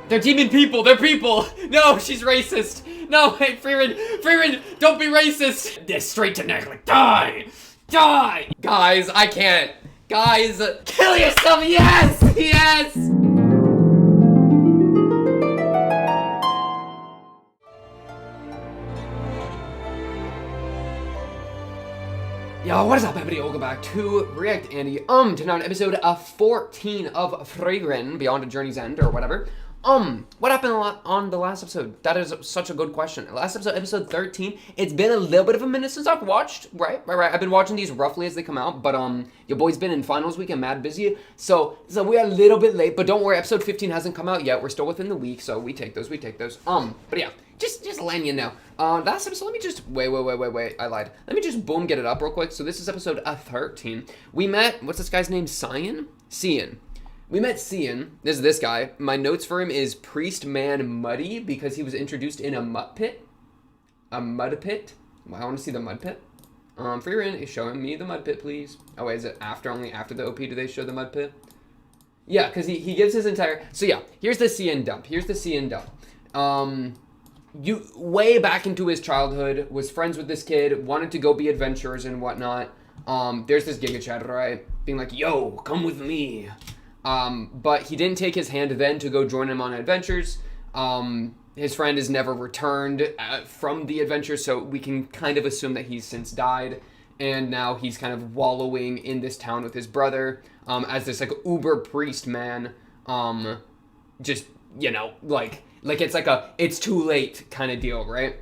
They're demon people. They're people. No, she's racist. No, hey, Frieren. Frieren, don't be racist. They're straight to neck. Like, die. Die. Guys, I can't. Guys, kill yourself. Yes. Yes. Yo, what is up, everybody? Welcome back to React Andy. Tonight on episode 14 of Frieren, Beyond a Journey's End, or whatever. What happened on the last episode? That is such a good question. Last episode, episode 13, it's been a little bit of a minute since I've watched, right? I've been watching these roughly as they come out, but, your boy's been in finals week and mad busy, so we're a little bit late, but don't worry, episode 15 hasn't come out yet. We're still within the week, so we take those. But yeah. Just letting you know. Last episode, let me just, wait, I lied. Let me just, boom, get it up real quick. So this is episode 13. We met, what's this guy's name? Cian. We met Cian. This is this guy. My notes for him is Priest Man Muddy, because he was introduced in a mud pit. A mud pit? Well, I want to see the mud pit. Frieren is showing me the mud pit, please. Oh, wait, is it only after the OP do they show the mud pit? Yeah, because he gives his entire, so yeah, here's the Cian dump. You way back into his childhood, was friends with this kid, wanted to go be adventurers and whatnot. There's this Giga Chat, right? Being like, yo, come with me. But he didn't take his hand then to go join him on adventures. His friend has never returned from the adventure, so we can kind of assume that he's since died. And now he's kind of wallowing in this town with his brother, as this like uber priest man, just, you know, like it's like a, it's too late kind of deal, right?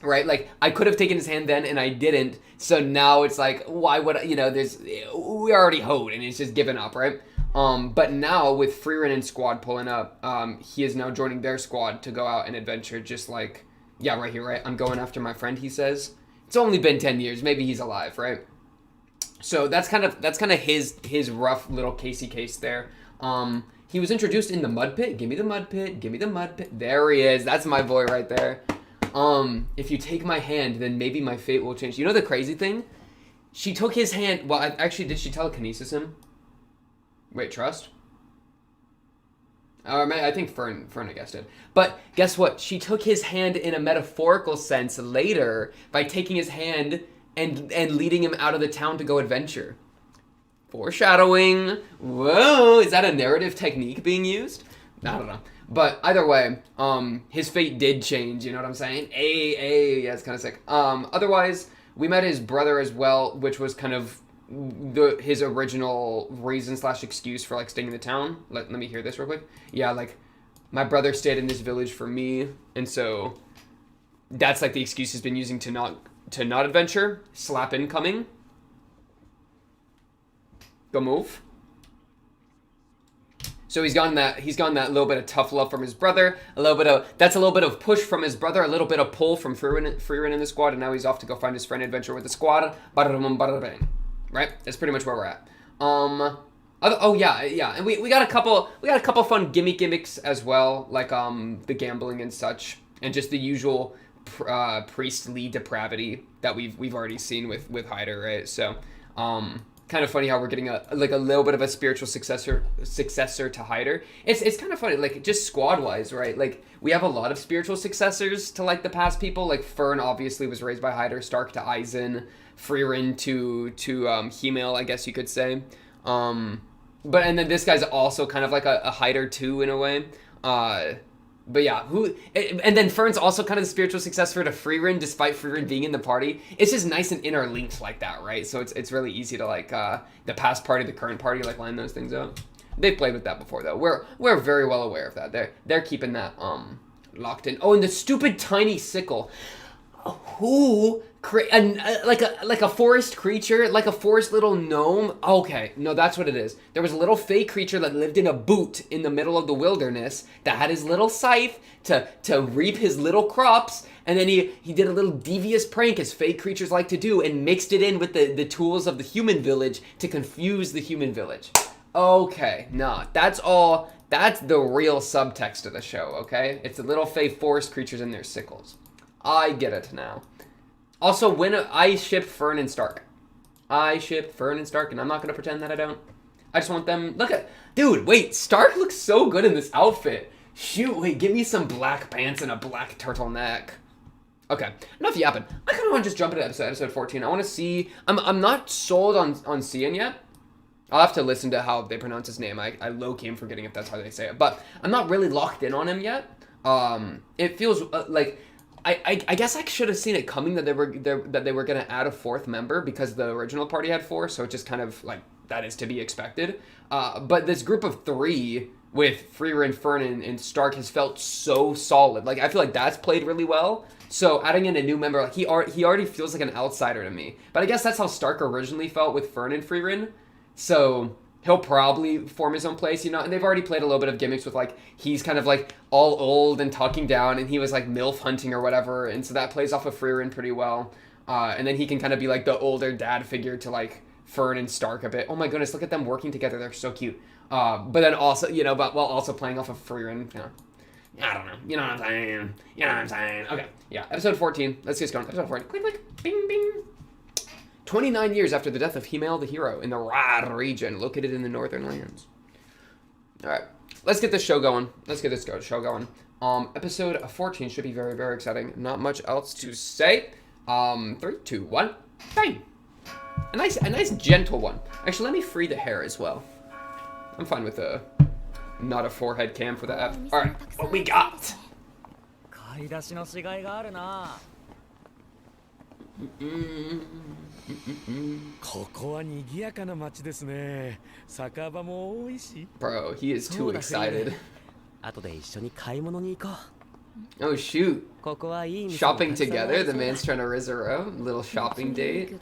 Right? Like, I could have taken his hand then and I didn't. So now it's like, why would I, you know, we already hoed and it's just given up, right? But now with Frieren and squad pulling up, he is now joining their squad to go out and adventure, just like, yeah, right here, right? I'm going after my friend, he says. It's only been 10 years. Maybe he's alive, right? So that's kind of his rough little Casey case there. He was introduced in the mud pit. Give me the mud pit. Give me the mud pit. There he is. That's my boy right there. If you take my hand, then maybe my fate will change. You know the crazy thing? She took his hand. Well, actually, did she telekinesis him? Wait, trust? I think Fern, I guess, did. But guess what? She took his hand in a metaphorical sense later by taking his hand and leading him out of the town to go adventure. Foreshadowing. Whoa, is that a narrative technique being used? I don't know. But either way, his fate did change, you know what I'm saying? Yeah, it's kind of sick. Otherwise, we met his brother as well, which was kind of his original reason / excuse for like staying in the town. Let me hear this real quick. Yeah, like, my brother stayed in this village for me, and so that's like the excuse he's been using to not adventure. Slap incoming. Go move. So he's gotten that little bit of tough love from his brother, a little bit of push from his brother, a little bit of pull from Frieren in the squad, and now he's off to go find his friend adventure with the squad. Bada bang. Right? That's pretty much where we're at. And we got a couple fun gimmicks as well, like the gambling and such, and just the usual priestly depravity that we've already seen with Hyder, right? So kind of funny how we're getting a little bit of a spiritual successor to Hyder. It's kind of funny, like, just squad wise, right? Like, we have a lot of spiritual successors to like the past people. Like, Fern obviously was raised by Hyder, Stark to Eisen, Frieren to Himmel, I guess you could say. And then this guy's also kind of like a Hyder too, in a way. But yeah, and then Fern's also kind of the spiritual successor to Frieren, despite Frieren being in the party. It's just nice and interlinked like that, right? So it's really easy to like the past party, the current party, like line those things up. They've played with that before though. We're very well aware of that. They're keeping that locked in. Oh, and the stupid tiny sickle. Who like a forest creature, like a forest little gnome? Okay, no, that's what it is. There was a little fake creature that lived in a boot in the middle of the wilderness that had his little scythe to reap his little crops, and then he did a little devious prank, as fake creatures like to do, and mixed it in with the tools of the human village to confuse the human village. Okay, nah, that's the real subtext of the show, okay? It's the little fake forest creatures and their sickles. I get it now. Also, when I ship Fern and Stark. And I'm not going to pretend that I don't. I just want them... Look at... Dude, wait, Stark looks so good in this outfit. Shoot, wait, give me some black pants and a black turtleneck. Okay, enough yapping. I kind of want to just jump into episode 14. I want to see... I'm not sold on Cian yet. I'll have to listen to how they pronounce his name. I low-key am forgetting if that's how they say it. But I'm not really locked in on him yet. It feels like... I guess I should have seen it coming that they were going to add a 4th member because the original party had 4, so it just kind of, like, that is to be expected. But this group of 3... with Frieren, Fern, and Stark has felt so solid. Like, I feel like that's played really well. So adding in a new member, like he already feels like an outsider to me. But I guess that's how Stark originally felt with Fern and Frieren. So he'll probably form his own place, you know. And they've already played a little bit of gimmicks with, like, he's kind of, like, all old and tucking down. And he was, like, MILF hunting or whatever. And so that plays off of Frieren pretty well. And then he can kind of be, like, the older dad figure to, like, Fern and Stark a bit. Oh my goodness, look at them working together. They're so cute. But then also, you know, but while also playing off of Frieren, you know. I don't know. You know what I'm saying? You know what I'm saying? Okay, yeah. Episode 14. Let's get going. Episode 14. Click, click. Bing, bing. 29 years after the death of Himael the Hero in the Rad region, located in the Northern Lands. Alright. Let's get this show going. Show going. Episode 14 should be very, very exciting. Not much else to say. 3, 2, 1. Bang! A nice gentle one. Actually, let me free the hair as well. I'm fine with not a forehead cam for that. Alright, what we got? Bro, he is too excited. Oh shoot. Shopping together? The man's trying to riz her out. Little shopping date.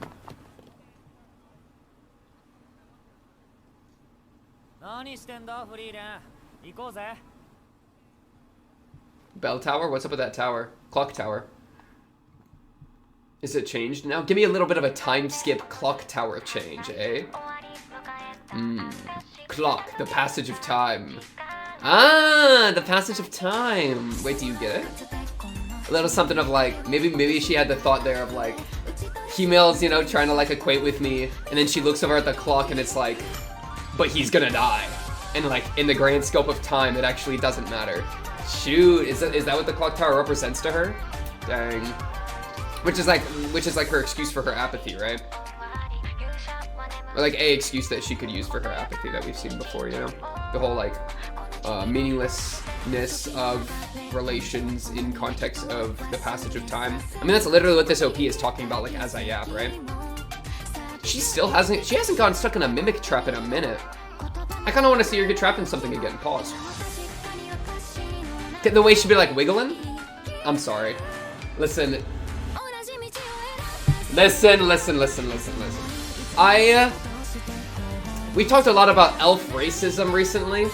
Bell tower? What's up with that tower? Clock tower. Is it changed now? Give me a little bit of a time skip clock tower change, eh? Clock, the passage of time. Ah, the passage of time. Wait, do you get it? A little something of like, maybe she had the thought there of like, Himael's, you know, trying to like equate with me, and then she looks over at the clock and it's like, but he's gonna die. And like, in the grand scope of time, it actually doesn't matter. Shoot, is that what the clock tower represents to her? Dang. Which is like her excuse for her apathy, right? Or like a excuse that she could use for her apathy that we've seen before, you know? The whole like meaninglessness of relations in context of the passage of time. I mean, that's literally what this OP is talking about, like as I yap, right? She hasn't gotten stuck in a mimic trap in a minute. I kind of want to see her get trapped in something again. Pause. The way she'd be like wiggling? I'm sorry. Listen. We talked a lot about elf racism recently.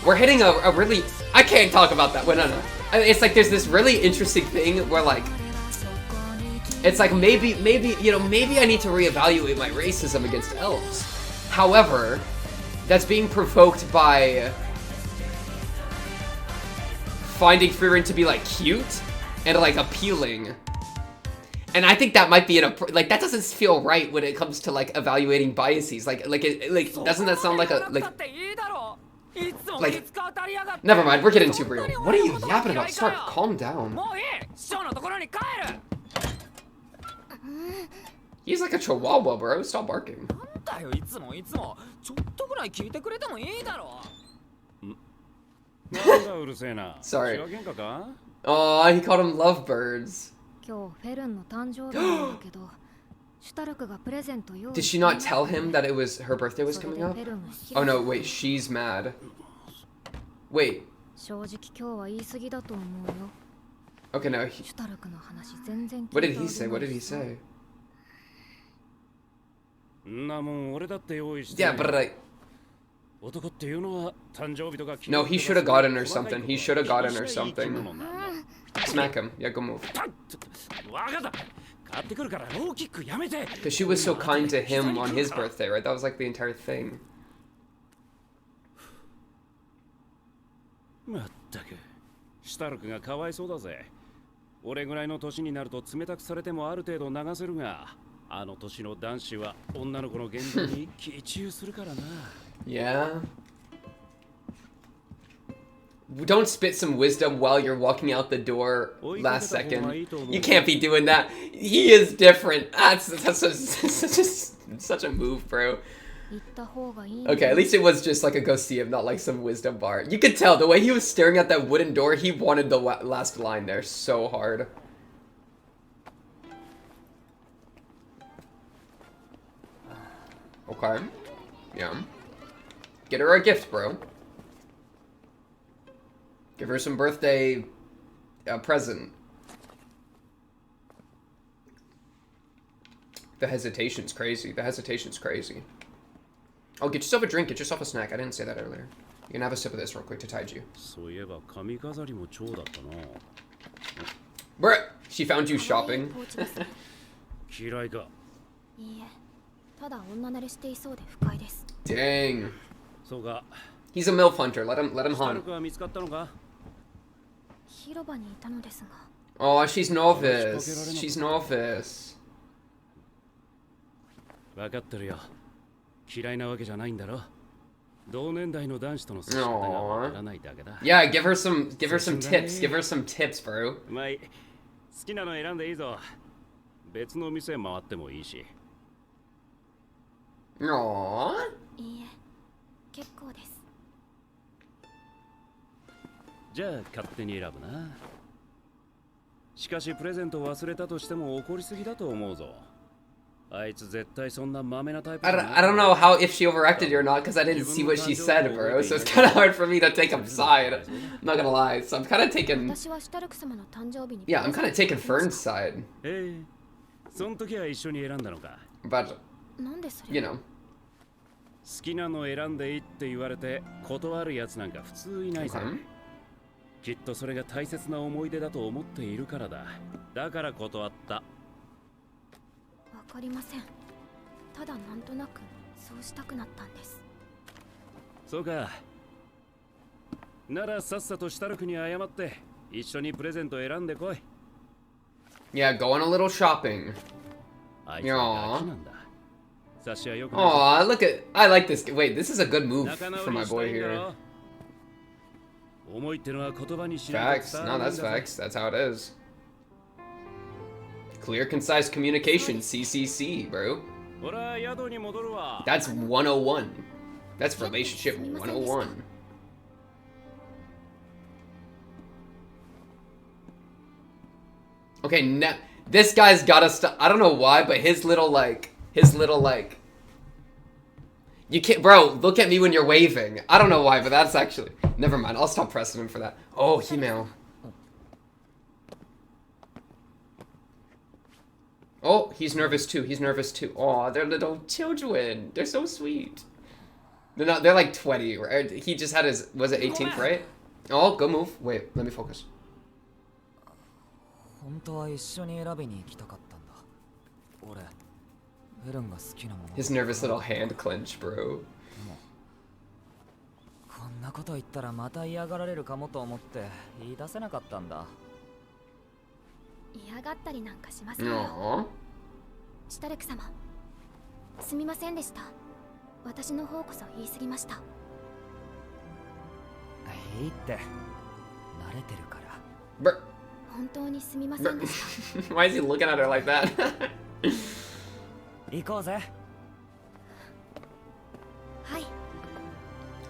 We're hitting a really... I can't talk about that. Wait, no. It's like there's this really interesting thing where like... It's like maybe, you know, maybe I need to reevaluate my racism against elves. However, that's being provoked by finding Frieren to be like cute and like appealing. And I think that might be like that doesn't feel right when it comes to like evaluating biases. Like doesn't that sound like a like never mind, we're getting too real. What are you yapping about? Stark, calm down. He's like a chihuahua, bro. Stop barking. Sorry. Oh, he called him lovebirds. Did she not tell him that it was her birthday was coming up? Oh no, wait, she's mad. Wait. Okay, no. What did he say? What did he say? Yeah, but like... No, he should have gotten her something. He should have gotten her something. Smack him. Yeah, go move. Because she was so kind to him on his birthday, right? That was like the entire thing. Yeah. Don't spit some wisdom while you're walking out the door last second. You can't be doing that. He is different. That's such a move, bro. Okay, at least it was just like a go see him, not like some wisdom bar. You could tell the way he was staring at that wooden door, he wanted the last line there so hard. Okay. Yeah. Get her a gift, bro. Give her some birthday present. The hesitation's crazy. The hesitation's crazy. Oh, get yourself a drink. Get yourself a snack. I didn't say that earlier. You can have a sip of this real quick to tide you. Bruh! She found you shopping. Dang. He's a MILF hunter. Let him hunt. Oh, she's novice. She's novice. Aww. Yeah, give her some tips. Give her some tips, bro. Aww. I don't know how if she overacted or not because I didn't see what she said, bro. So it's kind of hard for me to take a side. I'm not gonna lie. So I'm kind of taking. Yeah, I'm kind of taking Fern's side. But you know. Yeah, go on a little shopping. Aww. Aw, look at... I like this. Wait, this is a good move for my boy here. Facts. No, that's facts. That's how it is. Clear, concise communication. CCC, bro. That's 101. That's relationship 101. Okay, now... This guy's gotta stop. I don't know why, but his little, like... You can't, bro, look at me when you're waving. I don't know why, but that's actually... Never mind, I'll stop pressing him for that. Oh, email. Oh, he's nervous too, he's nervous too. Aw, they're little children. They're so sweet. They're not, they're like 20, right? He just had his, was it 18th, right? Oh, go move. Wait, let me focus. His nervous little hand clench, bro. Aww. Brr. Why is he looking at her like that?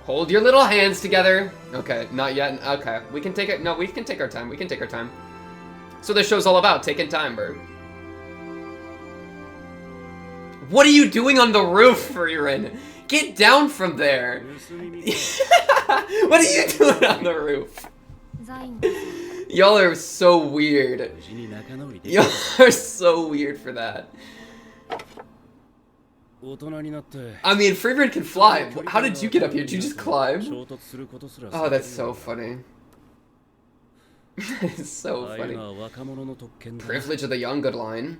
Hold your little hands together. Okay, not yet. Okay, we can take it. No, we can take our time. We can take our time. So this show's all about taking time, bro. What are you doing on the roof, Frieren? Get down from there. What are you doing on the roof? Y'all are so weird. Y'all are so weird for that. I mean, Frieren can fly. How did you get up here? Did you just climb? Oh, that's so funny. It's so funny. Privilege of the young good line.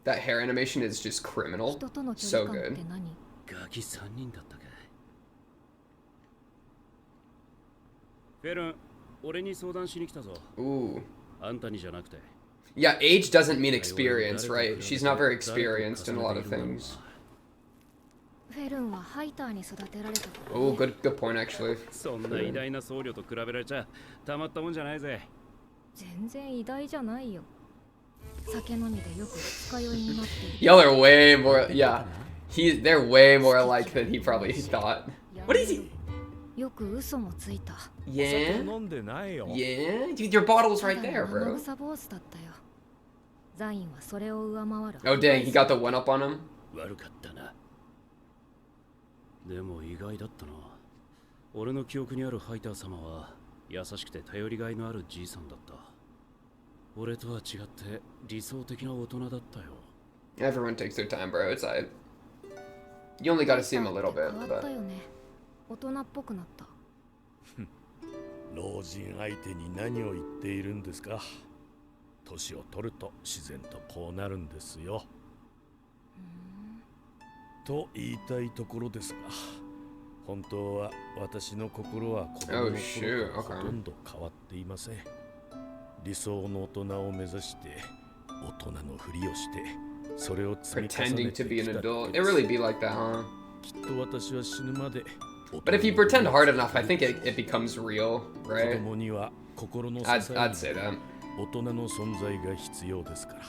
That hair animation is just criminal. So good. Ooh. Yeah, age doesn't mean experience, right? She's not very experienced in a lot of things. フェルンはハイターに育てられたから、ね。Oh, good point actually. そんな偉大な僧侶と比べられちゃたまったもんじゃないぜ。全然偉大じゃないよ。酒飲みでよく二日酔いになっている。Y'all are way more, yeah. They're way more alike than he probably thought. What is he? よく嘘もついた。Yeah? 飲んでないよ。 Yeah? Dude, your bottle's right there, 生 bro. 臭坊主だったよ。ザインはそれを上回る。Oh, dang, he got the one up on him? 悪かったな。でも意外だったな。俺の記憶にあるハイター様は優しくて頼りがいのあるじいさんだった。俺とは違って理想的な大人だったよ。Everyone takes their time, bro. It's alright. You only gotta see him a little bit, 変わ but... ったよね。大人っぽくなった。老人相手に何を言っているんですか。年を取ると自然とこうなるんですよ。と言いたいところですが、本当は私の心は子供の頃からほとんど変わっていません。理想の大人を目指して大人のふりをしてそれを積み重 Pretending ねて to be き an た adult. わ It けです really be like that, huh? きっと私は死ぬまで But if you pretend hard enough, I think it becomes real, 子 right? 供には心の支 I'd え say that. 大人の存在が必要ですから。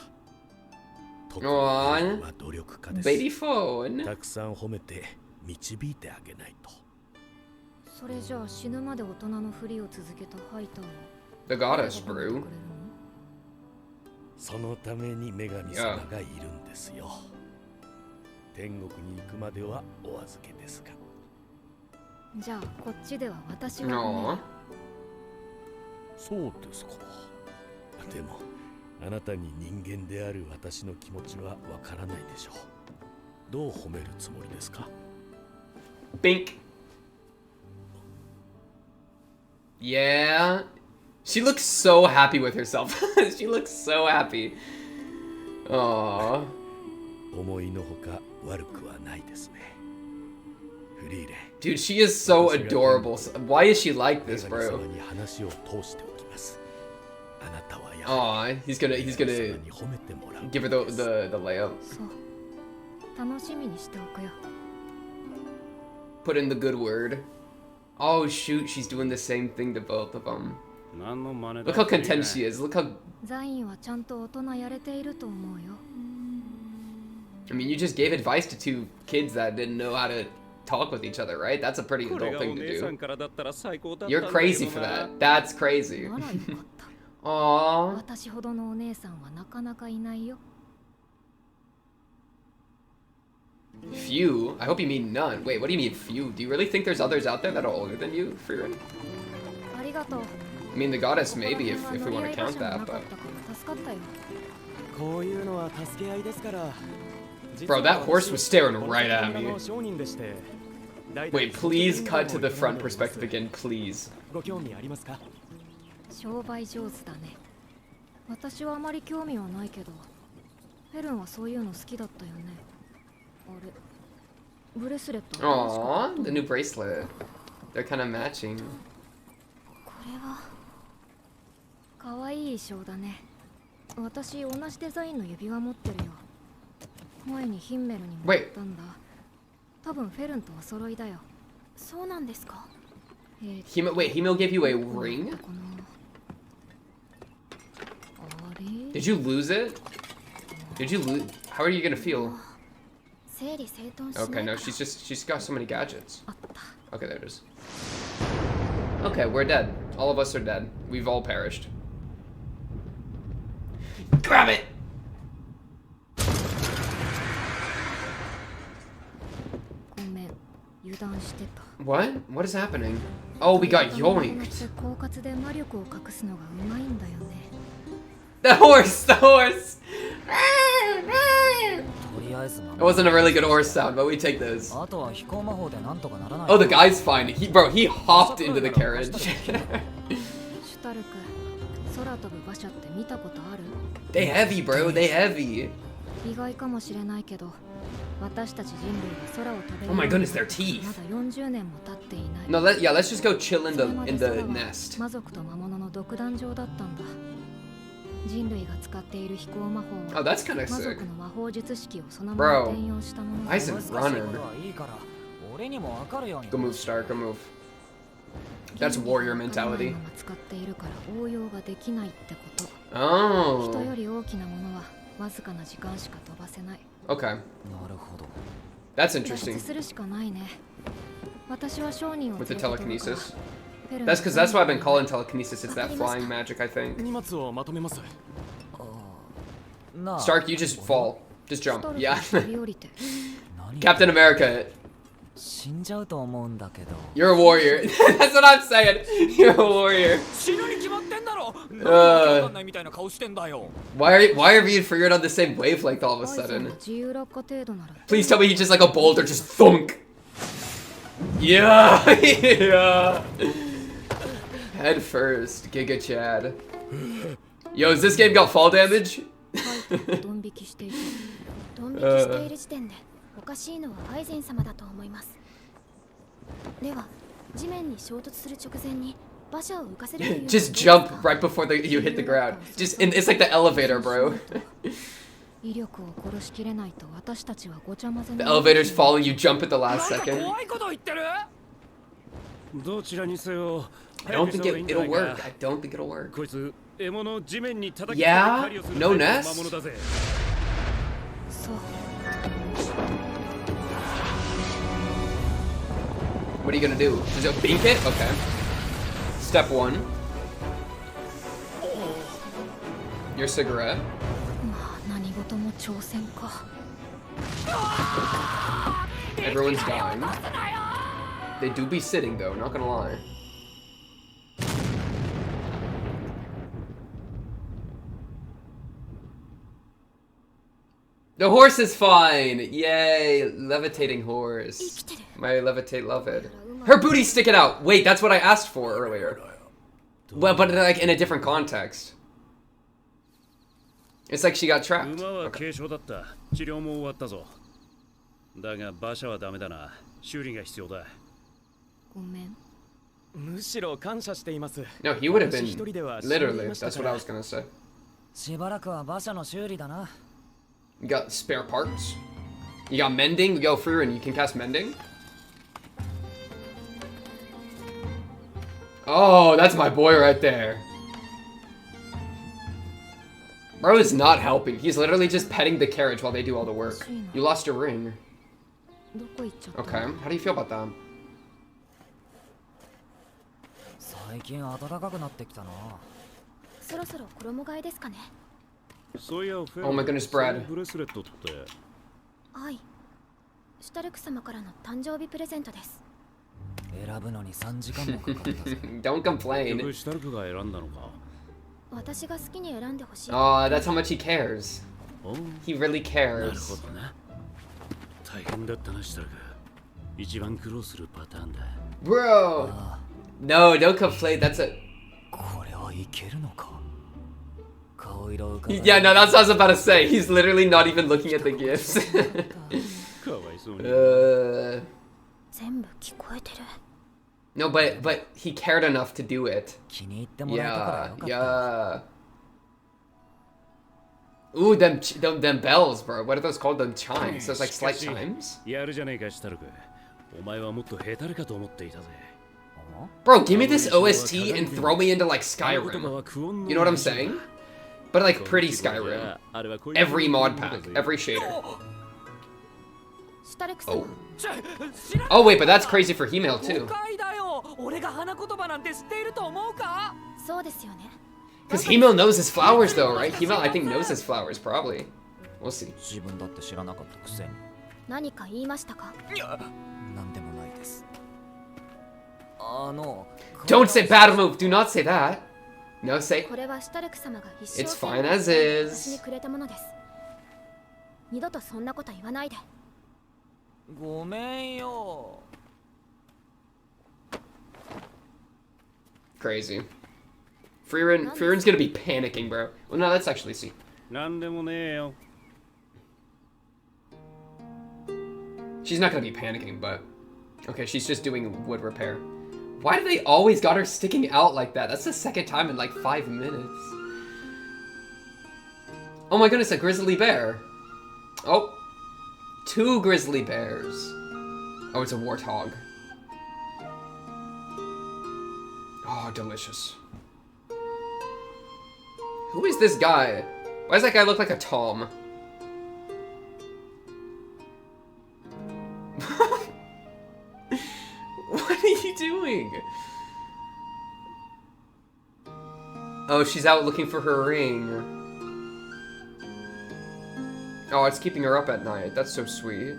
特に Aw, は努力家です。 baby phone. たくさん褒めて導いてあげないと。それじゃあ死ぬまで大人のふりを続けたハイターは The goddess, bro. そのために女神様がいるんですよ。天国に行くまではお預けですが。じゃあこっちでは私が Aw. そうですか。でもあなたに人間である私の気持ちはわからないでしょう。どう褒めるつもりですか。 Bink. Yeah. She looks so happy with herself. She looks so happy. Aww. 思いのほか悪くはないですね。フリーレン。 Dude, she is so adorable. Why is she like this, 女神 bro? 様に話を通しておきます。あなたはや Aw, he's gonna 女神様に褒めてもらう give her the layup. そう楽しみにしておくよ。 Put in the good word. Oh shoot, she's doing the same thing to both of them. 何の真似だ。 Look how content she is. Look how... ザインはちゃんと大人やれていると思うよ。 I mean, you just gave advice to two kids that didn't know how to talk with each other, right? That's a pretty これ adult がお thing to 姉さ do. んからだったら最高だったんだ You're けどな。 crazy for that. That's crazy. ならよかった。 Aww. 私ほどのお姉さんはなかなかいないよ。 Few? I hope you mean none. Wait, what do you mean few? Do you really think there's others out there that are older than you, Frieren? ありがとう。 I mean, the goddess maybe if we want to count that, but... 助かったよ。こういうのは助け合いですから。 Bro, that horse was staring right at me. 商人でして。 Wait, please cut to the front perspective again, please. ご興味ありますか。商売上手だね。私はあまり興味はないけど、フェルンはそういうの好きだったよね。あれ、ブレスレット。 Aww, the new bracelet. They're kind of matching. これは可愛い衣装だね。私同じデザインの指輪持ってるよ。前にヒンメルにもらったんだ。多分フェルンとお揃いだよ。そうなんですか。Wait, Himel gave you a ring? あれ Did you lose it? Did you lose? How are you gonna feel? 整理整頓しない Okay, か no, ら she's got so many gadgets. あった。 Okay, there it is. Okay, we're dead. All of us are dead. We've all perished. Grab it! What? What is happening? Oh, we got yoinked. 狡猾で魔力を隠すのがうまいんだよね。 The horse! The horse! とりあえず It wasn't a really good horse sound, but we take those. あとは飛行魔法でなんとかならない Oh, the guy's fine. He hopped into the carriage. シュタルク、空飛ぶ馬車って見たことある？ They heavy, bro. They heavy. 意外かもしれないけど、私たち人類が空を飛べる Oh my goodness, their teeth. まだ40年も経っていない。 No, let's just go chill in それまで the 空は nest. 魔族と魔物の独壇場だったんだ。人類が使っている飛行魔法 Oh, は that's kind of 魔 sick. 族の魔法術式をそのまま Bro, 転用したもの I で said 難しい runner. ことはいいから俺にもわかるように Go move, Star. Go move. That's warrior mentality. 使っているから応用ができないってこと。 Oh. 人より大きなものはわずかな時間しか飛ばせない。 Okay. なるほど That's 脱 interesting. 出するしかないね。私は商人を With the 連れて飛ぶから telekinesis. ペルの That's because that's what I've been calling telekinesis. It's that flying magic, I think. 荷物をまとめます。なあ Stark, you just fall. Just ス jump. トル Yeah. ト飛び降りて。何 Captain America. 死んじゃうと思うんだけど You're a warrior. That's what I'm saying. You're a warrior. 死ぬに決まってんだろ。なんであーわかんないみたいな顔してんだよ。Why are me and Frieren on the same wavelength all of a アイさん sudden? が自由落下程度なら Please tell me he's just like a boulder, just thunk. Yeah, yeah. Head first, Giga Chad. Yo, has this game got fall damage? ドン引きしていて。ドン引きしている時点でおかしいのはアイゼン様だと思います。では地面に衝突する直前に馬車を浮かせるというのは Just jump right before you hit the ground. It's like the elevator, bro. 威力を殺しきれないと私たちはごちゃ混ぜ The elevator's falling, you jump at the なん last か second. 怖いこと言ってる。どちらにせよ I don't think it'll work. I don't think it'll work. こいつ獲物を地面に叩き Yeah? 狩りをする No タイプの nest? 魔物だぜ。そう What are you gonna do? Is it bink it? Okay. Step 1. Your cigarette. まあ何事も挑戦か Everyone's dying. They do be sitting though, not gonna lie. The horse is fine! Yay! Levitating horse. My levitate love it. Her booty's sticking out! Wait, that's what I asked for earlier. Well, but like in a different context. It's like she got trapped. 馬は Okay. 軽傷だった。治療も終わったぞ。だが馬車はダメだな。修理が必要だ。ごめんむしろ感謝しています。 No, he would have 私 been 一人では死んでい literally. ました That's か what I ら was gonna say. しばらくは馬車の修理だな You got spare parts. You got mending. Yo, Frieren, you can cast mending. Oh, that's my boy right there. Bro is not helping. He's literally just petting the carriage while they do all the work. You lost your ring. どこ行っちゃった Okay. How do you feel about that? 最近暖かくなってきたなそろそろ衣替えですかね。そういや、フェ Oh my goodness, Brad. ブレスレットって。はいシュタルク様からの誕生日プレゼントです。選ぶのに3時間もかかったぜ Don't 結 complain. 局シュタルクが選んだのか。私が好きに選んでほしい。 Oh, that's how much he cares. おう He really なる cares. ほどな。大変だったな、シュタルク。一番苦労するパターンだ。Bro! No, don't complain. That's a... これはいけるのか顔色を伺い Yeah, no, that's what I was about to say. He's literally not even looking at the gifts. かわいそうに。全部聞こえてる。 No, but he cared enough to do it. 気に入ってもらえたから Yeah, よかった yeah. Ooh, them bells, bro. What are those called? Them chimes. Those like slight chimes. やるじゃねえか、シュタルク。お前はもっとヘタレかと思っていたぜ。 Bro, give me this OST and throw me into like Skyrim. You know what I'm saying? But like pretty Skyrim. Every mod pack, every shader. シュタルク様、 Oh. Oh wait, but that's crazy for Hemale 誤 too. 解だよ。俺が花言葉なんて知っていると思うか。そうですよね。 Because Hemale knows his flowers though, right? Hemale, I think, knows his flowers, probably. We'll see. 自分だって知らなかったくせに何か言いましたか。なんでもないですDon't say bad move. Do not say that. No, say. これはシュタルク様が一生 It's 懸 fine 命 as 私に is. くれたものです。二度とそんなこと言わないで。ごめんよ Crazy. Frieren's gonna be panicking, bro. Well, no, let's actually see. なんでもねえよ。 She's not gonna be panicking, but okay, she's just doing wood repair. Why do they always got her sticking out like that? That's the second time in like 5 minutes. Oh my goodness, a grizzly bear. Oh. 2 grizzly bears. Oh, it's a warthog. Oh, delicious. Who is this guy? Why does that guy look like a Tom? What are you doing? Oh, she's out looking for her ring. Oh, it's keeping her up at night. That's so sweet.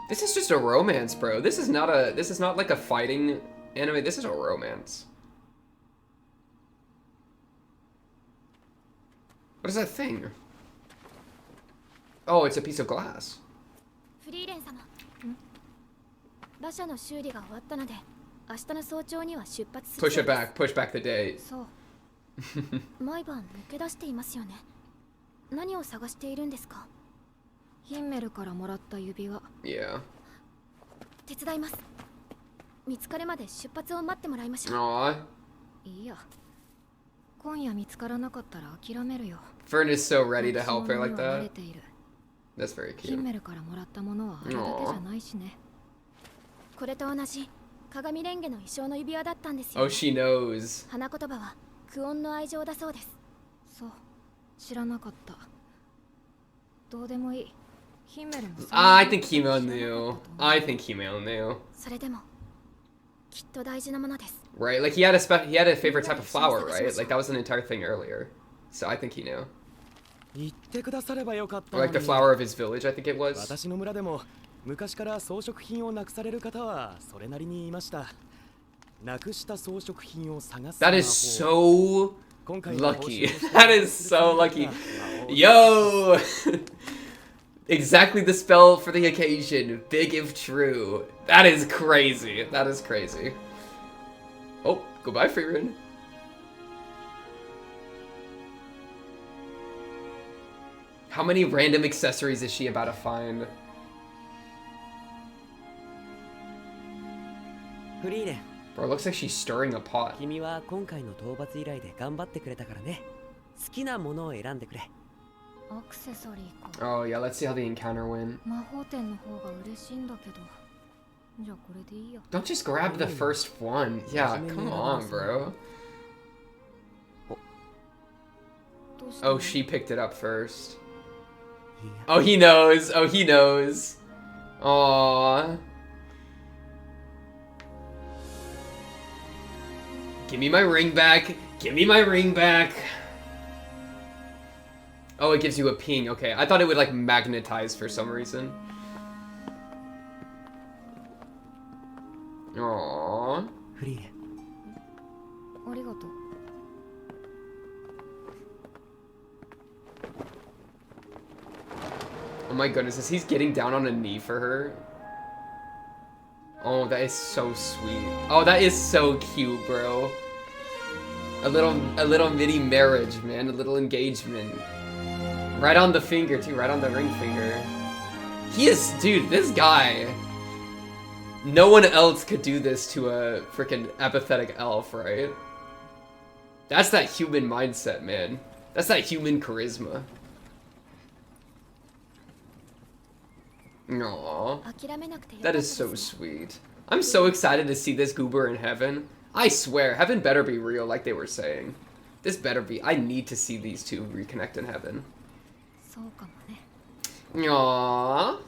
This is just a romance, bro. This is not like a fighting anime. This is a romance. What is that thing? Oh, it's a piece of glass. フリーレン様。馬車の修理が終わったので、明日の早朝には出発する。Push it back. Push back the date. そう。毎晩抜け出していますよね。何を探しているんですか？ヒンメルからもらった指輪。Yeah. 手伝います。見つかるまで出発を待ってもらいましょう。Aww. いいや。今夜見つからなかったら諦めるよ。Fern is so ready to help her like 慣 that. れている。 That's very ヒン cute. メルからもらったものはあれだけじゃないしね。これと同じ鏡レンゲの衣装の指輪だったんですよ。Oh, she knows. 花言葉はクオンの愛情だそうです。そう。知らなかった。どうでもいい。ヒンメルも。I think Himo knew. I think Himo knew. それでもきっと大事なものです。 Right? Like he had a favorite type of flower, right? Like that was an entire thing earlier. So I think he knew. 言ってくださればよかった Or の like に。 the flower of his village, I think it was. 私の村でも昔から装飾品をなくされる方はそれなりにいました。なくした装飾品を探す。 That is so lucky. That is so lucky. Yo! Exactly the spell for the occasion. Big if true. That is crazy. That is crazy. Oh, goodbye, Frieren. How many random accessories is she about to find? フリーレン、 Bro, it looks like she's stirring a pot. 君は今回の討伐依頼で頑張ってくれたからね。好きなものを選んでくれ。アクセサリーか。 Oh, yeah, let's see how the encounter went. 魔法店の方が嬉しいんだけど。じゃあこれでいいや。 Don't just grab the first one. Yeah, come on, bro. どうしたの？ Oh, she picked it up first. いや、 Oh, he knows. Oh, he knows. Aww. Give me my ring back. Give me my ring back. Oh, it gives you a ping. Okay, I thought it would like magnetize for some reason. Aww. フリーレン。ありがとう。 Oh my goodness, is he getting down on a knee for her? Oh, that is so sweet. Oh, that is so cute, bro. A little mini marriage, man. A little engagement. Right on the finger, too. Right on the ring finger. He is, dude, this guy. No one else could do this to a freaking apathetic elf, right? That's that human mindset, man. That's that human charisma. Aww. That is so sweet. I'm so excited to see this goober in heaven. I swear, heaven better be real like they were saying. This better be. I need to see these two reconnect in heaven. そうかもね。 Aww.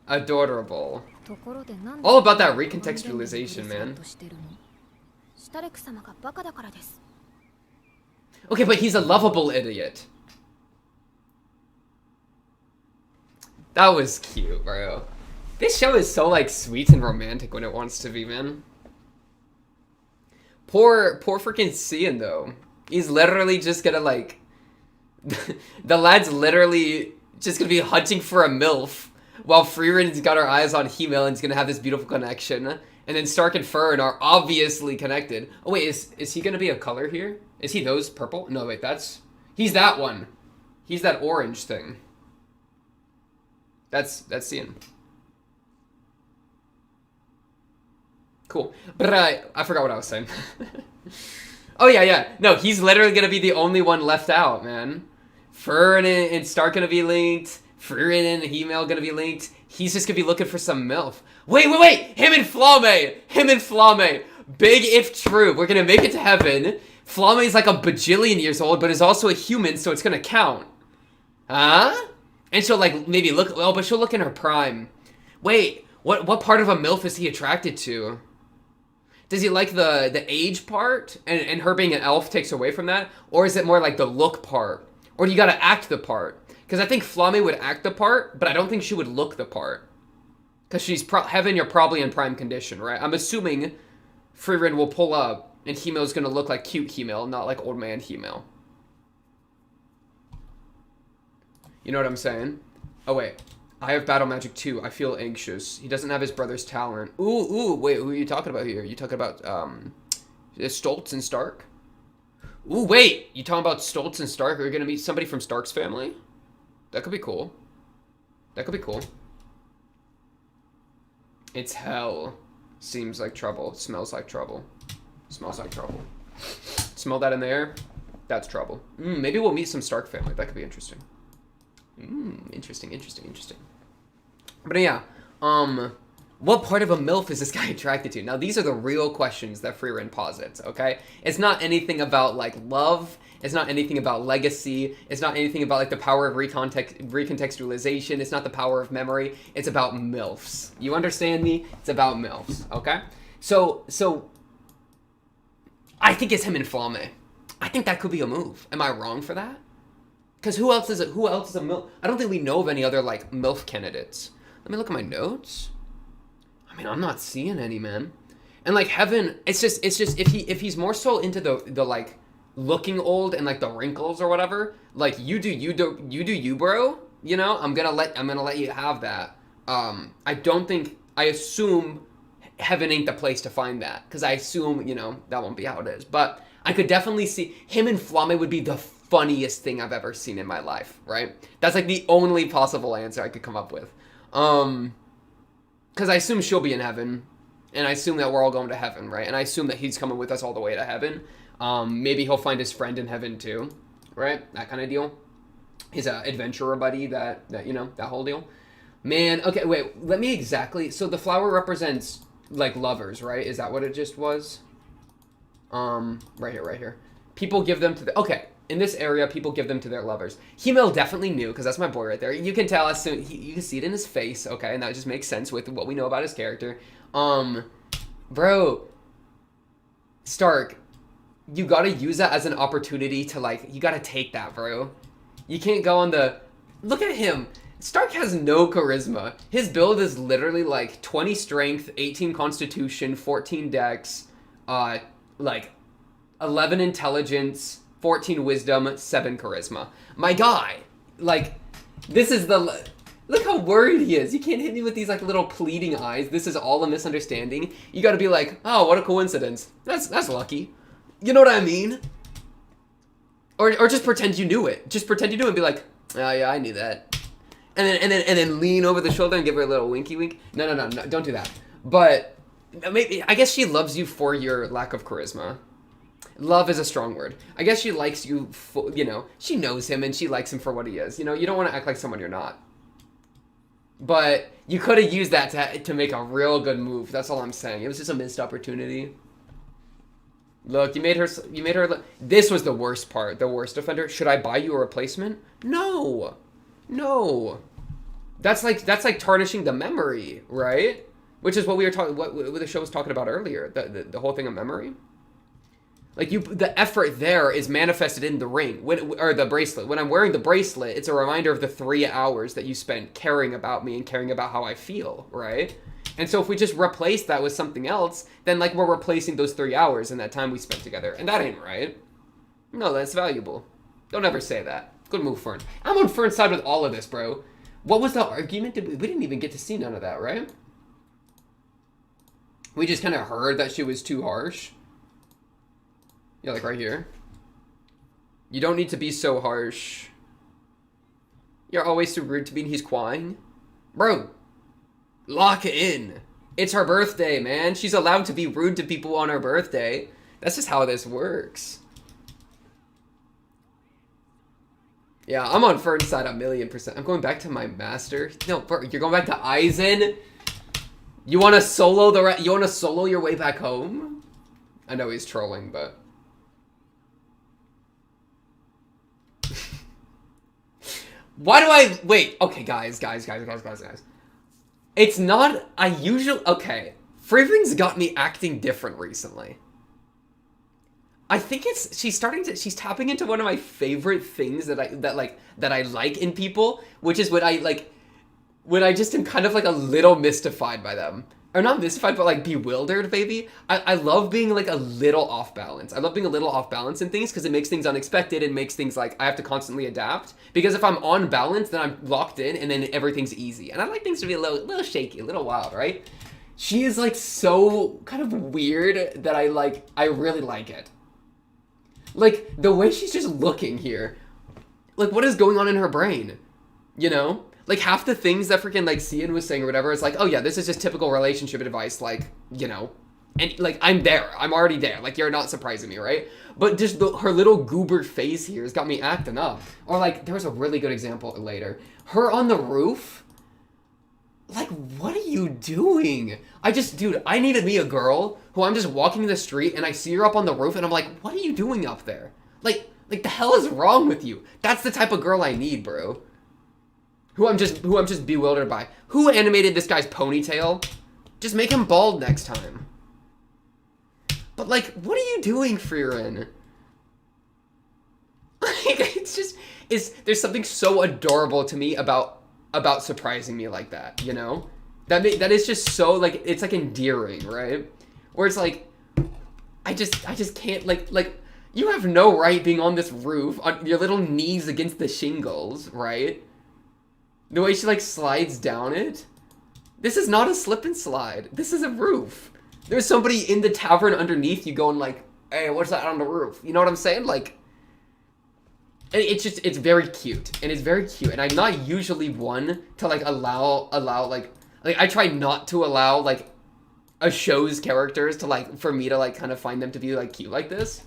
Adorable. ところでなんで All about that recontextualization, man. シュタレク様がバカだからです。 Okay, but he's a lovable idiot. That was cute, bro. This show is so, like, sweet and romantic when it wants to be, man. Poor freaking Cian, though. He's literally just gonna, like... the lad's literally just gonna be hunting for a MILF, while Frieren's got her eyes on Himel and's gonna have this beautiful connection. And then Stark and Fern are obviously connected. Oh, wait, is he gonna be a color here? Is he those purple? No, wait, that's... He's that one. He's that orange thing. That's Cian. Cool. But I forgot what I was saying. Oh, yeah. No, he's literally going to be the only one left out, man. Frieren and Stark going to be linked. Frieren and Hemel going to be linked. He's just going to be looking for some MILF. Wait. Him and Flamme. Big if true. We're going to make it to heaven. Flamme's like a bajillion years old, but is also a human, so it's going to count. Huh? And she'll like maybe look, oh, but she'll look in her prime. Wait, what part of a MILF is he attracted to? Does he like the age part, and her being an elf takes away from that? Or is it more like the look part? Or do you gotta act the part? Because I think Flamme would act the part, but I don't think she would look the part. Because she's Heaven, you're probably in prime condition, right? I'm assuming Frieren will pull up, and Hemel's gonna look like cute Hemel, not like old man Hemel. You know what I'm saying? Oh, wait. I have battle magic too. I feel anxious. He doesn't have his brother's talent. Ooh, wait, who are you talking about here? You talking about, Stoltz and Stark? Ooh, wait! You talking about Stoltz and Stark? Are you gonna meet somebody from Stark's family? That could be cool. It's hell. Seems like trouble. Smells like trouble. Smells like trouble. Smell that in the air? That's trouble. Maybe we'll meet some Stark family. That could be interesting. Interesting. But yeah, what part of a MILF is this guy attracted to? Now, these are the real questions that Frieren posits, okay? It's not anything about, like, love. It's not anything about legacy. It's not anything about, like, the power of recontextualization. It's not the power of memory. It's about MILFs. You understand me? It's about MILFs, okay? So, I think it's him and Flamme. I think that could be a move. Am I wrong for that? Because who else is a MILF? I don't think we know of any other, like, MILF candidates. Let me look at my notes. I mean, I'm not seeing any, man. And, like, Heaven, it's just if he's more so into the like looking old and like the wrinkles or whatever, like you do you, bro. You know, I'm gonna let you have that. I assume Heaven ain't the place to find that, because I assume, you know, that won't be how it is. But I could definitely see him and Flamme would be the funniest thing I've ever seen in my life, right? That's like the only possible answer I could come up with. Because I assume she'll be in heaven, and I assume that we're all going to heaven, right? And I assume that he's coming with us all the way to heaven. Maybe he'll find his friend in heaven too, right? That kind of deal. His adventurer buddy, that you know, that whole deal. Man, okay, wait, let me exactly. So the flower represents like lovers, right? Is that what it just was? Right here. People give them to the, okay, in this area, people give them to their lovers. Hemel definitely knew, because that's my boy right there. You can tell as soon, you can see it in his face, okay, and that just makes sense with what we know about his character. Bro, Stark, you gotta use that as an opportunity to, like, you gotta take that, bro. You can't go on the, look at him. Stark has no charisma. His build is literally, like, 20 strength, 18 constitution, 14 dex, like, 11 intelligence, 14 wisdom, 7 charisma. My guy, like, this is the, look how worried he is. You can't hit me with these, like, little pleading eyes. This is all a misunderstanding. You gotta be like, oh, what a coincidence. That's lucky. You know what I mean? Or just pretend you knew it. Just pretend you knew it and be like, oh yeah, I knew that. And then lean over the shoulder and give her a little winky wink. No, don't do that. But maybe, I guess she loves you for your lack of charisma. Love is a strong word. I guess she likes you, you know, she knows him and she likes him for what he is. You know, you don't want to act like someone you're not. But you could have used that to make a real good move. That's all I'm saying. It was just a missed opportunity. Look, you made her, this was the worst part, the worst offender. Should I buy you a replacement? No. That's like tarnishing the memory, right? Which is what we were talking, what the show was talking about earlier, the whole thing of memory. Like, the effort there is manifested in the ring, or the bracelet. When I'm wearing the bracelet, it's a reminder of the 3 hours that you spent caring about me and caring about how I feel, right? And so if we just replace that with something else, then, like, we're replacing those 3 hours in that time we spent together. And that ain't right. No, that's valuable. Don't ever say that. Good move, Fern. I'm on Fern's side with all of this, bro. What was the argument? We didn't even get to see none of that, right? We just kind of heard that she was too harsh. Yeah, like right here. You don't need to be so harsh. You're always so rude to me and he's crying. Bro, lock in. It's her birthday, man. She's allowed to be rude to people on her birthday. That's just how this works. Yeah, I'm on Fern's side 1,000,000%. I'm going back to my master. No, you're going back to Aizen? You want to solo you want to solo your way back home? I know he's trolling, but why do I wait? Okay, guys. It's not okay. Frieren's got me acting different recently. I think she's tapping into one of my favorite things that I like in people, which is when I just am kind of like a little mystified by them. Or not mystified, but like bewildered, maybe. I love being like a little off balance. I love being a little off balance in things because it makes things unexpected and makes things like I have to constantly adapt. Because if I'm on balance, then I'm locked in and then everything's easy. And I like things to be a little shaky, a little wild, right? She is like so kind of weird that I really like it. Like, the way she's just looking here. Like, what is going on in her brain? You know? Like, half the things that freaking, like, Cian was saying or whatever, it's like, oh yeah, this is just typical relationship advice, like, you know? And, like, I'm there. I'm already there. Like, you're not surprising me, right? But just her little goober face here has got me acting up. Or, like, there was a really good example later. Her on the roof. Like, what are you doing? Dude, I needed me a girl who I'm just walking the street and I see her up on the roof and I'm like, what are you doing up there? Like the hell is wrong with you? That's the type of girl I need, bro. Who I'm just bewildered by. Who animated this guy's ponytail? Just make him bald next time. But like, what are you doing, Frieren? Like, there's something so adorable to me about surprising me like that, you know? That is just so, like, it's, like, endearing, right? Where it's, like, I just can't, like, you have no right being on this roof, on your little knees against the shingles, right? The way she, like, slides down it. This is not a slip and slide. This is a roof. There's somebody in the tavern underneath you going, like, hey, what's that on the roof? You know what I'm saying? Like, it's very cute, and it's very cute, and I'm not usually one to, like, allow, like, I try not to allow, like, a show's characters to, like, for me to, like, kind of find them to be, like, cute like this,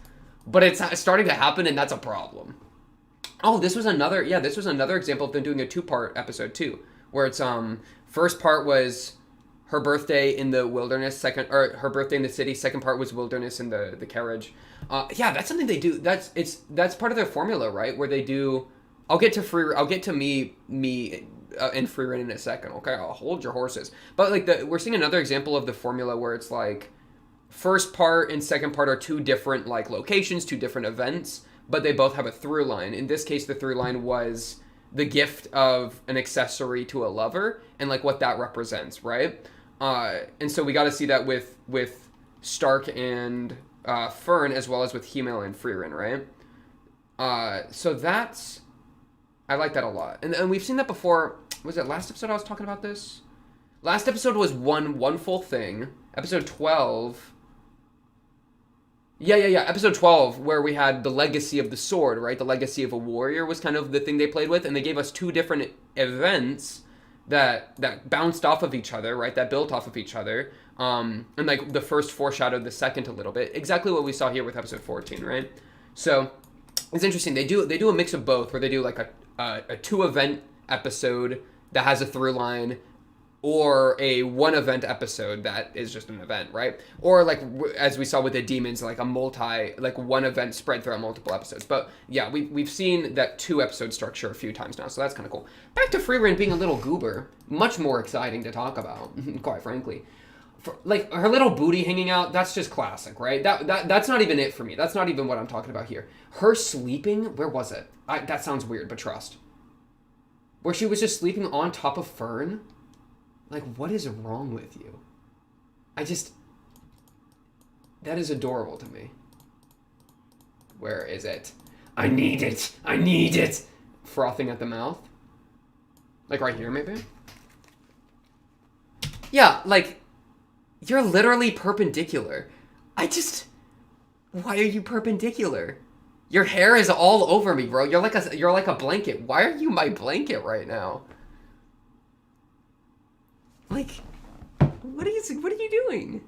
but it's starting to happen, and that's a problem. Oh, this was another example of them doing a 2-part episode, too, where it's, first part was her birthday in the wilderness, her birthday in the city, second part was wilderness in the carriage. Yeah, that's something they do. That's part of their formula, right? Where they do. I'll get to me and Frieren in a second. Okay, I'll hold your horses. But like we're seeing another example of the formula where it's like, first part and second part are 2 different like locations, 2 different events, but they both have a through line. In this case, the through line was the gift of an accessory to a lover and like what that represents, right? And so we got to see that with Stark and Fern, as well as with Himmel and Frieren, right? So that's... I like that a lot. And we've seen that before. Was it last episode I was talking about this? Last episode was one full thing. Episode 12... Yeah. Episode 12, where we had the legacy of the sword, right? The legacy of a warrior was kind of the thing they played with, and they gave us 2 different events that bounced off of each other, right? That built off of each other. And like the first foreshadowed the second a little bit. Exactly what we saw here with episode 14, right? So it's interesting. They do a mix of both, where they do like a 2-event episode that has a through line, or a 1-event episode that is just an event, right? Or like as we saw with the demons, like a 1 event spread throughout multiple episodes. But yeah, we've seen that 2-episode structure a few times now, so that's kind of cool. Back to Frieren being a little goober, much more exciting to talk about, quite frankly. Like her little booty hanging out, that's just classic, right? That's not even it for me. That's not even what I'm talking about here. Her sleeping, where was it? That sounds weird, but trust. Where she was just sleeping on top of Fern. Like, what is wrong with you? That is adorable to me. Where is it? I need it! Frothing at the mouth. Like right here, maybe? Yeah, like, you're literally perpendicular. Why are you perpendicular? Your hair is all over me, bro. You're like a blanket. Why are you my blanket right now? Like, what are you doing?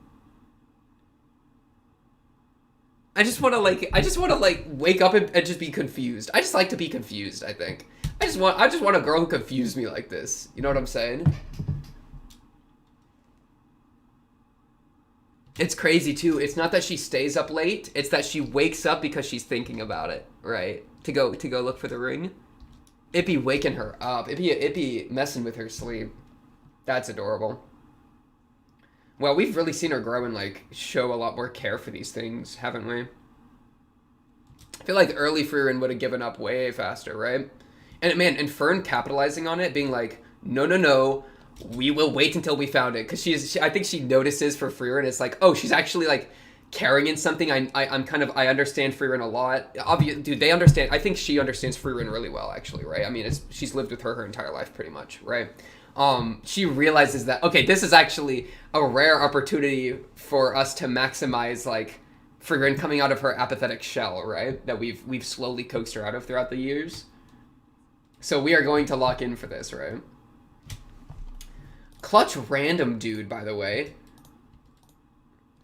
I just want to like wake up and just be confused. I just like to be confused, I think. I just want a girl who confused me like this. You know what I'm saying? It's crazy too. It's not that she stays up late. It's that she wakes up because she's thinking about it, right? To go look for the ring. It'd be waking her up. It'd be messing with her sleep. That's adorable. Well, we've really seen her grow and like show a lot more care for these things, haven't we? I feel like early Frieren would have given up way faster, right? And man, and Fern capitalizing on it, being like, no, we will wait until we found it, because I think she notices for Frieren, it's like, oh, she's actually like carrying in something. I understand Frieren a lot. Obviously, dude, they understand. I think she understands Frieren really well, actually, right? I mean, she's lived with her entire life, pretty much, right? She realizes that, okay, this is actually a rare opportunity for us to maximize like Frieren coming out of her apathetic shell, right? That we've slowly coaxed her out of throughout the years. So we are going to lock in for this, right? Clutch random dude, by the way.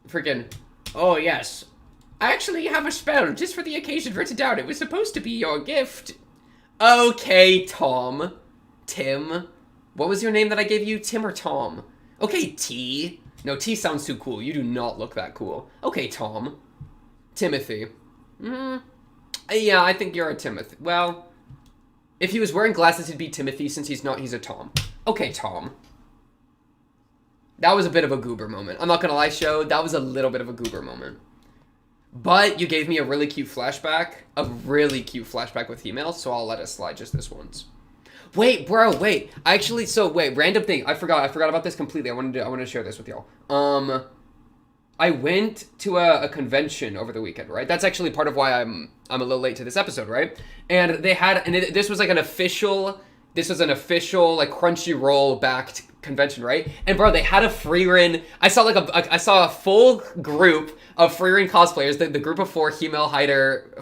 Freaking, oh yes. I actually have a spell just for the occasion written down. It was supposed to be your gift. Okay, Tom. Tim. What was your name that I gave you? Tim or Tom? Okay, T. No, T sounds too cool. You do not look that cool. Okay, Tom. Timothy. Yeah, I think you're a Timothy. Well, if he was wearing glasses, he'd be Timothy. Since he's not, he's a Tom. Okay, Tom. That was a bit of a goober moment. I'm not gonna lie, show. That was a little bit of a goober moment. But you gave me a really cute flashback. A really cute flashback with females, so I'll let it slide just this once. Wait, bro, wait. Wait, random thing. I forgot about this completely. I wanted to share this with y'all. I went to a convention over the weekend, right? That's actually part of why I'm a little late to this episode, right? And they had, this was an official like Crunchyroll backed convention, right? And bro, they had a Frieren. I saw a full group of Frieren cosplayers. The group of 4: Himmel, Heider,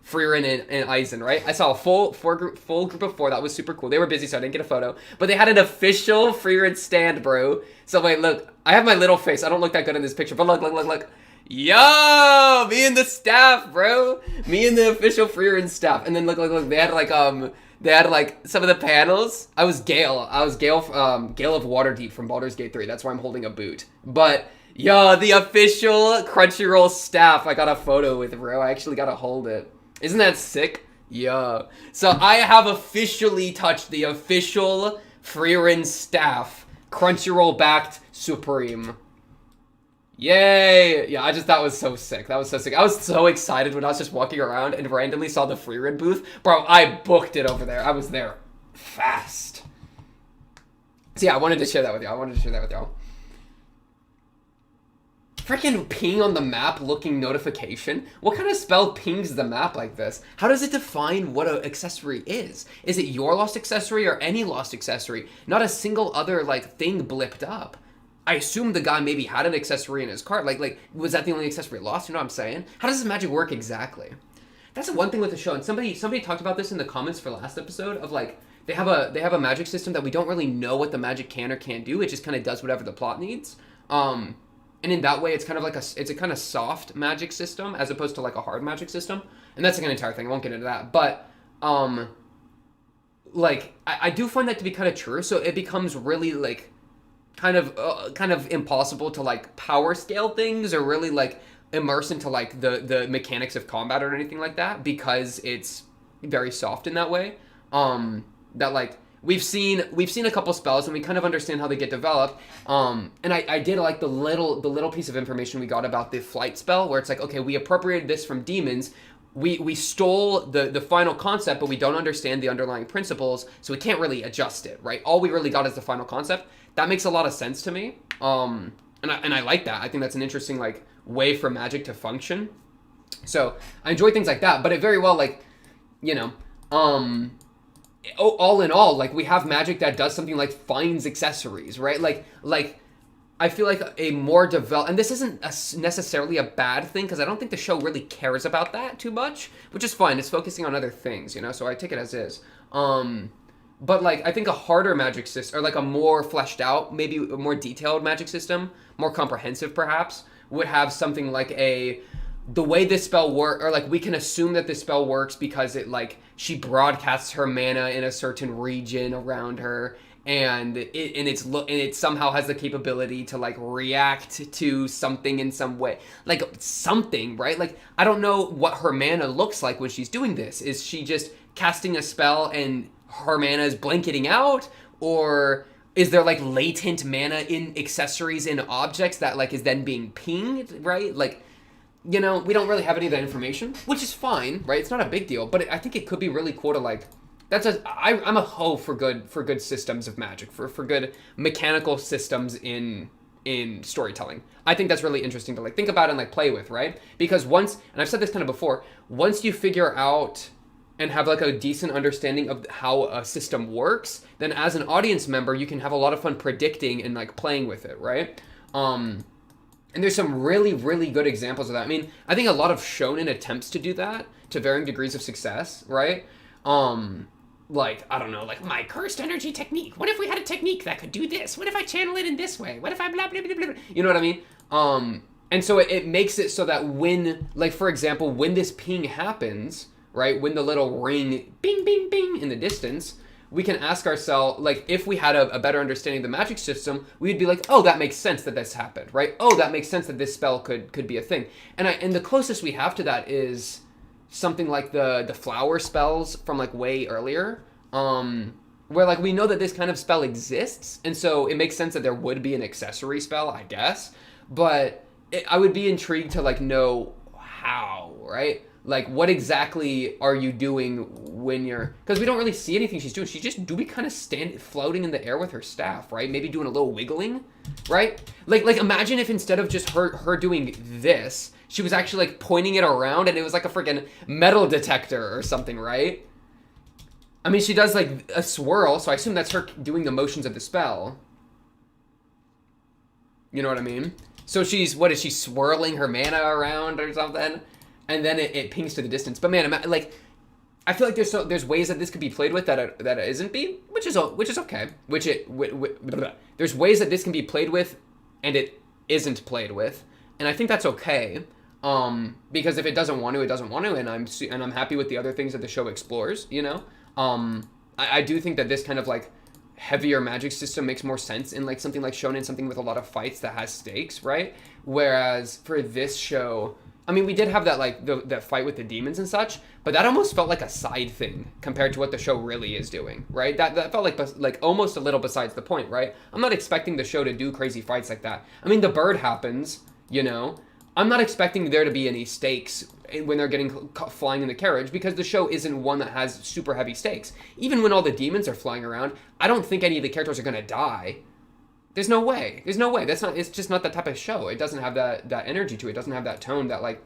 Frieren, and Aizen, right? I saw a full group of 4. That was super cool. They were busy, so I didn't get a photo. But they had an official Frieren stand, bro. So wait, look. I have my little face. I don't look that good in this picture, but look. Yo! Me and the staff, bro! Me and the official Frieren staff. And then look. They had like some of the panels. I was Gale of Waterdeep from Baldur's Gate 3. That's why I'm holding a boot. But yo, the official Crunchyroll staff I got a photo with, bro. I actually got to hold it. Isn't that sick? Yo. So I have officially touched the official Frieren staff, Crunchyroll backed Supreme. Yay! Yeah, I just, that was so sick. That was so sick. I was so excited when I was just walking around and randomly saw the Frieren booth. Bro, I booked it over there. I was there fast. So yeah, I wanted to share that with y'all. Freaking ping on the map looking notification? What kind of spell pings the map like this? How does it define what an accessory is? Is it your lost accessory or any lost accessory? Not a single other like thing blipped up. I assume the guy maybe had an accessory in his cart. Like, was that the only accessory lost? You know what I'm saying? How does this magic work exactly? That's the one thing with the show. And somebody talked about this in the comments for last episode of like, they have a magic system that we don't really know what the magic can or can't do. It just kind of does whatever the plot needs. And in that way, it's kind of like it's a kind of soft magic system as opposed to like a hard magic system. And that's like an entire thing. I won't get into that. But, like, I do find that to be kind of true. So it becomes really like, kind of impossible to like power scale things or really like immerse into like the mechanics of combat or anything like that, because it's very soft in that way. That like we've seen a couple spells and we kind of understand how they get developed. And I did like the little piece of information we got about the flight spell, where it's like, okay, we appropriated this from demons. We stole the final concept, but we don't understand the underlying principles, so we can't really adjust it, right? All we really got is the final concept. That makes a lot of sense to me, and I like that. I think that's an interesting like way for magic to function. So I enjoy things like that, but it very well like, you know, all in all, like we have magic that does something like finds accessories, right? Like I feel like a more developed, and this isn't necessarily a bad thing, because I don't think the show really cares about that too much, which is fine. It's focusing on other things, you know, so I take it as is. But like, I think a harder magic system, or like a more fleshed out, maybe a more detailed magic system, more comprehensive perhaps, would have something like a the way this spell works, or like we can assume that this spell works because it like she broadcasts her mana in a certain region around her, and it somehow has the capability to like react to something in some way, like something, right? Like I don't know what her mana looks like when she's doing this. Is she just casting a spell and her mana is blanketing out, or is there like latent mana in accessories in objects that like is then being pinged, right? Like, you know, we don't really have any of that information, which is fine, right? It's not a big deal, but I think it could be really cool to like, I'm a hoe for good systems of magic, for good mechanical systems in storytelling. I think that's really interesting to like think about and like play with, right? Because once, and I've said this kind of before, once you figure out and have like a decent understanding of how a system works, then as an audience member, you can have a lot of fun predicting and like playing with it, right? And there's some really, really good examples of that. I mean, I think a lot of shonen attempts to do that to varying degrees of success, right? Like, I don't know, like my cursed energy technique. What if we had a technique that could do this? What if I channel it in this way? What if I blah, blah, blah, blah, blah? You know what I mean? And so it makes it so that when, like, for example, when this ping happens, right, when the little ring bing, bing, bing in the distance, we can ask ourselves, like, if we had a better understanding of the magic system, we'd be like, oh, that makes sense that this happened, right? Oh, that makes sense that this spell could be a thing. And the closest we have to that is something like the flower spells from like way earlier, where like we know that this kind of spell exists, and so it makes sense that there would be an accessory spell, I guess, but I would be intrigued to like know how, right? Like, what exactly are you doing when you're... Because we don't really see anything she's doing. She's just kind of floating in the air with her staff, right? Maybe doing a little wiggling, right? Like imagine if instead of just her doing this, she was actually, like, pointing it around and it was like a freaking metal detector or something, right? I mean, she does, like, a swirl, so I assume that's her doing the motions of the spell. You know what I mean? So what is she, swirling her mana around or something? And then it pings to the distance. But man, like, I feel like there's ways that this could be played with that it isn't be, which is okay. There's ways that this can be played with, and it isn't played with, and I think that's okay. Because if it doesn't want to, it doesn't want to, and I'm happy with the other things that the show explores. You know, I do think that this kind of like heavier magic system makes more sense in like something like shonen, something with a lot of fights that has stakes, right? Whereas for this show, I mean, we did have that like that fight with the demons and such, but that almost felt like a side thing compared to what the show really is doing, right? That felt like almost a little besides the point, right? I'm not expecting the show to do crazy fights like that. I mean, the bird happens, you know. I'm not expecting there to be any stakes when they're getting flying in the carriage, because the show isn't one that has super heavy stakes. Even when all the demons are flying around, I don't think any of the characters are gonna die. There's no way. It's just not that type of show. It doesn't have that energy to it. It doesn't have that tone that like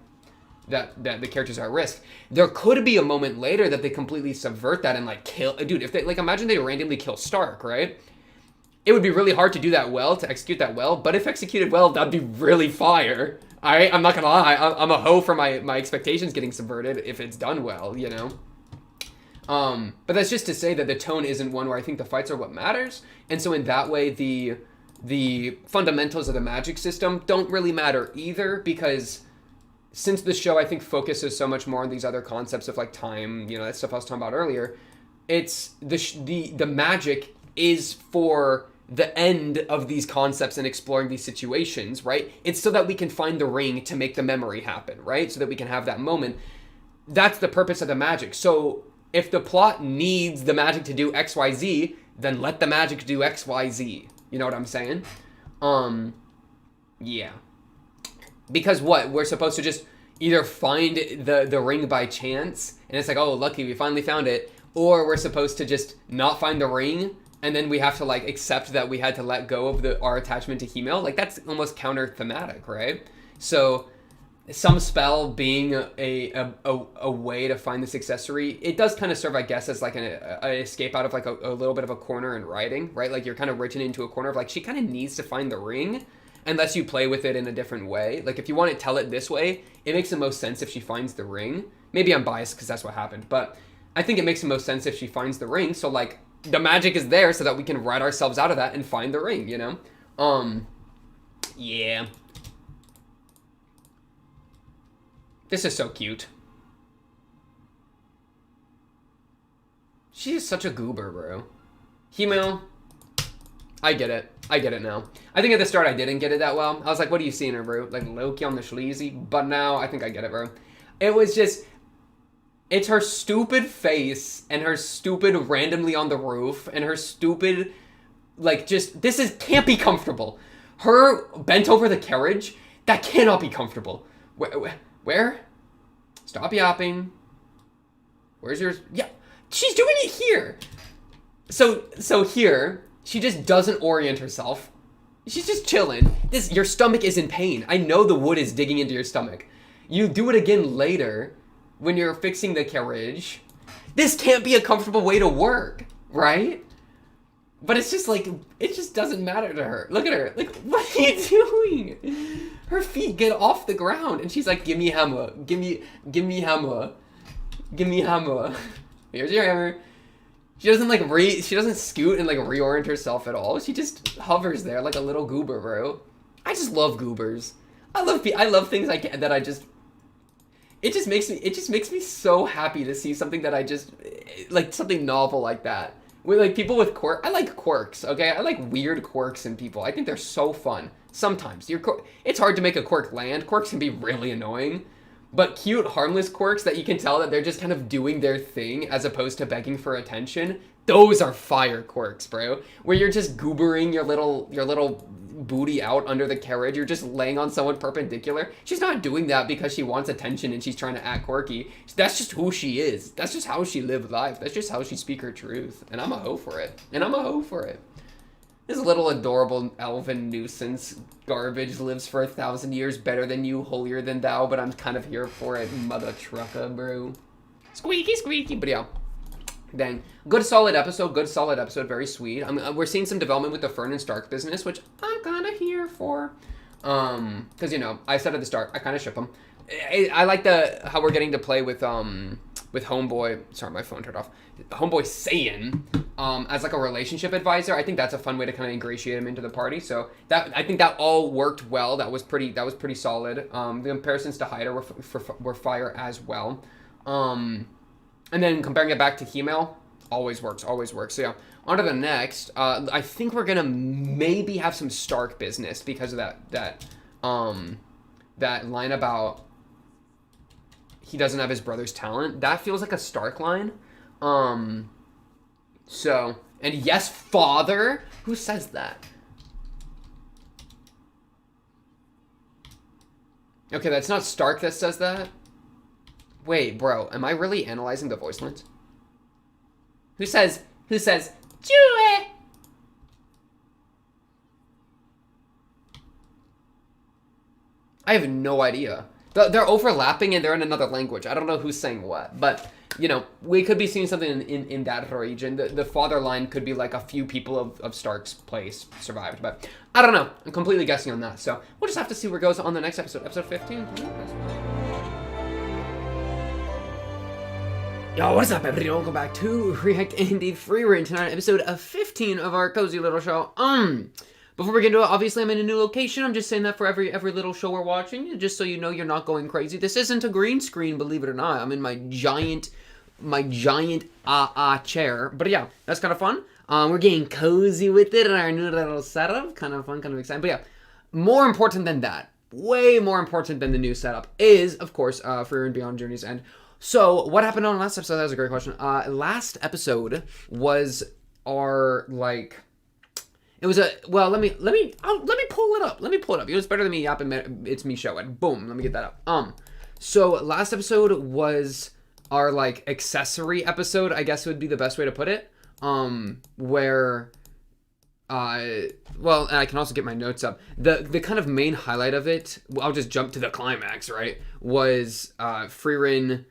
that the characters are at risk. There could be a moment later that they completely subvert that and like kill. Dude, if they like imagine they randomly kill Stark, right? It would be really hard to do that well, to execute that well, but if executed well, that'd be really fire. Alright? I'm not gonna lie. I'm a hoe for my expectations getting subverted if it's done well, you know? But that's just to say that the tone isn't one where I think the fights are what matters, and so in that way, the fundamentals of the magic system don't really matter either, because since the show, I think, focuses so much more on these other concepts of like time, you know, that stuff I was talking about earlier, it's the magic is for the end of these concepts and exploring these situations, right? It's so that we can find the ring to make the memory happen, right? So that we can have that moment. That's the purpose of the magic. So if the plot needs the magic to do XYZ, then let the magic do XYZ. You know what I'm saying? Yeah. Because what? We're supposed to just either find the ring by chance, and it's like, oh, lucky, we finally found it, or we're supposed to just not find the ring, and then we have to, like, accept that we had to let go of our attachment to Himel. Like, that's almost counter-thematic, right? So, some spell being a way to find this accessory, it does kind of serve, I guess, as, like, an escape out of, like, a little bit of a corner in writing, right? Like, you're kind of written into a corner of, like, she kind of needs to find the ring, unless you play with it in a different way. Like, if you want to tell it this way, it makes the most sense if she finds the ring. Maybe I'm biased because that's what happened, but I think it makes the most sense if she finds the ring, so, like, the magic is there so that we can write ourselves out of that and find the ring, you know? Yeah. This is so cute. She is such a goober, bro. Himo, I get it. I get it now. I think at the start I didn't get it that well. I was like, what do you see in her, bro? Like Loki on the sleazy? But now I think I get it, bro. It was just... It's her stupid face and her stupid randomly on the roof and her stupid... Like, just... This can't be comfortable. Her bent over the carriage, that cannot be comfortable. Where? Stop yapping. Where's yours? Yeah. She's doing it here. So here, she just doesn't orient herself. She's just chilling. Your stomach is in pain. I know the wood is digging into your stomach. You do it again later when you're fixing the carriage. This can't be a comfortable way to work, right? But it's just like, it just doesn't matter to her. Look at her. Like, what are you doing? Her feet get off the ground and she's like, give me hammer. Give me hammer. Give me hammer. Here's your hammer. She doesn't she doesn't scoot and like reorient herself at all. She just hovers there like a little goober, bro. I just love goobers. I love things that I just... It just makes me so happy to see something that I just... Like, something novel like that. With, like, people with quirks. I like quirks, okay? I like weird quirks in people. I think they're so fun. Sometimes. It's hard to make a quirk land. Quirks can be really annoying. But cute, harmless quirks that you can tell that they're just kind of doing their thing as opposed to begging for attention, those are fire quirks, bro. Where you're just goobering your little booty out under the carriage. You're just laying on someone perpendicular. She's not doing that because she wants attention and she's trying to act quirky. That's just who she is. That's just how she lived life. That's just how she speak her truth. And I'm a hoe for it. This little adorable elven nuisance garbage lives for 1,000 years better than you, holier than thou, but I'm kind of here for it, mother trucker, bro. Squeaky, squeaky. But yeah, dang. Good solid episode, very sweet. We're seeing some development with the Fern and Stark business, which I'm kind of here for. Because, you know, I said at the start, I kind of ship them. I like how we're getting to play with Homeboy. Sorry, my phone turned off. Homeboy Saiyan as like a relationship advisor. I think that's a fun way to kind of ingratiate him into the party. So I think that all worked well. That was pretty solid. The comparisons to Hyder were fire as well. And then comparing it back to Hemel, always works. So yeah, on to the next. I think we're gonna maybe have some Stark business because of that line about he doesn't have his brother's talent. That feels like a Stark line. So, and yes, father? Who says that? Okay, that's not Stark that says that. Wait, bro, am I really analyzing the voice lines? Who says, Chewie? I have no idea. They're overlapping and they're in another language. I don't know who's saying what, but, you know, we could be seeing something in that region. The father line could be like a few people of Stark's place survived, but I don't know. I'm completely guessing on that, so we'll just have to see where it goes on the next episode. Episode 15? Yo, what's up, everybody? Welcome back to React Indeed Frieren. Tonight, episode 15 of our cozy little show. Before we get into it, obviously I'm in a new location. I'm just saying that for every little show we're watching, just so you know you're not going crazy. This isn't a green screen, believe it or not. I'm in my giant chair. But yeah, that's kind of fun. We're getting cozy with it in our new little setup. Kind of fun, kind of exciting. But yeah, more important than that, way more important than the new setup is, of course, Frieren Beyond Journey's End. So what happened on last episode? That was a great question. Last episode was our like. It was let me pull it up. It was better than me yapping. It's me showing. Boom. Let me get that up. So last episode was our like accessory episode, I guess would be the best way to put it. Where, and I can also get my notes up. The kind of main highlight of it, I'll just jump to the climax, right? Was Frieren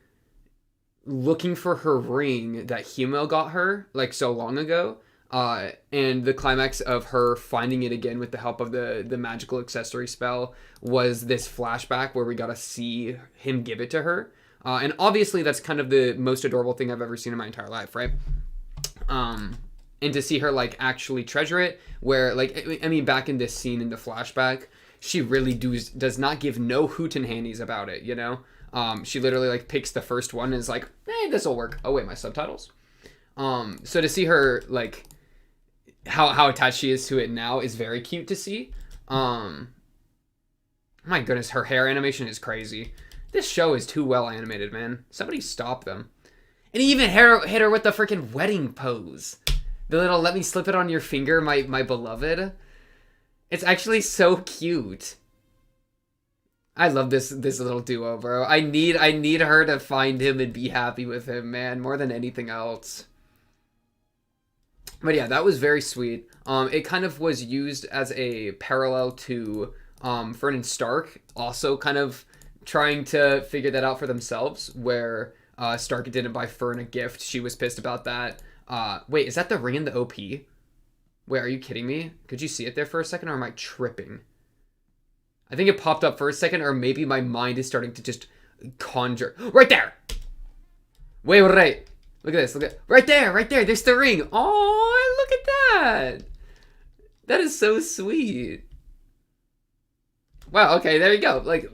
looking for her ring that Hemel got her like so long ago. And the climax of her finding it again with the help of the magical accessory spell was this flashback where we got to see him give it to her. And obviously that's kind of the most adorable thing I've ever seen in my entire life, right? And to see her like actually treasure it, where like, I mean, back in this scene in the flashback, she really does not give no hoot and handies about it, you know? She literally like picks the first one and is like, hey, this will work. Oh wait, my subtitles. So to see her like how attached she is to it now is very cute to see. My goodness, her hair animation is crazy. This show is too well animated, man. Somebody stop them. And he even hit her with the freaking wedding pose. The little let me slip it on your finger, my beloved. It's actually so cute. I love this little duo, bro. I need her to find him and be happy with him, man, more than anything else. But yeah, that was very sweet. It kind of was used as a parallel to Fern and Stark also kind of trying to figure that out for themselves, where Stark didn't buy Fern a gift. She was pissed about that. Wait, is that the ring in the OP? Wait, are you kidding me? Could you see it there for a second, or am I tripping? I think it popped up for a second, or maybe my mind is starting to just conjure. Right there! Wait, right. Look at this, look at right there, there's the ring. Oh, look at that. That is so sweet. Wow, okay, there you go. Like,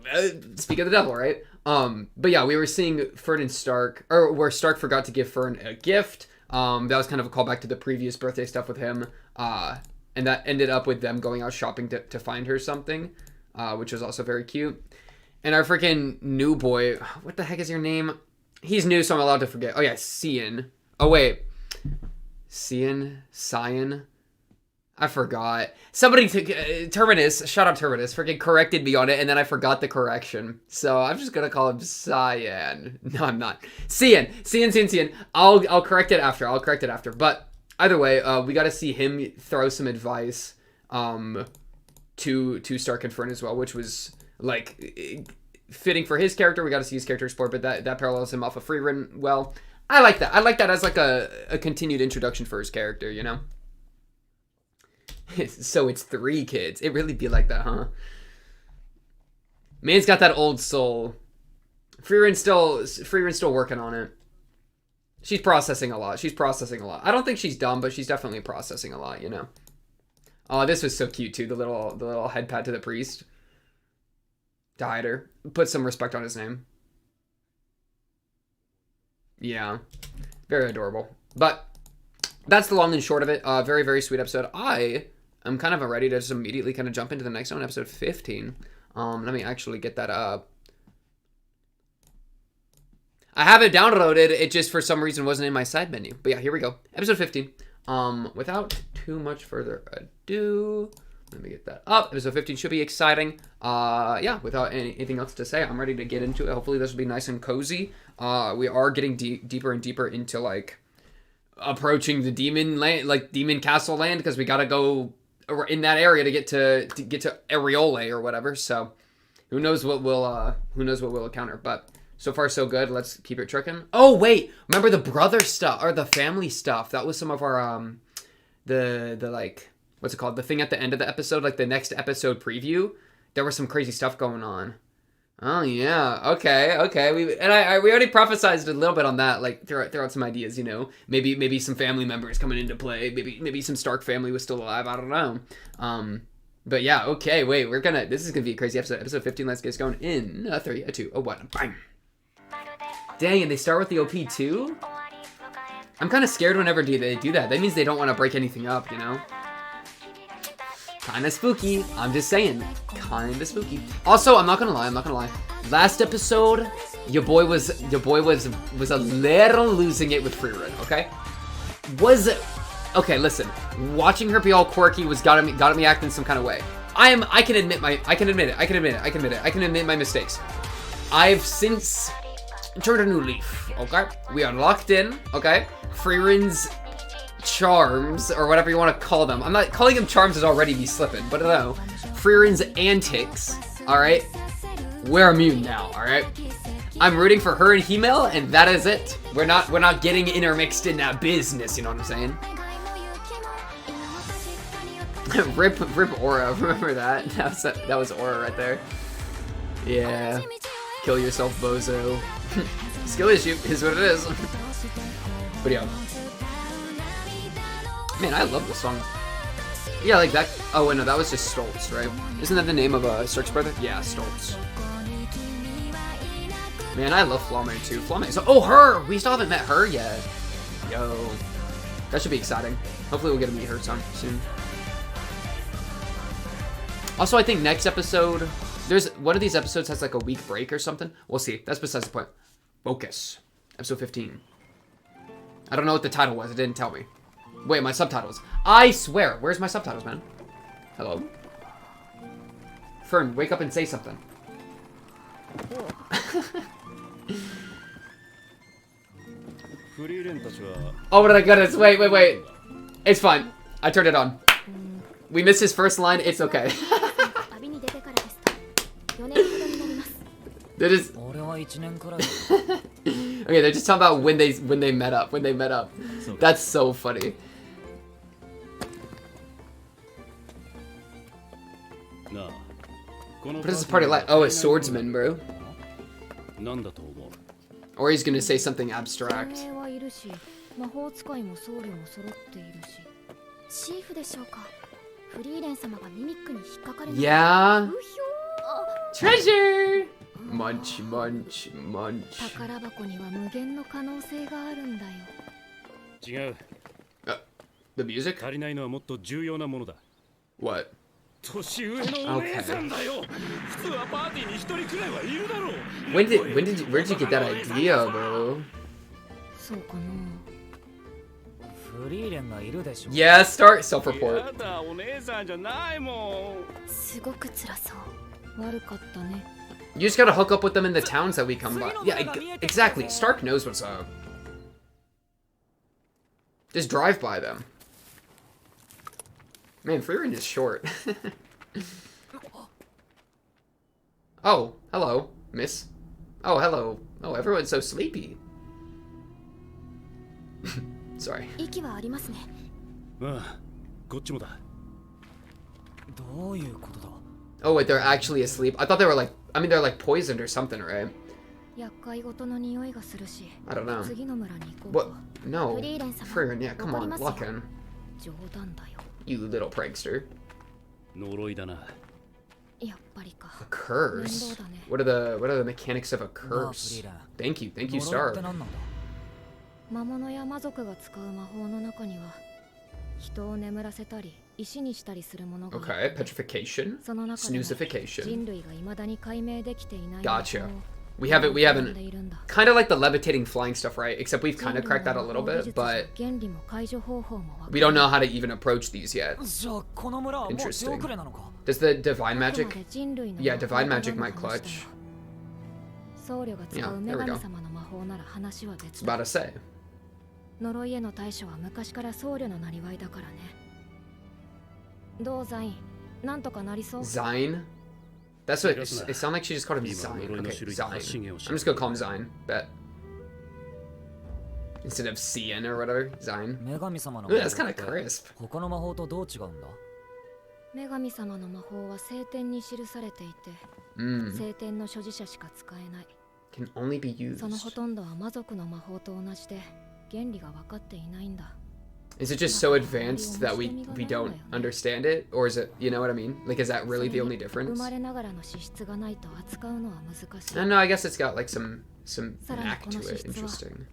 speak of the devil, right? But yeah, we were seeing Fern and Stark, or where Stark forgot to give Fern a gift. That was kind of a callback to the previous birthday stuff with him. And that ended up with them going out shopping to find her something, which was also very cute. And our freaking new boy, what the heck is your name? He's new, so I'm allowed to forget. Oh yeah, Cian. Oh wait. Cian? I forgot. Somebody, Terminus, shout out Terminus, freaking corrected me on it, and then I forgot the correction. So I'm just gonna call him Cyan. No, I'm not. Cian. I'll correct it after. But either way, we got to see him throw some advice to Stark and Fern as well, which was like fitting for his character. We got to see his character explored, but that parallels him off of Frieren well. I like that. I like that as like a continued introduction for his character, you know? So it's 3 kids. It really be like that, huh? Man's got that old soul. Frieren's still working on it. She's processing a lot. I don't think she's dumb, but she's definitely processing a lot, you know? Oh, this was so cute too. The little head pad to the priest. To hide her. Put some respect on his name. Yeah. Very adorable. But that's the long and short of it. Very, very sweet episode. I'm kind of ready to just immediately kind of jump into the next one, episode 15. Let me actually get that up. I have it downloaded. It just, for some reason, wasn't in my side menu. But yeah, here we go. Episode 15. Without too much further ado, let me get that up. Episode 15 should be exciting. Yeah, without anything else to say, I'm ready to get into it. Hopefully this will be nice and cozy. We are getting deeper and deeper into, like, approaching the demon land, like demon castle land, because we gotta go in that area to get to Areole or whatever. So who knows what we'll encounter, but so far so good. Let's keep it trucking. Oh wait, remember the brother stuff or the family stuff? That was some of our the like, what's it called, the thing at the end of the episode, like the next episode preview. There was some crazy stuff going on. Oh yeah, okay. We already prophesized a little bit on that, like throw out some ideas, you know. Maybe some family members coming into play. Maybe some Stark family was still alive. I don't know. But yeah, okay. Wait, this is gonna be a crazy episode. Episode 15. Let's get us going in a 3, a 2, a 1. Bang. Dang, and they start with the OP too. I'm kind of scared whenever they do that. That means they don't want to break anything up, you know. Kinda spooky. I'm just saying. Kinda spooky. Also, I'm not gonna lie. Last episode, your boy was a little losing it with Frieren, okay? Okay, listen. Watching her be all quirky got me acting some kind of way. I can admit my mistakes. I've since turned a new leaf, okay? We are locked in, okay? Frieren's charms, or whatever you want to call them. I'm not calling them charms, as already be slipping, but no. Frieren's antics, alright? We're immune now, alright? I'm rooting for her and Himmel, and that is it. We're not getting intermixed in that business, you know what I'm saying? Rip Aura, remember that? That was Aura right there. Yeah. Kill yourself, bozo. Skill issue is what it is. But yeah. Man, I love this song. Yeah, like that. Oh, wait, no, that was just Stoltz, right? Isn't that the name of Stark's brother? Yeah, Stoltz. Man, I love Flame too. Flame. So, oh, her! We still haven't met her yet. Yo. That should be exciting. Hopefully we'll get to meet her soon. Also, I think next episode, there's one of these episodes has like a week break or something. We'll see. That's besides the point. Focus. Episode 15. I don't know what the title was. It didn't tell me. Wait, my subtitles. I swear. Where's my subtitles, man? Hello? Fern, wake up and say something. Oh my goodness. Wait. It's fine. I turned it on. We missed his first line. It's okay. They're just... Okay, they're just talking about when they met up. That's so funny. What is this party like? Oh, a swordsman, bro. Or he's gonna say something abstract. Yeah. Treasure. Munch. The music? What? Okay. Where'd you get that idea, bro? Yeah, start self-report. You just gotta hook up with them in the towns that we come by. Yeah, exactly. Stark knows what's up. Just drive by them. Man, Frieren is short. Oh, hello, miss. Oh, hello. Oh, everyone's so sleepy. Sorry. Oh, wait, they're actually asleep? I thought they were like, I mean, they're like poisoned or something, right? I don't know. What? No. Frieren, yeah, come on, lock in. You little prankster. A curse? What are the mechanics of a curse? Thank you, Star. Okay, petrification, snoozification. Gotcha. We haven't kind of like the levitating flying stuff, right? Except we've kind of cracked that a little bit, but we don't know how to even approach these yet. Interesting. Does the divine magic? Yeah, divine magic might clutch. Yeah, there we go. I was about to say. Zine? That's what it sounded like. She just called him Zine. Okay, Zine. I'm just gonna call him Zine. Bet. Instead of Cien or whatever. Zine. Ooh, that's kind of crisp. Can only be used. Is it just so advanced that we don't understand it? Or is it, you know what I mean? Like, is that really the only difference? No, I guess it's got like some knack to it. Interesting.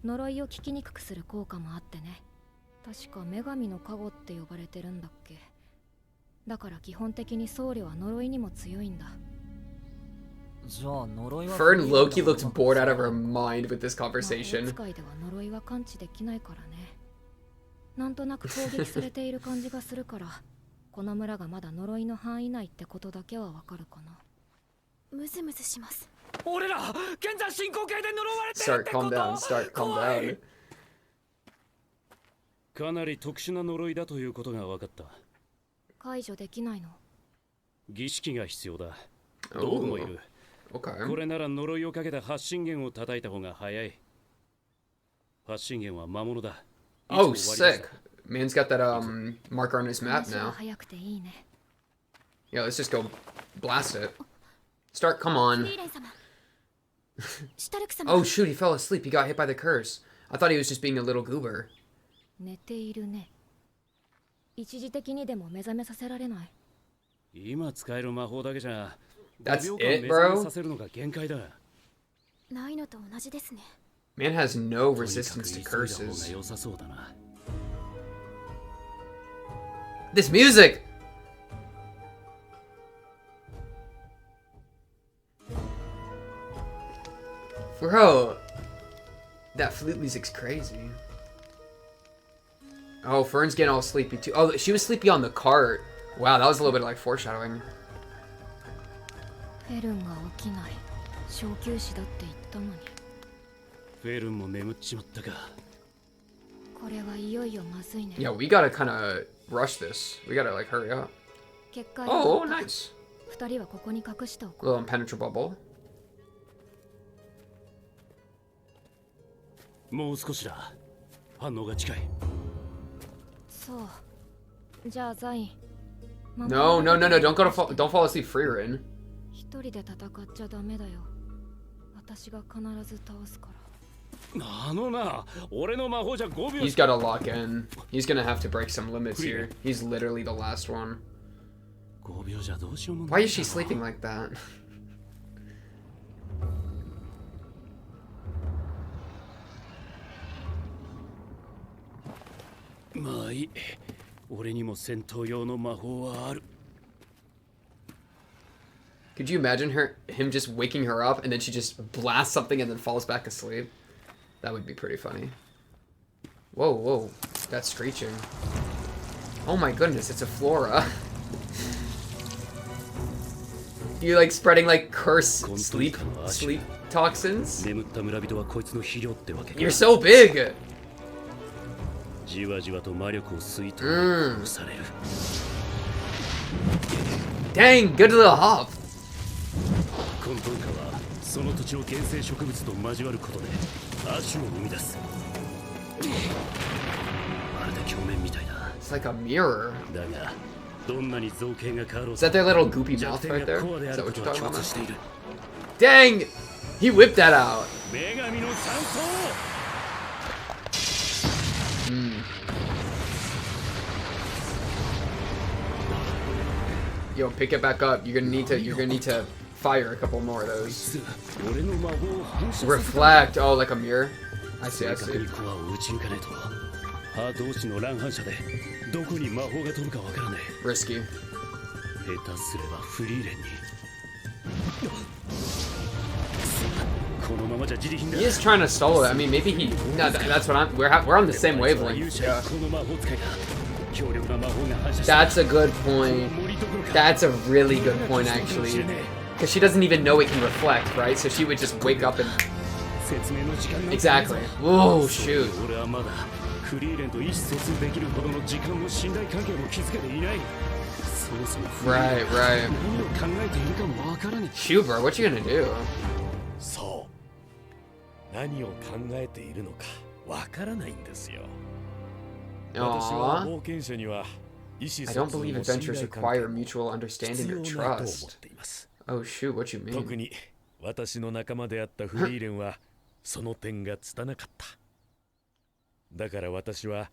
Fern Loki looks bored out of her mind with this conversation. Start, calm down. Start, calm down. かなり特殊な呪いだということが分かった。解除できないの？儀式が必要だ。道具もいる。これなら呪いをかけた発信源を叩いた方が早い。発信源は魔物だ。Oh, sick. Man's got that marker on his map now. Yeah, let's just go blast it. Start, come on. Oh shoot, he fell asleep. He got hit by the curse. I thought he was just being a little goober. That's it, bro? ないのと同じですね。 Man has no resistance to curses. This music! Bro, that flute music's crazy. Oh, Fern's getting all sleepy too. Oh, she was sleepy on the cart. Wow, that was a little bit of like foreshadowing. フェルンが起きない。小休止だって言ったのに。フェルンも眠っちまったか。これはいよいよまずいね。 Yeah, we gotta kind of rush this. We gotta like hurry up. 結果 Oh, nice. 二人はここに隠しておこ Little impenetrable bubble. もう少しだ。反応が近い。う。そう。じゃあザイン。 No, no, no, no! Don't don't fall asleep, Frieren. 一人で戦っちゃダメだよ。私が必ず倒すから。 He's gotta lock in. He's gonna have to break some limits here. He's literally the last one. Why is she sleeping like that? Could you imagine him just waking her up and then she just blasts something and then falls back asleep? That would be pretty funny. Whoa, whoa. That's screeching. Oh my goodness, it's a flora. You like spreading like curse sleep toxins? You're so big! Dang, good little hop. その土地の原生植物と交わることで亜種を生み出す。まるで鏡面みたいだ。 It's like a mirror. だがどんなに造形が変わろう Is that their little goopy mouth right there? Is that what you're talking about? Dang! He whipped that out. 女神の山荘。Yo, pick it back up. You're gonna need to fire a couple more of those. Reflect. Oh, like a mirror. I see. I see. Risky. He is trying to solo it. I mean, maybe he. No, that's what I'm. We're on the same wavelength. Yeah. That's a good point. That's a really good point, actually. Because she doesn't even know it can reflect, right? So she would just wake up and... Exactly. Whoa, shoot. Right, right. Shoot, bro, what you gonna do? そう。何を考えているのかわからないんですよ。私は冒険者には意思疎通の信頼関係を必要ないと思っています。 Oh shoot, what you mean? 特に私の仲間であったフリーレンはその点が拙かった。だから私は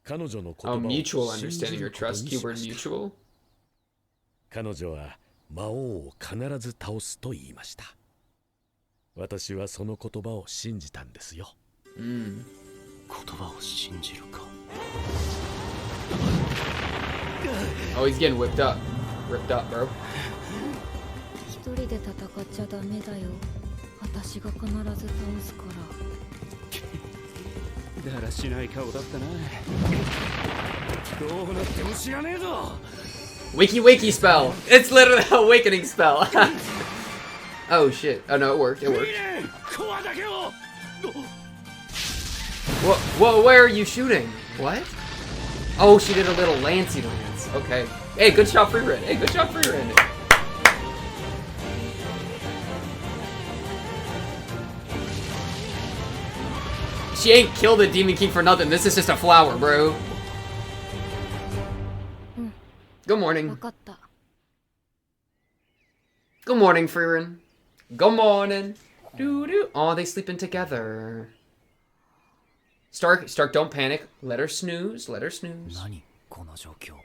彼女の言葉を mutual 信じ understanding る or こと trust. にし Keyword ました。 mutual. 彼女は魔王を必ず倒すと言いました。私はその言葉を信じたんですよ。言葉を信じるか。 Oh, he's getting whipped up. Ripped up, bro. 一人で戦っちゃダメだよ。私が必ず倒すから。だらしない顔だったな。どうなっても知らねえぞ。 Wakey wakey spell. It's literally an awakening spell. Oh shit. Oh no, it worked. It worked. Whoa, whoa, where are you shooting? What? Oh, she did a little lancey lance. Okay. Hey, good shot, Frieren. Hey, good shot, Frieren. She ain't killed the Demon King for nothing. This is just a flower, bro. Good morning. 分かった。 Good morning, Frieren. Good morning. Doo doo. Oh, they sleeping together. Stark, don't panic. Let her snooze. Let her snooze. 何この状況。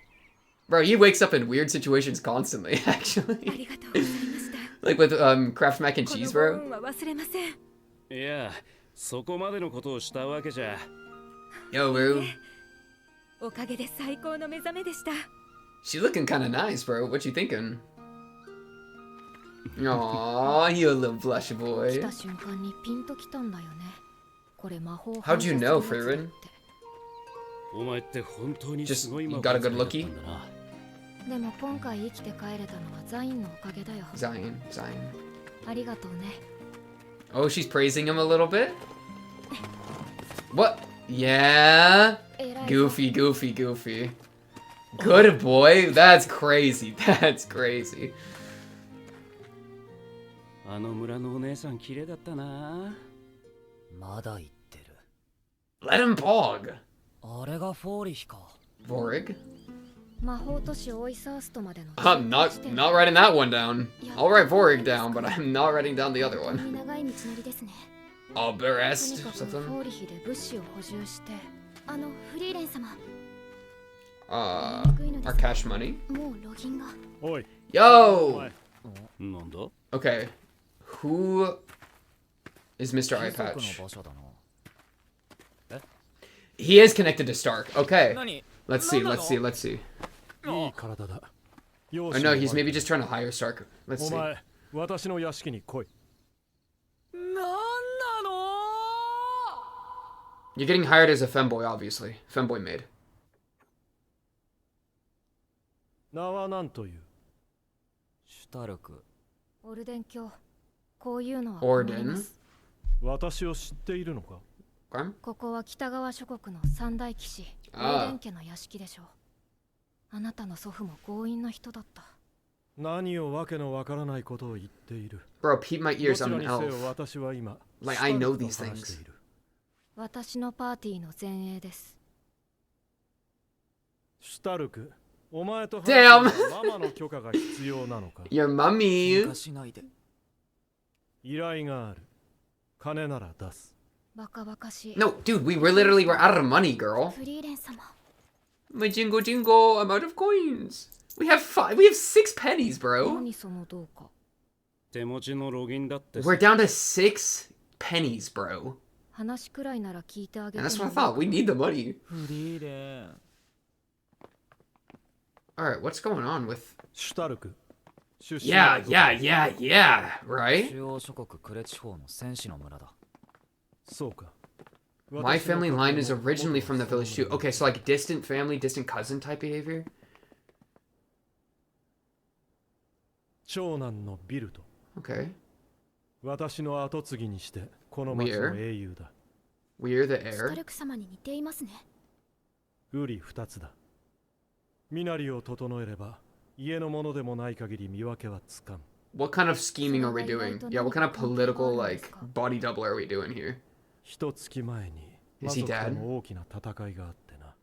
Bro, he wakes up in weird situations constantly, actually. ありがとうございました。 Like with Kraft mac and cheese, bro. このご恩は忘れません。いや、そこまでのことをしたわけじゃ。Yo, Rue. おかげで最高の目覚めでした。 She looking kinda nice, bro. What you thinking? Aww, you a little blushy 来 boy. た瞬間にピンときたんだよね。これ魔法 How'd you know, Frieren? お前って本当に Just すごい you 魔 got a 法 good 使いだった lookie? んだな。でも今回生きて帰れたのはザインのおかげだよ。 Zion. ありがとうね。 Oh, she's praising him a little bit? What? Yeah? 偉いぞ。 Goofy. Good boy. That's crazy. That's crazy. あの村のお姉さん綺麗だったな。まだ言ってる。 Let him pog. あれがフォーリヒか。 Vorig? 魔法都市オイサーストまでの I'm not writing that one down. I'll write Vorig down, but I'm not writing down the other one. 長い道のりですね。と Alberest にかく something? フォーリヒで物資を補充して。フリーレン様、 Our cash money. もうロギンが。おい、 Yo! なんだ Okay. Who is Mr. 貴族 Eye の Patch? 場所だな。 He is connected to Stark. Okay. 何？ Let's see. いい体だ。 Or no, he's maybe just trying to hire Stark. Let's お see. 前、私の屋敷に来い。なんなの？ You're getting hired as a femboy, obviously. Femboy maid. 名は何という？シュタルク。オルデン教。こういうのはオルデン困ります。私を知っているのか？ Okay. ここは北側諸国の三大騎士オああルデン家の屋敷でしょう。あなたの祖父も強引な人だった。何をわけのわからないことを言っている。 Bro, peep my ど ears. ち I'm ら an にせよ elf. 私は今、 Like, I know シュタルク these と話して things. いる。私のパーティーの前衛です。シュタルク、お前と話 Damn すにはママの許可が必要なのか？ Your mummy. 喧嘩しないで。依頼がある。金なら出す。バカバカしい。 No, dude, we were literally we're out of money, girl. フリーレン様、 My jingle jingle, I'm out of coins. We have 6 pennies, bro. 何そのどうか。手持ちのロギンだってさ。 We're down to 6 pennies, bro. 話くらいなら聞いてあげ And て that's も what I thought. We need the money. フリーレン。 Alright, what's going on with シュタルク。出身 Yeah, はどこ right? 中央諸国クレ地方の戦士の村だ。そうか。 My family line is originally from the village too. Okay, so like distant family, distant cousin type behavior? 長男のビルト。 Okay. 私の後継ぎにしてこの町の英雄だ。 We're the シュタ heir. ルク様に似ていますね。ウリ二つだ。身なりを整えれば家のものでもない限り見分けはつかん。 What kind of scheming are we doing? Yeah, what kind of political, like, body double are we doing here? 一月前に Is 魔 he 族と dead? の大きな戦いがあってな。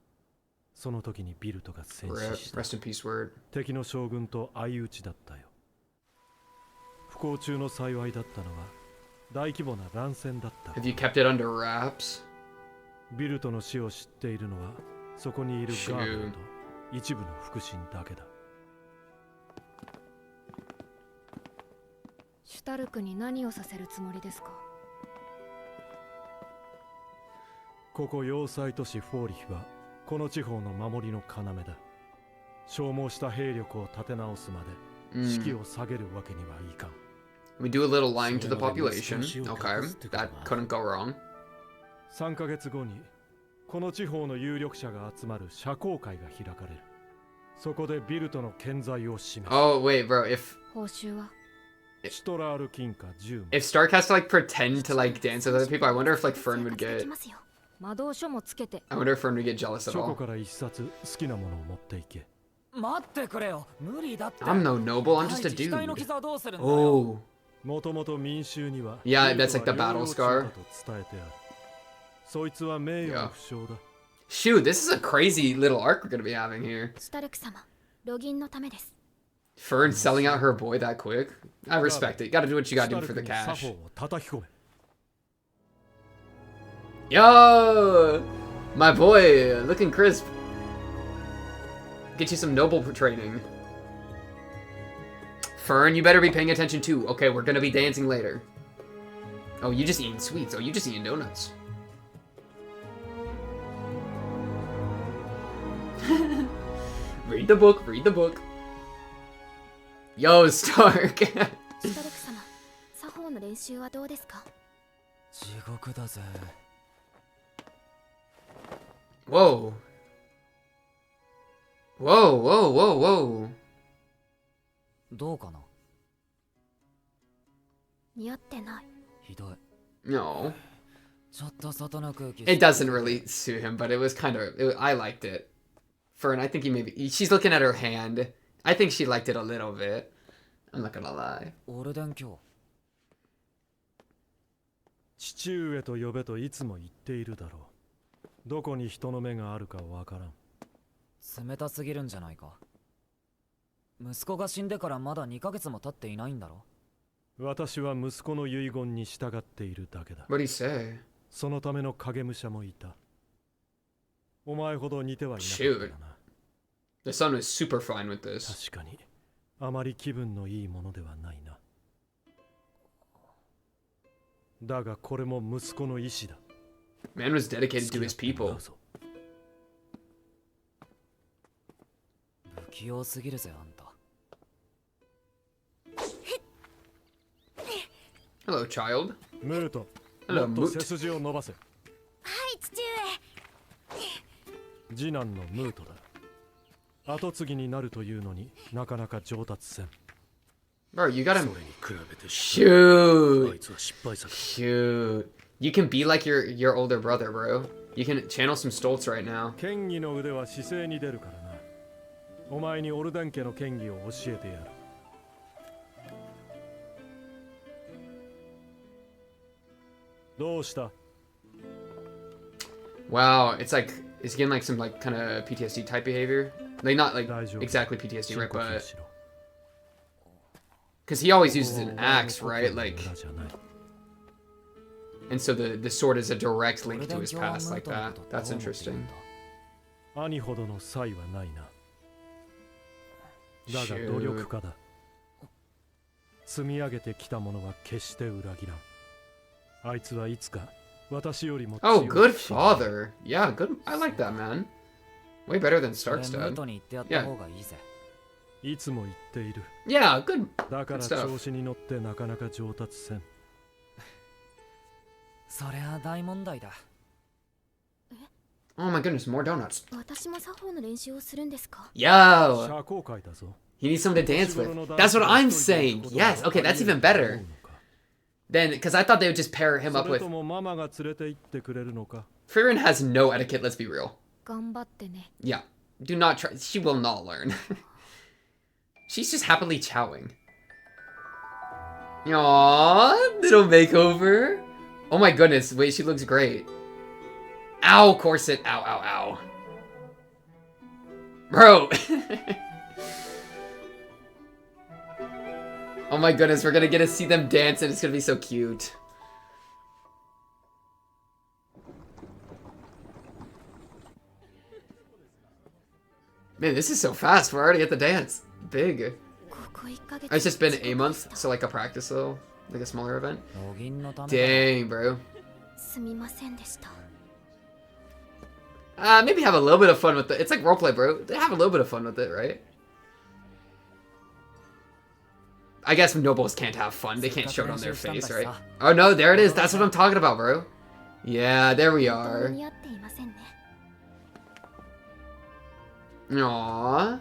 その時にビルトが戦死した Rest in peace, word. 敵の将軍と相打ちだったよ。不幸中の幸いだったのは大規模な乱戦だった。 Have you kept it under wraps? ビルトの死を知っているのはそこにいるガードと一部の腹心だけだ。シュタルクに何をさせるつもりですか？ここ要塞都市フォーリヒはこの地方の守りの要だ。消耗した兵力を立て直すまで士気を下げるわけにはいかん。 We do a little lying to the population. Okay, that couldn't go wrong. 3ヶ月後にこの地方の有力者が集まる社交会が開かれる。そこでビルトの健在を示す。 Oh, wait, bro, if 報酬は？シトラール金貨10万。 if Stark has to, like, pretend to, like, dance with other people, I wonder if, like, Fern would 生活で get... きますよ。魔導書もつけて。 I wonder if Fern would get jealous at 書庫 all. から一冊好きなものを持っていけ。待ってくれよ。無理だって。 I'm no noble, I'm just a 機体の dude. 傷はどうするんだよ。 Oh. もともと民衆には Yeah, ビル that's ト like は the battle 療養中 scar. だと伝えてある。そいつは名誉の負傷だ。 Shoot, this is a crazy little arc we're gonna be having here. シュタルク様、ロギンのためです。 Fern selling out her boy that quick? I respect it. Gotta do what you シ gotta ュタ do ル for ク the に作 cash. 法を叩き込め。 Yo! My boy, looking crisp. Get you some noble training. Fern, you better be paying attention too. Okay, we're gonna be dancing later. Oh, you just eating sweets. Oh, you just eating donuts. Read the book, read the book. Yo, Stark. シュタルク様、作法の練習はどうですか？地獄だぜ。 Whoa. Whoa, whoa, whoa, whoa. どうかな。似合ってない。ひどい。 No. ちょっと外の空気。 It doesn't really suit him, but it was kind of, I liked it. Fern, I think he maybe, she's looking at her hand. I think she liked it a little bit. I'm not gonna lie. オルデン教。父上と呼べといつも言っているだろう。どこに人の目があるかわからん。冷たすぎるんじゃないか。息子が死んでからまだ2ヶ月も経っていないんだろ。私は息子の遺言に従っているだけだ。What do you say? そのための影武者もいた。お前ほど似てはいなかったからな。The son is super fine with this. 確かに、あまり気分のいいものではないな。だがこれも息子の意志だ。Man was dedicated to his people. 不器用すぎるぜあんた。 Hello, child. ムート、 Hello, もっと Moot. 背筋を伸ばせ。はい、父上。次男のムートだ。後継ぎになるというのになかなか上達せん。 Bro, you gotta... それに比べて Shoot. あいつは失敗作。 Shoot. You can be like your older brother, bro. You can channel some Stoltz right now. 剣技の腕は姿勢に出るからな。お前にオルデン家の剣技を教えてやる。どうした？ Wow, it's like it's getting like some like kind of PTSD type behavior. Like not like exactly PTSD, right? But because he always uses an axe, right? Like, and so the sword is a direct link to his past, like that. That's interesting. 兄ほどの才はないな。だが努力家だ。積み上げてきたものは決して裏切らん。あいつはいつか私よりも強い。 Oh, good father. Yeah, good. I like that, man. Way better than Stark's dad. Yeah. いつも言っている。Yeah, good. だから Good stuff. 調子に乗ってなかなか上達せん。それは大問題だ。 Oh my goodness, more donuts. 私も作法の練習をするんですか？ Yo, 社交界だぞ。 he needs someone to dance with. That's what I'm saying. Yes. Okay, that's even better. Then, because I thought they would just pair him up それ with. ともママが連れて行ってくれるのか。 Frieren has no etiquette. Let's be real. 頑張ってね。 Yeah. Do not try. She will not learn. She's just happily chowing. Aww, little makeover. Oh my goodness. Wait, she looks great. Ow, corset. Ow, ow, ow. Bro. Oh my goodness, we're gonna get to see them dance and it's gonna be so cute. Man, this is so fast. We're already at the dance. Big. It's just been a month, so like a practice though. Like a smaller event. Dang, bro. すみませんでした。 Maybe have a little bit of fun with it. It's like roleplay, bro. They have a little bit of fun with it, right? I guess nobles can't have fun. They can't show it on their face, right? Oh no, there it is. That's what I'm talking about, bro. Yeah, there we are. 似合っていませんね。 Aww.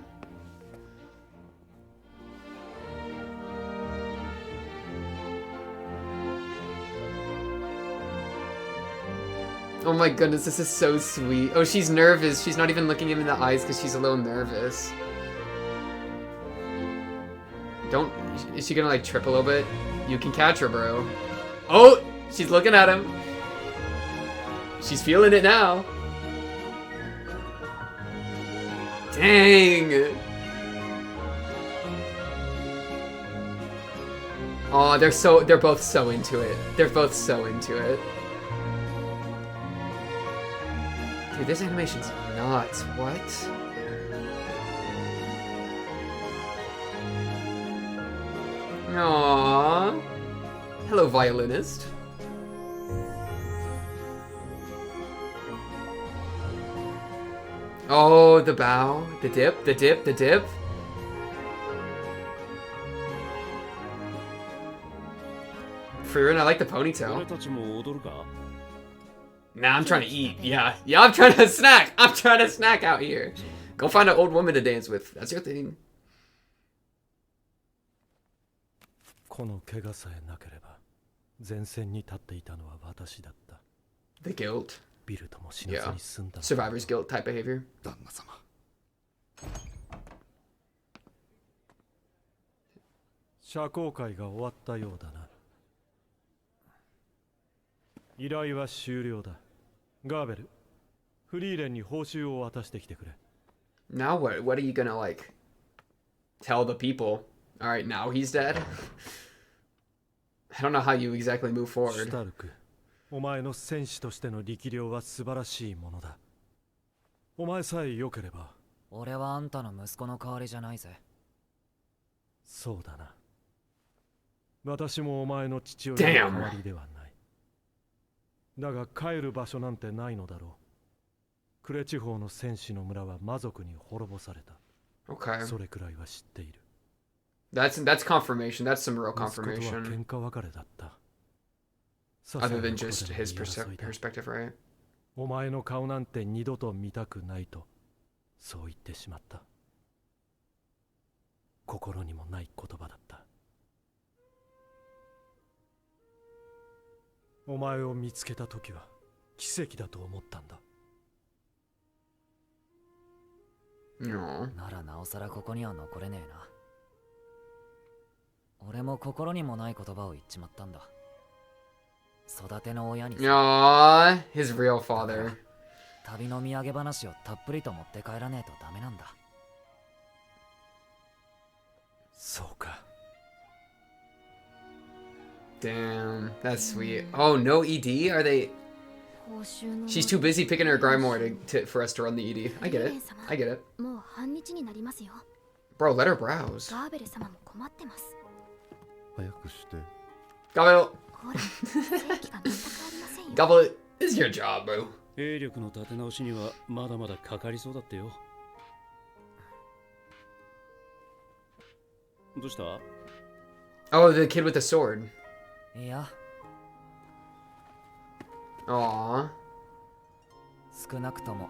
Oh my goodness, this is so sweet. Oh, she's nervous. She's not even looking him in the eyes because she's a little nervous. Don't... Is she gonna like trip a little bit? You can catch her, bro. Oh! She's looking at him. She's feeling it now. Dang! Oh, they're both so into it. They're both so into it. Dude, this animation's nuts. What? Aww. Hello, violinist. Oh, the bow, the dip, the dip, the dip. Frieren, I like the ponytail. Nah, I'm trying to eat. Yeah, I'm trying to snack. I'm trying to snack out here. Go find an old woman to dance with. That's your thing. この怪我さえなければ前線に立っていたのは私だった。 The guilt. ビルとも死なずに済んだ。 Survivor's guilt type behavior. 旦那様。社交会が終わったようだな。依頼は終了だ。ガーベル、フリーレンに報酬を渡してきてくれ。 Now what? What are you gonna like tell the people? All right, now he's dead. I don't know how you exactly move シ forward. ュタルク、お前の戦士としての力量は素晴らしいものだ。お前さえ良ければ。俺はあんたの息子の代わりじゃないぜ。そうだな。私もお前の父親の代わりではない。だが帰る場所なんてないのだろう。クレ地方の戦士の村は魔族に滅ぼされた。Okay. それくらいは知っている。That's confirmation. That's some real 息子とは confirmation. 喧嘩別れだった。 Other than just his perspective, right? お前の顔なんて二度と見たくないと、そう言ってしまった。心にもない言葉だった。お前を見つけた時は奇跡だと思ったんだ。 No. ならなおさらここには残れねえな。俺も心にもない言葉を言っちまったんだ。育ての親に。Aww, his real father. 旅の土産話をたっぷりと持って帰らねえとダメなんだ。そうか。 Damn, that's sweet. Oh, no ED? Are they? She's too busy picking her Grimoire for us to run the ED. I get it. I get it. もう半日になりますよ。 Bro, let her browse. ガーベル様も困ってます。早くして。 Gobble. ほら、正気が全くありませんよ。 Gobble, this is your job, bro. 兵力の立て直しにはまだまだかかりそうだってよ。どうした？ Oh, the kid with the sword. いや、 Aww. 少なくとも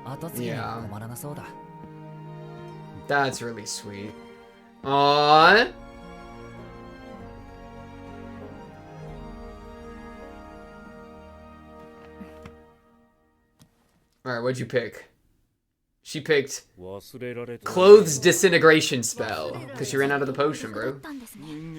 後継ぎには困らなそうだ。That's really sweet. Aww. Alright, what'd you pick? She picked Clothes Disintegration Spell, because she ran out of the potion, bro.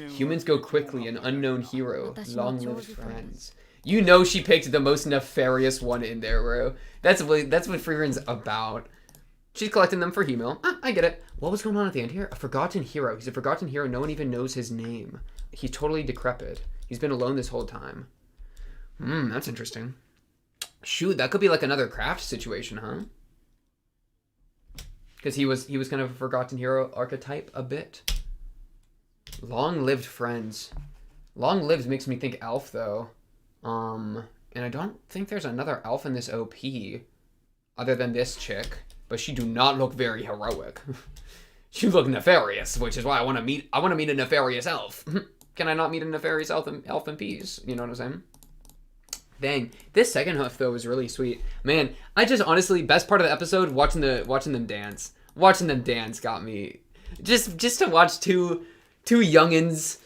Humans go quickly, an unknown hero. Long-lived friends. You know she picked the most nefarious one in there, bro. That's what Frieren's about. She's collecting them for Hemo. Ah, I get it. What was going on at the end here? A forgotten hero. He's a forgotten hero. No one even knows his name. He's totally decrepit. He's been alone this whole time. That's interesting. Shoot, that could be like another craft situation, huh? Because he was kind of a forgotten hero archetype a bit. Long-lived friends. Long-lived makes me think elf, though. And I don't think there's another elf in this OP other than this chick. But she do not look very heroic. She look nefarious, which is why I want to meet a nefarious elf. Can I not meet a nefarious elf in peace? You know what I'm saying? Dang, this second half though was really sweet. Man, I just honestly, best part of the episode, watching them dance. Watching them dance got me. Just to watch two youngins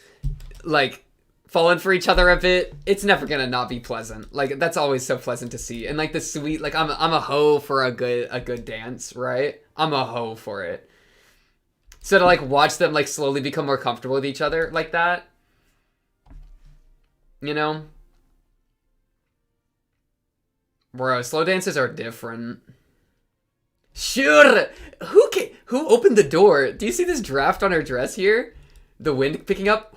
like falling for each other a bit, it's never gonna not be pleasant. Like, that's always so pleasant to see. And like the sweet, like I'm a hoe for a good dance, right? I'm a hoe for it. So to like watch them like slowly become more comfortable with each other like that, you know? Bro, slow dances are different. Sure. Who opened the door? Do you see this draft on her dress here? The wind picking up?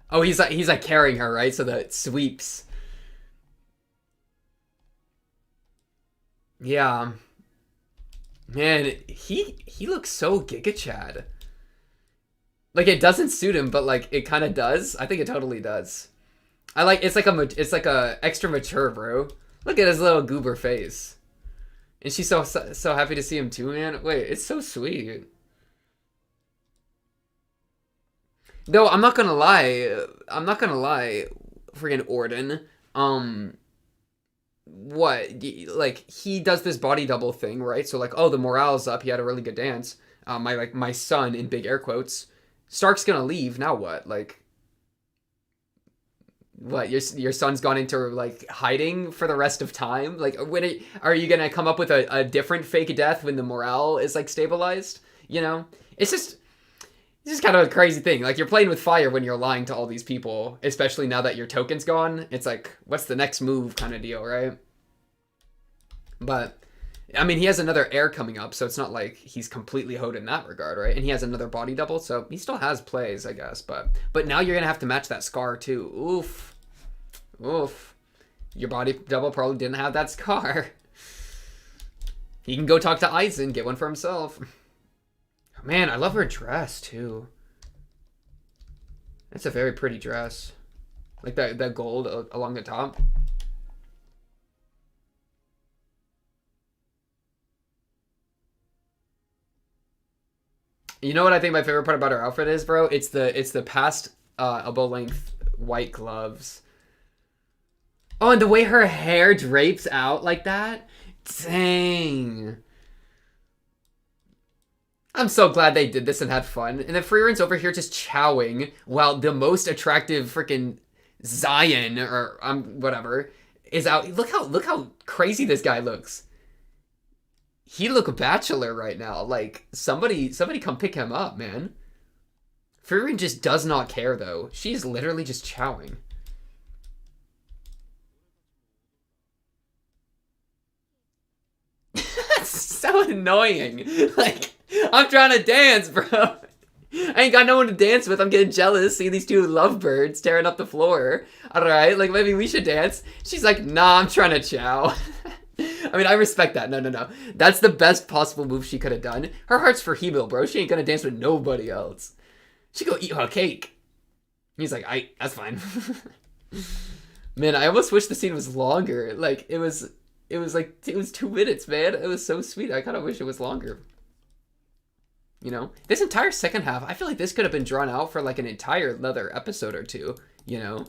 Oh, he's like carrying her, right? So that it sweeps. Yeah. Man, he looks so Giga Chad. Like, it doesn't suit him, but like it kind of does. I think it totally does. It's like a extra mature, bro. Look at his little goober face. And she's so happy to see him too, man. Wait, it's so sweet. Though I'm not gonna lie, freaking Orden. What, like, he does this body double thing, right? So like, oh, the morale's up. He had a really good dance. My son in big air quotes. Stark's gonna leave. Now what? Like, what? Your son's gone into like hiding for the rest of time. Like, when are you gonna come up with a different fake death when the morale is like stabilized? You know, it's just kind of a crazy thing. Like, you're playing with fire when you're lying to all these people, especially now that your token's gone. It's like, what's the next move kind of deal, right? But I mean, he has another heir coming up, so it's not like he's completely hoed in that regard, right? And he has another body double, so he still has plays, I guess. But now you're gonna have to match that scar too. Oof. Your body double probably didn't have that scar. He can go talk to Aizen, get one for himself. Man, I love her dress too. That's a very pretty dress. Like that gold along the top. You know what I think my favorite part about her outfit is, bro? It's the past elbow length white gloves. Oh, and the way her hair drapes out like that. Dang. I'm so glad they did this and had fun. And then Frieren's over here just chowing while the most attractive freaking Zion or whatever is out. Look how crazy this guy looks. He look a bachelor right now. Like, somebody come pick him up, man. Frieren just does not care though. She's literally just chowing. That's so annoying. Like, I'm trying to dance, bro. I ain't got no one to dance with. I'm getting jealous seeing these two lovebirds tearing up the floor. Alright, like, maybe we should dance. She's like, nah, I'm trying to chow. I mean, I respect that. No. That's the best possible move she could have done. Her heart's for Hebel, bro. She ain't gonna dance with nobody else. She go eat her cake. He's like, that's fine. Man, I almost wish the scene was longer. Like, it was 2 minutes, man. It was so sweet. I kind of wish it was longer. You know? This entire second half, I feel like this could have been drawn out for like an entire another episode or two, you know?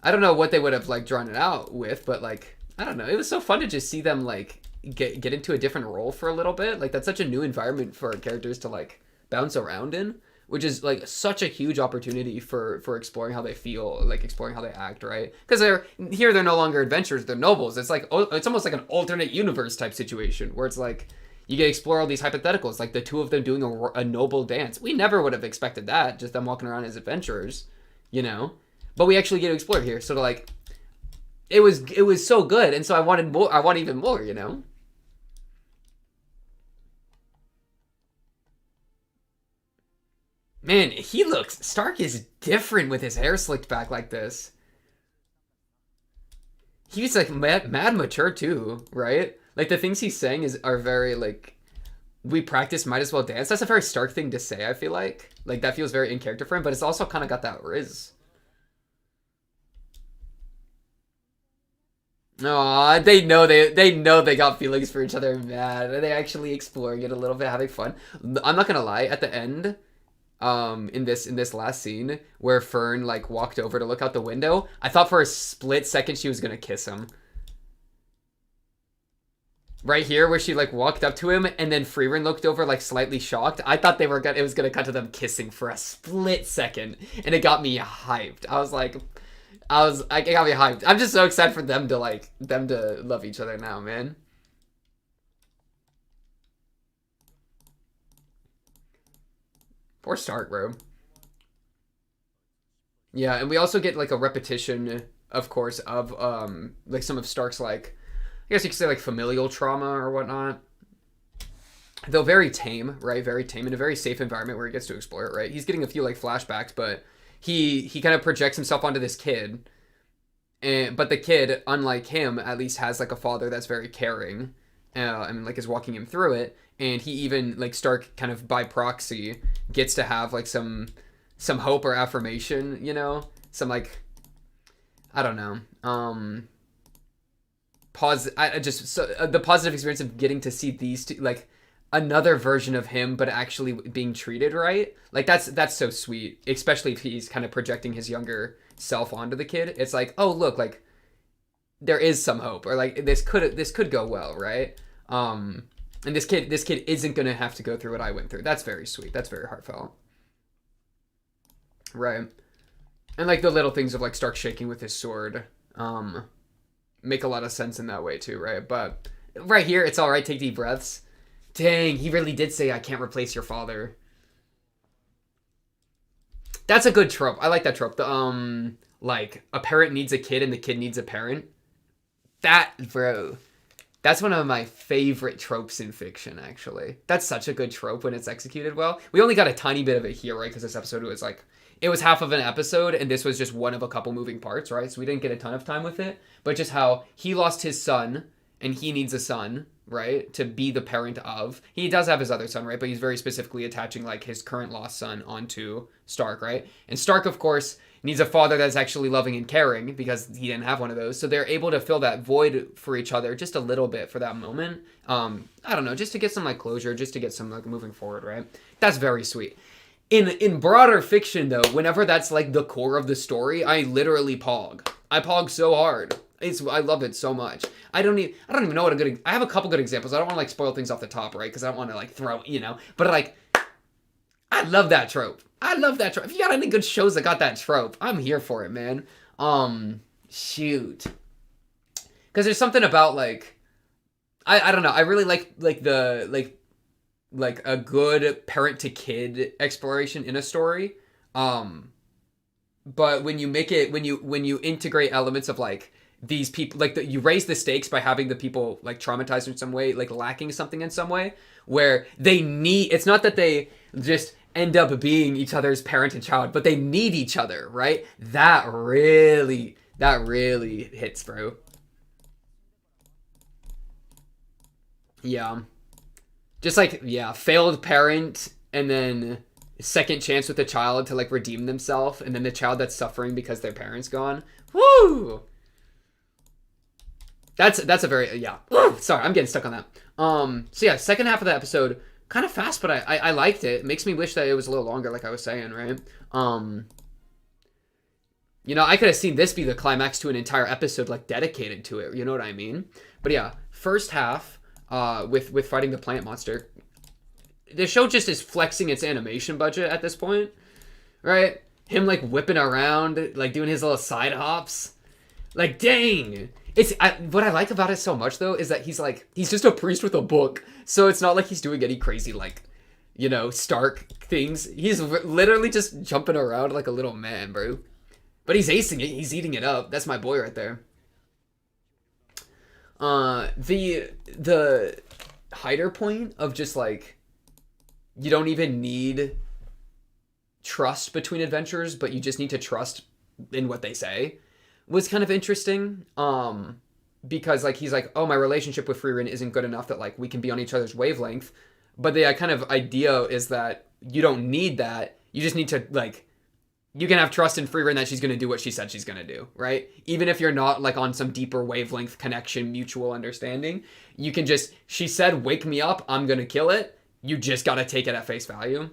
I don't know what they would have like drawn it out with, but like, I don't know. It was so fun to just see them like get into a different role for a little bit. Like, that's such a new environment for characters to like bounce around in, which is like such a huge opportunity for exploring how they feel, like exploring how they act, right? Because they're no longer adventurers, they're nobles. It's like, it's almost like an alternate universe type situation where it's like you get to explore all these hypotheticals, like the two of them doing a noble dance. We never would have expected that, just them walking around as adventurers, you know? But we actually get to explore here, so like, it was so good, and so I wanted more. I want even more, you know. Man, Stark is different with his hair slicked back like this. He's like mad mature too, right? Like, the things he's saying are very like, we practice, might as well dance. That's a very Stark thing to say, I feel like. Like, that feels very in character for him, but it's also kind of got that riz. Aw, they know they got feelings for each other, man. Are they actually exploring it a little bit, having fun? I'm not gonna lie, at the end, in this last scene where Fern like walked over to look out the window, I thought for a split second she was gonna kiss him. Right here where she like walked up to him and then Frieren looked over like slightly shocked. I thought it was gonna cut to them kissing for a split second, and it got me hyped. It got me hyped. I'm just so excited for them to love each other now, man. Poor Stark, bro. Yeah, and we also get like a repetition, of course, of like some of Stark's like, I guess you could say like familial trauma or whatnot. Though very tame, right? Very tame in a very safe environment where he gets to explore it, right? He's getting a few like flashbacks, but he kind of projects himself onto this kid. But the kid, unlike him, at least has like a father that's very caring, and like is walking him through it. And he even, like, Stark kind of by proxy gets to have like some hope or affirmation, you know, some like, I don't know, the positive experience of getting to see these two, like another version of him, but actually being treated right. Like that's so sweet, especially if he's kind of projecting his younger self onto the kid. It's like, oh look, like there is some hope, or like this could go well, right? And this kid isn't gonna have to go through what I went through. That's very sweet. That's very heartfelt. Right. And like the little things of like Stark shaking with his sword, make a lot of sense in that way too, right? But right here, it's all right. Take deep breaths. Dang, he really did say, "I can't replace your father." That's a good trope. I like that trope. The like a parent needs a kid and the kid needs a parent. That, bro, that's one of my favorite tropes in fiction, actually. That's such a good trope when it's executed well. We only got a tiny bit of it here, right? Because this episode was like, it was half of an episode, and this was just one of a couple moving parts, right? So we didn't get a ton of time with it. But just how he lost his son, and he needs a son, right? To be the parent of. He does have his other son, right? But he's very specifically attaching, like, his current lost son onto Stark, right? And Stark, of course, needs a father that's actually loving and caring, because he didn't have one of those. So they're able to fill that void for each other just a little bit for that moment. I don't know, just to get some, like, closure, just to get some, like, moving forward, right? That's very sweet. In broader fiction, though, whenever that's, like, the core of the story, I literally pog. I pog so hard. I love it so much. I don't even know what I have a couple good examples. I don't want to, like, spoil things off the top, right? Because I don't want to, like, throw, you know. But, like, I love that trope. If you got any good shows that got that trope, I'm here for it, man. Shoot. Because there's something about, like, I don't know. I really like a good parent to kid exploration in a story. But when you make it, when you integrate elements of, like, these people, like, you raise the stakes by having the people, like, traumatized in some way, like, lacking something in some way, where it's not that they just end up being each other's parent and child, but they need each other, right? That really hits, bro. Yeah. Just, like, yeah, failed parent, and then second chance with the child to, like, redeem themselves, and then the child that's suffering because their parent's gone. Woo! That's a very, yeah. Woo! Sorry, I'm getting stuck on that. So yeah, second half of the episode, kind of fast, but I liked it. It makes me wish that it was a little longer, like I was saying, right? You know, I could have seen this be the climax to an entire episode, like, dedicated to it. You know what I mean? But yeah, first half, with fighting the plant monster, the show just is flexing its animation budget at this point, right? Him, like, whipping around, like, doing his little side hops. Like, dang! What I like about it so much, though, is that he's just a priest with a book. So it's not like he's doing any crazy, like, you know, Stark things. He's literally just jumping around like a little man, bro. But he's acing it. He's eating it up. That's my boy right there. The hider point of just, like, you don't even need trust between adventurers, but you just need to trust in what they say, was kind of interesting. Because, like, he's like, oh, my relationship with Frieren isn't good enough that, like, we can be on each other's wavelength. But the kind of idea is that you don't need that. You just need to, like, you can have trust in Frieren that she's going to do what she said she's going to do, right? Even if you're not, like, on some deeper wavelength connection, mutual understanding, you can just, she said, wake me up, I'm going to kill it. You just got to take it at face value.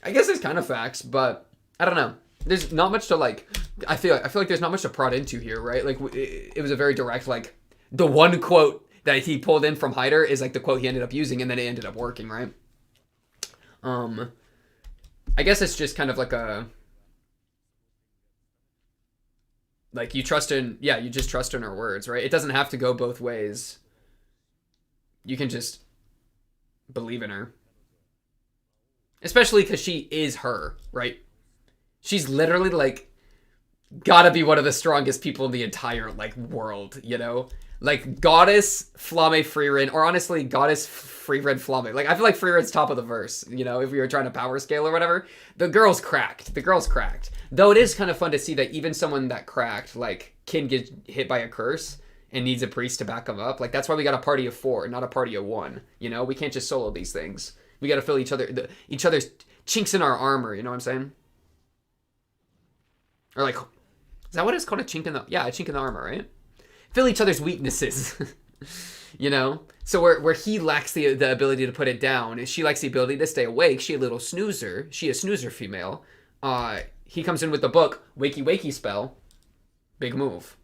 I guess it's kind of facts, but I don't know. There's not much to, like, I feel like there's not much to prod into here, right? Like, it was a very direct, like, the one quote that he pulled in from Hyder is, like, the quote he ended up using, and then it ended up working, right? I guess it's just kind of like a, like, you just trust in her words, right? It doesn't have to go both ways. You can just believe in her. Especially because she is her, right? She's literally, like, gotta be one of the strongest people in the entire, like, world, you know? Like, Goddess Flamme Frieren, or honestly, Goddess Frieren Flamme. Like, I feel like Frieren's top of the verse, you know, if we were trying to power scale or whatever. The girl's cracked. Though it is kind of fun to see that even someone that cracked, like, can get hit by a curse and needs a priest to back him up. Like, that's why we got a party of 4, not a party of 1, you know? We can't just solo these things. We gotta fill each other's chinks in our armor, you know what I'm saying? Or, like, is that what it's called? A chink in the armor, right? fill each other's weaknesses. You know? So where he lacks the ability to put it down, and she lacks the ability to stay awake, she a little snoozer. She a snoozer female. He comes in with the book, wakey wakey spell. Big move.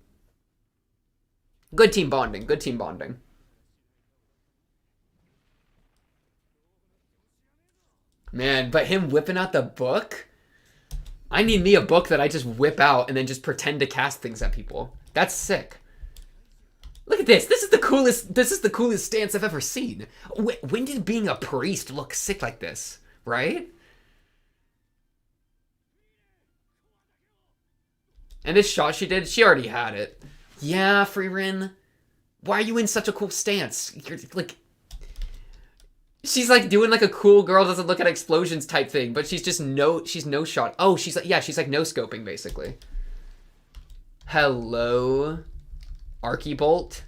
Good team bonding. Good team bonding. Man, but him whipping out the book? I need me a book that I just whip out and then just pretend to cast things at people. That's sick. Look at this. This is the coolest stance I've ever seen. When did being a priest look sick like this? Right? And this shot she did, she already had it. Yeah, Frieren. Why are you in such a cool stance? You're like... She's like doing like a cool girl doesn't look at explosions type thing, but she's just she's no shot. Oh, she's like, yeah, she's like no scoping basically. Hello, Archibolt.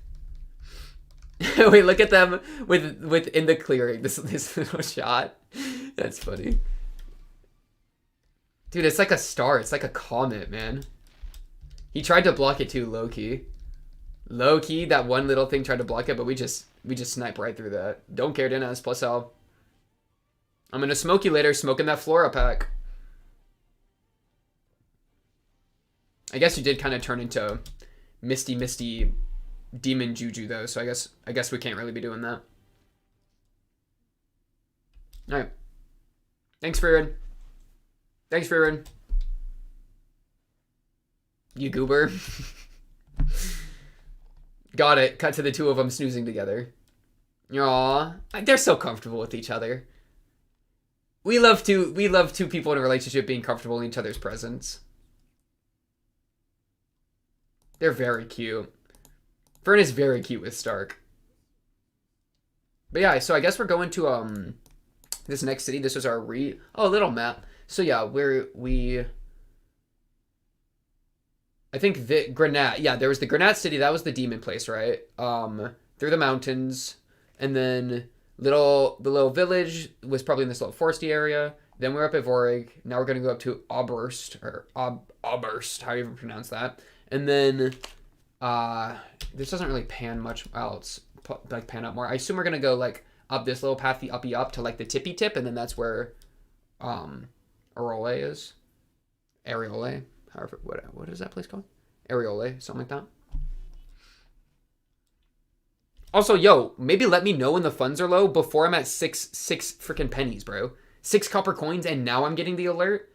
Wait, look at them with in the clearing. This little shot. That's funny. Dude, it's like a star. It's like a comet, man. He tried to block it too, low key. Low key, that one little thing tried to block it, but we just snipe right through that. Don't care, Dennis. Plus L. I'm gonna smoke you later, smoking that Flora pack. I guess you did kind of turn into misty demon juju though, so I guess we can't really be doing that. Alright. Thanks, Frieren. Thanks, Frieren. You goober. Got it. Cut to the two of them snoozing together. Aw, they're so comfortable with each other. We love two people in a relationship being comfortable in each other's presence. They're very cute. Fern is very cute with Stark. But yeah, so I guess we're going to this next city. This was our little map. So yeah, I think the Granat, yeah, there was the Granat city, that was the demon place, right? Through the mountains, and then the little village was probably in this little foresty area. Then we're up at Vorig. Now we're gonna go up to Oberst, or Oberst, how do you even pronounce that? And then this doesn't really pan much else, like pan up more. I assume we're gonna go like up this little path, the uppy up to like the tippy tip, and then that's where Arole is. Ariole. However, what is that place called? Ariole, something like that. Also, yo, maybe let me know when the funds are low before I'm at six freaking pennies, bro. 6 copper coins, and now I'm getting the alert.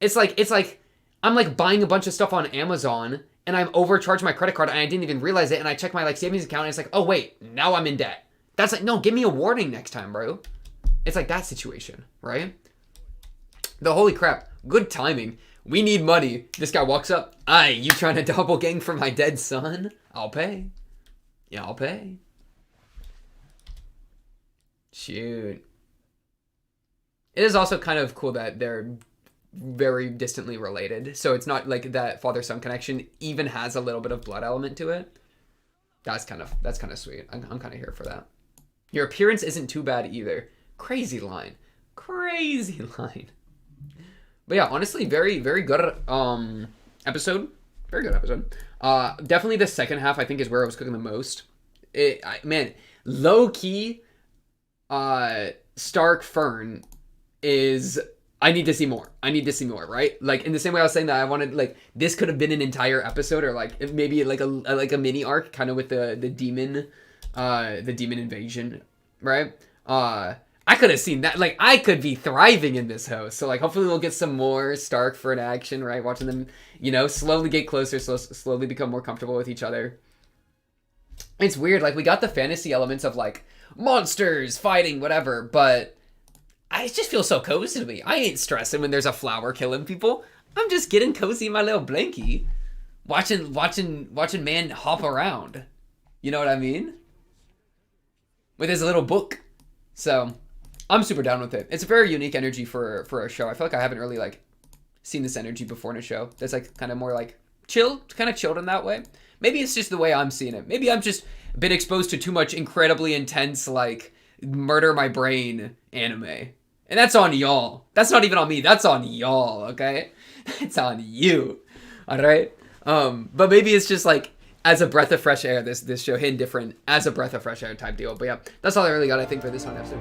It's like I'm like buying a bunch of stuff on Amazon, and I'm overcharged my credit card, and I didn't even realize it, and I check my like savings account, and it's like, oh wait, now I'm in debt. That's like, no, give me a warning next time, bro. It's like that situation, right? The holy crap, good timing. We need money. This guy walks up. Aye, you trying to double gang for my dead son? I'll pay. Yeah, I'll pay. Shoot. It is also kind of cool that they're very distantly related. So it's not like that father-son connection even has a little bit of blood element to it. That's kind of sweet. I'm kind of here for that. Your appearance isn't too bad either. Crazy line. Crazy line. But yeah, honestly, very, very good episode. Very good episode. Definitely the second half, I think, is where I was cooking the most. Man, low-key, Stark Fern is... I need to see more. I need to see more, right? Like, in the same way I was saying that I wanted, like, this could have been an entire episode, or, like, maybe, like, a mini arc, kind of with the demon invasion, right? I could have seen that. Like, I could be thriving in this house. So, like, hopefully we'll get some more Stark for an action, right? Watching them, you know, slowly get closer, slowly become more comfortable with each other. It's weird. Like, we got the fantasy elements of, like, monsters, fighting, whatever. But I just feel so cozy to me. I ain't stressing when there's a flower killing people. I'm just getting cozy in my little blankie. Watching man hop around. You know what I mean? With his little book. So... I'm super down with it. It's a very unique energy for a show. I feel like I haven't really like seen this energy before in a show. That's like kind of more like chill, kind of chilled in that way. Maybe it's just the way I'm seeing it. Maybe I'm just been exposed to too much incredibly intense like murder my brain anime. And that's on y'all. That's not even on me. That's on y'all, okay? It's on you. All right? But maybe it's just like as a breath of fresh air, this show hitting different as a breath of fresh air type deal. But yeah, that's all I really got, I think, for this one episode.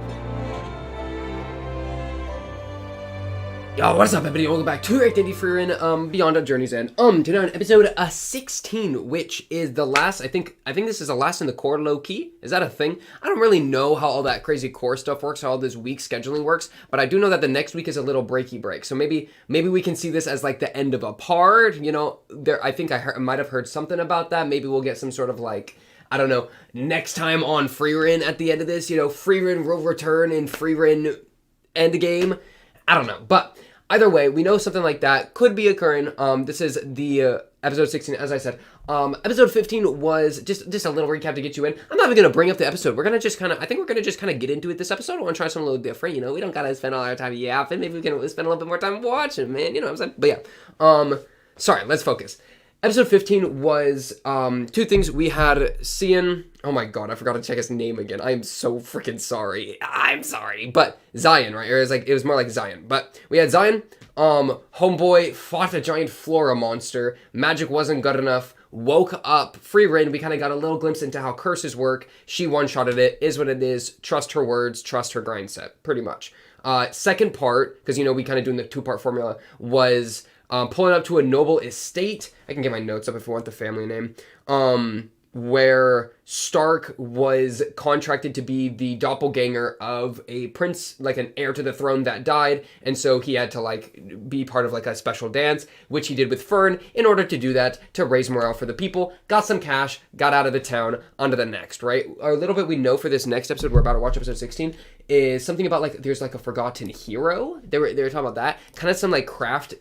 Yo, what's up, everybody? Welcome back to ALL of Frieren, Beyond Our Journey's End. Today on episode 16, which is the last, I think this is the last in the core, low-key. Is that a thing? I don't really know how all that crazy core stuff works, how all this week scheduling works, but I do know that the next week is a little breaky break. So maybe we can see this as like the end of a part, you know? I think I might have heard something about that. Maybe we'll get some sort of like, I don't know, next time on Frieren at the end of this, you know, Frieren will return in Frieren Endgame. I don't know, but either way, we know something like that could be occurring. This is the episode 16, as I said. Episode 15 was just a little recap to get you in. I'm not even going to bring up the episode. We're going to just kind of, I think we're going to just kind of get into it this episode. I want to try something a little different, you know. We don't got to spend all our time yapping. Maybe we can spend a little bit more time watching, man. You know what I'm saying? But yeah, sorry, let's focus. Episode 15 was two things. We had Cian. Oh my god, I forgot to check his name again. I am so freaking sorry. I'm sorry. But Zion, right? Or it was more like Zion. But we had Zion. Homeboy fought a giant flora monster. Magic wasn't good enough. Woke up. Frieren. We kind of got a little glimpse into how curses work. She one-shotted it. Is what it is. Trust her words. Trust her grind set. Pretty much. Second part, because, you know, we kind of doing the two-part formula, was pulling up to a noble estate. I can get my notes up if you want the family name. Where Stark was contracted to be the doppelganger of a prince, like an heir to the throne that died, and so he had to like be part of like a special dance, which he did with Fern in order to do that, to raise morale for the people, got some cash, got out of the town, onto the next, right? A little bit we know for this next episode, we're about to watch episode 16, is something about like there's like a forgotten hero. They were talking about that, kind of some like craft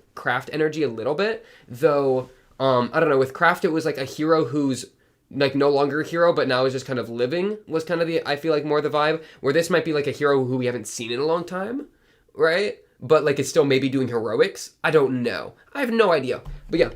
energy a little bit, though. I don't know, with Craft it was like a hero who's like no longer a hero, but now is just kind of living, was kind of I feel like more the vibe, where this might be like a hero who we haven't seen in a long time, right? But like it's still maybe doing heroics. I don't know. I have no idea. But yeah,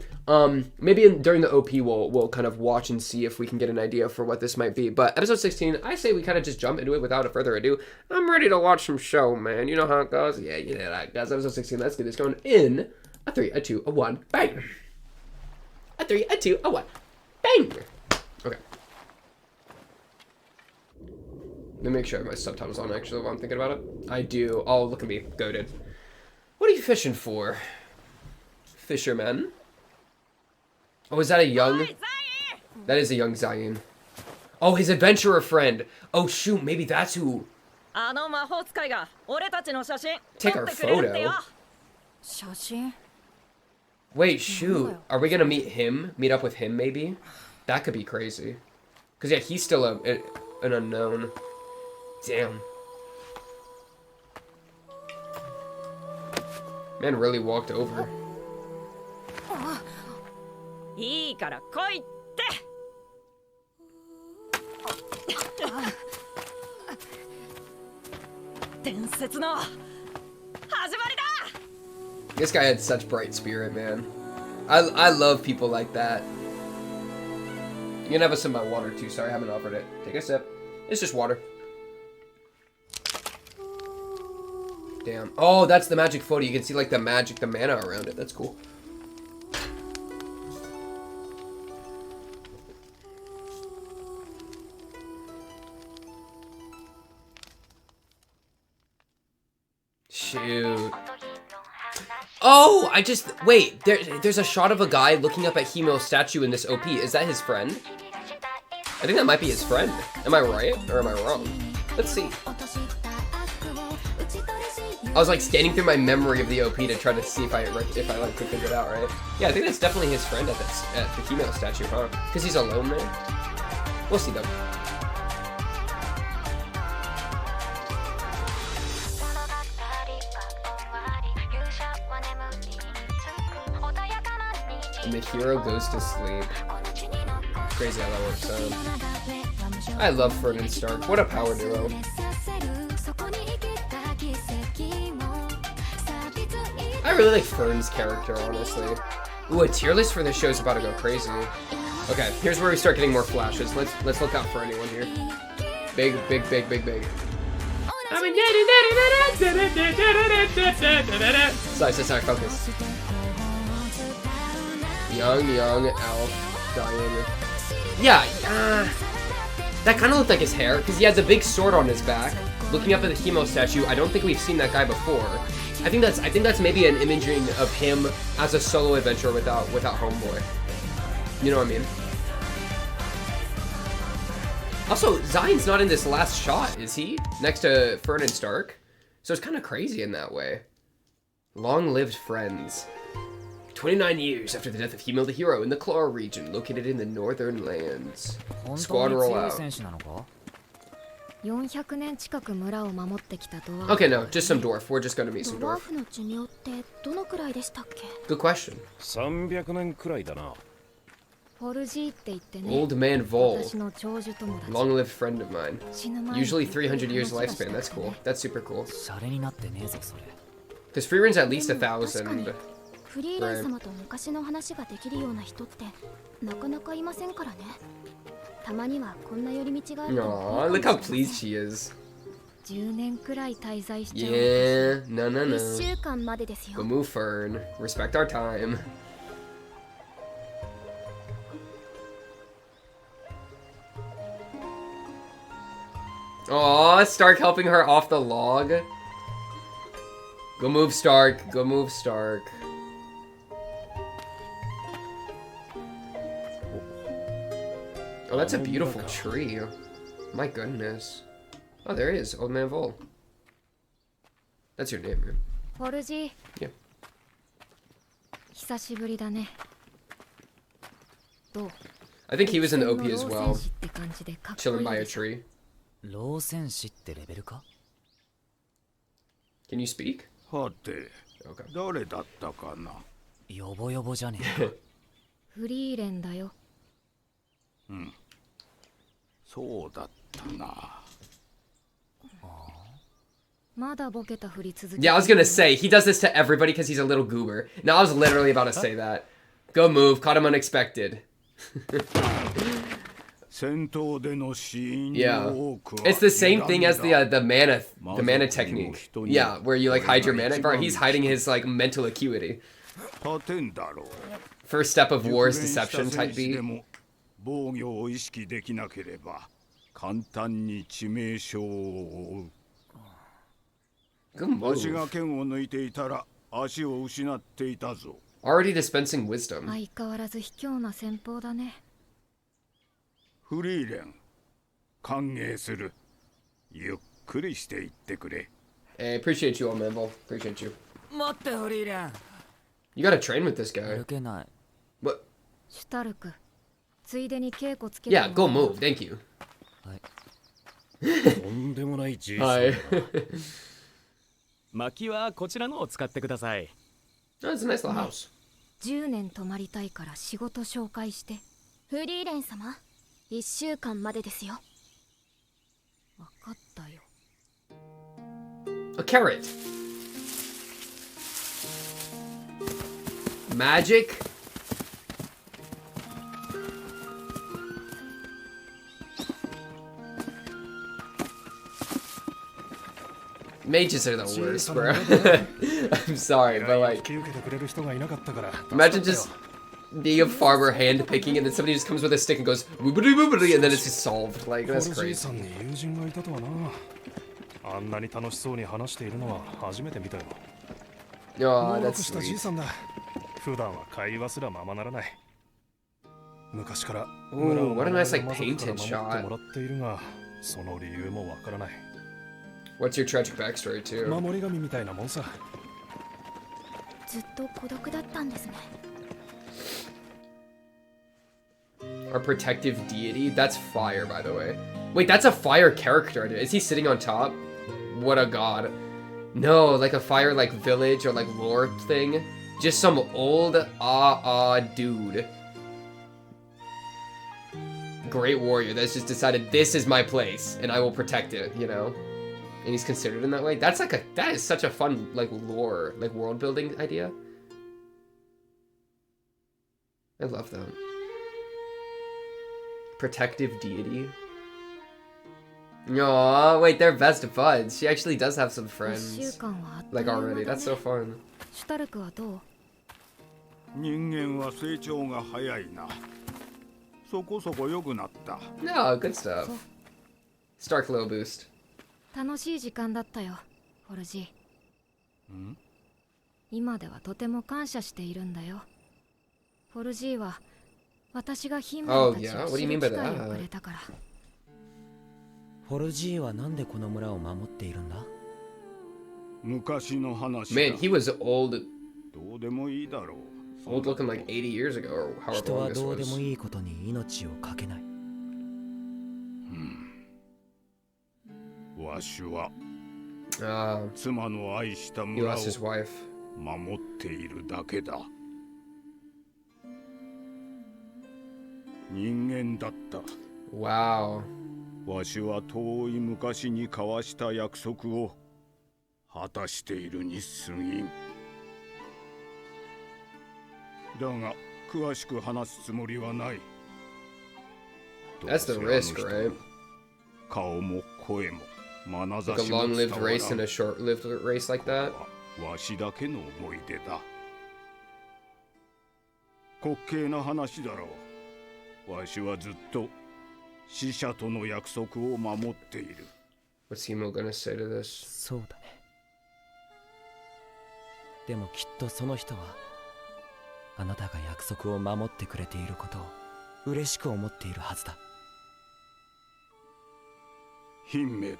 maybe during the OP we'll kind of watch and see if we can get an idea for what this might be. But episode 16, I say we kind of just jump into it without further ado. I'm ready to watch some show, man. You know how it goes? Yeah, you know how it goes. Episode 16, let's get this going in a 3, a 2, a 1, bang! A 3, a 2, a 1, bang! Okay. Let me make sure I have my subtitles on, actually, while I'm thinking about it. I do. Oh, look at me. Goated. What are you fishing for? Fisherman? Oh, is that a young... That is a young Zion. Oh, his adventurer friend. Oh, shoot. Maybe that's who... Take our photo. Wait, shoot. Are we gonna meet him? Meet up with him, maybe? That could be crazy. Because, yeah, he's still an unknown. Damn. Man really walked over. This guy had such bright spirit, man. I love people like that. You can have a sip of my water too. Sorry, I haven't offered it. Take a sip. It's just water. Damn. Oh, that's the magic photo. You can see like the magic, the mana around it. That's cool. Shoot. Oh, wait, there's a shot of a guy looking up at Himo's statue in this OP. Is that his friend? I think that might be his friend. Am I right, or am I wrong? Let's see. I was like scanning through my memory of the OP to try to see if I like could figure it out, right? Yeah, I think that's definitely his friend at the Himo statue, huh? Because he's alone there. We'll see though. And the hero goes to sleep. Crazy how that works out. I love Fern and Stark. What a power duo. I really like Fern's character, honestly. Ooh, a tier list for this show is about to go crazy. Okay, here's where we start getting more flashes. Let's look out for anyone here. Big. Sorry, focus. Young elf, Diana. Yeah, that kind of looked like his hair, because he has a big sword on his back. Looking up at the Hemo statue, I don't think we've seen that guy before. I think that's maybe an imaging of him as a solo adventurer without Homeboy. You know what I mean? Also, Zion's not in this last shot, is he? Next to Frieren and Stark. So it's kind of crazy in that way. Long-lived friends. 29 years after the death of Hemo the Hero in the Claw region, located in the Northern Lands. Squad roll out. Okay, no, just some dwarf. We're just gonna meet some dwarf. Good question. 300年くらいだな。 Old man Vol. Long-lived friend of mine. Usually 300 years lifespan. That's cool. That's super cool. Because Frieren's at least 1,000. フリーレン様と昔の話ができるような人ってなかなかいませんからね。たまにはこんな寄り道があると。Aw, look how pleased she is. 10年くらい滞在しちゃう。Yeah, no. 1週間までですよ。 Go move, Fern. Respect our time. Aw, Stark helping her off the log. Go move, Stark. Go move, Stark. Oh, that's a beautiful tree. My goodness. Oh, there he is. Old Man Vol. That's your name, man. フォルジー。Yeah. 久しぶりだね。どう？ I think he was in the OP as well. Chilling by a tree. 老戦士ってレベルか？ Can you speak? はて、誰だったかな。ヨボヨボじゃねえか。フリーレンだよ。うん。そうだったな。まだボケたふり続け。 Yeah, I was gonna say, he does this to everybody because he's a little goober. No, I was literally about to say that. Go move, caught him unexpected. Yeah, it's the same thing as the mana technique. Yeah, where you like hide your mana. Bro, he's hiding his like mental acuity. First step of war is deception type beat. Good move. Already dispensing wisdom. 相変わらず卑怯な戦法だね。フリーレン、歓迎する。ゆっくりしていってくれ。Hey, appreciate you, old man Vol. Appreciate you. 待ってフリーレン。 You gotta train with this guy. 歩けない。 What? シュタルク。ついでに稽古つけ。Yeah, go move. Thank you. はい。とんでもないじいさん。Hi. 薪はこちらのを使ってください。Oh, it's a nice little house. 10年泊まりたいから仕事紹介して。フリーレン様、1週間までですよ。わかったよ。A carrot. Magic. Mages are the worst, bro. I'm sorry, but like, imagine just being a farmer hand picking and then somebody just comes with a stick and goes woobity woobity and then it's just solved. Like, that's crazy. Oh, that's sweet. Ooh, what a nice like painted shot. What's your tragic backstory too? 守り神みたいなもんさ。ずっと孤独だったんですね。Our protective deity? That's fire, by the way. Wait, that's a fire character. Is he sitting on top? What a god. No, like a fire like village or like lore thing. Just some old dude. Great warrior that's just decided this is my place and I will protect it, you know? And he's considered in that way. That is such a fun like lore, like world building idea. I love that. Protective deity. Aw, wait, they're best buds. She actually does have some friends. Like already. That's so fun. シュタルクはどう？人間は成長が早いな。そこそこ良くなった。 No, good stuff. Stark low boost. 楽しい時間だったよ、フォルジー。今ではとても感謝しているんだよ。フォルジーは私がヒンメルたちを知る機会をくれたから。フォルジーはなんでこの村を守っているんだ？昔の話 Man, he was old. どうでもいいだろう。 Old looking like 80 years ago or however 人 long は this どうで was. もいいことに命をかけない。わしは Uh, 妻の愛した he 村を lost his wife. 守っているだけだ。人間だった。 Wow. わしは遠い昔に交わした約束を果たしているに過ぎん。だが詳しく話すつもりはない。 That's the risk, right? 顔も声も眼差 Like a しも伝 long-lived わら race and ん。 a short-lived race like that. わしだけの思い出だ。滑稽な話だろう。わしはずっと死者との約束を守っている。 What's Himo gonna say to this? そうだね。でもきっとその人はあなたが約束を守ってくれていることを嬉しく思っているはずだ。ヒンメル、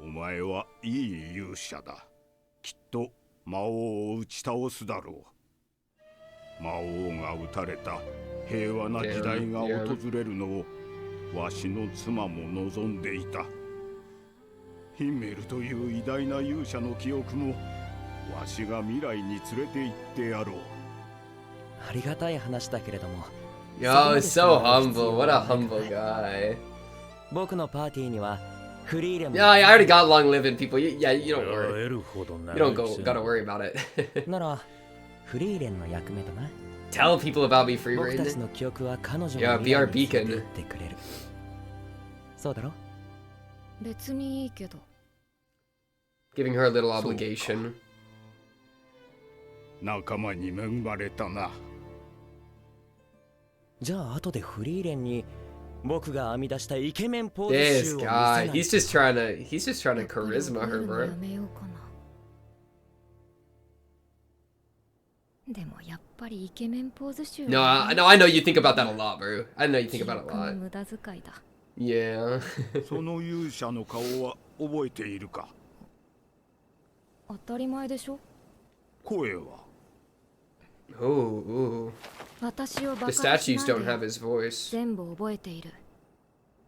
お前はいい勇者だ。きっと魔王を打ち倒すだろう。魔王が撃たれた平和な時代が訪れるのをわしの妻も望んでいた。ヒンメルという偉大な勇者の記憶もわしが未来に連れて行ってやろう。ありがたい話だけれども。 Yo, he's so humble. What a humble guy. 僕のパーティーにはフリーレンも。 Yeah, I already got long-living people. Yeah, you don't worry. 得るほど You な don't gotta worry about it. ならフリーレンの役目だな。 Tell people about me, 僕たち Frieren. の記憶は彼女の Yeah, 未 be our 来に連れ beacon. て行ってくれる。そうだろ？別にいいけど。Giving her a little obligation. 仲間に恵まれたな。じゃあ後でフリーレンに僕が編み出したイケメンポーズ集 This を見せ guy, ない。 he's just trying to charisma her, や bro. めようかな。でもやっぱりイケメンポーズ集 No, I know you think about that a lot, bro. I know you think about it a 記憶の lot. 無駄遣いだ。Yeah. その勇者の顔は覚えているか？当たり前でしょ。声は？ Ooh. 私をバカ The にし statues ない don't で have his voice. 全部覚えている。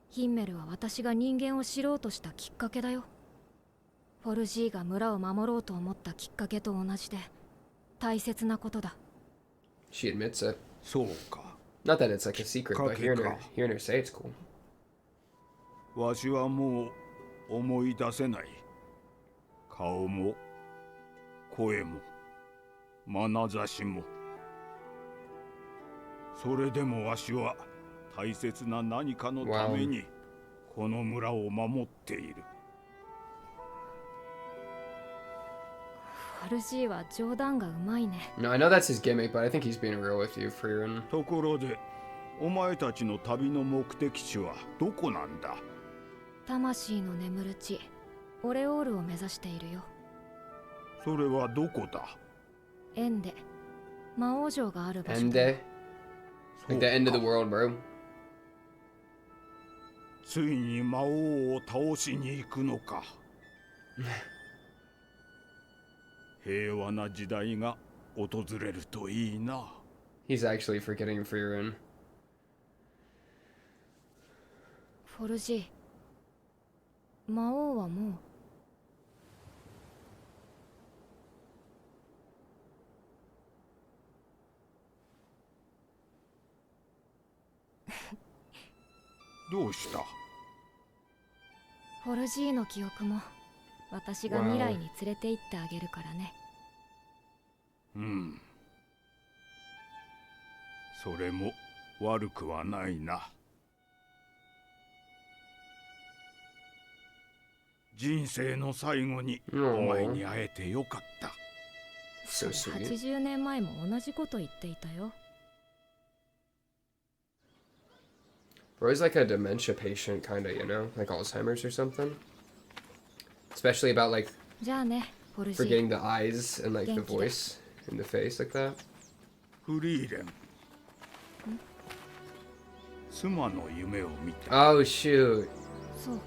ヒンメルは私が人間を知ろうとしたきっかけだよ。フォルジーが村を守ろうと思ったきっかけと同じで大切なことだ。 She admits it. そうか。 Not that it's like a secret, but hearing her say it's cool. わしはもう思い出せない。顔も声も眼差しも。それでもわしは大切な何かのためにこの村を守っている。フォルジーは冗談がうまいね。 No, I know that's his gimmick, but I think he's being real with you, Frieren. ところで、お前たちの旅の目的地はどこなんだ？魂の眠る地、オレオールを目指しているよ。それはどこだ？エンデ、魔王城がある場所 End だ。 day? Like the end of the world, bro. ついに魔王を倒しに行くのか。平和な時代が訪れるといいな。 He's actually forgetting Frieren. フォルジー、魔王はもうどうした？フォルジーの記憶も私が未来に連れて行ってあげるからね。うん。それも悪くはないな。人生の最後にお前に会えてよかった。So sweet. 80年前も同じこと言っていたよ。Or he's like a dementia patient, kind of, you know? Like Alzheimer's or something. Especially about, like, じゃあね、ポルジー。 forgetting the eyes and, like, the voice in the face like that. フリーレン。妻の夢を見た。 Oh, shoot. そう。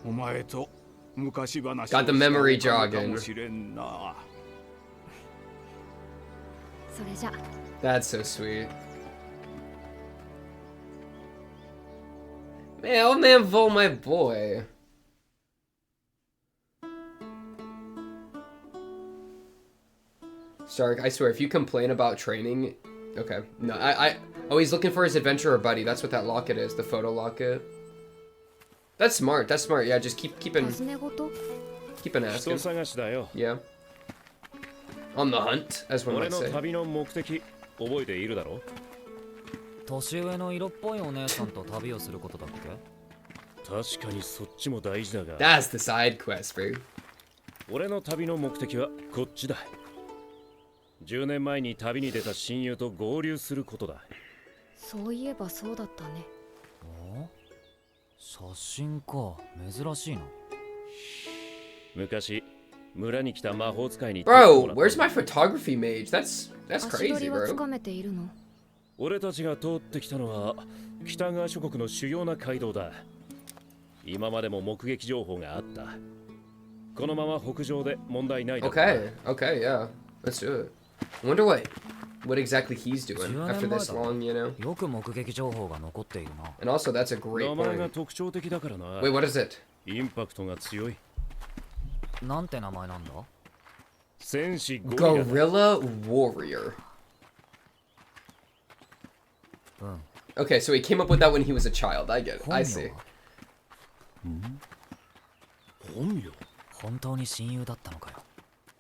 お前と昔話を Got the memory したか jogging. もしれんな。それじゃ。 That's so sweet. Man, old man Vol, my boy. Stark, I swear, if you complain about training... Okay. No, Oh, he's looking for his adventurer buddy. That's what that locket is, the photo locket. That's smart, that's smart. Yeah, just keep an asking. Yeah. On the hunt, as one might say. 年上の色っぽいお姉さんと旅をすることだっけ？確かにそっちも大事だが。That's the side quest, bro. 俺の旅の目的はこっちだ。10年前に旅に出た親友と合流することだ。そういえばそうだったね。お？写真か、珍しいな。昔村に来た魔法使いに。Bro, where's my photography mage? That's crazy, 足取りはつ bro. かめているの？俺たちが通ってきたのは北側諸国の主要な街道だ。今までも目撃情報があった。このまま北上で問題ないだろう。Okay, okay, yeah. Let's do it. I wonder what exactly he's doing after this long, you know? よく目撃情報が残っているな。 And also, that's a great 名前が point. 特徴的だからな。 Wait, what is it? インパクトが強い。なんて名前なんだ？戦士ゴリラ。 Gorilla Warrior. Okay, so he came up with that when he was a child. I get it. I see. 本名？本当に親友だったのかよ。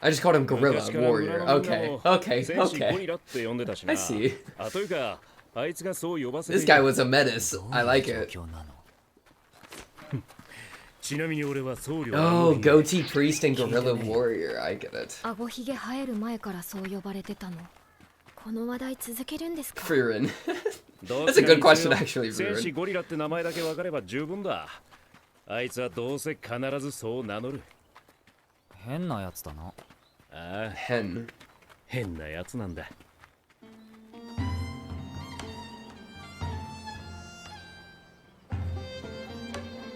I just called him Gorilla Warrior. Okay, okay, 戦士ゴ okay. リラって呼んでたしな。 I see. あ、というか、あいつがそう呼ばせてい This る。 guy was a menace. I like it. ちなみに俺は僧侶。 Oh, goatee priest and gorilla warrior. I get it. 顎ひげ生える前からそう呼ばれてたの。この話題続けるんですか？ Frieren. That's a good question, actually, 戦士 Frieren. ゴリラって名前だけ分かれば十分だ。あいつはどうせ必ずそう名乗る。変なやつだな。ああ、Hen. 変なやつなんだ。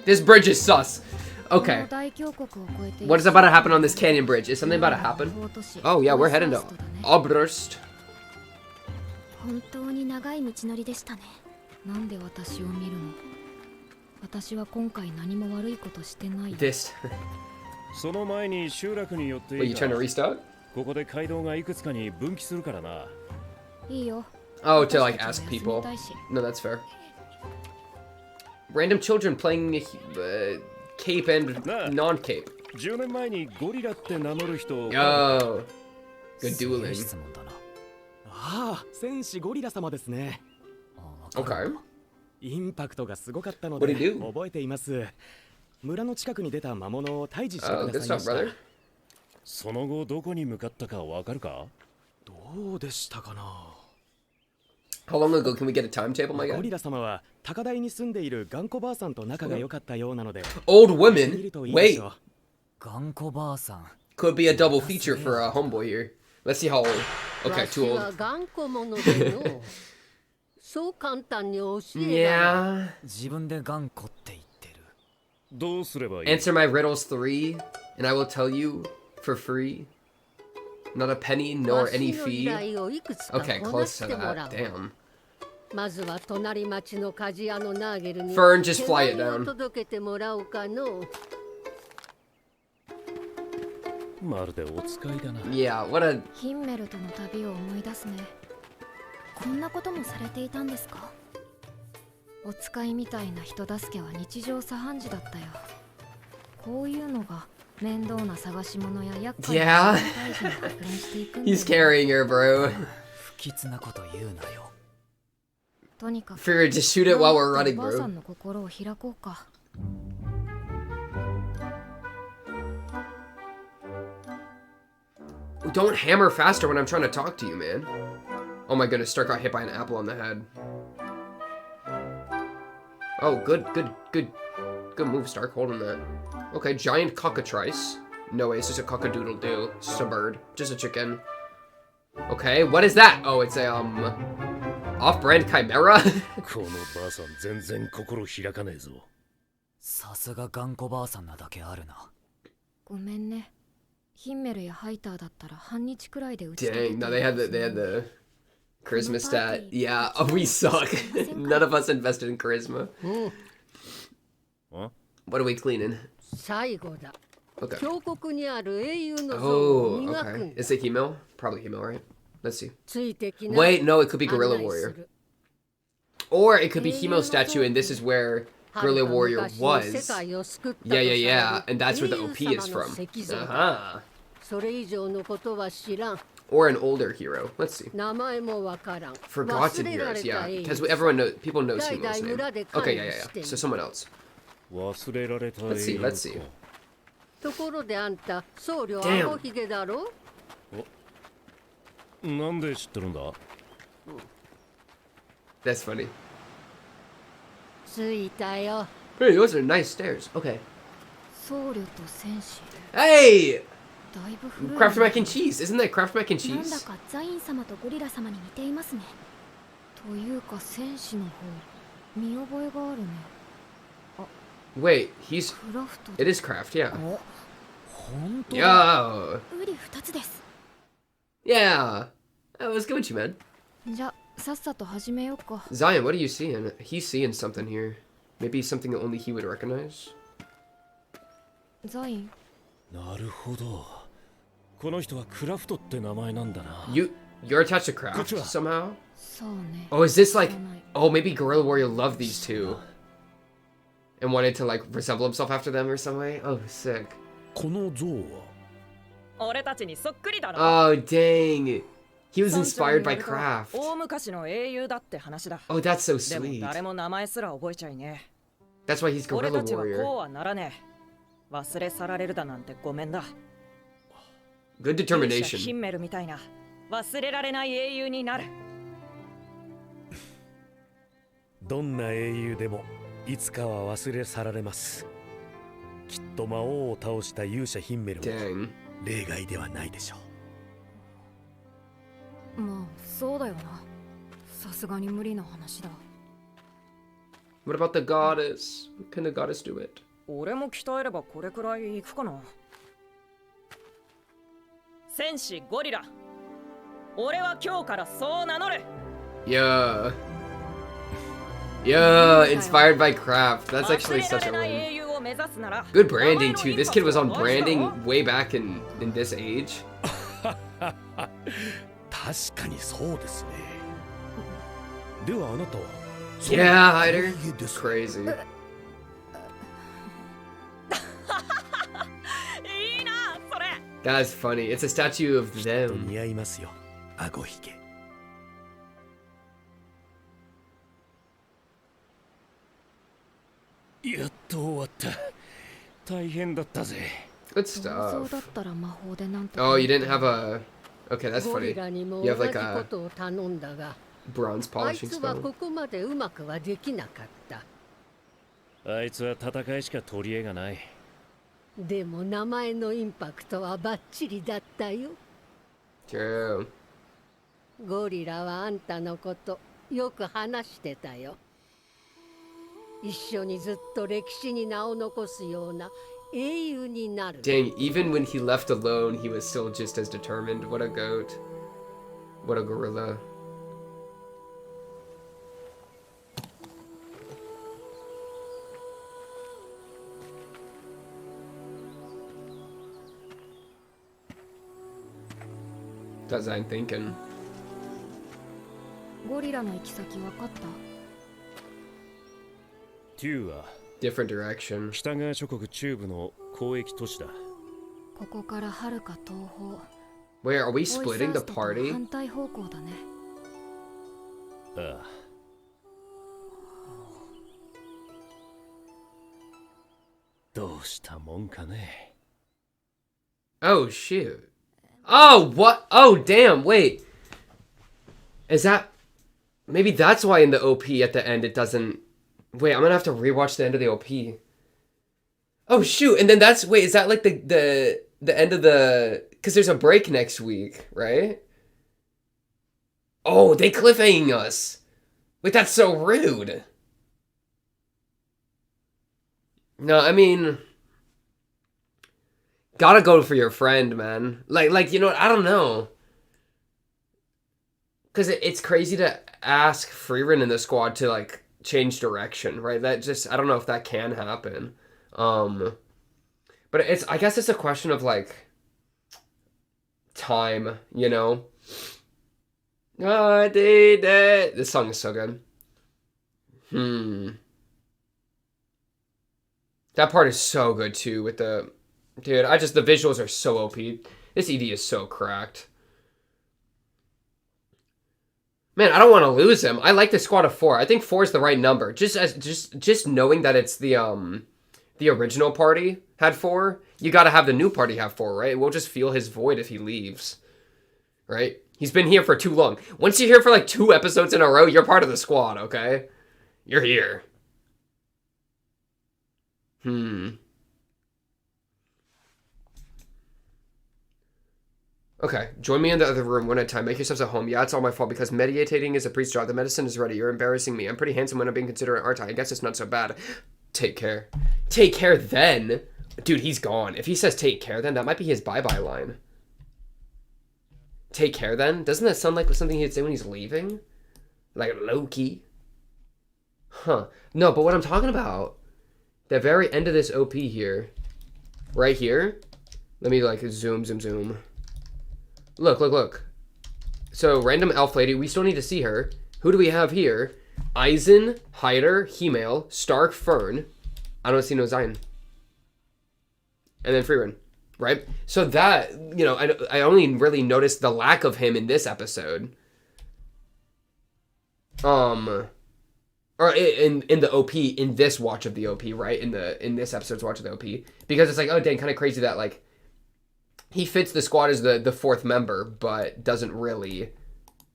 This bridge is sus. Okay. What is about to happen on this canyon bridge? Is something about to happen? Oh yeah, we're heading to Obrust. 本当に長い道のりでしたね。なんで私を見るの？私は今回何も悪いことしてない。This. その前に集落によって Wait, you trying to restart? ここで街道がいくつかに分岐するからな。いいよ。 Oh, to like ask people. No, that's fair. Random children playing cape and non-cape. 10年前にゴリラって名乗る人。Yo, good dueling. ああ、戦士ゴリラ様ですね。Okay. インパクトがすごかったの What で did he do? 覚えています。村の近くに出た魔物を退治してくださいました。その後どこに向かったかわかるか？どうでしたかな。 How long ago can we get a timetable, my ゴ guy? リラ様は高台に住んでいる頑固ばあさんと仲が良かったようなので。Old women? Wait. 頑固ばあさん。 Could be a double feature for a homeboy here. Let's see how old. Okay, too old. 頑固者でのそう簡単に教えない。 Yeah. 自分で頑固って言ってる。どうすればいい？ Answer my riddles 3, and I will tell you for free. Not a penny nor any fee. Okay, close to that. Damn. まずは隣町の鍛冶屋のナーゲルに Fern, just fly it down. 届けてもらおうかの。まるでお使いだな。Yeah, what a... ヒンメルとの旅を思い出すね。こんなこともされていたんですか？お使いみたいな人助けは日常茶飯事だったよ。こういうのが面倒な探し物や厄介な大事に発展していくんだよ。 He's carrying her, bro. 不吉なこと言うなよ。とにかく Fear, just shoot it while we're running, おばあさ bro. んの心を開こうか。Don't hammer faster when I'm trying to talk to you, man. Oh my goodness, Stark got hit by an apple on the head. Oh, good move, Stark. Holding that. Okay, giant cockatrice. No way, it's just a cockadoodle-doo. It's just a bird. Just a chicken. Okay, what is that? Oh, it's a, off-brand chimera? このばあさん全然心開かねえぞ。さすが頑固ばあさんなだけあるな。ごめんね。ヒンメルやハイターだったら半日くらいで打ち解け Dang, no, they had the charisma stat. Yeah, oh, we suck. None of us invested in charisma. Huh? What are we cleaning? 最後だ。 Okay. 峡谷にある英雄の像を Oh, 磨くん okay. だ。 Is it Hemo? Probably Hemo, right? Let's see. ついてきな。 Wait, no, it could be Guerrilla 案内す Warrior. る。 Or it could be Hemo statue, and this is where Guerrilla Warrior was. Yeah, yeah, yeah. And that's where the OP is from. Uh-huh. それ以上のことは知らん。 Or an older hero. Let's see. 名前もわからん。 Forgotten 忘れら heroes, れ yeah. た英雄 Because everyone knows, people know 代 Hemo's 々 name. 村で Okay, 管 yeah, 理 yeah. してい So る。 someone else. 忘れられた Let's see, let's see. ところであんた、僧侶 Damn. あごひげだろ？なんで知ってるんだ？ That's funny. ついたよ。 Hey, those are nice stairs. Okay. 僧侶と戦士。 Hey! だいぶ古い。 Kraft mac and cheese. Isn't that Kraft mac and なんだ cheese? かザイン様とゴリラ様に似ていますね。というか戦士の方、見覚えがあるね。 Wait, he's... クラフト。 It is Kraft, yeah. 本当だ。 Yo! ウリ二つです。 Yeah! That was good, you man. じゃ、さっさと始めようか。 Zion, what are you seeing? He's seeing something here. Maybe something that only he would recognize? ザイン。なるほど。この人はクラフトって名前なんだな。You're attached to Kraft somehow? そうね。 Oh, is this like... Oh, maybe Guerrilla Warrior loved these two. And wanted to like resemble himself after them or some way? Oh, sick. この像は 俺たちにそっくりだろ。 Oh, dang. He was inspired by Kraft. 大昔の英雄だって話だ。 Oh, that's so でも sweet. 誰も名前すら覚えちゃいね。 That's why he's 俺 Guerrilla たちはこう Warrior. はならねえ。忘れ去られるだなんてごめんだ。 Good ヒ determination. ンメルみたいな忘れられない英雄になる。どんな英雄でもいつかは忘れ去られます。きっと魔王を倒した勇者ヒンメルも Dang. 例外ではないでしょう。まあ、そうだよな。さすがに無理な話だ。 What about the goddess? Can the goddess do it? 俺も鍛えればこれくらいいくかな。戦士ゴリラ。俺は今日からそう名乗る。 Yeah. Yeah, inspired by Kraft. That's actually such a win. Good branding too. This kid was on branding way back in this age. 確かにそうですね。ではあなたは Yeah, Hyder. Crazy. いいな、それ。 That's funny. It's a statue of と them. 似合いますよ。あごひげ。やっと終わった。大変だったぜ。Good 想像 stuff. だったら魔法でなんとか。 Oh, you didn't have a... Okay, that's ゴ funny. リラにも You 同 have じ like こ a とを頼んだが、 bronze あい polishing つは stone. ここまでうまくはできなかった。あいつは戦いしか取り柄がない。でも名前のインパクトはバッチリだったよ。 True. ゴリラはあんたのことよく話してたよ。一緒にずっと歴史に名を残すような英雄になる。 Dang, even when he left alone, he was still just as determined. What a goat. What a gorilla. That's what I'm thinking. ゴリラの行き先分かった？テューは Different direction. 北側諸国中部の交易都市だ。ここから遥か東方。 Wait, are we ボイ splitting サ the ーストと party? 反対方向だね。ああ。どうしたもんかね。Oh, shoot. Oh, what? Oh, damn, wait. Is that... Maybe that's why in the OP at the end it doesn't Wait, I'm gonna have to rewatch the end of the OP. Oh shoot! And then that's wait, is that like the end of the? Because there's a break next week, right? Oh, they cliffhanging us. Wait, that's so rude. No, I mean, gotta go for your friend, man. Like you know what? I don't know. Because it's crazy to ask Frieren in the squad to, like, change direction, right? That just, I don't know if that can happen. But I guess it's a question of, like, time, you know? I did it. This song is so good. That part is so good, too, with the... Dude, the visuals are so OP. This ED is so cracked. Man, I don't want to lose him. I like the squad of 4. I think 4 is the right number. Just knowing that it's the original party had 4, you got to have the new party have 4, right? We'll just feel his void if he leaves, right? He's been here for too long. Once you're here for like 2 episodes in a row, you're part of the squad, okay? You're here. Okay, join me in the other room one at a time. Make yourselves at home. Yeah, it's all my fault because meditating is a priest's job. The medicine is ready. You're embarrassing me. I'm pretty handsome when I'm being considerate, aren't I? I guess it's not so bad. Take care. Take care then? Dude, he's gone. If he says take care then, that might be his bye-bye line. Take care then? Doesn't that sound like something he'd say when he's leaving? Like low-key? Huh. No, but what I'm talking about, the very end of this OP here, right here, let me like zoom. Look. So, random elf lady, we still need to see her. Who do we have here? Eisen, Hyder, Hemail, Stark, Fern. I don't see no Zion. And then Frieren, right? So that, you know, I only really noticed the lack of him in this episode. Or in the OP, in this watch of the OP, right? In this episode's watch of the OP. Because it's like, oh dang, kind of crazy that, like, he fits the squad as the 4th member, but isn't really,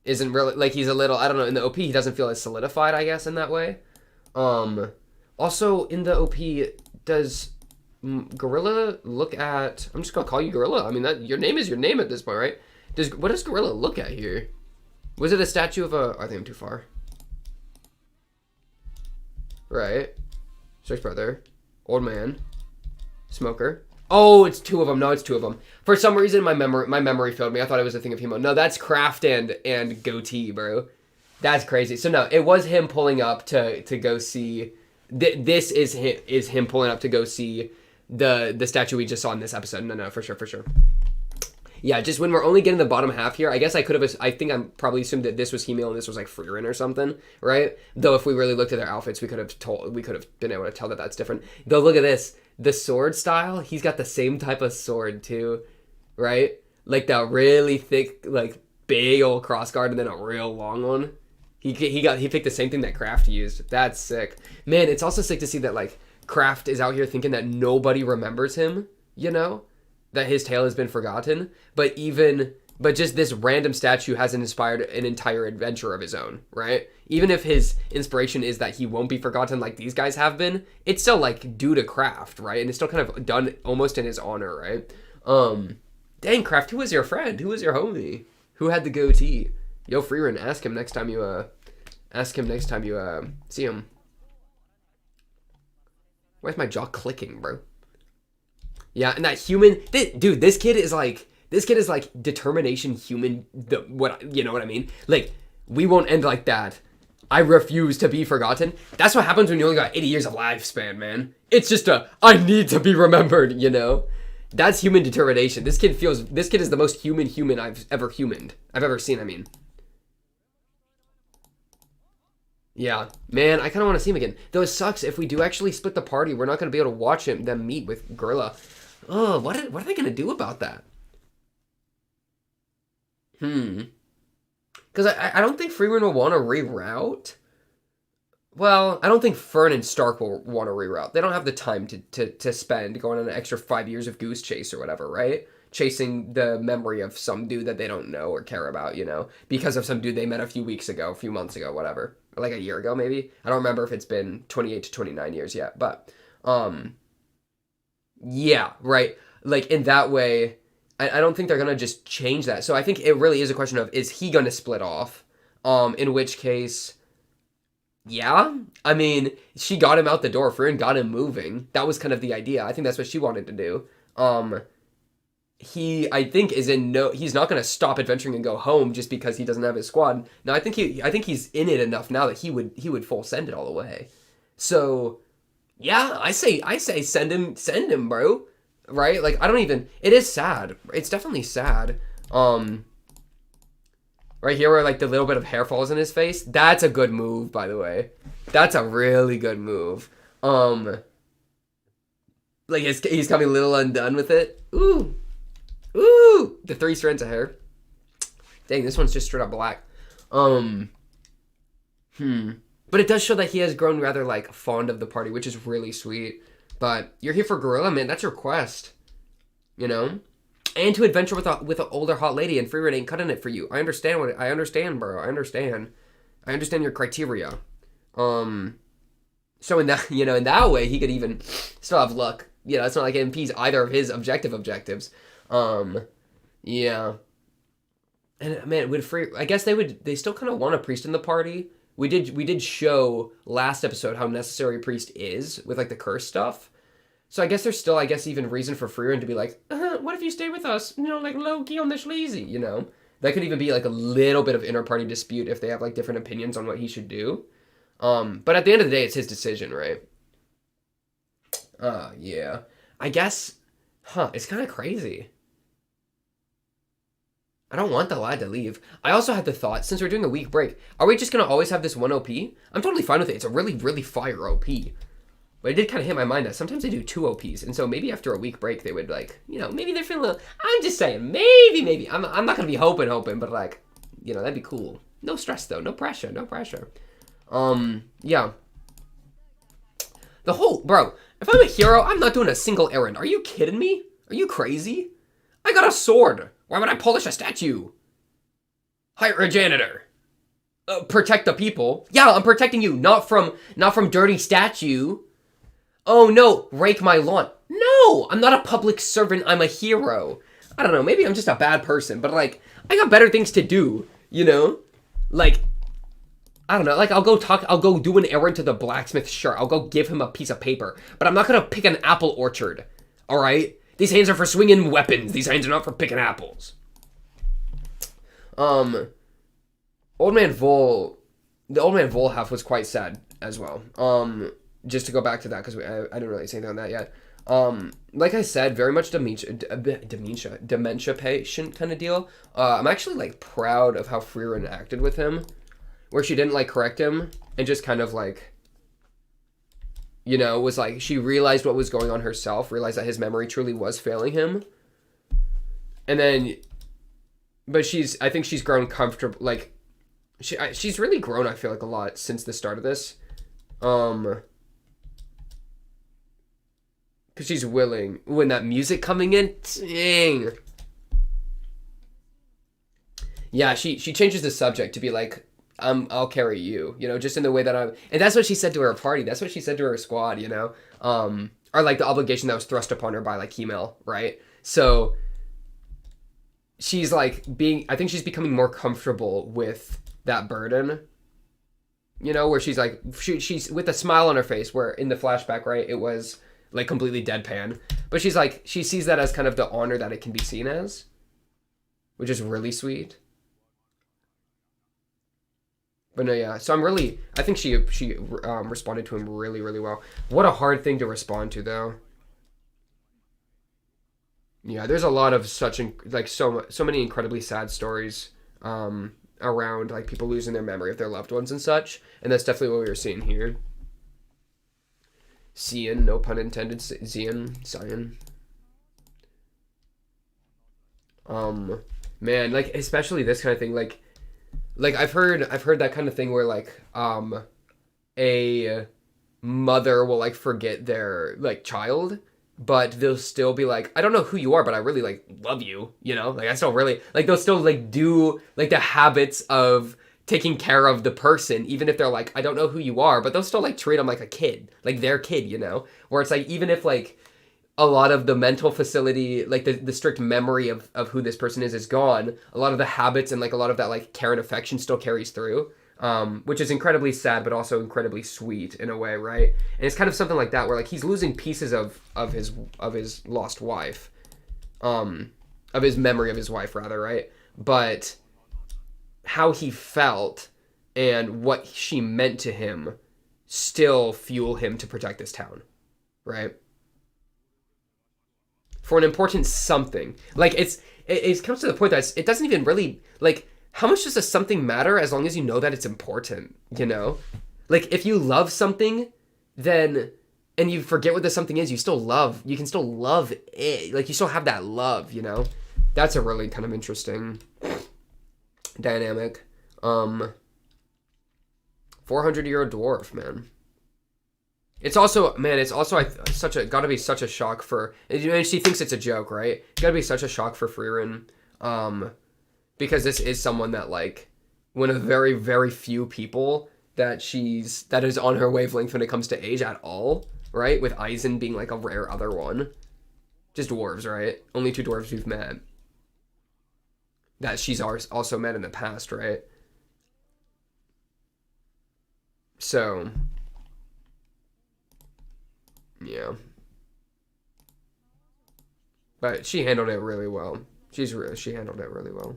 like, he's a little, I don't know, in the OP, he doesn't feel as solidified, I guess, in that way. Also, in the OP, does Gorilla look at, I'm just gonna call you Gorilla, I mean, your name is your name at this point, right? What does Gorilla look at here? Was it a statue of I think I'm too far. Right. Search brother. Old man. Smoker. Oh, it's 2 of them. No, it's 2 of them. For some reason, my memory failed me. I thought it was a thing of Hemo. No, that's Kraft and Goatee, bro. That's crazy. So no, it was him pulling up to go see. This is him pulling up to go see the statue we just saw in this episode. No, for sure. Yeah, just when we're only getting the bottom half here, I guess I think I'm probably assumed that this was Hemil and this was like Frieren or something, right? Though if we really looked at their outfits, we could have been able to tell that that's different. Though look at this, the sword style, he's got the same type of sword too, right? Like that really thick, like big old crossguard and then a real long one. He picked the same thing that Kraft used. That's sick. Man, it's also sick to see that like Kraft is out here thinking that nobody remembers him, you know? That his tale has been forgotten, but just this random statue hasn't inspired an entire adventure of his own, right? Even if his inspiration is that he won't be forgotten like these guys have been, it's still like due to Kraft, right? And it's still kind of done almost in his honor, right? Dang, Kraft, who was your friend? Who was your homie? Who had the goatee? Yo, Frieren, ask him next time you see him. Why is my jaw clicking, bro? Yeah, and that human, dude, this kid is like determination human, you know what I mean? Like, we won't end like that. I refuse to be forgotten. That's what happens when you only got 80 years of lifespan, man. It's just I need to be remembered, you know? That's human determination. This kid is the most human I've ever seen, I mean. Yeah, man, I kind of want to see him again. Though it sucks, if we do actually split the party, we're not going to be able to watch them meet with Gorilla. Oh, what are they going to do about that? Because I don't think Frieren will want to reroute. Well, I don't think Fern and Stark will want to reroute. They don't have the time to spend going on an extra 5 years of goose chase or whatever, right? Chasing the memory of some dude that they don't know or care about, you know? Because of some dude they met a few months ago, whatever. like a year ago, maybe. I don't remember if it's been 28 to 29 years yet, but, yeah, right. Like, in that way, I don't think they're gonna just change that. So I think it really is a question of, is he gonna split off? In which case, yeah. I mean, she got him out the door. Frieren got him moving. That was kind of the idea. I think that's what she wanted to do. He, I think, he's not gonna stop adventuring and go home just because he doesn't have his squad. No, I think he's in it enough now that he would full send it all the way. So, yeah, I say send him, bro. Right? Like, it is sad. It's definitely sad. Right here where, like, the little bit of hair falls in his face. That's a good move, by the way. That's a really good move. Like, he's coming a little undone with it. Ooh. Ooh! The 3 strands of hair. Dang, this one's just straight up black. But it does show that he has grown rather, like, fond of the party, which is really sweet. But you're here for Gorilla, man. That's your quest. You know? And to adventure with an older hot lady, and Frieren ain't cutting it for you. I understand, bro. I understand your criteria. So in that, in that way, he could even still have luck. It's not like it impedes either of his objectives. Yeah. And man, I guess they still kind of want a priest in the party. We did show last episode how necessary a priest is with, like, the curse stuff. So I guess there's still, even reason for Frieren to be like, what if you stay with us? Like, low-key on the sleazy, That could even be, like, a little bit of inter-party dispute if they have, like, different opinions on what he should do. But at the end of the day, it's his decision, right? Yeah. I guess, it's kind of crazy. I don't want the lad to leave. I also had the thought, since we're doing a week break, are we just going to always have this one OP? I'm totally fine with it. It's a really, really fire OP. But it did kind of hit my mind that sometimes they do 2 OPs. And so maybe after a week break, they would, like, maybe they're feeling a little... I'm just saying, maybe. I'm not going to be hoping, but, like, that'd be cool. No stress, though. No pressure. Yeah. Bro, if I'm a hero, I'm not doing a single errand. Are you kidding me? Are you crazy? I got a sword. Why would I polish a statue? Hire a janitor. Protect the people. Yeah, I'm protecting you, not from dirty statue. Oh no, rake my lawn. No, I'm not a public servant. I'm a hero. I don't know. Maybe I'm just a bad person, but, like, I got better things to do. Like, I don't know. Like, I'll go do an errand to the blacksmith. Sure, I'll go give him a piece of paper, but I'm not gonna pick an apple orchard. All right. These hands are for swinging weapons. These hands are not for picking apples. Old Man Vol half was quite sad as well. Just to go back to that, because I didn't really say anything on that yet. Like I said, very much dementia patient kind of deal. I'm actually, like, proud of how Frieren acted with him, where she didn't, like, correct him and just kind of, like, was like, she realized what was going on herself, realized that his memory truly was failing him. And then, but I think she's grown comfortable, like, she's really grown, I feel like, a lot since the start of this. Because she's willing. When that music coming in, dang. Yeah, she changes the subject to be like, I'll carry you, just in the way that and that's what she said to her party. That's what she said to her squad, or, like, the obligation that was thrust upon her by, like, Hemel, right? So she's, like, I think she's becoming more comfortable with that burden, where she's, like, she's with a smile on her face, where in the flashback, right, it was, like, completely deadpan, but she's, like, she sees that as kind of the honor that it can be seen as, which is really sweet. But no, yeah. So I think she responded to him really, really well. What a hard thing to respond to, though. Yeah, there's a lot of so many incredibly sad stories around, like, people losing their memory of their loved ones and such, and that's definitely what we were seeing here. Cian, no pun intended. Cian. Man, like, especially this kind of thing, like I've heard that kind of thing where, like, a mother will, like, forget their, like, child, but they'll still be like, I don't know who you are, but I really, like, love you, like, I still really, like, they'll still, like, do, like, the habits of taking care of the person, even if they're like, I don't know who you are, but they'll still like treat them like a kid, like their kid, you know? Where it's like, even if like a lot of the mental facility, like the strict memory of who this person is gone, a lot of the habits and like a lot of that like care and affection still carries through, which is incredibly sad, but also incredibly sweet in a way, right? And it's kind of something like that where like he's losing pieces of his lost wife, of his memory of his wife rather, right? But how he felt and what she meant to him still fuel him to protect this town, right? For an important something. Like, it comes to the point that it doesn't even really, like, how much does a something matter as long as you know that it's important, you know? Like, if you love something, then, and you forget what the something is, you can still love it. Like, you still have that love, you know? That's a really kind of interesting dynamic. 400-year-old dwarf, man. It's also gotta be such a shock for, and she thinks it's a joke, right? It's gotta be such a shock for Frieren, because this is someone that, like, one of the very, very few people that is on her wavelength when it comes to age at all, right? With Eisen being, like, a rare other one. Just dwarves, right? Only 2 dwarves we've met. That she's also met in the past, right? So, yeah. But she handled it really well. She handled it really well.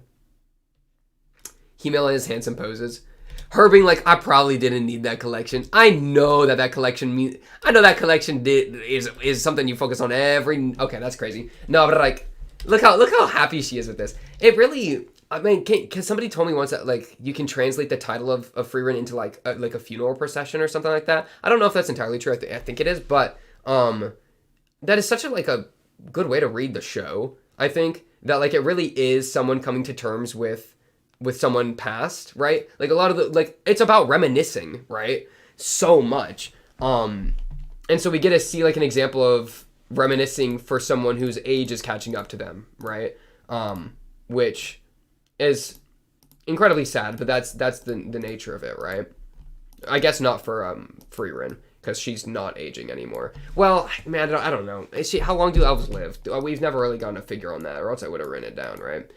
Himela and his handsome poses. Her being like, I probably didn't need that collection. I know that collection is something you focus on every. Okay, that's crazy. No, but like, look how happy she is with this. It really. I mean, can somebody told me once that like you can translate the title of Frieren into like a funeral procession or something like that. I don't know if that's entirely true. I think it is, but that is such a good way to read the show. I think that like it really is someone coming to terms with someone past, right? Like a lot of the like it's about reminiscing, right? So much. And so we get to see like an example of reminiscing for someone whose age is catching up to them, right? Which is incredibly sad, but that's the nature of it, right? I guess not for Frieren, because she's not aging anymore. Well, man, I don't know. How long do elves live? We've never really gotten a figure on that, or else I would have written it down, right?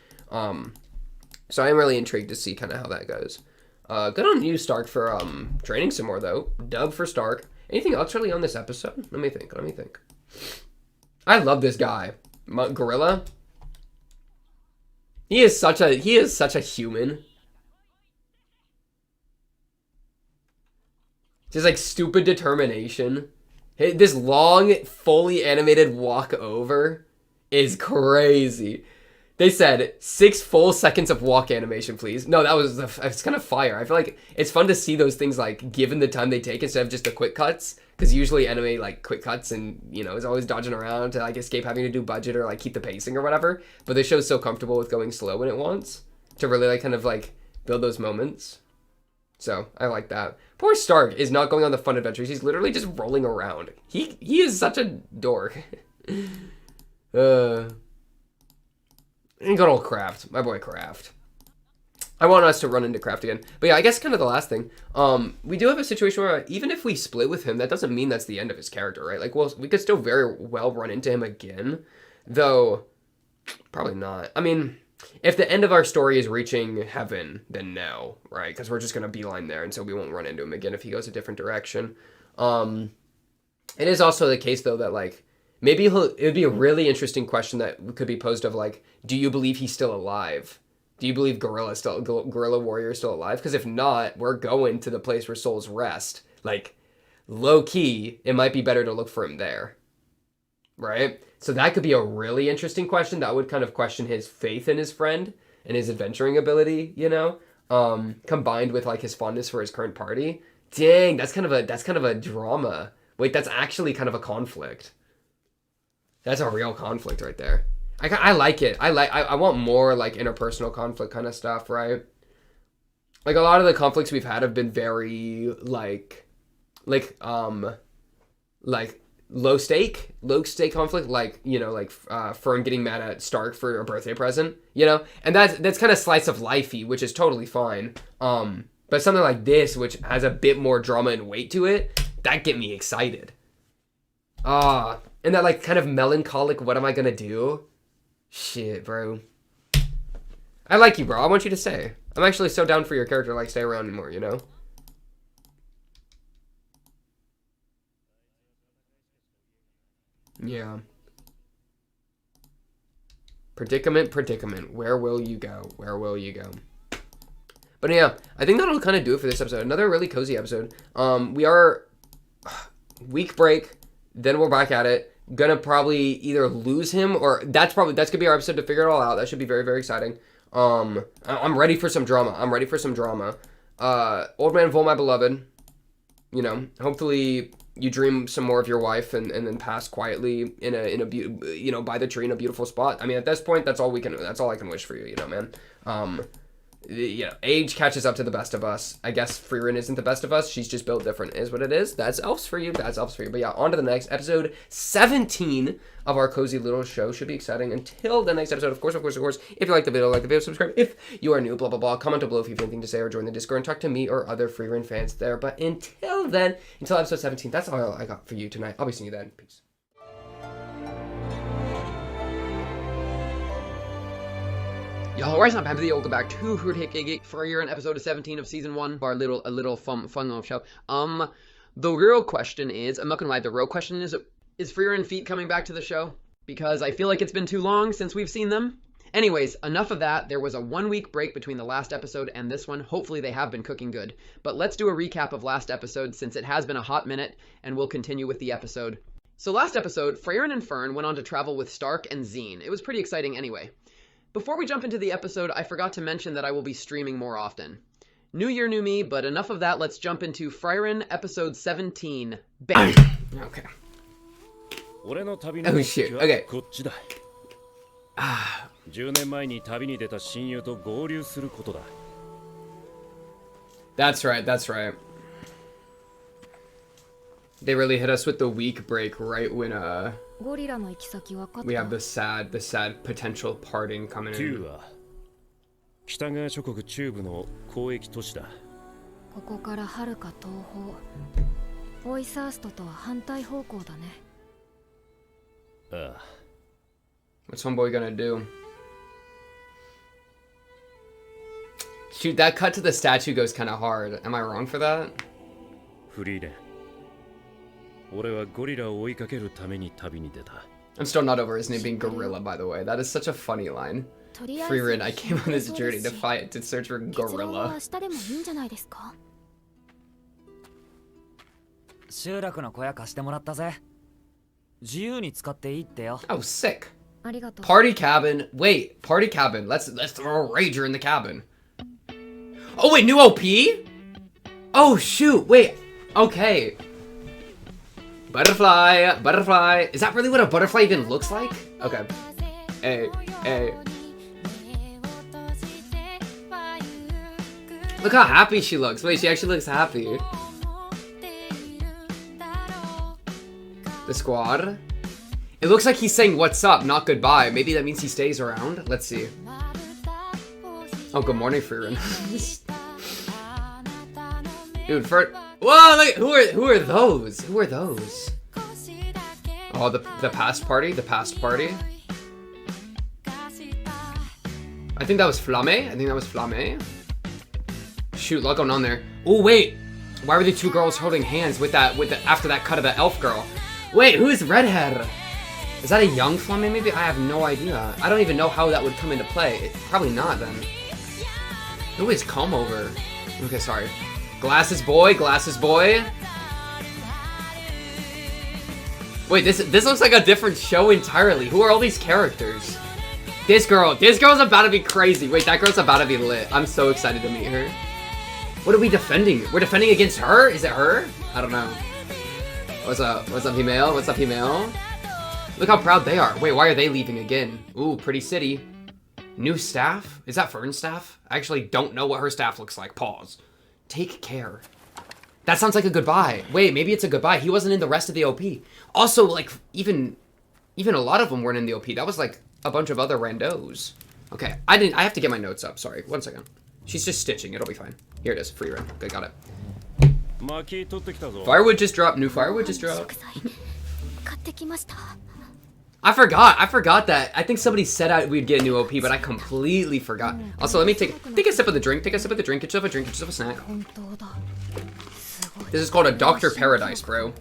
So I'm really intrigued to see kind of how that goes. Good on you, Stark, for training some more, though. Dub for Stark. Anything else really on this episode? Let me think. I love this guy. Gorilla. He is such a human. Just like stupid determination. This long, fully animated walk over is crazy. They said 6 full seconds of walk animation, please. No, it's kind of fire. I feel like it's fun to see those things like given the time they take instead of just the quick cuts. Because usually anime like quick cuts and is always dodging around to like escape having to do budget or like keep the pacing or whatever. But this show's so comfortable with going slow when it wants to really like kind of like build those moments. So I like that. Poor Stark is not going on the fun adventures. He's literally just rolling around. He is such a dork. And good old Kraft, my boy Kraft. I want us to run into Kraft again. But yeah, I guess kind of the last thing. We do have a situation where even if we split with him, that doesn't mean that's the end of his character, right? Like, well, we could still very well run into him again. Though, probably not. I mean, if the end of our story is reaching heaven, then no, right? Because we're just going to beeline there, and so we won't run into him again if he goes a different direction. It is also the case, though, that, like, maybe it would be a really interesting question that could be posed of, like, do you believe he's still alive? Do you believe Gorilla Warrior is still alive? Because if not, we're going to the place where souls rest. Like, low-key, it might be better to look for him there. Right? So that could be a really interesting question. That would kind of question his faith in his friend and his adventuring ability, combined with, like, his fondness for his current party. Dang, that's kind of a drama. Wait, that's actually kind of a conflict. That's a real conflict right there. I like it. I want more like interpersonal conflict kind of stuff, right? Like a lot of the conflicts we've had have been very like low stake conflict, like, you know, like Fern getting mad at Stark for a birthday present, you know, and that's kind of slice of lifey, which is totally fine. But something like this, which has a bit more drama and weight to it, that get me excited. And that like kind of melancholic, what am I gonna do? Shit, bro. I like you, bro. I want you to stay. I'm actually so down for your character, like, stay around more, you know? Yeah. Predicament. Where will you go? Where will you go? But yeah, I think that'll kind of do it for this episode. Another really cozy episode. We are week break, then we're back at it. Gonna probably either lose him or that's gonna be our episode to figure it all out. That should be very, very exciting. I'm ready for some drama. Old man Vol, my beloved. You know, hopefully you dream some more of your wife and then pass quietly in a you know, by the tree in a beautiful spot. I mean, at this point, that's all I can wish for you, you know, man. You know, age catches up to the best of us. I guess Frieren isn't the best of us. She's just built different. It is what it is. That's elves for you. But yeah, on to the next episode 17 of our cozy little show. Should be exciting. Until the next episode, of course. If you like the video, subscribe. If you are new, blah, blah, blah. Comment below if you have anything to say or join the Discord and talk to me or other Frieren fans there. But until then, until episode 17, that's all I got for you tonight. I'll be seeing you then. Peace. Y'all, what's up? Happy to welcome back to Frieren, episode 17 of season 1 of our little fun little show. The real question is, I'm not gonna lie, the real question is Frieren feet coming back to the show? Because I feel like it's been too long since we've seen them. Anyways, enough of that. There was a 1 week break between the last episode and this one. Hopefully they have been cooking good. But let's do a recap of last episode since it has been a hot minute, and we'll continue with the episode. So last episode, Frieren and Fern went on to travel with Stark and Zine. It was pretty exciting anyway. Before we jump into the episode, I forgot to mention that I will be streaming more often. New year, new me, but enough of that. Let's jump into Frieren episode 17. Bam! Okay. Oh shit, okay. 10年前に旅に出た親友と合流することだ。That's right. They really hit us with the week break right when we have the sad potential parting coming in. 9は北側諸国中部の交易都市だ。ここから遥か東方。オイサーストとは反対方向だね。ああ。What's homeboy gonna do? Shoot, that cut to the statue goes kind of hard. Am I wrong for that? フリーレン。俺はゴリラを追いかけるために旅に出た。I'm still not over his name being Gorilla, by the way. That is such a funny line. Frieren, I came on this journey to search for Gorilla. 集落の小屋貸してもらったぜ。自由に使っていいってよ。Oh, sick. Party cabin. Wait, party cabin. Let's throw a rager in the cabin. Oh wait, new OP? Oh shoot, wait. Okay. Butterfly. Is that really what a butterfly even looks like? Okay. Hey. Look how happy she looks. Wait, she actually looks happy. The squad. It looks like he's saying what's up, not goodbye. Maybe that means he stays around. Let's see. Oh, good morning, Frieren. Dude, whoa, look, who are those? Who are those? Oh, the past party? The past party? I think that was Flamme. Shoot, a lot going on there. Oh, wait. Why were the two girls holding hands after that cut of the elf girl? Wait, who is redhead? Is that a young Flamme maybe? I have no idea. I don't even know how that would come into play. Probably not then. Who is comb over? Okay, sorry. Glasses boy. Wait, this looks like a different show entirely. Who are all these characters? This girl's about to be crazy. Wait, that girl's about to be lit. I'm so excited to meet her. What are we defending? We're defending against her? Is it her? I don't know. What's up, female? Look how proud they are. Wait, why are they leaving again? Ooh, pretty city. New staff? Is that Fern's staff? I actually don't know what her staff looks like. Pause. Take care. That sounds like a goodbye. Wait, maybe it's a goodbye. He wasn't in the rest of the OP. Also, like, even a lot of them weren't in the OP. That was like a bunch of other randos. Okay, I have to get my notes up. Sorry, 1 second. She's just stitching. It'll be fine. Here it is. Frieren. Okay, got it. Firewood just dropped. New firewood just dropped. I forgot that. I think somebody said we'd get a new OP, but I completely forgot. Also, let me take a sip of the drink. Take a sip of the drink. Get yourself a drink. Get yourself a snack. This is called a Dr. Paradise, bro.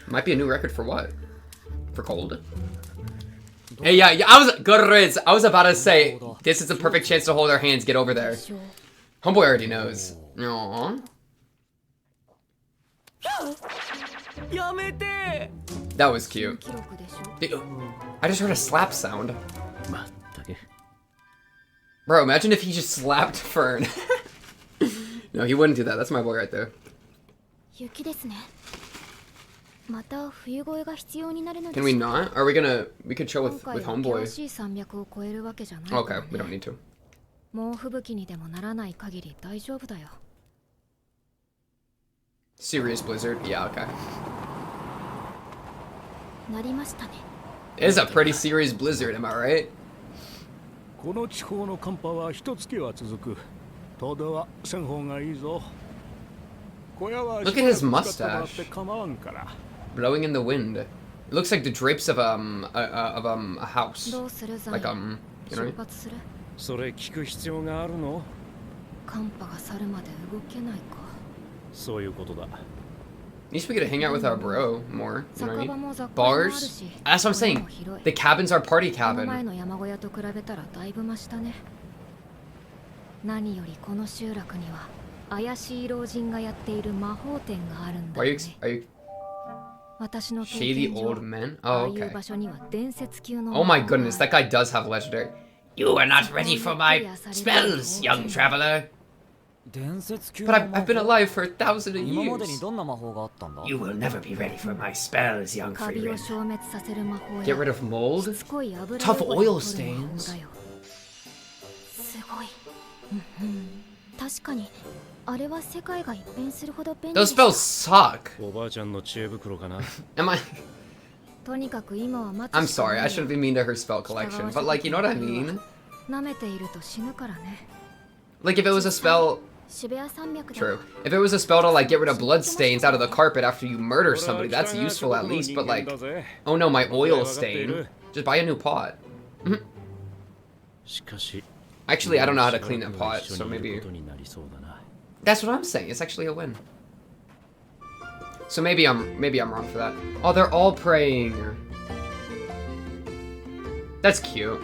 Might be a new record for what? For cold? Hey, yeah, I was about to say, this is the perfect chance to hold our hands. Get over there. Homeboy already knows. Aww. That was cute. I just heard a slap sound. Bro, imagine if he just slapped Fern. No, he wouldn't do that. That's my boy right there. Can we not? Are we gonna... We could chill with homeboy. Okay, we don't need to. Serious blizzard? Yeah, okay. It is a pretty serious blizzard, am I right? Look at his mustache. Blowing in the wind. It looks like the drapes of a house. Like you know? At least we get to hang out with our bro more, you know what I mean? Bars? That's what I'm saying. The cabins are party cabin. Why are you shady old men? Oh, okay. Oh my goodness, that guy does have legendary. You are not ready for my spells, young traveler. But I've been alive for 1,000 years. You will never be ready for my spells, young Frieren. Get rid of mold? Tough oil stains. Those spells suck. Am I? I'm sorry, I shouldn't be mean to her spell collection, but like, you know what I mean? Like if it was a spell... True. If it was a spell to like get rid of blood stains out of the carpet after you murder somebody, that's useful at least, but like... Oh no, my oil stain. Just buy a new pot. Actually, I don't know how to clean that pot, so maybe... That's what I'm saying, it's actually a win. So maybe I'm wrong for that. Oh, they're all praying. That's cute.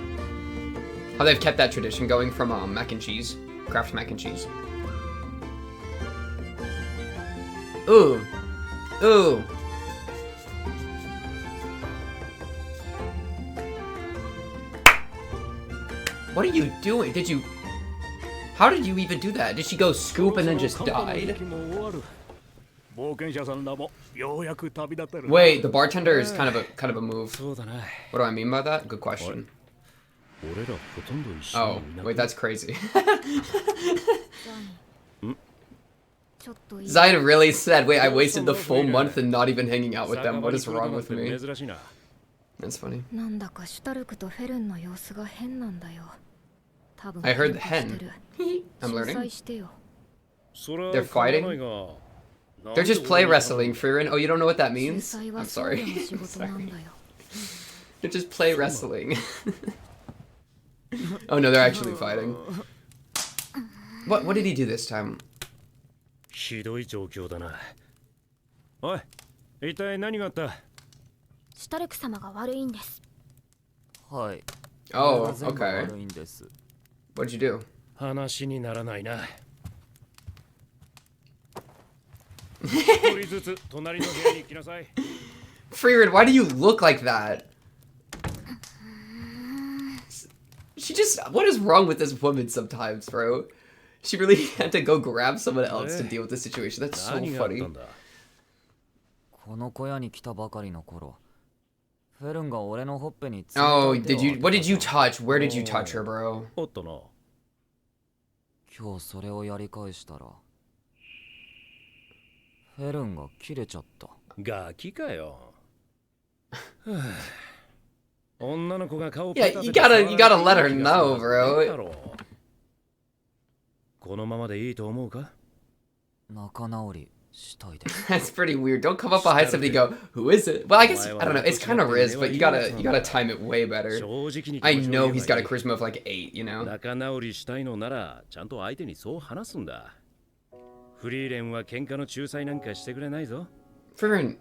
How they've kept that tradition going from mac and cheese. Kraft mac and cheese. Ooh. Ooh. What are you doing? Did you... How did you even do that? Did she go scoop and then just died? Wait, the bartender is kind of a move. What do I mean by that? Good question. Oh, wait, that's crazy. Zion really said, wait, I wasted the full month and not even hanging out with them. What is wrong with me? That's funny. I heard the hen. I'm learning. They're fighting? They're just play wrestling, Frieren. Oh, you don't know what that means? I'm sorry. Sorry. They're just play wrestling. Oh no, they're actually fighting. What did he do this time? Oh, okay. What'd you do? Frieren, why do you look like that? She just... What is wrong with this woman sometimes, bro? She really had to go grab someone else to deal with the situation. That's so funny. Oh, did you... What did you touch? Where did you touch her, bro? ヘルンが切れちゃった。ガキかよ。女の子が顔 Yeah, you gotta let her know, bro. このままでいいと思うか？仲直りしたいです。 That's pretty weird. Don't come up behind somebody and go, who is it? Well, I guess, I don't know. It's kind of Riz, but you gotta time it way better. I know he's got a charisma of like 8, you know? 仲直りしたいのなら、ちゃんと相手にそう話すんだ。フリーレンは喧嘩の仲裁なんかしてくれないぞ。Frieren,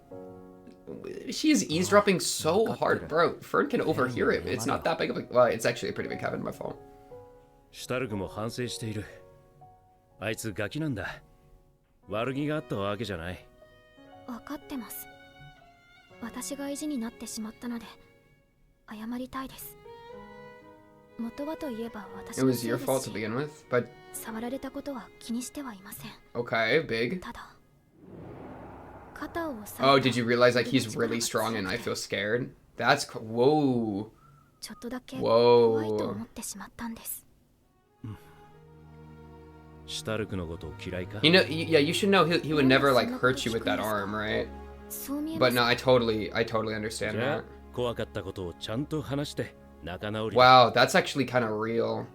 she is eavesdropping so hard, bro. Fern can overhear it. It's not that big of a... Well, it's actually a pretty big cabin, my fault. シュタルクも反省している。あいつガキなんだ。悪気があったわけじゃない。分かってます。私が意地になってしまったので謝りたいです。元はといえば私のせいですし、 It was your fault to begin with, but... 触られたことは気にしてはいません。 Okay, big. ただ、肩を押さえた。 Oh, did you realize like he's really strong and I feel scared? That's... Whoa. ちょっとだけ怖いと思ってしまったんです。 シュタルクのことを嫌いか？ You know, yeah, you should know he would never like hurt you with that arm, right? But no, I totally understand that. 怖かったことをちゃんと話して仲直り。 Wow, that's actually kind of real.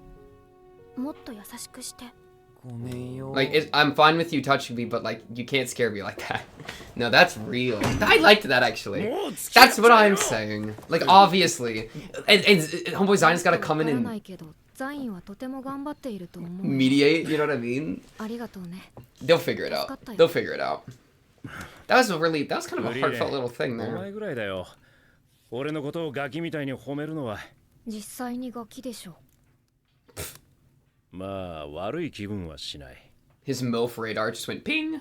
もっと優しくして。 Like, I'm fine with you touching me, but like, you can't scare me like that. No, that's real. I liked that actually. That's what I'm saying. Like, obviously, and homeboy Zion's gotta come in and mediate. You know what I mean? They'll figure it out. They'll figure it out. That was kind of a heartfelt little thing there. 俺のことをガキみたいに褒めるのは。実際にガキでしょ。まあ悪い気分はしない。 His MILF radar just went ping.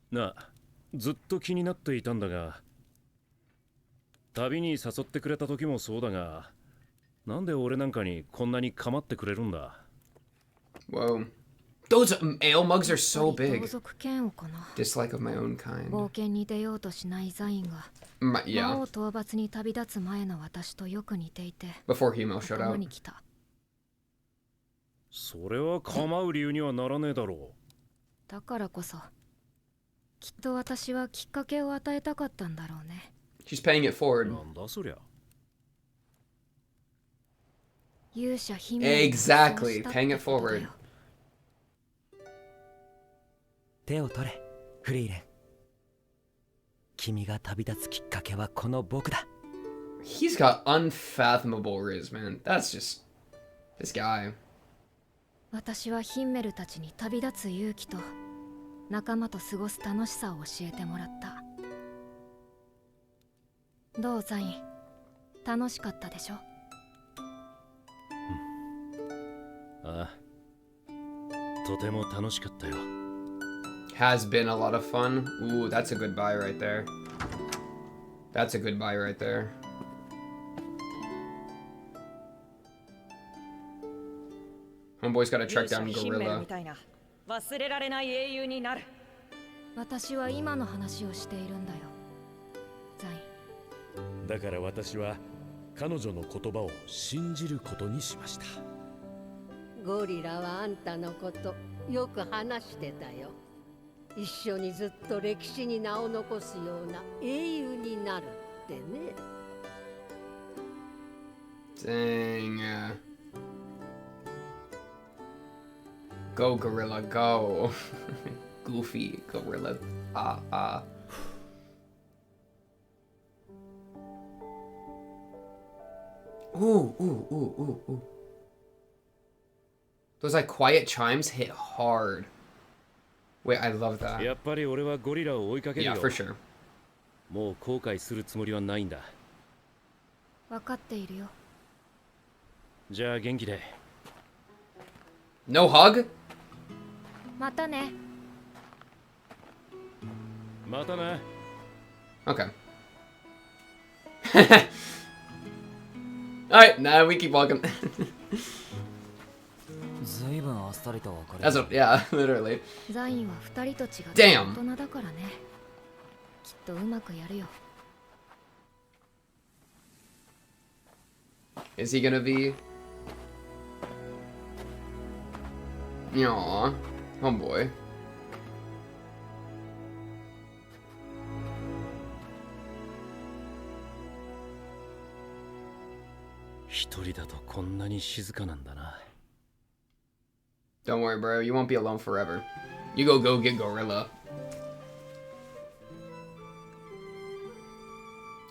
なあ、ずっと気になっていたんだが、旅に誘ってくれた時もそうだが、なんで俺なんかにこんなに構ってくれるんだ？ Whoa. Those ale mugs are so big. 同族嫌悪かな。 Dislike of my own kind. 冒険に出ようとしないザインが、yeah. 魔王討伐に旅立つ前の私とよく似ていて、 Before Hemo showed 頭 out. に来た。それは構う理由にはならねえだろう。だからこそ、きっと私はきっかけを与えたかったんだろうね。 She's paying it forward. なんだそりゃ。勇者姫。 Exactly, paying it forward. 手を取れ、フリーレン。君が旅立つきっかけはこの僕だ。 He's got unfathomable riz, man. That's just this guy. 私はヒンメルたちに旅立つ勇気と仲間と過ごす楽しさを教えてもらった。どうザイン、楽しかったでしょ？ああ、とても楽しかったよ。 Has been a lot of fun. Ooh, that's a good buy right there. That's a good buy right there. Homeboy's gotta track down Gorilla. 忘れられない英雄になる。私は今の話をしているんだよ、ザイン。だから私は彼女の言葉を信じることにしました。ゴリラはあんたのことよく話してたよ。一緒にずっと歴史に名を残すような英雄になるってね。Dang. Go Gorilla, go. Goofy Gorilla. Ooh. Those like quiet chimes hit hard. Wait, I love that. やっぱり俺はゴリラを追いかけるよ。 Yeah, for sure. もう後悔するつもりはないんだ。分かっているよ。じゃあ元気で。 No hug? またね。またな。 Okay. Alright, now we keep walking. ずいぶんあっさりと別れた。 That's what, yeah, literally. ザインは二人と違って Damn. 大人だからね。きっとうまくやるよ。 Is he gonna be? Aww. Homeboy. 一人だとこんなに静かなんだな。 Don't worry, bro. You won't be alone forever. You go get Gorilla.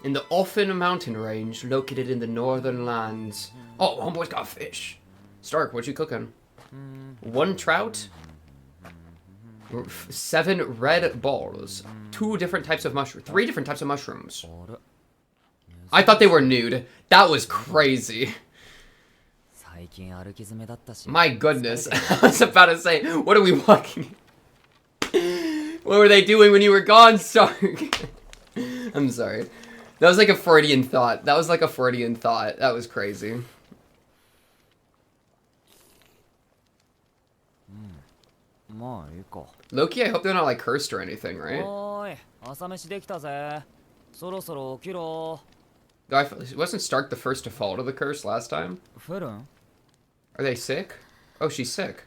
In the Offen mountain range, located in the northern lands. Oh, homeboy's got fish. Stark, what you cooking? 1 trout, 7 red balls, 2 different types of mushrooms, 3 different types of mushrooms. I thought they were nude. That was crazy. My goodness. I was about to say, what are we walking? What were they doing when you were gone, Stark? I'm sorry. That was like a Freudian thought. That was crazy. Loki, I hope they're not like cursed or anything, right? Wasn't Stark the first to fall to the curse last time? Are they sick? Oh, she's sick.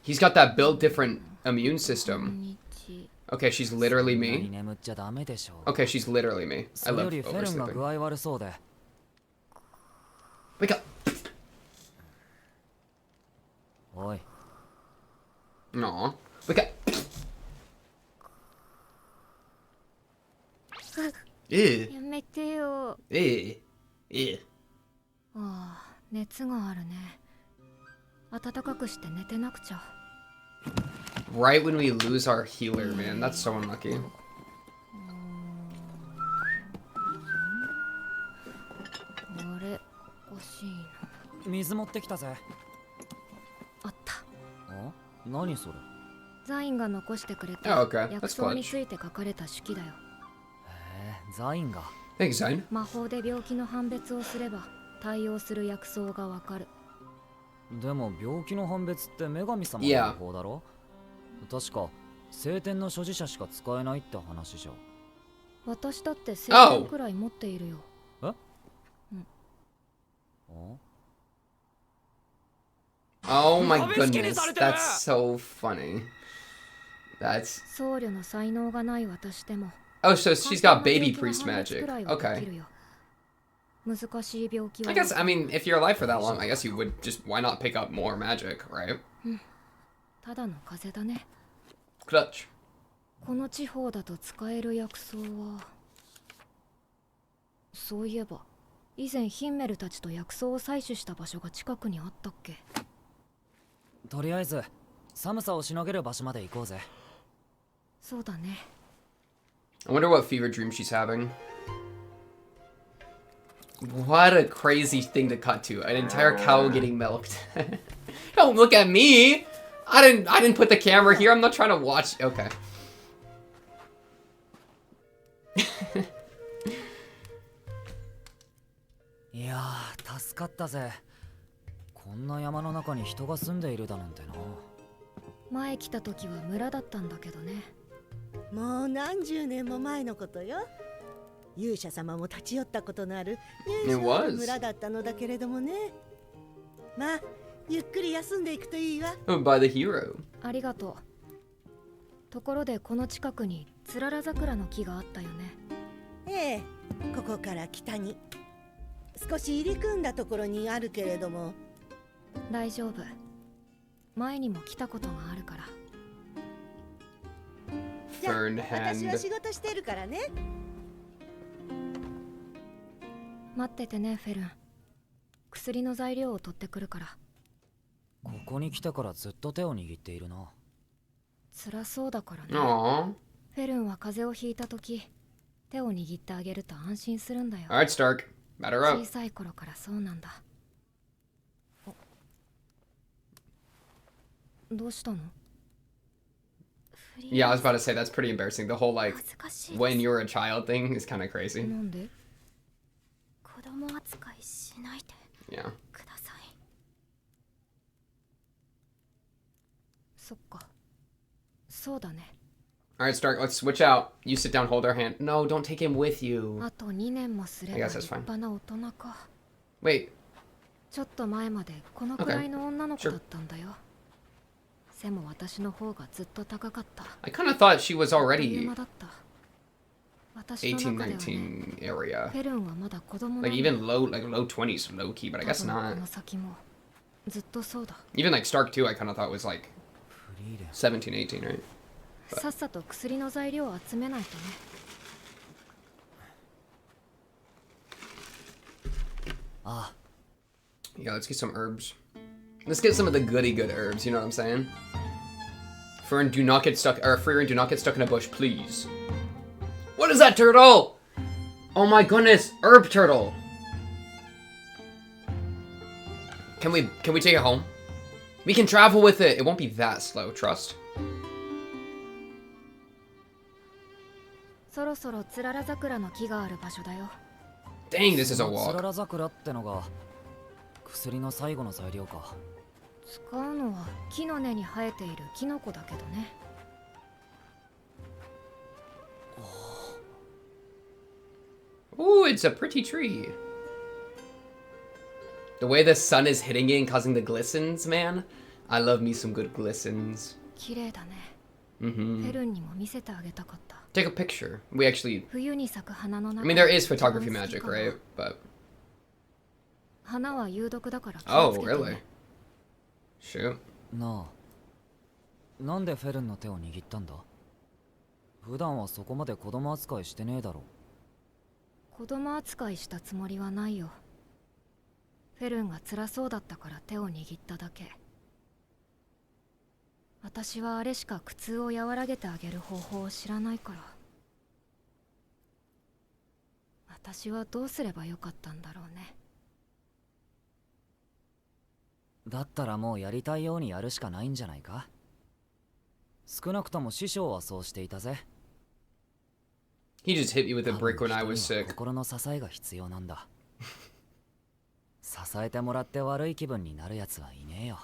He's got that built different immune system. Okay, she's literally me. Okay, she's literally me. I love oversleeping. Wake up! No. Wake up! Ew. Ew. Ew. Right when we lose our healer, man. That's so unlucky. Oh, okay. That's clutch. Thanks, Zayn. 魔法で病気の判別をすれば対応する薬草がわかる。でも病気の判別って女神様の方法だろ。確か聖典の所持者しか使えないって話じゃ。私だって聖典くらい持っているよ。え？Oh my goodness, that's so funny. That's... 僧侶の才能がない私でも。Oh, so she's got baby priest magic. Okay. I guess, I mean, if you're alive for that long, I guess you would just, why not pick up more magic, right? Clutch. この地方だと使える薬草は、そういえば以前ヒンメルたちと薬草を採取した場所が近くにあったっけ。とりあえず寒さをしのげる場所まで行こうぜ。そうだね。I wonder what fever dream she's having. What a crazy thing to cut to. An entire cow getting milked. Don't look at me. I didn't put the camera here. I'm not trying to watch. Okay. いやー、助かったぜ。こんな山の中に人が住んでいるだなんてな。前来た時は村だったんだけどね。もう何十年も前のことよ。勇者様も立ち寄ったことのある勇者の村だったのだけれどもね。まあ、ゆっくり休んでいくといいわ。By the hero. ありがとう。ところでこの近くにつらら桜の木があったよね。ええ、ここから北に少し入り組んだところにあるけれども。大丈夫。前にも来たことがあるから。じゃあ、私は仕事してるからね。待っててね、フェルン。薬の材料を取ってくるから。ここに来てからずっと手を握っているな。辛そうだからね。フェルンは風邪をひいた時、手を握ってあげると安心するんだよ。Alright, Stark. Batter up. 小さい頃からそうなんだ。どうしたの？ Yeah, I was about to say that's pretty embarrassing. The whole like when you're a child thing is kind of crazy. なんで？子供扱いしないで Yeah. ください。そっか。そうだね。Alright, Stark, let's switch out. You sit down, hold our hand. No, don't take him with you. あと2年もすれば立派な大人か。Wait. ちょっと前までこのくらいの女の子だったんだよ。背も私の方がずっと高かった。I kind of thought she was already. 18-19 area. Like even low 20s low key, but I guess not. Even like Stark 2 I kind of thought was like 17, 18, right? But. Yeah, let's get some herbs. Let's get some of the goody good herbs, you know what I'm saying? Frieren, do not get stuck, or Frieren, do not get stuck in a bush, please. What is that turtle? Oh my goodness, herb turtle. Can we take it home? We can travel with it. It won't be that slow, trust. Dang, this is a walk. Ooh, it's a pretty tree. The way the sun is hitting it and causing the glistens, man. I love me some good glistens. Take a picture. We actually... I mean, there is photography magic, right? But... Oh, really? Shoot. No. なんでフェルンの手を握ったんだ? 普段はそこまで子供扱いしてねえだろ。子供扱いしたつもりはないよ。フェルンが辛そうだったから手を握っただけ。私はあれしか苦痛を和らげてあげる方法を知らないから。私はどうすればよかったんだろうね。だったらもうやりたいようにやるしかないんじゃないか。少なくとも師匠はそうしていたぜ。He just hit me with a brick when I was sick. 心の支えが必要なんだ。支えてもらって悪い気分になるやつはいねえよ。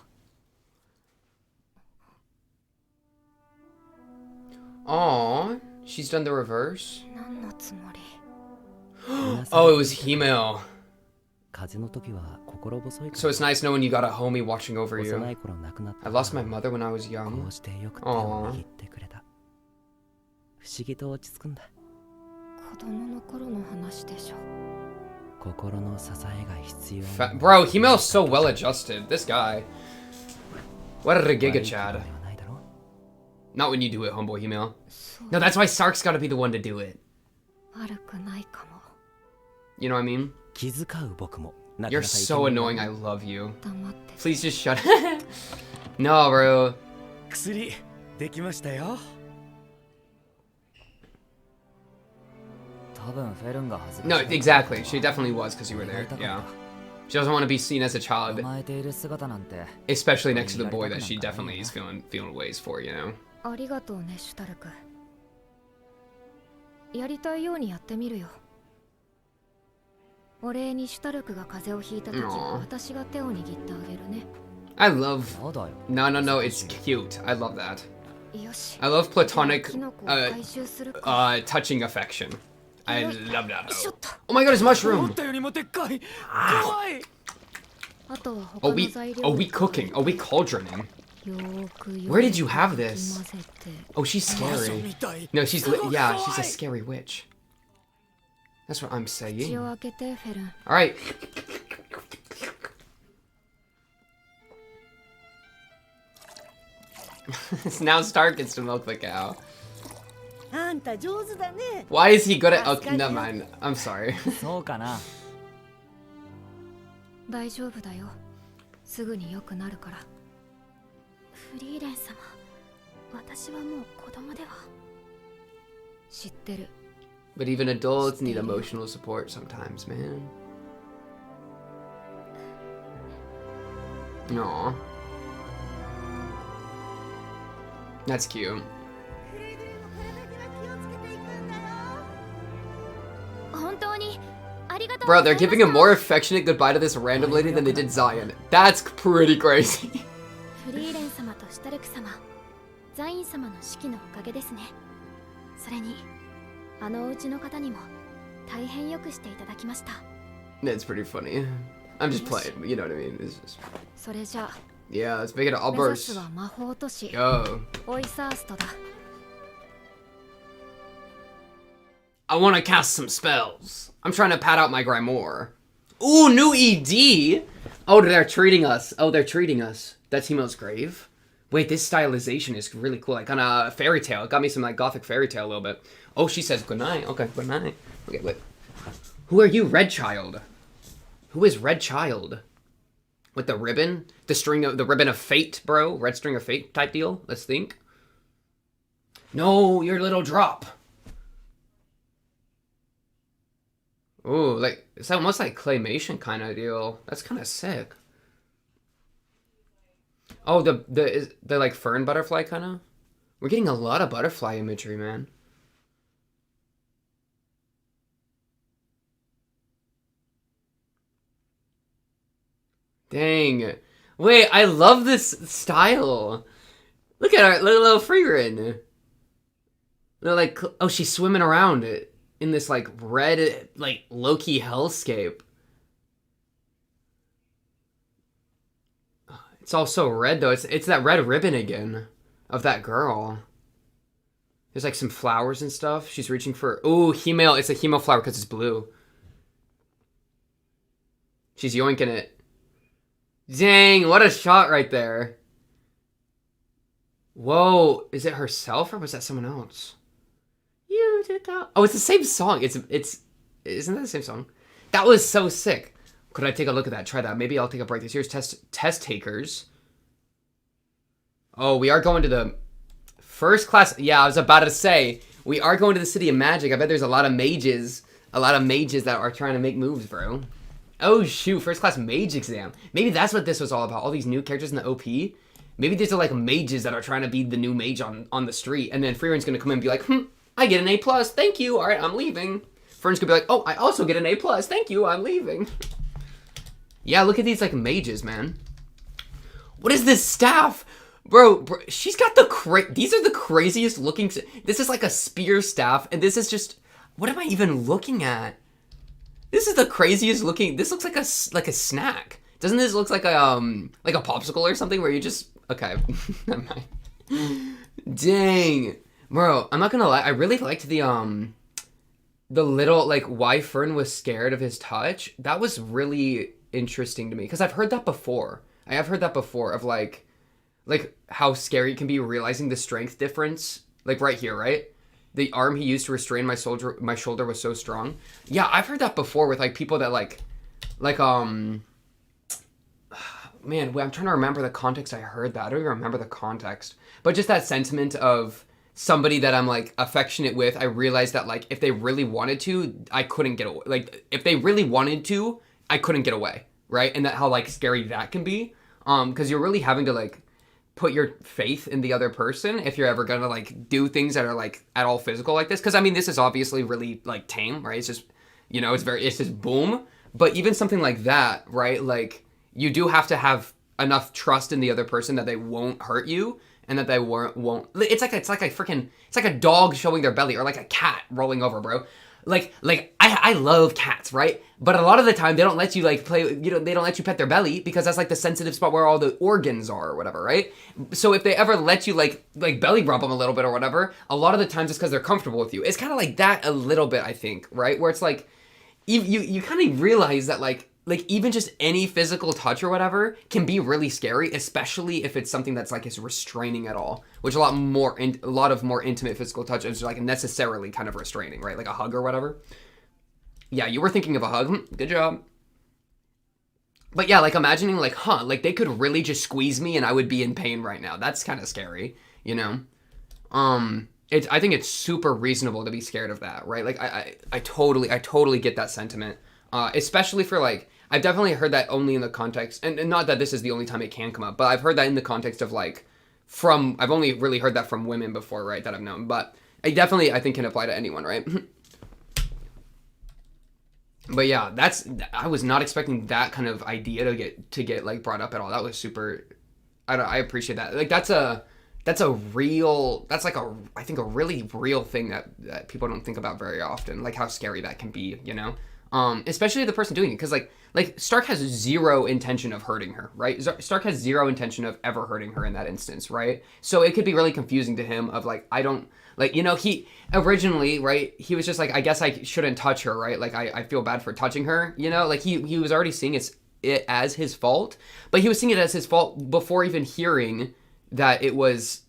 Aww, she's done the reverse. Oh, it was Himel. So it's nice knowing you got a homie watching over you. I lost my mother when I was young. Aww. Bro, Himel's so well adjusted. This guy. What a giga chad. Not when you do it, homeboy Himel. No, that's why Stark's gotta be the one to do it. You know what I mean? You're so annoying, I love you. Please just shut it. No, bro. No, exactly. She definitely was because you were there. Yeah. She doesn't want to be seen as a child. Especially next to the boy that she definitely is feeling ways for, you know? ありがとうね、シュタルク。やりたいようにやってみるよ。お礼にシュタルクが風邪をひいた時、私が手を握ってあげるね。I love... No, it's cute. I love that. I love platonic, touching affection. I love that. Oh my god, it's mushroom! Oh, we cooking? Oh, we cauldroning? Where did you have this? Oh, she's scary. No, she's a scary witch. That's what I'm saying. Alright. Now Stark gets to milk the cow. Why is he good at... Okay, never mind. I'm sorry. 大丈夫だよ。すぐに良くなるから。フリーレン様、私はもう子供では。知ってる。But even adults need emotional support sometimes, man. Aww. That's cute. Bro, they're giving a more affectionate goodbye to this random lady than they did Zion. That's pretty crazy. フリーレン様とシュタルク様、ザイン様の指揮のおかげですね。それに、あのお家の方にも大変よくしていただきました。That's pretty funny. I'm just playing, you know what I mean? It's just... それじゃあ、 Yeah, let's make it an outburst. は魔法都市 Go. オイサーストだ。I want to cast some spells. I'm trying to pad out my Grimoire. Ooh, new ED. Oh, they're treating us. Oh, they're treating us. That's Himo's grave. Wait, this stylization is really cool. Like on a fairy tale. It got me some like gothic fairy tale a little bit. Oh, she says good night. Okay, good night. Okay, wait. Who are you, Red Child? Who is Red Child? With the ribbon? The ribbon of fate, bro? Red string of fate type deal? Let's think. No, your little drop. Ooh, like, it's almost like claymation kind of deal. That's kind of sick. Oh, the like fern butterfly kind of? We're getting a lot of butterfly imagery, man. Dang. Wait, I love this style. Look at our little Frieren. They're like, oh, she's swimming around in this like red, like low-key hellscape. It's all so red though. It's that red ribbon again of that girl. There's like some flowers and stuff. She's reaching for. Ooh, Himel. It's a Himel flower because it's blue. She's yoinking it. Dang, what a shot right there. Whoa, is it herself or was that someone else? You did that. Oh, it's the same song. Isn't that the same song? That was so sick. Could I take a look at that? Try that. Maybe I'll take a break. This here's test takers. Oh, we are going to the first class. Yeah, I was about to say we are going to the City of Magic. I bet there's a lot of mages that are trying to make moves, bro. Oh shoot, first class mage exam. Maybe that's what this was all about. All these new characters in the OP. Maybe these are like mages that are trying to be the new mage on the street. And then Frieren's gonna come in and be like, I get an A+, thank you. All right, I'm leaving. Fern's gonna be like, oh, I also get an A+, thank you, I'm leaving. Yeah, look at these like mages, man. What is this staff? Bro, she's got these are the craziest looking. This is like a spear staff, and this is just, what am I even looking at? This is the craziest looking. This looks like a snack. Doesn't this look like a popsicle or something where you just, okay, never mind. Dang, bro, I'm not gonna lie. I really liked the little like why Fern was scared of his touch. That was really interesting to me because I've heard that before. I have heard that before of like how scary it can be realizing the strength difference. Like right here, right? The arm he used to restrain my shoulder was so strong. Yeah, I've heard that before with like people that man, wait, I'm trying to remember the context I heard that. I don't even remember the context. But just that sentiment of somebody that I'm like affectionate with, I realized that like if they really wanted to, I couldn't get away. Like if they really wanted to, I couldn't get away, right? And that how like scary that can be. Because you're really having to like put your faith in the other person if you're ever gonna like do things that are like at all physical like this. Because I mean, this is obviously really like tame, right? It's just, you know, it's just boom. But even something like that, right? Like you do have to have enough trust in the other person that they won't hurt you and that they won't. It's like a dog showing their belly or like a cat rolling over, bro. Like I love cats, right? But a lot of the time they don't let you like play, you know, they don't let you pet their belly because that's like the sensitive spot where all the organs are or whatever, right? So if they ever let you like belly rub them a little bit or whatever, a lot of the times it's because they're comfortable with you. It's kind of like that a little bit, I think, right? Where it's like you kind of realize that like even just any physical touch or whatever can be really scary, especially if it's something that's like is restraining at all, which a lot of more intimate physical touch is like necessarily kind of restraining, right? Like a hug or whatever. Yeah, you were thinking of a hug. Good job. But yeah, like imagining like, like they could really just squeeze me and I would be in pain right now. That's kind of scary, you know? I think it's super reasonable to be scared of that, right? Like I totally get that sentiment. Especially for like, I've definitely heard that only in the context, and not that this is the only time it can come up, but I've heard that in the context of like, I've only really heard that from women before, right, that I've known, but I think can apply to anyone, right? But yeah, I was not expecting that kind of idea to get like brought up at all. That was super, I appreciate that. Like I think a really real thing that people don't think about very often, like how scary that can be, you know? Especially the person doing it, because like Stark has zero intention of hurting her, right? Stark has zero intention of ever hurting her in that instance, right? So it could be really confusing to him of like, I don't Like, you know, he originally, right, he was just like, I guess I shouldn't touch her, right? Like, I feel bad for touching her, you know? Like, he was already seeing it as his fault, but he was seeing it as his fault before even hearing that it was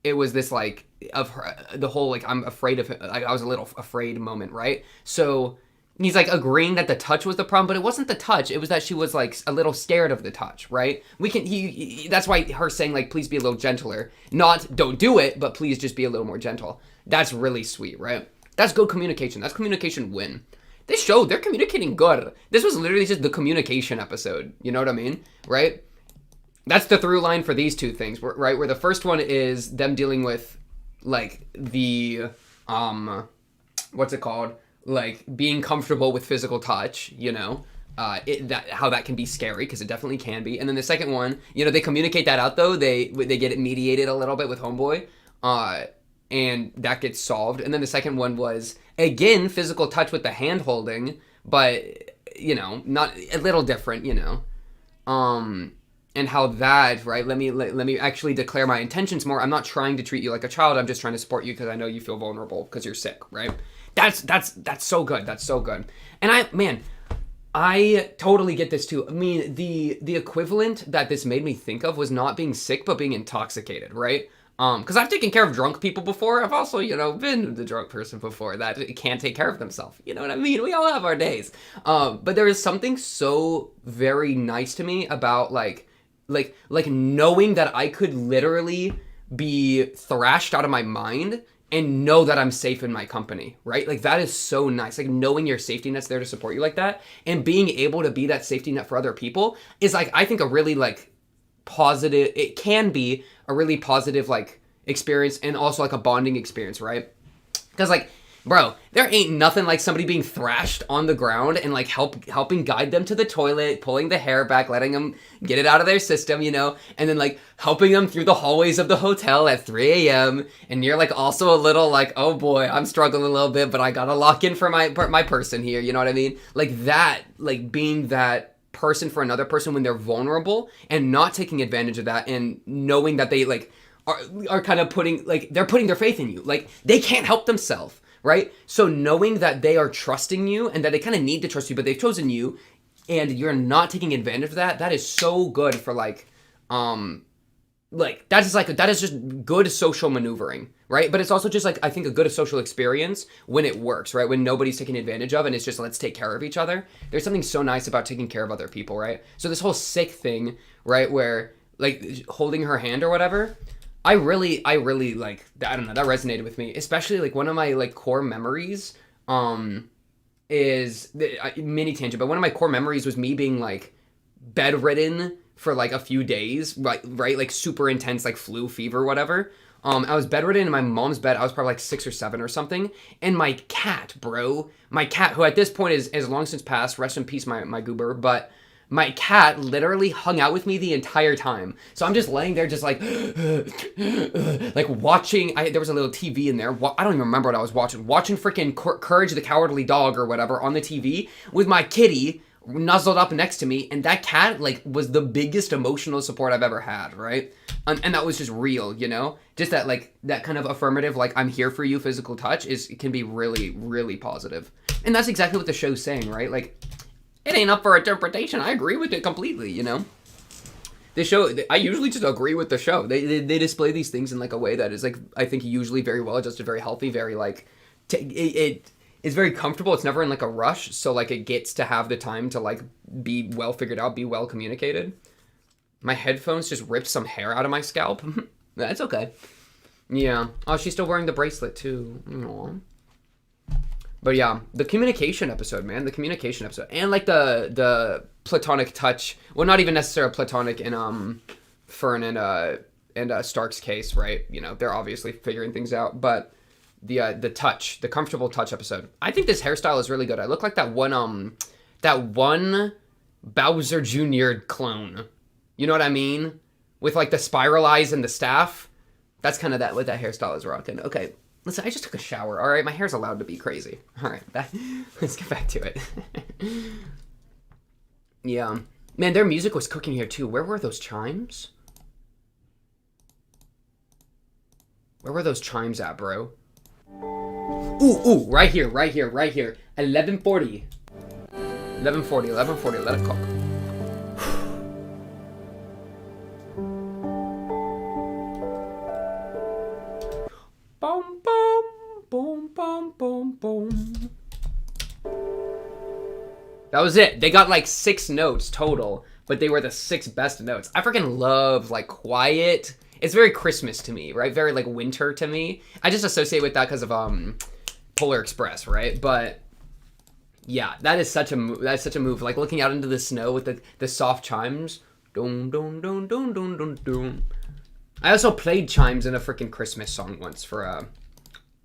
this, like, of her, the whole, like, I'm afraid of him. Like, I was a little afraid moment, right? So he's like agreeing that the touch was the problem, but it wasn't the touch. It was that she was like a little scared of the touch, right? That's why her saying like, please be a little gentler, not don't do it, but please just be a little more gentle. That's really sweet, right? That's good communication. That's communication win. This show, they're communicating good. This was literally just the communication episode. You know what I mean? Right? That's the through line for these two things, right? Where the first one is them dealing with like the, what's it called? Like being comfortable with physical touch, you know, how that can be scary, because it definitely can be. And then the second one, you know, they communicate that out though. They get it mediated a little bit with Homeboy, and that gets solved. And then the second one was again physical touch with the hand holding, but you know, not a little different, you know, and how that, right? Let me actually declare my intentions more. I'm not trying to treat you like a child. I'm just trying to support you because I know you feel vulnerable because you're sick, right? That's so good. That's so good. And I totally get this too. I mean, the equivalent that this made me think of was not being sick, but being intoxicated, right? Because I've taken care of drunk people before. I've also, you know, been the drunk person before that can't take care of themselves. You know what I mean? We all have our days. But there is something so very nice to me about like knowing that I could literally be thrashed out of my mind and know that I'm safe in my company, right? Like, that is so nice. Like, knowing your safety net's there to support you like that, and being able to be that safety net for other people is, like, I think a really, like, positive, it can be a really positive, like, experience, and also, like, a bonding experience, right? Because, like, bro, there ain't nothing like somebody being thrashed on the ground and, like, helping guide them to the toilet, pulling the hair back, letting them get it out of their system, you know, and then, like, helping them through the hallways of the hotel at 3 a.m. And you're, like, also a little, like, oh, boy, I'm struggling a little bit, but I gotta lock in for my person here, you know what I mean? Like, that, like, being that person for another person when they're vulnerable and not taking advantage of that and knowing that they, like, are kind of putting, like, they're putting their faith in you. Like, they can't help themselves. Right? So knowing that they are trusting you and that they kind of need to trust you, but they've chosen you and you're not taking advantage of that, that is so good for that is just good social maneuvering, right? But it's also just like, I think a good social experience when it works, right? When nobody's taking advantage of and it's just, let's take care of each other. There's something so nice about taking care of other people, right? So this whole sick thing, right? Where like holding her hand or whatever, I really like, I don't know, that resonated with me, especially like one of my like core memories is mini tangent, but one of my core memories was me being like bedridden for like a few days, right, like super intense like flu fever, whatever. I was bedridden in my mom's bed. I was probably like 6 or 7 or something, and my cat, who at this point is long since passed, rest in peace my goober, but my cat literally hung out with me the entire time. So I'm just laying there just like, like watching, there was a little TV in there. I don't even remember what I was watching. Watching freaking Courage the Cowardly Dog or whatever on the TV with my kitty nuzzled up next to me. And that cat like was the biggest emotional support I've ever had, right? And that was just real, you know? Just that like, that kind of affirmative, like I'm here for you physical touch can be really, really positive. And that's exactly what the show's saying, right? Like, it ain't up for interpretation. I agree with it completely, you know? The show, I usually just agree with the show. They display these things in like a way that is like, I think usually very well adjusted, very healthy, very like, it is very comfortable. It's never in like a rush. So like it gets to have the time to like be well figured out, be well communicated. My headphones just ripped some hair out of my scalp. That's okay. Yeah. Oh, she's still wearing the bracelet too. Aww. But yeah, the communication episode, man, the communication episode, and like the platonic touch. Well, not even necessarily platonic in Fern and Stark's case, right? You know, they're obviously figuring things out. But the touch, the comfortable touch episode. I think this hairstyle is really good. I look like that one Bowser Jr. clone. You know what I mean? With like the spiral eyes and the staff. That's kind of what that hairstyle is rocking. Okay. Listen, I just took a shower, all right? My hair's allowed to be crazy. All right, let's get back to it. Yeah. Man, their music was cooking here, too. Where were those chimes? Where were those chimes at, bro? Ooh, right here. 11:40. 11:40, let it cook. Boom, boom, boom, boom, boom, boom. That was it. They got like 6 notes total, but they were the 6 best notes. I freaking love like quiet. It's very Christmas to me, right? Very like winter to me. I just associate with that because of Polar Express, right? But yeah, that is such a move. Like looking out into the snow with the soft chimes. Dun, dun, dun, dun, dun, dun, dun. I also played chimes in a freaking Christmas song once for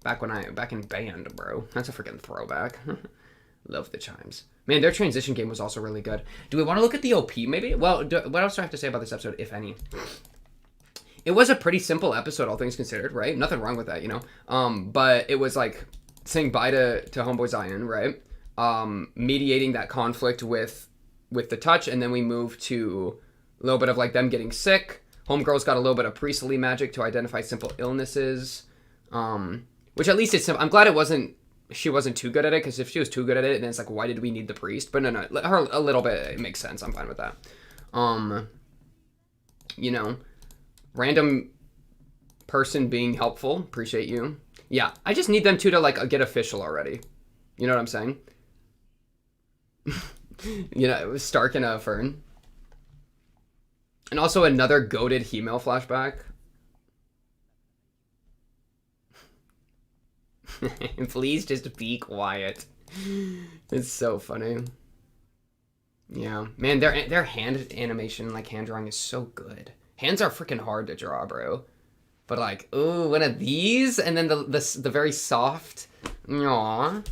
back in band, bro. That's a freaking throwback. Love the chimes. Man, their transition game was also really good. Do we want to look at the OP maybe? Well, what else do I have to say about this episode, if any? It was a pretty simple episode, all things considered, right? Nothing wrong with that, you know? But it was like saying bye to Homeboy Zion, right? Mediating that conflict with the touch, and then we move to a little bit of like them getting sick. Homegirl's got a little bit of priestly magic to identify simple illnesses, which at least it's simple. I'm glad she wasn't too good at it, because if she was too good at it, then it's like, why did we need the priest? But no, her a little bit, it makes sense. I'm fine with that. You know, random person being helpful. Appreciate you. Yeah, I just need them two to like get official already. You know what I'm saying? You know, it was Stark and Fern. And also another goated He-Mail flashback. Please just be quiet. It's so funny. Yeah, man, their hand animation, like hand drawing, is so good. Hands are freaking hard to draw, bro. But like, ooh, one of these, and then the very soft. Aww.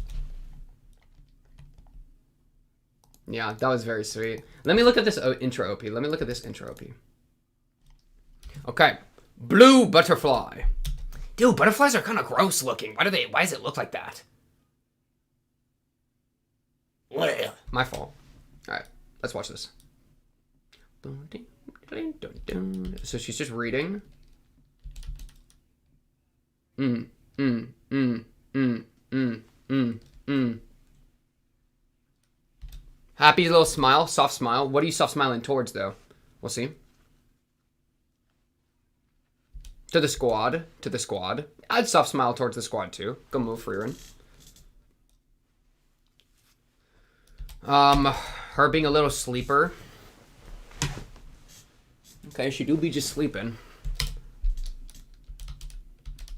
Yeah, that was very sweet. Let me look at this intro OP. Okay, blue butterfly. Dude, butterflies are kind of gross looking. Why does it look like that? My fault. All right, let's watch this. So she's just reading. Happy little smile, soft smile. What are you soft smiling towards, though? We'll see. To the squad. I'd soft smile towards the squad, too. Go move, Frieren. Her being a little sleeper. Okay, she do be just sleeping.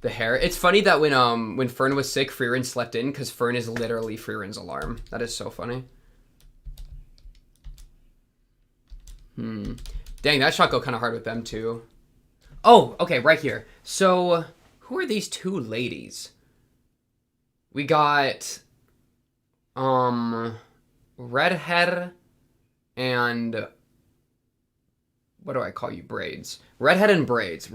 The hair. It's funny that when Fern was sick, Frieren slept in, because Fern is literally Frieren's alarm. That is so funny. Dang, that shot go kind of hard with them, too. Oh, okay, right here. So, who are these two ladies? We got, Redhead and, what do I call you? Braids. Redhead and Braids.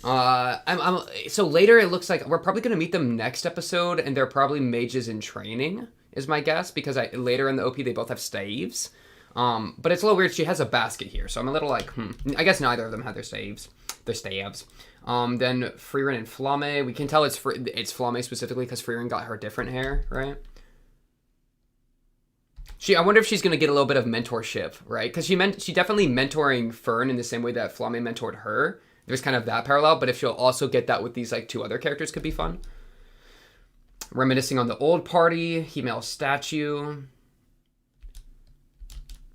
So later it looks like we're probably going to meet them next episode, and they're probably mages in training, is my guess, because later in the OP they both have staves. But it's a little weird. She has a basket here, so I'm a little like, I guess neither of them have their staves. Then Frieren and Flamme. We can tell it's Flamme specifically because Frieren got her different hair, right? I wonder if she's gonna get a little bit of mentorship, right? Because she definitely mentoring Fern in the same way that Flamme mentored her. There's kind of that parallel, but if she'll also get that with these like 2 other characters, could be fun. Reminiscing on the old party, He-Mail statue.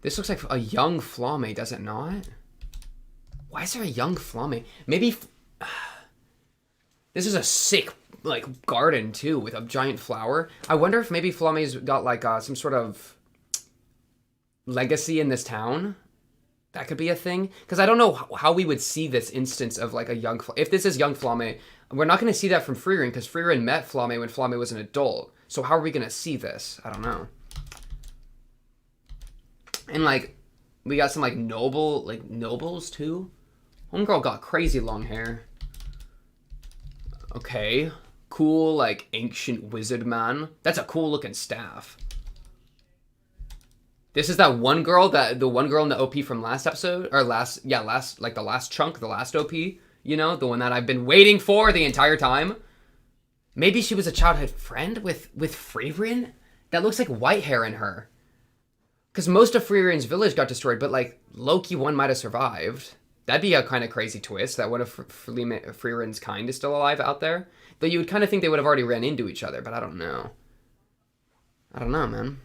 This looks like a young Flamme, does it not? Why is there a young Flamme? Maybe... This is a sick, like, garden, too, with a giant flower. I wonder if maybe Flamme's got, like, some sort of legacy in this town. That could be a thing. Because I don't know how we would see this instance of, like, a young... If this is young Flamme, we're not going to see that from Frieren, because Frieren met Flamme when Flamme was an adult. So how are we going to see this? I don't know. And, like, we got some, like, nobles, too. Homegirl got crazy long hair. Okay. Cool, like, ancient wizard man. That's a cool-looking staff. This is that one girl, the one girl in the OP from last episode? Or last, like, the last chunk, the last OP. You know, the one that I've been waiting for the entire time. Maybe she was a childhood friend with Frieren? That looks like white hair in her. Because most of Frieren's village got destroyed, but like Loki one might have survived. That'd be a kind of crazy twist, that one of Frieren's kind is still alive out there. Though you would kind of think they would have already ran into each other, but I don't know. I don't know, man.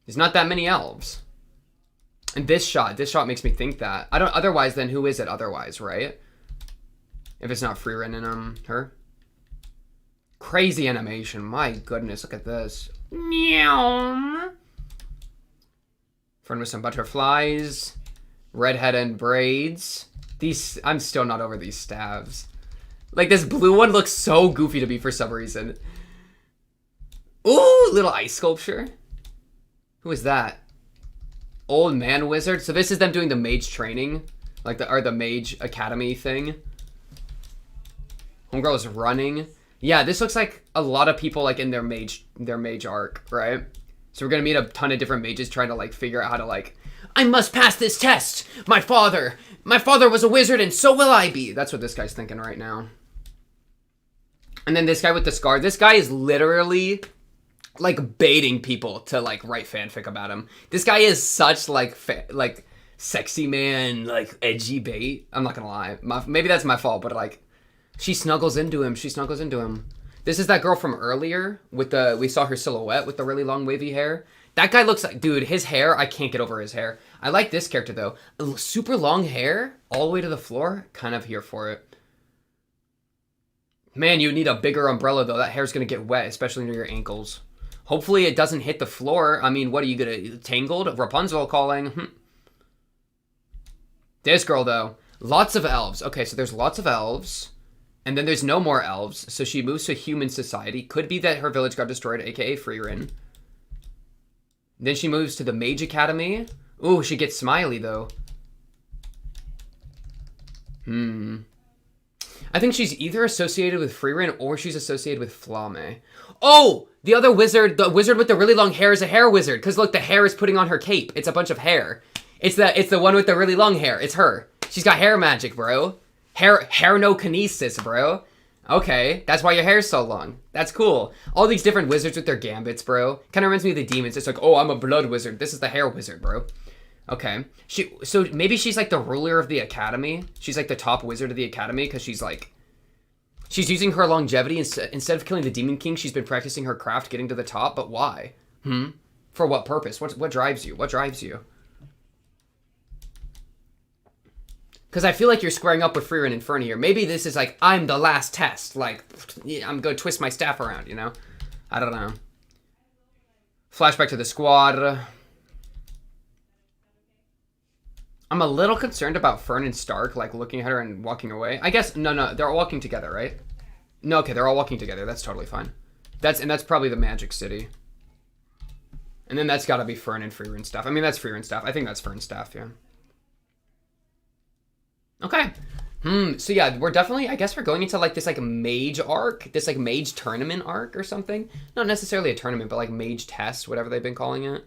There's not that many elves. And this shot makes me think that. I don't, otherwise then who is it otherwise, right? If it's not Frieren and her. Crazy animation, my goodness, look at this. Meow. Friend with some butterflies. Redhead and braids. These, I'm still not over these stabs. Like this blue one looks so goofy to me for some reason. Ooh, little ice sculpture. Who is that? Old man wizard. So this is them doing the mage training, like the mage academy thing. Homegirl is running. Yeah, this looks like a lot of people like in their mage arc, right? So we're gonna meet a ton of different mages trying to like figure out how to like, I must pass this test. My father was a wizard and so will I be. That's what this guy's thinking right now. And then this guy with the scar. This guy is literally like baiting people to like write fanfic about him. This guy is such like sexy man, like edgy bait. I'm not gonna lie. Maybe that's my fault, but like she snuggles into him. This is that girl from earlier with we saw her silhouette with the really long wavy hair. That guy looks like, dude, his hair, I can't get over his hair. I like this character though. Super long hair all the way to the floor. Kind of here for it. Man, you need a bigger umbrella though. That hair's gonna get wet, especially near your ankles. Hopefully it doesn't hit the floor. I mean, what are you gonna, Tangled? Rapunzel calling. This girl though, lots of elves. Okay, so there's lots of elves. And then there's no more elves. So she moves to human society. Could be that her village got destroyed, aka Frieren. Then she moves to the Mage Academy. Ooh, she gets smiley though. I think she's either associated with Frieren or she's associated with Flame. Oh! The other wizard, the wizard with the really long hair is a hair wizard. Because look, the hair is putting on her cape. It's a bunch of hair. It's the one with the really long hair. It's her. She's got hair magic, bro. Hair no kinesis, bro. Okay, that's why your hair's so long. That's cool. All these different wizards with their gambits, bro. Kind of reminds me of the demons. It's like, oh, I'm a blood wizard. This is the hair wizard, bro. Okay. So maybe she's like the ruler of the academy. She's like the top wizard of the academy because she's like, she's using her longevity instead of killing the Demon King. She's been practicing her craft, getting to the top. But why? For what purpose? What drives you? What drives you? Because I feel like you're squaring up with Frieren and Fernie here. Maybe this is like, I'm the last test. Like, I'm going to twist my staff around, you know? I don't know. Flashback to the squad. I'm a little concerned about Fern and Stark, like, looking at her and walking away. I guess, no, they're all walking together, right? No, okay, they're all walking together. That's totally fine. That's probably the Magic City. And then that's got to be Fern and Frieren staff. I mean, that's Frieren staff. I think that's Fern staff, yeah. Okay. So yeah, we're definitely, I guess we're going into like this like mage arc, this like mage tournament arc or something. Not necessarily a tournament, but like mage test, whatever they've been calling it.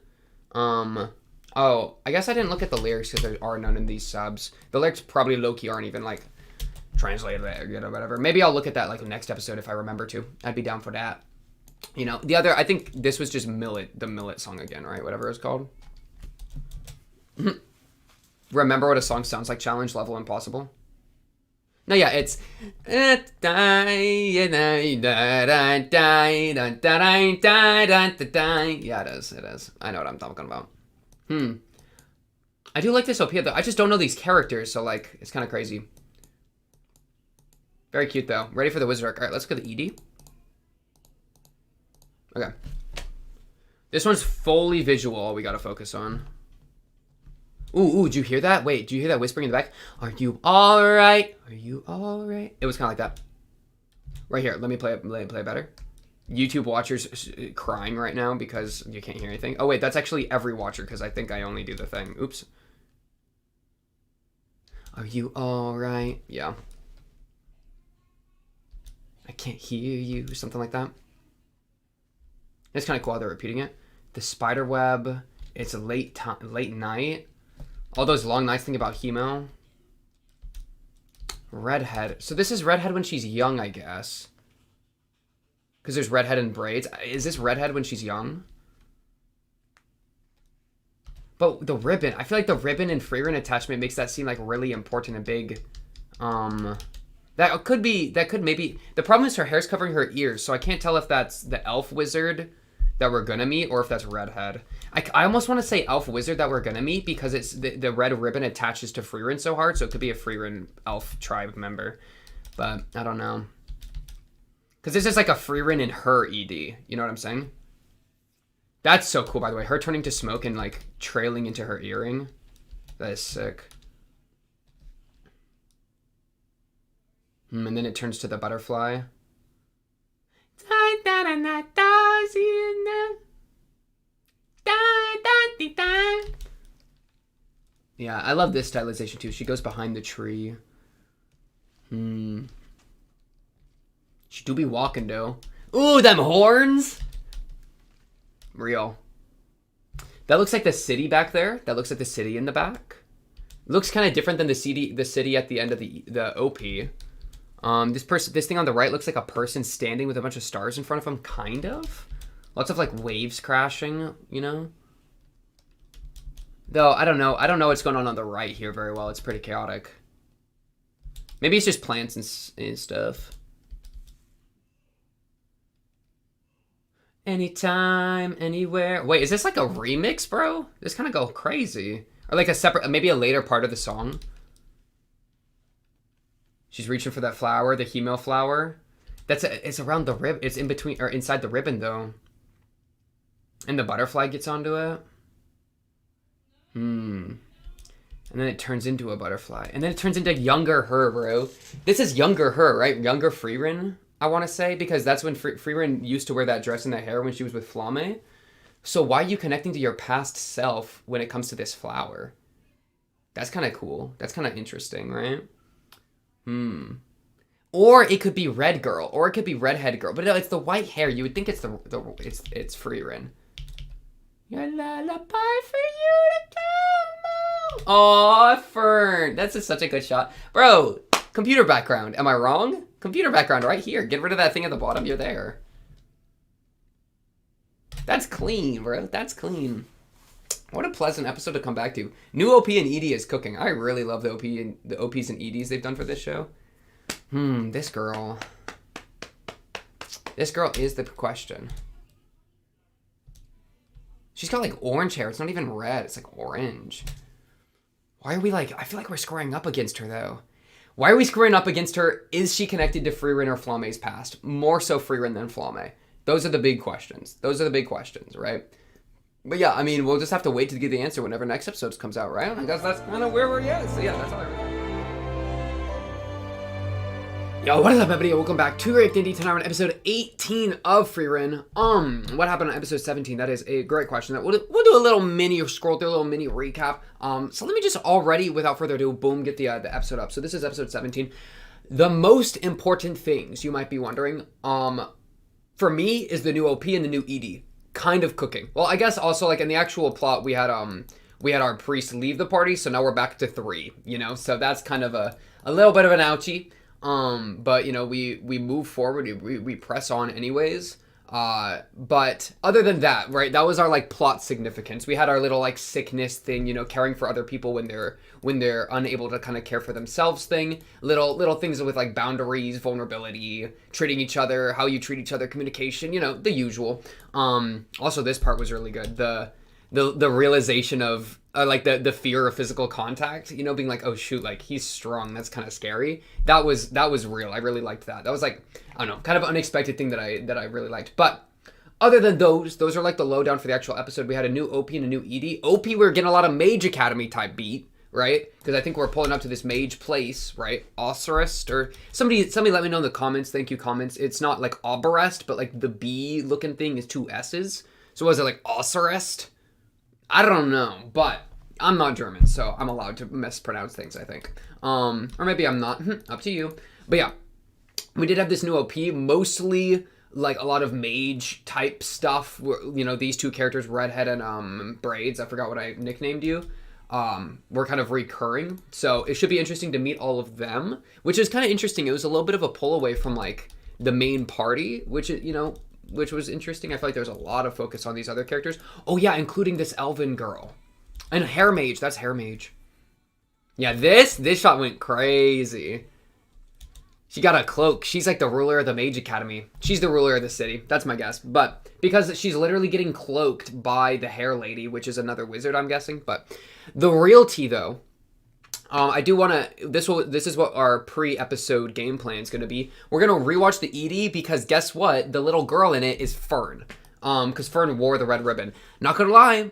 Oh, I guess I didn't look at the lyrics because there are none in these subs. The lyrics probably low-key aren't even like translated there, you know, whatever. Maybe I'll look at that like next episode if I remember to. I'd be down for that. You know, the other, I think this was just the Millet song again, right? Whatever it's called. Remember what a song sounds like? Challenge level impossible. No, yeah, it's yeah, it is. I know what I'm talking about. I do like this OP though. I just don't know these characters, so like it's kind of crazy. Very cute though. Ready for the wizard arc. All right, let's go to ED. Okay. This one's fully visual. All we gotta focus on. Ooh, did you hear that? Wait, do you hear that whispering in the back? Are you alright? Are you alright? It was kind of like that. Right here, let me play it better. YouTube watchers crying right now because you can't hear anything. Oh wait, that's actually every watcher because I think I only do the thing. Oops. Are you alright? Yeah. I can't hear you, something like that. It's kind of cool how they're repeating it. The spider web, it's a late night. All those long nights, think about Hemo. Redhead. So this is redhead when she's young, I guess. Because there's redhead and braids. Is this redhead when she's young? But the ribbon, I feel like the ribbon and Frieren attachment makes that seem like really important and big. That could maybe, the problem is her hair's covering her ears, so I can't tell if that's the elf wizard that we're gonna meet or if that's redhead. I almost want to say elf wizard that we're gonna meet because it's the red ribbon attaches to Frieren so hard, so it could be a Frieren elf tribe member. But I don't know. Because this is like a Frieren in her ED. You know what I'm saying? That's so cool, by the way. Her turning to smoke and like trailing into her earring. That is sick. And then it turns to the butterfly. Yeah, I love this stylization too. She goes behind the tree. She do be walking though. Ooh, them horns! Real. That looks like the city back there. That looks like the city in the back. Looks kind of different than the city at the end of the OP. This thing on the right looks like a person standing with a bunch of stars in front of him, kind of. Lots of like waves crashing, you know. Though I don't know what's going on the right here very well. It's pretty chaotic. Maybe it's just plants and stuff. Anytime, anywhere. Wait, is this like a remix, bro? This kind of go crazy. Or like a separate, maybe a later part of the song. She's reaching for that flower, the Hemo flower. It's around the rib. It's in between or inside the ribbon though. And the butterfly gets onto it. And then it turns into a butterfly. And then it turns into younger her, bro. This is younger her, right? Younger Frieren, I want to say, because that's when Frieren used to wear that dress and that hair when she was with Flamme. So why are you connecting to your past self when it comes to this flower? That's kind of cool. That's kind of interesting, right? Or it could be red girl, or it could be redhead girl. But no, it's the white hair. You would think it's it's Frieren. Your lullaby for you to come. Aw, Fern. That's just such a good shot. Bro, computer background. Am I wrong? Computer background right here. Get rid of that thing at the bottom. You're there. That's clean, bro. That's clean. What a pleasant episode to come back to. New OP and ED is cooking. I really love the OPs and EDs they've done for this show. This girl. This girl is the question. She's got like orange hair. It's not even red. It's like orange. Why are we like... I feel like we're squaring up against her though. Why are we squaring up against her? Is she connected to Frieren or Flamme's past? More so Frieren than Flamme. Those are the big questions. Those are the big questions, right? But yeah, I mean, we'll just have to wait to get the answer whenever next episode comes out, right? I guess that's kind of where we're at. So yeah, that's all I really... Yo, what is up, everybody? Welcome back to React Indie. Tonight on episode 18 of Frieren. What happened on episode 17? That is a great question. We'll do a little mini scroll through, a little mini recap. So let me just already, without further ado, boom, get the episode up. So this is episode 17. The most important things you might be wondering, for me, is the new OP and the new ED. Kind of cooking. Well, I guess also like in the actual plot, we had our priest leave the party, so now we're back to 3. You know, so that's kind of a little bit of an ouchie. But you know, we move forward, we press on anyways. But other than that, right, that was our like plot significance. We had our little like sickness thing, you know, caring for other people when they're unable to kind of care for themselves thing. Little things with like boundaries, vulnerability, treating each other, how you treat each other, communication, you know, the usual. Also this part was really good. The realization of like the fear of physical contact, you know, being like, oh shoot, like he's strong, that's kind of scary. That was real. I really liked that. That was like, I don't know, kind of unexpected thing that I really liked. But other than those are like the lowdown for the actual episode. We had a new OP and a new ED. OP, we were getting a lot of Mage Academy type beat, right? Because I think we're pulling up to this mage place, right? Osirist, or somebody let me know in the comments. Thank you, comments. It's not like Oberest, but like the B looking thing is 2 S's. So was it like Osirist? I don't know, but I'm not German, so I'm allowed to mispronounce things, I think. Or maybe I'm not. Up to you. But yeah, we did have this new OP, mostly like a lot of mage type stuff. You know, these 2 characters, Redhead and Braids. I forgot what I nicknamed you. were kind of recurring. So it should be interesting to meet all of them, which is kind of interesting. It was a little bit of a pull away from like the main party, which, you know, which was interesting. I feel like there's a lot of focus on these other characters. Oh yeah, including this elven girl. And Hair Mage, that's Hair Mage. Yeah, this shot went crazy. She got a cloak. She's like the ruler of the Mage Academy. She's the ruler of the city. That's my guess. But because she's literally getting cloaked by the Hair Lady, which is another wizard, I'm guessing. But the realty, though, I do want to... This is what our pre-episode game plan is going to be. We're going to rewatch the ED because guess what? The little girl in it is Fern. Because Fern wore the red ribbon. Not gonna lie,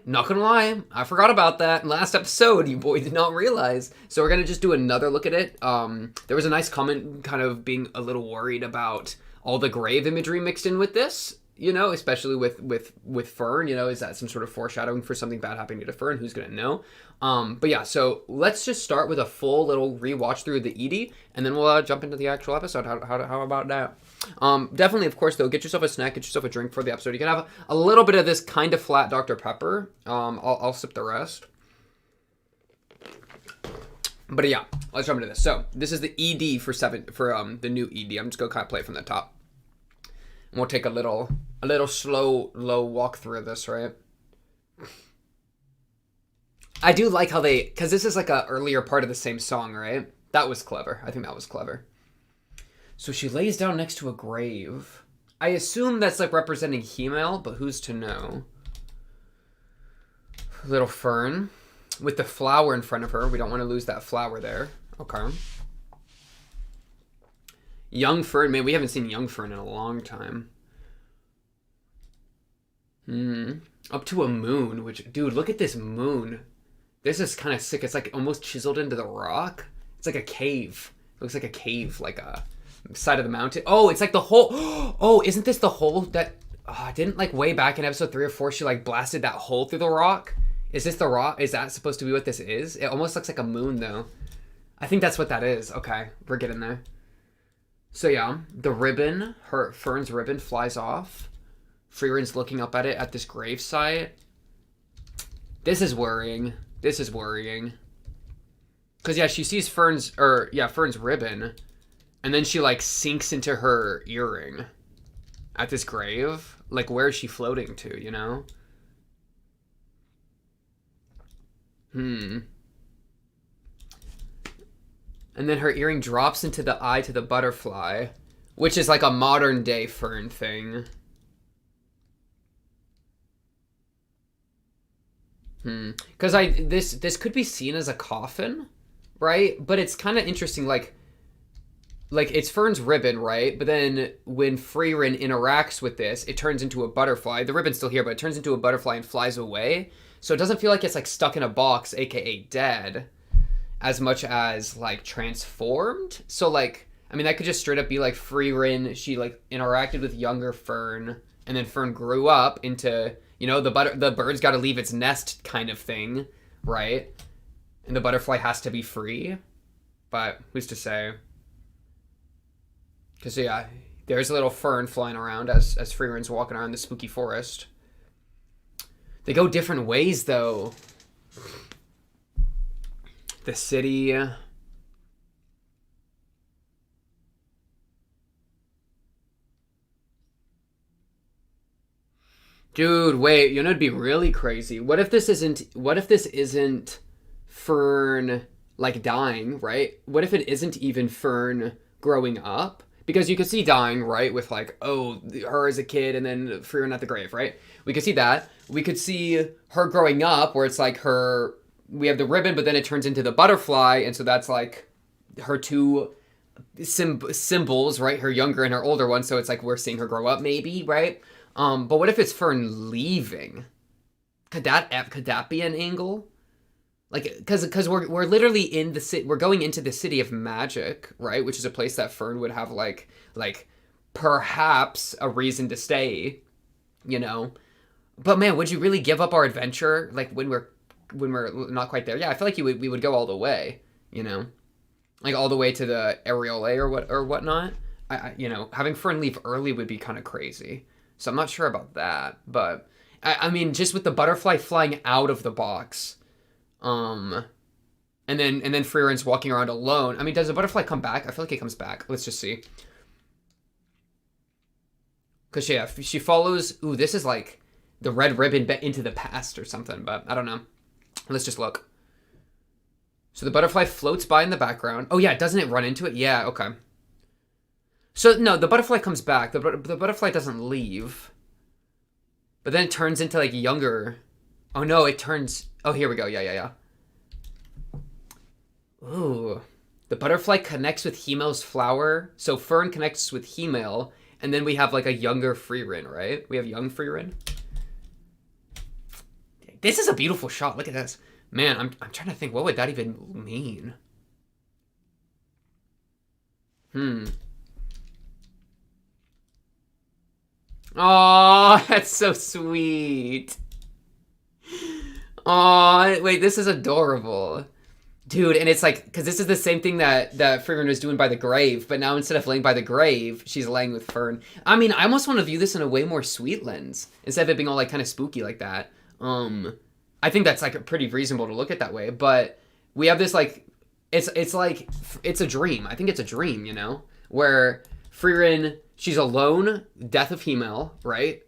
I forgot about that last episode. You boy did not realize. So we're gonna just do another look at it. There was a nice comment kind of being a little worried about all the grave imagery mixed in with this, you know, especially with Fern, you know, is that some sort of foreshadowing for something bad happening to Fern? Who's gonna know? But yeah, so let's just start with a full little rewatch through the ED, and then we'll jump into the actual episode. How about that? Definitely, of course, though, get yourself a snack, get yourself a drink for the episode. You can have a little bit of this kind of flat Dr. Pepper. I'll sip the rest. But yeah, let's jump into this. So this is the ED for the new ED. I'm just gonna kind of play it from the top, and we'll take a little slow, low walk through this, right? I do like how because this is like a earlier part of the same song, right? That was clever. I think that was clever. So she lays down next to a grave. I assume that's like representing female, but who's to know? Little Fern with the flower in front of her. We don't want to lose that flower there. Okay. Young Fern. Man, we haven't seen Young Fern in a long time. Up to a moon, which, dude, look at this moon. This is kind of sick. It's like almost chiseled into the rock. It's like a cave. It looks like a cave, like a side of the mountain. Oh, it's like the hole. Oh, isn't this the hole that didn't like way back in episode 3 or 4 she like blasted that hole through the rock? Is this the rock? Is that supposed to be what this is? It almost looks like a moon though. I think that's what that is. Okay, we're getting there. So yeah, the ribbon, Fern's ribbon flies off. Frieren's looking up at it at this gravesite. This is worrying. This is worrying. Cause yeah, she sees Fern's ribbon. And then she, like, sinks into her earring at this grave. Like, where is she floating to, you know? And then her earring drops into the eye to the butterfly, which is, like, a modern-day Fern thing. Because this could be seen as a coffin, right? But it's kind of interesting, like it's Fern's ribbon, right? But then when Frieren interacts with this, it turns into a butterfly. The ribbon's still here, but it turns into a butterfly and flies away. So it doesn't feel like it's like stuck in a box, aka dead, as much as like transformed. So like, I mean, that could just straight up be like Frieren, she like interacted with younger Fern, and then Fern grew up into, you know, the bird's got to leave its nest kind of thing, right? And the butterfly has to be free. But who's to say? Because, yeah, there's a little Fern flying around as Frieren's walking around the spooky forest. They go different ways, though. The city. Dude, wait, you know, it'd be really crazy. What if this isn't Fern, like, dying, right? What if it isn't even Fern growing up? Because you could see dying, right? With like, oh, her as a kid and then Frieren at the grave, right? We could see that. We could see her growing up where it's like we have the ribbon, but then it turns into the butterfly. And so that's like her two symbols, right? Her younger and her older one. So it's like we're seeing her grow up maybe, right? But what if it's Fern leaving? Could that be an angle? Like, because we're literally in the city, we're going into the city of magic, right? Which is a place that Fern would have like perhaps a reason to stay, you know. But man, would you really give up our adventure like when we're not quite there? Yeah, I feel like we would go all the way, you know, like all the way to the areolae or whatnot. You know, having Fern leave early would be kind of crazy. So I'm not sure about that, but I mean, just with the butterfly flying out of the box. And then Frieren's walking around alone. I mean, does the butterfly come back? I feel like he comes back. Let's just see. Because, yeah, she follows... Ooh, this is like the red ribbon into the past or something, but I don't know. Let's just look. So the butterfly floats by in the background. Oh, yeah, doesn't it run into it? Yeah, okay. So, no, the butterfly comes back. The butterfly doesn't leave. But then it turns into, like, younger... Oh, no, it turns... Oh, here we go. Yeah. Ooh. The butterfly connects with Himel's flower. So Fern connects with Himel. And then we have, like, a younger Frieren, right? We have young Frieren. This is a beautiful shot. Look at this. Man, I'm trying to think. What would that even mean? Oh, that's so sweet. Oh, wait, this is adorable. Dude, and it's like, because this is the same thing that Frieren was doing by the grave, but now instead of laying by the grave, she's laying with Fern. I mean, I almost want to view this in a way more sweet lens, instead of it being all, like, kind of spooky like that. I think that's, like, pretty reasonable to look at that way, but we have this, like, it's like, it's a dream. I think it's a dream, you know? Where Frieren, she's alone, death of Himel, right?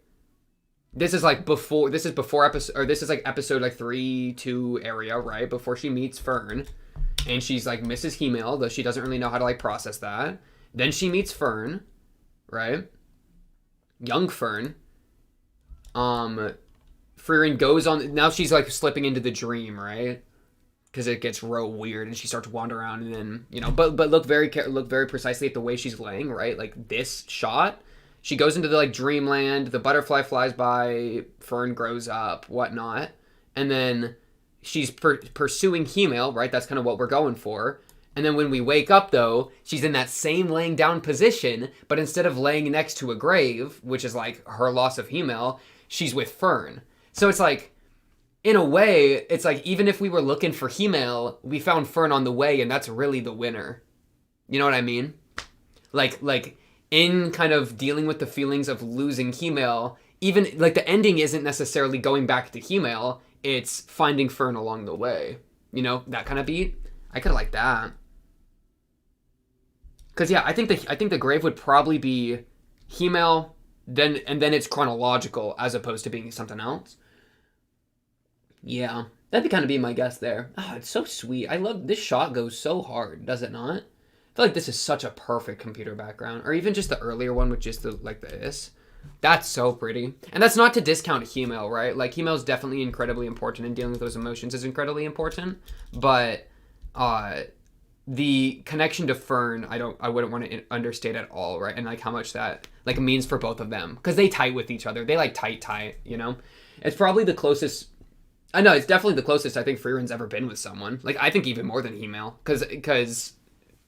This is like before, this is like episode like 3-2 area, right? Before she meets Fern. And she's like Mrs. Himel, though she doesn't really know how to like process that. Then she meets Fern, right? Young Fern. Frieren goes on, now she's like slipping into the dream, right? Because it gets real weird and she starts to wander around and then, you know, but look very precisely at the way she's laying, right? Like this shot. She goes into the, like, dreamland, the butterfly flies by, Fern grows up, whatnot, and then she's pursuing Himel, right? That's kind of what we're going for. And then when we wake up, though, she's in that same laying down position, but instead of laying next to a grave, which is, like, her loss of Himel, she's with Fern. So it's like, in a way, it's like, even if we were looking for Himel, we found Fern on the way, and that's really the winner. You know what I mean? Like... in kind of dealing with the feelings of losing Himel, even, like, the ending isn't necessarily going back to Himel, it's finding Fern along the way. You know, that kind of beat? I could like that. Because, yeah, I think the grave would probably be Himel, and then it's chronological, as opposed to being something else. Yeah, that'd kind of be my guess there. Oh, it's so sweet. I love, this shot goes so hard, does it not? I feel like this is such a perfect computer background. Or even just the earlier one with just the, like, this. That's so pretty. And that's not to discount Himel, right? Like, Himel's definitely incredibly important, and dealing with those emotions is incredibly important. But the connection to Fern, I wouldn't want to understate at all, right? And, like, how much that, like, means for both of them. Because they tight with each other. They, like, tight, you know? It's probably the closest... I know, it's definitely the closest I think Frieren's ever been with someone. Like, I think even more than Himel. Because...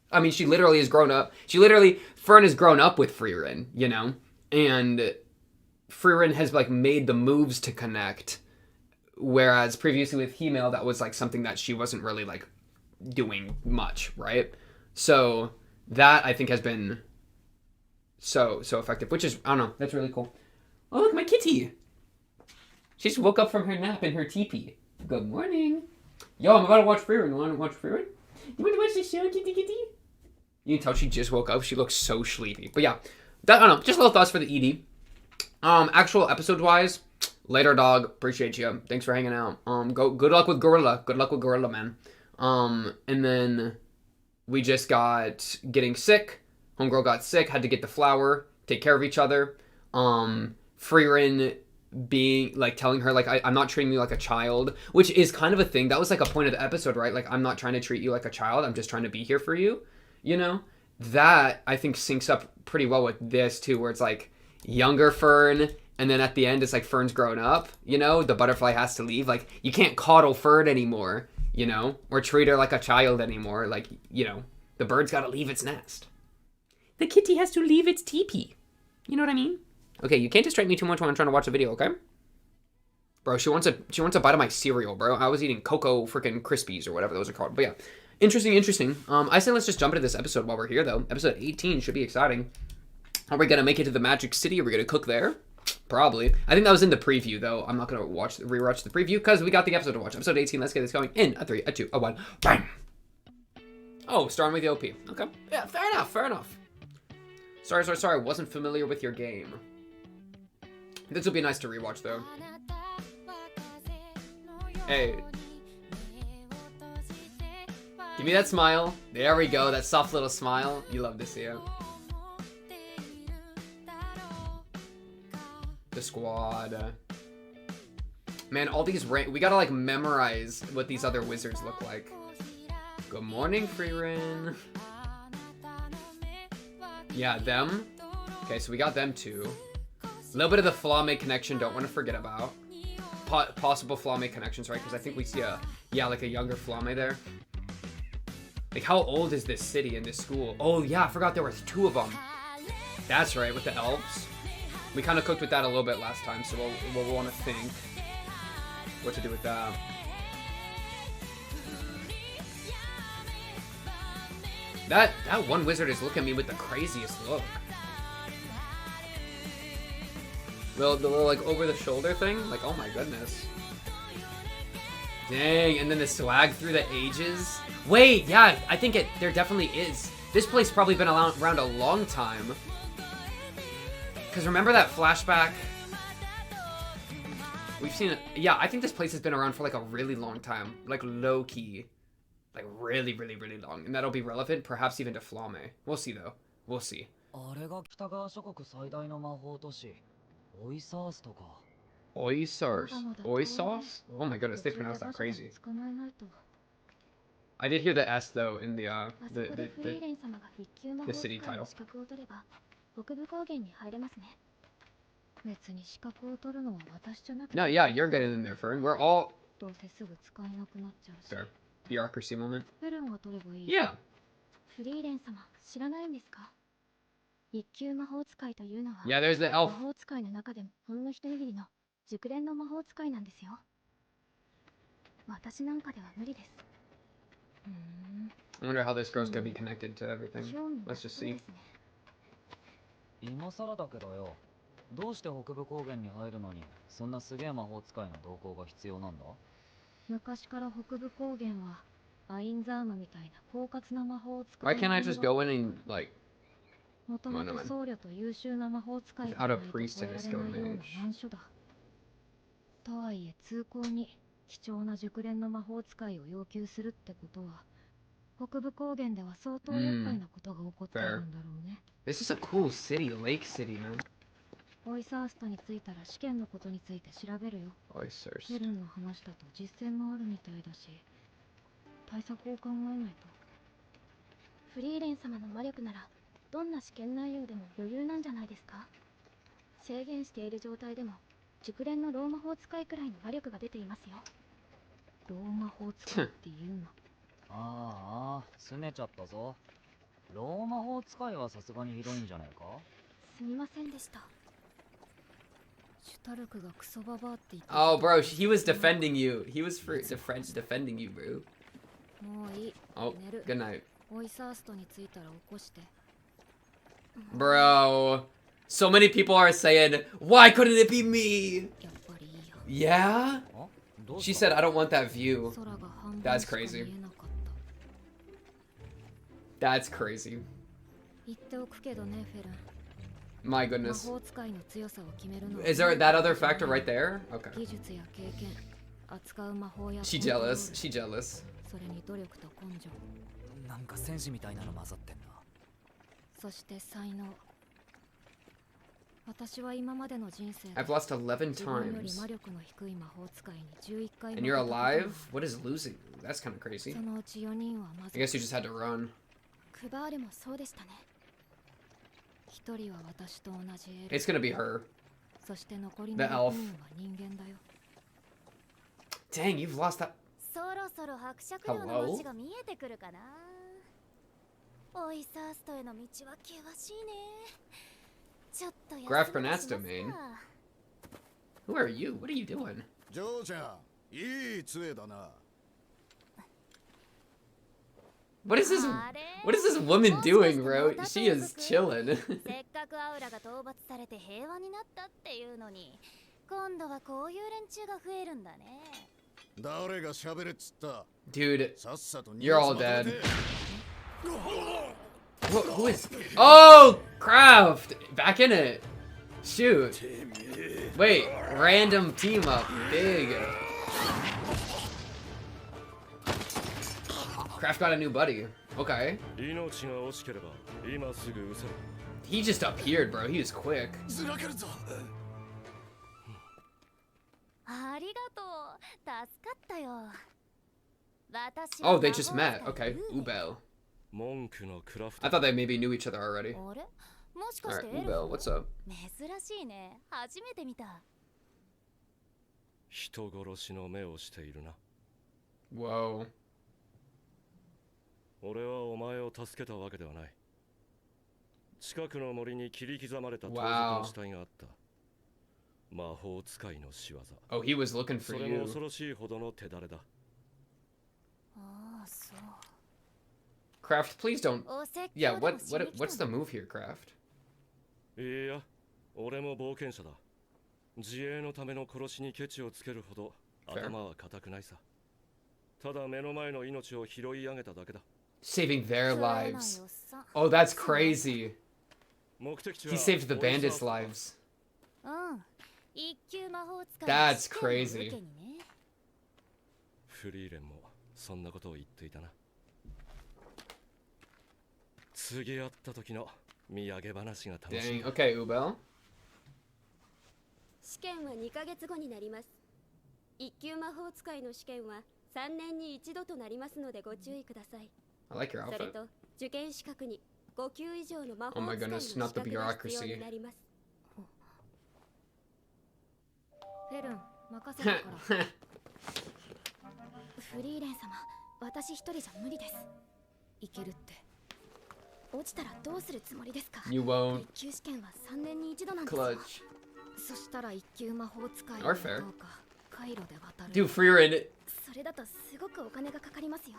I mean, she literally has grown up. Fern has grown up with Frieren, you know? And Frieren has, like, made the moves to connect. Whereas previously with Himel, that was, like, something that she wasn't really, like, doing much, right? So that, I think, has been so effective. Which is, I don't know, that's really cool. Oh, look, my kitty! She just woke up from her nap in her teepee. Good morning. Yo, I'm about to watch Frieren. You want to watch Frieren? You want to watch this show, kitty? You can tell she just woke up. She looks so sleepy. But yeah, I don't know. Just little thoughts for the ED. Actual episode-wise, later, dog. Appreciate you. Thanks for hanging out. Good luck with Gorilla. Good luck with Gorilla, man. And then we just got getting sick. Homegirl got sick. Had to get the flower. Take care of each other. Frieren being, like, telling her, like, I'm not treating you like a child, which is kind of a thing. That was, like, a point of the episode, right? Like, I'm not trying to treat you like a child. I'm just trying to be here for you, you know? That, I think, syncs up pretty well with this, too, where it's, like, younger Fern, and then at the end, it's, like, Fern's grown up, you know? The butterfly has to leave. Like, you can't coddle Fern anymore, you know? Or treat her like a child anymore. Like, you know, the bird's gotta leave its nest. The kitty has to leave its teepee. You know what I mean? Okay, you can't distract me too much when I'm trying to watch a video, okay? Bro, she wants a bite of my cereal, bro. I was eating Cocoa freaking Krispies or whatever those are called. But yeah, interesting. I say let's just jump into this episode while we're here, though. Episode 18 should be exciting. Are we gonna make it to the Magic City? Are we gonna cook there? Probably. I think that was in the preview, though. I'm not gonna rewatch the preview because we got the episode to watch. Episode 18. Let's get this going in a 3, a 2, a 1. Bang! Oh, starting with the OP. Okay. Yeah, fair enough. Fair enough. Sorry. Wasn't familiar with your game. This will be nice to rewatch, though. Hey. Give me that smile. There we go. That soft little smile. You love to see it. The squad. Man, all these we gotta like memorize what these other wizards look like. Good morning, Frieren. Yeah, them. Okay, so we got them too. A little bit of the Flame connection. Don't want to forget about possible Flame connections, right? Because I think we see like a younger Flame there. Like, how old is this city and this school? Oh yeah, I forgot there was 2 of them. That's right, with the elves. We kind of cooked with that a little bit last time, so we'll want to think what to do with that. That one wizard is looking at me with the craziest look. The little like over the shoulder thing, like, oh my goodness. Dang, and then the swag through the ages. Wait, yeah, I think there definitely is. This place probably been around a long time. Because remember that flashback? We've seen it. Yeah, I think this place has been around for like a really long time. Like low key. Like really, really, really long. And that'll be relevant, perhaps even to Flame. We'll see though. We'll see. Oisars? Oh my goodness, they pronounce that crazy. I did hear the S though in the city title. No, yeah, you're getting in there, Fern. We're all... Fair. Bureaucracy moment. Yeah. Yeah, there's the elf. I wonder how this girl's gonna be connected to everything. Let's just see. 今更だけどよ、どうして北部高原に入るのにそんなすげえ魔法使いの同行が必要なんだ？昔から北部高原はアインザームみたいな狡猾な魔法を使う。Why can't I just go in and like? もともと僧侶と優秀な魔法使いがいないと超えられないような難所だ。とはいえ通行に貴重な熟練の魔法使いを要求するってことは。北部高原では相当厄介なことが起こっているんだろうね。This is a cool city, Lake City, man. オイサーストに着いたら試験のことについて調べるよ。ヘルンの話だと実践もあるみたいだし、対策を考えないと。フリーレン様の魔力ならどんな試験内容でも余裕なんじゃないですか？制限している状態でも熟練のロー魔法使いくらいの魔力が出ていますよ。ロー魔法使いって言うな。ああ、拗ねちゃったぞ。ロー魔法使いはさすがにひどいんじゃないか？すみませんでした。シュタルクがクソババアって言って。Oh, bro, he was defending you. He was defending you, bro. もういい。Oh, good night. オイサーストに着いたら起こして。Bro, so many people are saying, why couldn't it be me? Yeah? She said, I don't want that view. That's crazy. That's crazy. My goodness. Is there that other factor right there? Okay. She jealous. She jealous. なんか戦士みたいなの混ざってんな。そして才能。私は今までの人生で I've lost 11 times. And you're alive? What is losing? That's kind of crazy. I guess you just had to run. クバールもそうでしたね。It's gonna be her. The elf. Dang, you've lost that. そろそろ伯爵領の街が見えてくるかな。オイサーストへの道は険しいね。ちょっと Graph Granats domain. Who are you? What are you doing? ジョーちゃん、いい杖だな。What is this? What is this woman doing, bro? She is chilling. せっかくアウラが討伐されて平和になったっていうのに、今度はこういう連中が増えるんだね。誰が喋れっつった。 Dude, さっさと you're all dead. Who is? Oh, Kraft! Back in it. Shoot. Wait, random team up. Big. Kraft got a new buddy. Okay. He just appeared, bro. He was quick. ありがとう。助かったよ。私 Oh, they just met. Okay. Ubel. I thought they maybe knew each other already. あれ？もしか Alright, してエル Ubel, フ？ what's up? 珍しいね。初めて見た。人殺しの目をしているな。 Whoa. 俺はお前を助けたわけではない。近くの森に切り刻まれた盗賊の死体があった。魔法使いの仕業。 Oh, he was looking for それも you. 恐ろしいほどの手だれだ。ああ、そう。 Kraft, please don't. お説 Yeah, 教でもしに来た what's the move here, Kraft? いや、俺も冒険者だ。自衛のための殺しにケチをつけるほど頭は固くないさ。ただ目の前の命を拾い上げただけだ。 Saving their lives. Oh, that's crazy. He saved the bandits' lives. うん。一級魔法使い。 That's crazy. フリーレンもそんなことを言っていたな。次会った時の土産話が楽しみ。 Dang. Okay, Ubel. 試験は2ヶ月後になります。一級魔法使いの試験は3年に一度となりますのでご注意ください。 I like your それ outfit. と受験資格に5級以上の魔法 Oh my 使いの goodness, 資 not the 格が必要 bureaucracy. になります。フェルン、任せたから。フリーレン様、私一人じゃ無理です。いけるって。落ちたらどうするつもりですか？ You won't. 一級試験は3年に一度なんです。 Clutch. そしたら一級魔法使い Or fair. どうか回路で渡る。 Dude, Frieren. それだとすごくお金がかかりますよ。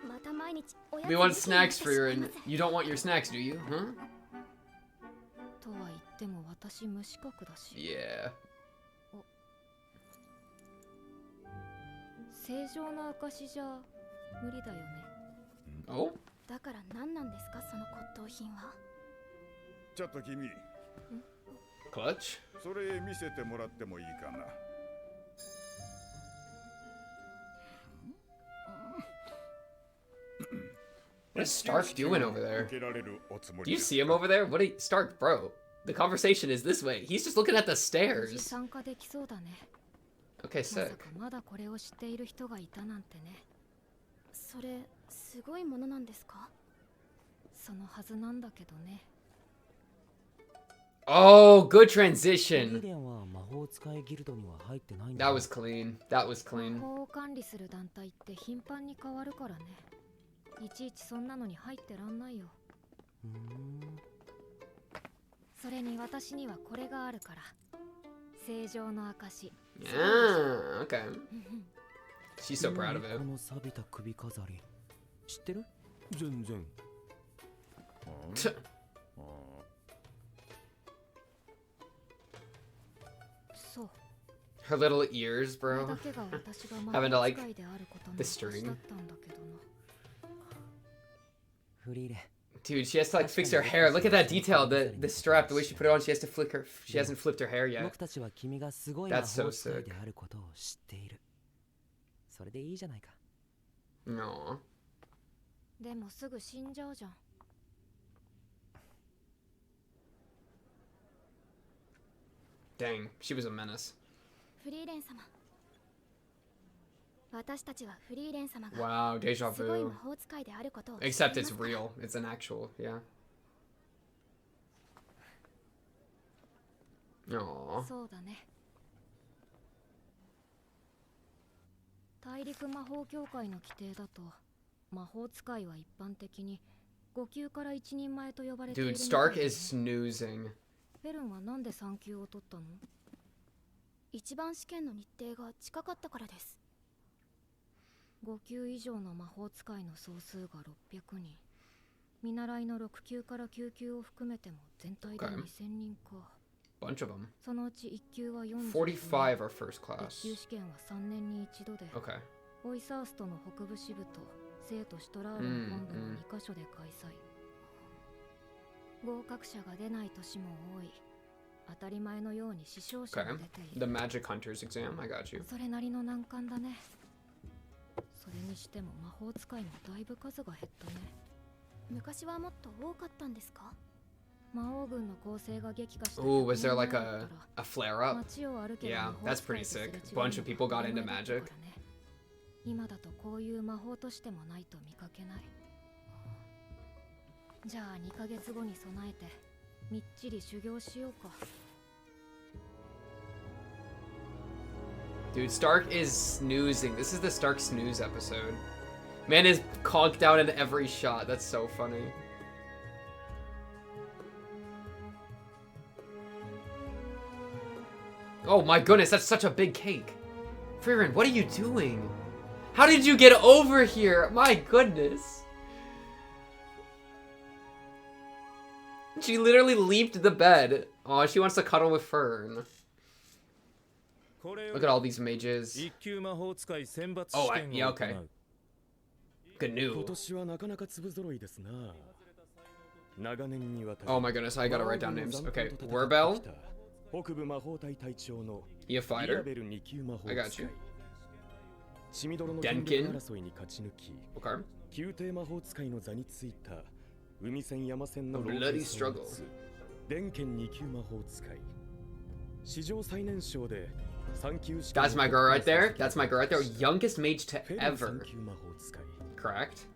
また毎日おやつ We want snacks, Frieren. You don't want your snacks, do you? Huh? とは言っても私無資格だし。 Yeah. 正常な証じゃ無理だよね。Oh? だから何なんですかその骨董品は。ちょっと君。Clutch? それ見せてもらってもいいかな。What is Stark doing over there? Do you see him over there? What are you, Stark, bro? The conversation is this way. He's just looking at the stairs. 参加できそうだね。 Okay, まさ sick. かまだこれを知っている人がいたなんてね。それすごいものなんですか？そのはずなんだけどね。 Oh, good transition. フリーレンは魔法使いギルドには入ってないん That だ。 was clean. That was 魔 clean. 法を管理する団体って頻繁に変わるからね。いちいちそんなのに入ってらんないよ。それに私にはこれがあるから。正常の証。 Yeah, okay. She's so proud of it. この錆びた首飾り。知ってる？全然。そう。 Her little ears, これ bro. だけが私が魔 Having to 法 like 使いであることの the 証だ string. ったんだけどな。フリーレン。 Dude, she has to like fix her hair. Look at that detail. The strap, the way she put it on, she has to flick her. She hasn't flipped her hair yet. 僕たちは君がすごい魔 That's so 法使い sick. であることを知っている。それでいいじゃないか。 No. でもすぐ死んじゃうじゃん。 Dang, she was a menace. フリーレン様。私たちはフリーレン様が Wow, deja すごい魔 vu. 法使いであることを Except it's real. It's an actual, yeah. Aww. そうだね。大陸魔法協会の規定だと魔法使いは一般的に5級から一人前と呼ばれている Dude, みたい Stark だね is snoozing. フェルンはなんで3級を取ったの？一番試験の日程が近かったからです。5級以上の魔法使いの総数が600人。見習いの6級から9級を含めても全体で2000人か。Bunch of them. そのうち1級は45 45 are first class. 1級試験は3年に1度で、Okay. オイサーストの北部支部と聖都シュトラールの本部の2カ所で開催。合格者が出ない年も多い。当たり前のように死傷者が出ている。The Magic Hunters exam, I got you. それなりの難関だね。それにしても魔法使いもだいぶ数が減ったね。昔はもっと多かったんですか？魔王軍の構成が激化した。Ooh, was there like a flare up? Yeah, that's pretty sick. Bunch of people got into magic. 今だとこういう魔法としてもないと見かけない。じゃあ2ヶ月後に備えてみっちり修行しようか。Dude, Stark is snoozing. This is the Stark snooze episode. Man is conked out in every shot. That's so funny. Oh my goodness, that's such a big cake. Frieren, what are you doing? How did you get over here? My goodness. She literally leaped the bed. Oh, she wants to cuddle with Fern. Look at all these mages. Oh, yeah, okay. GNU. Oh my goodness, I gotta write down names. Okay, Werbel. He a fighter. I got you. Denkin. Okay. A bloody struggle. That's my girl right there. That's my girl right there. Youngest mage to ever. Correct.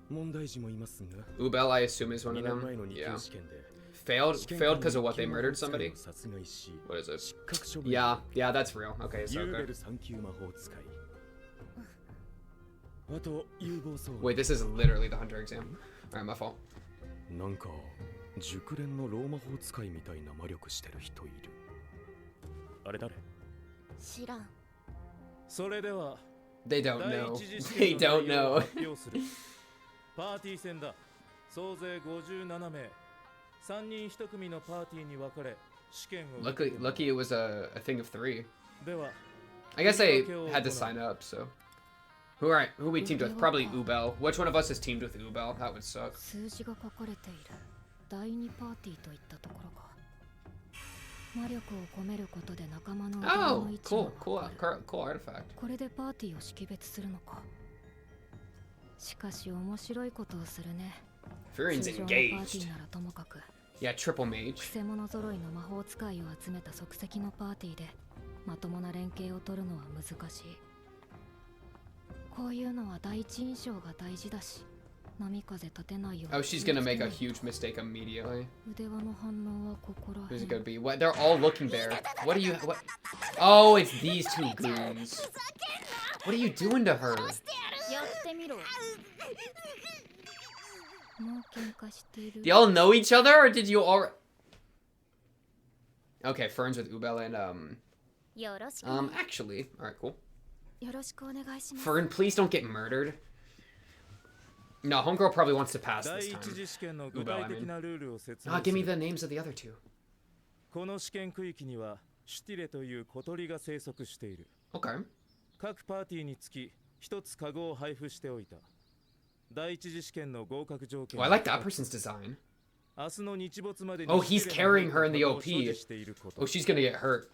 Ubel, I assume, is one of them. Yeah. Failed because of what? They murdered somebody? What is it? Yeah, that's real. Okay, it's okay. Wait, this is literally the Hunter exam. Alright, my fault. なんか熟練のローマ法使いみたいな魔力してる人いる。あれ誰？知らん。それでは They don't know. They don't know. パーティー戦だ。総勢57名。3人1組のパーティーに分かれ試験を。Lucky it was a thing of 3. では I guess I had to sign up, so. Who we teamed with? Probably Ubel. Which one of us is teamed with Ubel? That would suck. 数字が書かれている第2パーティーといったところか。魔力を込めることで仲間の腕の位置を測る。Cool artifact. これでパーティーを識別するのか。しかし面白いことをするね。Frieren's engaged. Yeah, triple mage. くせ者揃いの魔法使いを集めた即席のパーティーでまともな連携を取るのは難しい。こういうのは第一印象が大事だし、波風立てないように。Oh, she's gonna make a huge mistake immediately. 腕輪の反応はここら辺。 Who's it gonna be? What? They're all looking there. What are you? What? Oh, it's these two goons. What are you doing to her? やってみろ。もう喧嘩している。 Do y'all know each other, or did you all? Okay, Fern's with Ubel and actually, all right, cool. Fern, please don't get murdered. No, homegirl probably wants to pass this time. Ubel, I mean. Give me the names of the other two. この試験区域にはシュティレという小鳥が生息している。Okay. 各パーティーにつき一つカゴを配布しておいた。第一次試験の合格条件。Oh, I like that person's design. 明日の日没までに。Oh, he's carrying her in the OP. Oh, she's gonna get hurt.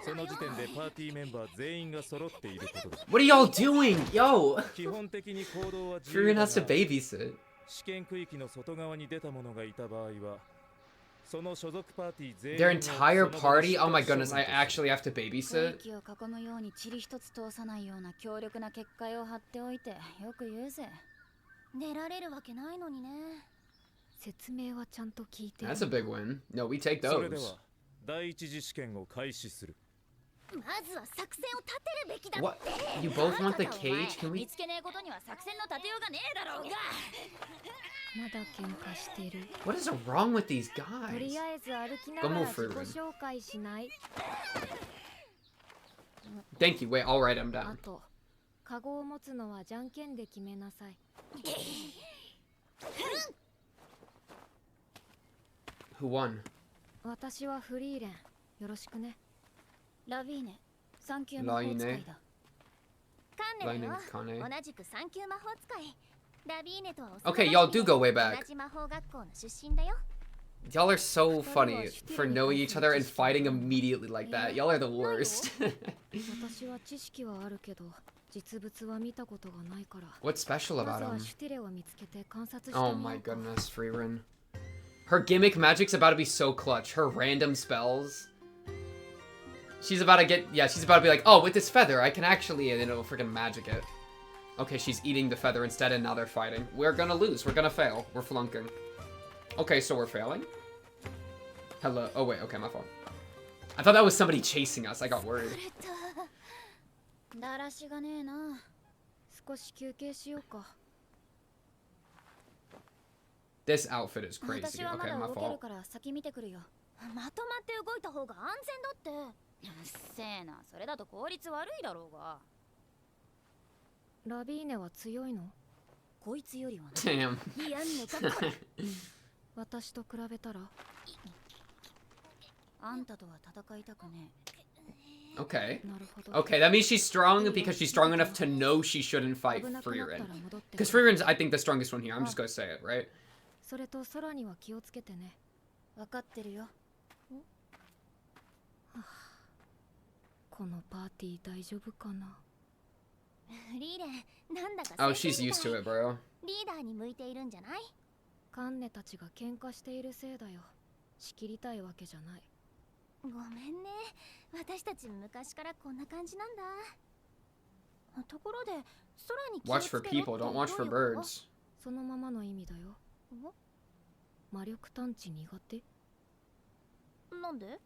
その時点でパーティーメンバー全員が揃っていることだ。What are y'all doing? Yo! 基本的に行動は自 Frieren 由だ has が to babysit. 試験区域の外側に出た者がいた場合は、その所属パーティー全員 Their entire party? Oh my goodness, I actually have to babysit? 区域を囲むように塵一つ通さないような強力な結界を張っておいてよく言うぜ。出られるわけないのにね。説明はちゃんと聞いて。 That's a big win. No, we take それで those. は第一次試験を開始する。まずは作戦を立てるべきだって。 What? You both want the cage? Can 見 we? つけねえことには作戦の立てようがねえだろうが。まだ喧嘩してる。 What is wrong with these とり guys? あえず歩きながら自己紹介しない。 Thank you. Wait, I'll write them あ down. とカゴを持つのはじゃんけんで決めなさい。Who won? 私はフリーレン。よろしくね。ラビーネ、3級魔法使いだ。カンネだよ。同じく3級魔法使い。ラビーネとは Okay, y'all do go way back. 同じ魔法学校の出身だよ。 Y'all are so funny for knowing each other and fighting immediately like that. Y'all are the worst. 私は知識はあるけど、実物は見たことがないから。 What's special about まずは him? シュティレを見つけて観察してみ Oh ようか。 my goodness, Frieren. Her gimmick magic's about to be so clutch. Her random spells. She's about to get, yeah, she's about to be like, oh, with this feather, I can actually, and it'll freaking magic it. Okay, she's eating the feather instead, and now they're fighting. We're gonna lose. We're gonna fail. We're flunking. Okay, so we're failing? Hello. Oh, wait. Okay, my fault. I thought that was somebody chasing us. I got worried. だらしがねえな。少し休憩しようか。This outfit is crazy. 私はま Okay, だ my 動ける fault. から先見てくるよ。まとまって動いた方が安全だって。うっせえな、それだと効率悪いだろうが。ラビーネは強いの？こいつよりはね。Damn. いやんねかっこいい。私と比べたら。あんたとは戦いたくねえ。 Okay. Okay, that means she's strong because she's strong enough to know she shouldn't fight Frieren. Because Frieren's, I think, the strongest one here. I'm just gonna say it, right? それと空には気をつけてね。わかってるよ。このパーティー大丈夫かな。フリーレン、なんだか Oh, she's used to it, bro. リーダーに向いているんじゃない？カンネたちが喧嘩しているせいだよ。仕切りたいわけじゃない。ごめんね。私たち昔からこんな感じなんだ。ところで、空に気を Watch つ for けろって people, don't watch for birds. そのままの意味だよ。魔力探知苦手？なんで？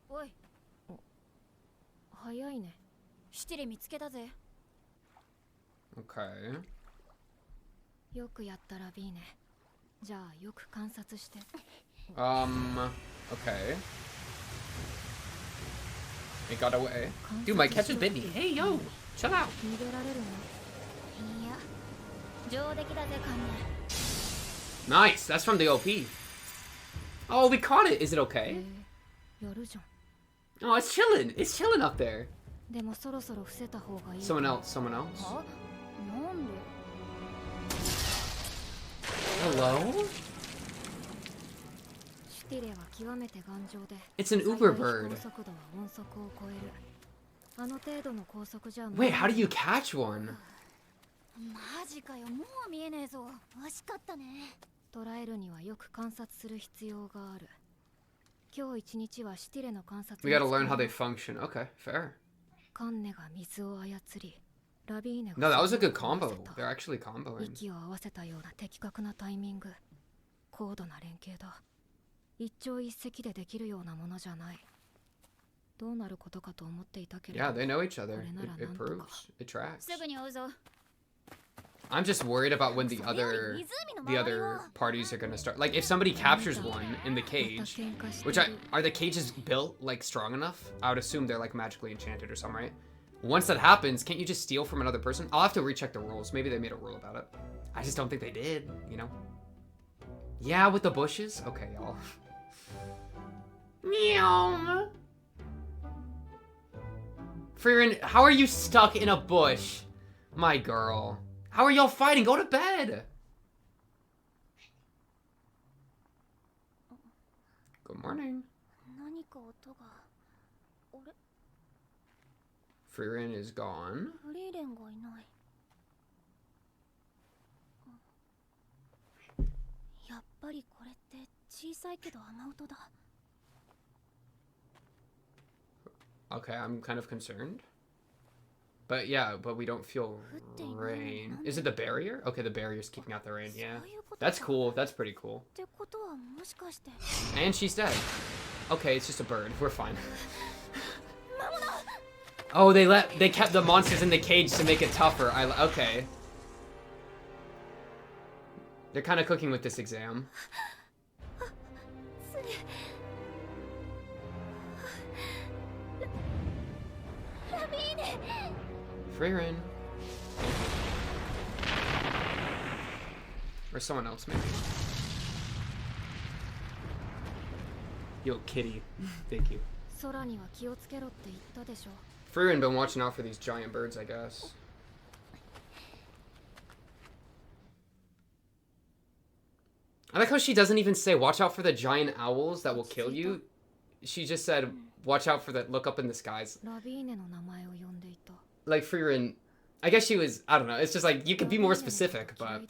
おい。早いね。シュティレ見つけたぜ。Okay. よくやったラビーネ。じゃあよく観察して。Okay. It got away. Dude, my catch is bit me. Hey, yo, chill out. 逃げられるの？いや、上出来だぜ、カンネ。 Nice, that's from the OP. Oh, we caught it. Is it okay? やるじゃん。Oh, it's chilling. It's chilling up there. でもそろそろ伏せた方がいい。Someone else, someone else. なんで？ Hello? シュティレは極めて頑丈で。 It's an Uber bird. 高速度は音速を超える。あの程度の高速じゃ。 Wait, how do you catch one? マジかよ、もう見えねえぞ。惜しかったね。捉えるにはよく観察する必要がある。今日一日はシュティレの観察。 We gotta learn how they function. Okay, fair. カンネが水を操り、ラビーネが No, that was a good combo. They're actually comboing. 息を合わせたような的確なタイミング。高度な連携だ。一朝一夕でできるようなものじゃない。どうなることかと思っていたけれど。 Yeah, they know each other. It proves. It tracks. すぐに追うぞ。 I'm just worried about when the other parties are gonna start. Like, if somebody captures one in the cage, which are the cages built like strong enough? I would assume they're like magically enchanted or something, right? Once that happens, can't you just steal from another person? I'll have to recheck the rules. Maybe they made a rule about it. I just don't think they did, you know? Yeah, with the bushes? Okay, y'all. Meow. Frieren, how are you stuck in a bush? My girl. How are y'all fighting? Go to bed. Good morning. 何か音が。あれ？ Frieren is gone. フリーレンがいない。やっぱりこれって小さいけど雨音だ。 Okay, I'm kind of concerned. But yeah, but we don't feel rain. Is it the barrier? Okay, the barrier's keeping out the rain, yeah. That's cool. That's pretty cool. ってことはもしかして。 And she's dead. Okay, it's just a bird. We're fine. Oh, they kept the monsters in the cage to make it tougher. Okay. They're kind of cooking with this exam. Frieren. Or someone else, maybe. Yo, kitty. Thank you. Frieren been watching out for these giant birds, I guess. I like how she doesn't even say, watch out for the giant owls that will kill you. She just said, watch out for the, look up in the skies. Like, Frieren, I guess she was, I don't know, it's just like, you could be more specific, but...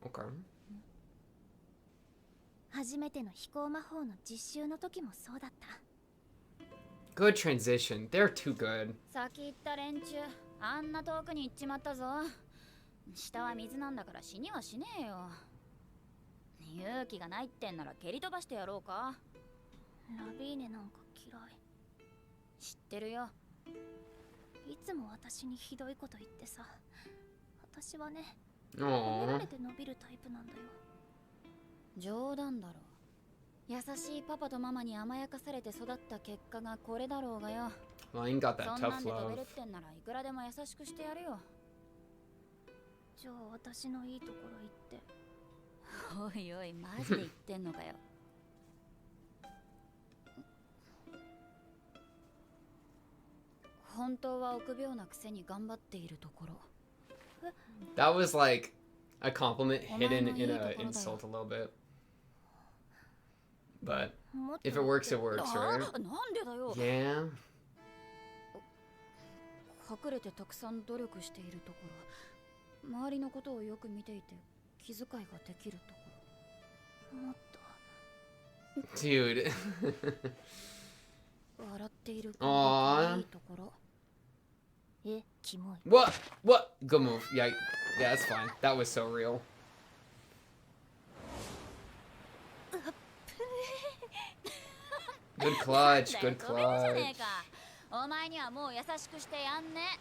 Okay. 初めての飛行魔法の実習の時もそうだった。 Good transition. They're too good. 先行った連中、あんな遠くに行っちまったぞ。下は水なんだから死にはしねえよ。勇気がないってんなら蹴り飛ばしてやろうか。ラビーネなんか嫌い。知ってるよ。いつも私にひどいこと言ってさ。私はね、褒められて伸びるタイプなんだよ。冗談だろ。優しいパパとママに甘やかされて育った結果がこれだろうがよ。Line got that そんな tough んで飛べ love. るってんならいくらでも優しくしてやるよ。じゃあ私のいいところ言って。おいおい、マジで言ってんのかよ。本当は臆病なくせに頑張っているところ。That was like a compliment hidden in an insult a little bit. But if it works, it works, right? なんでだよ。 Yeah. 隠れてたくさん努力しているところ。周りのことをよく見ていて気遣いができるところ。もっと。Dude. 笑っているかいいところ。え、キモい。 What? What? Good move. Yeah, yeah, that's fine. That was so real. Good clutch. Good clutch. お前にはもう優しくしてやんね。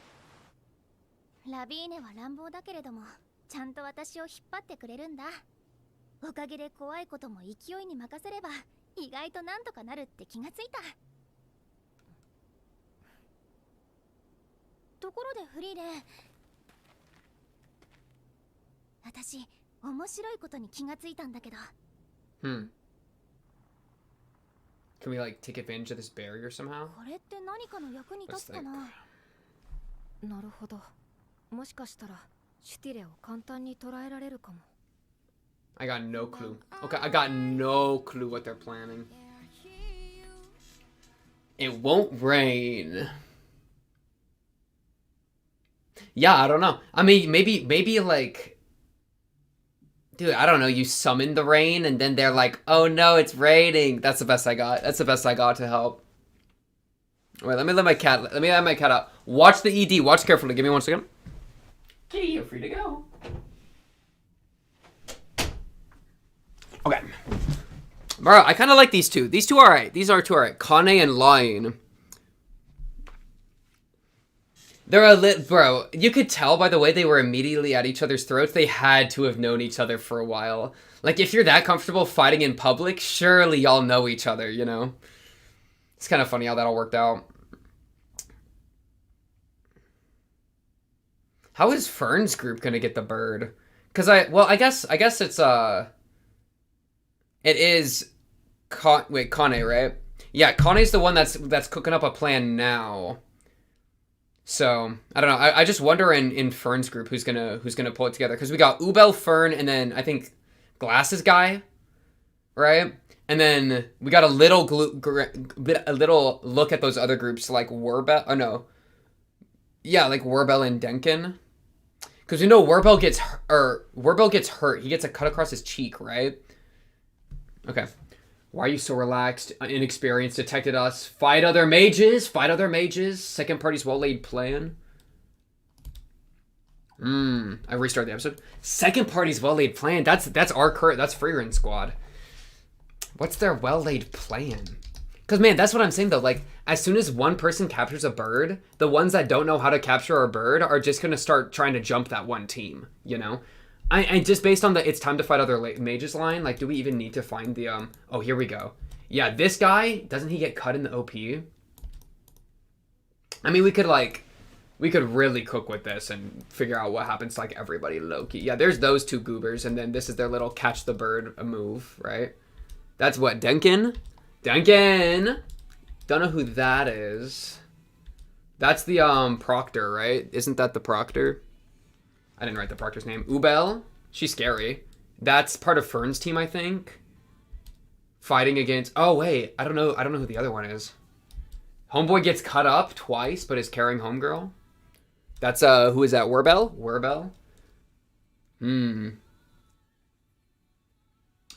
ラビーネは乱暴だけれども、ちゃんと私を引っ張ってくれるんだ。おかげで怖いことも勢いに任せれば、意外となんとかなるって気がついた。ところでフリーレン、私面白いことに気がついたんだけど。Can we like take advantage of this barrier somehow? これって何かの役に立つかな。なるほど。もしかしたらシュティレを簡単に捉えられるかも。I got no clue. Okay, I got no clue what they're planning. It won't rain. Yeah, I don't know. I mean, maybe like, dude, I don't know. You summon the rain, and then they're like, "Oh no, it's raining." That's the best I got. That's the best I got to help. Wait, let me let my cat out. Watch the ED. Watch carefully. Give me 1 second. Kitty, you're free to go. Okay. Bro, I kind of like these two. These two are alright. These are two alright. Kane and Lion. They're a lit, bro. You could tell by the way they were immediately at each other's throats. They had to have known each other for a while. Like, if you're that comfortable fighting in public, surely y'all know each other, you know? It's kind of funny how that all worked out. How is Fern's group gonna get the bird? Cause I guess it's it is Kane, right? Yeah, Kane's the one that's cooking up a plan now. So I don't know. I just wonder in Fern's group who's gonna pull it together, because we got Ubel, Fern, and then I think Glasses guy, right? And then we got a little look at those other groups like Werbel. Oh no, yeah, like Werbel and Denkin, because we know Werbel gets hurt. He gets a cut across his cheek, right? Okay. Why are you so relaxed? Inexperienced detected us. Fight other mages. Fight other mages. Second party's well-laid plan. I restarted the episode. Second party's well-laid plan. That's our current. That's Frieren squad. What's their well-laid plan? Because, man, that's what I'm saying, though. Like, as soon as one person captures a bird, the ones that don't know how to capture a bird are just going to start trying to jump that one team, you know? I just based on the it's time to fight other mages line, like, do we even need to find the, oh, here we go. Yeah, this guy, doesn't he get cut in the OP? I mean, we could really cook with this and figure out what happens to, like, everybody low-key. Yeah, there's those two goobers, and then this is their little catch the bird move, right? That's what, Denkin? Duncan! Don't know who that is. That's the, Proctor, right? Isn't that the Proctor? I didn't write the Proctor's name. Ubel? She's scary. That's part of Fern's team, I think. Fighting against... Oh, wait. I don't know who the other one is. Homeboy gets cut up twice, but is carrying Homegirl. That's, who is that? Werbel? Werbel?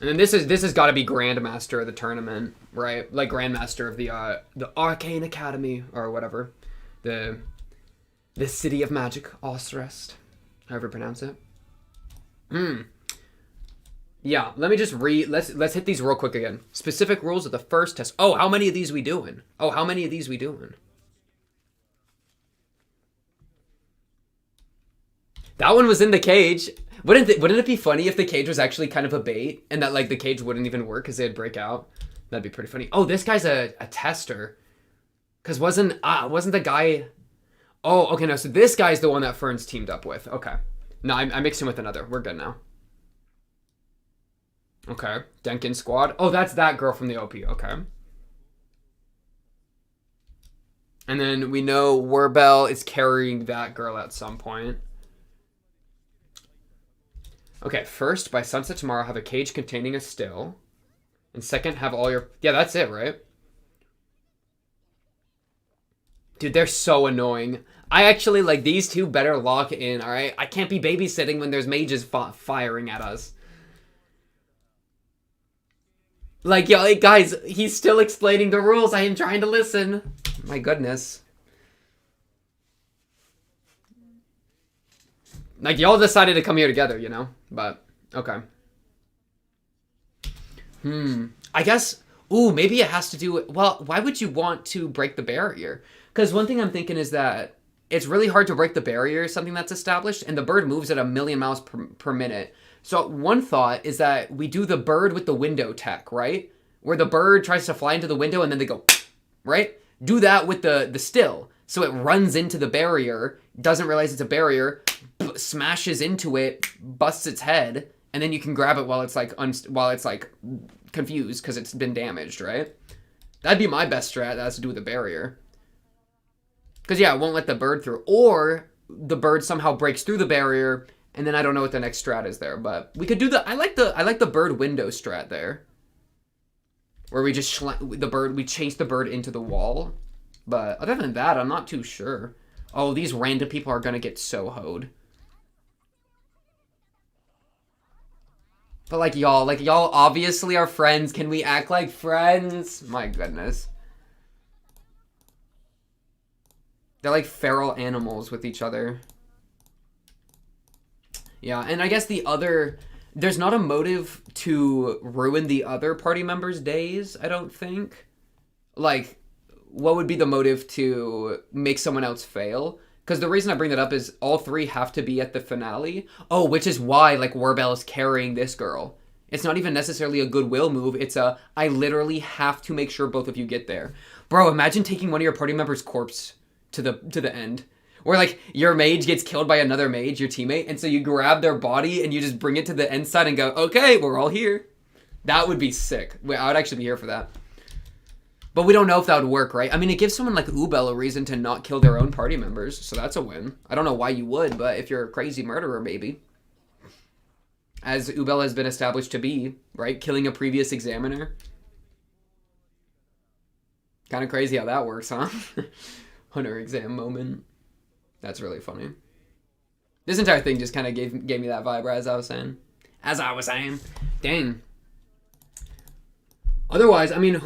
And then this has got to be Grandmaster of the tournament, right? Like Grandmaster of the Arcane Academy or whatever, the City of Magic, Ostrest, however you pronounce it. Yeah, let me just let's hit these real quick again. Specific rules of the first test. Oh, how many of these we doing? That one was in the cage. Wouldn't it be funny if the cage was actually kind of a bait and that like the cage wouldn't even work because they'd break out? That'd be pretty funny. Oh, this guy's a tester. Cause wasn't the guy? Oh, okay, no. So this guy's the one that Fern's teamed up with. Okay, no, I mixed him with another. We're good now. Okay, Denkin squad. Oh, that's that girl from the OP. Okay. And then we know Werbel is carrying that girl at some point. Okay, first, by sunset tomorrow, have a cage containing a still. And second, have all your... Yeah, that's it, right? Dude, they're so annoying. I actually, like, these two better lock in, alright? I can't be babysitting when there's mages firing at us. Like, yo, hey, guys, he's still explaining the rules. I am trying to listen. My goodness. Like, y'all decided to come here together, you know? But, okay. I guess, ooh, maybe it has to do with, well, why would you want to break the barrier? Because one thing I'm thinking is that it's really hard to break the barrier, something that's established, and the bird moves at 1,000,000 miles per minute. So one thought is that we do the bird with the window tech, right? Where the bird tries to fly into the window and then they go, right? Do that with the still. So it runs into the barrier, doesn't realize it's a barrier, smashes into it, busts its head, and then you can grab it while it's like confused because it's been damaged, right? That'd be my best strat. That has to do with the barrier. Because yeah, it won't let the bird through, or the bird somehow breaks through the barrier, and then I don't know what the next strat is there. But we could do the I like the bird window strat there, where we just we chase the bird into the wall. But other than that, I'm not too sure. Oh, these random people are gonna get so hoed. But like y'all obviously are friends. Can we act like friends? My goodness. They're like feral animals with each other. Yeah, and I guess there's not a motive to ruin the other party members' days, I don't think. Like, what would be the motive to make someone else fail? Because the reason I bring that up is all three have to be at the finale. Oh, which is why, like, Werbel is carrying this girl. It's not even necessarily a goodwill move. It's I literally have to make sure both of you get there. Bro, imagine taking one of your party members' corpse to the end. Where, like, your mage gets killed by another mage, your teammate, and so you grab their body and you just bring it to the end side and go, okay, we're all here. That would be sick. I would actually be here for that. But we don't know if that would work, right? I mean, it gives someone like Ubel a reason to not kill their own party members, so that's a win. I don't know why you would, but if you're a crazy murderer, maybe. As Ubel has been established to be, right? Killing a previous examiner. Kind of crazy how that works, huh? Hunter exam moment. That's really funny. This entire thing just kind of gave me that vibe, as I was saying. Dang. Otherwise, I mean, let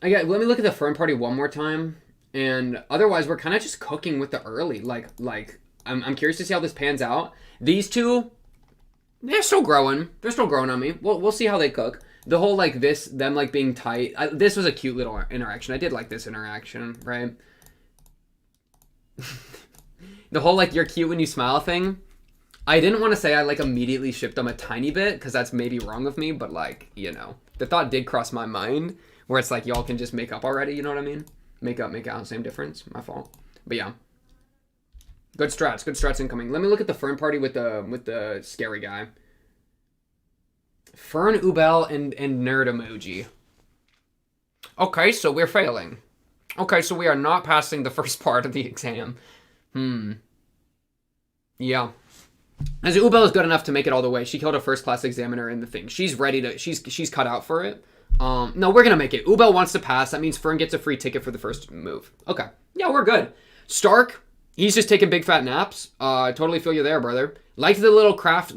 me look at the Fern party one more time. And otherwise, we're kind of just cooking with the early. Like I'm curious to see how this pans out. These two, they're still growing. They're still growing on me. We'll see how they cook. the whole like them like being tight. This was a cute little interaction. I did like this interaction, right? The whole like you're cute when you smile thing. I didn't want to say I like immediately shipped them a tiny bit because that's maybe wrong of me, but like, you know, the thought did cross my mind where it's like y'all can just make up already, you know what I mean? Make out, same difference. My fault. But yeah. Good strats incoming. Let me look at the Fern party with the scary guy. Fern, Ubel, and nerd emoji. Okay, so we're failing. Okay, so we are not passing the first part of the exam. Yeah. As Ubel is good enough to make it all the way. She killed a first-class examiner in the thing. She's ready to... She's cut out for it. No, we're gonna make it. Ubel wants to pass. That means Fern gets a free ticket for the first move. Okay. Yeah, we're good. Stark, he's just taking big fat naps. I totally feel you there, brother. Liked the little craft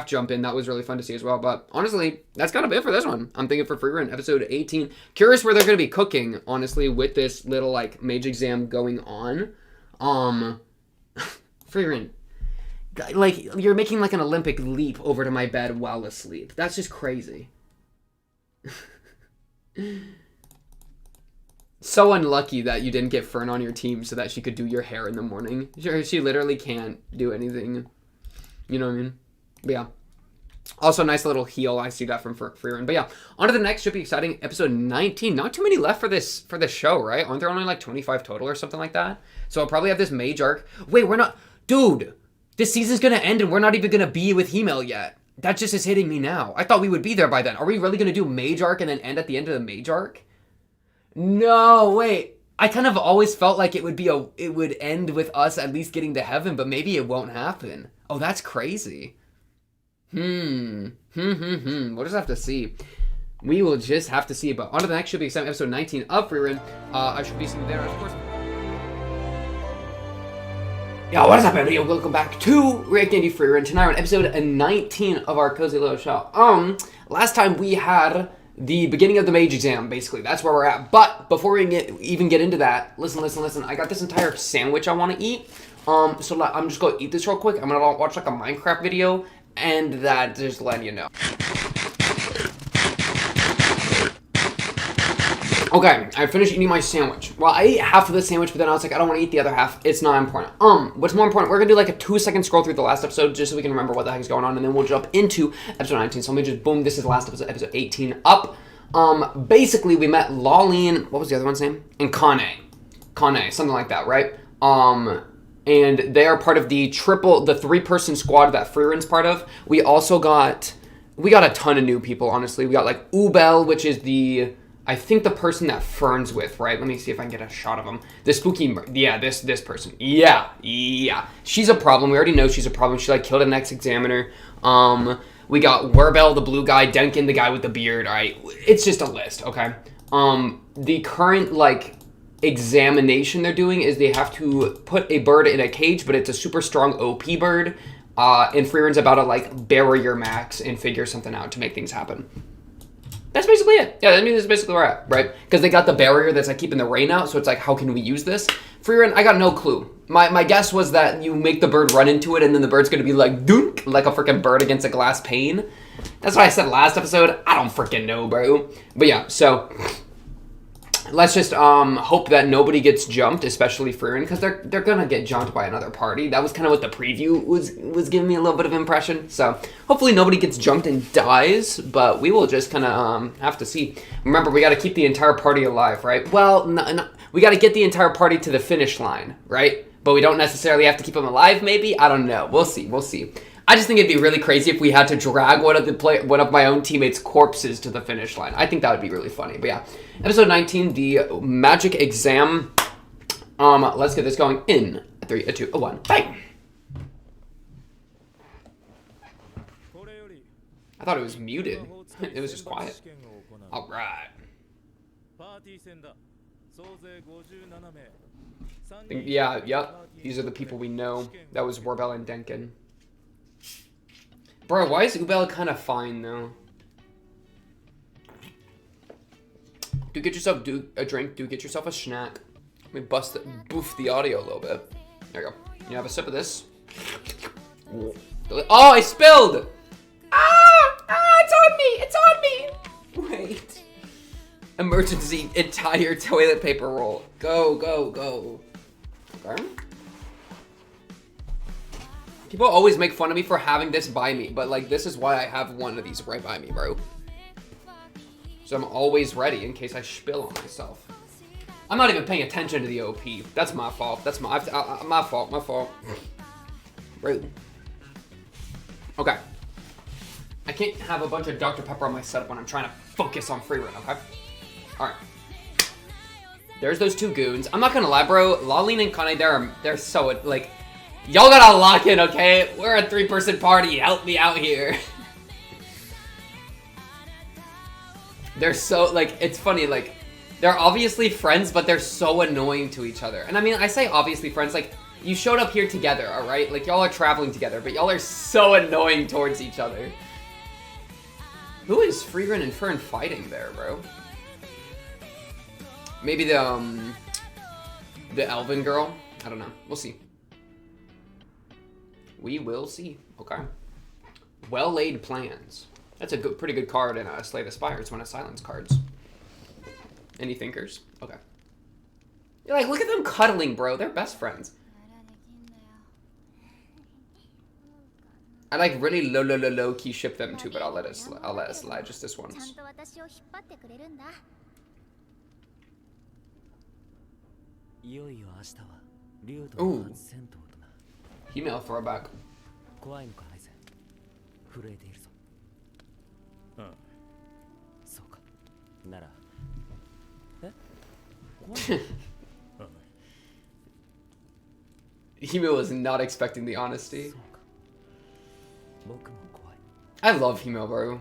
jump in. That was really fun to see as well. But honestly, that's kind of it for this one. I'm thinking for Frieren, episode 18. Curious where they're gonna be cooking, honestly, with this little like mage exam going on. Frieren. Like, you're making like an Olympic leap over to my bed while asleep. That's just crazy. So unlucky that you didn't get Fern on your team so that she could do your hair in the morning. She literally can't do anything. You know what I mean? But yeah. Also, nice little heal I see that from Frieren. But yeah, on to the next. Should be exciting. Episode 19. Not too many left for this show, right? Aren't there only like 25 total or something like that? So I'll probably have this mage arc. Wait, we're not... Dude! This season's gonna end and we're not even gonna be with Hemel yet. That just is hitting me now. I thought we would be there by then. Are we really gonna do Mage Arc and then end at the end of the Mage Arc? No, wait. I kind of always felt like it would end with us at least getting to heaven, but maybe it won't happen. Oh, that's crazy. We'll just have to see. We will just have to see. But on to the next should be episode 19 of Frieren. I should be seeing you there, of course. Yo, what is up, everybody? Welcome back to Rick Andy Frieren. Tonight on episode 19 of our cozy little show. Last time we had the beginning of the mage exam, basically. That's where we're at. But before we even get into that, listen. I got this entire sandwich I want to eat. So I'm just going to eat this real quick. I'm going to watch like a Minecraft video, and that just letting you know. Okay, I finished eating my sandwich. Well, I ate half of the sandwich, but then I was like, I don't want to eat the other half. It's not important. What's more important, we're going to do like a 2-second scroll through the last episode just so we can remember what the heck is going on, and then we'll jump into episode 19. So let me just, boom, this is the last episode, episode 18 up. Basically, we met Lawleen, what was the other one's name? And Kane, something like that, right? And they are part of the 3-person squad that Frieren's part of. We also got a ton of new people, honestly. We got like Ubel, which is I think the person that Fern's with, right? Let me see if I can get a shot of him. The spooky, yeah, this person. Yeah. She's a problem. We already know she's a problem. She like killed an ex-examiner. We got Werbel, the blue guy, Denkin, the guy with the beard. All right, it's just a list, okay? The current like examination they're doing is they have to put a bird in a cage, but it's a super strong OP bird. And Frieren's about to like barrier max and figure something out to make things happen. That's basically it. Yeah, I mean, that's basically where we're at, right? Because they got the barrier that's like keeping the rain out, so it's like, how can we use this? Frieren, I got no clue. My guess was that you make the bird run into it, and then the bird's gonna be like, dunk, like a freaking bird against a glass pane. That's what I said last episode. I don't freaking know, bro. But yeah, so let's just hope that nobody gets jumped, especially Frieren, because they're gonna get jumped by another party. That was kind of what the preview was giving me a little bit of impression. So hopefully nobody gets jumped and dies, but we will just kind of have to see. Remember, we got to keep the entire party alive, right? Well, we got to get the entire party to the finish line, right? But we don't necessarily have to keep them alive. Maybe, I don't know. We'll see. I just think it'd be really crazy if we had to drag one of my own teammates' corpses to the finish line. I think that would be really funny. But yeah, episode 19, the magic exam. Let's get this going in 3, 2, 1, bang! I thought it was muted. It was just quiet. All right. Yeah, yep. These are the people we know. That was Werbel and Denkin. Bro, why is Ubel kind of fine, though? Do get yourself a drink. Do get yourself a snack. Let me boof the audio a little bit. There you go. You have a sip of this. Oh, I spilled! Ah! It's on me! Emergency entire toilet paper roll. Go, go, go. Okay. People always make fun of me for having this by me, but like this is why I have one of these right by me, bro. So I'm always ready in case I spill on myself. I'm not even paying attention to the OP. That's my fault. That's my fault. My fault. Rude. Okay. I can't have a bunch of Dr. Pepper on my setup when I'm trying to focus on Frieren, okay? Alright. There's those two goons. I'm not gonna lie, bro. Lalin and Kane, they're so, like... Y'all gotta lock in, okay? We're a 3-person party. Help me out here. They're so, like, it's funny, like... They're obviously friends, but they're so annoying to each other. And I mean, I say obviously friends, like... You showed up here together, alright? Like, y'all are traveling together, but y'all are so annoying towards each other. Who is Frieren and Fern fighting there, bro? Maybe the elven girl? I don't know. We'll see. We will see. Okay. Well-laid plans. That's a pretty good card in Slay the Spire. It's one of Silence cards. Any thinkers? Okay. You're like, look at them cuddling, bro. They're best friends. I like really low key ship them too, but I'll let it slide just this once. Ooh. Female throwback. Hime was not expecting the honesty. I love Hime, bro.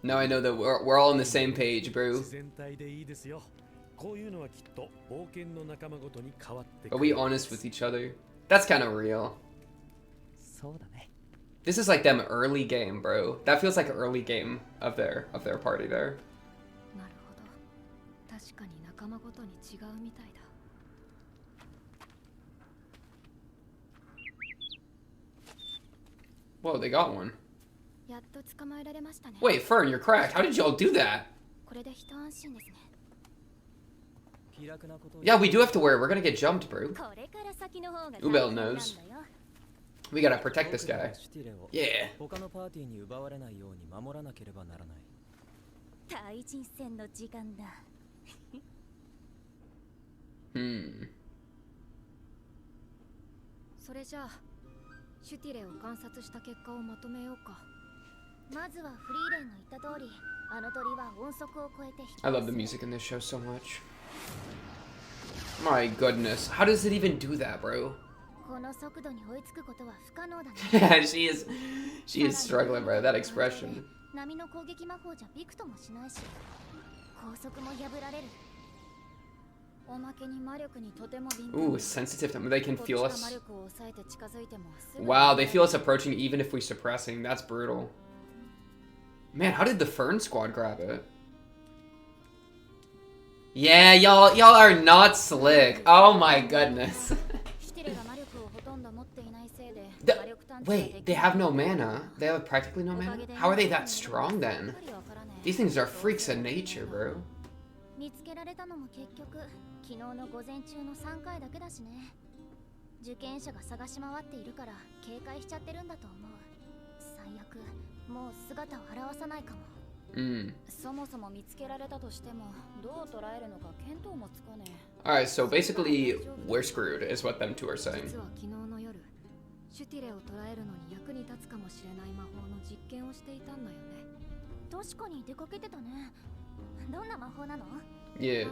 Now I know that we're all on the same page, bro. Are we honest with each other? That's kind of real. This is like them early game, bro. That feels like an early game of their party there. Whoa, they got one. Wait, Fern, you're cracked. How did y'all do that? Yeah, we do have to wear it. We're gonna get jumped, bro. Ubel knows. We gotta protect this guy. Yeah. I love the music in this show so much. My goodness. How does it even do that, bro? she is struggling, bro. That expression. Ooh, sensitive to them. They can feel us. Wow, they feel us approaching even if we're suppressing. That's brutal. Man, how did the Fern squad grab it? Yeah, y'all are not slick. Oh my goodness. Wait, they have no mana. They have practically no mana? How are they that strong then? These things are freaks of nature, bro. Alright, so basically, we're screwed, is what them two are saying. Yeah.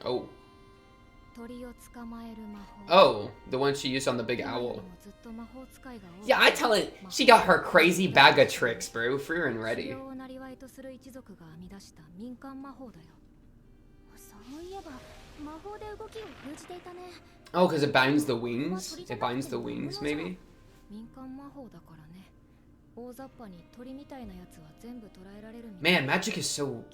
Oh. Oh, the one she used on the big owl. Yeah, I tell it, she got her crazy bag of tricks, bro. Frieren ready. Oh, because it binds the wings? It binds the wings, maybe? Man, magic is so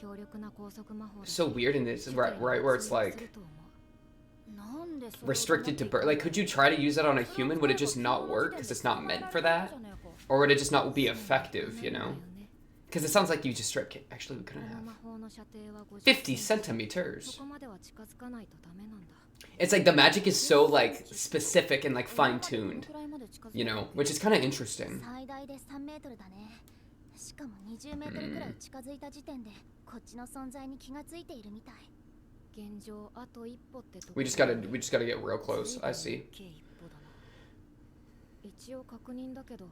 weird in this, right? Where it's like restricted to bird. Like, could you try to use it on a human? Would it just not work because it's not meant for that, or would it just not be effective? You know, because it sounds like you just strip. Actually, we couldn't have 50 centimeters. It's like the magic is so like specific and like fine-tuned, you know, which is kind of interesting. We just gotta get real close. I see. 一応確認だけど、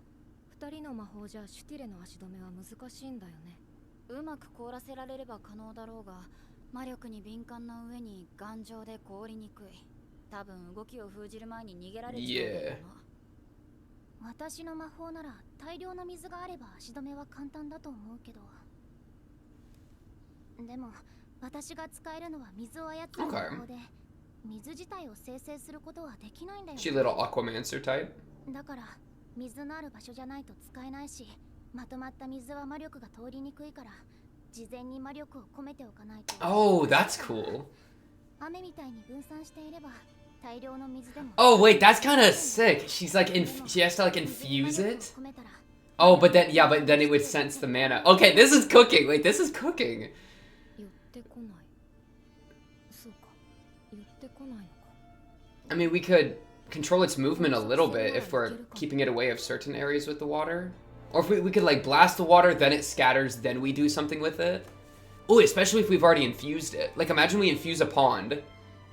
2人の魔法じゃシュティレの足止めは難しいんだよね。うまく凍らせられれば可能だろうが、魔力に敏感な上に頑丈で凍りにくい。多分動きを封じる前に逃げられちゃうだろうな。私の魔法なら大量の水があれば足止めは簡単だと思うけど。でも私が使えるのは水を操る魔法で、水自体を生成することはできないんだよ。She little Aquamancer type. だから水のある場所じゃないと使えないし、まとまった水は魔力が通りにくいから事前に魔力を込めておかないと。Oh, that's cool. 雨みたいに分散していれば大量の水でも。Oh wait, that's kind of sick. She's like she has to like infuse it. Oh, but then then it would sense the mana. Okay, this is cooking. Wait, this is cooking. I mean, we could control its movement a little bit if we're keeping it away of certain areas with the water. Or if we could like blast the water, then it scatters, then we do something with it. Oh, especially if we've already infused it. Like imagine we infuse a pond,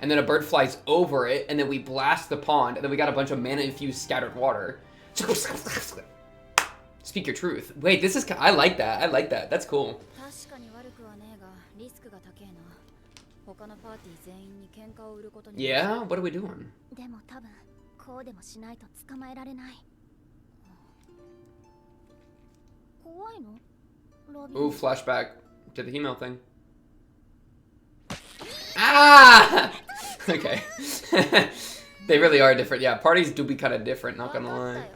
and then a bird flies over it, and then we blast the pond, and then we got a bunch of mana infused scattered water. Speak your truth. Wait, this is, I like that. I like that. That's cool. Yeah? What are we doing? Ooh, flashback to the email thing. Ah! Okay. They really are different. Yeah, parties do be kind of different, not gonna lie.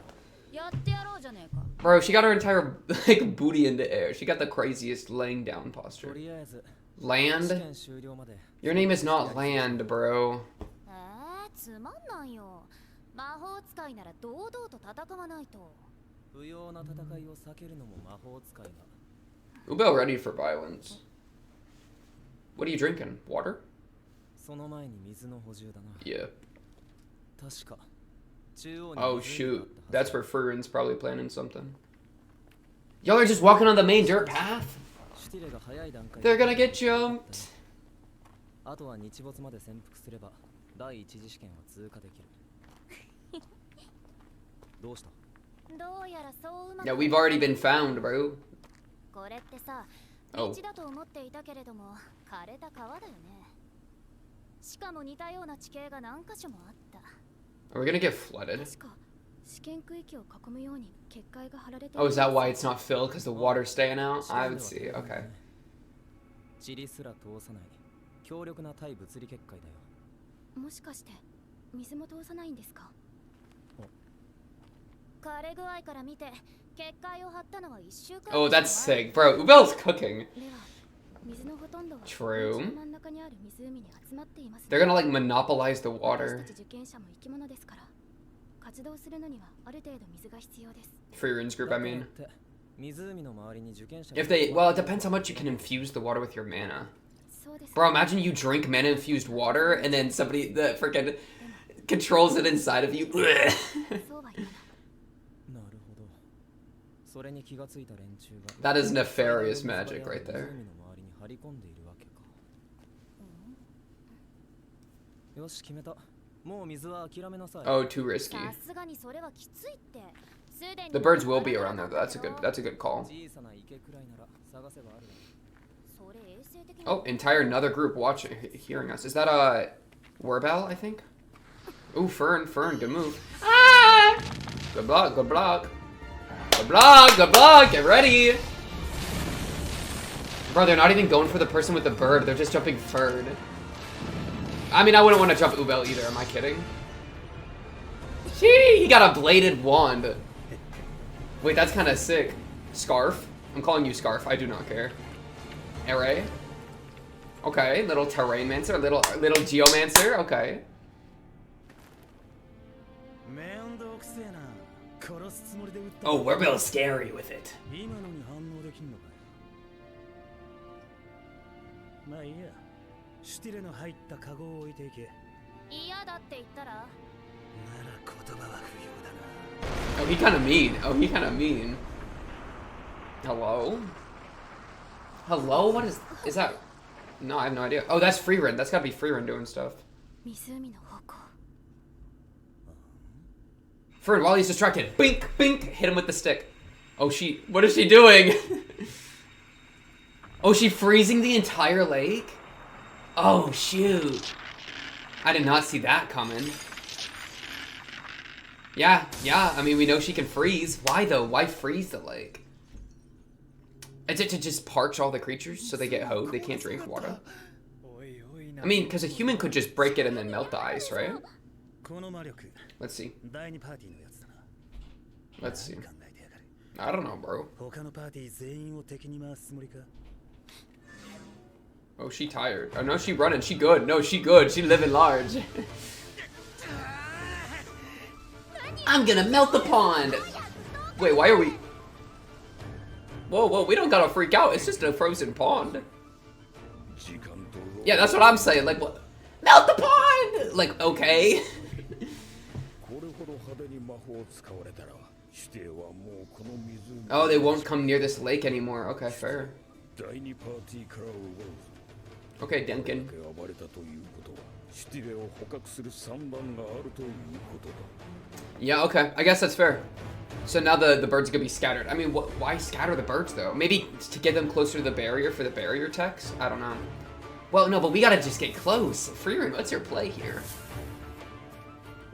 Bro, she got her entire like booty in the air. She got the craziest laying down posture. Land? Your name is not Land, bro. Ubel ready for violence. What are you drinking? Water? Yeah. Oh shoot. That's where Frieren's probably planning something. Y'all are just walking on the main dirt path? They're gonna get jumped. Yeah, we've already been found, bro. Oh. Are we gonna get flooded? Oh, is that why it's not filled? Because the water's staying out? I would see, okay. Oh, that's sick. Bro, Ubel's cooking. True. They're gonna like monopolize the water. Frieren's group, I mean. If they, well, it depends how much you can infuse the water with your mana. Bro, imagine you drink mana infused water and then somebody that freaking controls it inside of you. That is nefarious magic right there. Oh, too risky. The birds will be around there though. That's a good call. Oh, entire another group watching, hearing us. Is that a Werbel, I think? Ooh, Fern, good move. Ah! Good block, good block. Good block, good block, get ready! Bro, they're not even going for the person with the bird, they're just jumping Fern. I mean, I wouldn't want to jump Ubel either, am I kidding? Gee, he got a bladed wand. Wait, that's kind of sick. Scarf? I'm calling you Scarf. I do not care. Array? Okay, little Terrainmancer, little Geomancer. Okay. Oh, we're real scary with it. Oh, he kind of mean. Oh, he kind of mean. Hello? Hello? What is that? No, I have no idea. Oh, that's Frieren. That's gotta be Frieren doing stuff. Frieren, while he's distracted, bink, bink, hit him with the stick. Oh, what is she doing? Oh, she freezing the entire lake? Oh, shoot. I did not see that coming. Yeah, I mean, we know she can freeze. Why, though? Why freeze the lake? Is it to just parch all the creatures so they get hoed? They can't drink water? I mean, because a human could just break it and then melt the ice, right? Let's see. Let's see. I don't know, bro. Oh, she tired. Oh, no, she running. She good. No, she good. She living large. I'm gonna melt the pond! Wait, why are we... Whoa, we don't gotta freak out. It's just a frozen pond. Yeah, that's what I'm saying. Like, what? Melt the pond! Like, okay. Oh, they won't come near this lake anymore. Okay, fair. Okay, Duncan. Yeah, okay. I guess that's fair. So now the birds are gonna be scattered. I mean, why scatter the birds, though? Maybe to get them closer to the barrier for the barrier text? I don't know. Well, no, but we gotta just get close. Frieren, what's your play here?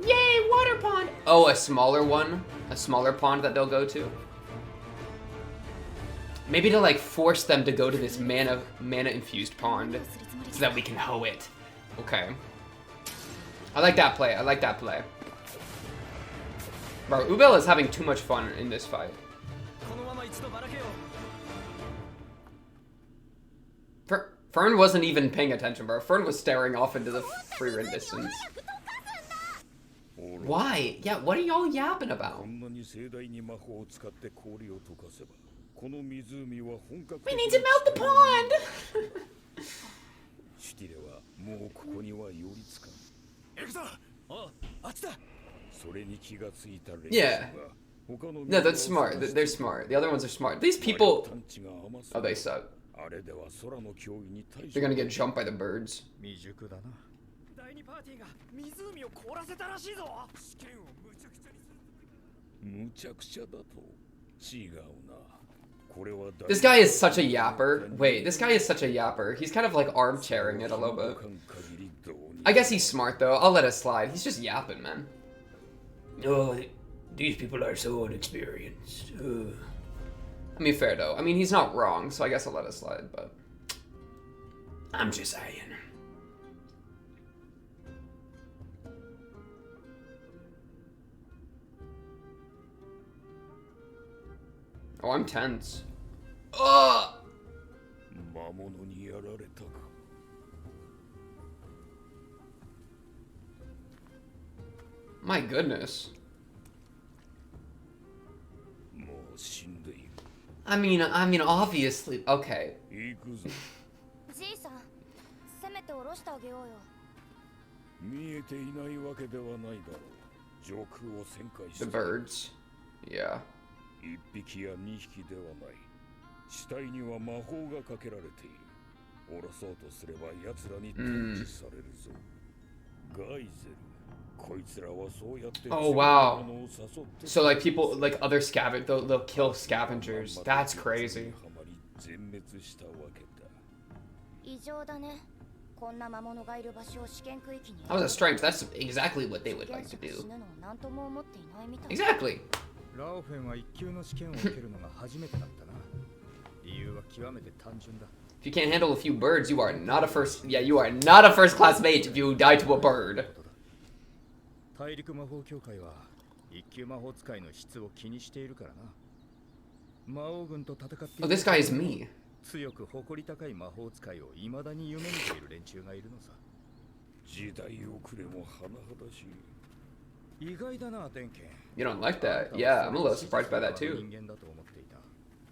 Yay, water pond! Oh, a smaller one? A smaller pond that they'll go to? Maybe to, like, force them to go to this mana-infused pond so that we can hoe it. Okay. I like that play. I like that play. Bro, Ubel is having too much fun in this fight. Fern wasn't even paying attention, bro. Fern was staring off into the Frieren distance. Why? Yeah, what are y'all yapping about? We need to melt the pond! Yeah. No, that's smart. They're smart. The other ones are smart. These people... Oh, they suck. They're gonna get jumped by the birds. This guy is such a yapper. Wait, this guy is such a yapper. He's kind of like armchairing it a little bit. I guess he's smart though. I'll let it slide. He's just yapping, man. Oh, these people are so inexperienced. I mean, fair though. I mean, he's not wrong, so I guess I'll let it slide, but... I'm just saying. Oh, I'm tense. Ugh! My goodness. I mean, obviously. Okay. The birds. Yeah. Oh wow. So like people, like other they'll kill scavengers. That's crazy. That was a strength. That's exactly what they would like to do. Exactly. If you can't handle a few birds, you are not a first. Yeah, you are not a first-class mate if you die to a bird. Oh, this guy is me. 強く誇り高い魔法使いを未だに夢見ている連中がいるのさ。時代遅れも甚だしい。意外だな、デンケン。You don't like that? Yeah, I'm a little surprised by that too. 人間だと思っていた。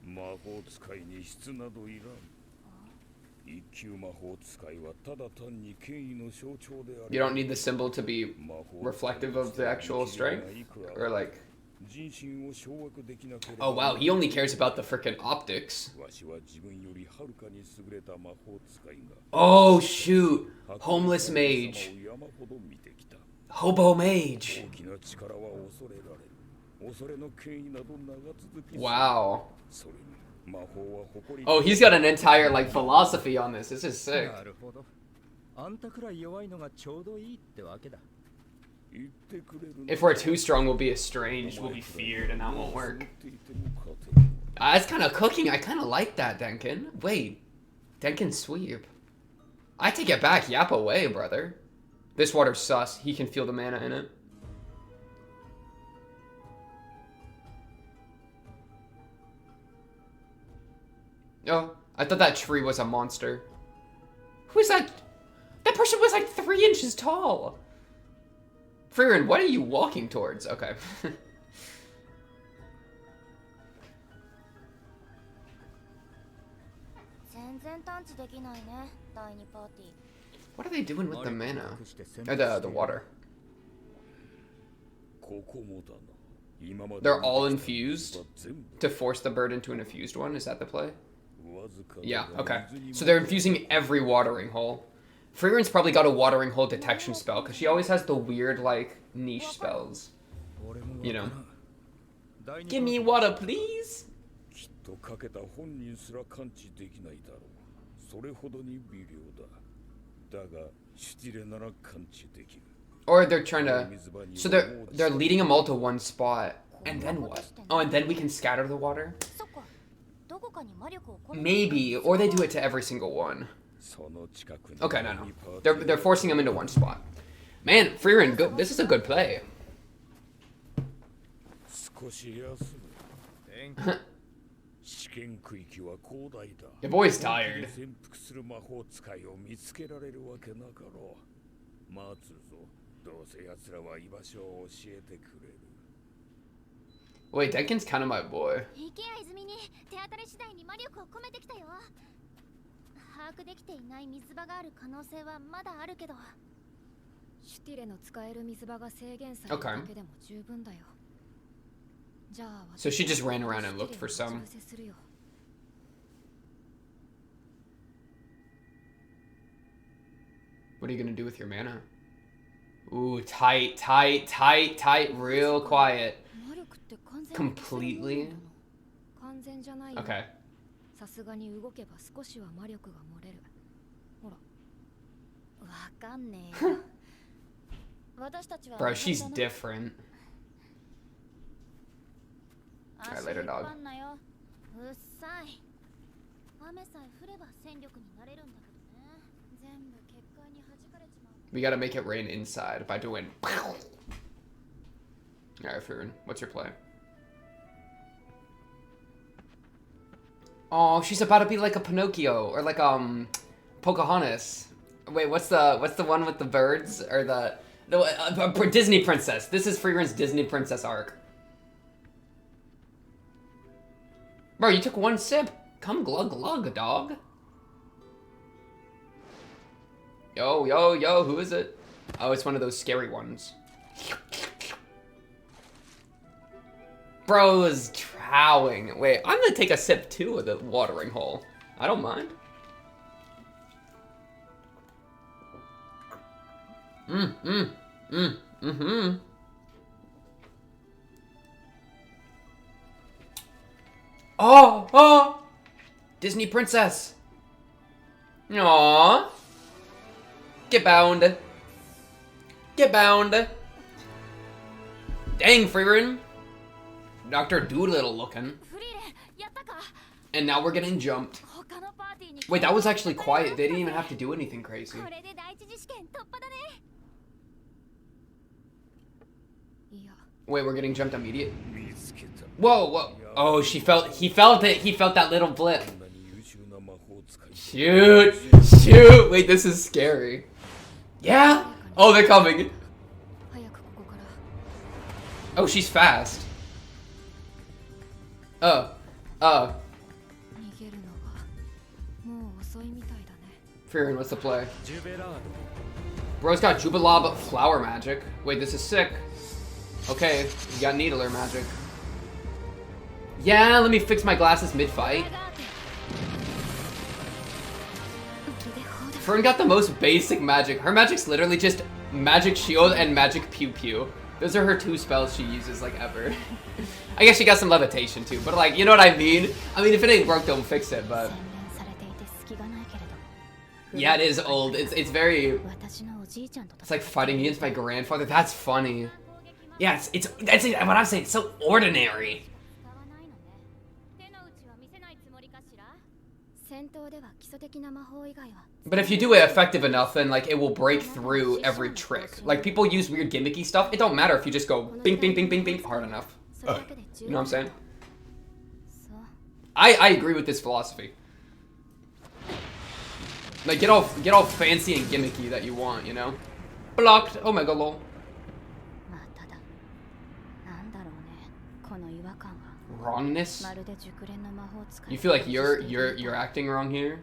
魔法使いに質などいらん。一級魔法使いはただ単に権威の象徴である。 You don't need the symbol to be reflective of the actual strength? Or like... Oh wow, he only cares about the frickin' optics. Oh shoot! Homeless mage. Hobo mage. Wow. Oh, he's got an entire like philosophy on this. This is sick. If we're too strong, we'll be estranged, we'll be feared, and that won't work. That's kind of cooking. I kind of like that, Denkin. Wait. Denkin sweep. I take it back. Yap away, brother. This water's sus. He can feel the mana in it. Oh, I thought that tree was a monster. Who is that? That person was like 3 inches tall. Frieren, what are you walking towards? Okay. What are they doing with the mana? Or the water? They're all infused to force the bird into an infused one? Is that the play? Yeah, okay. So they're infusing every watering hole. Frieren's probably got a watering hole detection spell, because she always has the weird, like, niche spells. You know. Give me water, please! Or they're trying to... So they're leading them all to one spot. And then what? Oh, and then we can scatter the water? Maybe. Or they do it to every single one. Okay, no. They're forcing them into one spot. Man, Frieren, good. This is a good play. Your boy's tired. Wait, Denkin's kind of my boy. 把握できていない水場がある可能性はまだあるけど、シュティレの使える水場が制限されただけでも十分だよ。じゃあ、So she just ran around and looked for some. What are you gonna do with your mana? Ooh, tight, tight, tight, tight, real quiet. Completely? Okay. さすがに動けば少しは魔力が漏れる。ほら。わかんねえよ。私たちは Bro, she's different. Alright, later, dog. うっさい。雨さえ降れば戦力になれるんだけどね。全部結界に弾かれちまう。We gotta make it rain inside by doing. Alright, Frieren, what's your play? Oh, she's about to be like a Pinocchio or like Pocahontas. Wait, what's the one with the birds or the Disney princess? This is Frieren's Disney princess arc. Bro, you took one sip. Come glug glug, dog. Yo, yo, yo, who is it? Oh, it's one of those scary ones. Bro is trowing. Wait, I'm gonna take a sip too of the watering hole. I don't mind. Oh, oh! Disney princess. Aww. Get bound. Get bound. Dang, Frieren. Dr. Doolittle looking. And now we're getting jumped. Wait, that was actually quiet. They didn't even have to do anything crazy. Wait, we're getting jumped immediate? Whoa, whoa. Oh, he felt it. He felt that little blip. Shoot. Shoot. Wait, this is scary. Yeah? Oh, they're coming. Oh, she's fast. Frieren, what's the play? Bro's got Jubilob flower magic. Wait, this is sick. Okay, you got Needler magic. Yeah, let me fix my glasses mid-fight. Frieren got the most basic magic. Her magic's literally just magic shield and magic pew pew. Those are her 2 spells she uses, like, ever. I guess she got some levitation, too. But, like, you know what I mean? I mean, if it ain't broke, don't fix it, but... Yeah, it is old. It's very... It's like fighting against my grandfather. That's funny. Yeah, that's what I'm saying. It's so ordinary. But if you do it effective enough, then like it will break through every trick. Like people use weird gimmicky stuff. It don't matter if you just go bing, bing, bing, bing, bing hard enough. You know what I'm saying? I agree with this philosophy. Like get all fancy and gimmicky that you want, you know? Blocked. Oh my god, lol. Wrongness? You feel like you're acting wrong here?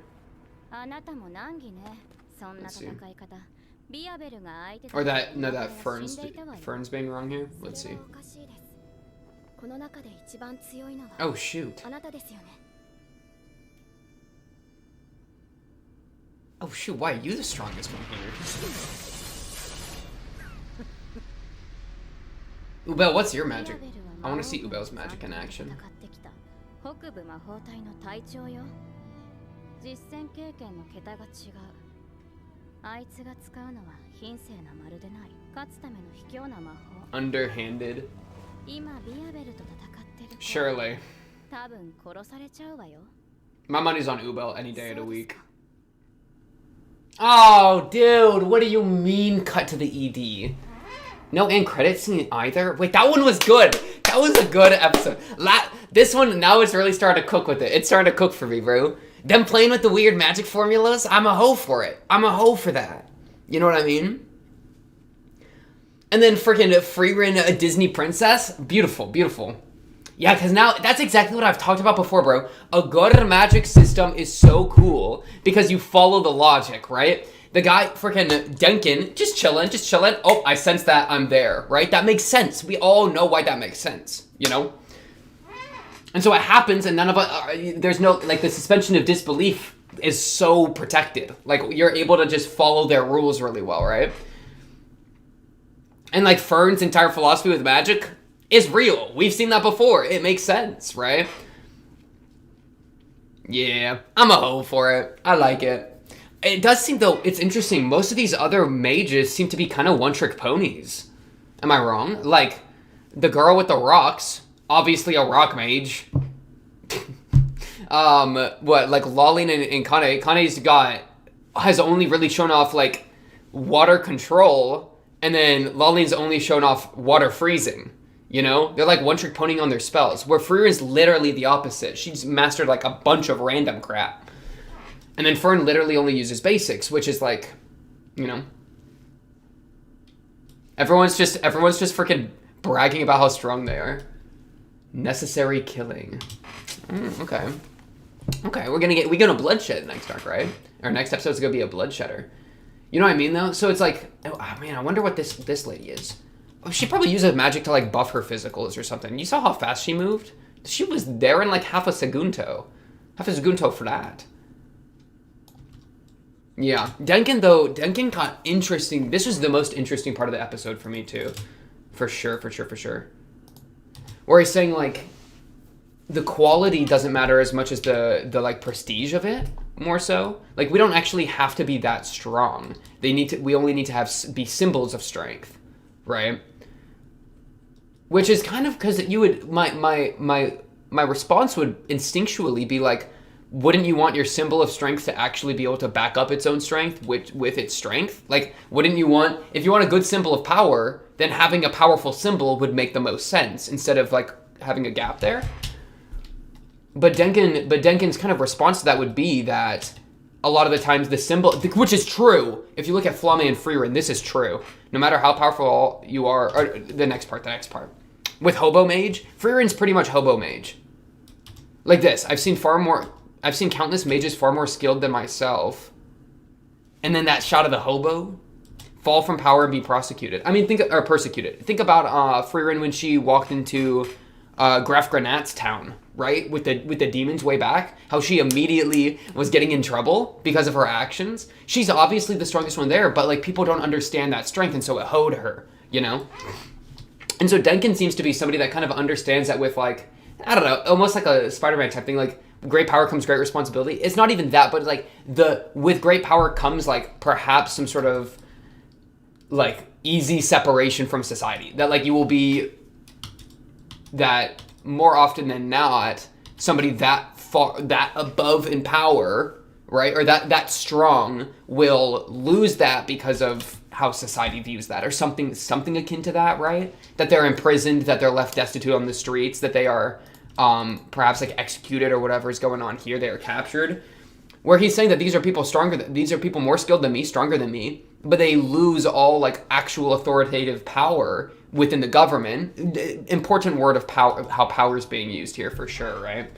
Let's see. Or that Fern's being wrong here? Let's see. Oh shoot. Oh shoot, why are you the strongest one here? Ubel, what's your magic? I want to see Ubel's magic in action. Underhanded. Surely. My money's on Ubel any day of the week. Oh, dude, what do you mean cut to the ED? No end credit scene either? Wait, that one was good. That was a good episode. This one, now it's really starting to cook with it. It's starting to cook for me, bro. Them playing with the weird magic formulas, I'm a hoe for it. I'm a hoe for that. You know what I mean? And then freaking Frieren, a Disney princess. Beautiful, beautiful. Yeah, because now, that's exactly what I've talked about before, bro. A good magic system is so cool because you follow the logic, right? The guy, freaking Denkin, just chilling. Oh, I sense that I'm there, right? That makes sense. We all know why that makes sense, you know? And so it happens and none of us, there's no, like the suspension of disbelief is so protected. Like you're able to just follow their rules really well, right? And like Fern's entire philosophy with magic is real. We've seen that before. It makes sense, right? Yeah, I'm a hoe for it. I like it. It does seem, though, it's interesting. Most of these other mages seem to be kind of one-trick ponies. Am I wrong? Like, the girl with the rocks, obviously a rock mage. Like Lolling and Kane. Kane's has only really shown off, like, water control, and then Lolling's only shown off water freezing. You know? They're like one-trick ponying on their spells, where Frieren's literally the opposite. She's mastered, like, a bunch of random crap. And then Fern literally only uses basics, which is like, you know. Everyone's just freaking bragging about how strong they are. Necessary killing. Okay. Okay, we're gonna bloodshed next arc, right? Our next episode's gonna be a bloodshedder. You know what I mean though? So it's like, oh man, I wonder what this lady is. Oh, she probably uses magic to like buff her physicals or something. You saw how fast she moved? She was there in like half a segundo. Half a segundo for that. Yeah, Denkin got interesting. This was the most interesting part of the episode for me too. For sure. Where he's saying like, the quality doesn't matter as much as the like prestige of it, more so. Like we don't actually have to be that strong. We only need to be symbols of strength, right? Which is kind of because you would, my response would instinctually be like, wouldn't you want your symbol of strength to actually be able to back up its own strength with its strength? Like, wouldn't you want, if you want a good symbol of power, then having a powerful symbol would make the most sense instead of like having a gap there. But Denkin's kind of response to that would be that a lot of the times the symbol, which is true, if you look at Flamme and Frieren, this is true. No matter how powerful you are, or the next part. With Hobo Mage, Frieren's pretty much Hobo Mage. Like this, I've seen countless mages far more skilled than myself. And then that shot of the hobo, fall from power and be persecuted. Persecuted. Think about Frieren when she walked into Graf Granat's town, right? With the demons way back, how she immediately was getting in trouble because of her actions. She's obviously the strongest one there, but like people don't understand that strength, and so it hoed her, you know? And so Denkin seems to be somebody that kind of understands that with like, I don't know, almost like a Spider-Man type thing, like great power comes great responsibility. It's not even that, but like with great power comes like perhaps some sort of like easy separation from society. That like you will be that more often than not, somebody that far, that above in power, right? Or that strong will lose that because of how society views that, or something akin to that, right? That they're imprisoned, that they're left destitute on the streets, that they are perhaps like executed or whatever is going on here. They are captured. Where he's saying that these are people more skilled than me, stronger than me, but they lose all like actual authoritative power within the government. Important word of power, how power is being used here for sure, right?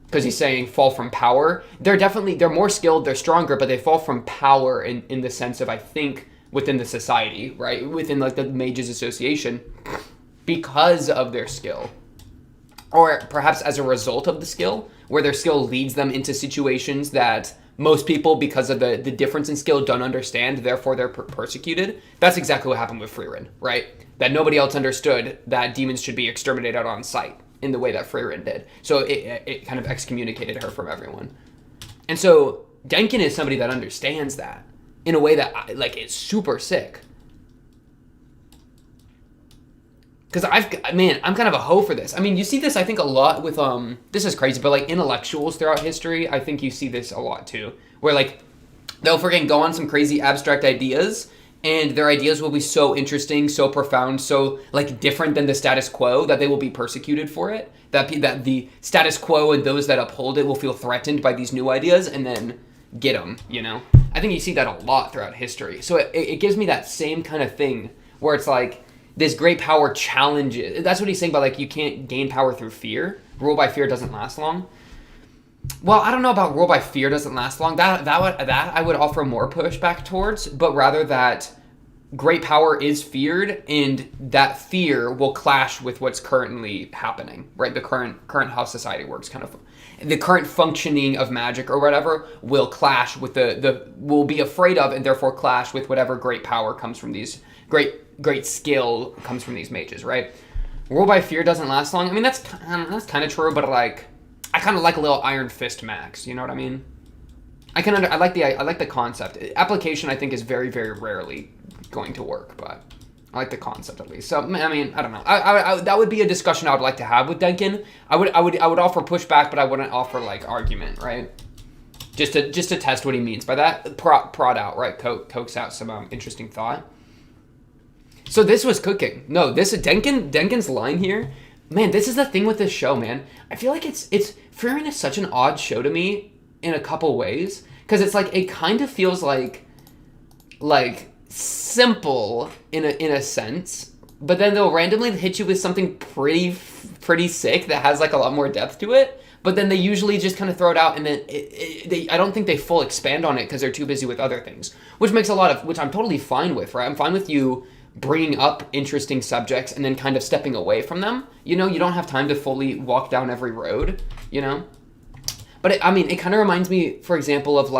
Because he's saying fall from power. They're more skilled, they're stronger, but they fall from power in the sense of, I think, within the society, right? Within like the Mages Association, because of their skill. Or perhaps as a result of the skill, where their skill leads them into situations that most people, because of the difference in skill, don't understand, therefore they're persecuted. That's exactly what happened with Frieren, right? That nobody else understood that demons should be exterminated on sight in the way that Frieren did. So it kind of excommunicated her from everyone. And so Denkin is somebody that understands that in a way that like is super sick. Because I'm kind of a hoe for this. I mean, you see this, I think, a lot with, this is crazy, but like intellectuals throughout history, I think you see this a lot too. Where like, they'll freaking go on some crazy abstract ideas, and their ideas will be so interesting, so profound, so like different than the status quo that they will be persecuted for it. That the status quo and those that uphold it will feel threatened by these new ideas and then get them, you know? I think you see that a lot throughout history. So it gives me that same kind of thing where it's like, this great power challenges. That's what he's saying about like you can't gain power through fear. Rule by fear doesn't last long. Well, I don't know about rule by fear doesn't last long. That I would offer more pushback towards, but rather that great power is feared, and that fear will clash with what's currently happening, right? The current how society works, kind of the current functioning of magic or whatever will clash with will be afraid of, and therefore clash with whatever great power comes from these great skill comes from these mages, right? Rule by fear doesn't last long. I mean, that's kind of true, but like, I kind of like a little Iron Fist max. You know what I mean? I like the concept. Application, I think, is very, very rarely going to work, but I like the concept at least. So I mean, I don't know. I that would be a discussion I would like to have with Denkin. I would offer pushback, but I wouldn't offer like argument, right? Just to test what he means by that. Prod out, right? Coax out some interesting thought. So this was cooking. No, Denkin's line here, man, this is the thing with this show, man. I feel like Frieren is such an odd show to me in a couple ways, because it's like it kind of feels like simple in a sense, but then they'll randomly hit you with something pretty sick that has like a lot more depth to it. But then they usually just kind of throw it out, and then I don't think they full expand on it because they're too busy with other things, which I'm totally fine with, right? I'm fine with you bringing up interesting subjects and then kind of stepping away from them. You know, you don't have time to fully walk down every road, you know? But it kind of reminds me, for example, of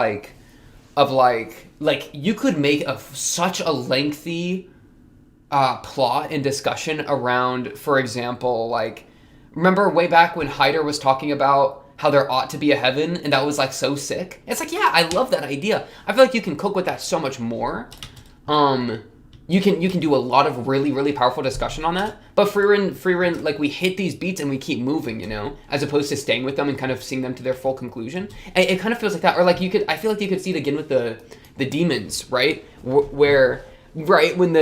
you could make such a lengthy plot and discussion around, for example, like, remember way back when Hyder was talking about how there ought to be a heaven, and that was like so sick? It's like, yeah, I love that idea. I feel like you can cook with that so much more. You can do a lot of really, really powerful discussion on that. But Frieren, like, we hit these beats and we keep moving, you know, as opposed to staying with them and kind of seeing them to their full conclusion. And it kind of feels like that. Or like I feel like you could see it again with the demons, right? Where, right, when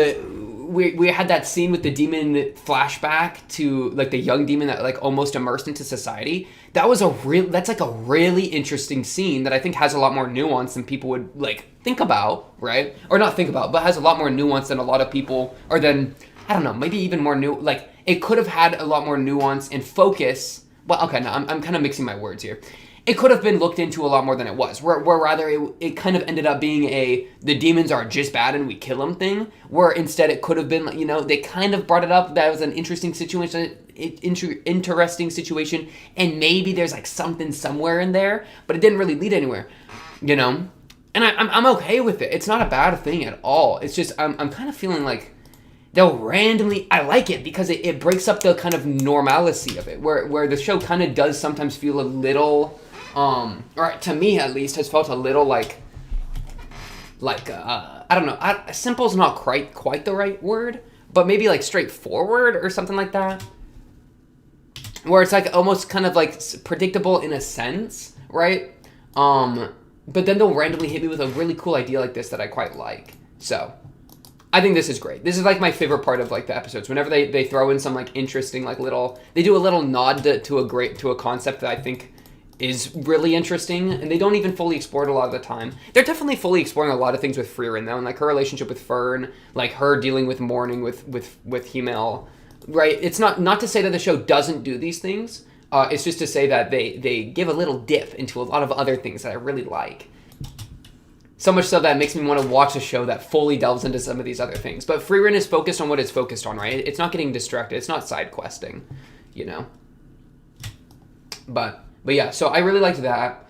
we had that scene with the demon flashback to like the young demon that like almost immersed into society. That's like a really interesting scene that I think has a lot more nuance than people would like think about, right? Or not think about, but has a lot more nuance than a lot of people, or than, I don't know, maybe even more new, like it could have had a lot more nuance and focus. Well, okay, no, I'm kind of mixing my words here. It could have been looked into a lot more than it was, where rather it kind of ended up being the demons are just bad and we kill them thing, where instead it could have been, you know, they kind of brought it up, that was an interesting situation, and maybe there's like something somewhere in there, but it didn't really lead anywhere, you know? And I'm okay with it. It's not a bad thing at all. It's just, I'm kind of feeling like they'll randomly, I like it because it breaks up the kind of normalcy of it, where the show kind of does sometimes feel a little, or to me at least, has felt a little like I don't know, simple's not quite the right word, but maybe like straightforward or something like that, where it's like almost kind of like predictable in a sense, right? But then they'll randomly hit me with a really cool idea like this that I quite like. So I think this is great. This is like my favorite part of like the episodes. Whenever they throw in some like interesting like they do a little nod to a concept that I think is really interesting, and they don't even fully explore it a lot of the time. They're definitely fully exploring a lot of things with Frieren though, and like her relationship with Fern, like her dealing with mourning with Himmel, right? It's not to say that the show doesn't do these things. It's just to say that they give a little dip into a lot of other things that I really like. So much so that it makes me want to watch a show that fully delves into some of these other things. But Frieren is focused on what it's focused on, right? It's not getting distracted. It's not side questing, you know? But yeah, so I really liked that.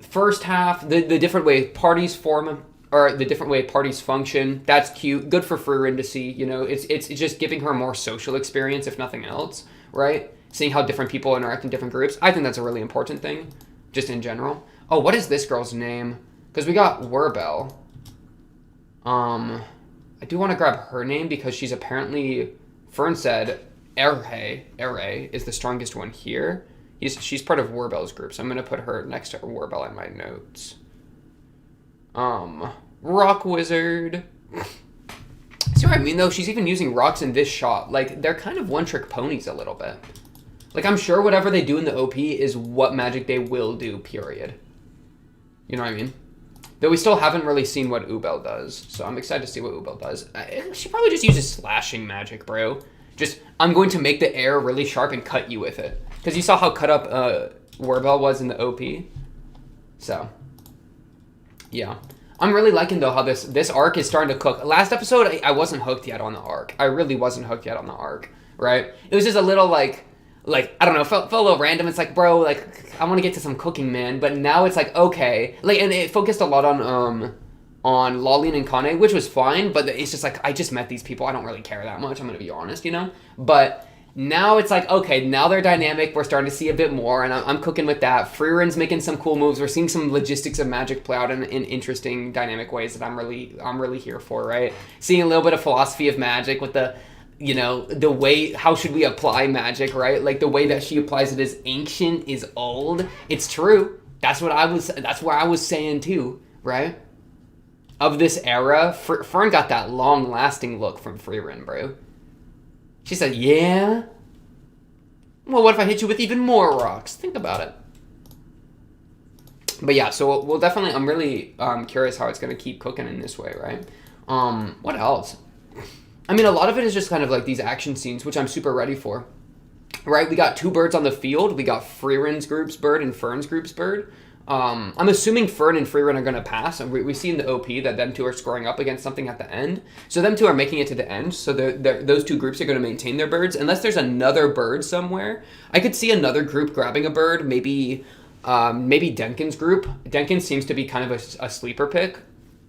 First half, the different way parties form, or the different way parties function, that's cute. Good for Frieren to see, you know? It's just giving her a more social experience, if nothing else, right? Seeing how different people interact in different groups. I think that's a really important thing, just in general. Oh, what is this girl's name? Because we got Werbel. I do want to grab her name because she's apparently, Fern said, Ere is the strongest one here. She's part of Werbel's group, so I'm going to put her next to Werbel in my notes. Rock Wizard. See what I mean, though? She's even using rocks in this shot. Like, they're kind of one-trick ponies a little bit. Like, I'm sure whatever they do in the OP is what magic they will do, period. You know what I mean? Though we still haven't really seen what Ubel does, so I'm excited to see what Ubel does. She probably just uses slashing magic, bro. Just, I'm going to make the air really sharp and cut you with it. Because you saw how cut up Werbel was in the OP. So, yeah. I'm really liking, though, how this arc is starting to cook. Last episode, I wasn't hooked yet on the arc. I really wasn't hooked yet on the arc, right? It was just a little, like I don't know, felt a little random. It's like, bro, like, I want to get to some cooking, man. But now it's like, okay. Like, and it focused a lot on Lollian and Kane, which was fine. But it's just like, I just met these people. I don't really care that much. I'm going to be honest, you know? But now it's like, okay, now they're dynamic. We're starting to see a bit more. And I'm cooking with that. Frieren's making some cool moves. We're seeing some logistics of magic play out in interesting, dynamic ways that I'm really here for, right? Seeing a little bit of philosophy of magic with the, you know, the way, how should we apply magic, right? Like, the way that she applies it is ancient, is old. It's true. That's what I was saying too, right? Of this era, Fern got that long-lasting look from Frieren, bro. She said, yeah? Well, what if I hit you with even more rocks? Think about it. But yeah, so we'll definitely, I'm really curious how it's going to keep cooking in this way, right? What else? I mean, a lot of it is just kind of like these action scenes, which I'm super ready for. Right? We got two birds on the field. We got Frieren's group's bird and Fern's group's bird. I'm assuming Fern and Frieren are going to pass. And we see in the OP that them two are scoring up against something at the end. So them two are making it to the end. So those two groups are going to maintain their birds. Unless there's another bird somewhere. I could see another group grabbing a bird. Maybe Denkin's group. Denkin seems to be kind of a sleeper pick.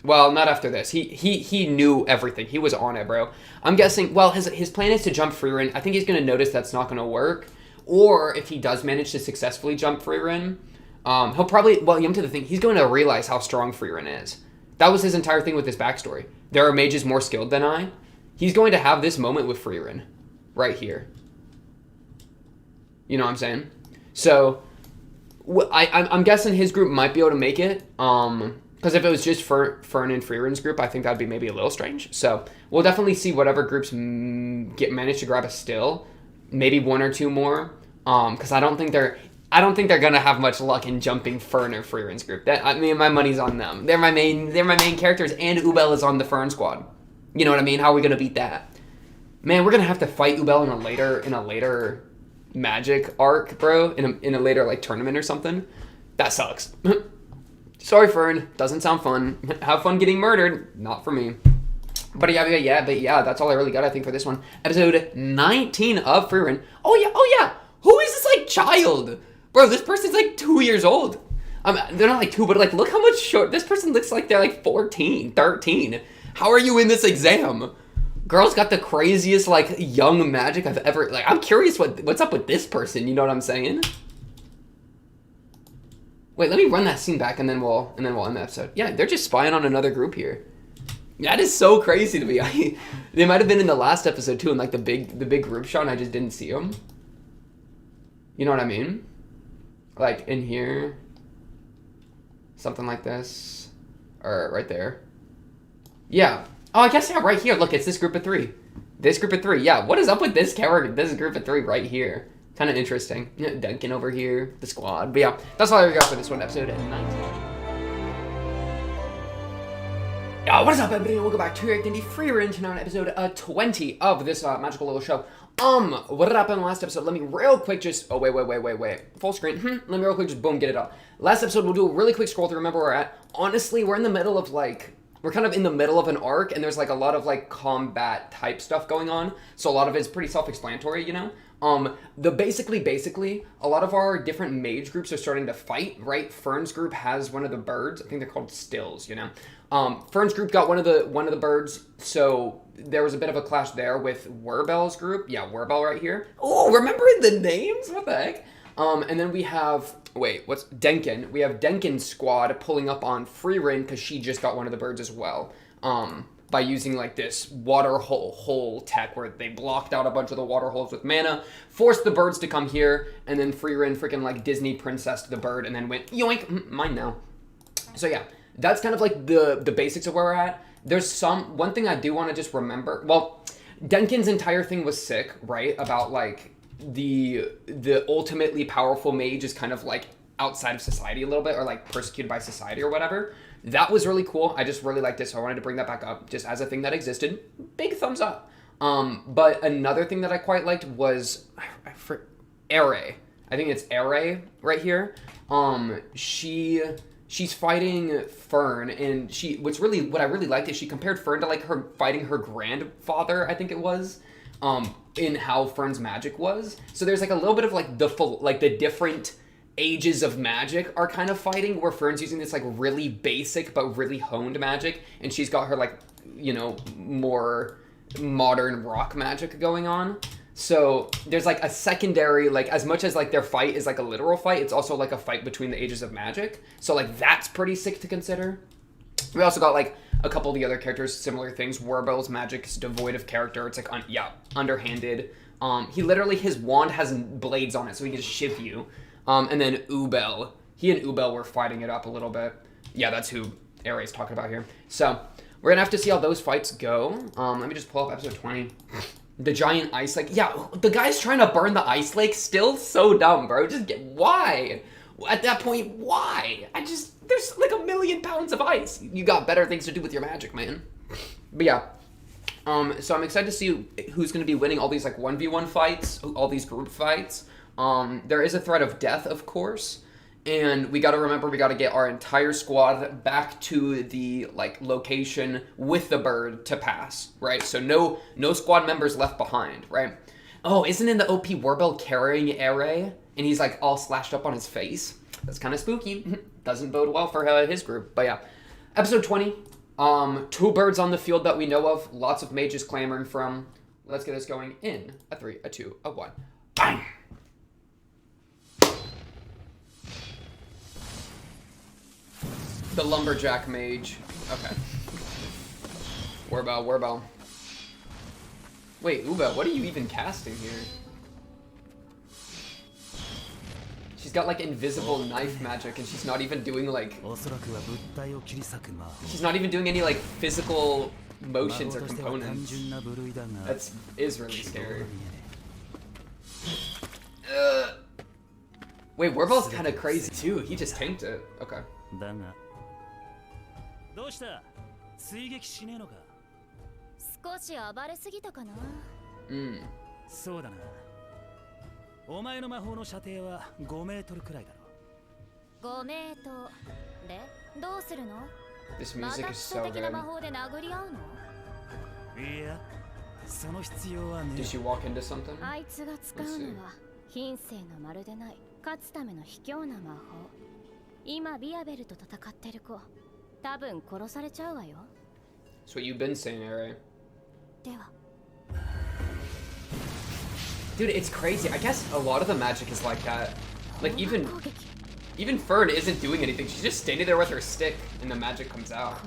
Well, not after this. He knew everything. He was on it, bro. I'm guessing, well, his plan is to jump Frieren. I think he's going to notice that's not going to work. Or if he does manage to successfully jump Frieren, he'll probably, well, you know, to the thing, he's going to realize how strong Frieren is. That was his entire thing with his backstory. There are mages more skilled than I. He's going to have this moment with Frieren. Right here. You know what I'm saying? So, I'm guessing his group might be able to make it. Because if it was just Fern and Frieren's group, I think that'd be maybe a little strange. So we'll definitely see whatever groups manage to grab a still, maybe one or two more. Because I don't think they're gonna have much luck in jumping Fern or Frieren's group. I mean, my money's on them. They're my main characters, and Ubel is on the Fern squad. You know what I mean? How are we gonna beat that? Man, we're gonna have to fight Ubel in a later Magic arc, bro. In a later like tournament or something. That sucks. Sorry, Fern. Doesn't sound fun. Have fun getting murdered. Not for me. But yeah, that's all I really got, I think, for this one. Episode 19 of Frieren. Oh yeah. Who is this, like, child? Bro, this person's, like, 2 years old. They're not, like, 2, but, like, look how much short. This person looks like they're, like, 14, 13. How are you in this exam? Girl's got the craziest, like, young magic I've ever... Like, I'm curious what's up with this person, you know what I'm saying? Wait, let me run that scene back and then we'll end the episode. Yeah, they're just spying on another group here. That is so crazy to me. They might have been in the last episode too, in like the big group shot, and I just didn't see them. You know what I mean? Like in here, something like this, or right there. Yeah. Oh, I guess yeah, right here. Look, it's this group of three. This group of three. Yeah. What is up with this character? This group of three right here. Kind of interesting. Yeah, Duncan over here, the squad. But yeah, that's all I got for this one, episode 19. What is up, everybody? Welcome back to D&D Frieren tonight, episode 20 of this magical little show. What did happen in the last episode? Let me real quick just... Oh, wait. Full screen. Let me real quick just boom, get it up. Last episode, we'll do a really quick scroll through. Remember where we're at. Honestly, we're in the middle of, like... We're kind of in the middle of an arc, and there's, like, a lot of, like, combat type stuff going on. So a lot of it's pretty self-explanatory, you know? Basically, a lot of our different mage groups are starting to fight, right? Fern's group has one of the birds. I think they're called stills, you know? Fern's group got one of the birds, so there was a bit of a clash there with Werbel's group. Yeah, Werbel right here. Oh, remembering the names? What the heck? And then we have, what's Denkin? We have Denkin's squad pulling up on Frieren because she just got one of the birds as well. By using like this water hole tech where they blocked out a bunch of the water holes with mana, forced the birds to come here, and then Frieren freaking like Disney princessed the bird and then went, yoink, mine now. So yeah, that's kind of like the basics of where we're at. There's one thing I do want to just remember. Well, Denkin's entire thing was sick, right? About like the ultimately powerful mage is kind of like outside of society a little bit, or like persecuted by society or whatever. That was really cool. I just really liked it, so I wanted to bring that back up just as a thing that existed. Big thumbs up. But another thing that I quite liked was Ere. I think it's Ere right here. She's fighting Fern, and what I really liked is she compared Fern to like her fighting her grandfather, I think it was, in how Fern's magic was. So there's like a little bit of like the different ages of magic are kind of fighting, where Fern's using this like really basic but really honed magic, and she's got her like, you know, more modern rock magic going on. So there's like a secondary, like as much as like their fight is like a literal fight, it's also like a fight between the ages of magic. So like that's pretty sick to consider. We also got like a couple of the other characters, similar things. Werbel's magic is devoid of character. It's like underhanded. His wand has blades on it, so he can just shiv you. And then Ubel. He and Ubel were fighting it up a little bit. Yeah, that's who Ares talking about here. So, we're gonna have to see how those fights go. Let me just pull up episode 20. The giant ice lake. Yeah, the guy's trying to burn the ice lake. Still so dumb, bro. Why? At that point, why? There's like 1 million pounds of ice. You got better things to do with your magic, man. But yeah. So I'm excited to see who's gonna be winning all these like 1v1 fights, all these group fights. There is a threat of death, of course, and we gotta remember we gotta get our entire squad back to the like location with the bird to pass, right? So no squad members left behind, right? Oh, isn't in the OP Werbel carrying Ere, and he's like all slashed up on his face? That's kind of spooky. Doesn't bode well for his group. But yeah, episode 20. 2 birds on the field that we know of. Lots of mages clamoring from. Let's get this going in a 3, a 2, a 1. Bang! The lumberjack mage. Okay. Werbel. Wait, Ubel, what are you even casting here? got like invisible knife magic, and she's not even doing like. She's not even doing any like physical motions or components. That is really scary. Wait, Warbell's kind of crazy too. He just tanked it. Okay. どうした追撃しねえのか少し暴れすぎたかなそうだなお前の魔法の射程は5メートルくらいだろ5メートルでどうするの This ま music た is 基礎 so 的な good. 魔法で殴り合うのいやその必要はね Did she walk into something? あいつが使うのは品性のまるでない勝つための卑怯な魔法今ビアベルと戦ってる子多分殺されちゃうわよ That's what you've been saying, right? では Dude, it's crazy. I guess a lot of the magic is like that. Like even Fern isn't doing anything. She's just standing there with her stick, and the magic comes out.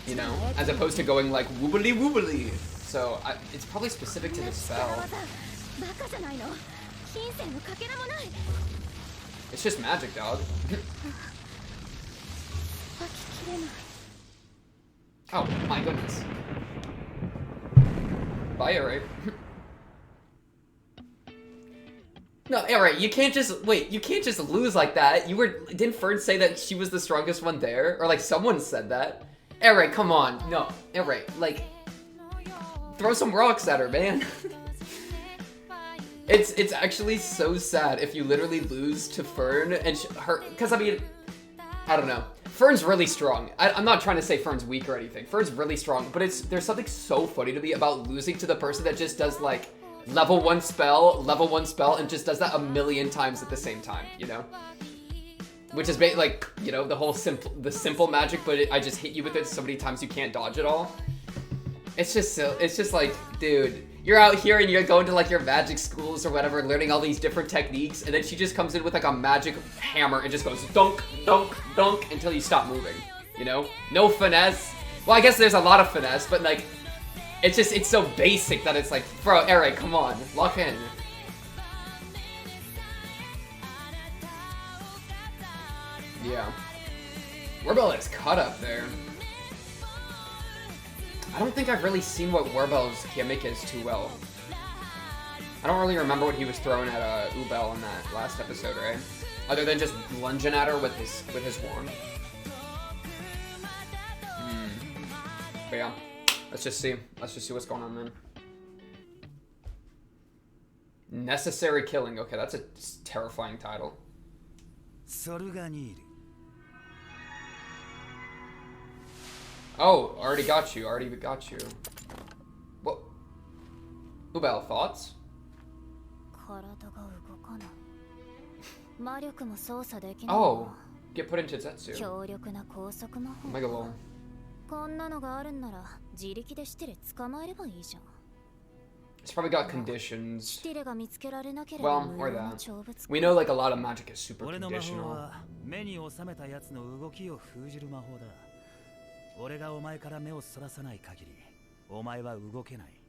You know, as opposed to going like woobly woobly. So it's probably specific to the spell. It's just magic, dog. Oh my goodness. Bye, alright. No, alright, you can't just wait, you can't just lose like that. Didn't Fern say that she was the strongest one there? Or like someone said that. Alright, come on. No, alright, like throw some rocks at her, man. It's actually so sad if you literally lose to Fern and because I mean, I don't know. Fern's really strong. I'm not trying to say Fern's weak or anything. Fern's really strong, but there's something so funny to me about losing to the person that just does like level 1 spell, and just does that a million times at the same time, you know? Which is like, you know, the simple magic, but I just hit you with it so many times you can't dodge it all. It's just like, dude, you're out here and you're going to like your magic schools or whatever, learning all these different techniques, and then she just comes in with like a magic hammer and just goes dunk, dunk, dunk until you stop moving, you know? No finesse. Well, I guess there's a lot of finesse, but like, it's so basic that it's like, bro, alright, come on, lock in. Yeah. Warbell is cut up there. I don't think I've really seen what Warbell's gimmick is too well. I don't really remember what he was throwing at Ubel in that last episode, right? Other than just lunging at her with his wand. But yeah, let's just see what's going on then. Necessary Killing. Okay, that's a terrifying title. Oh, already got you. What? Ubel, thoughts? Oh, get put into Zetsu. Mega lol. It's probably got conditions. Well, or that. We know like a lot of magic is super conditional. 俺がお前から目をそらさない限り、お前は動けない。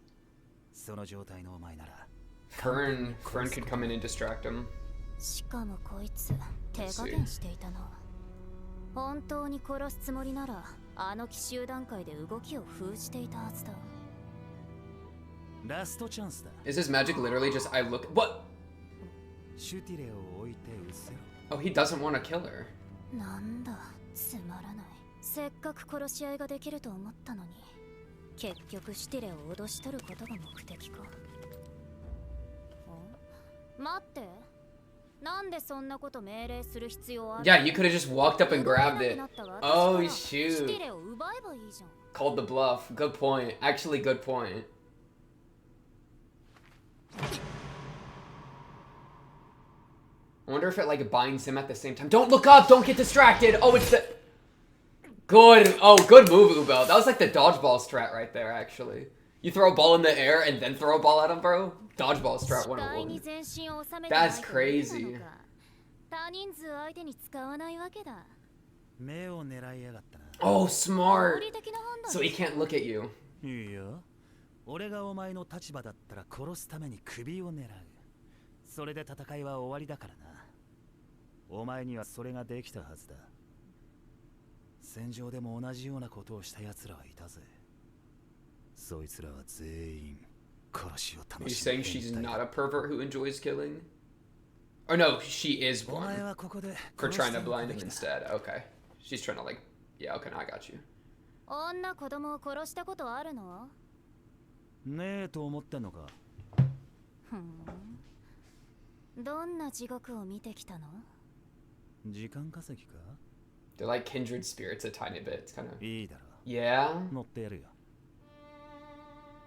その状態のお前なら。Fern could come in and distract him. しかもこいつ手加減していたな。本当に殺すつもりなら、あの奇襲段階で動きを封じていたはずだ。ラストチャンスだ。Is his magic literally just I look what? シュティレを置いてうせろ。Oh, he doesn't want to kill her. なんだ、つまらない。せっかく殺し合いができると思ったのに、結局シティレを脅し取ることが目的か。待って、なんでそんなこと命令する必要ある？ Yeah, you could have just walked up and grabbed it. Oh shoot. シティレを奪えばいいじゃん。Called the bluff. Good point. Actually, good point. I wonder if it like binds him at the same time. Don't look up! Don't get distracted! Oh, it's the... Good. Oh, good move, Ubel. That was like the dodgeball strat right there, actually. You throw a ball in the air and then throw a ball at him, bro? Dodgeball strat 101. That's crazy. Oh, smart. So he can't look at you. いいよ。俺がお前の立場だったら殺すために首を狙う。それで戦いは終わりだからな。お前にはそれができたはずだ。戦場でも同じようなことをした奴らはいたぜ。そいつらは全員殺しを楽し You're saying she's not a pervert who enjoys killing? Or no, she is one. For trying to blind him instead. Okay. She's trying to like... Yeah, okay, now I got you. 女子供を殺したことあるの？ねえと思ってんのか。どんな地獄を見てきたの？時間稼ぎか？ They're like kindred spirits a tiny bit. It's kind of... いいだろ。Yeah? 乗ってやるよ。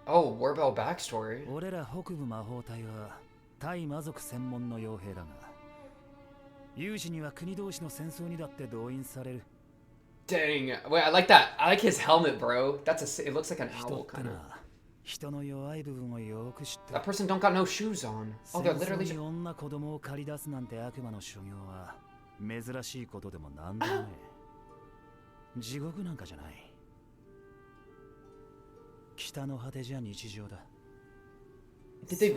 Oh, Warbell backstory. 俺ら北部魔法隊は対魔族専門の傭兵だが、有事には国同士の戦争にだって動員される。Dang. Wait, I like that. I like his helmet, bro. That's a... It looks like an owl, kind of. 人の弱い部分をよく知って。 That person don't got no shoes on. Oh, they're literally... 戦争に女子供を借り出すなんて悪魔の所業は珍しいことでもなんでもねえ。地獄なんかじゃない。北の果てじゃ日常だ。Did they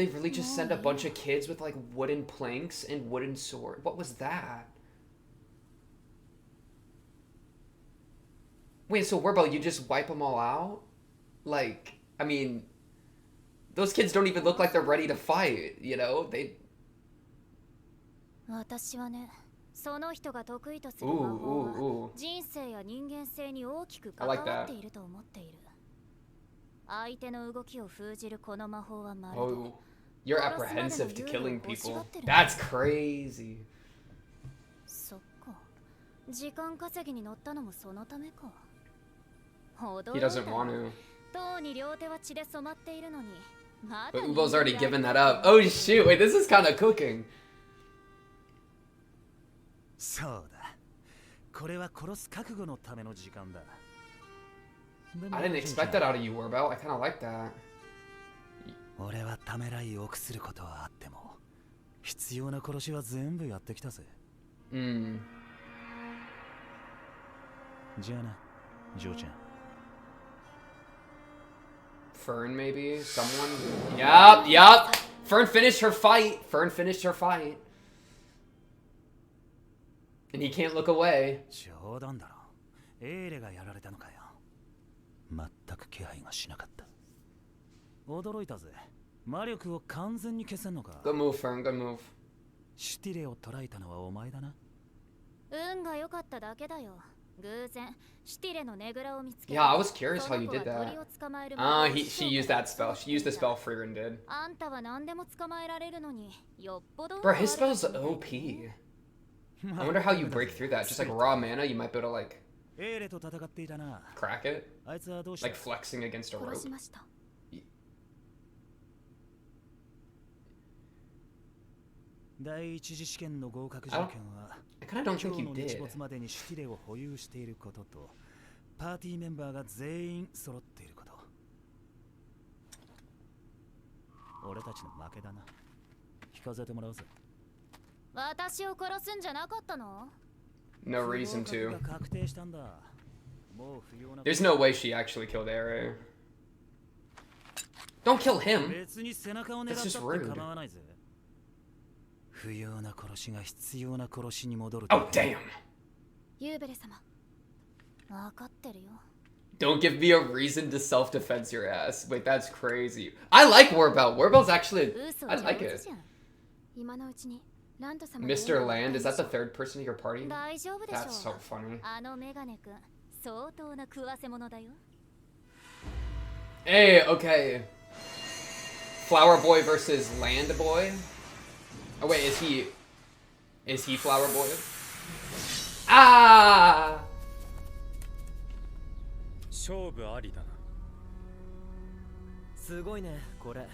really just send a bunch of kids with like wooden planks and wooden sword? What was that? Wait, so Warbell, you just wipe them all out? Like, I mean, those kids don't even look like they're ready to fight, you know? They... 私はね、その人が得意とする魔法は人生や人間性に大きく関わっていると思っている。相手の動きを封じるこの魔法はまるで。Oh, you're apprehensive to killing people. That's crazy. そっか。時間稼ぎに乗ったのもそのためか。He doesn't want to. とうに両手は血で染まっているのに。But Ubo's already given that up. Oh shoot! Wait, this is kind of cooking. そうだ。これは殺す覚悟のための時間だ。I didn't expect that out of you, Warbell. I kind of like that. 俺はためらいを臆することはあっても、必要な殺しは全部やってきたぜ。じゃあな、ジョーちゃん。Fern, maybe? Someone? Yup. Fern finished her fight. And he can't look away. 冗談だろ。エーレがやられたのかよ。全く気配がしなかった。驚いたぜ。魔力を完全に消せんのか。Good move, Fern. Good move. シュティレを捕らえたのはお前だな。運が良かっただけだよ。偶然シュティレのねぐらを見つけ。Yeah, I was curious how you did that. She used that spell. She used the spell Frieren did. あんたは何でも捕まえられるのに、よっぽど。Bro, his spell's OP. I wonder how you break through that. Just like raw mana, you might be able to like crack it, like flexing against a rope. I kind of don't think you did. パーティーメンバーが全員揃っていること。俺たちの負けだな。聞かせてもらうぜ。私を殺すんじゃなかったの？ No reason to. There's no way she actually killed Ere. Don't kill him. That's just rude. Oh damn. ユーベレ様。分かってるよ。 Don't give me a reason to self-defense your ass. Wait, that's crazy. I like Warbell. Warbell's actually... I like it. Mr. Land, is that the third person in your party? That's so funny. Hey, okay. Flower Boy versus Land Boy? Oh wait, is he Flower Boy? Ah! 勝負ありだな。すごいね、これ。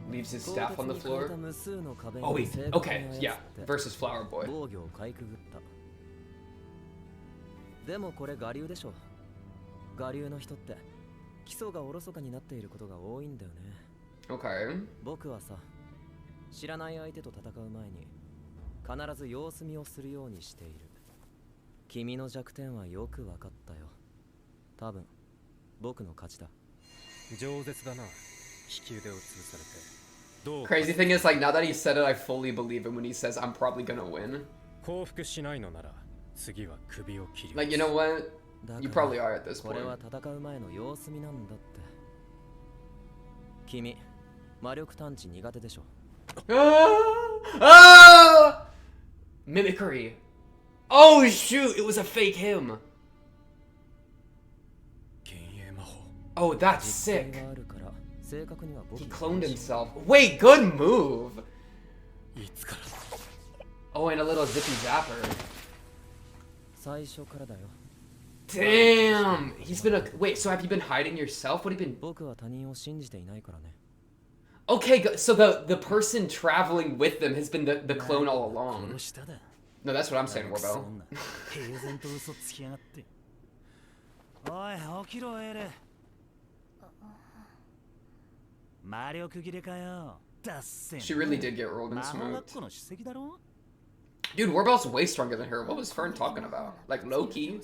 Leaves his staff on the floor. Oh wait, okay, yeah, versus Flower Boy. 防御をかいくぐった。でもこれ我流でしょ。我流の人って基礎がおろそかになっていることが多いんだよね。Okay. 僕はさ、知らない相手と戦う前に必ず様子見をするようにしている。君の弱点はよく分かったよ。多分僕の勝ちだ。饒舌だな。Crazy thing is, like, now that he said it, I fully believe him when he says I'm probably gonna win. Like, you know what? You probably are at this point. Ah! Mimicry. Oh shoot, it was a fake him. Oh, that's sick. He cloned himself. Wait, good move. Oh, and a little zippy zapper. Damn! He's been a... Wait, so have you been hiding yourself? What have you been... Okay, so the person traveling with them has been the clone all along. No, that's what I'm saying, Warbell. She really did get rolled and smoked. Dude, Warbell's way stronger than her. What was Fern talking about? Like, low-key?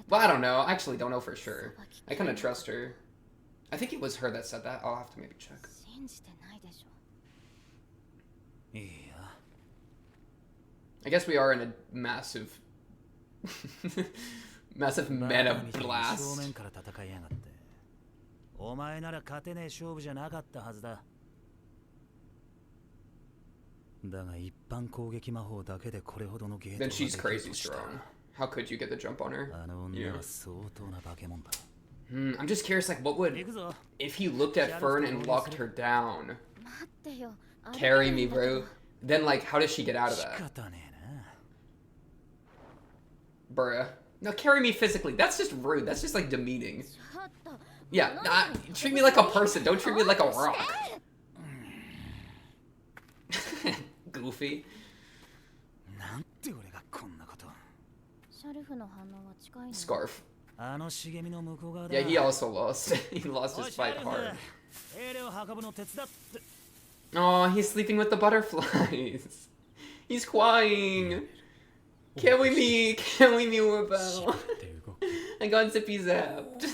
Well, I don't know. I actually don't know for sure. I kind of trust her. I think it was her that said that. I'll have to maybe check. I guess we are in a massive... massive meta blast. Then she's crazy strong. How could you get the jump on her? Yeah. I'm just curious, like, what would... If he looked at Fern and locked her down... Carry me, bro. Then, like, how does she get out of that? Bruh. No, carry me physically. That's just rude. That's just, like, demeaning. Yeah, treat me like a person. Don't treat me like a rock. Goofy. Scarf. Yeah, he also lost. He lost his fight hard. Oh, he's sleeping with the butterflies. He's crying. Can we meet Warbell? I got zippy zapped.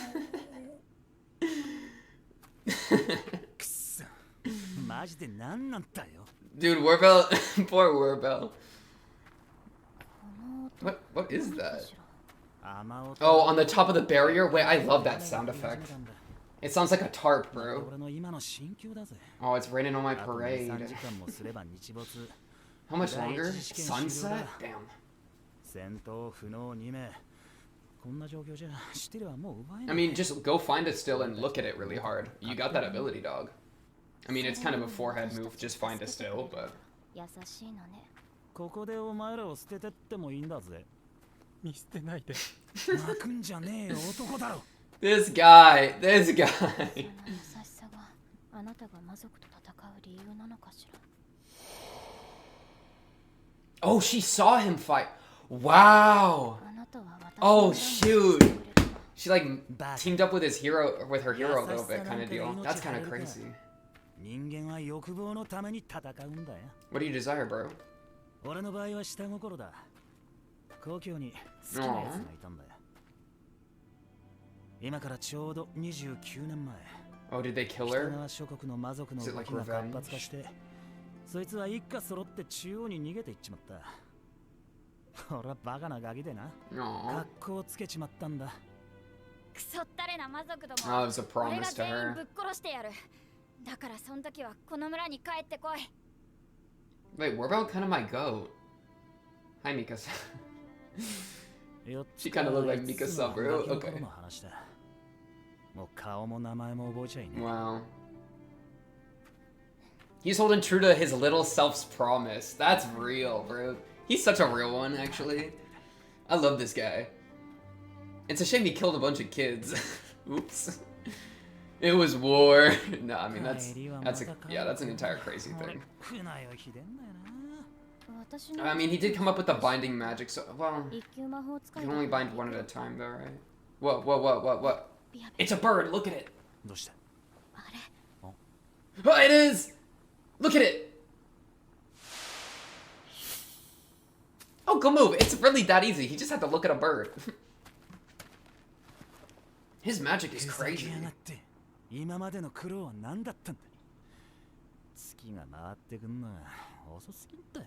Dude, Warbell, poor Warbell. What is that? Oh, on the top of the barrier? Wait, I love that sound effect. It sounds like a tarp, bro. Oh, it's raining on my parade. How much longer? Sunset? Damn. I mean, just go find a still and look at it really hard. You got that ability, dog. I mean, it's kind of a forehead move, just find a still, but... This guy. Oh, she saw him fight. Wow. Oh, shoot. She, like, teamed up with her hero a little bit, kind of deal. That's kind of crazy. What do you desire, bro? Oh, did they kill her? Is it like revenge? Aww. Oh, it was a promise to her. Wait, Warbell kind of my goat. Hi, Mikasa. She kind of looked like Mikasa, bro. Okay. Wow. He's holding true to his little self's promise. That's real, bro. He's such a real one, actually. I love this guy. It's a shame he killed a bunch of kids. Oops. It was war. No, I mean that's an entire crazy thing. I mean, he did come up with the binding magic, so well, you can only bind one at a time, though, right? What? It's a bird. Look at it. Oh, it is. Look at it. Oh, go move. It's really that easy. He just had to look at a bird. His magic is crazy.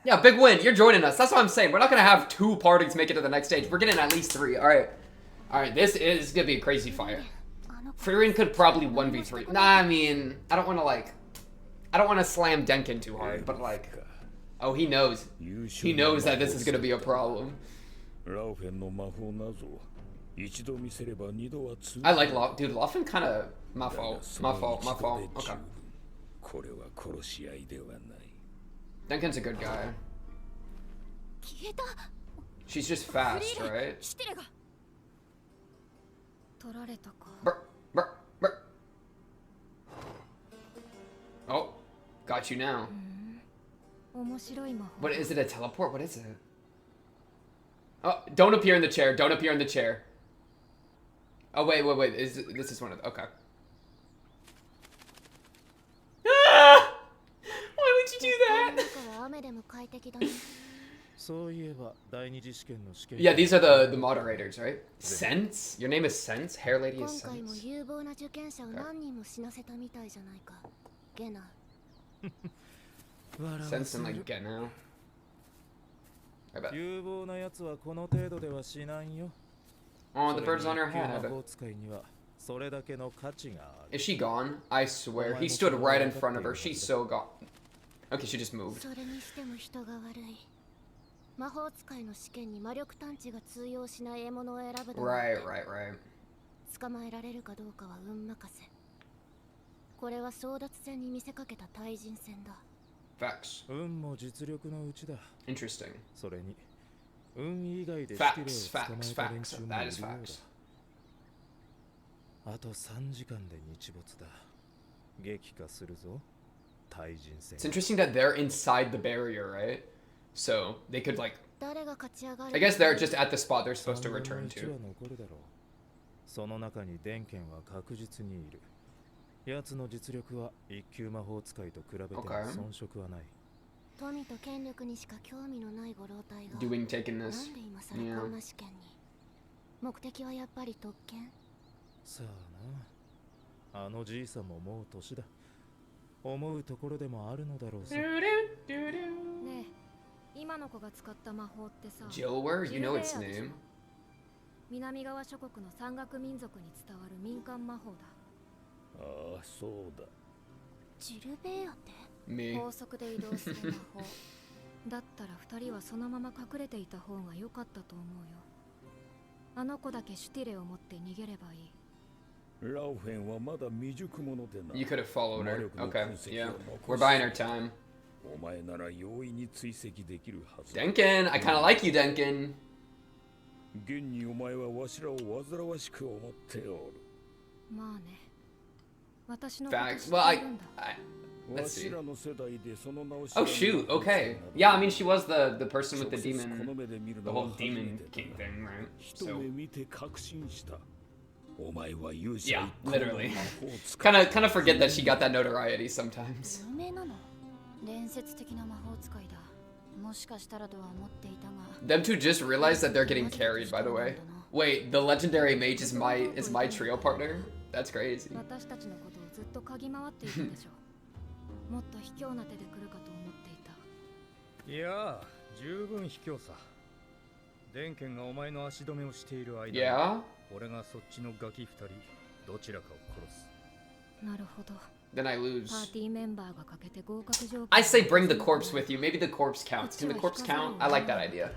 Yeah, big win. You're joining us. That's what I'm saying. We're not gonna have 2 parties make it to the next stage. We're getting at least 3. All right. All right. This is gonna be a crazy fight. Frieren could probably 1v3. Nah, I mean, I don't want to slam Denkin too hard, but like, oh, he knows. He knows that this is gonna be a problem. I like Lof. Dude, Lofen kind of my fault. Okay. Denkin's a good guy. She's just fast, right? Brr, brr, brr. Oh, got you now. What is it? A teleport? What is it? Oh, don't appear in the chair. Don't appear in the chair. Oh wait. This is one of the, okay. Ah! Why would you do that? Yeah, these are the moderators, right? Sense? Your name is Sense? Hair lady is Sense? Okay. Sense and like get now. I bet. Oh, the bird's on her head. I bet. Is she gone? I swear. He stood right in front of her. She's so gone. Okay, she just moved. Right. Facts. Interesting. Facts. That is facts. It's interesting that they're inside the barrier, right? So they could like, I guess they're just at the spot they're supposed to return to. Okay. Doing taking this. Yeah. Jilwer? You know its name. Me. だったら2人はそのまま隠れていた方が良かったと思うよ。あの子だけシュティレを持って逃げればいい。You could have followed her. Okay, yeah. We're buying our time. Denkin, I kind of like you, Denkin. Facts. Well, let's see. Oh shoot, okay. Yeah, I mean she was the person with the demon, the whole demon king thing, right? So yeah, literally. kind of forget that she got that notoriety sometimes. Them two just realized that they're getting carried, by the way. Wait, the legendary mage is my trio partner? That's crazy. Yeah. Then I lose. I say bring the corpse with you. Maybe the corpse counts. Can the corpse count? I like that idea.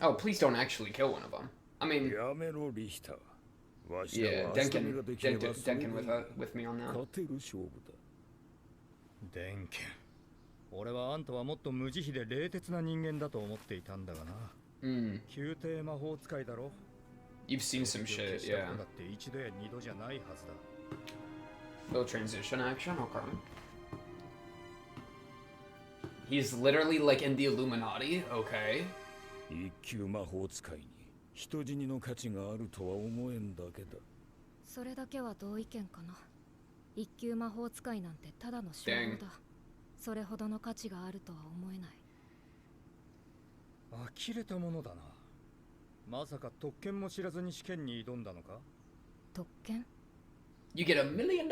Oh, please don't actually kill one of them. I mean, yeah, Denkin with me on that. 俺はあんたはもっと無慈悲で冷徹な人間だと思っていたんだがな。宮廷魔法使いだろ。You've seen some shit, yeah. だって一度や二度じゃないはずだ。Little transition action, okay. He's literally like in the Illuminati, okay. 一級魔法使いに人死にの価値があるとは思えんだけだ。それだけは同意見かな。一級魔法使いなんてただの手法だ。それほどの価値があるとは思えない。呆れたものだな。まさか特権も知らずに試験に挑んだのか？特権 You get $1 million.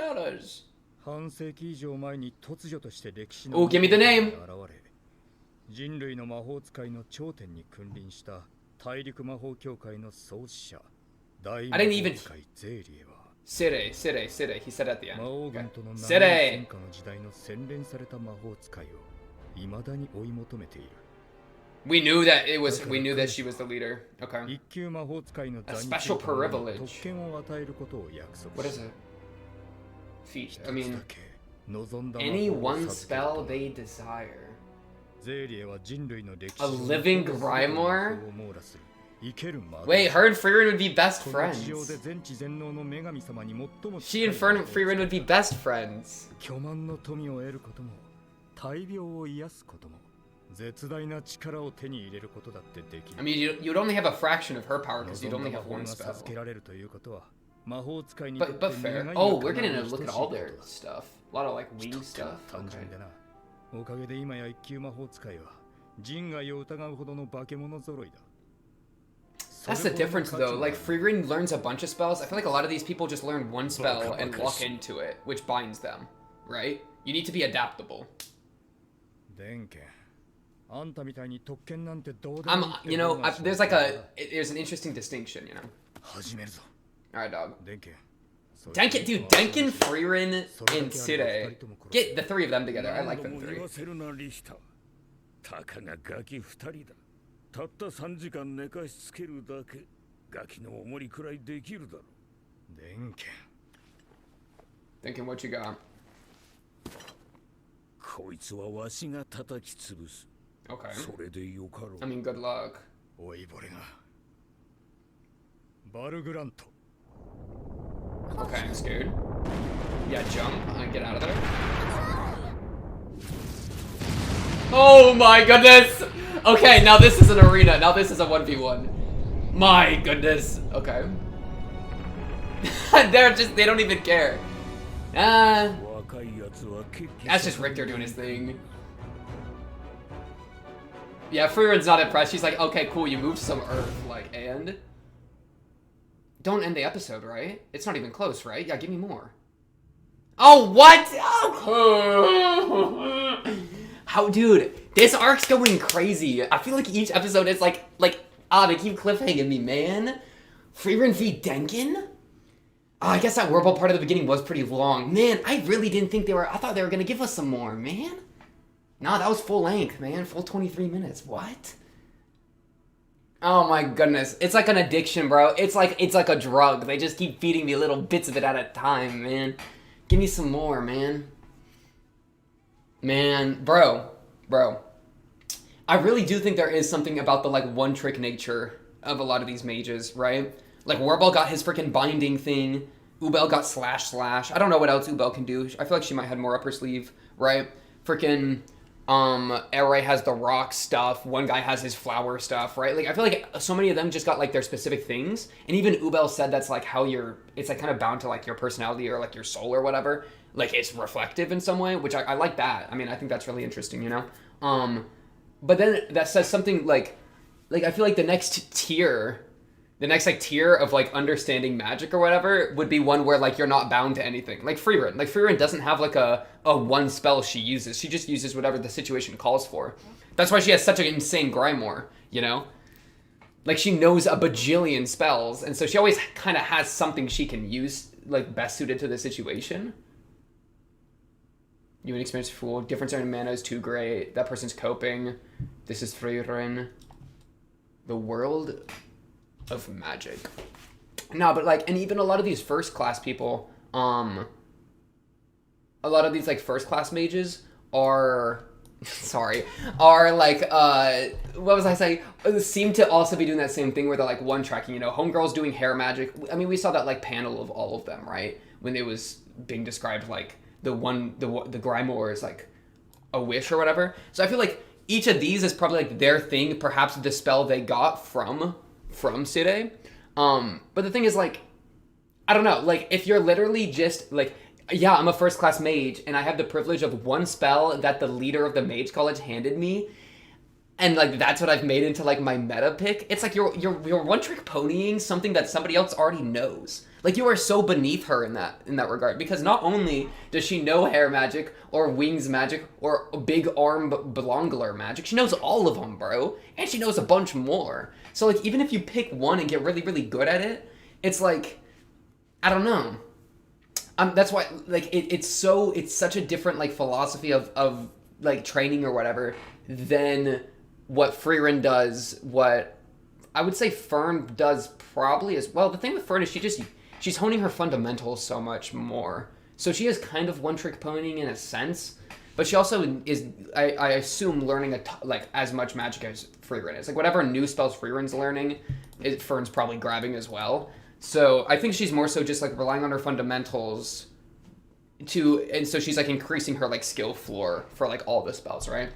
半世紀以上前に突如として歴史 Oh, give me the name. 現れ、人類の魔法使いの頂点に君臨した大陸魔法協会の創始者、大魔法使いゼーリエは Sire. He said at the end. 魔王軍との長い Sire. 戦火の時代の洗練された魔法使いを未だに追い求めている。We knew that she was the leader. Okay. 一級魔法使いの A special privilege. 特権を与えることを約束 What し is た。 it? Feat. I mean, 望んだ any 魔法を one 授ける spell と they desire. ゼーリエは人類の歴史 A 上 living の Grimoire? 魔法を網羅する生ける魔導 Wait, her and Frieren would be best この地上 friends. で全知全能の女神様に最も She and Frieren would be best friends. 巨万の富を得ることも大病を癒すことも絶大な力を手に入れることだってできる。 I mean, you'd only have a fraction of her power because you'd 望ん only だ have 魔法 one が spell. 授けられるということは魔法使いにとって But fair. 願いが Oh, we're 叶う getting a に look 等 at しい all こと their だ。 stuff. A lot of like wing とっても stuff. 単純 Okay. でな。おかげで今や一級魔法使いは人外を疑うほどの化け物揃いだ。 That's the difference though. Like Frieren learns a bunch of spells. I feel like a lot of these people just learn one spell and lock into it, which binds them, right? You need to be adaptable. 電気。あんたみたいに特権なんてどうでもいいって You know, 方が there's like there's an interesting distinction, you know. 始めるぞ。 Alright, dog. 電気。 Denkin, dude, Denkin, Frieren, and Sire. Get the three of them together. I like them three. たかがガキ二人だ。たった3時間寝かしつけるだけ。ガキのおもりくらいできるだろう。電気。 Denkin, what you got? こいつはわしが叩き潰す。 Okay. それでよかろう。 I mean, good luck. おいぼれが。バルグラント。 Okay, I'm scared. Yeah, jump and get out of there. Oh my goodness! Okay, now this is an arena. Now this is a 1v1. My goodness. Okay. They don't even care. That's just Richter doing his thing. Yeah, Frieren's not impressed. She's like, okay, cool, you moved some earth. Like, and? Don't end the episode, right? It's not even close, right? Yeah, give me more. Oh, what? Oh. How, dude, this arc's going crazy. I feel like each episode is like, they keep cliffhanging me, man. Frieren v. Denkin? Oh, I guess that Whirlpool part of the beginning was pretty long. Man, I really didn't think I thought they were gonna give us some more, man. Nah, that was full length, man. Full 23 minutes. What? Oh my goodness. It's like an addiction, bro. It's like a drug. They just keep feeding me little bits of it at a time, man. Give me some more, man. Man, bro. I really do think there is something about the like one-trick nature of a lot of these mages, right? Like Warbel got his freaking binding thing. Ubel got slash. I don't know what else Ubel can do. I feel like she might have more up her sleeve, right? Freaking Aray has the rock stuff. One guy has his flower stuff, right? Like I feel like so many of them just got like their specific things. And even Ubel said that's like how it's like kind of bound to like your personality or like your soul or whatever. Like it's reflective in some way, which I like that. I mean, I think that's really interesting, you know? But then that says something like I feel like the next tier of like understanding magic or whatever would be one where like you're not bound to anything. Like Frieren. Like Frieren doesn't have like a one spell she uses. She just uses whatever the situation calls for. That's why she has such an insane Grimoire, you know? Like she knows a bajillion spells, and so she always kind of has something she can use like best suited to the situation. You inexperienced fool. Difference in mana is too great. That person's coping. This is Frieren. The world of magic. No, but like, and even a lot of these first class people, a lot of these like first class mages are, are like, what was I saying? Seem to also be doing that same thing where they're like one tracking, you know, Homegirl's doing hair magic. I mean, we saw that like panel of all of them, right? When it was being described like the Grimoire is like a wish or whatever. So I feel like each of these is probably like their thing, perhaps the spell they got from Sire. But the thing is like, I don't know, like if you're literally just like, yeah, I'm a first class mage and I have the privilege of one spell that the leader of the mage college handed me. and like that's what I've made into like my meta pick. It's like you're one trick ponying something that somebody else already knows. Like you are so beneath her in that regard, because not only does she know hair magic or wings magic or big arm belongler magic, she knows all of them, bro, and she knows a bunch more. So like even if you pick one and get really really good at it, it's like, I don't know. That's why like it's such a different like philosophy of like training or whatever than what Frieren does, what I would say Fern does probably as well. The thing with Fern is she's honing her fundamentals so much more. So she is kind of one-trick ponying in a sense, but she also is, I assume, learning like as much magic as Frieren is. Like whatever new spells Frieren's learning, Fern's probably grabbing as well. So I think she's more so just like relying on her fundamentals and so she's like increasing her like skill floor for like all the spells, right?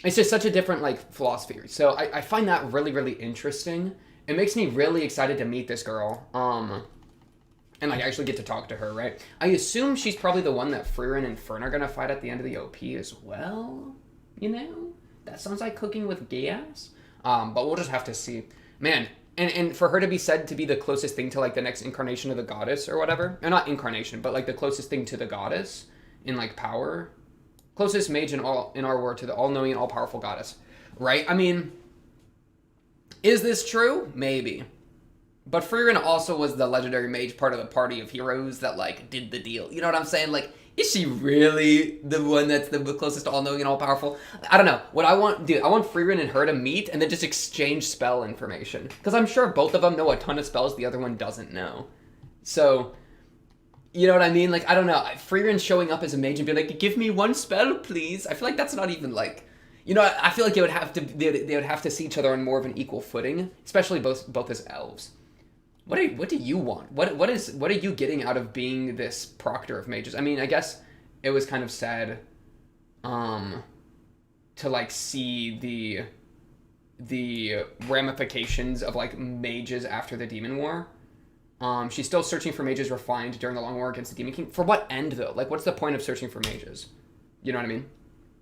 It's just such a different like philosophy. So I find that really, really interesting. It makes me really excited to meet this girl. And like actually get to talk to her, right? I assume she's probably the one that Frieren and Fern are gonna fight at the end of the OP as well. You know? That sounds like cooking with gas. But we'll just have to see. Man, and for her to be said to be the closest thing to like the next incarnation of the goddess or whatever. Or not incarnation, but like the closest thing to the goddess in like power. Closest mage in our world to the all-knowing and all-powerful goddess. Right? I mean, is this true? Maybe. But Frieren also was the legendary mage part of the party of heroes that, like, did the deal. You know what I'm saying? Like, is she really the one that's the closest to all-knowing and all-powerful? I don't know. What I want, dude, I want Frieren and her to meet and then just exchange spell information. Because I'm sure both of them know a ton of spells the other one doesn't know. So, you know what I mean? Like, I don't know. Frieren showing up as a mage and be like, give me one spell, please. I feel like that's not even, like... You know, I feel like they would have to see each other on more of an equal footing. Especially both as elves. What do you want? What are you getting out of being this proctor of mages? I mean, I guess it was kind of sad to like see the ramifications of like mages after the Demon War. She's still searching for mages refined during the Long War against the Demon King. For what end though? Like what's the point of searching for mages? You know what I mean?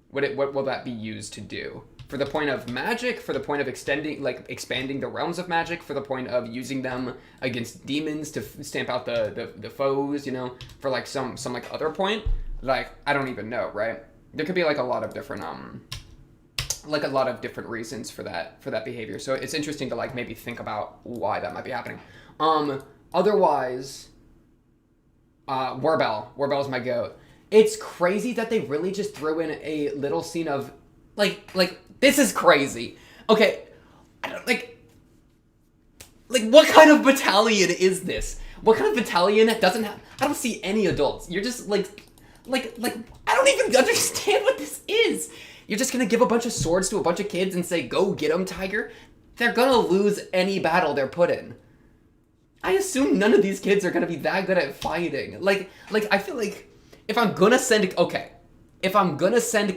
What will that be used to do? For the point of magic, for the point of expanding the realms of magic, for the point of using them against demons to stamp out the foes, you know, for like some like other point, like I don't even know, right? There could be like a lot of different reasons for that behavior. So it's interesting to like maybe think about why that might be happening. Otherwise, Warbell is my goat. It's crazy that they really just threw in a little scene of like this is crazy. Okay, I don't like what kind of battalion is this? What kind of battalion that doesn't have? I don't see any adults. You're just like I don't even understand what this is. You're just gonna give a bunch of swords to a bunch of kids and say, "Go get them, Tiger." They're gonna lose any battle they're put in. I assume none of these kids are gonna be that good at fighting. Like I feel like if I'm gonna send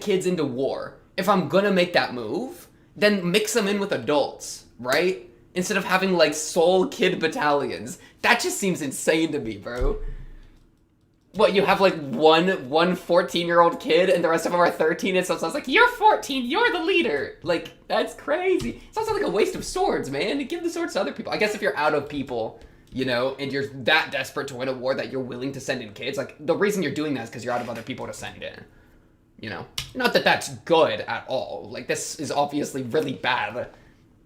kids into war, if I'm gonna make that move, then mix them in with adults, right? Instead of having like soul kid battalions. That just seems insane to me, bro. What, you have like one 14-year-old kid and the rest of them are 13 and so it sounds like, you're 14, you're the leader. Like, that's crazy. It sounds like a waste of swords, man. Give the swords to other people. I guess if you're out of people, you know, and you're that desperate to win a war that you're willing to send in kids, like, the reason you're doing that is because you're out of other people to send in. You know? Not that that's good at all. Like, this is obviously really bad.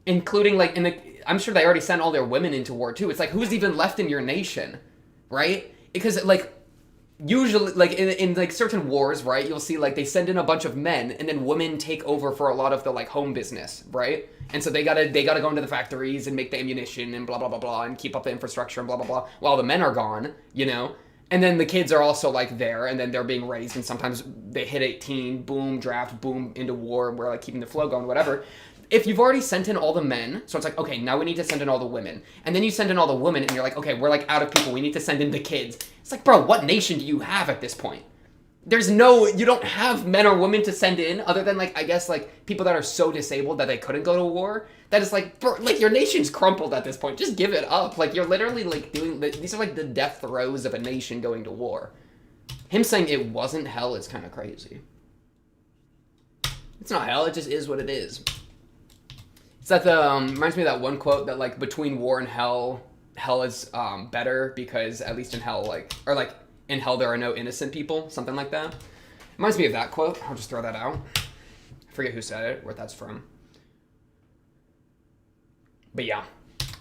Including, like, I'm sure they already sent all their women into war, too. It's like, who's even left in your nation? Right? Because, like, usually, like, in like, certain wars, right, you'll see, like, they send in a bunch of men, and then women take over for a lot of the, like, home business, right? And so they gotta go into the factories and make the ammunition and blah, blah, blah, blah, and keep up the infrastructure and blah, blah, blah, while the men are gone, you know? And then the kids are also, like, there, and then they're being raised, and sometimes they hit 18, boom, draft, boom, into war, and we're, like, keeping the flow going, whatever. If you've already sent in all the men, so it's like, okay, now we need to send in all the women. And then you send in all the women, and you're like, okay, we're, like, out of people, we need to send in the kids. It's like, bro, what nation do you have at this point? You don't have men or women to send in, other than, like, I guess, like, people that are so disabled that they couldn't go to war. That is, like, bro, like, your nation's crumpled at this point. Just give it up. Like, you're literally, like, these are, like, the death throes of a nation going to war. Him saying it wasn't hell is kind of crazy. It's not hell, it just is what it is. Is that the reminds me of that one quote that like between war and hell is better because at least in hell in hell there are no innocent people, something like that. Reminds me of that quote. I'll just throw that out. I forget who said it, where that's from. But yeah,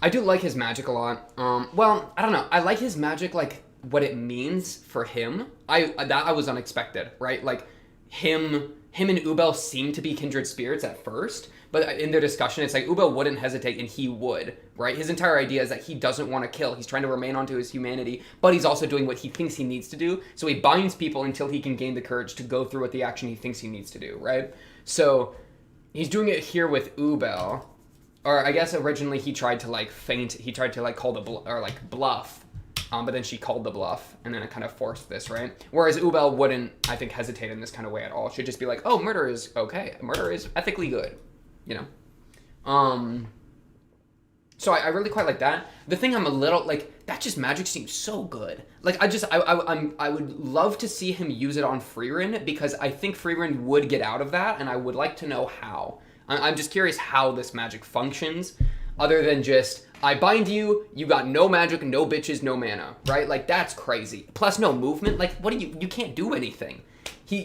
I do like his magic a lot. Well, I don't know. I like his magic, like what it means for him. I was unexpected, right? Like him and Ubel seem to be kindred spirits at first, but in their discussion, it's like Ubel wouldn't hesitate and he would, right? His entire idea is that he doesn't want to kill. He's trying to remain onto his humanity, but he's also doing what he thinks he needs to do. So he binds people until he can gain the courage to go through with the action he thinks he needs to do, right? So he's doing it here with Ubel. Or I guess originally he tried to like feint, he tried to like call the bluff, but then she called the bluff, and then it kind of forced this, right? Whereas Ubel wouldn't, I think, hesitate in this kind of way at all. She'd just be like, oh, murder is okay. Murder is ethically good, you know? So I really quite like that. The thing I'm a little, like, that just magic seems so good. Like, I would love to see him use it on Frieren, because I think Frieren would get out of that, and I would like to know how. I'm just curious how this magic functions, other than just, I bind you, you got no magic, no bitches, no mana, right? Like, that's crazy. Plus no movement, like, what do you can't do anything. He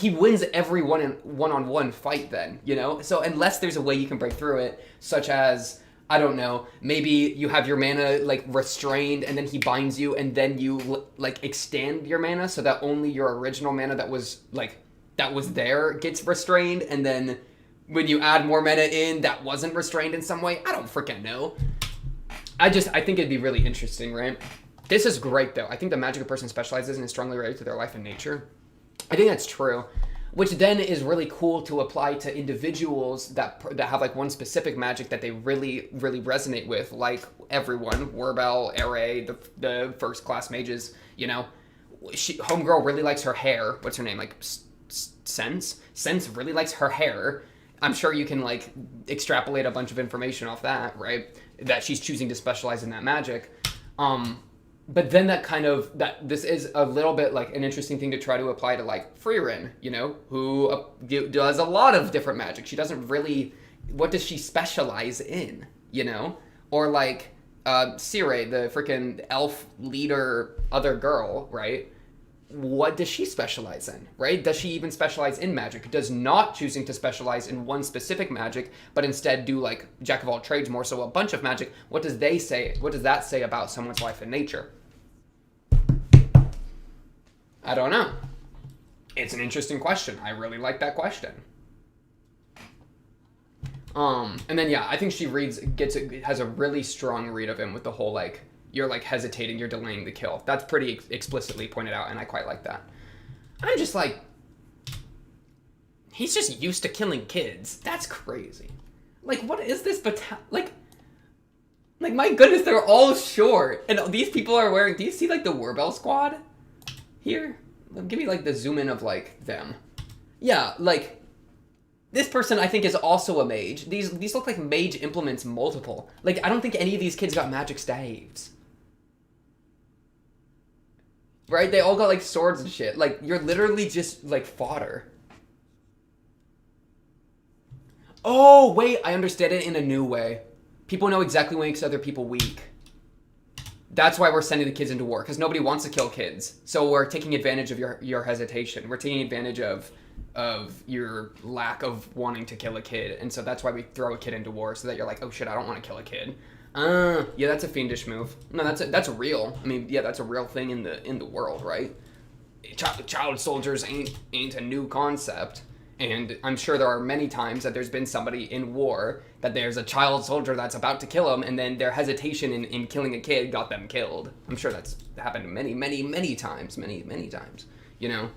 wins every one-on-one fight then, you know? So unless there's a way you can break through it, such as, I don't know, maybe you have your mana, like, restrained, and then he binds you, and then you, like, extend your mana so that only your original mana that was there gets restrained, and then when you add more mana in, that wasn't restrained in some way. I don't freaking know. I think it'd be really interesting, right? This is great, though. I think the magic a person specializes in is strongly related to their life and nature. I think that's true. Which then is really cool to apply to individuals that have, like, one specific magic that they really, really resonate with, like everyone. Werbel, Ere, the first-class mages, you know? Homegirl really likes her hair. What's her name? Like, Sense? Sense really likes her hair. I'm sure you can, like, extrapolate a bunch of information off that, right? That she's choosing to specialize in that magic. But then this is a little bit, like, an interesting thing to try to apply to, like, Frieren, you know, who does a lot of different magic. She doesn't really, what does she specialize in, you know? Or, like, Cire, the freaking elf leader other girl, right? What does she specialize in, right? Does she even specialize in magic? Does not choosing to specialize in one specific magic, but instead do, like, jack of all trades, more so a bunch of magic. What does that say about someone's life and nature? I don't know. It's an interesting question. I really like that question. And then, yeah, I think she has a really strong read of him with the whole, like, you're, like, hesitating, you're delaying the kill. That's pretty explicitly pointed out, and I quite like that. I'm just like, he's just used to killing kids. That's crazy. Like, what is this like, my goodness, they're all short. And these people are wearing, do you see, like, the Werbel squad here? Give me, like, the zoom in of, like, them. Yeah, like, this person, I think, is also a mage. These look like mage implements multiple. Like, I don't think any of these kids got magic staves. Right? They all got, like, swords and shit. Like, you're literally just, like, fodder. Oh, wait, I understand it in a new way. People know exactly what makes other people weak. That's why we're sending the kids into war, because nobody wants to kill kids. So we're taking advantage of your hesitation. We're taking advantage of your lack of wanting to kill a kid. And so that's why we throw a kid into war, so that you're like, oh shit, I don't want to kill a kid. Yeah, that's a fiendish move. No, that's real. I mean, yeah, that's a real thing in the world, right? Child soldiers ain't a new concept. And I'm sure there are many times that there's been somebody in war that there's a child soldier that's about to kill him, and then their hesitation in killing a kid got them killed. I'm sure that's happened many, many, many times. Many, many times. You know?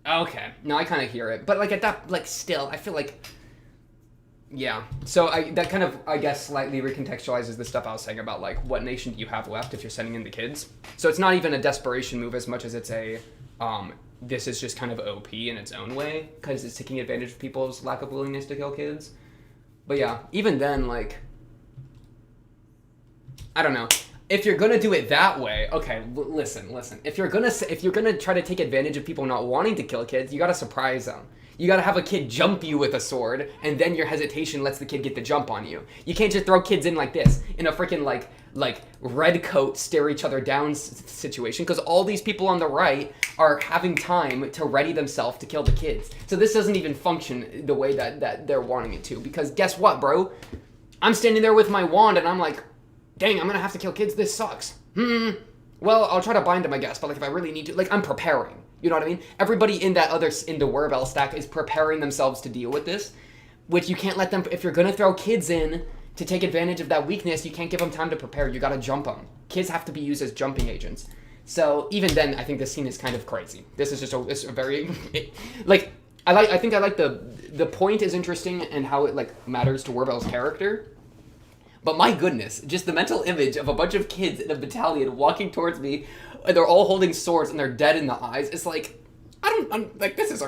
Okay. No, I kind of hear it. But, like, at that, like, still, I feel like, yeah. So that kind of, I guess, slightly recontextualizes the stuff I was saying about, like, what nation do you have left if you're sending in the kids? So it's not even a desperation move as much as it's a, this is just kind of OP in its own way, because it's taking advantage of people's lack of willingness to kill kids. But yeah, even then, like, I don't know. If you're gonna do it that way, okay, listen. If you're gonna try to take advantage of people not wanting to kill kids, you gotta surprise them. You gotta have a kid jump you with a sword, and then your hesitation lets the kid get the jump on you. You can't just throw kids in like this, in a freaking like red coat stare each other down situation, because all these people on the right are having time to ready themselves to kill the kids. So this doesn't even function the way that they're wanting it to, because guess what, bro? I'm standing there with my wand, and I'm like, dang, I'm gonna have to kill kids, this sucks. Well, I'll try to bind them, I guess, but like if I really need to, like I'm preparing. You know what I mean? Everybody in the Werbel stack is preparing themselves to deal with this, which you can't let them, if you're gonna throw kids in to take advantage of that weakness, you can't give them time to prepare. You gotta jump them. Kids have to be used as jumping agents. So even then, I think this scene is kind of crazy. This is just a very, like, I think I like the point is interesting and how it like matters to Werbel's character. But my goodness, just the mental image of a bunch of kids in a battalion walking towards me, and they're all holding swords and they're dead in the eyes. It's like, I'm like, this is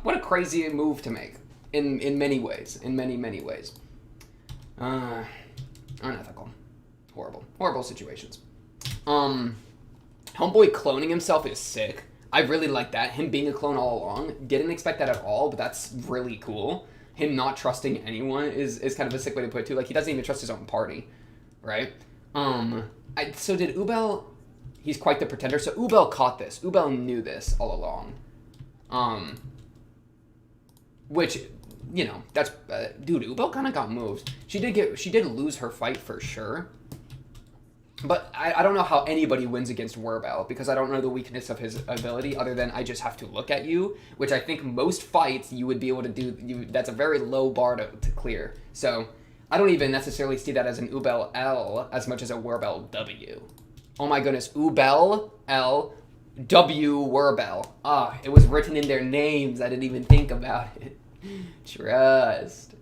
what a crazy move to make in many ways, in many ways. Unethical, horrible situations. Homeboy cloning himself is sick. I really like that. Him being a clone all along, didn't expect that at all, but that's really cool. Him not trusting anyone is kind of a sick way to put it too. Like he doesn't even trust his own party, right? So did Ubel? He's quite the pretender. So Ubel caught this. Ubel knew this all along. Which, you know, that's dude. Ubel kind of got moved. She did lose her fight for sure. But I don't know how anybody wins against Werbel, because I don't know the weakness of his ability other than I just have to look at you, which I think most fights you would be able to do. That's a very low bar to clear. So I don't even necessarily see that as an Ubel L as much as a Werbel W. Oh my goodness, Ubel L W Werbel. It was written in their names. I didn't even think about it. Trust.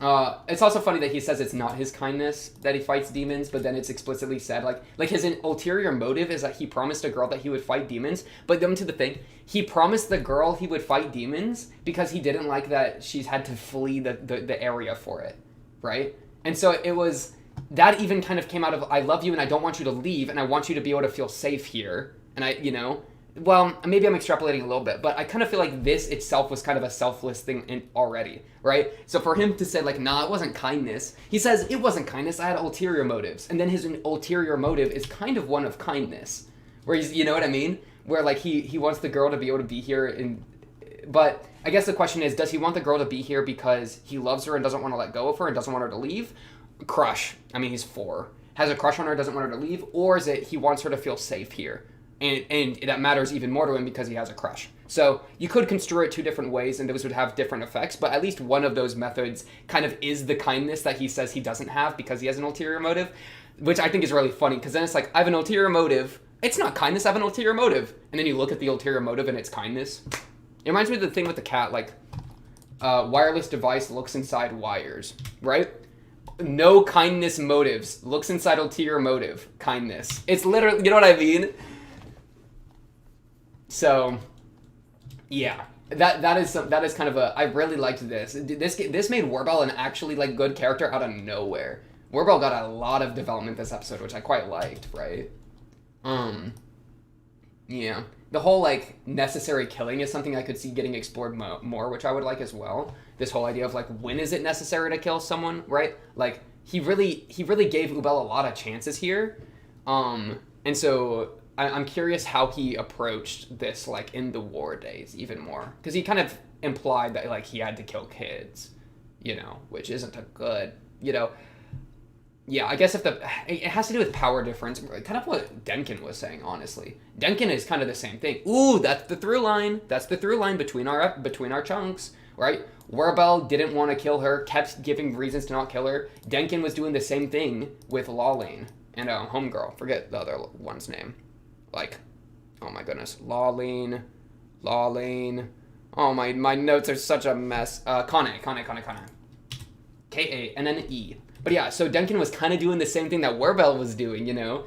It's also funny that he says it's not his kindness that he fights demons, but then it's explicitly said, like his ulterior motive is that he promised a girl that he would fight demons, but then to the thing, he promised the girl he would fight demons because he didn't like that she's had to flee the area for it, right? And so it was, that even kind of came out of, I love you and I don't want you to leave, and I want you to be able to feel safe here, and I, you know, well, maybe I'm extrapolating a little bit, but I kind of feel like this itself was kind of a selfless thing already, right? So for him to say, like, nah, it wasn't kindness. He says, it wasn't kindness, I had ulterior motives. And then his ulterior motive is kind of one of kindness. Where he's, you know what I mean? Where, like, he wants the girl to be able to be here. But I guess the question is, does he want the girl to be here because he loves her and doesn't want to let go of her and doesn't want her to leave? Crush. I mean, he's 4. Has a crush on her, doesn't want her to leave? Or is it he wants her to feel safe here? And that matters even more to him because he has a crush. So you could construe it 2 different ways, and those would have different effects, but at least one of those methods kind of is the kindness that he says he doesn't have because he has an ulterior motive, which I think is really funny, because then it's like, I have an ulterior motive. It's not kindness, I have an ulterior motive. And then you look at the ulterior motive and it's kindness. It reminds me of the thing with the cat, like, wireless device looks inside wires, right? No kindness motives, looks inside ulterior motive, kindness. It's literally, you know what I mean? So, yeah, that is kind of a, I really liked this. This made Werbel an actually like good character out of nowhere. Werbel got a lot of development this episode, which I quite liked, right? Yeah, the whole like necessary killing is something I could see getting explored more, which I would like as well. This whole idea of like, when is it necessary to kill someone, right? Like he really gave Ubel a lot of chances here, and so. I'm curious how he approached this, like, in the war days even more. Because he kind of implied that, like, he had to kill kids, you know, which isn't a good, you know. Yeah, I guess it has to do with power difference. Kind of what Denkin was saying, honestly. Denkin is kind of the same thing. Ooh, that's the through line. That's the through line between our chunks, right? Werbel didn't want to kill her, kept giving reasons to not kill her. Denkin was doing the same thing with Lawlene and Homegirl. Forget the other one's name. Like, oh my goodness, Lawlene. Oh, my notes are such a mess. Kane. K-A and then E. But yeah, so Denkin was kind of doing the same thing that Werbel was doing, you know?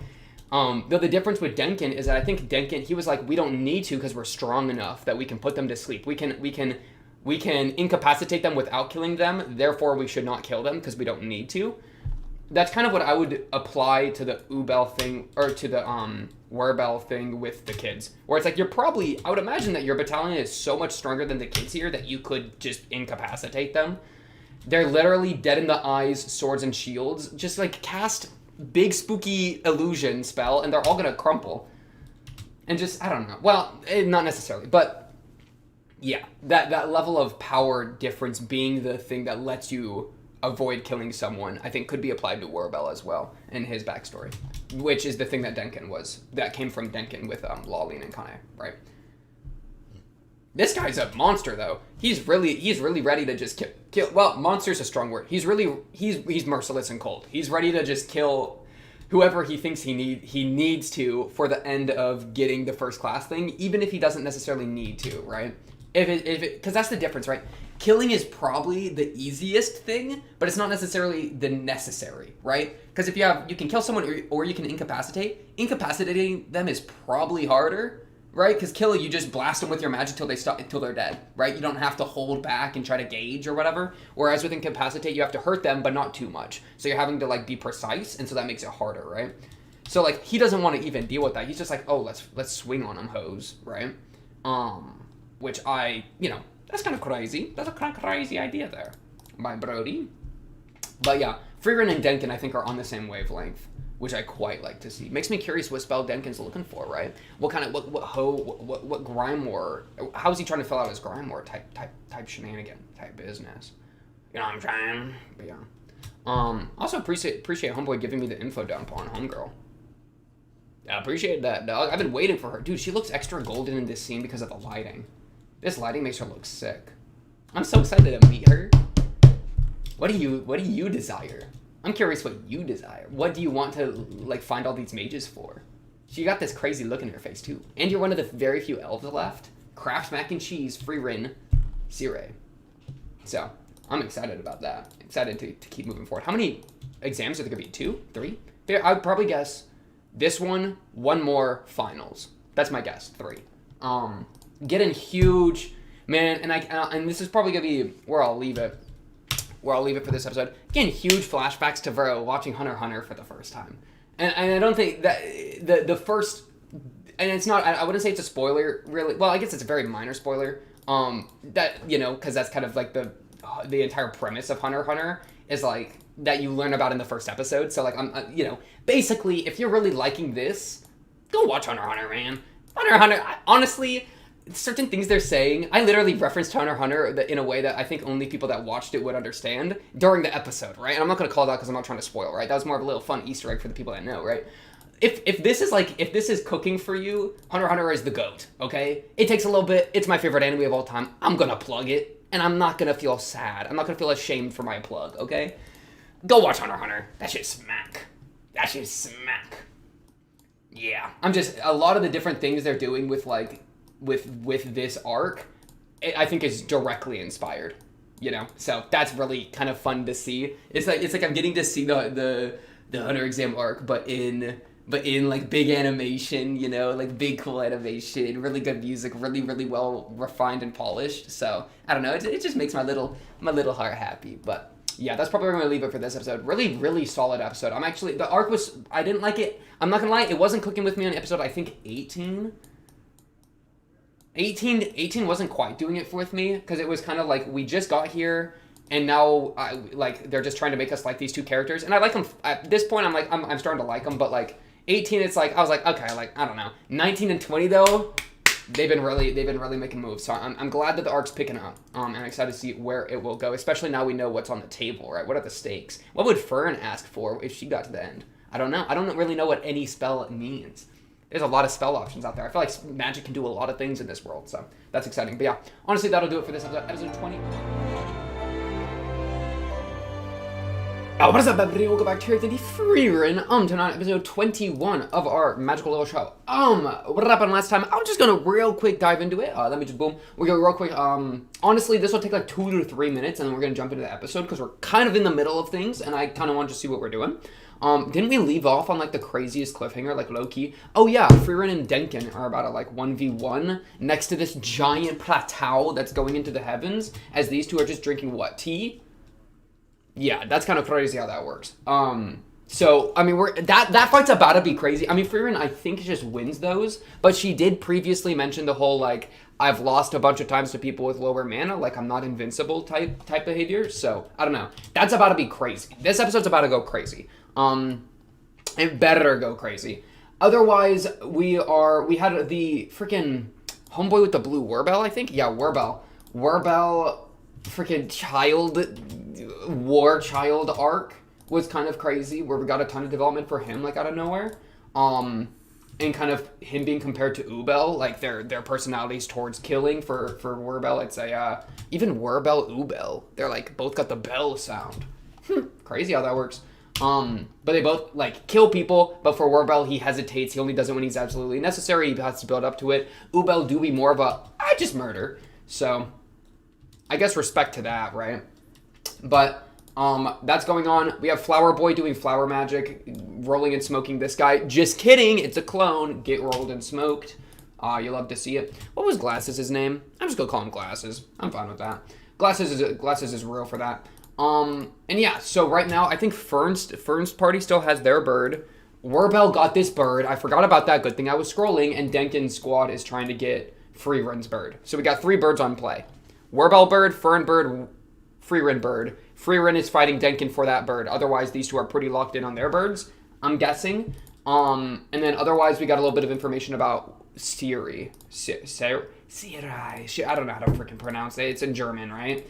Though the difference with Denkin is that I think Denkin, he was like, we don't need to because we're strong enough that we can put them to sleep. We can incapacitate them without killing them, therefore we should not kill them because we don't need to. that's kind of what I would apply to the Ubel thing, or to the Werbel thing with the kids. Where it's like, you're probably, I would imagine that your battalion is so much stronger than the kids here that you could just incapacitate them. They're literally dead in the eyes, swords and shields. Just like cast big spooky illusion spell and they're all gonna crumple. And just, I don't know. Well, not necessarily, but yeah, that level of power difference being the thing that lets you avoid killing someone, I think could be applied to Werbel as well in his backstory, which is the thing that Denkin was. That came from Denkin with Lawlene and Kane, right? This guy's a monster, though. He's really ready to just kill. Well, monster's a strong word. He's merciless and cold. He's ready to just kill whoever he thinks he needs to for the end of getting the first class thing, even if he doesn't necessarily need to, right? Because that's the difference, right? Killing is probably the easiest thing, but it's not necessarily the necessary, right? Because if you can kill someone or you can incapacitate. Incapacitating them is probably harder. Right? Because kill, you just blast them with your magic till they're dead, right? You don't have to hold back and try to gauge or whatever. Whereas with incapacitate, you have to hurt them, but not too much. So you're having to like be precise, and so that makes it harder, right? So like he doesn't want to even deal with that. He's just like, oh, let's swing on him, hoes, right? Which that's kind of crazy. That's a kind of crazy idea there, my brody. But yeah, Frieren and Denkin I think are on the same wavelength, which I quite like to see. Makes me curious what spell Denkin's looking for, right? What kind of what Grimoire? How is he trying to fill out his Grimoire type shenanigan type business? You know what I'm trying? But yeah. Also appreciate Homeboy giving me the info dump on Homegirl. I appreciate that, dog. I've been waiting for her, dude. She looks extra golden in this scene because of the lighting. This lighting makes her look sick. I'm so excited to meet her. What do you desire? I'm curious what you desire. What do you want to like find all these mages for? She got this crazy look in her face too. And you're one of the very few elves left. Kraft mac and cheese, Frieren, Sire. So I'm excited about that. Excited to keep moving forward. How many exams are there gonna be? 2? 3? I would probably guess this one more, finals. That's my guess. 3. Getting huge, man. And this is probably gonna be where I'll leave it. Where I'll leave it for this episode. Again, huge flashbacks to Vero watching Hunter x Hunter for the first time. And I don't think that the first, and it's not, I wouldn't say it's a spoiler, really. Well, I guess it's a very minor spoiler. That, because that's kind of like the entire premise of Hunter x Hunter is like, that you learn about in the first episode. So like, basically, if you're really liking this, go watch Hunter x Hunter, man. Hunter x Hunter, honestly, certain things they're saying, I literally referenced Hunter x Hunter in a way that I think only people that watched it would understand during the episode, right? And I'm not going to call it out because I'm not trying to spoil, right? That was more of a little fun Easter egg for the people that know, right? If this is cooking for you, Hunter x Hunter is the GOAT, okay? It takes a little bit. It's my favorite anime of all time. I'm going to plug it, and I'm not going to feel sad. I'm not going to feel ashamed for my plug, okay? Go watch Hunter x Hunter. That shit smack. That shit smack. Yeah. A lot of the different things they're doing with, like, with this arc, I think is directly inspired, so that's really kind of fun to see. It's like I'm getting to see the Hunter exam arc, but in like big animation, like big cool animation, really good music, really well refined and polished. So I don't know, it just makes my little heart happy. But yeah, that's probably where I'm gonna leave it for this episode. Really solid episode. The arc was, I didn't like it. I'm not gonna lie, it wasn't cooking with me on episode, I think 18 wasn't quite doing it with me, because it was kind of like, we just got here, and now they're just trying to make us like these two characters, and I like them. At this point, I'm starting to like them, but like 18, it's like, I was like, okay, like, I don't know. 19 and 20 though, they've been really making moves, so I'm glad that the arc's picking up, and I'm excited to see where it will go, especially now we know what's on the table, right? What are the stakes? What would Fern ask for if she got to the end? I don't know. I don't really know what any spell means. There's a lot of spell options out there. I feel like magic can do a lot of things in this world, so that's exciting. But yeah, honestly, that'll do it for this episode 20. Oh, what is up, everybody? Welcome back to here to the Frieren, tonight, episode 21 of our magical little show. What happened last time? I'm just gonna real quick dive into it. Let me just boom. We're gonna real quick, honestly, this will take like 2 to 3 minutes, and then we're gonna jump into the episode, because we're kind of in the middle of things, and I kind of want to see what we're doing. Didn't we leave off on like the craziest cliffhanger, like low key? Oh yeah, Frieren and Denkin are about to like 1v1 next to this giant plateau that's going into the heavens, as these two are just drinking what, tea? yeah, that's kind of crazy how that works. So, I mean, that fight's about to be crazy. I mean, Frieren, I think, just wins those, but she did previously mention the whole, like, I've lost a bunch of times to people with lower mana, like, I'm not invincible type behavior, so, I don't know. That's about to be crazy. This episode's about to go crazy. It better go crazy. Otherwise, we had the freaking homeboy with the blue Werbel, I think? Yeah, Werbel, freaking war child arc was kind of crazy, where we got a ton of development for him, like, out of nowhere. And kind of him being compared to Ubel, like, their personalities towards killing for Werbel. It's even Werbel, Ubel. They're, like, both got the bell sound. Crazy how that works. But they both, like, kill people, but for Werbel, he hesitates. He only does it when he's absolutely necessary. He has to build up to it. Ubel do be more of a, I just murder. So, I guess respect to that, right? But that's going on. We have Flower Boy doing flower magic, rolling and smoking this guy. Just kidding, it's a clone. Get rolled and smoked. You love to see it. What was Glasses' name? I'm just gonna call him Glasses. I'm fine with that. Glasses is real for that. And yeah, so right now I think Fern's party still has their bird. Werbel got this bird. I forgot about that. Good thing I was scrolling. And Denkin's squad is trying to get Frieren's bird. So we got 3 birds on play. Werbel bird, Fern bird, Frieren bird. Frieren is fighting Denkin for that bird. Otherwise, these two are pretty locked in on their birds, I'm guessing. And then otherwise, we got a little bit of information about Siri. Siri. I don't know how to freaking pronounce it. It's in German, right?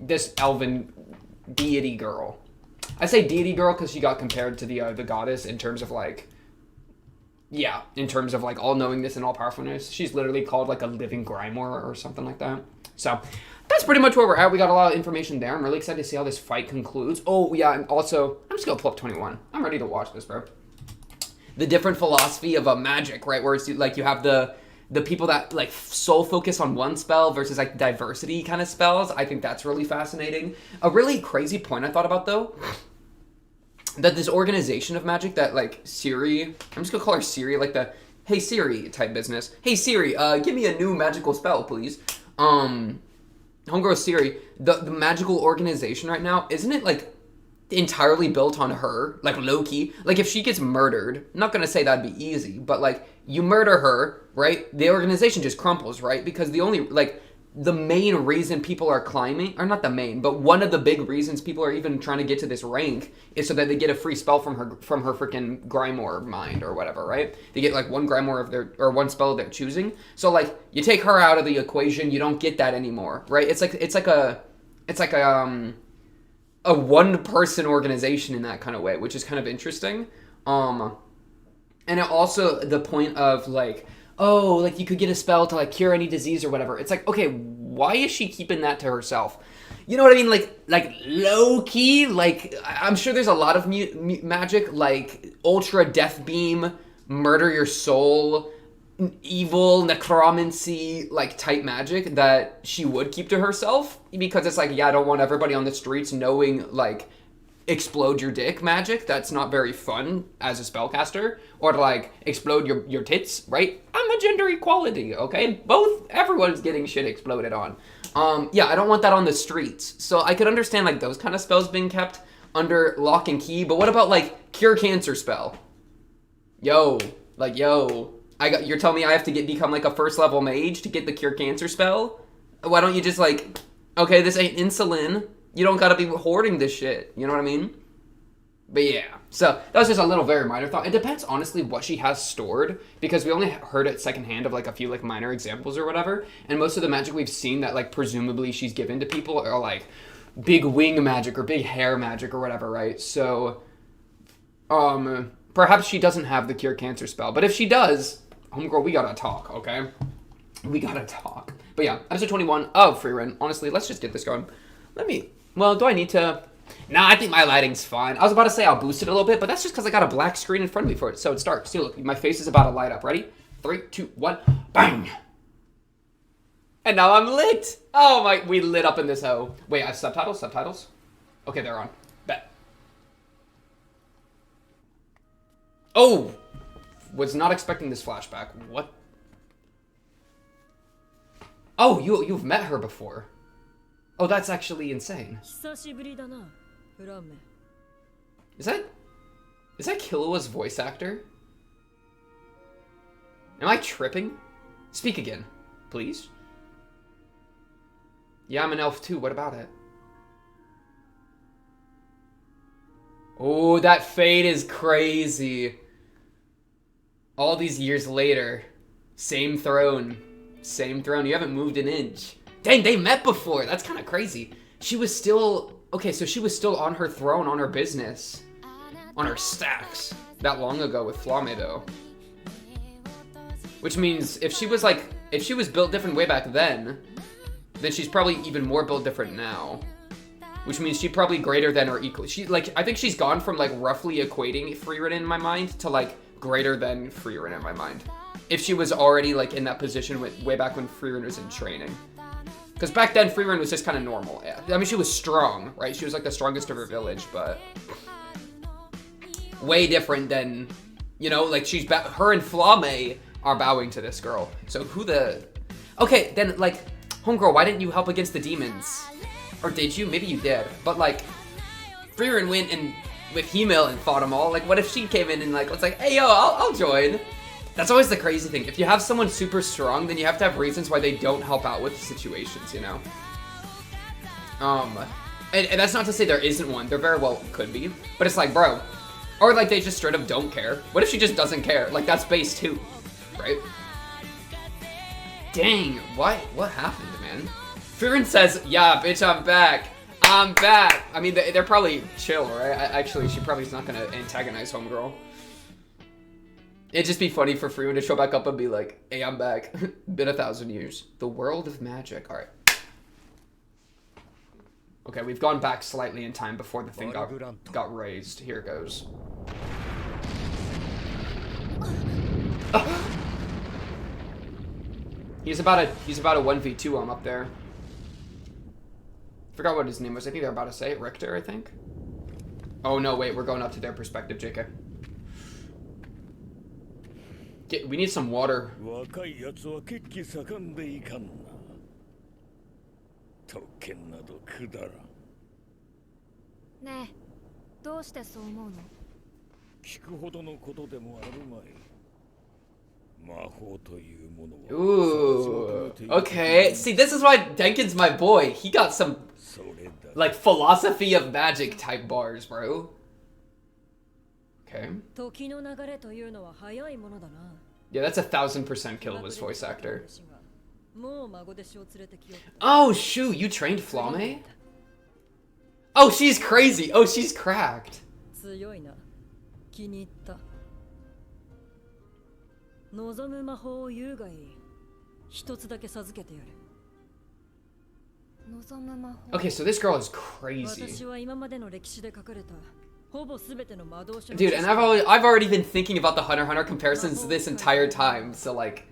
This elven deity girl. I say deity girl because she got compared to the goddess in terms of, like, yeah, in terms of, like, all-knowingness and all-powerfulness. She's literally called, like, a living Grimoire or something like that. So that's pretty much where we're at. We got a lot of information there. I'm really excited to see how this fight concludes. Oh, yeah, and also, I'm just going to pull up 21. I'm ready to watch this, bro. The different philosophy of magic, right? Where it's like you have the people that, like, sole focus on one spell versus, like, diversity kind of spells. I think that's really fascinating. A really crazy point I thought about, though, that this organization of magic that, like, Siri, I'm just going to call her Siri, like the, hey, Siri type business. Hey, Siri, give me a new magical spell, please. Homegirl Siri, the magical organization right now, isn't it, like, entirely built on her? Like, low-key? Like, if she gets murdered, I'm not gonna say that'd be easy, but, like, you murder her, right? The organization just crumples, right? Because the only, like, the main reason people are climbing, or not the main, but one of the big reasons people are even trying to get to this rank is so that they get a free spell from her freaking Grimoire mind or whatever, right? They get, like, one Grimoire of their, or one spell they're choosing. So, like, you take her out of the equation, you don't get that anymore, right? It's like a one-person organization in that kind of way, which is kind of interesting. And it also, the point of, like, oh, like, you could get a spell to, like, cure any disease or whatever. It's like, okay, why is she keeping that to herself? You know what I mean? Like low-key, like, I'm sure there's a lot of magic, like, ultra death beam, murder your soul, evil necromancy, like, type magic that she would keep to herself. Because it's like, yeah, I don't want everybody on the streets knowing, like, explode your dick magic. That's not very fun as a spellcaster. Or to, like, explode your tits, right? I'm a gender equality, okay? Everyone's getting shit exploded on. Yeah, I don't want that on the streets. So I could understand, like, those kind of spells being kept under lock and key. But what about, like, cure cancer spell? You're telling me I have to become, like, a first level mage to get the cure cancer spell? Why don't you just, like, okay, this ain't insulin. You don't gotta be hoarding this shit. You know what I mean? But yeah. So, that was just a little very minor thought. It depends, honestly, what she has stored. Because we only heard it secondhand of, like, a few, like, minor examples or whatever. And most of the magic we've seen that, like, presumably she's given to people are, like, big wing magic or big hair magic or whatever, right? So, perhaps she doesn't have the cure cancer spell. But if she does, homegirl, we gotta talk, okay? We gotta talk. But yeah, episode 21 of Frieren. Honestly, let's just get this going. Well, do I need to? Nah, I think my lighting's fine. I was about to say I'll boost it a little bit, but that's just because I got a black screen in front of me for it. So it starts. See, look, my face is about to light up. Ready? 3, 2, 1, bang! And now I'm lit! Oh my, we lit up in this hoe. Wait, I have subtitles? Okay, they're on. Bet. Oh! Was not expecting this flashback. What? Oh, you've met her before. Oh, that's actually insane. Is that Killua's voice actor? Am I tripping? Speak again, please. Yeah, I'm an elf too. What about it? Oh, that fade is crazy. All these years later, same throne. Same throne. You haven't moved an inch. Dang, they met before. That's kind of crazy. She was still... Okay, so she was still on her throne, on her business. On her stacks. That long ago with Flame, though. Which means if she was like... If she was built different way back then she's probably even more built different now. Which means she's probably greater than or equal. She, like, I think she's gone from, like, roughly equating Frieren in my mind to, like, greater than Frieren in my mind. If she was already, like, in that position way back when Frieren was in training. Because back then, Frieren was just kind of normal. I mean, she was strong, right? She was, like, the strongest of her village, but... way different than, you know, like, her and Flame are bowing to this girl. So who the... Okay, then, like, homegirl, why didn't you help against the demons? Or did you? Maybe you did. But, like, Frieren went and with Hemel and fought them all. Like, what if she came in and, like, was like, hey, yo, I'll join. That's always the crazy thing. If you have someone super strong, then you have to have reasons why they don't help out with situations, you know? And that's not to say there isn't one. There very well could be. But it's like, bro. Or, like, they just straight up don't care. What if she just doesn't care? Like, that's base too, right? Dang, what happened, man? Frieren says, yeah, bitch, I'm back. I'm back. I mean, they're probably chill, right? Actually, she probably is not going to antagonize homegirl. It'd just be funny for Frieren to show back up and be like, hey, I'm back. Been 1,000 years. The world of magic. All right. Okay, we've gone back slightly in time before the thing got raised. Here it goes. He's about a 1v2 up there. Forgot what his name was. I think they're about to say it. Richter, I think. Oh no, wait, we're going up to their perspective, JK. We need some water. Ooh, okay. See, this is why Denkin's my boy. He got some, like, philosophy of magic type bars, bro. Okay. Yeah, that's 1,000% Killua's voice actor. Oh, shoot, you trained Flame? Oh, she's crazy. Oh, she's cracked. Okay, so this girl is crazy. Dude, and I've already been thinking about the Hunter x Hunter comparisons this entire time, so like...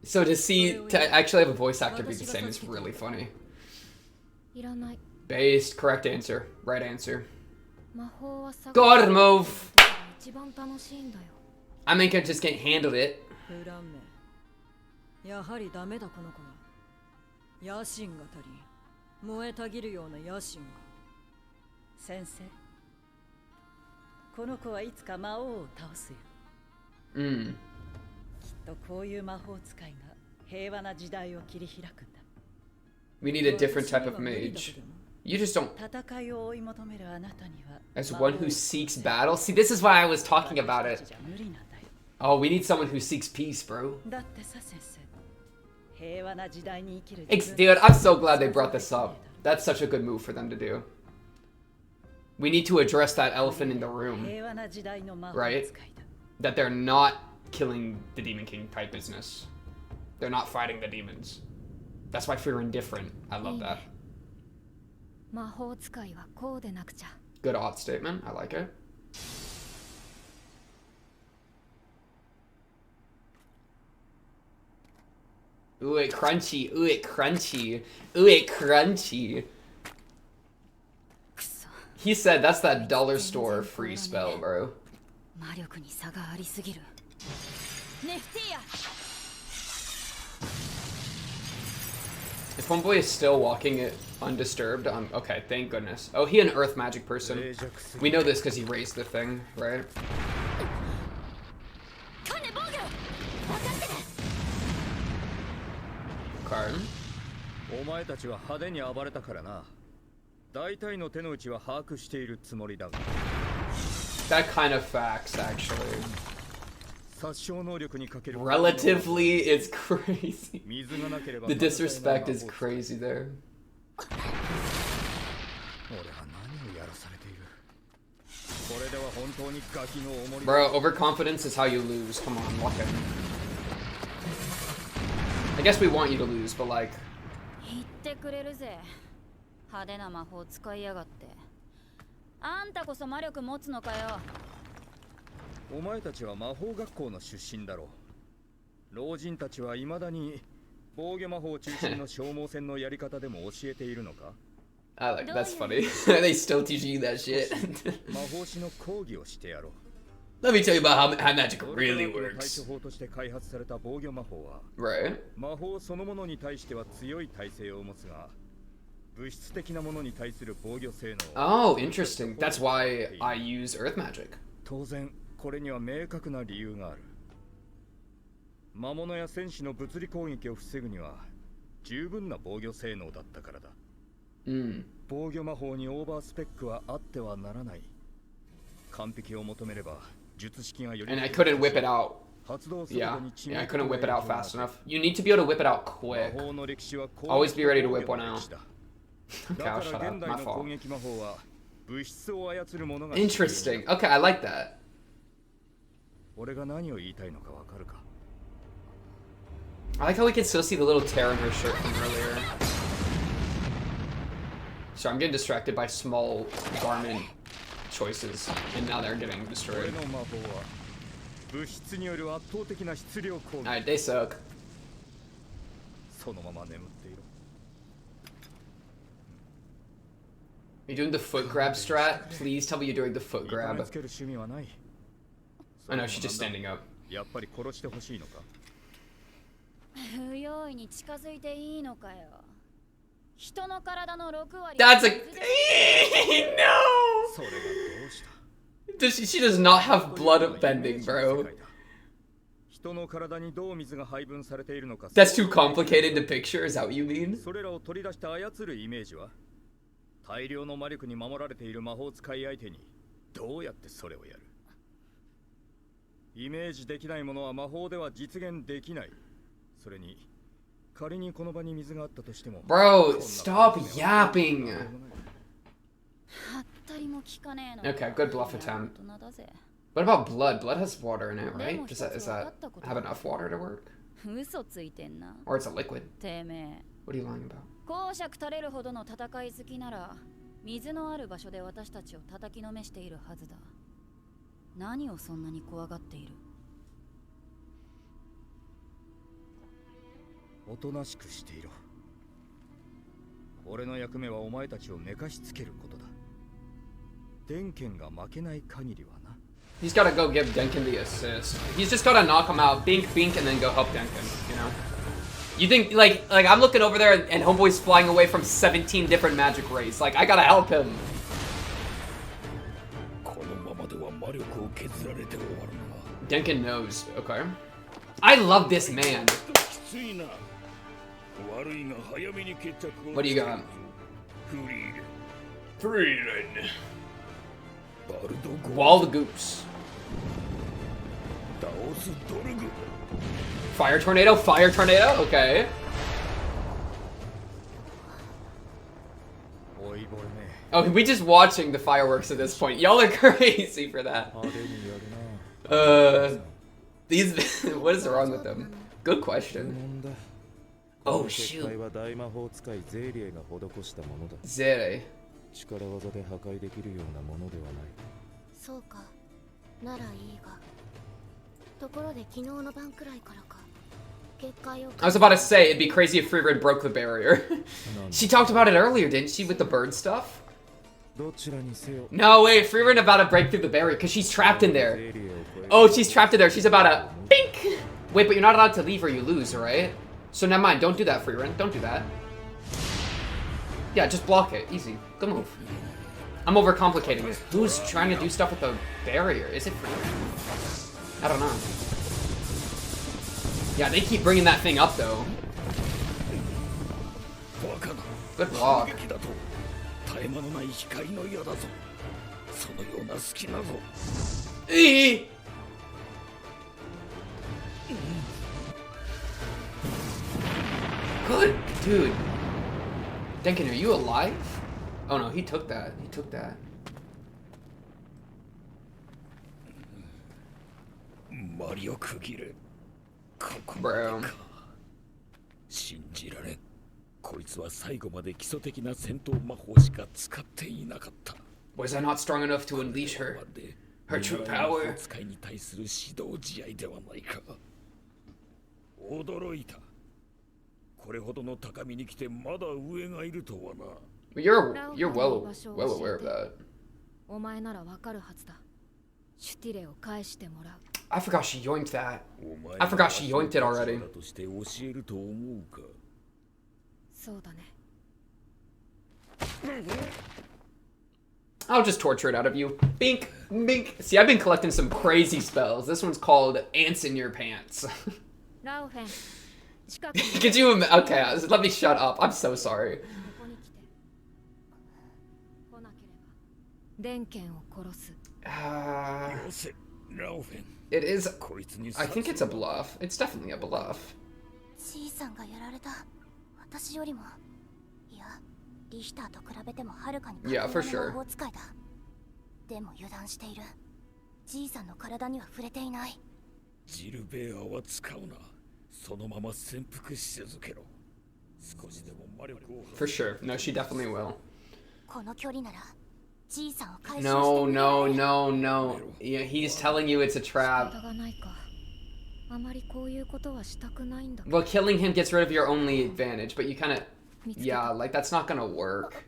So to actually have a voice actor be the same is really funny. Based, correct answer, right answer. Good move! I mean, I just can't handle it. We need a different type of mage. You just don't... As one who seeks battle? See, this is why I was talking about it. Oh, we need someone who seeks peace, bro. Dude, I'm so glad they brought this up. That's such a good move for them to do. We need to address that elephant in the room. Right? That they're not killing the Demon King type business. They're not fighting the demons. That's why Frieren different. I love that. Good odd statement. I like it. Ooh, it crunchy. Ooh, it crunchy. Ooh, it crunchy. He said that's that dollar store free spell, bro. If homeboy is still walking it undisturbed, okay, thank goodness. Oh, he an earth magic person. We know this because he raised the thing, right? Okay. お前たちは派手に暴れたからな。大体の手の内は把握しているつもりだが。That kind of facts, actually. 殺傷能力にかける。Relatively, it's crazy. 水がなければ。The disrespect is crazy there. 俺は何をやらされている。これでは本当にガキの重り。Bro, overconfidence is how you lose. Come on, walk in. I guess we want you to lose, but like. 言ってくれるぜ。派手な魔法使いやがって。あんたこそ魔力持つのかよ。お前たちは魔法学校の出身だろう。老人たちは未だに防御魔法中心の消耗戦のやり方でも教えているのか。I like that's funny. They still teaching you that shit. 魔法師の講義をしてやろう。Let me tell you about how magic really works. 対処法として開発された防御魔法は、right? 魔法そのものに対しては強い耐性を持つが、物質的なものに対する防御性能。Oh, interesting. That's why I use earth magic. 当然、これには明確な理由がある。魔物や戦士の物理攻撃を防ぐには十分な防御性能だったからだ。防御魔法にオーバースペックはあってはならない。完璧を求めれば。And I couldn't whip it out. Yeah, I couldn't whip it out fast enough. You need to be able to whip it out quick. Always be ready to whip one out. Okay, I'll shut up. My fault. Interesting. Okay, I like that. I like how we can still see the little tear in her shirt from earlier. So I'm getting distracted by small garment choices, and now they're getting destroyed. Alright, they suck. Are you doing the foot grab strat? Please tell me you're doing the foot grab. I know, she's just standing up. That's a no. She does not have blood bending, bro. That's too complicated to picture. Is that what you mean? 大量の魔力に守られている魔法使い相手にどうやってそれをやる。イメージできないものは魔法では実現できない。それに仮にこの場に水があったとしても。Bro, stop yapping. Okay, good bluff attempt. What about blood? Blood has water in it, right? Does that have enough water to work? Or it's a liquid. What are you lying about? 公爵垂れるほどの戦い好きなら水のある場所で私たちを叩きのめしているはずだ。何をそんなに怖がっている？おとなしくしていろ。俺の役目はお前たちを寝かしつけることだ。電剣が負けない限りはな。He's gotta go give Denkin the assist. He's just gotta knock him out, bink, bink, and then go help Denkin, you know? You think, like I'm looking over there and homeboy's flying away from 17 different magic rays. Like, I gotta help him. Denkin knows. Okay. I love this man. What do you got? Frieren. Wild goose. Fire tornado, fire tornado, okay. Oh, we just watching the fireworks at this point. Y'all are crazy for that. These, what is wrong with them? Good question. Oh shoot. Zere. 力技で破壊できるようなものではない。そうか。ならいいが。ところで昨日の晩くらいからか。I was about to say, it'd be crazy if Frieren broke the barrier. She talked about it earlier, didn't she, with the bird stuff? No, wait, Frieren about to break through the barrier, because she's trapped in there. Oh, she's trapped in there. She's about to... Bink! Wait, but you're not allowed to leave or you lose, right? So never mind, don't do that, Frieren. Don't do that. Yeah, just block it. Easy. Good move. I'm overcomplicating it. Who's trying to do stuff with the barrier? Is it Frieren? I don't know. Yeah, they keep bringing that thing up, though. Good block. Eee! Good, dude. Denken, are you alive? Oh no, he took that. He took that. Bro. 信じられん。こいつは最後まで基礎的な戦闘魔法しか使っていなかった。Was I not strong enough to unleash her true power? 使いに対する指導試合ではないか。驚いた。これほどの高みに来てまだ上がいるとはな。You're well aware of that. お前ならわかるはずだ。シュティレを返してもらう。I forgot she yoinked that. I forgot she yoinked it already. として教えると思うか。そうだね。I'll just torture it out of you. Bink, bink. See, I've been collecting some crazy spells. This one's called Ants in Your Pants. Could you okay, let me shut up. I'm so sorry. It is. I think it's a bluff. It's definitely a bluff. Yeah, for sure. でも油断している。じいさんの体には触れていない。ジルベアは使うな。そのまま潜伏し続けろ。少しでも魔力を。For sure. No, she definitely will. この距離ならじいさんを回収して No, no, no, no. Yeah, he's telling you it's a trap. 仕方がないか。あまりこういうことはしたくないんだ。Well, killing him gets rid of your only advantage, but you kind of, yeah, like that's not gonna work.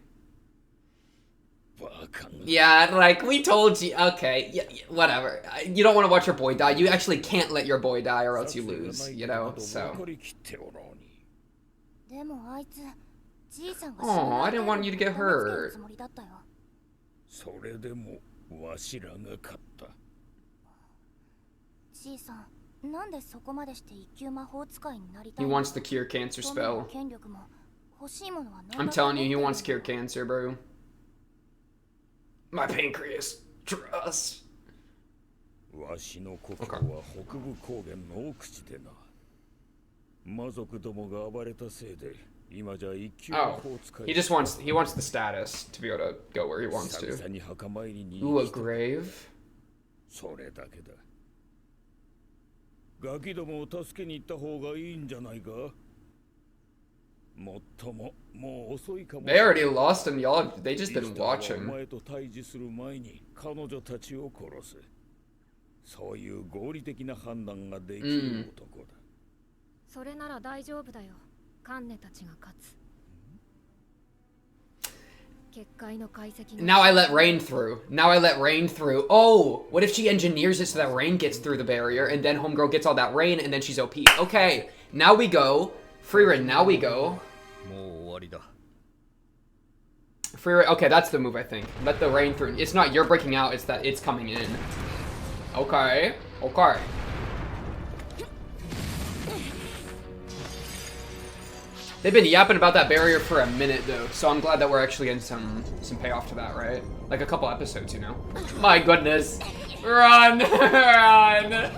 Yeah, like we told you. Okay, yeah, whatever. You don't want to watch your boy die. You actually can't let your boy die, or else you lose. You know, so. Oh, I didn't want you to get hurt. それでもわしらが勝った。じいさん、なんでそこまでして一級魔法使いになりたい He wants to cure cancer spell. I'm telling you, he wants to cure cancer, bro. My pancreas. Trust. わしの故郷は北部高原の奥地でな。魔族どもが暴れたせいで。Oh, he wants the status to be able to go where he wants to. Ooh, a grave? それだけだ。ガキどもを助けに行った方がいいんじゃないか。もっとも、もう遅いかも。They already lost him, y'all. They just been watching. お前と対峙する前に彼女たちを殺す。そういう合理的な判断ができる男だ。それなら大丈夫だよ。Now I let rain through. Now I let rain through. Oh, what if she engineers it so that rain gets through the barrier and then homegirl gets all that rain and then she's OP. Okay, now we go. Frieren, now we go. Frieren, okay, that's the move I think. Let the rain through. It's not you're breaking out, it's that it's coming in. Okay, okay. They've been yapping about that barrier for a minute though, so I'm glad that we're actually getting some payoff to that, right? Like a couple episodes, you know? My goodness. Run! Run!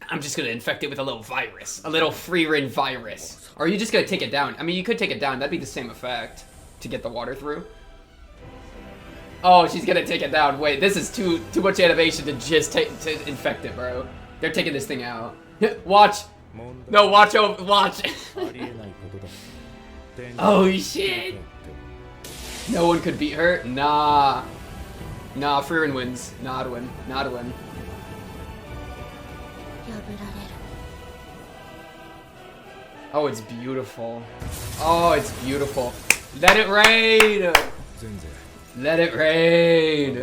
I'm just gonna infect it with a little virus. A little Frieren virus. Or are you just gonna take it down? I mean, you could take it down. That'd be the same effect. To get the water through. Oh, she's gonna take it down. Wait, this is too much animation to just to infect it, bro. They're taking this thing out. Watch. No, watch. Watch. Oh, shit. No one could beat her? Nah. Nah, Frieren wins. Not a win. Not a win. Oh, it's beautiful. Oh, it's beautiful. Let it rain! Let it rain.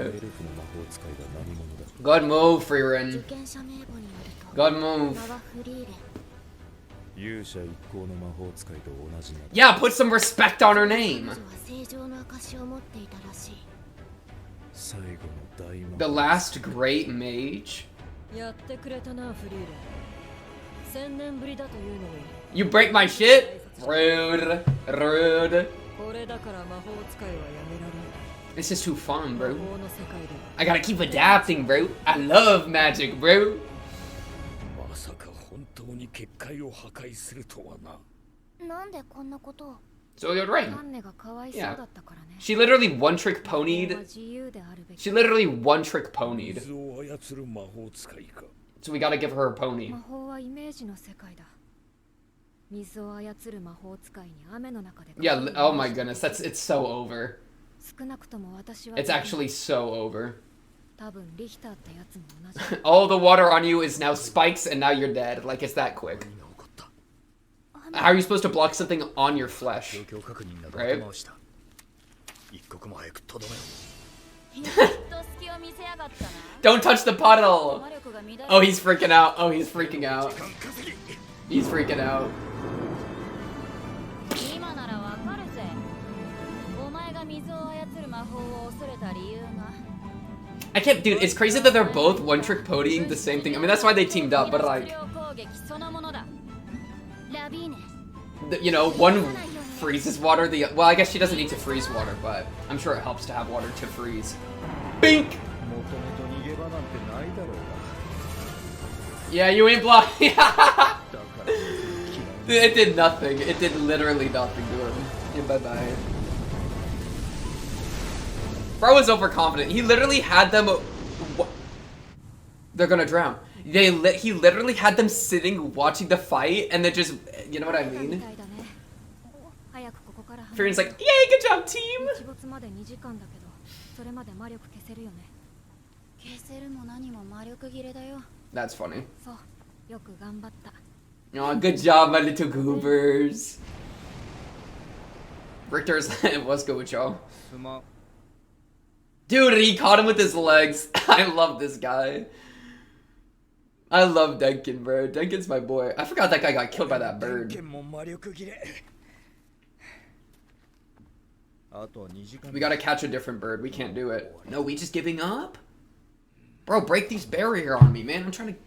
Good move, Frieren. Good move. Yeah, put some respect on her name. The last great mage? You break my shit? Rude. Rude. This is too fun, bro. I gotta keep adapting, bro. I love magic, bro. So you're right. Yeah. She literally one-trick ponied. She literally one-trick ponied. So we gotta give her a pony. Yeah, oh my goodness, it's so over. It's actually so over. All the water on you is now spikes and now you're dead. Like, it's that quick. How are you supposed to block something on your flesh? Right? Don't touch the puddle! Oh, he's freaking out. Oh, he's freaking out. He's freaking out. I can't, dude, it's crazy that they're both one-trick ponying the same thing. I mean, that's why they teamed up, but like... You know, one freezes water, well, I guess she doesn't need to freeze water, but I'm sure it helps to have water to freeze. Bink! Yeah, you ain't blocking. It did nothing. It did literally nothing to him. Yeah, bye-bye. Bro was overconfident. He literally had them... They're gonna drown. He literally had them sitting, watching the fight, and then just... You know what I mean? Frieren's like, yay, good job, team! That's funny. Oh, good job, my little goobers. Richter's what's good with y'all? Dude, he caught him with his legs. I love this guy. I love Duncan, bro. Duncan's my boy. I forgot that guy got killed by that bird. We gotta catch a different bird. We can't do it. No, we just giving up? Bro, break these barrier on me, man. I'm trying to...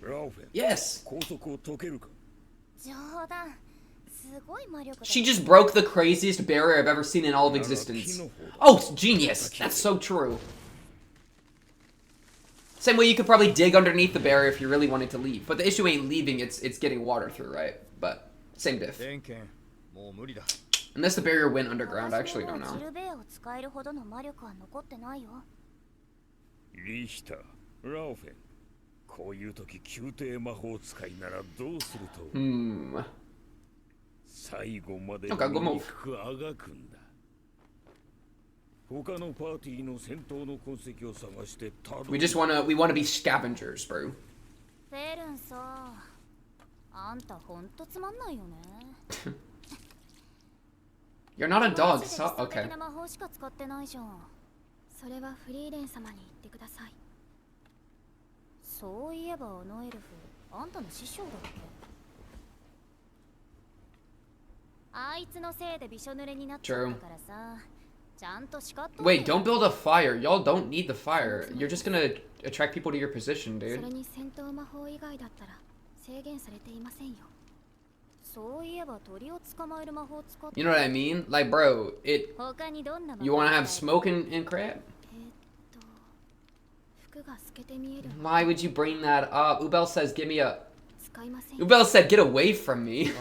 Yes! She just broke the craziest barrier I've ever seen in all of existence. Oh, genius! That's so true. Same way you could probably dig underneath the barrier if you really wanted to leave. But the issue ain't leaving, it's getting water through, right? But, same diff. Unless the barrier went underground, I actually don't know. Okay, good move. We wanna be scavengers, bro. You're not a dog, so okay. True. Wait, don't build a fire. Y'all don't need the fire. You're just gonna attract people to your position, dude. You know what I mean? Like, bro, you wanna have smoke in crab? Why would you bring that up? Ubel says, give me a... Ubel said, get away from me.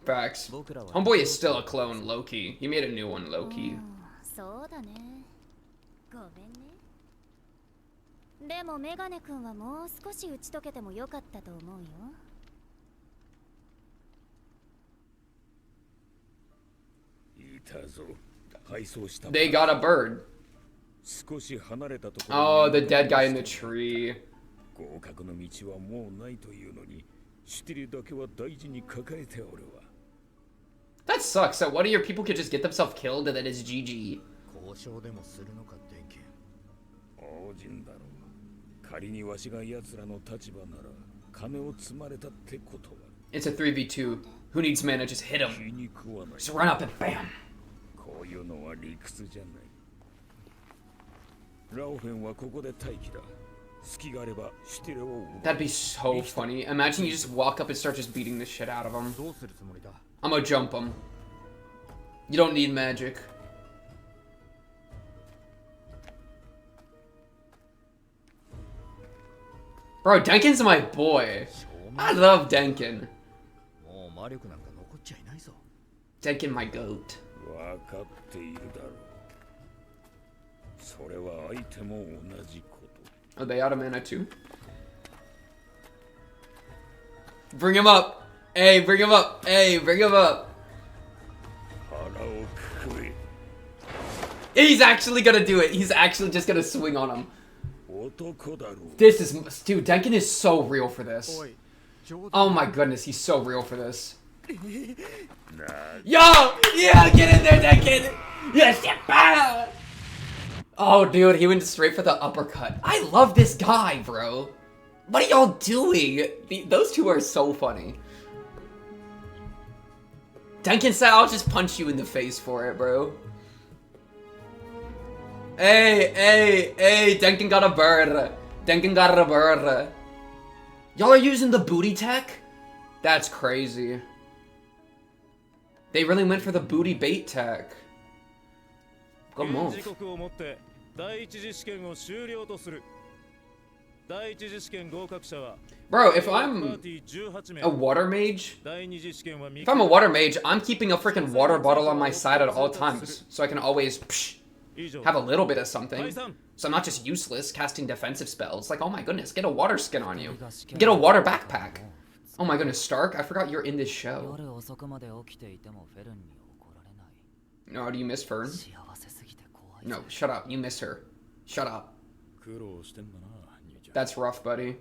Facts. Homeboy is still a clone, low-key. He made a new one, low-key. They got a bird. Oh, the dead guy in the tree. That sucks. So what do your people could just get themselves killed and then it's GG? It's a 3v2. Who needs mana? Just hit him. Just run up and bam. That'd be so funny. Imagine you just walk up and start just beating the shit out of him. I'm gonna jump him. You don't need magic. Bro, Denkin's my boy. I love Denkin. Denkin, my goat. Are they out of mana too? Bring him up! Hey, bring him up! Hey, bring him up! He's actually gonna do it. He's actually just gonna swing on him. This is... Dude, Denkin is so real for this. Oh my goodness, he's so real for this. Yo! Yeah, get in there, Denkin! Yes, yeah! Oh, dude, he went straight for the uppercut. I love this guy, bro. What are y'all doing? Those two are so funny. Denkin said, I'll just punch you in the face for it, bro. Hey, Denkin got a bird. Denkin got a bird. Y'all are using the booty tech? That's crazy. They really went for the booty bait tech. Good move. Bro, if I'm a water mage, I'm keeping a freaking water bottle on my side at all times, so I can always have a little bit of something. So I'm not just useless casting defensive spells. Like, oh my goodness, get a water skin on you. Get a water backpack. Oh my goodness, Stark, I forgot you're in this show. No, do you miss Fern? No, shut up. You miss her. Shut up. That's rough, buddy.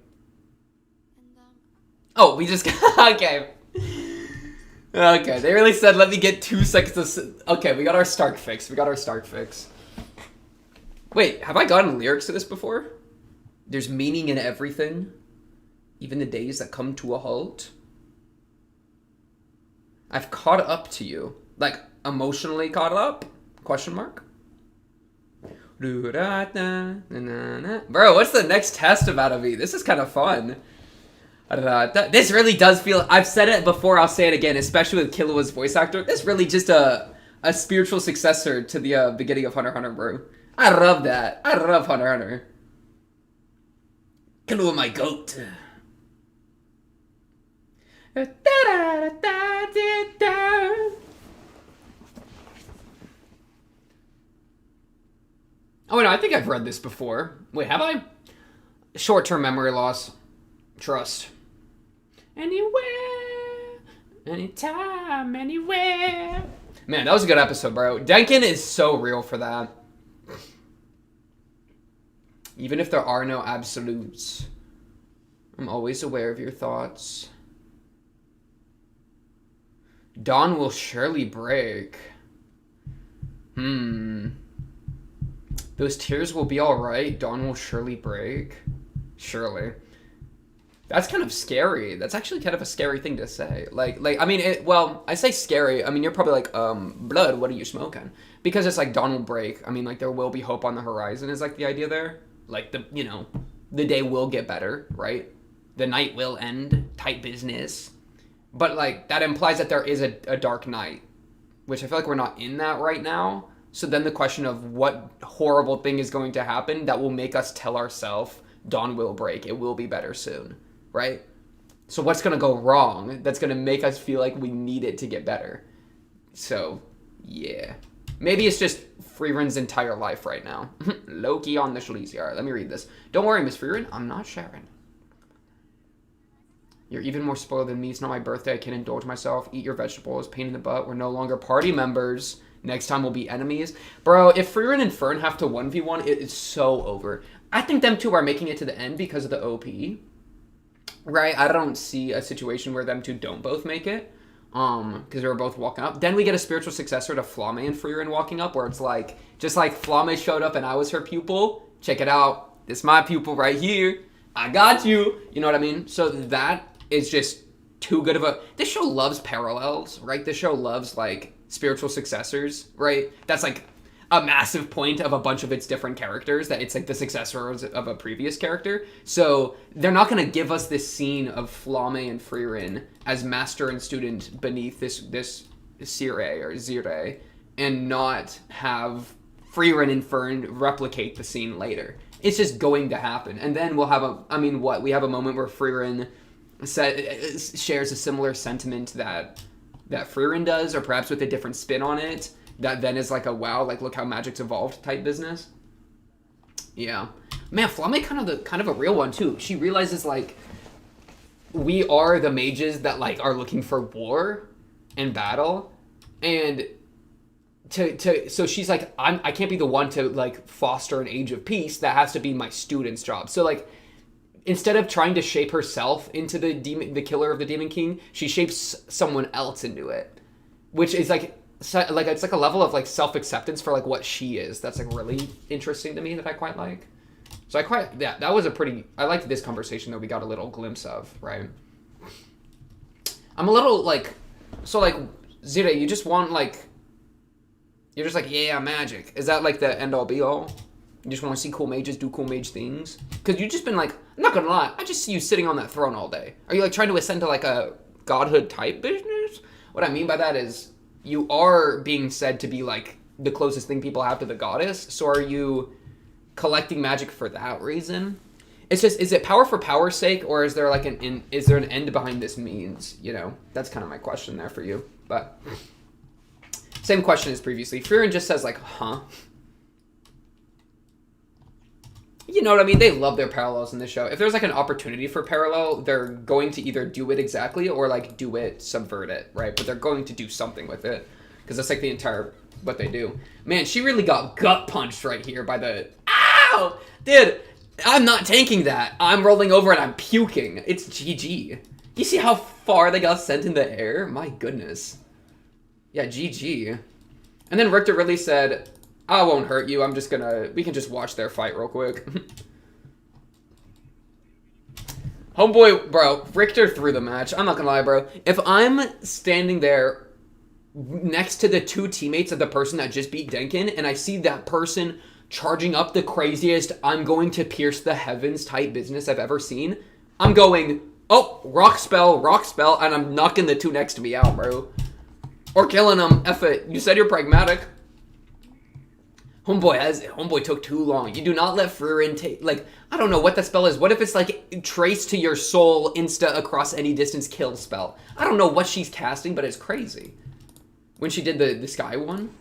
Oh, we just... Okay. Okay, they really said, let me get 2 seconds of... Okay, we got our Stark fix. Wait, have I gotten lyrics to this before? There's meaning in everything. Even the days that come to a halt. I've caught up to you. Like, emotionally caught up? Question mark? Bro, what's the next test about of me? This is kind of fun. This really does feel... I've said it before, I'll say it again, especially with Killua's voice actor. This really just a spiritual successor to the beginning of Hunter x Hunter, bro. I love that. I love Hunter x Hunter. Killua, my goat. Oh, no, I think I've read this before. Wait, have I? Short-term memory loss. Trust. Anywhere, anytime, anywhere. Man, that was a good episode, bro. Denkin is so real for that. Even if there are no absolutes, I'm always aware of your thoughts. Dawn will surely break. Those tears will be alright. Dawn will surely break. Surely. That's kind of scary. That's actually kind of a scary thing to say. Like, I mean, well, I say scary. I mean, you're probably like, blood, what are you smoking? Because it's like, dawn will break. I mean, like, there will be hope on the horizon is like the idea there. Like, the day will get better, right? The night will end, type business. But, like, that implies that there is a dark night, which I feel like we're not in that right now. So then the question of what horrible thing is going to happen that will make us tell ourselves, dawn will break, it will be better soon, right? So what's going to go wrong that's going to make us feel like we need it to get better? So, yeah. Maybe it's just Frieren's entire life right now. Loki on the Shaliziar. Let me read this. Don't worry, Miss Frieren, I'm not Sharon. You're even more spoiled than me. It's not my birthday. I can't indulge myself. Eat your vegetables. Pain in the butt. We're no longer party members. Next time we'll be enemies. Bro, if Frieren and Fern have to 1v1, it is so over. I think them two are making it to the end because of the OP. right? I don't see a situation where them two don't both make it. Because they were both walking up. Then we get a spiritual successor to Flame and Frieren walking up, where it's like, just like Flame showed up and I was her pupil. Check it out. This is my pupil right here. I got you. You know what I mean? So that is just too good of a... This show loves parallels, right? This show loves, like, spiritual successors, right? That's, like, a massive point of a bunch of its different characters, that it's, like, the successor of a previous character. So they're not going to give us this scene of Flame and Frieren as master and student beneath this Sire or Zire, and not have Frieren and Fern replicate the scene later. It's just going to happen. And then we'll have we have a moment where Frieren shares a similar sentiment that Frieren does, or perhaps with a different spin on it, that then is like a wow, like look how magic's evolved type business. Yeah. Man, Flame kind of a real one too. She realizes like we are the mages that like are looking for war and battle, and so she's like, I can't be the one to like foster an age of peace. That has to be my student's job. So like, instead of trying to shape herself into the killer of the Demon King, she shapes someone else into it, which is like it's like a level of like self-acceptance for like what she is. That's like really interesting to me, that I quite like. So that was I liked this conversation that we got a little glimpse of, right? I'm a little like, so like, Zira, you just want like, you're just like, yeah, magic. Is that like the end all be all? You just want to see cool mages do cool mage things? Because you've just been like, I'm not gonna lie, I just see you sitting on that throne all day. Are you like trying to ascend to like a godhood type business? What I mean by that is, you are being said to be like the closest thing people have to the goddess. So are you collecting magic for that reason? It's just, is it power for power's sake, or is there like is there an end behind this means? You know, that's kind of my question there for you. But same question as previously. Frieren just says like, huh? You know what I mean? They love their parallels in this show. If there's like an opportunity for parallel, they're going to either do it exactly or like do it, subvert it, right? But they're going to do something with it, because that's like the entire what they do. Man, she really got gut punched right here by the... Ow! Dude, I'm not tanking that. I'm rolling over and I'm puking. It's GG. You see how far they got sent in the air? My goodness. Yeah, GG. And then Richter really said, I won't hurt you. I'm just gonna... We can just watch their fight real quick. Homeboy, bro, Richter threw the match. I'm not gonna lie, bro. If I'm standing there next to the two teammates of the person that just beat Denkin, and I see that person charging up the craziest, I'm going to pierce the heavens type business I've ever seen, I'm going, oh, rock spell, and I'm knocking the two next to me out, bro. Or killing them. F it. You said you're pragmatic. Homeboy took too long. You do not let Frieren take, like, I don't know what that spell is. What if it's like trace to your soul, insta across any distance kill spell? I don't know what she's casting, but it's crazy. When she did the sky one.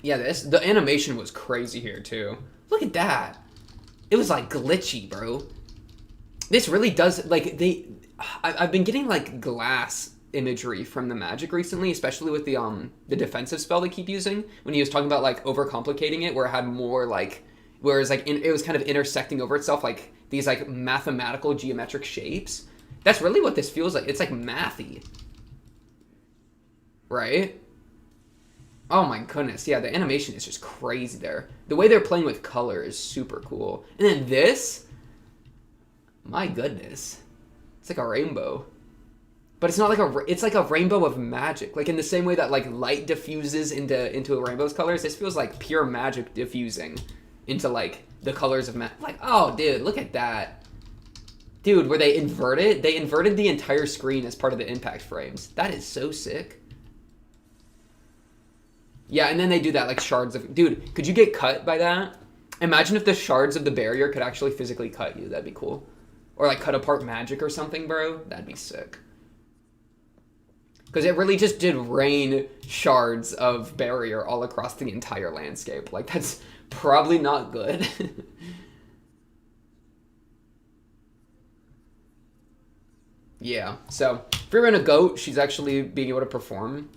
Yeah, the animation was crazy here too. Look at that. It was like glitchy, bro. This really does, like, I've been getting like glass imagery from the magic recently, especially with the defensive spell they keep using, when he was talking about like overcomplicating it, where it had more like, whereas like it was kind of intersecting over itself, like these like mathematical geometric shapes. That's really what this feels like. It's like mathy, right? Oh my goodness, yeah, the animation is just crazy there. The way they're playing with color is super cool. And then this, my goodness, it's like a rainbow. But it's not like it's like a rainbow of magic. Like in the same way that like light diffuses into a rainbow's colors, this feels like pure magic diffusing into like the colors of magic. Like, oh dude, look at that. Dude, where they inverted the entire screen as part of the impact frames. That is so sick. Yeah, and then they do that like shards of... Dude, could you get cut by that? Imagine if the shards of the barrier could actually physically cut you. That'd be cool. Or like cut apart magic or something, bro. That'd be sick. Because it really just did rain shards of barrier all across the entire landscape. Like, that's probably not good. Yeah, so if you're in a goat, she's actually being able to perform.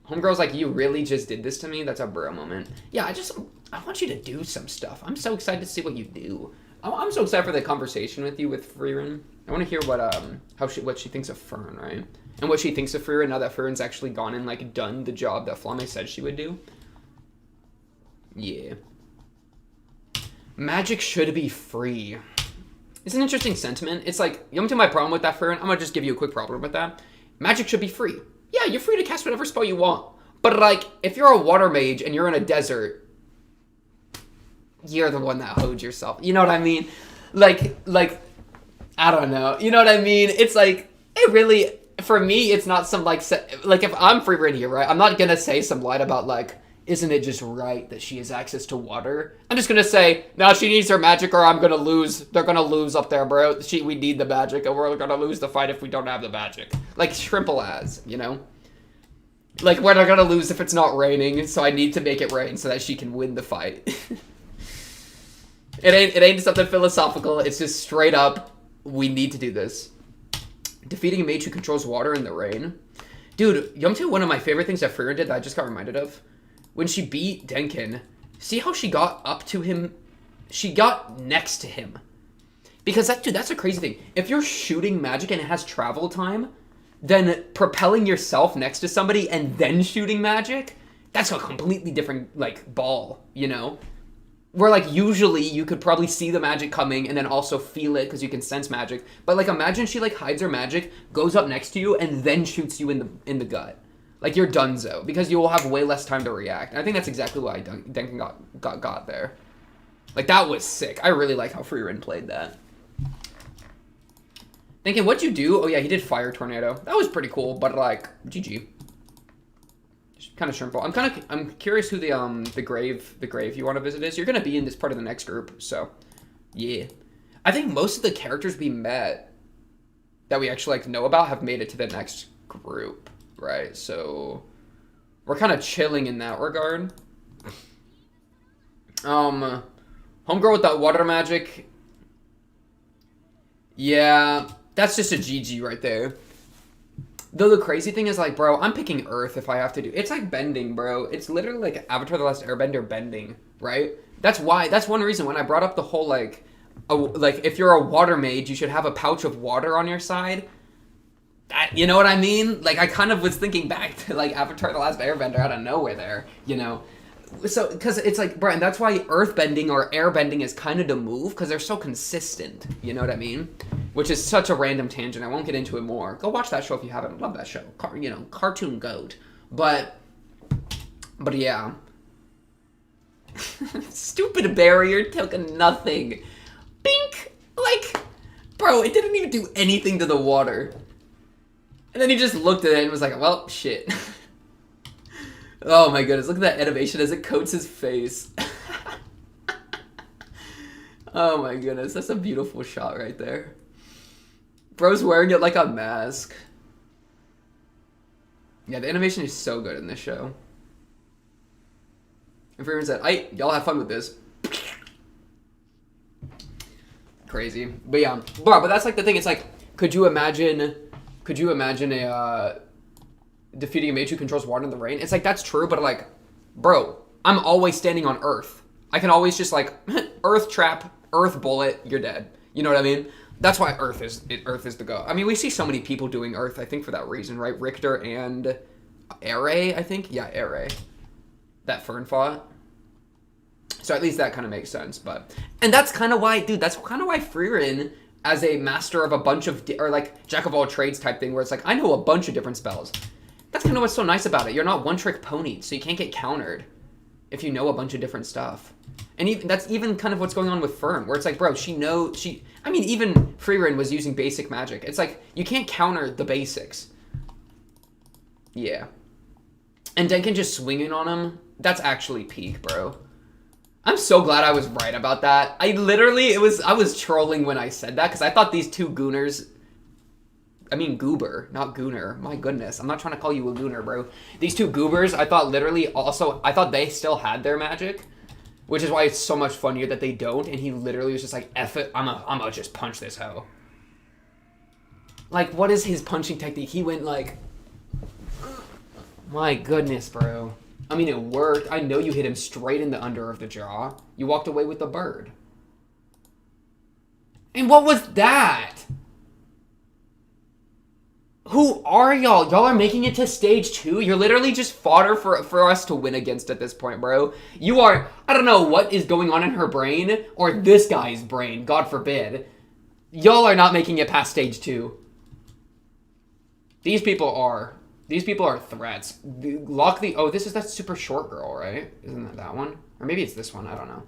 Homegirl's like, you really just did this to me? That's a bro moment. Yeah, I want you to do some stuff. I'm so excited to see what you do. I'm so excited for the conversation with you with Frieren. I want to hear what she thinks of Fern, right? And what she thinks of Frieren now that Frieren's actually gone and like done the job that Flamme said she would do. Yeah. Magic should be free. It's an interesting sentiment. It's like, you want to my problem with that, Frieren? I'm gonna just give you a quick problem with that. Magic should be free. Yeah, you're free to cast whatever spell you want. But like, if you're a water mage and you're in a desert, you're the one that hoed yourself. You know what I mean? Like, I don't know. You know what I mean? It's like, it really, for me, it's not some like if I'm Frieren here, right? I'm not gonna say some line about like, isn't it just right that she has access to water? I'm just gonna say, no, she needs her magic or I'm gonna lose. They're gonna lose up there, bro. We need the magic and we're gonna lose the fight if we don't have the magic. Like, simple as, you know? Like, we're not gonna lose if it's not raining, so I need to make it rain so that she can win the fight. It ain't something philosophical, it's just straight up, we need to do this. Defeating a mage who controls water in the rain. Dude, Yumtu, one of my favorite things that Frieren did that I just got reminded of. When she beat Denkin, see how she got up to him? She got next to him. Because that's a crazy thing. If you're shooting magic and it has travel time, then propelling yourself next to somebody and then shooting magic, that's a completely different, like, ball, you know? Where, like, usually you could probably see the magic coming and then also feel it because you can sense magic. But, like, imagine she, like, hides her magic, goes up next to you, and then shoots you in the gut. Like, you're donezo, because you will have way less time to react. And I think that's exactly why Denkin got there. Like, that was sick. I really like how Frieren played that. Thinking, what'd you do? Oh, yeah, he did Fire Tornado. That was pretty cool, but, like, GG. Just kind of simple. I'm curious who the grave you want to visit is. You're gonna be in this part of the next group, so yeah. I think most of the characters we met that we actually like know about have made it to the next group, right? So we're kind of chilling in that regard. Homegirl with that water magic. Yeah, that's just a GG right there. Though the crazy thing is, like, bro, I'm picking Earth if I have to do... It's like bending, bro. It's literally like Avatar The Last Airbender bending, right? That's one reason when I brought up the whole, like, if you're a water mage, you should have a pouch of water on your side. That, you know what I mean? Like, I kind of was thinking back to, like, Avatar The Last Airbender out of nowhere there, you know? So, because it's like, bro, and that's why earthbending or airbending is kind of the move, because they're so consistent, you know what I mean? Which is such a random tangent. I won't get into it more. Go watch that show if you haven't. Love that show. Cartoon goat. But yeah. Stupid barrier took nothing. Bink! Like, bro, it didn't even do anything to the water. And then he just looked at it and was like, well, shit. Oh my goodness, look at that animation as it coats his face. Oh my goodness, that's a beautiful shot right there. Bro's wearing it like a mask. Yeah, the animation is so good in this show. And Frieren said, y'all have fun with this. Crazy. But yeah, bro, but that's like the thing, it's like, could you imagine a defeating a mage who controls water in the rain? It's like, that's true, but like, bro, I'm always standing on Earth. I can always just like, Earth trap, Earth bullet, you're dead. You know what I mean? That's why Earth is the go. I mean, we see so many people doing Earth, I think, for that reason, right? Richter and Ere, I think? Yeah, Ere. That Fern fought. So at least that kind of makes sense, but... And that's kind of why, dude, that's kind of why Frieren, as a master of a bunch of... or like, jack of all trades type thing, where it's like, I know a bunch of different spells. That's kind of what's so nice about it. You're not one-trick pony, so you can't get countered if you know a bunch of different stuff. And that's even kind of what's going on with Fern, where it's like, bro, I mean, even Frieren was using basic magic. It's like, you can't counter the basics. Yeah. And Denkin just swinging on him, that's actually peak, bro. I'm so glad I was right about that. I was trolling when I said that, because I thought these two gooners... I mean goober, not gooner. My goodness, I'm not trying to call you a gooner, bro. These two goobers, I thought they still had their magic. Which is why it's so much funnier that they don't, and he literally was just like, F it, I'm gonna just punch this hoe. Like, what is his punching technique? He went like... My goodness, bro. I mean, it worked. I know you hit him straight in the under of the jaw. You walked away with the bird. And what was that? Who are y'all? Y'all are making it to stage 2? You're literally just fodder for us to win against at this point, bro. You are, I don't know what is going on in her brain, or this guy's brain, God forbid. Y'all are not making it past stage 2. These people are threats. Oh, this is that super short girl, right? Isn't that one? Or maybe it's this one, I don't know.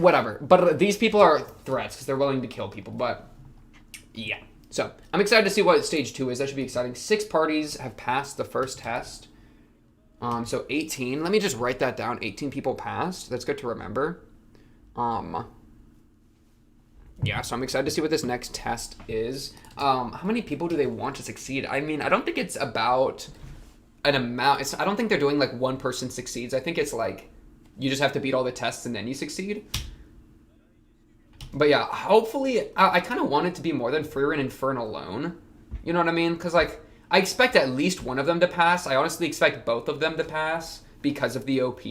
Whatever. But these people are threats, because they're willing to kill people, but yeah. So, I'm excited to see what stage 2 is. That should be exciting. 6 parties have passed the first test. So 18. Let me just write that down. 18 people passed. That's good to remember. Yeah, so I'm excited to see what this next test is. How many people do they want to succeed? I mean, I don't think it's about an amount. I don't think they're doing like one person succeeds. I think it's like you just have to beat all the tests and then you succeed. But yeah, hopefully, I kind of want it to be more than Frieren and Fern alone. You know what I mean? Because, like, I expect at least one of them to pass. I honestly expect both of them to pass because of the OP,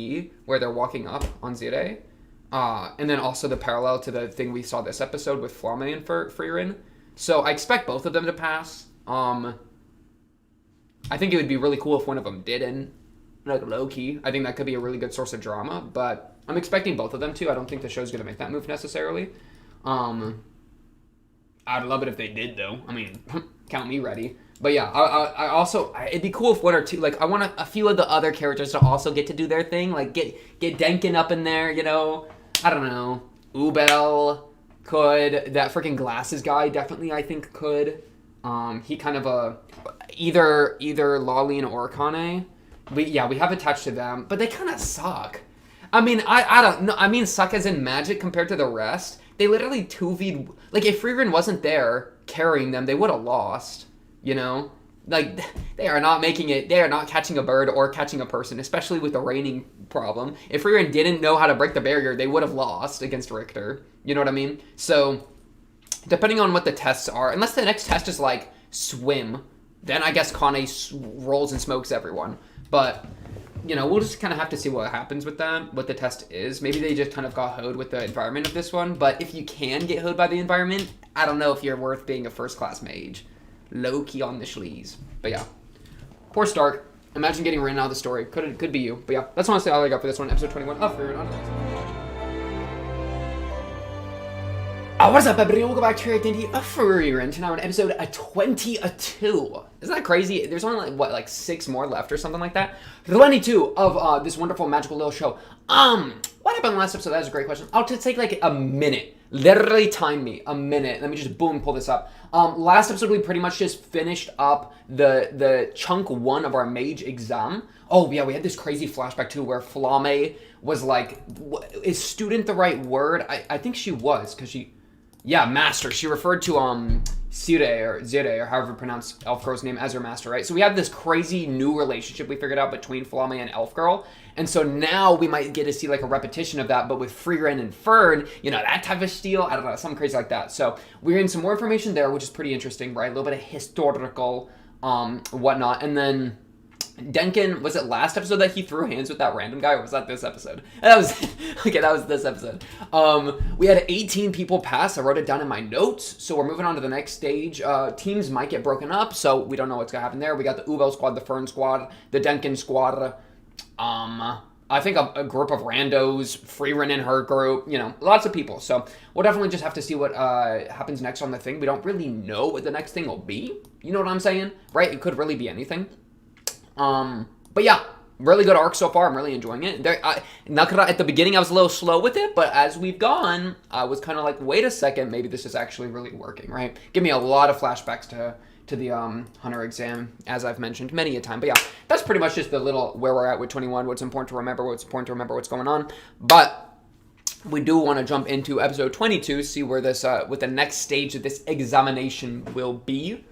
where they're walking up on Zire. And then also the parallel to the thing we saw this episode with Flamme and Frieren. So I expect both of them to pass. I think it would be really cool if one of them didn't. Like, low-key. I think that could be a really good source of drama, but I'm expecting both of them to. I don't think the show's going to make that move necessarily. I'd love it if they did, though. I mean, count me ready. But yeah, I also, it'd be cool if one or two, like, I want a few of the other characters to also get to do their thing. Like, get Denkin up in there, you know? I don't know. Ubel could. That freaking glasses guy definitely, I think, could. He kind of either Lolline or Kane. We have attached to them, but they kind of suck. I mean, I don't know. I mean, suck as in magic compared to the rest. They literally 2v'd. Like, if Frieren wasn't there carrying them, they would have lost. You know? Like, they are not making it. They are not catching a bird or catching a person, especially with the raining problem. If Frieren didn't know how to break the barrier, they would have lost against Richter. You know what I mean? So, depending on what the tests are, unless the next test is, like, swim, then I guess Kane rolls and smokes everyone. But, you know, we'll just kind of have to see what happens with that, what the test is. Maybe they just kind of got hoed with the environment of this one. But if you can get hoed by the environment, I don't know if you're worth being a first-class mage. Low-key on the sleaze. But yeah. Poor Stark. Imagine getting ran out of the story. Could be you. But yeah, that's honestly all I got for this one. Episode 21 of Frieren. What's up, everybody? Welcome back to Identity of Frieren. Tonight on episode 22. Isn't that crazy? There's only like 6 more left or something like that. 22 of this wonderful magical little show. What happened last episode? That was a great question. I'll just take like a minute. Literally time me a minute. Let me just boom pull this up. Last episode we pretty much just finished up the chunk 1 of our mage exam. Oh yeah, we had this crazy flashback too where Flamme was like, is student the right word? I think she was, because she, yeah, master. She referred to Zire or however you pronounce Elf Girl's name as her master, right? So we have this crazy new relationship we figured out between Flamme and Elf Girl. And so now we might get to see like a repetition of that, but with Frieren and Fern, you know, that type of steel, I don't know, something crazy like that. So we're getting some more information there, which is pretty interesting, right? A little bit of historical whatnot. And then Denkin, was it last episode that he threw hands with that random guy, or was that this episode? That was okay, that was this episode. We had 18 people pass. I wrote it down in my notes, so we're moving on to the next stage. Teams might get broken up, so we don't know what's gonna happen there. We got the Ubel squad, the Fern squad, the Denkin squad, I think a group of randos, Frieren and her group, you know, lots of people. So we'll definitely just have to see what happens next on the thing. We don't really know what the next thing will be. You know what I'm saying? Right? It could really be anything. But yeah, really good arc so far. I'm really enjoying it. At the beginning, I was a little slow with it, but as we've gone, I was kind of like, wait a second, maybe this is actually really working, right? Give me a lot of flashbacks to the Hunter exam, as I've mentioned many a time. But yeah, that's pretty much just the little where we're at with 21, what's important to remember, what's going on. But we do want to jump into episode 22, see where this, what the next stage of this examination will be.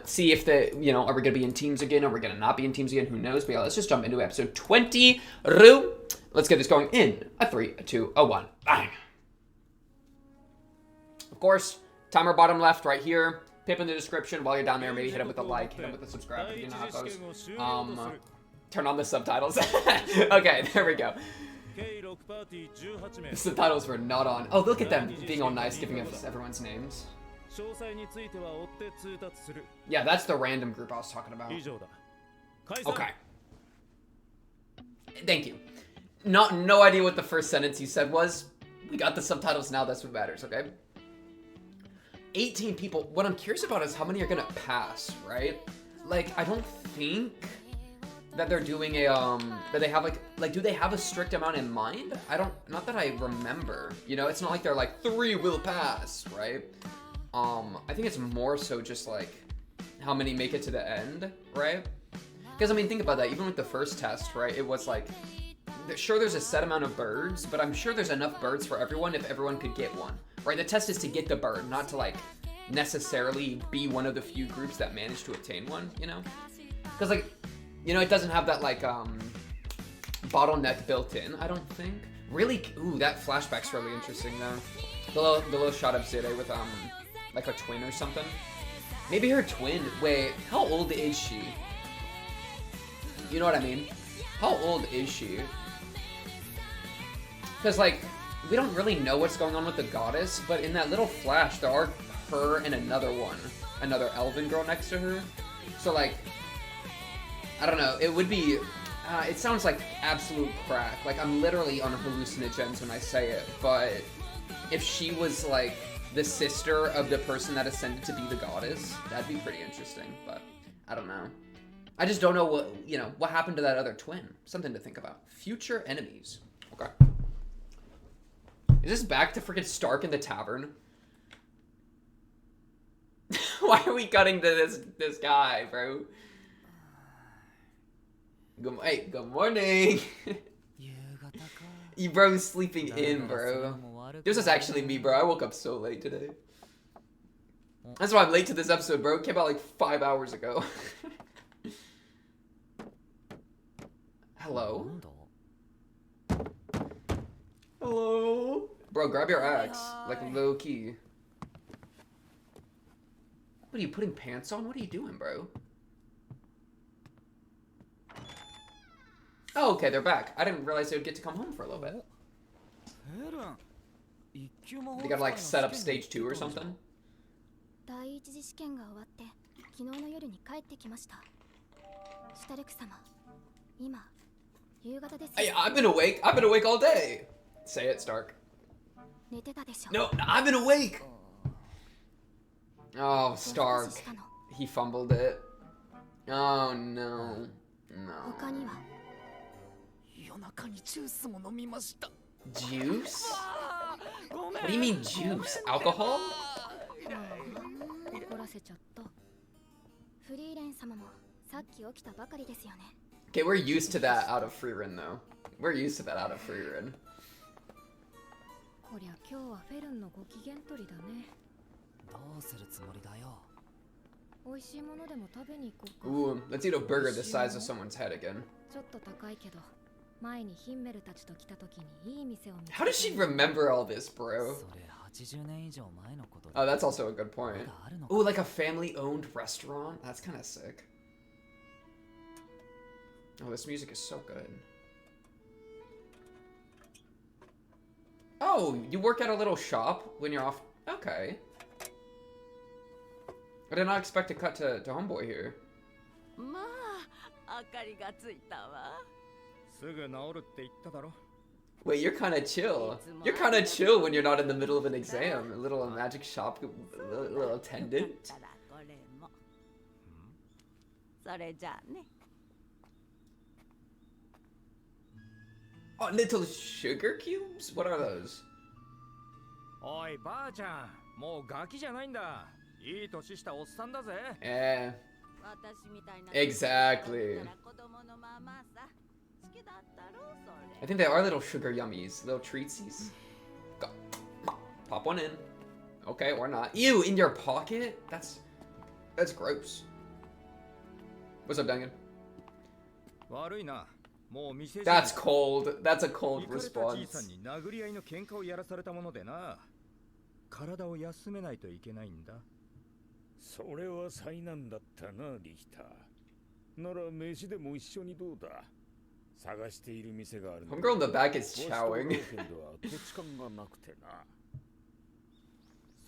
See if are we going to be in teams again? Are we going to not be in teams again? Who knows? But yeah, let's just jump into episode 20. Let's get this going in a 3, a 2, a 1. Bang. Of course, timer bottom left right here. Pip in the description. While you're down there, maybe hit him with a like, hit him with a subscribe if you know how it goes. Turn on the subtitles. Okay, there we go. The subtitles were not on. Oh, look at them being all nice, giving us everyone's names. Yeah, that's the random group I was talking about. Okay. Thank you. No idea what the first sentence you said was. We got the subtitles now, that's what matters, okay? 18 people. What I'm curious about is how many are gonna pass, right? Like, I don't think that they're doing a, that they have like, do they have a strict amount in mind? Not that I remember, you know? It's not like they're like, 3 will pass, right? I think it's more so just like, how many make it to the end, right? Because, I mean, think about that. Even with the first test, right? It was like, sure, there's a set amount of birds, but I'm sure there's enough birds for everyone if everyone could get one, right? The test is to get the bird, not to, like, necessarily be one of the few groups that manage to obtain one, you know? Because, like, you know, it doesn't have that, like, bottleneck built in, I don't think. Really, ooh, that flashback's really interesting, though. The little shot of Zide with, like a twin or something. Maybe her twin, wait, how old is she? You know what I mean? How old is she? Because, like, we don't really know what's going on with the goddess, but in that little flash, there are her and another elven girl next to her. So, like, I don't know, it would be, it sounds like absolute crack. Like, I'm literally on hallucinogens when I say it, but if she was, like, the sister of the person that ascended to be the goddess, that'd be pretty interesting, but I don't know. I just don't know what, you know, what happened to that other twin. Something to think about. Future enemies. Okay. Is this back to freaking Stark in the tavern? Why are we cutting to this guy, bro? Good morning. You bro's sleeping in, bro. This is actually me, bro. I woke up so late today. That's why I'm late to this episode, bro. It came out like 5 hours ago. Hello? Hello? Bro, grab your axe. Like, low key. What are you, putting pants on? What are you doing, bro? Oh, okay, they're back. I didn't realize they would get to come home for a little bit. They gotta, like, set up stage 2 or something? Hey, I've been awake. I've been awake all day. Say it, Stark. No, I've been awake. Oh, Stark. He fumbled it. Oh, no. No. Juice? What do you mean juice? Alcohol? Okay, we're used to that out of Frieren, though. We're used to that out of Frieren. Ooh, let's eat a burger the size of someone's head again. How does she remember all this, bro? Oh, that's also a good point. Ooh, like a family-owned restaurant? That's kind of sick. Oh, this music is so good. Oh, you work at a little shop when you're off? Okay. I did not expect to cut to Homeboy here. Wait, you're kind of chill. You're kind of chill when you're not in the middle of an exam. A little magic shop, a little attendant. Oh, little sugar cubes? What are those? Eh. Exactly. I think they are little sugar yummies, little treatsies. Go. Pop one in. Okay, or not. Ew, in your pocket? That's gross. What's up, Duncan? That's cold. That's a cold response. 体を休めないといけないんだ。それは災難だったな、リヒター。なら飯でも一緒にどうだ。Homegirl in the back is chowing.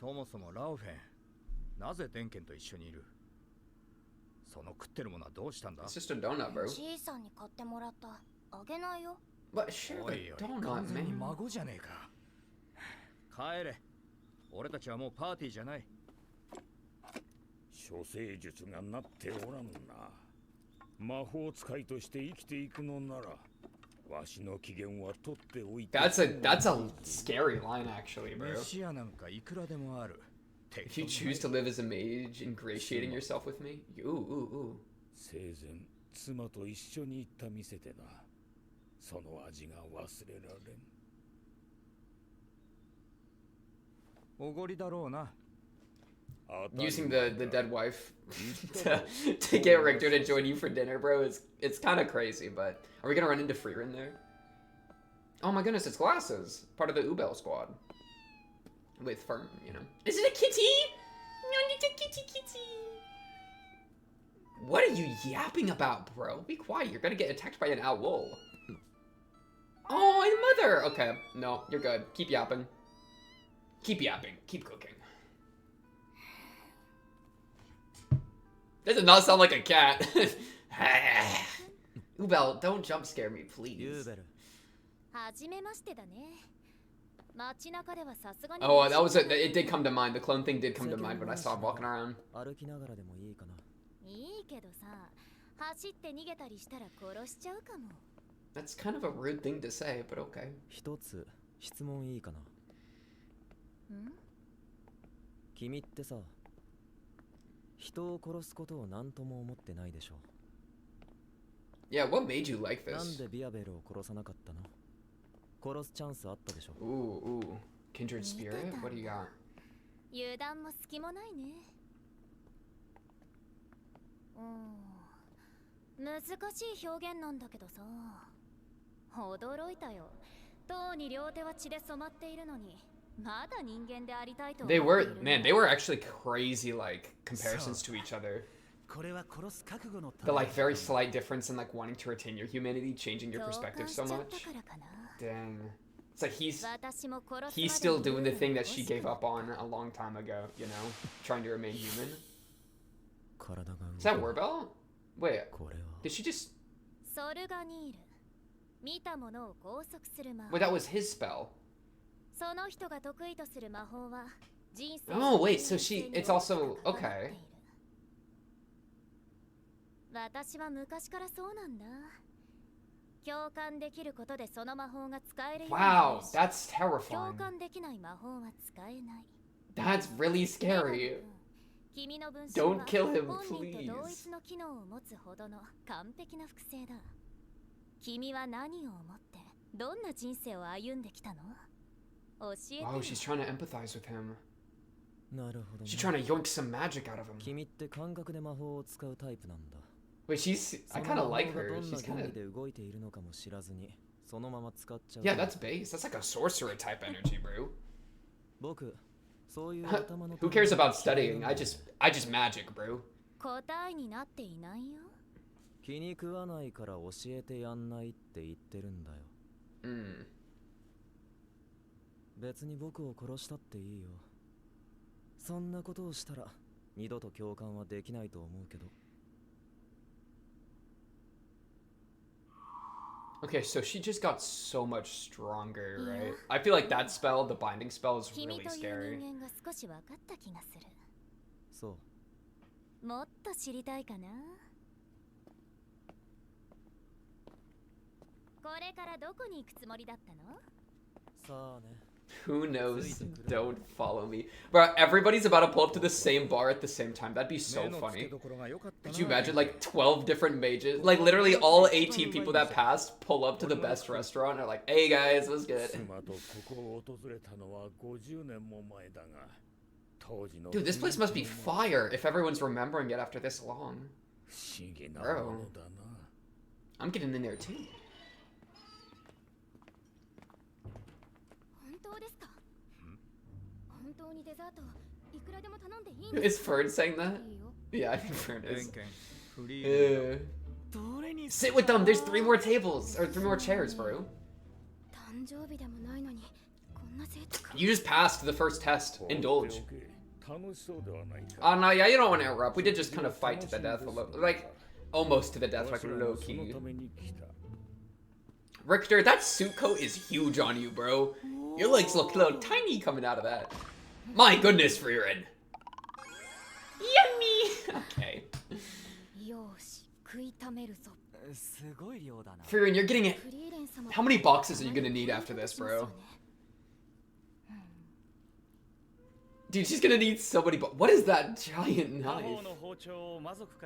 そもそもラウフェン、なぜ電剣と一緒にいる？その食ってるものはどうしたんだ？ It's just a donut, bro. じいさんに買ってもらった。あげないよ。But share the donut, 完全に man. 孫じゃねえか。帰れ。俺たちはもうパーティーじゃない。処世術がなっておらんな。魔法使いとして生きていくのなら、わしの機嫌は取っておいて。That's a scary line, actually, bro. 飯屋なんかいくらでもある。If you choose to live as a mage, ingratiating yourself with me, ooh. 生前、妻と一緒に行った店でな。その味が忘れられん。おごりだろうな。Using the dead wife to get Richter to join you for dinner, bro, it's kind of crazy, but are we gonna run into Frieren there? Oh my goodness, it's glasses. Part of the Ubel squad. With Fern, you know. Is it a kitty? No, it's a kitty. What are you yapping about, bro? Be quiet, you're gonna get attacked by an owl. Oh, and mother! Okay, no, you're good. Keep yapping. Keep yapping. Keep cooking. That does not sound like a cat. Ubel, don't jump scare me, please. Oh, that was it did come to mind. The clone thing did come to mind when I saw him walking around. That's kind of a rude thing to say, but okay. 一つ質問いいかな。君ってさ、人を殺すことを何とも思ってないでしょ。Yeah, what made you like this? なんでビアベルを殺さなかったの？殺すチャンスあったでしょ。Ooh, kindred spirit? What do you got? 油断も隙もないね。難しい表現なんだけどさ。驚いたよ。とうに両手は血で染まっているのに。They were, man, they were actually crazy, like, comparisons to each other. The, like, very slight difference in, like, wanting to retain your humanity, changing your perspective so much. Dang. It's like he's still doing the thing that she gave up on a long time ago, you know? Trying to remain human. Is that Warbell? Wait, did she just... Wait, that was his spell. Oh, wait, so it's also, okay. Wow, that's terrifying. That's really scary. Don't kill him, please. Oh, she's trying to empathize with him. She's trying to yoink some magic out of him. Wait, I kind of like her. She's kind of... Yeah, that's base. That's like a sorcerer type energy, bro. Who cares about studying? I just magic, bro. 気に食わないから教えてやんないって言ってるんだよ。別に僕を殺したっていいよ。そんなことをしたら二度と共感はできないと思うけど。Okay, so she just got so much stronger, right? I feel like that spell, the binding spell, is really scary. そう。もっと知りたいかな。これからどこに行くつもりだったの？さあね。Who knows? Don't follow me. Bro, everybody's about to pull up to the same bar at the same time. That'd be so funny. Could you imagine, like, 12 different mages? Like, literally all 18 people that passed pull up to the best restaurant and are like, hey guys, what's good? Dude, this place must be fire if everyone's remembering it after this long. Bro. I'm getting in there too. Is Fern saying that? Yeah, I think Fern is. Sit with them. There's 3 more tables or 3 more chairs, bro. You just passed the first test. Indulge. Oh no, yeah, you don't want to interrupt. We did just kind of fight to the death, like almost to the death, like low key. Richter, that suit coat is huge on you, bro. Your legs look a little tiny coming out of that. My goodness, Frieren. Yummy. Okay. Frieren, you're getting it. How many boxes are you gonna need after this, bro? Dude, she's gonna need so many. What is that giant knife?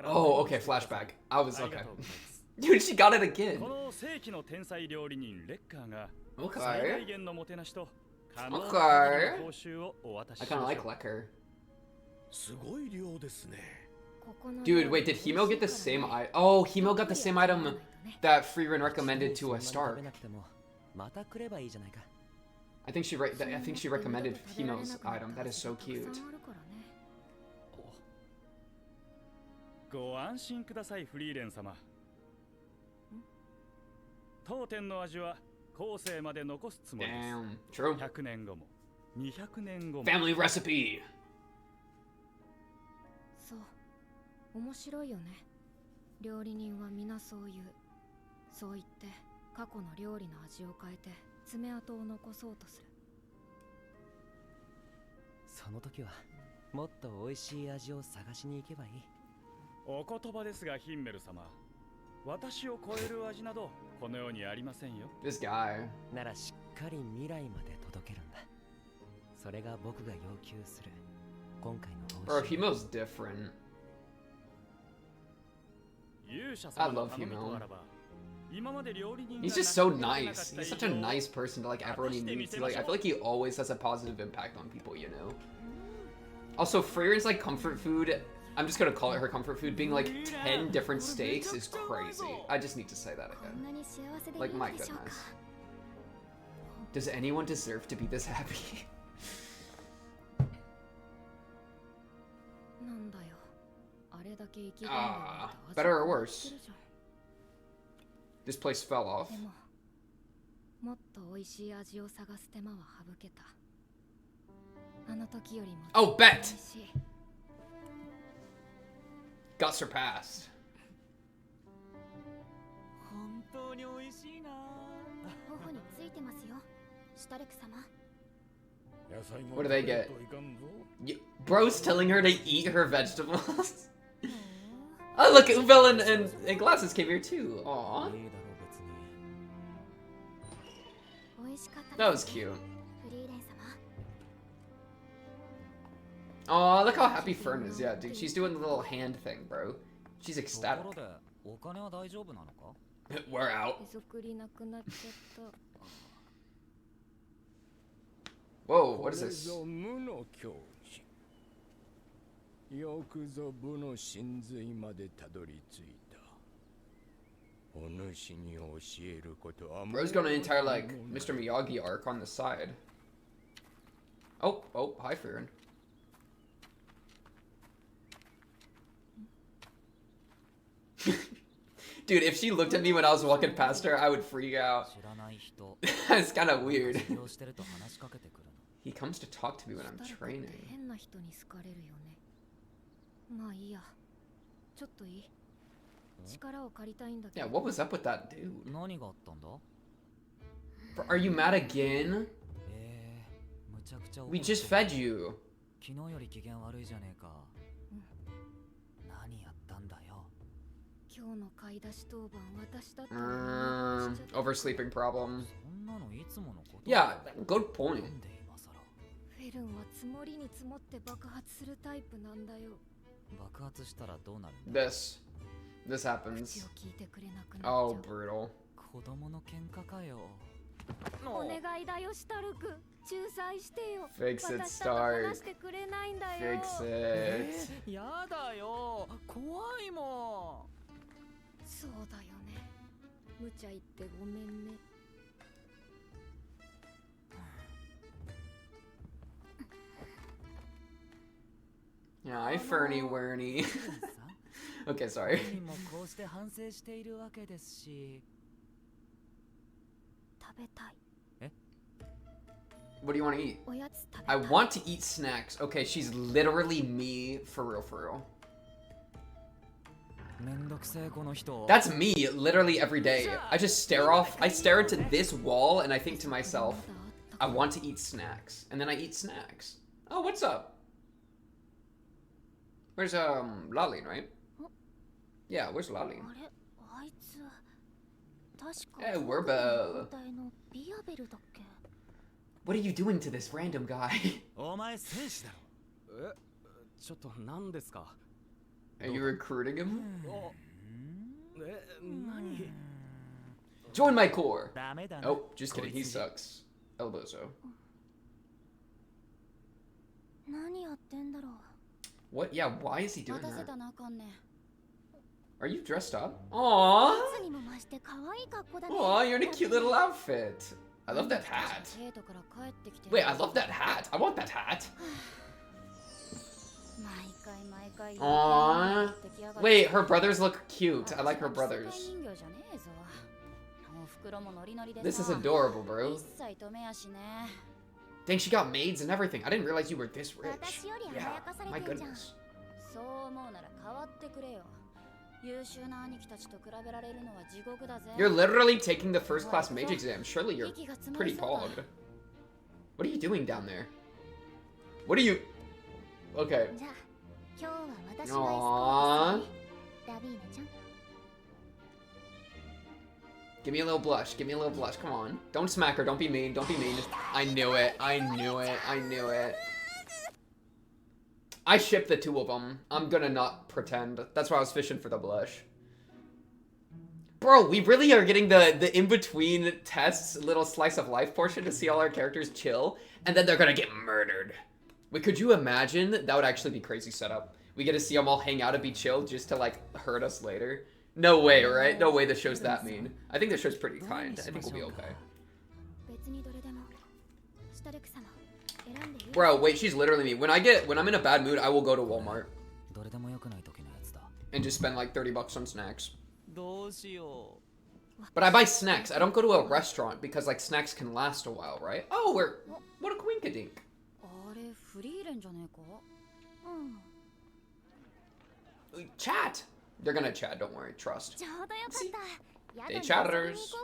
Oh, okay, flashback. I was okay. Dude, she got it again. Okay. Okay. I kind of like Lecker. Dude, wait, did Himo get the same item? Oh, Himo got the same item that Frieren recommended to a Stark. I think she recommended Himo's item. That is so cute. ご安心ください、フリーレン様。当店の味は後世まで残すつもりです。Damn, true. 100年後も200年後も。Family recipe. そう、面白いよね。料理人は皆そう言う。そう言って過去の料理の味を変えて爪痕を残そうとする。その時はもっと美味しい味を探しに行けばいい。お言葉ですが、ヒンメル様。私を超える味などこの世にありませんよ。This guy. ならしっかり未来まで届けるんだ。それが僕が要求する今回の方針。Bro, Himo's different. I love Himo. He's just so nice. He's such a nice person to like everyone he meets. Like, I feel like he always has a positive impact on people, you know? Also, Frieren's like comfort food, I'm just gonna call it her comfort food, being like 10 different steaks is crazy. I just need to say that again. Like, my goodness. Does anyone deserve to be this happy? Better or worse? This place fell off. Oh, bet! Got surpassed. What do they get? Bro's telling her to eat her vegetables. Oh, look, Ubel and Glasses came here too. Aww. That was cute. Aw, look how happy Fern is. Yeah, dude, she's doing the little hand thing, bro. She's ecstatic. We're out. Whoa, what is this? よくぞ部の真髄までたどり着いた。お主に教えることは。Bro's got an entire like Mr. Miyagi arc on the side. Oh, hi Frieren. Dude, if she looked at me when I was walking past her, I would freak out. It's kind of weird. He comes to talk to me when I'm training. Yeah, what was up with that dude? Are you mad again? We just fed you. Oversleeping problem. Yeah, good point. This happens. Oh, brutal. Fix it, Stark. Fix it. Yeah, hi Fernie Werney. Okay, sorry. What do you want to eat? I want to eat snacks. Okay, she's literally me for real, for real. That's me literally every day. I just I stare into this wall and I think to myself, I want to eat snacks. And then I eat snacks. Oh, what's up? Where's Lalin, right? Yeah, where's Lalin? Hey, Werbel. What are you doing to this random guy? Are you recruiting him? Join my corps! Oh, just kidding, he sucks. Elbozo. What? Yeah, why is he doing that? Are you dressed up? Aww! Aww, you're in a cute little outfit. I love that hat. Wait, I love that hat. I want that hat. Aww. Wait, her brothers look cute. I like her brothers. This is adorable, bro. Dang, she got maids and everything. I didn't realize you were this rich. Yeah, my goodness. You're literally taking the first class mage exam. Surely you're pretty pogged. What are you doing down there? What are you... Okay. Aww. Give me a little blush. Give me a little blush. Come on. Don't smack her. Don't be mean. Don't be mean. I knew it. I knew it. I knew it. I ship the two of them. I'm gonna not pretend. That's why I was fishing for the blush. Bro, we really are getting the in-between tests little slice of life portion to see all our characters chill, and then they're gonna get murdered. Wait, could you imagine? That would actually be crazy setup. We get to see them all hang out and be chill just to, like, hurt us later. No way, right? No way the show's that mean. I think the show's pretty kind. I think we'll be okay. Bro, wait, she's literally me. When I'm in a bad mood, I will go to Walmart and just spend like $30 on snacks. But I buy snacks. I don't go to a restaurant because like snacks can last a while, right? Oh, what a quinkadink. Chat. They're gonna chat. Don't worry. Trust. See? They chatters.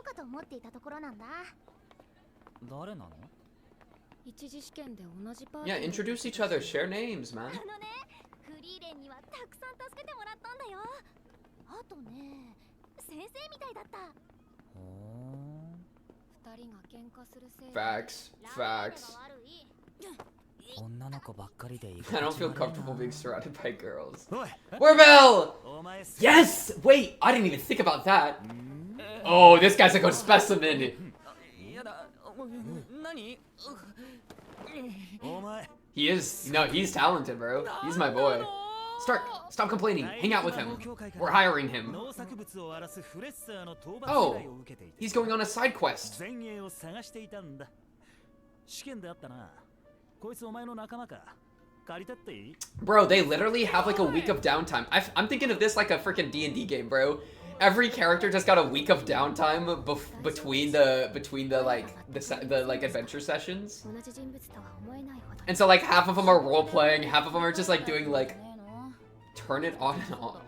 Yeah, introduce each other, share names, man. Facts. Facts. I don't feel comfortable being surrounded by girls. Werbel! Yes! Wait, I didn't even think about that. Oh, this guy's a good specimen. He is. No, he's talented, bro. He's my boy. Stop complaining. Hang out with him. We're hiring him. Oh, he's going on a side quest. Bro, they literally have like a week of downtime. I'm thinking of this like a freaking D&D game, bro. Every character just got a week of downtime between the like adventure sessions. And so like half of them are role playing, half of them are just like doing like turn it on and off.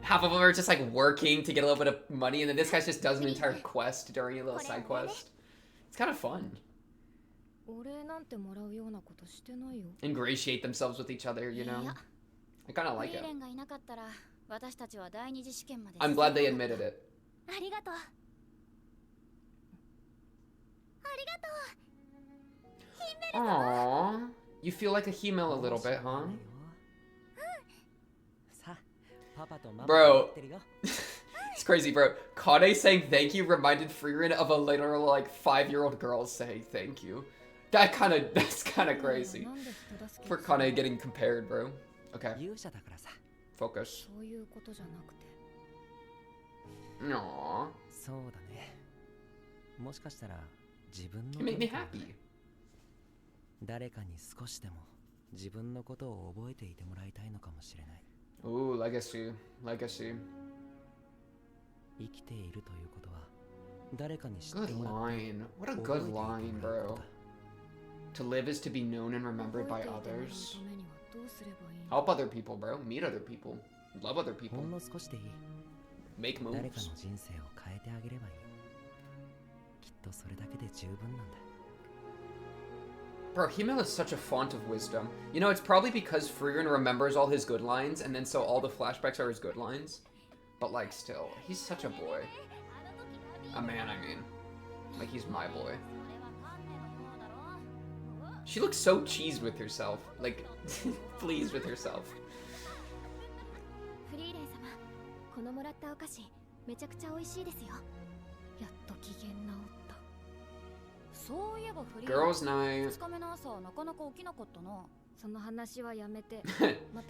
Half of them are just like working to get a little bit of money, and then this guy just does an entire quest during a little side quest. It's kind of fun. Ingratiate themselves with each other, you know? I kind of like it. I'm glad they admitted it. Aww. You feel like a female a little bit, huh? Bro. It's crazy, bro. Kane saying thank you reminded Frieren of a literal like 5-year-old girl saying thank you. That's kind of crazy. For Kane getting compared, bro. Okay. Focus. Aww. You make me happy. Ooh, legacy. Legacy. Good line. What a good line, bro. To live is to be known and remembered by others. Help other people, bro. Meet other people. Love other people. Make moves. Bro, Himmel is such a font of wisdom. You know, it's probably because Frieren remembers all his good lines, and then so all the flashbacks are his good lines. But, like, still, he's such a boy. A man, I mean. Like, he's my boy. She looks so cheesed with herself. Like, pleased with herself. Girls' night.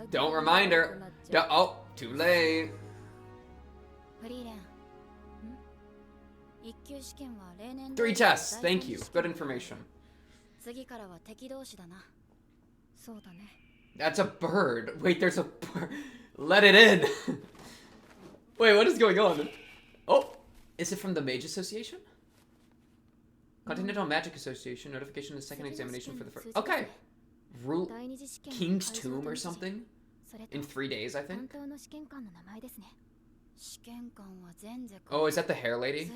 Don't remind her. Oh, too late. 3 tests. Thank you. Good information. That's a bird. Wait, there's a bird. Let it in. Wait, what is going on? Oh, is it from the Mage Association? Continental Magic Association. Notification of the second examination for the first. Okay. Rule King's Tomb or something? In 3 days, I think. Oh, is that the hair lady?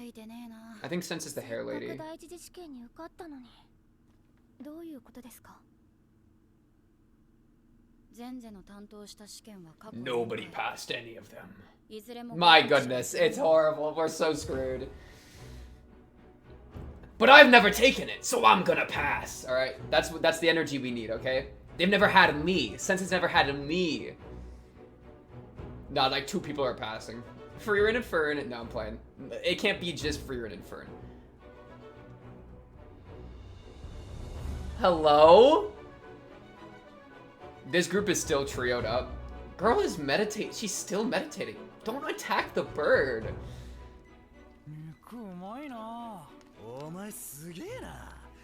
I think Sense is the hair lady. Nobody passed any of them. My goodness, it's horrible. We're so screwed. But I've never taken it, so I'm gonna pass. All right, that's the energy we need. Okay, they've never had me. Sense has never had me. No, like 2 people are passing. Frieren and Fern. No, I'm playing. It can't be just Frieren and Fern. Hello? This group is still trioed up. Girl is meditating. She's still meditating. Don't attack the bird.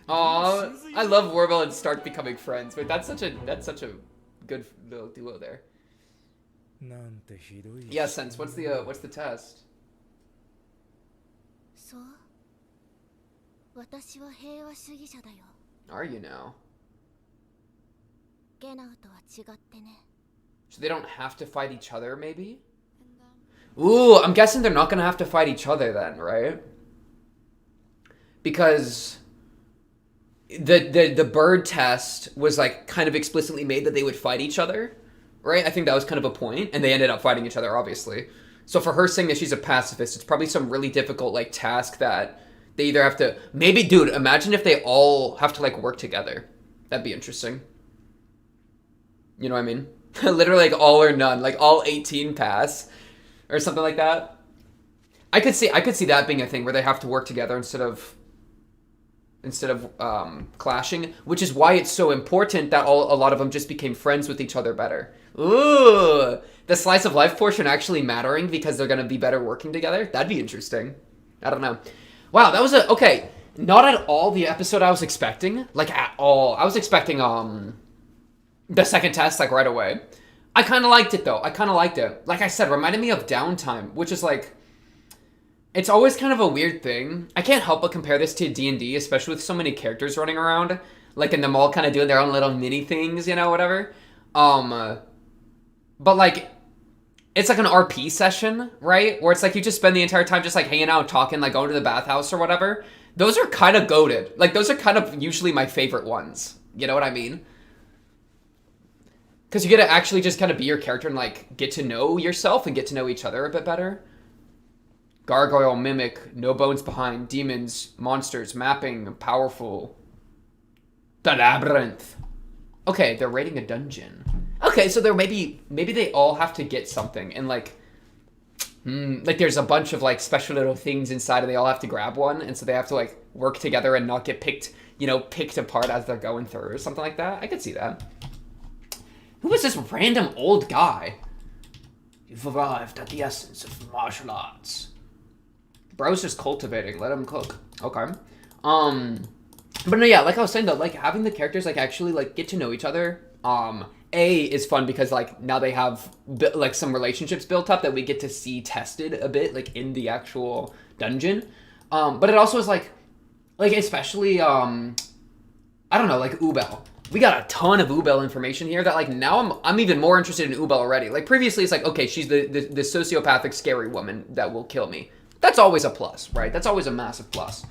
Aw, I love Warbell and Stark becoming friends. Wait, that's such a good little duo there. Yeah, Sense. What's the test? Are you now? So they don't have to fight each other, maybe? Ooh, I'm guessing they're not gonna have to fight each other then, right? Because the bird test was like kind of explicitly made that they would fight each other, right? I think that was kind of a point, and they ended up fighting each other, obviously. So for her saying that she's a pacifist, it's probably some really difficult like task that they either have to. Maybe, dude, imagine if they all have to like work together. That'd be interesting. You know what I mean? Literally like all or none, like all 18 pass, or something like that. I could see that being a thing where they have to work together instead of clashing, which is why it's so important that a lot of them just became friends with each other better. Ooh, the slice of life portion actually mattering because they're gonna be better working together. That'd be interesting. I don't know. Wow, that was okay. Not at all the episode I was expecting. Like at all. I was expecting the second test like right away. I kind of liked it though. I kind of liked it. Like I said, reminded me of Downtime, which is like. It's always kind of a weird thing. I can't help but compare this to D&D, especially with so many characters running around. Like, and them all kind of doing their own little mini things, you know, whatever. But, like, it's like an RP session, right? Where it's like you just spend the entire time just, like, hanging out, talking, like, going to the bathhouse or whatever. Those are kind of goated. Like, those are kind of usually my favorite ones. You know what I mean? Because you get to actually just kind of be your character and, like, get to know yourself and get to know each other a bit better. Gargoyle, Mimic, No Bones Behind, Demons, Monsters, Mapping, Powerful. The Labyrinth. Okay, they're raiding a dungeon. Okay, so there maybe they all have to get something, and like there's a bunch of like special little things inside, and they all have to grab one, and so they have to like work together and not get picked apart as they're going through, or something like that. I could see that. Who is this random old guy? You've arrived at the essence of martial arts. Bro's just cultivating. Let him cook. Okay. But no, yeah, like I was saying though, like having the characters like actually like get to know each other, A is fun because like now they have like some relationships built up that we get to see tested a bit like in the actual dungeon. But it also is like especially I don't know, like Ubel. We got a ton of Ubel information here that like now I'm even more interested in Ubel already. Like previously it's like, okay, she's the sociopathic scary woman that will kill me. That's always a plus, right? That's always a massive plus.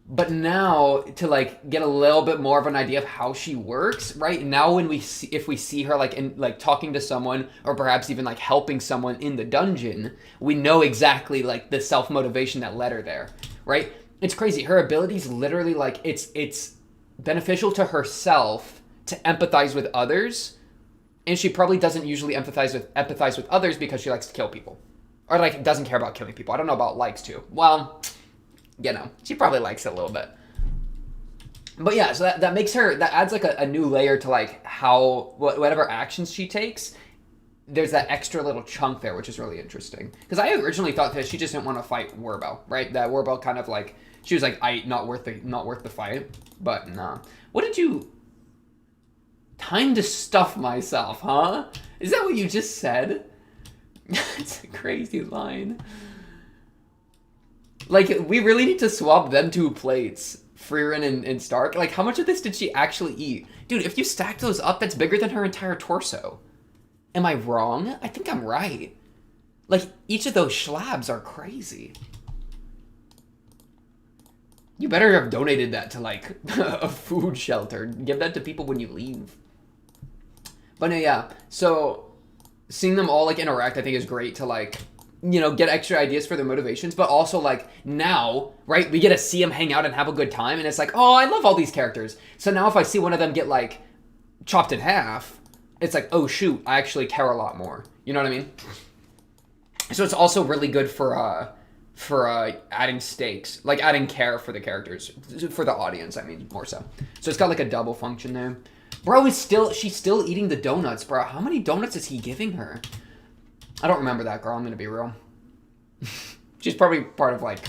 But now to like get a little bit more of an idea of how she works, right? Now when if we see her like in like talking to someone or perhaps even like helping someone in the dungeon, we know exactly like the self-motivation that led her there, right? It's crazy. Her abilities literally like it's beneficial to herself to empathize with others, and she probably doesn't usually empathize with others because she likes to kill people, or like doesn't care about killing people. I don't know about likes to. Well, you know, she probably likes it a little bit. But yeah, so that makes her, that adds like a new layer to like how whatever actions she takes. There's that extra little chunk there, which is really interesting. Because I originally thought that she just didn't want to fight Werbel, right? That Werbel kind of like, she was like, not worth the fight. But nah. What did you... Time to stuff myself, huh? Is that what you just said? It's a crazy line. Like, we really need to swap them 2 plates. Frieren and Stark. Like, how much of this did she actually eat? Dude, if you stack those up, that's bigger than her entire torso. Am I wrong? I think I'm right. Like, each of those schlabs are crazy. You better have donated that to, like, a food shelter. Give that to people when you leave. But no, yeah. So, seeing them all, like, interact, I think is great to, like, you know, get extra ideas for their motivations. But also, like, now, right, we get to see them hang out and have a good time. And it's like, oh, I love all these characters. So now if I see one of them get, like, chopped in half... It's like, oh shoot, I actually care a lot more. You know what I mean? So it's also really good for adding stakes, like adding care for the characters, for the audience. I mean, more so. So it's got like a double function there. Bro she's still eating the donuts, bro. How many donuts is he giving her? I don't remember that girl. I'm gonna be real. She's probably part of like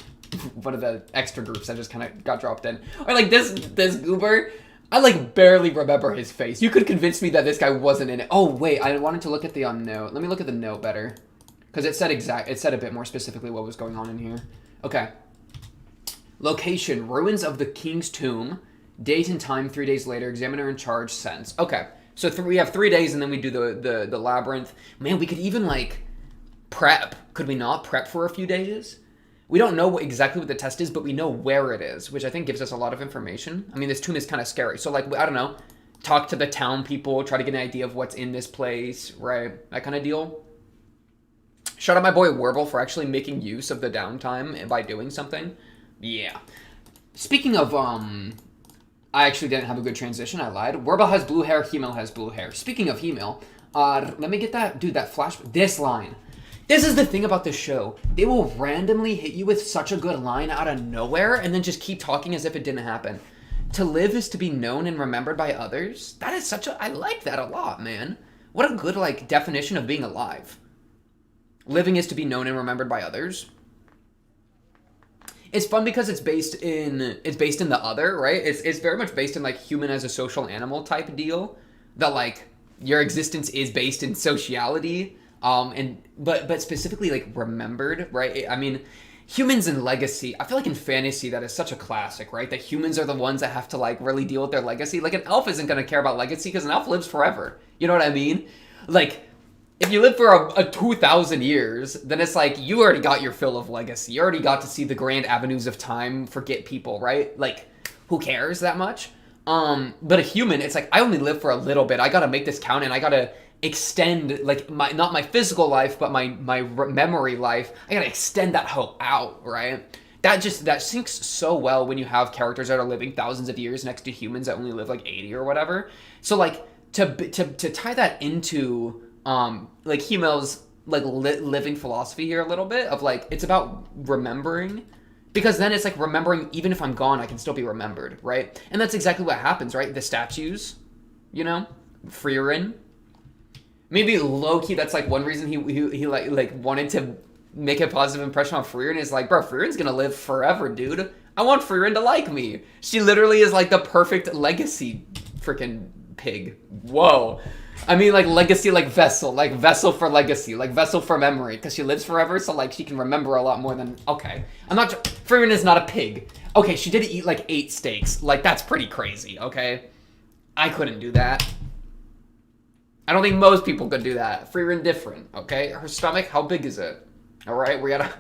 one of the extra groups that just kind of got dropped in. Or like this goober. I like barely remember his face. You could convince me that this guy wasn't in it. Oh wait, I wanted to look at the note. Let me look at the note better, because it said a bit more specifically what was going on in here. Okay. Location: ruins of the king's tomb. Date and time: 3 days later. Examiner in charge sends. Okay, so we have 3 days, and then we do the labyrinth. Man, we could even like prep. Could we not prep for a few days? We don't know exactly what the test is, but we know where it is, which I think gives us a lot of information. I mean, this tomb is kind of scary. So, like, I don't know, talk to the town people, try to get an idea of what's in this place, right? That kind of deal. Shout out my boy Werbel for actually making use of the downtime by doing something. Yeah. Speaking of, I actually didn't have a good transition. I lied. Werbel has blue hair. Hemel has blue hair. Speaking of Hemel, let me get that, dude, that flash, this line. This is the thing about this show. They will randomly hit you with such a good line out of nowhere and then just keep talking as if it didn't happen. To live is to be known and remembered by others. That is I like that a lot, man. What a good, like, definition of being alive. Living is to be known and remembered by others. It's fun because it's based in the other, right? It's very much based in, like, human as a social animal type deal. That, like, your existence is based in sociality. But specifically like remembered, right? I mean, humans and legacy. I feel like in fantasy that is such a classic, right? That humans are the ones that have to like really deal with their legacy. Like an elf isn't gonna care about legacy because an elf lives forever. You know what I mean? Like if you live for a 2,000 years, then it's like you already got your fill of legacy. You already got to see the grand avenues of time, forget people, right? Like who cares that much? But a human, it's like I only live for a little bit. I gotta make this count, and I gotta extend like not my physical life but my memory life. I gotta extend that hope out, right? That syncs so well when you have characters that are living thousands of years next to humans that only live like 80 or whatever. So like to tie that into like Hemel's like living philosophy here a little bit of like it's about remembering, because then it's like remembering even if I'm gone I can still be remembered, right? And that's exactly what happens, right? The statues, you know, Frieren. Maybe low-key, that's like one reason he like wanted to make a positive impression on Frieren is like, bro, Frieren's gonna live forever, dude. I want Frieren to like me. She literally is like the perfect legacy freaking pig. Whoa. I mean, like, legacy, like vessel for legacy, like vessel for memory, because she lives forever, so, like, she can remember a lot more than, okay. Frieren is not a pig. Okay, she did eat, like, 8 steaks. Like, that's pretty crazy, okay? I couldn't do that. I don't think most people could do that. Frieren different, okay? Her stomach, how big is it? Alright, we gotta...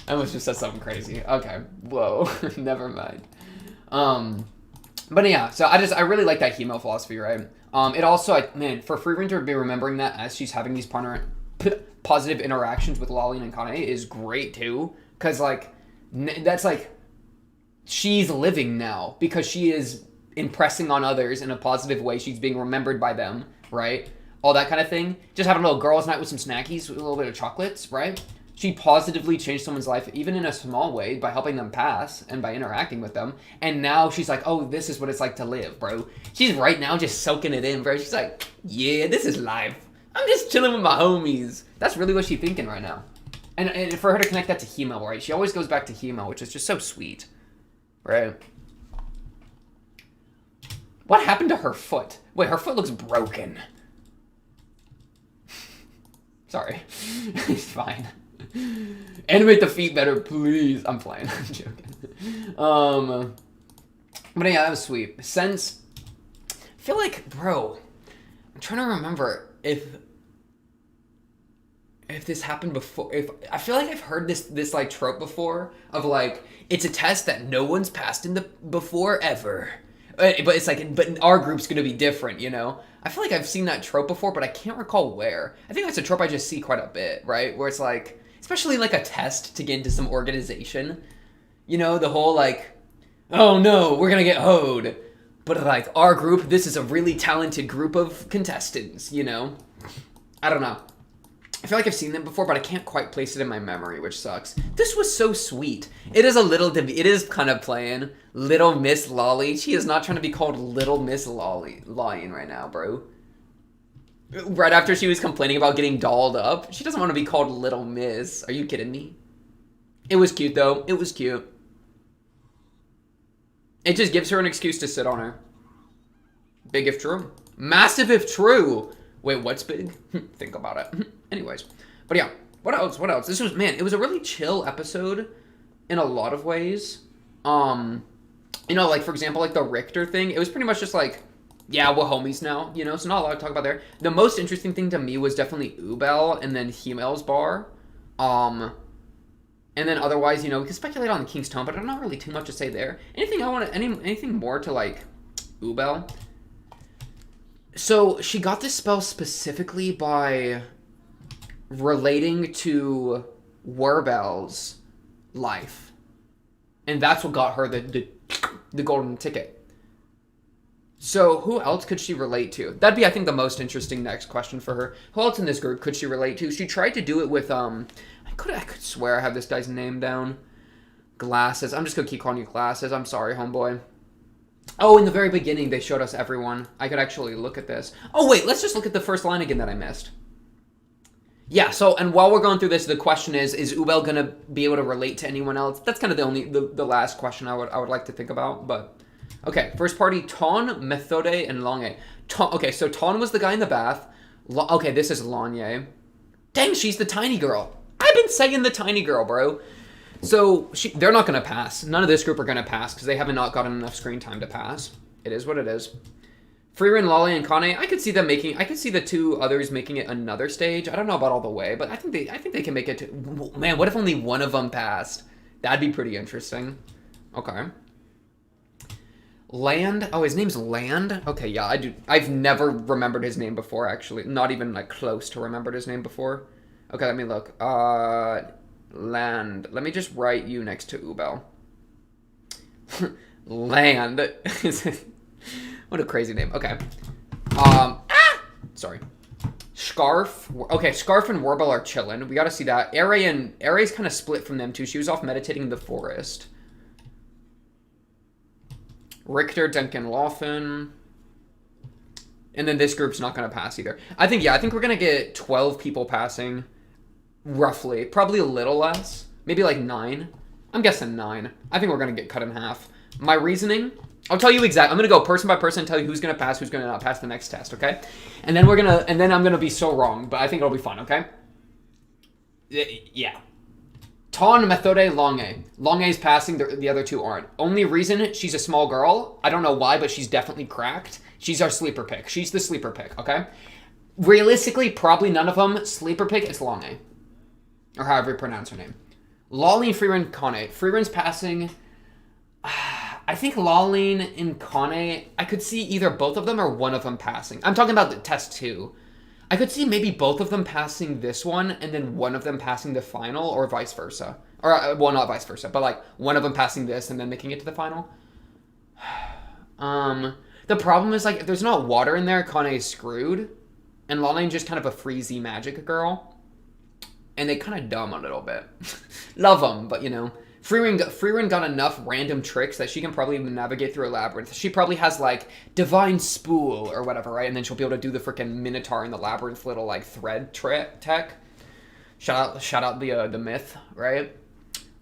I almost just said something crazy. Okay, whoa, never mind. But yeah, so I really like that hemo philosophy, right? It also, man, for Frieren to be remembering that as she's having these positive interactions with Lolly and Kane is great too. Because, like, that's like, she's living now because she is impressing on others in a positive way. She's being remembered by them, right? All that kind of thing. Just having a little girls' night with some snackies, with a little bit of chocolates, right? She positively changed someone's life, even in a small way, by helping them pass and by interacting with them. And now she's like, oh, this is what it's like to live, bro. She's right now just soaking it in, bro. She's like, yeah, this is life. I'm just chilling with my homies. That's really what she's thinking right now. And for her to connect that to Hemo, right? She always goes back to Hemo, which is just so sweet, right? What happened to her foot? Wait, her foot looks broken. Sorry. It's fine. Animate the feet better, please. I'm playing. I'm joking. But yeah, that was sweet. Since I feel like, bro, I'm trying to remember if this happened before. If I feel like I've heard this like trope before of like it's a test that no one's passed in the before ever. But it's like, but our group's gonna be different, you know? I feel like I've seen that trope before, but I can't recall where. I think that's a trope I just see quite a bit, right? Where it's like, especially like a test to get into some organization. You know, the whole like, oh no, we're gonna get hoed. But like, our group, this is a really talented group of contestants, you know? I don't know. I feel like I've seen them before, but I can't quite place it in my memory, which sucks. This was so sweet. It is it is kind of playing Little Miss Lolly. She is not trying to be called Little Miss Lolly right now, bro. Right after she was complaining about getting dolled up, she doesn't want to be called Little Miss. Are you kidding me? It was cute, though. It was cute. It just gives her an excuse to sit on her. Big if true. Massive if true. Wait, what's big? Think about it. Anyways. But yeah, what else? What else? This was, man, it was a really chill episode in a lot of ways. You know, like, for example, like the Richter thing, it was pretty much just like, yeah, we're homies now, you know, so not a lot to talk about there. The most interesting thing to me was definitely Ubel and then Himel's bar. And then otherwise, you know, we can speculate on the King's Tome, but there's not really too much to say there. Anything more to, like, Ubel? So, she got this spell specifically by relating to Werbel's life. And that's what got her the golden ticket. So, who else could she relate to? That'd be, I think, the most interesting next question for her. Who else in this group could she relate to? She tried to do it with, I could swear I have this guy's name down. Glasses. I'm just gonna keep calling you Glasses. I'm sorry, homeboy. Oh, in the very beginning, they showed us everyone. I could actually look at this. Oh, wait, let's just look at the first line again that I missed. Yeah, so, and while we're going through this, the question is Ubel gonna be able to relate to anyone else? That's kind of the last question I would like to think about, but... Okay, first party, Ton, Methode, and Longe. Okay, so Ton was the guy in the bath. Okay, this is Longe. Dang, she's the tiny girl. I've been saying the tiny girl, bro. So, they're not going to pass. None of this group are going to pass, because they haven't not gotten enough screen time to pass. It is what it is. Frieren, Lolly, and Kane, I could see the two others making it another stage. I don't know about all the way, but I think they can make it to... Man, what if only one of them passed? That'd be pretty interesting. Okay. Land? Oh, his name's Land? Okay, yeah, I've never remembered his name before, actually. Not even, like, close to remembered his name before. Okay, let me look. Land. Let me just write you next to Ubel. Land. What a crazy name. Okay. Sorry. Scarf. Okay, Scarf and Werbel are chilling. We gotta see that. Ares kind of split from them, too. She was off meditating in the forest. Richter, Denken, Laufen. And then this group's not going to pass either. I think we're going to get 12 people passing. Roughly. Probably a little less. Maybe like 9. I'm guessing 9. I think we're going to get cut in half. My reasoning, I'll tell you exactly. I'm gonna go person by person and tell you who's gonna pass, who's gonna not pass the next test, okay? And then I'm gonna be so wrong, but I think it'll be fun, okay? Yeah. Ton, Methode, Longe. Longe's passing, the other two aren't. Only reason, she's a small girl. I don't know why, but she's definitely cracked. She's our sleeper pick. She's the sleeper pick, okay? Realistically, probably none of them. Sleeper pick, it's Longe. Or however you pronounce her name. Lolline, Frieren, Kane. Frieren's passing. I think Lolline and Kane, I could see either both of them or one of them passing. I'm talking about the test 2. I could see maybe both of them passing this one and then one of them passing the final or vice versa. Or, well, not vice versa, but like one of them passing this and then making it to the final. The problem is like if there's not water in there, Kane is screwed. And Lolline's just kind of a freezy magic girl. And they kind of dumb a little bit. Love them, but you know. Frieren got enough random tricks that she can probably even navigate through a labyrinth. She probably has, like, Divine Spool or whatever, right? And then she'll be able to do the freaking Minotaur in the labyrinth little, like, thread tech. Shout out the myth, right?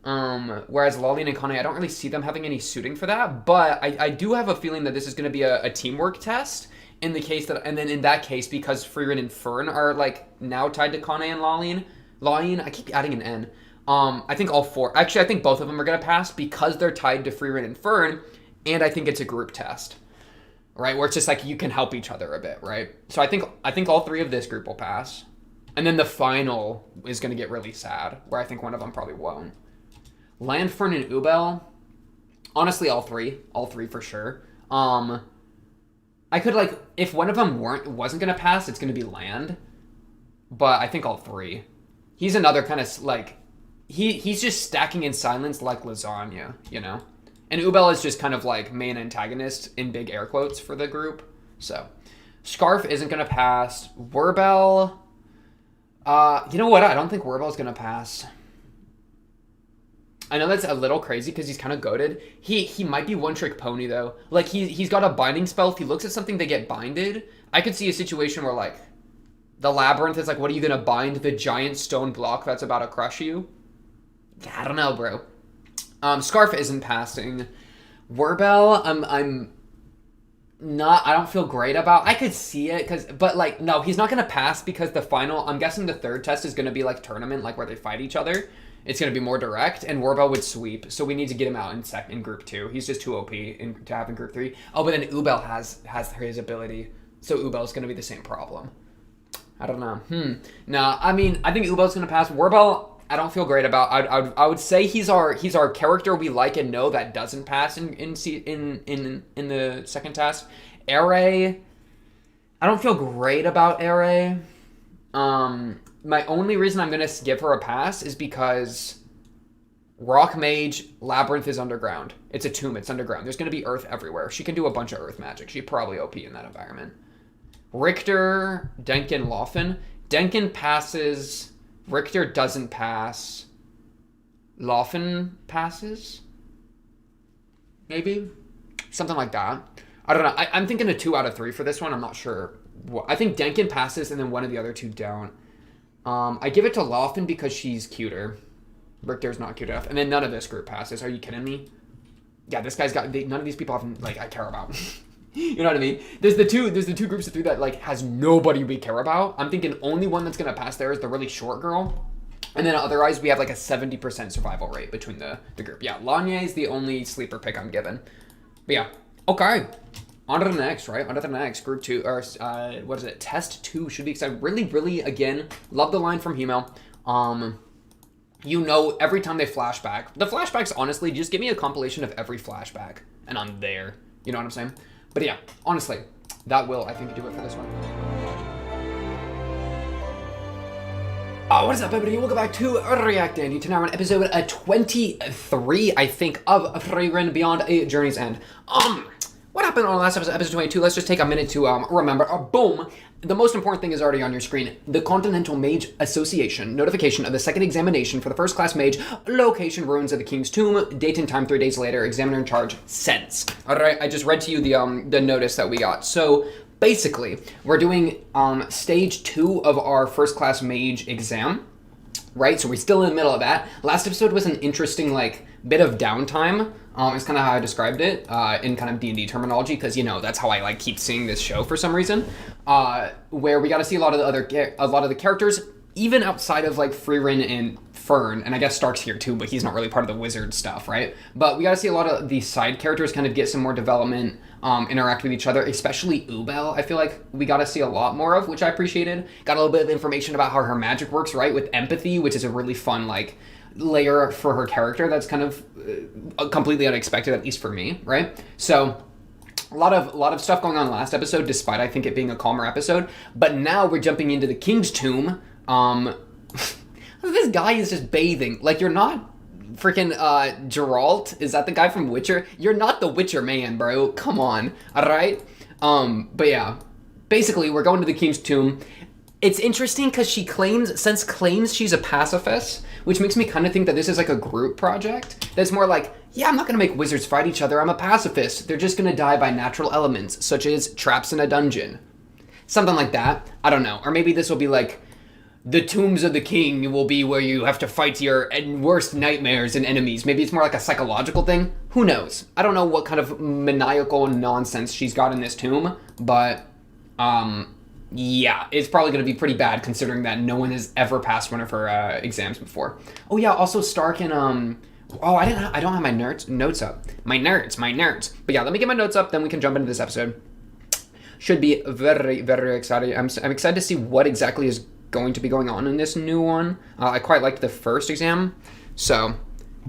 Whereas Lolline and Kane, I don't really see them having any suiting for that. But I do have a feeling that this is going to be a teamwork test. In the case that, and then in that case, because Frieren and Fern are, like, now tied to Kane and Lolline, I keep adding an N. I think all 4, actually I think both of them are going to pass because they're tied to Frieren and Fern, and I think it's a group test, right? Where it's just like you can help each other a bit, right? So I think all 3 of this group will pass. And then the final is going to get really sad, where I think one of them probably won't. Land, Fern, and Ubel, honestly all 3 for sure. I could like, if one of them wasn't going to pass, it's going to be Land, but I think all 3. He's another kind of like, He's just stacking in silence like lasagna, you know? And Ubel is just kind of like main antagonist in big air quotes for the group. So, Scarf isn't going to pass. Werbel, you know what? I don't think Werbel's going to pass. I know that's a little crazy because he's kind of goated. He might be one-trick pony, though. Like, he's got a binding spell. If he looks at something, they get binded. I could see a situation where, like, the labyrinth is like, what are you going to bind? The giant stone block that's about to crush you? I don't know, bro. Scarf isn't passing. Werbel, I'm not, I don't feel great about. I could see it, but like, no, he's not going to pass because the final, I'm guessing the third test is going to be like tournament, like where they fight each other. It's going to be more direct, and Werbel would sweep, so we need to get him out in group 2. He's just too OP to have in group 3. Oh, but then Ubel has his ability, so Ubel's going to be the same problem. I don't know. No, I mean, I think Ubel's going to pass. Werbel, I don't feel great about. I would say he's our character we like and know that doesn't pass in the second test. Ere, I don't feel great about Ere. My only reason I'm gonna give her a pass is because Rock Mage Labyrinth is underground. It's a tomb. It's underground. There's gonna be earth everywhere. She can do a bunch of earth magic. She's probably OP in that environment. Richter, Denkin, Loffen. Denkin passes. Richter doesn't pass. Loffen passes? Maybe? Something like that. I don't know. I'm thinking a 2 out of 3 for this one. I'm not sure. I think Denkin passes and then one of the other 2 don't. I give it to Loffen because she's cuter. Richter's not cute enough. And then none of this group passes. Are you kidding me? Yeah, this guy's got... none of these people have, like, I care about. You know what I mean? There's the two groups of 3 that like has nobody we care about. I'm thinking only one that's gonna pass there is the really short girl. And then otherwise we have like a 70% survival rate between the group. Yeah, Lanye is the only sleeper pick I'm given. But yeah. Okay. On to the next, right? On to the next. Group 2 or what is it? Test 2 should be excited. Really, again, love the line from Hemo. You know, every time they flashback. The flashbacks, honestly, just give me a compilation of every flashback. And I'm there. You know what I'm saying? But yeah, honestly, that will, I think, do it for this one. What is up, everybody? Welcome back to React Andy. Tonight we're on episode 23, I think, of Frieren Beyond a Journey's End. What happened on the last episode 22? Let's just take a minute to remember. Boom. The most important thing is already on your screen. The Continental Mage Association. Notification of the second examination for the first class mage. Location, ruins of the King's Tomb. Date and time 3 days later. Examiner in charge. Sends. Alright, I just read to you the notice that we got. So, basically, we're doing stage 2 of our first class mage exam. right? So we're still in the middle of that. Last episode was an interesting, like, bit of downtime. It's kind of how I described it in kind of D&D terminology, because, you know, that's how I, like, keep seeing this show for some reason, where we got to see a lot of the characters, even outside of, like, Frieren and Fern, and I guess Stark's here too, but he's not really part of the wizard stuff, right? But we got to see a lot of these side characters kind of get some more development, interact with each other, especially Ubel. I feel like we got to see a lot more of, which I appreciated. Got a little bit of information about how her magic works, right? With empathy, which is a really fun, like, layer for her character that's kind of completely unexpected, at least for me, right? So a lot of stuff going on last episode, despite I think it being a calmer episode. But now we're jumping into the King's Tomb. This guy is just bathing. Like, you're not freaking Geralt. Is that the guy from Witcher? You're not the Witcher man, bro. Come on. All right. But yeah, basically we're going to the King's Tomb. It's interesting because she claims she's a pacifist, which makes me kind of think that this is like a group project. That's more like, yeah, I'm not going to make wizards fight each other. I'm a pacifist. They're just going to die by natural elements, such as traps in a dungeon. Something like that. I don't know. Or maybe this will be like, the tombs of the king will be where you have to fight your worst nightmares and enemies. Maybe it's more like a psychological thing. Who knows? I don't know what kind of maniacal nonsense she's got in this tomb, but yeah, it's probably going to be pretty bad considering that no one has ever passed one of her exams before. Oh yeah, also Stark and I don't have my notes up. My nerds. But yeah, let me get my notes up, then we can jump into this episode. Should be very, very exciting. I'm excited to see what exactly is going to be going on in this new one. I quite liked the first exam, so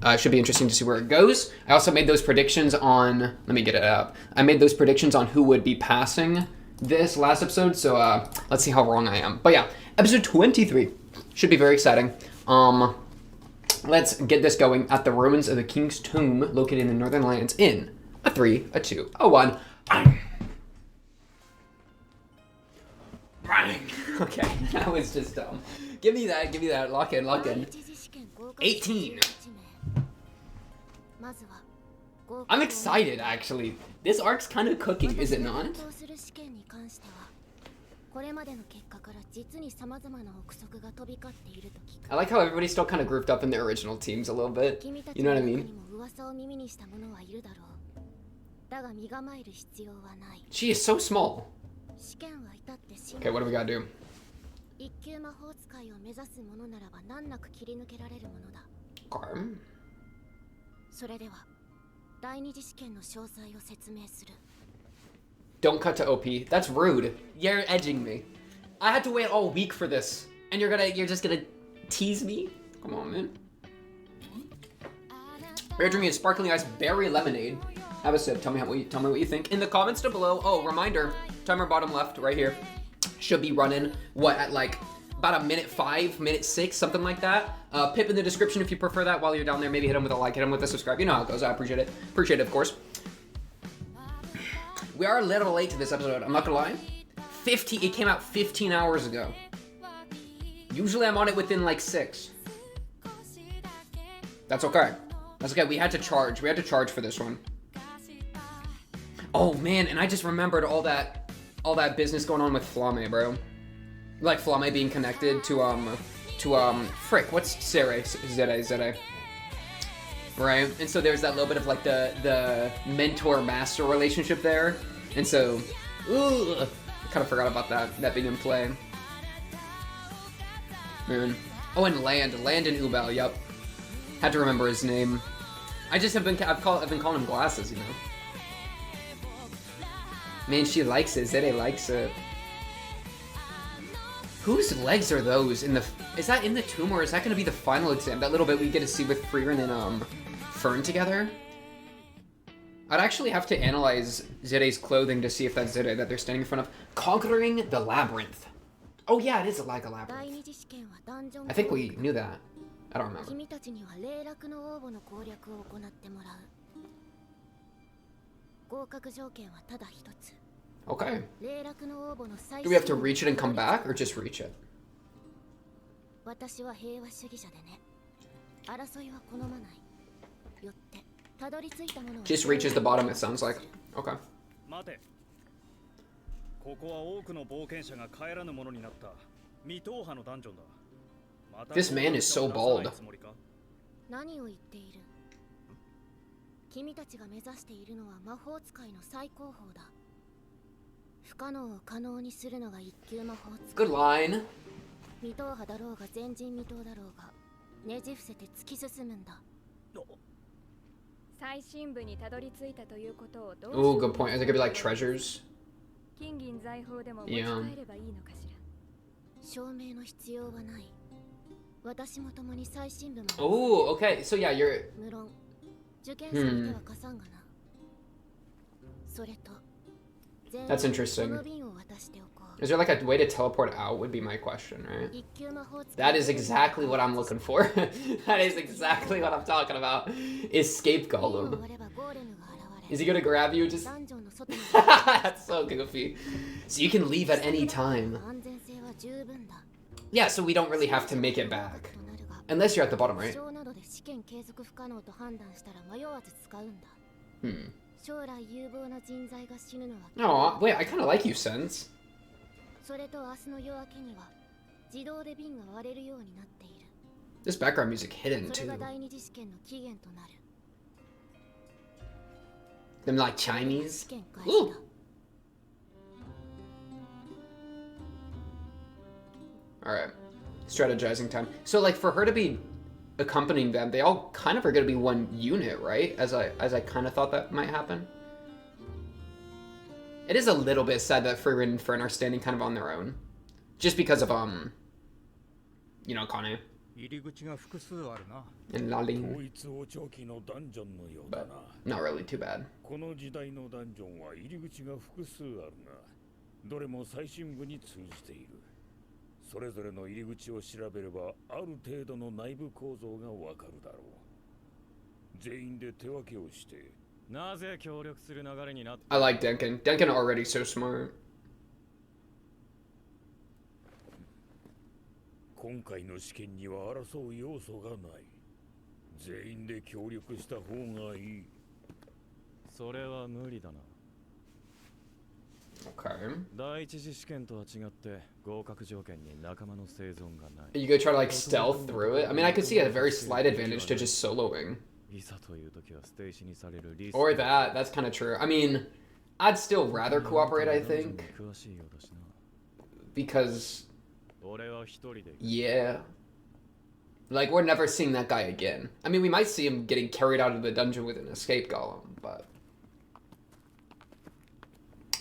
it should be interesting to see where it goes. I also made those predictions on, let me get it up. I made those predictions on who would be passing this last episode, so let's see how wrong I am. But yeah, episode 23 should be very exciting. Let's get this going at the ruins of the King's Tomb located in the Northern Lands in a 3, a 2, a 1. Okay, that was just dumb. Give me that. Lock in. 18. I'm excited, actually. This arc's kind of cooking, is it not? I like how everybody's still kind of grouped up in their original teams a little bit. You know what I mean? She is so small. Okay, what do we gotta do? Don't cut to OP. That's rude. You're edging me. I had to wait all week for this, and you're just gonna tease me? Come on, man. We're drinking a sparkling ice berry lemonade. Have a sip. Tell me what you think in the comments down below. Oh, reminder, timer bottom left right here. Should be running, at like about a minute 5, minute 6, something like that. Pip in the description if you prefer that. While you're down there, maybe hit him with a like, hit him with a subscribe. You know how it goes. I appreciate it. Appreciate it, of course. We are a little late to this episode. I'm not gonna lie. It came out 15 hours ago. Usually I'm on it within like 6. That's okay. That's okay. We had to charge. We had to charge for this one. Oh man, and I just remembered all that business going on with Flame, bro. Like Flame being connected to frick, what's Zere? Right? And so there's that little bit of like the mentor-master relationship there. And so, I kind of forgot about that being in play. Man. Oh, and Land and Ubel, yep. Had to remember his name. I've been calling him Glasses, you know. Man, she likes it. Zere likes it. Whose legs are those in the... Is that in the tomb, or is that going to be the final exam? That little bit we get to see with Frieren and Fern together? I'd actually have to analyze Zere's clothing to see if that's Zere that they're standing in front of. Conquering the Labyrinth. Oh yeah, it is like a labyrinth. I think we knew that. I don't remember. Okay. Do we have to reach it and come back, or just reach it? Just reaches the bottom, it sounds like. Okay. ここは多くの冒険者が帰らぬものになった未踏破のダンジョンだ。This man is so bald. 何を言っている？君たちが目指しているのは魔法使いの最高峰だ。不可能を可能にするのが一級魔法使い。Good line. 未踏破だろうが前人未到だろうがねじ伏せて突き進むんだ。最深部にたどり着いたということをどう Oh, good point. Is it gonna be like treasures? 金銀財宝でも持ち帰ればいいのかしら。証明の必要はない。私も共に最深部まで。Oh, okay. So yeah, you're. 無論受験者に手は貸さんがな。それと That's interesting. Is there like a way to teleport out? Would be my question, right? That is exactly what I'm looking for. That is exactly what I'm talking about. Escape Golem. Is he gonna grab you? Just. That's so goofy. So you can leave at any time. Yeah, so we don't really have to make it back. Unless you're at the bottom, right? Hmm. Oh, wait, I kind of like you, Sense. This background music hidden, too. Them like Chinese? Ooh. Alright. Strategizing time. So, like, for her to be accompanying them, they all kind of are going to be one unit, right? As I kind of thought that might happen. It is a little bit sad that Frieren and Fern are standing kind of on their own. Just because of, you know, Kane. And Lalin. But not really too bad. それぞれの入り口を調べればある程度の内部構造がわかるだろう。全員で手分けをして。なぜ協力する流れになった？ I like Denkin. Denkin already so smart. 今回の試験には争う要素がない。全員で協力した方がいい。それは無理だな。 Okay. 第一次試験とは違って合格条件に仲間の生存がない。 You go try to like stealth through it? I mean, I could see a very slight advantage to just soloing. Or that, that's kind of true. I mean, I'd still rather cooperate, I think. Because, yeah. Like, we're never seeing that guy again. I mean, we might see him getting carried out of the dungeon with an escape golem, but...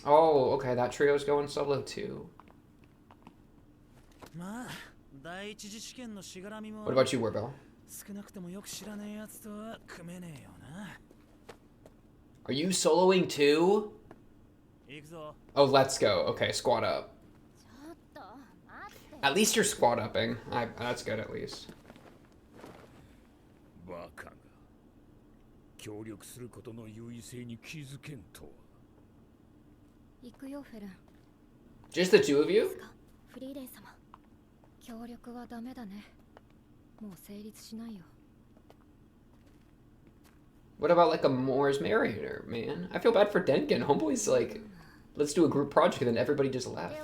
Oh, okay, that trio's going solo too. What about you, Warbell? Are you soloing too? Oh, let's go. Okay, squad up. At least you're squad upping. That's good, at least. Just the two of you? What about like a Moore's Marriott, man? I feel bad for Denkin. Homeboy's like, let's do a group project and then everybody just left.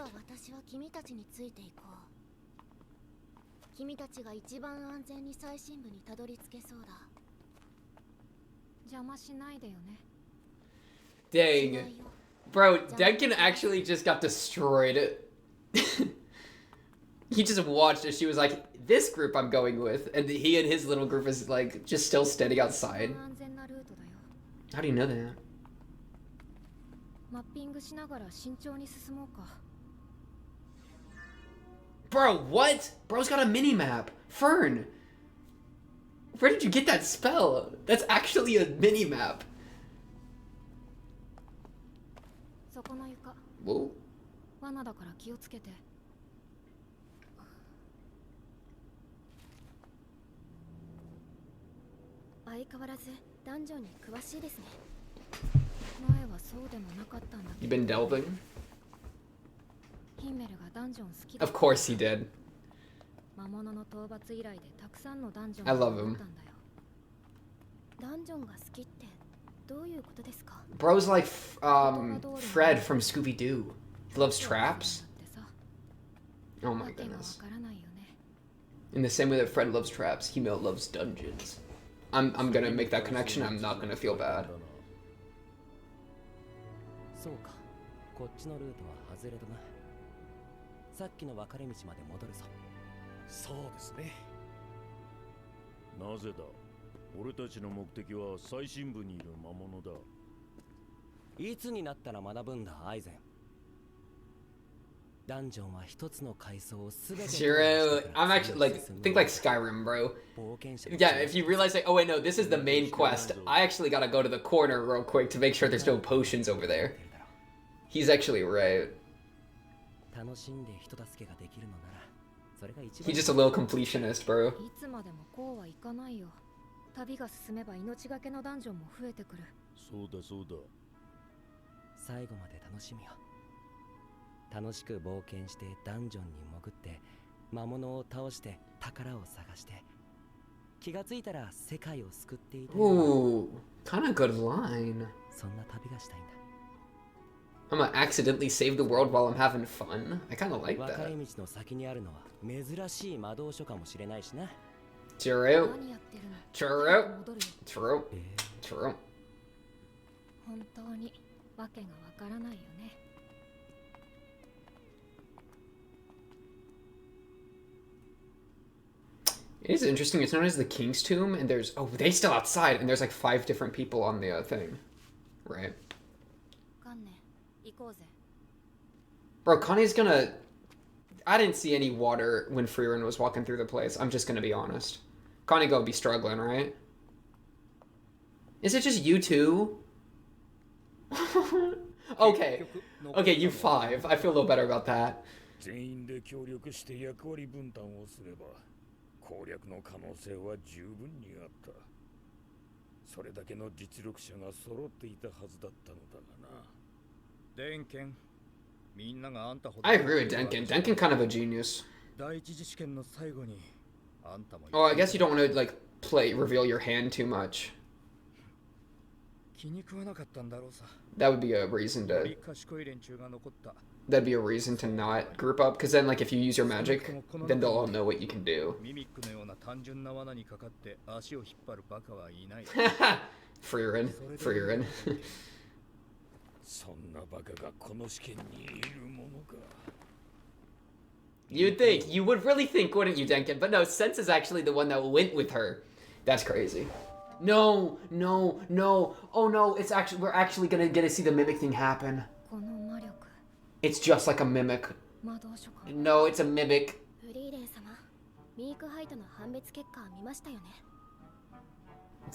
Dang. Bro, Denkin actually just got destroyed. He just watched as she was like, this group I'm going with. And he and his little group is like, just still standing outside. How do you know that? Bro, what? Bro's got a mini-map. Fern! Where did you get that spell? That's actually a mini-map. Whoa. You been delving? Of course he did. I love him. Bro's like Fred from Scooby-Doo. He loves traps. Oh my goodness. In the same way that Fred loves traps, Himel loves dungeons. I'm gonna make that connection. I'm not gonna feel bad. そうか、こっちのルートは外れだな。さっきの分かれ道まで戻るぞ。そうですね。なぜだ。俺たちの目的は最深部にいる魔物だ。いつになったら学ぶんだ、アイゼン。ダンジョンは一つの階層をすべて。Zero. I'm actually like think like Skyrim, bro. Yeah, if you realize like, oh wait, no, this is the main quest. I actually gotta go to the corner real quick to make sure there's no potions over there. He's actually right. He's just a little completionist, bro. いつまでもこうはいかないよ。旅が進めば命がけのダンジョンも増えてくる。そうだそうだ。最後まで楽しみよ。楽しく冒険してダンジョンに潜って魔物を倒して宝を探して気がついたら世界を救っていた。Ooh, kind of good line. そんな旅がしたいんだ。I'm gonna accidentally save the world while I'm having fun. I kind of like 分かれ that. 道の先にあるのは珍しい魔導書かもしれないしな。True. True. True. True. 本当にわけがわからないよね。It is interesting. It's known as the King's Tomb, and there's they still outside, and there's like 5 different people on the thing, right? Bro, Connie's gonna. I didn't see any water when Frieren was walking through the place. I'm just gonna be honest. Connie gonna be struggling, right? Is it just you two? Okay. Okay, you 5. I feel a little better about that. 攻略の可能性は十分にあった。それだけの実力者が揃っていたはずだったのだがな。デンケン、みんながあんたほど。I agree with Denken. Denken kind of a genius. 第一次試験の最後にあんたも。Oh, I guess you don't want to like reveal your hand too much. 気に食わなかったんだろうさ。That would be a reason to. That'd be a reason to not group up, because then, like, if you use your magic, then they'll all know what you can do. Frieren. Frieren. You'd think. You would really think, wouldn't you, Denken? But no, Sense is actually the one that went with her. That's crazy. No, no, no. Oh no, it's actually we're actually gonna get to see the mimic thing happen. It's just like a mimic. No, it's a mimic.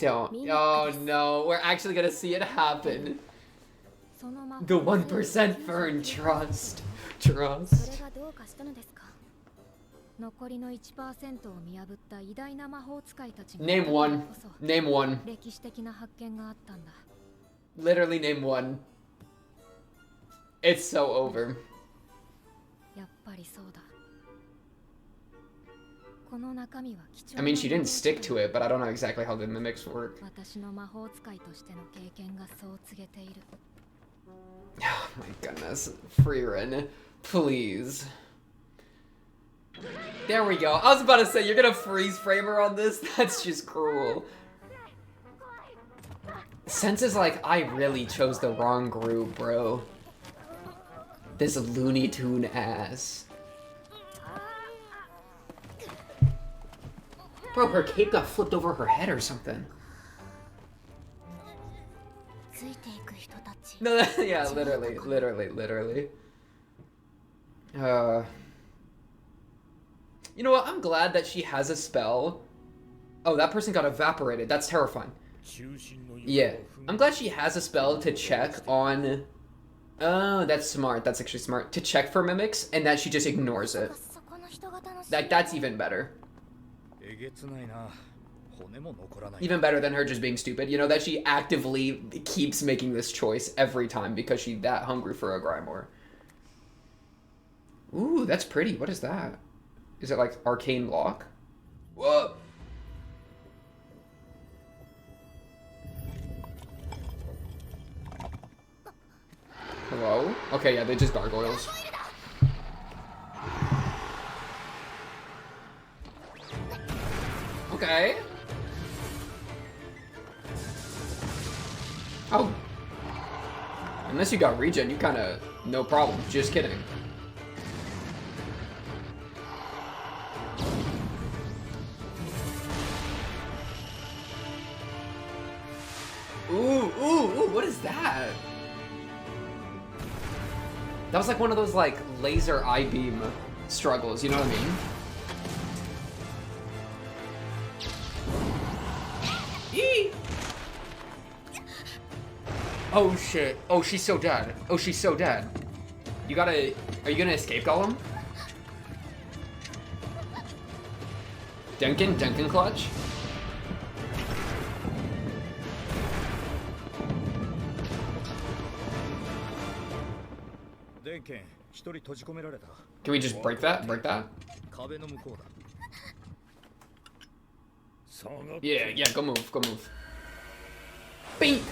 Oh no, we're actually gonna see it happen. The 1% Fern, trust. Trust. 残りの 1% を見破った偉大な魔法使いたちが Name one. Name one. 歴史的な発見があったんだ。 Literally name one. It's so over. やっぱりそうだ。この中身は貴重な。 I mean, she didn't stick to it, but I don't know exactly how the mimics work. 私の魔法使いとしての経験がそう告げている。Oh my goodness. Frieren, please. There we go. I was about to say, you're gonna freeze frame her on this? That's just cruel. Sense is like, I really chose the wrong group, bro. This Looney Tune ass. Bro, her cape got flipped over her head or something. No, yeah, literally. You know what? I'm glad that she has a spell. Oh, that person got evaporated. That's terrifying. Yeah. I'm glad she has a spell to check on... Oh, that's smart. That's actually smart. To check for mimics, and that she just ignores it. Like, that's even better. Even better than her just being stupid. You know, that she actively keeps making this choice every time because she's that hungry for a Grimoire. Ooh, that's pretty. What is that? Is it like arcane lock? Whoa! Hello? Okay, yeah, they're just gargoyles. Oh. Unless you got regen, you kinda no problem. Just kidding. Ooh, what is that? That was like one of those like laser I-beam struggles, you know what I mean? Eee! Oh shit. Oh, she's so dead. Oh, she's so dead. You gotta... Are you gonna escape Golem? Duncan clutch? Can we just break that? Break that? Yeah, go move, go move. Bing!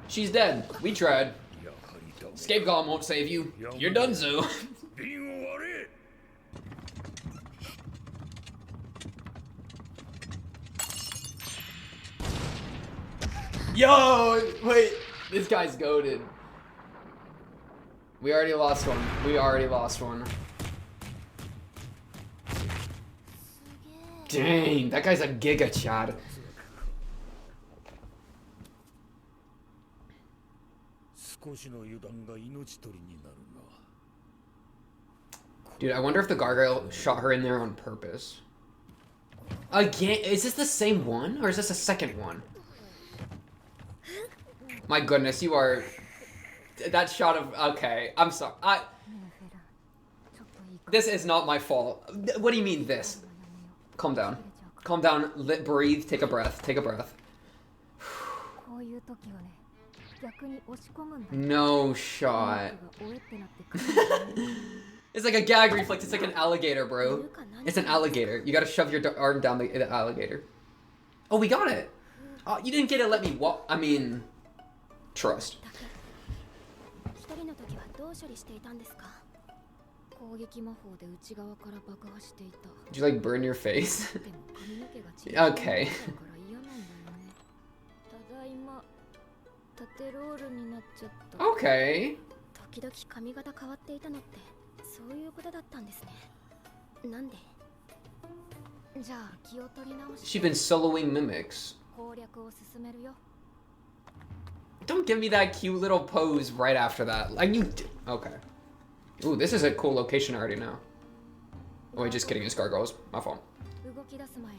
She's dead. We tried. Escape Golem won't save you. You're done, so. Yo! Wait. This guy's goated. We already lost one. We already lost one. Dang, that guy's a giga chad. Dude, I wonder if the gargoyle shot her in there on purpose. Again, is this the same one or is this a second one? My goodness, you are... That shot of... Okay, I'm sorry. This is not my fault. What do you mean this? Calm down. Calm down. Breathe. Take a breath. Take a breath. No shot. It's like a gag reflex. It's like an alligator, bro. It's an alligator. You gotta shove your arm down the alligator. Oh, we got it. Oh, you didn't get it. Let me walk. I mean, trust. Did you like burn your face? Okay. Okay. She's been soloing mimics. Don't give me that cute little pose right after that. Like you. Okay. Ooh, this is a cool location already now. Oh, wait, just kidding. It's gargoyles. My fault.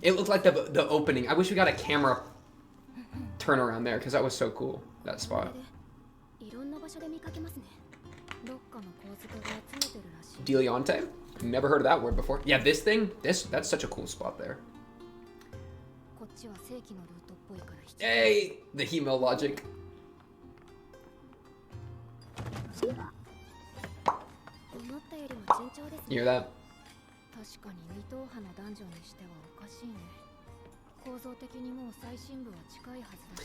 It looked like the opening. I wish we got a camera turn around there because that was so cool. That spot. Deliante? Never heard of that word before. Yeah, this thing. That's such a cool spot there. Hey, the Hemo logic. You hear that?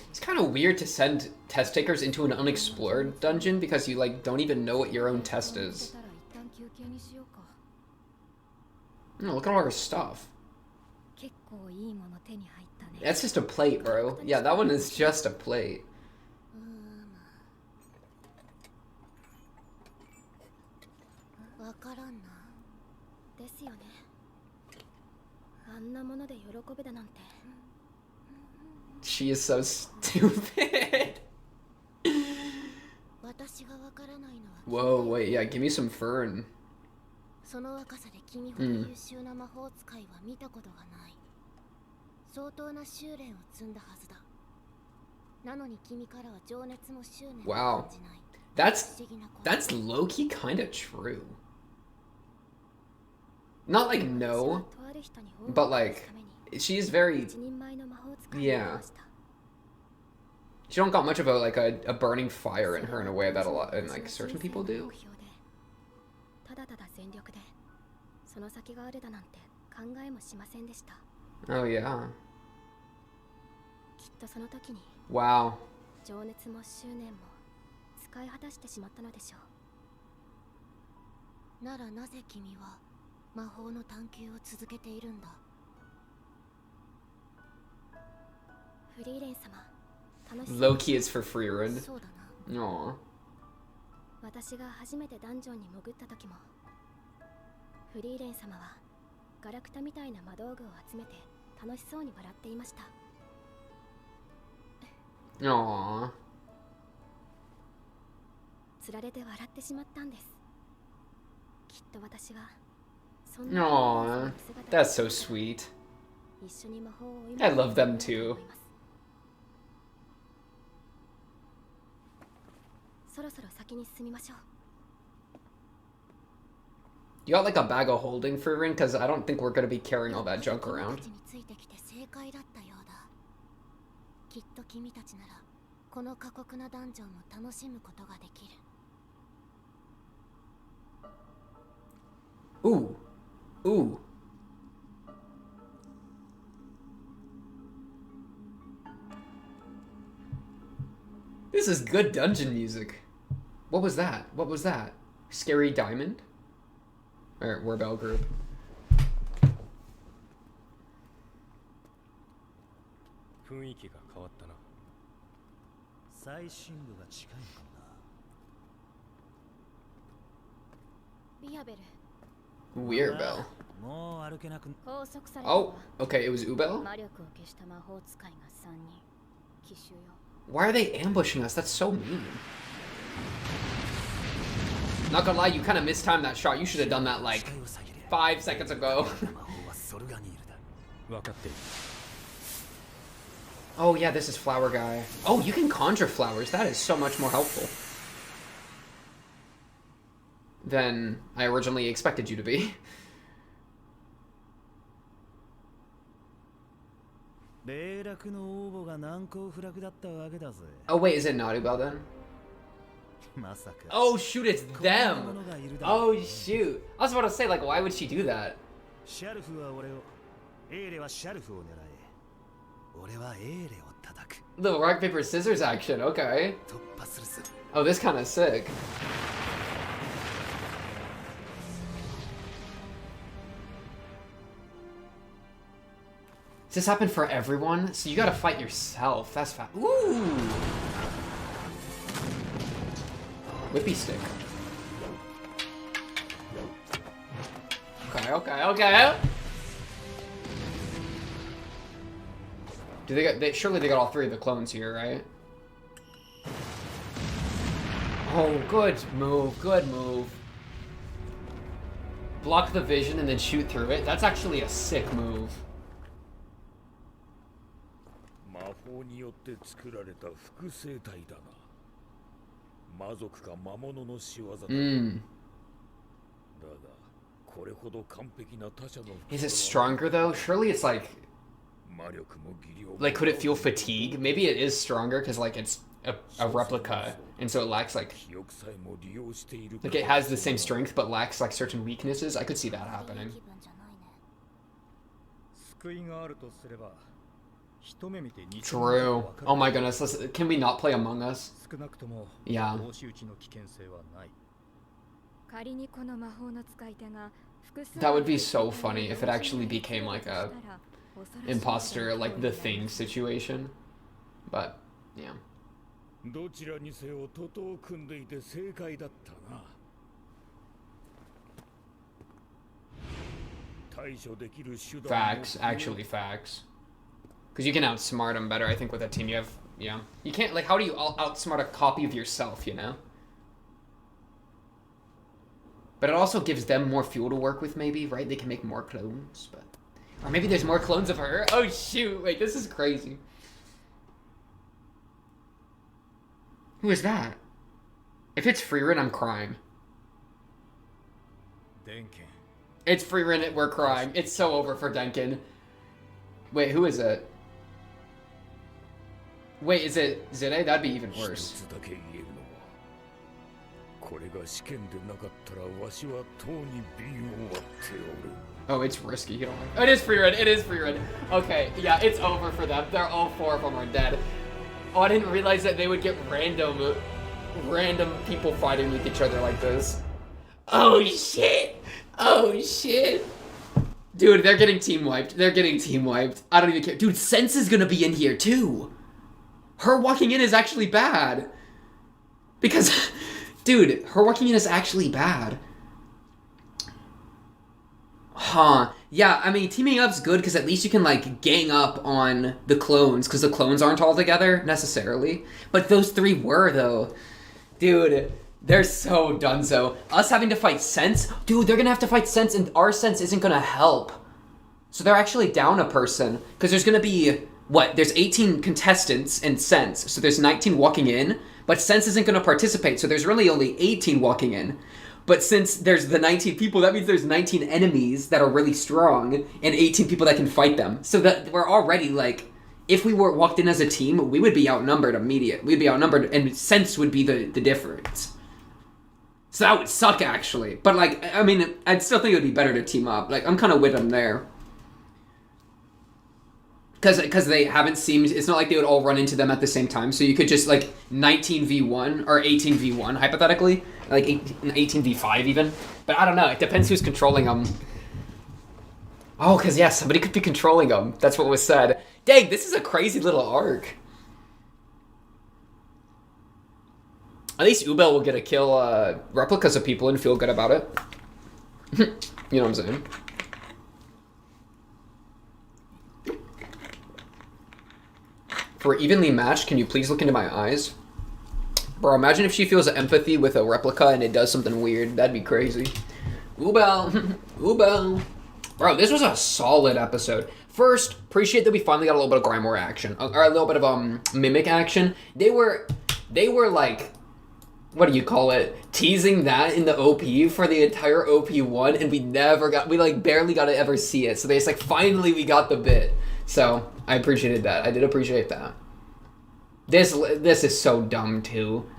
It's kind of weird to send test takers into an unexplored dungeon because you like don't even know what your own test is. No, look at all our stuff. That's just a plate, bro. Yeah, that one is just a plate. She is so stupid. Whoa, wait, yeah, give me some fern. Wow. That's low-key kind of true. Not like no, but like she is very, yeah. She don't got much of a burning fire in her in a way that a lot and like certain people do. Oh yeah. Wow. Low-key it's for Frieren. Aww. 私が初めてダンジョンに潜った時もフリーレン様はガラクタみたいな魔道具を集めて楽しそうに笑っていました。 Aww. つられて笑ってしまったんです。きっと私はそんな Aww. That's so sweet. I love them too. そろそろ先に進みましょう。 You got like a bag of holding for Frieren? Because I don't think we're gonna be carrying all that junk around. きっと君たちならこの過酷なダンジョンを楽しむことができる。 Ooh. Ooh. This is good dungeon music. What was that? What was that? Scary Diamond? Alright, Warbell group. Wearbell. Oh, okay, it was Ubel? Why are they ambushing us? That's so mean. Not gonna lie, you kind of mistimed that shot. You should have done that like 5 seconds ago. Oh yeah, this is Flower Guy. Oh, you can conjure flowers. That is so much more helpful than I originally expected you to be. Oh wait, is it not Ubel then? Oh shoot, it's them! Oh shoot. I was about to say, like, why would she do that? The rock, paper, scissors action, okay. Oh, this kind of sick. Does this happen for everyone? So you gotta fight yourself. That's fast. Ooh! Whippy stick. Okay, okay, okay. Do they got? Surely they got all 3 of the clones here, right? Oh, good move, good move. Block the vision and then shoot through it. That's actually a sick move. Is it stronger though? Surely it's like could it feel fatigue? Maybe it is stronger because like it's a replica and so it lacks like it has the same strength but lacks like certain weaknesses. I could see that happening. True. Oh my goodness, can we not play Among Us? Yeah. That would be so funny if it actually became like a imposter, like the Thing situation. But, yeah. Facts, actually facts. Because you can outsmart them better, I think, with a team you have. Yeah. You can't, like, how do you outsmart a copy of yourself, you know? But it also gives them more fuel to work with, maybe, right? They can make more clones, but... Or maybe there's more clones of her. Oh, shoot. Wait, this is crazy. Who is that? If it's Frieren, I'm crying. It's Frieren, we're crying. It's so over for Denkin. Wait, who is it? Wait, is it Zide? That'd be even worse. Oh, it's risky. You don't like... Oh, it is Frieren. It is Frieren. Okay, yeah, it's over for them. They're all 4 of them are dead. Oh, I didn't realize that they would get random people fighting with each other like this. Oh shit! Oh shit! Dude, they're getting team wiped. They're getting team wiped. I don't even care. Dude, Sense is gonna be in here too. Her walking in is actually bad. Because, dude, her walking in is actually bad. Huh. Yeah, I mean, teaming up's good because at least you can, like, gang up on the clones, because the clones aren't all together, necessarily. But those three were, though. Dude, they're so donezo. Us having to fight Sense? Dude, they're gonna have to fight Sense, and our Sense isn't gonna help. So they're actually down a person, because there's gonna be, what, there's 18 contestants in Sense, so there's 19 walking in, but Sense isn't gonna participate, so there's really only 18 walking in. But since there's the 19 people, that means there's 19 enemies that are really strong and 18 people that can fight them. So that we're already, like, if we were walked in as a team, we would be outnumbered immediately. We'd be outnumbered, and Sense would be the difference. So that would suck, actually. But, like, I mean, I'd still think it would be better to team up. Like, I'm kind of with them there. Because they haven't seemed... It's not like they would all run into them at the same time. So you could just, like, 19v1 or 18v1, hypothetically. Like, 18v5 even. But I don't know. It depends who's controlling them. Oh, because, yeah, somebody could be controlling them. That's what was said. Dang, this is a crazy little arc. At least Ubel will get to kill replicas of people and feel good about it. You know what I'm saying? For evenly matched, can you please look into my eyes? Bro, imagine if she feels empathy with a replica and it does something weird. That'd be crazy. Ubel. Ubel. Bro, this was a solid episode. First, appreciate that we finally got a little bit of Grimoire action. Or a little bit of Mimic action. They were like, what do you call it? Teasing that in the OP for the entire OP1, and we like barely got to ever see it. So they just like, finally we got the bit. So I appreciated that. I did appreciate that. This is so dumb too.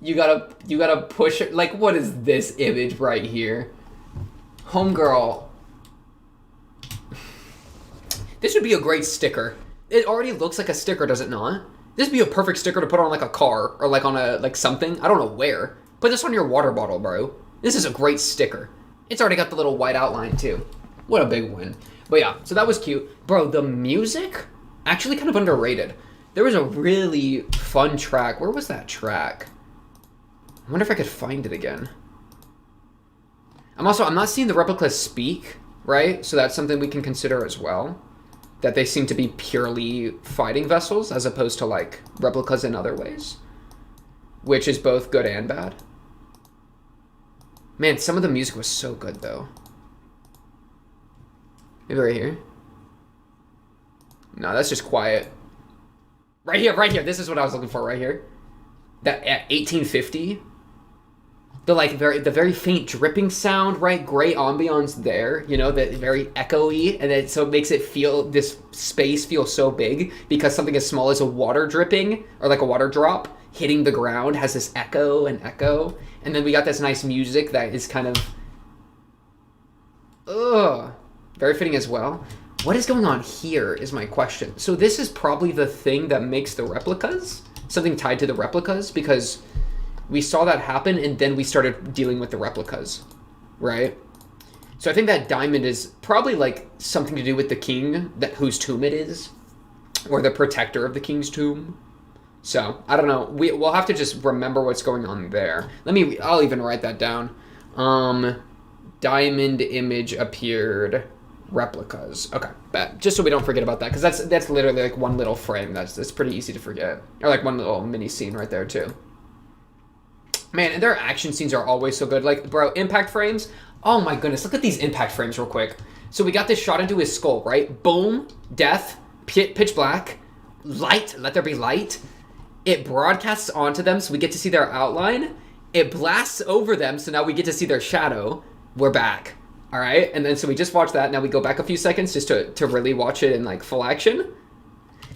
You gotta push it. Like, what is this image right here? Homegirl. This would be a great sticker. It already looks like a sticker, does it not? This would be a perfect sticker to put on like a car or like on a something. I don't know where. Put this on your water bottle, bro. This is a great sticker. It's already got the little white outline too. What a big win. But yeah, so that was cute. Bro, the music, actually kind of underrated. There was a really fun track. Where was that track? I wonder if I could find it again. I'm not seeing the replicas speak, right? So that's something we can consider as well. That they seem to be purely fighting vessels as opposed to like replicas in other ways. Which is both good and bad. Man, some of the music was so good though. Maybe right here? No, that's just quiet. Right here, right here. This is what I was looking for right here. That at 1850. The very faint dripping sound, right? Gray ambiance there, you know, that very echoey, and then so it makes it feel, this space feel so big because something as small as a water dripping or like a water drop hitting the ground has this echo and echo, and then we got this nice music that is kind of very fitting as well. What is going on here is my question. So this is probably the thing that makes the replicas, something tied to the replicas, because we saw that happen and then we started dealing with the replicas, right? So I think that diamond is probably like something to do with the king, whose tomb it is, or the protector of the king's tomb. So I don't know. We'll have to just remember what's going on there. I'll even write that down. Diamond image appeared. Replicas. Okay, bet. Just so we don't forget about that, because that's literally like one little frame. That's pretty easy to forget. Or like one little mini scene right there too. Man, and their action scenes are always so good. Like, bro, impact frames. Oh my goodness, look at these impact frames real quick. So we got this shot into his skull, right? Boom, death, pitch black, light. Let there be light. It broadcasts onto them, so we get to see their outline. It blasts over them, so now we get to see their shadow. We're back. All right, and then so we just watched that. Now we go back a few seconds just to really watch it in like full action.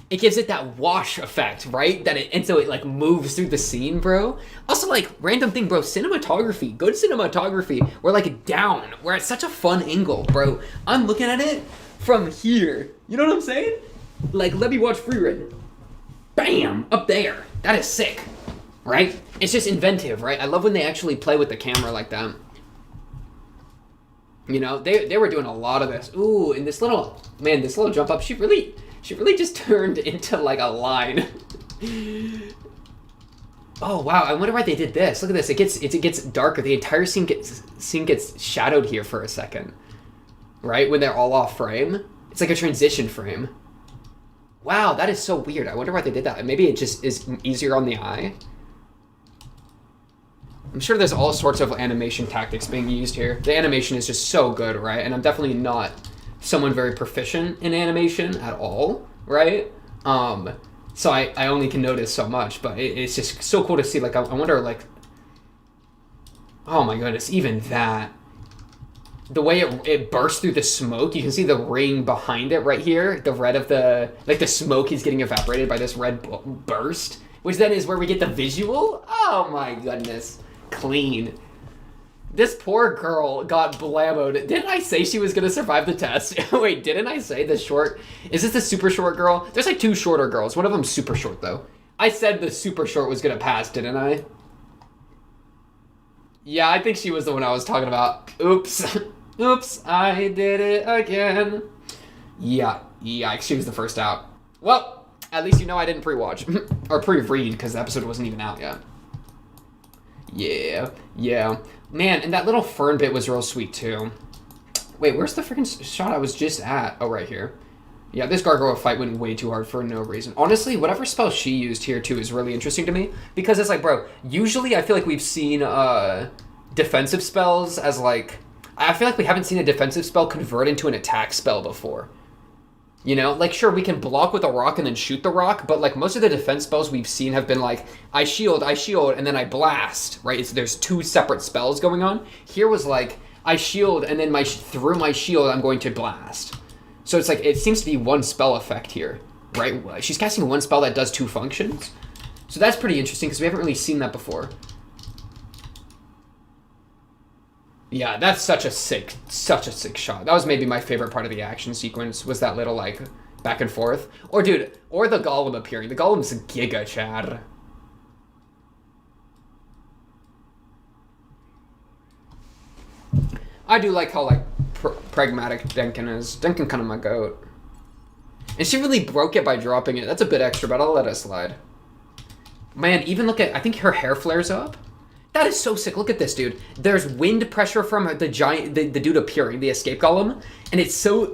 It gives it that wash effect, right? And so it like moves through the scene, bro. Also, like, random thing, bro, cinematography, good cinematography. We're like down. We're at such a fun angle, bro. I'm looking at it from here. You know what I'm saying? Like, let me watch Frieren. Bam, up there. That is sick, right? It's just inventive, right? I love when they actually play with the camera like that. You know, they were doing a lot of this. Ooh, and this little jump up, she really just turned into like a line. Oh wow, I wonder why they did this. Look at this. It gets darker. The entire scene gets shadowed here for a second. Right? When they're all off frame. It's like a transition frame. Wow, that is so weird. I wonder why they did that. Maybe it just is easier on the eye. I'm sure there's all sorts of animation tactics being used here. The animation is just so good, right? And I'm definitely not someone very proficient in animation at all, right? So I only can notice so much, but it's just so cool to see. Like, I wonder, like, oh my goodness, even that. The way it bursts through the smoke, you can see the ring behind it right here. The red of the, like, the smoke is getting evaporated by this red burst, which then is where we get the visual. Oh my goodness. Clean. This poor girl got blammoed. Didn't I say she was going to survive the test? Wait, didn't I say the short? Is this the super short girl? There's like 2 shorter girls. One of them's super short, though. I said the super short was going to pass, didn't I? Yeah, I think she was the one I was talking about. Oops. Oops, I did it again. Yeah, she was the first out. Well, at least you know I didn't pre-watch. Or pre-read, because the episode wasn't even out yet. Yeah. Man, and that little fern bit was real sweet, too. Wait, where's the freaking shot I was just at? Oh, right here. Yeah, this gargoyle fight went way too hard for no reason. Honestly, whatever spell she used here, too, is really interesting to me. Because it's like, bro, usually I feel like we've seen defensive spells as, like... I feel like we haven't seen a defensive spell convert into an attack spell before. You know? Like, sure, we can block with a rock and then shoot the rock, but, like, most of the defense spells we've seen have been, like, I shield, and then I blast, right? There's 2 separate spells going on. Here was, like, I shield, and then through my shield, I'm going to blast. So it's, like, it seems to be 1 spell effect here, right? She's casting 1 spell that does 2 functions. So that's pretty interesting, because we haven't really seen that before. Yeah, that's such a sick shot. That was maybe my favorite part of the action sequence, was that little, like, back and forth. Or, dude, or the golem appearing. The golem's giga, Chad. I do like how, like, pragmatic Denkin is. Denkin kind of my goat. And she really broke it by dropping it. That's a bit extra, but I'll let it slide. Man, even look at, I think her hair flares up. That is so sick. Look at this, dude. There's wind pressure from the giant, the dude appearing, the escape golem, and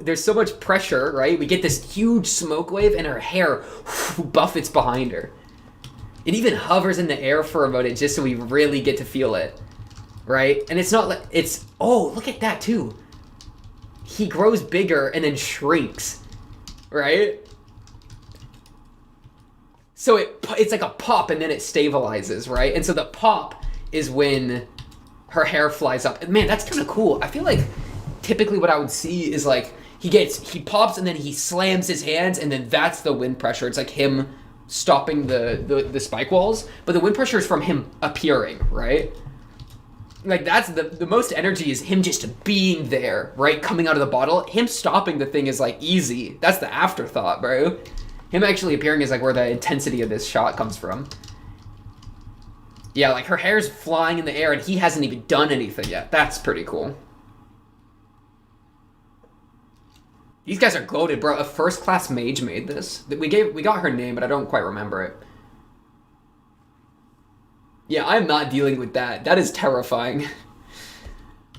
there's so much pressure, right? We get this huge smoke wave, and her hair buffets behind her. It even hovers in the air for a moment, just so we really get to feel it, right? And it's not like oh, look at that too. He grows bigger and then shrinks, right? So it's like a pop, and then it stabilizes, right? And so the pop is when her hair flies up. Man, that's kind of cool. I feel like typically what I would see is like he pops and then he slams his hands, and then that's the wind pressure. It's like him stopping the spike walls, but the wind pressure is from him appearing, right? Like that's the most energy is him just being there, right? Coming out of the bottle. Him stopping the thing is like easy. That's the afterthought, bro. Him actually appearing is like where the intensity of this shot comes from. Yeah, like her hair's flying in the air and he hasn't even done anything yet. That's pretty cool. These guys are goated, bro. A first-class mage made this. We got her name, but I don't quite remember it. Yeah, I'm not dealing with that. That is terrifying.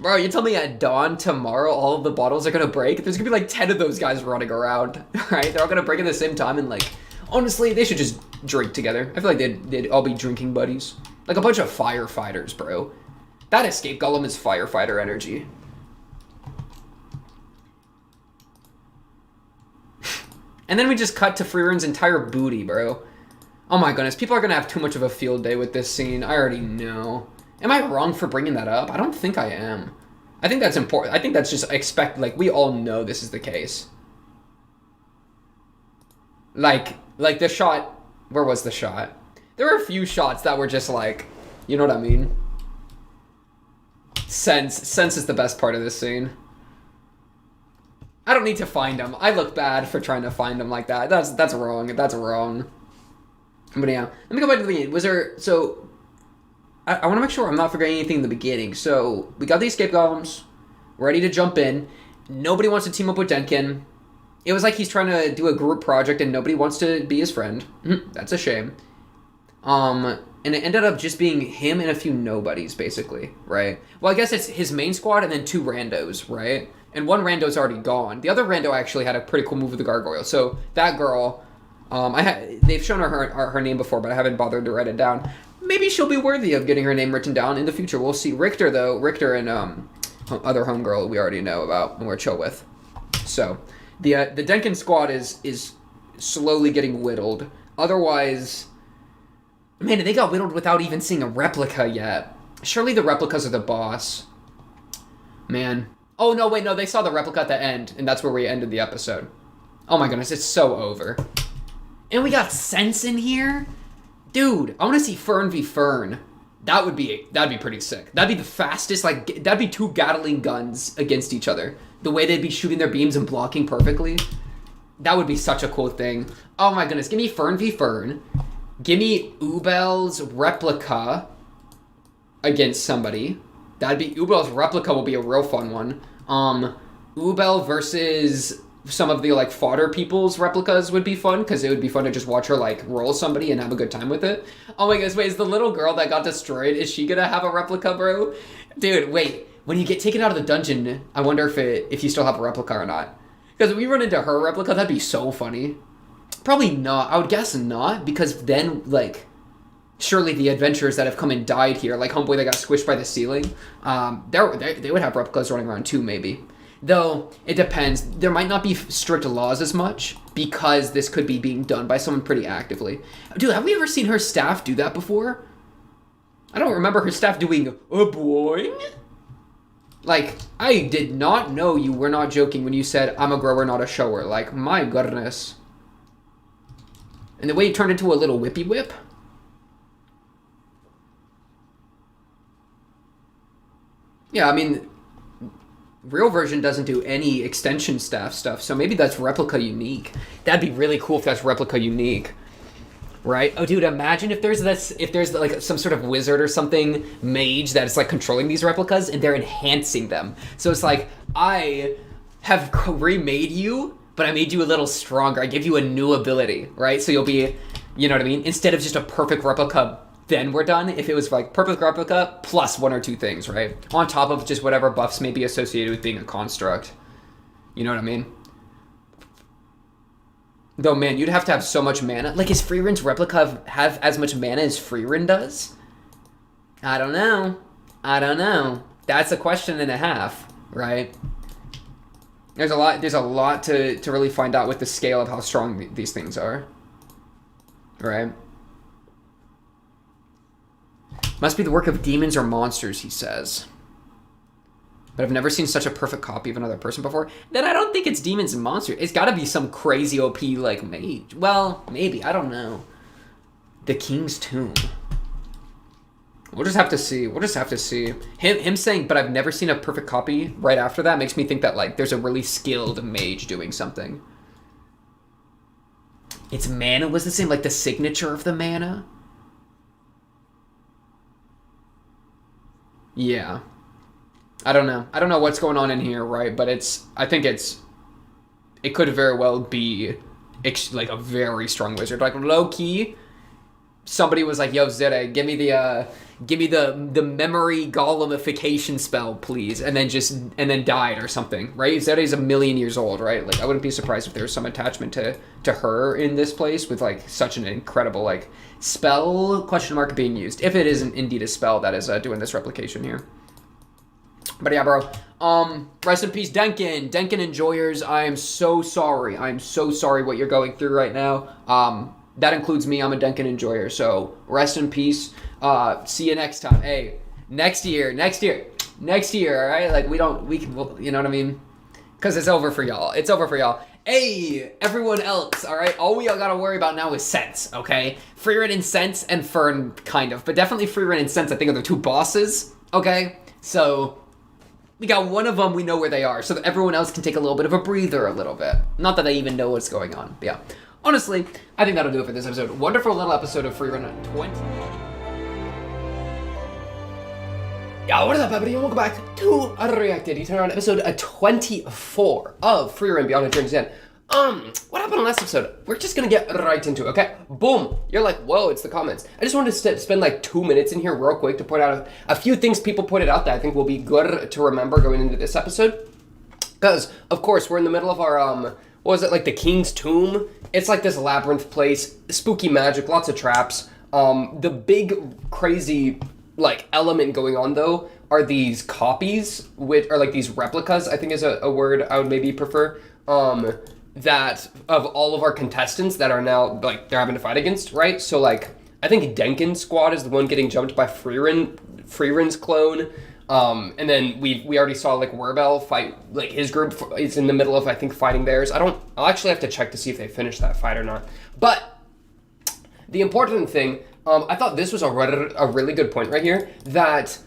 Bro, you tell me at dawn tomorrow all of the bottles are gonna break? There's gonna be like 10 of those guys running around, right? They're all gonna break at the same time, and like, honestly, they should just drink together. I feel like they'd all be drinking buddies. Like a bunch of firefighters, bro. That escape golem is firefighter energy. And then we just cut to Frieren's entire booty, bro. Oh my goodness, people are gonna have too much of a field day with this scene. I already know. Am I wrong for bringing that up? I don't think I am. I think that's important. I think that's just like, we all know this is the case. Like the shot, where was the shot? There were a few shots that were just like, you know what I mean? Sense is the best part of this scene. I don't need to find him. I look bad for trying to find him like that. That's wrong. That's wrong. But yeah, let me go back to the beginning. Was there, so, I want to make sure I'm not forgetting anything in the beginning. So, we got the escape golems, ready to jump in. Nobody wants to team up with Denkin. It was like he's trying to do a group project and nobody wants to be his friend. That's a shame. And it ended up just being him and a few nobodies, basically, right? Well, I guess it's his main squad and then 2 randos, right? And one rando's already gone. The other rando actually had a pretty cool move with the gargoyle. So that girl, they've shown her name before, but I haven't bothered to write it down. Maybe she'll be worthy of getting her name written down in the future. We'll see. Richter and other homegirl we already know about and we're chill with. So the Denkin squad is slowly getting whittled. Otherwise, man, they got whittled without even seeing a replica yet. Surely the replicas are the boss. Man. Oh, no, wait, no, they saw the replica at the end, and that's where we ended the episode. Oh my goodness, it's so over. And we got Sense in here? Dude, I want to see Fern v. Fern. That'd be pretty sick. That'd be the fastest, like, that'd be 2 Gatling guns against each other. The way they'd be shooting their beams and blocking perfectly. That would be such a cool thing. Oh my goodness, give me Fern v. Fern. Give me Ubel's replica against somebody. That'd be Ubel's replica will be a real fun one. Ubel versus some of the like fodder people's replicas would be fun because it would be fun to just watch her like roll somebody and have a good time with it. Oh my goodness, wait, is the little girl that got destroyed, is she gonna have a replica, bro? Dude, wait, when you get taken out of the dungeon, I wonder if you still have a replica or not. Because if we run into her replica, that'd be so funny. Probably not. I would guess not, because then, like, surely the adventurers that have come and died here, like Homeboy that got squished by the ceiling, they would have replicas running around too, maybe. Though, it depends. There might not be strict laws as much, because this could be being done by someone pretty actively. Dude, have we ever seen her staff do that before? I don't remember her staff doing a boing. Like, I did not know you were not joking when you said, I'm a grower, not a shower. Like, my goodness. And the way he turned into a little whippy whip. Yeah, I mean, real version doesn't do any extension staff stuff, so maybe that's replica unique. That'd be really cool if that's replica unique. Right? Oh, dude, imagine if there's like some sort of wizard or something, mage, that is like controlling these replicas and they're enhancing them. So it's like, I have remade you, but I made you a little stronger. I give you a new ability, right? So you'll be, you know what I mean? Instead of just a perfect replica, then we're done. If it was like perfect replica plus 1 or 2 things, right? On top of just whatever buffs may be associated with being a construct. You know what I mean? Though, man, you'd have to have so much mana. Like, does Frieren's replica have as much mana as Frieren does? I don't know. That's a question and a half, right? There's a lot to really find out with the scale of how strong these things are. Right? Must be the work of demons or monsters, he says. But I've never seen such a perfect copy of another person before. Then I don't think it's demons and monsters. It's gotta be some crazy OP, like, mage. Well, maybe. I don't know. The King's Tomb. We'll just have to see. Him saying, but I've never seen a perfect copy right after that makes me think that, like, there's a really skilled mage doing something. Its mana was the same, like the signature of the mana? Yeah. I don't know what's going on in here, right? But I think it could very well be like a very strong wizard. Like, low-key, somebody was like, yo, Zere, give me the memory golemification spell, please. And then died or something, right? Zere's 1,000,000 years old, right? Like, I wouldn't be surprised if there was some attachment to her in this place with, like, such an incredible, like, spell, question mark, being used. If it isn't indeed a spell that is doing this replication here. But yeah, bro. Rest in peace, Denkin. Denkin enjoyers, I am so sorry. I'm so sorry what you're going through right now. That includes me. I'm a Denkin enjoyer. So rest in peace. See you next time. Hey, next year, all right? Like, you know what I mean? Because it's over for y'all. Hey, everyone else, all right? All we all gotta worry about now is Sense, okay? Frieren and Sense and Fern, kind of. But definitely Frieren and Sense, I think, are the 2 bosses, okay? So we got one of them, we know where they are, so that everyone else can take a little bit of a breather a little bit. Not that they even know what's going on, but yeah. Honestly, I think that'll do it for this episode. Wonderful little episode of Frieren 20. Yo, what is up, everybody? Welcome back to Reacted. You turn on episode 24 of Frieren Beyond the Journey's End. What happened last episode? We're just gonna get right into it, okay? Boom! You're like, whoa, it's the comments. I just wanted to spend like 2 minutes in here real quick to point out a few things people pointed out that I think will be good to remember going into this episode. Because, of course, we're in the middle of our, what was it, like the King's Tomb? It's like this labyrinth place, spooky magic, lots of traps. The big, crazy, like, element going on, though, are these copies, which are like these replicas, I think is a word I would maybe prefer. That of all of our contestants that are now, like, they're having to fight against, right? So, like, I think Denkin's squad is the one getting jumped by Frieren's clone. And then we already saw, like, Werbel fight, like, his group is in the middle of, I think, fighting theirs. I'll actually have to check to see if they finished that fight or not. But the important thing, I thought this was a really good point right here, that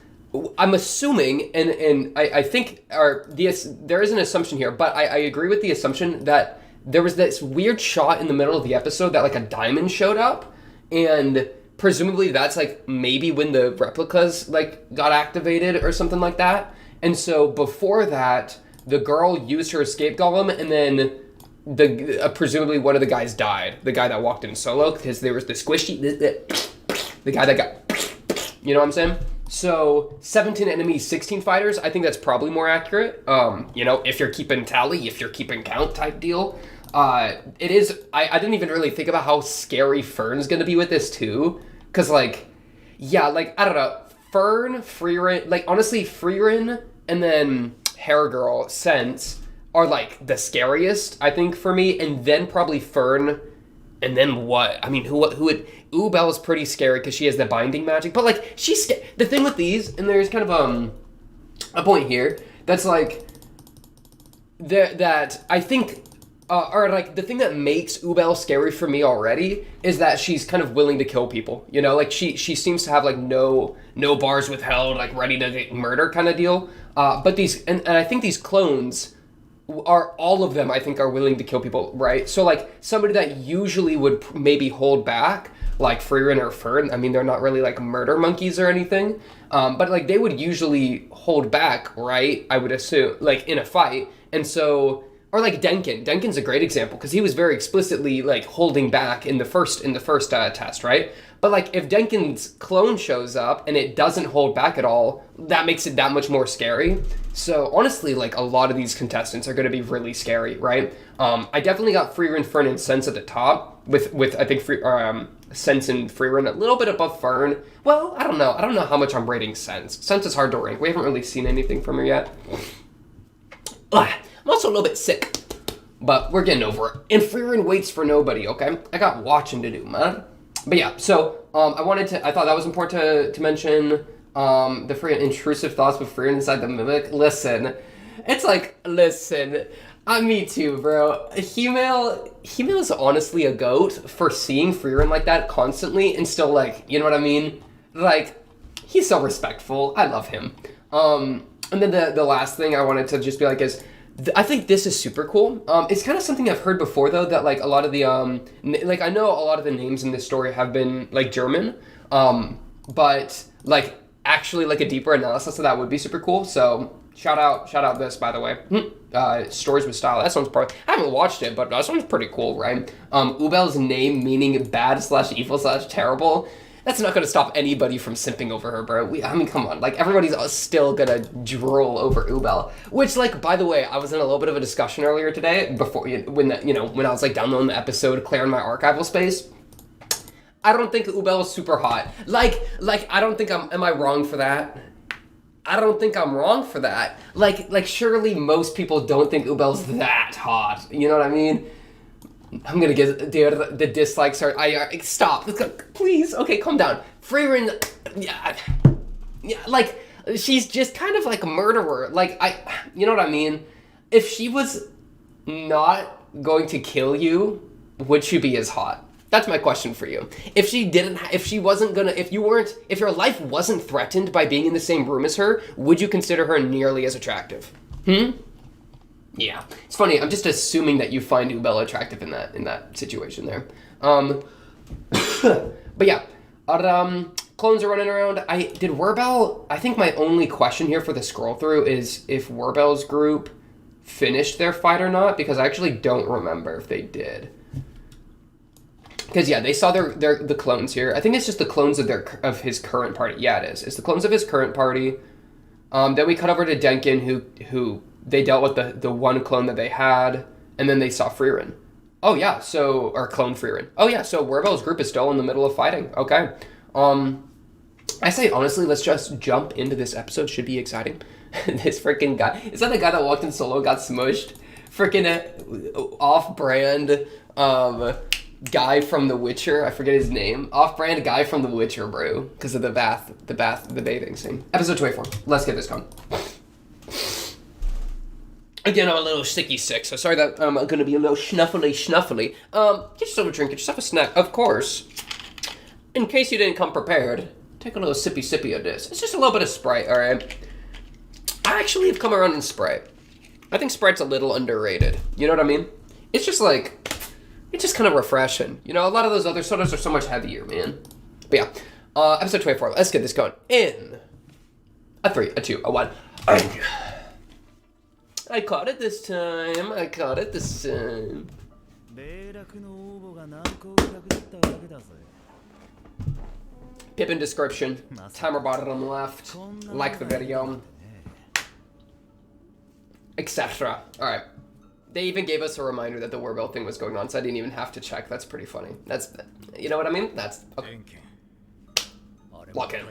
I'm assuming, and I think there is an assumption here, but I agree with the assumption that there was this weird shot in the middle of the episode that, like, a diamond showed up, and presumably that's, like, maybe when the replicas, like, got activated or something like that. And so before that, the girl used her escape golem, and then presumably one of the guys died. The guy that walked in solo, because there was the squishy, the guy that got, you know what I'm saying? So 17 enemies, 16 fighters, I think that's probably more accurate. You know, if you're keeping tally, if you're keeping count type deal. It is, I didn't even really think about how scary Fern's gonna be with this too. Cause, like, yeah, like, I don't know, Fern, Frieren, like, honestly, Frieren and then Hair Girl, Sense are, like, the scariest, I think, for me, and then probably Fern, and then what? I mean, who would, Ubel is pretty scary because she has the binding magic, but, like, the thing with these, and there's kind of, a point here, that's, like, that I think, or, like, the thing that makes Ubel scary for me already is that she's kind of willing to kill people, you know? Like, she seems to have, like, no bars withheld, like, ready to murder kind of deal. But these, and I think these clones all of them, I think, are willing to kill people, right? So, like, somebody that usually would maybe hold back, like Frieren or Fern, I mean, they're not really, like, murder monkeys or anything, but, like, they would usually hold back, right? I would assume, like, in a fight. And so, or like Denkin. Denkin's a great example because he was very explicitly, like, holding back in the first test, right? But, like, if Denkin's clone shows up and it doesn't hold back at all, that makes it that much more scary. So honestly, like, a lot of these contestants are going to be really scary, right? I definitely got Frieren, Fern, and Sense at the top with I think Sense and Frieren a little bit above Fern. Well, I don't know how much I'm rating Sense. Sense is hard to rank. We haven't really seen anything from her yet. I'm also a little bit sick, but we're getting over it. And Frieren waits for nobody, okay? I got watching to do, man. But yeah, so I thought that was important to mention the Frieren intrusive thoughts with Frieren inside the mimic. Listen, me too, bro. Hemale is honestly a goat for seeing Frieren like that constantly and still, like, you know what I mean? Like, he's so respectful. I love him. And then the last thing I wanted to just be like is, I think this is super cool. It's kind of something I've heard before, though, that, like, a lot of the, like, I know a lot of the names in this story have been, like, German, but, like, actually, like, a deeper analysis of that would be super cool. So shout out this, by the way. Stories with Style. That sounds I haven't watched it, but that sounds pretty cool, right? Ubel's name meaning bad/evil/terrible. That's not going to stop anybody from simping over her, bro. I mean, come on. Like, everybody's still going to drool over Ubel. Which, like, by the way, I was in a little bit of a discussion earlier today, when I was, like, downloading the episode, clearing my archival space. I don't think Ubel is super hot. Like, I don't think am I wrong for that? I don't think I'm wrong for that. Like, surely most people don't think Ubel's that hot. You know what I mean? I'm gonna get, dude, the dislikes are, stop, please, okay, calm down. Frieren, yeah, like, she's just kind of like a murderer, like, you know what I mean? If she was not going to kill you, would she be as hot? That's my question for you. If your life wasn't threatened by being in the same room as her, would you consider her nearly as attractive? Yeah, it's funny. I'm just assuming that you find Ubel attractive in that situation there. But yeah, clones are running around. I think my only question here for the scroll through is if Werbel's group finished their fight or not, because I actually don't remember if they did. Because yeah, they saw the clones here. I think it's just the clones of his current party. Yeah, it is. It's the clones of his current party. Then we cut over to Denkin, who they dealt with the one clone that they had, and then they saw Frieren. Oh yeah, or clone Frieren. Oh yeah, so Werebell's group is still in the middle of fighting. Okay. I say honestly, let's just jump into this episode. Should be exciting. This freaking guy. Is that the guy that walked in solo, got smushed? Freaking off-brand guy from The Witcher. I forget his name. Off-brand guy from The Witcher, bro. Because of the bathing scene. Episode 24. Let's get this going. Again, I'm a little sick, so sorry that I'm going to be a little snuffly. Get yourself a drink, get yourself a snack, of course. In case you didn't come prepared, take a little sippy of this. It's just a little bit of Sprite, alright? I actually have come around on Sprite. I think Sprite's a little underrated. You know what I mean? It's just like, it's just kind of refreshing. You know, a lot of those other sodas are so much heavier, man. But yeah, episode 24. Let's get this going. In a 3, a 2, a 1. I caught it this time. Pippin description. Timer bottom left. Like the video. Etc. Alright. They even gave us a reminder that the Werebell thing was going on, so I didn't even have to check. That's pretty funny. That's, you know what I mean? That's, okay. Walk in.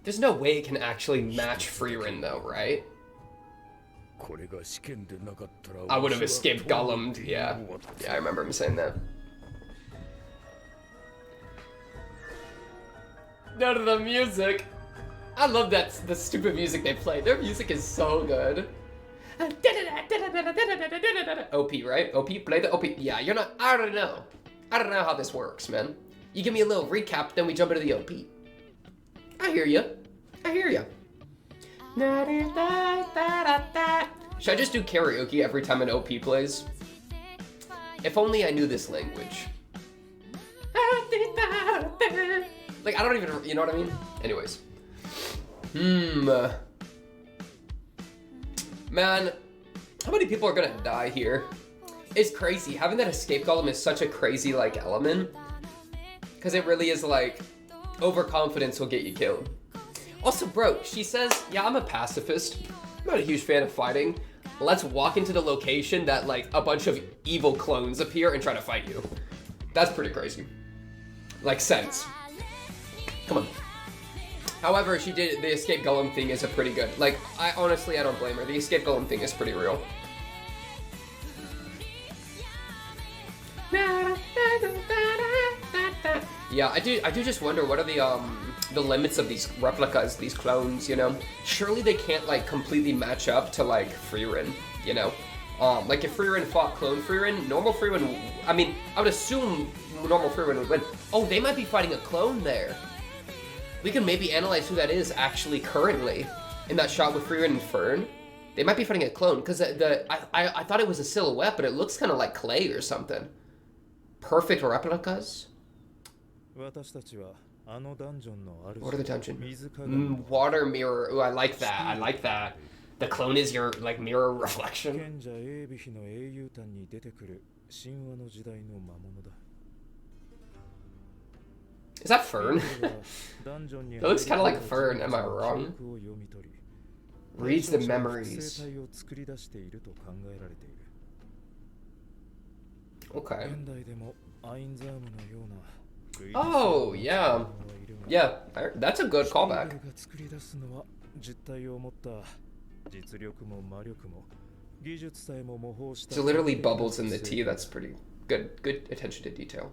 There's no way it can actually match Frieren though, right? I would have escaped Gollum. Yeah, I remember him saying that. None of the music. I love the stupid music they play. Their music is so good. OP, right? OP, play the OP. Yeah, you're not. I don't know how this works, man. You give me a little recap, then we jump into the OP. I hear you. Should I just do karaoke every time an OP plays? If only I knew this language. Like, I don't even, you know what I mean? Anyways. Man, how many people are gonna die here? It's crazy. Having that escape golem is such a crazy, like, element. Because it really is, like, overconfidence will get you killed. Also, bro, she says, yeah, I'm a pacifist. I'm not a huge fan of fighting. Let's walk into the location that, like, a bunch of evil clones appear and try to fight you. That's pretty crazy. Like, sense. Come on. However, she did, the escape golem thing is a pretty good, like, I don't blame her. The escape golem thing is pretty real. Yeah, I do just wonder, what are the limits of these replicas, these clones, you know? Surely they can't, like, completely match up to, like, Frieren, you know? Like, if Frieren fought clone Frieren, normal Frieren, I mean, I would assume normal Frieren would win. Oh, they might be fighting a clone there. We can maybe analyze who that is actually currently in that shot with Frieren and Fern. They might be fighting a clone, because I thought it was a silhouette, but it looks kind of like clay or something. Perfect replicas? What are the dungeon? Water mirror. Ooh, I like that. The clone is your, like, mirror reflection. Is that Fern? That looks kind of like Fern, am I wrong? Reads the memories. Okay. Oh, yeah. Yeah, that's a good callback. So literally bubbles in the tea, that's pretty good. Good attention to detail.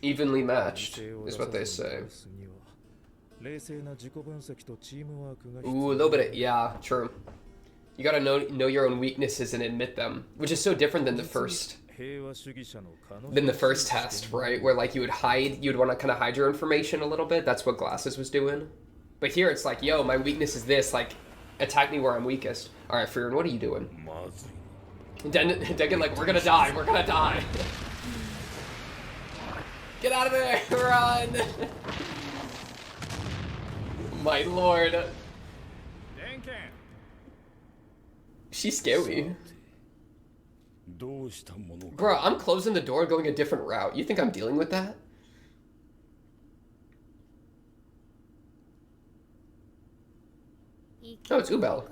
Evenly matched, is what they say. Ooh, a little bit of, yeah, true. You gotta know your own weaknesses and admit them, which is so different than the first test, right? Where, like, you'd want to kind of hide your information a little bit. That's what Glasses was doing. But here it's like, yo, my weakness is this, like, Attack me where I'm weakest. Alright, Frieren, what are you doing? Degan, like, we're gonna die. We're gonna die. Get out of there. Run. My lord. She's scary. Bro, I'm closing the door and going a different route. You think I'm dealing with that? Oh, it's Ubel.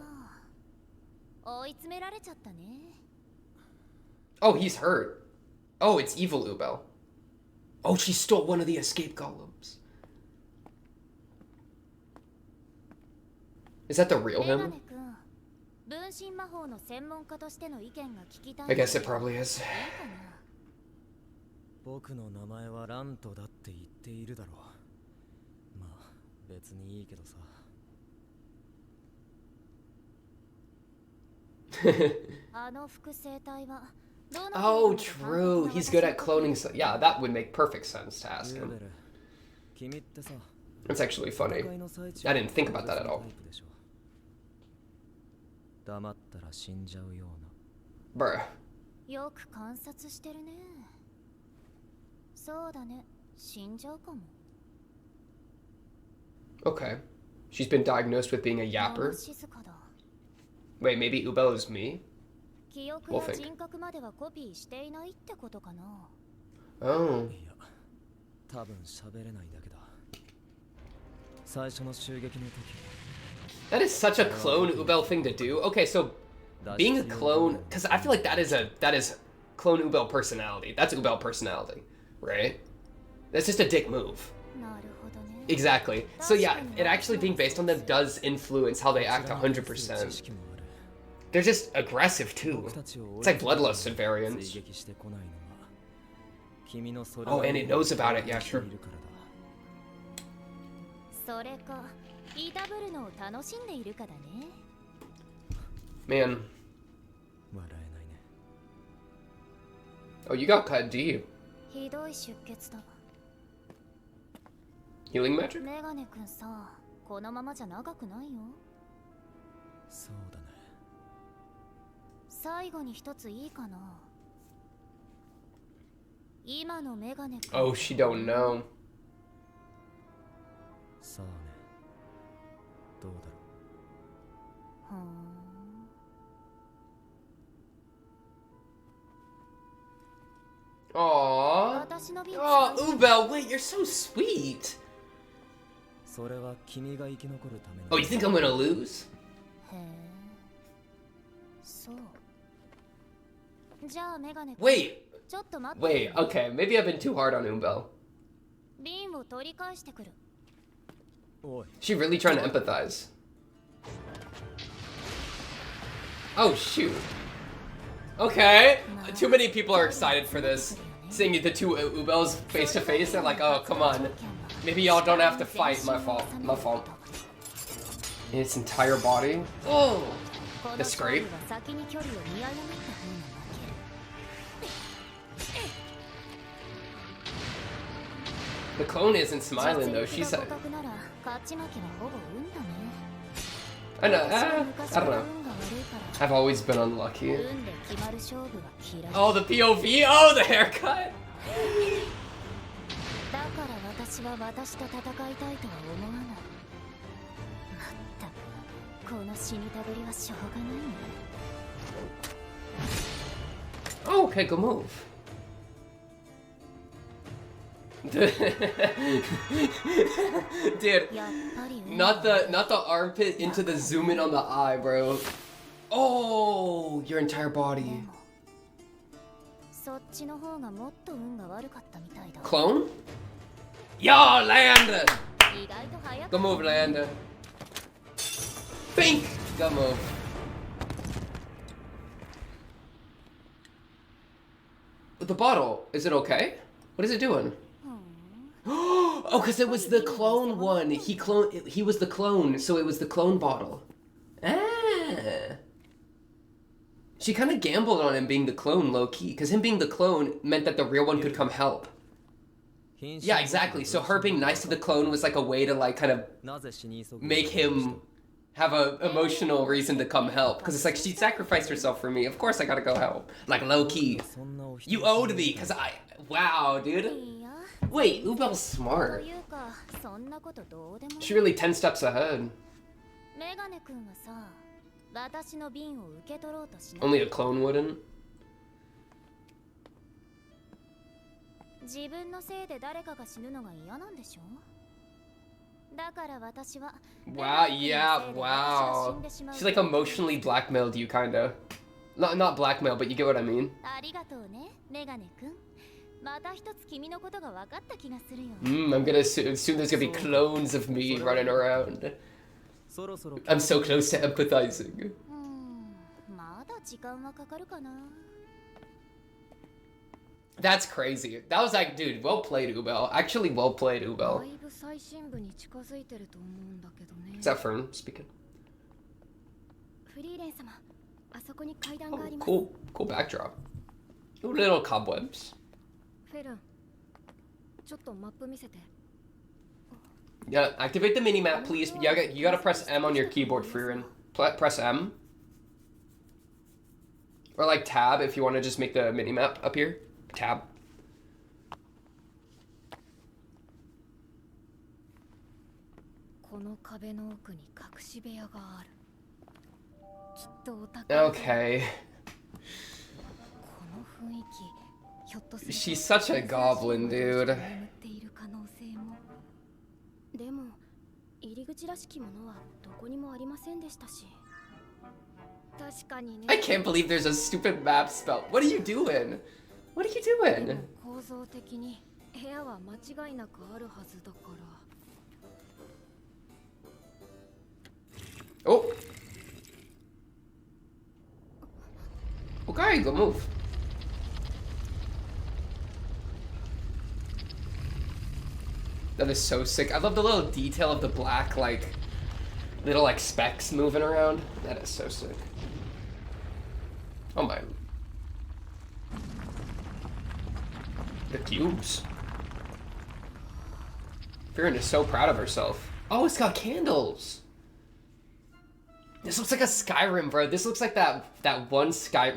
Oh, he's hurt. Oh, it's evil Ubel. Oh, she stole one of the escape golems. Is that the real him? I guess it probably is. 僕の名前はラントだって言っているだろう。まあ別にいいけどさ。Oh, true. He's good at cloning. So yeah, that would make perfect sense to ask him. That's actually funny. I didn't think about that at all. Bruh. Okay. She's been diagnosed with being a yapper. Wait, maybe Ubel is me? We'll think. Oh. That is such a clone Ubel thing to do. Okay, so being a clone, because I feel like that is clone Ubel personality. That's Ubel personality, right? That's just a dick move. Exactly. So yeah, it actually being based on them does influence how they act 100%. They're just aggressive too. It's like bloodlust variants. Oh, and it knows about it. Yeah, sure. Man. Oh, you got cut deep. Healing magic? Oh, she don't know. Aww. Oh, Ubel, wait, you're so sweet. Oh, you think I'm gonna lose? Wait, okay, maybe I've been too hard on Ubel. She really trying to empathize. Oh, shoot. Okay, too many people are excited for this. Seeing the two Ubels face to face, they're like, oh, come on. Maybe y'all don't have to fight, my fault. My fault. In its entire body? Oh! The scrape? The clone isn't smiling though, she said. I know, I don't know. I've always been unlucky. Oh, the POV! Oh, the haircut! Oh, okay, good move. Dude, not the armpit into the zoom in on the eye, bro. Oh, your entire body. Clone? Yo, land! Good move, land. Pink! Good move. The bottle, is it okay? What is it doing? Oh, because it was the clone one. He was the clone, so it was the clone bottle. Ah. She kind of gambled on him being the clone low-key, because him being the clone meant that the real one could come help. Yeah, exactly. So her being nice to the clone was like a way to like kind of make him have a emotional reason to come help. Because it's like, she sacrificed herself for me. Of course I gotta go help. Like, low-key. You owed me, because I... Wow, dude. Wait, Ubel's smart. She really 10 steps ahead. Only a clone wouldn't. Wow, yeah, wow. She's like emotionally blackmailed you, kinda. Not blackmail, but you get what I mean. I'm gonna assume there's gonna be clones of me running around. I'm so close to empathizing. That's crazy. That was like, dude, well played, Ubel. Actually, well played, Ubel. Is that Fern speaking? Oh, cool backdrop. Ooh, little cobwebs. Yeah, activate the mini-map, please. You gotta press M on your keyboard, Frieren. Press M. Or like tab if you want to just make the mini-map up here. Tab. Okay. She's such a goblin, dude. I can't believe there's a stupid map spell. What are you doing? What are you doing? Oh. Okay, good move. That is so sick. I love the little detail of the black, like, little, like, specks moving around. That is so sick. Oh my. The cubes. Frieren is so proud of herself. Oh, it's got candles. This looks like a Skyrim, bro. This looks like that one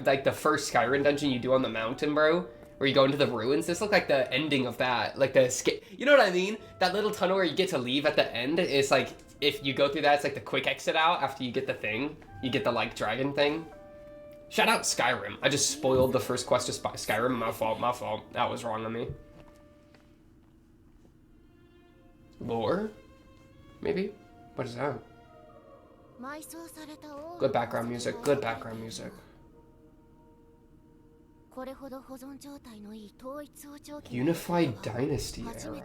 like the first Skyrim dungeon you do on the mountain, bro. Where you go into the ruins. This looks like the ending of that. Like the you know what I mean? That little tunnel where you get to leave at the end. It's like, if you go through that, it's like the quick exit out after you get the thing. You get the, like, dragon thing. Shout out Skyrim. I just spoiled the first quest to Skyrim. My fault, my fault. That was wrong on me. Lore? Maybe? What is that? Good background music, good background music. Unified Dynasty era.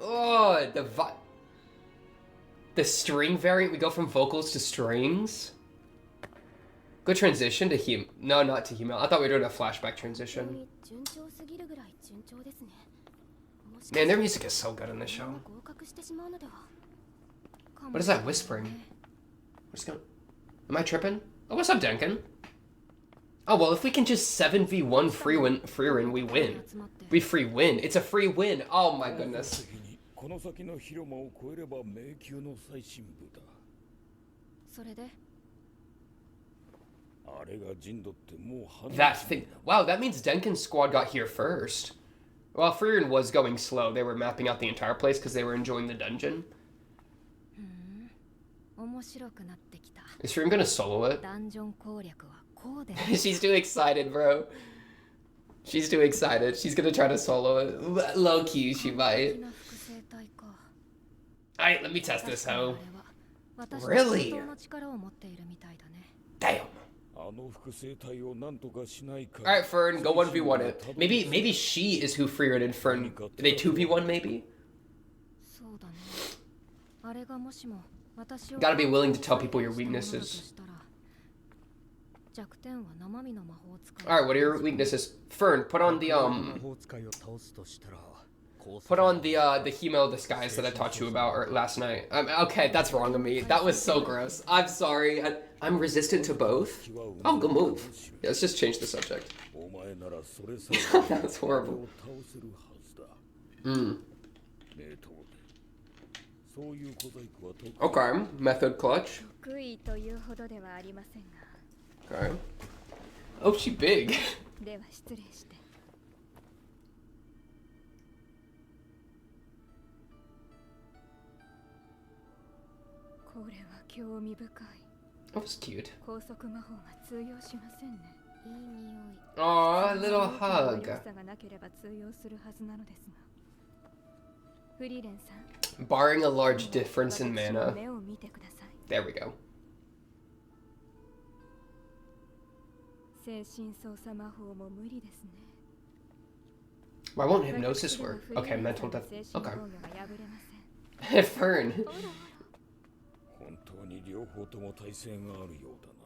Oh, the string variant. We go from vocals to strings. Good transition to No, not to Hemel. I thought we were doing a flashback transition. Man, their music is so good in this show. What is that whispering? What's going? Am I tripping? Oh, what's up, Denkin? Oh, well, if we can just 7v1 Frieren, we win. We free win. It's a free win. Oh my goodness. That thing. Wow, that means Denkin's squad got here first. Well, Frieren was going slow. They were mapping out the entire place because they were enjoying the dungeon. Is Frieren gonna solo it? She's too excited, bro. She's too excited. She's gonna try to solo it. Low key, she might. Alright, let me test this, hoe. Really? Damn. Alright, Fern, go 1v1 it. Maybe she is who Frieren and Fern. They 2v1 maybe? Gotta be willing to tell people your weaknesses. Alright, what are your weaknesses? Fern, put on the Put on the hemo disguise that I taught you about last night. Okay, that's wrong of me. That was so gross. I'm sorry. I'm resistant to both. Oh, good move. Yeah, let's just change the subject. That's horrible. Okay, method clutch. Okay. Oh, she big. That was cute. Aw, a little hug. Barring a large difference in mana. There we go. Why won't hypnosis work? Okay, mental death. Okay. Fern.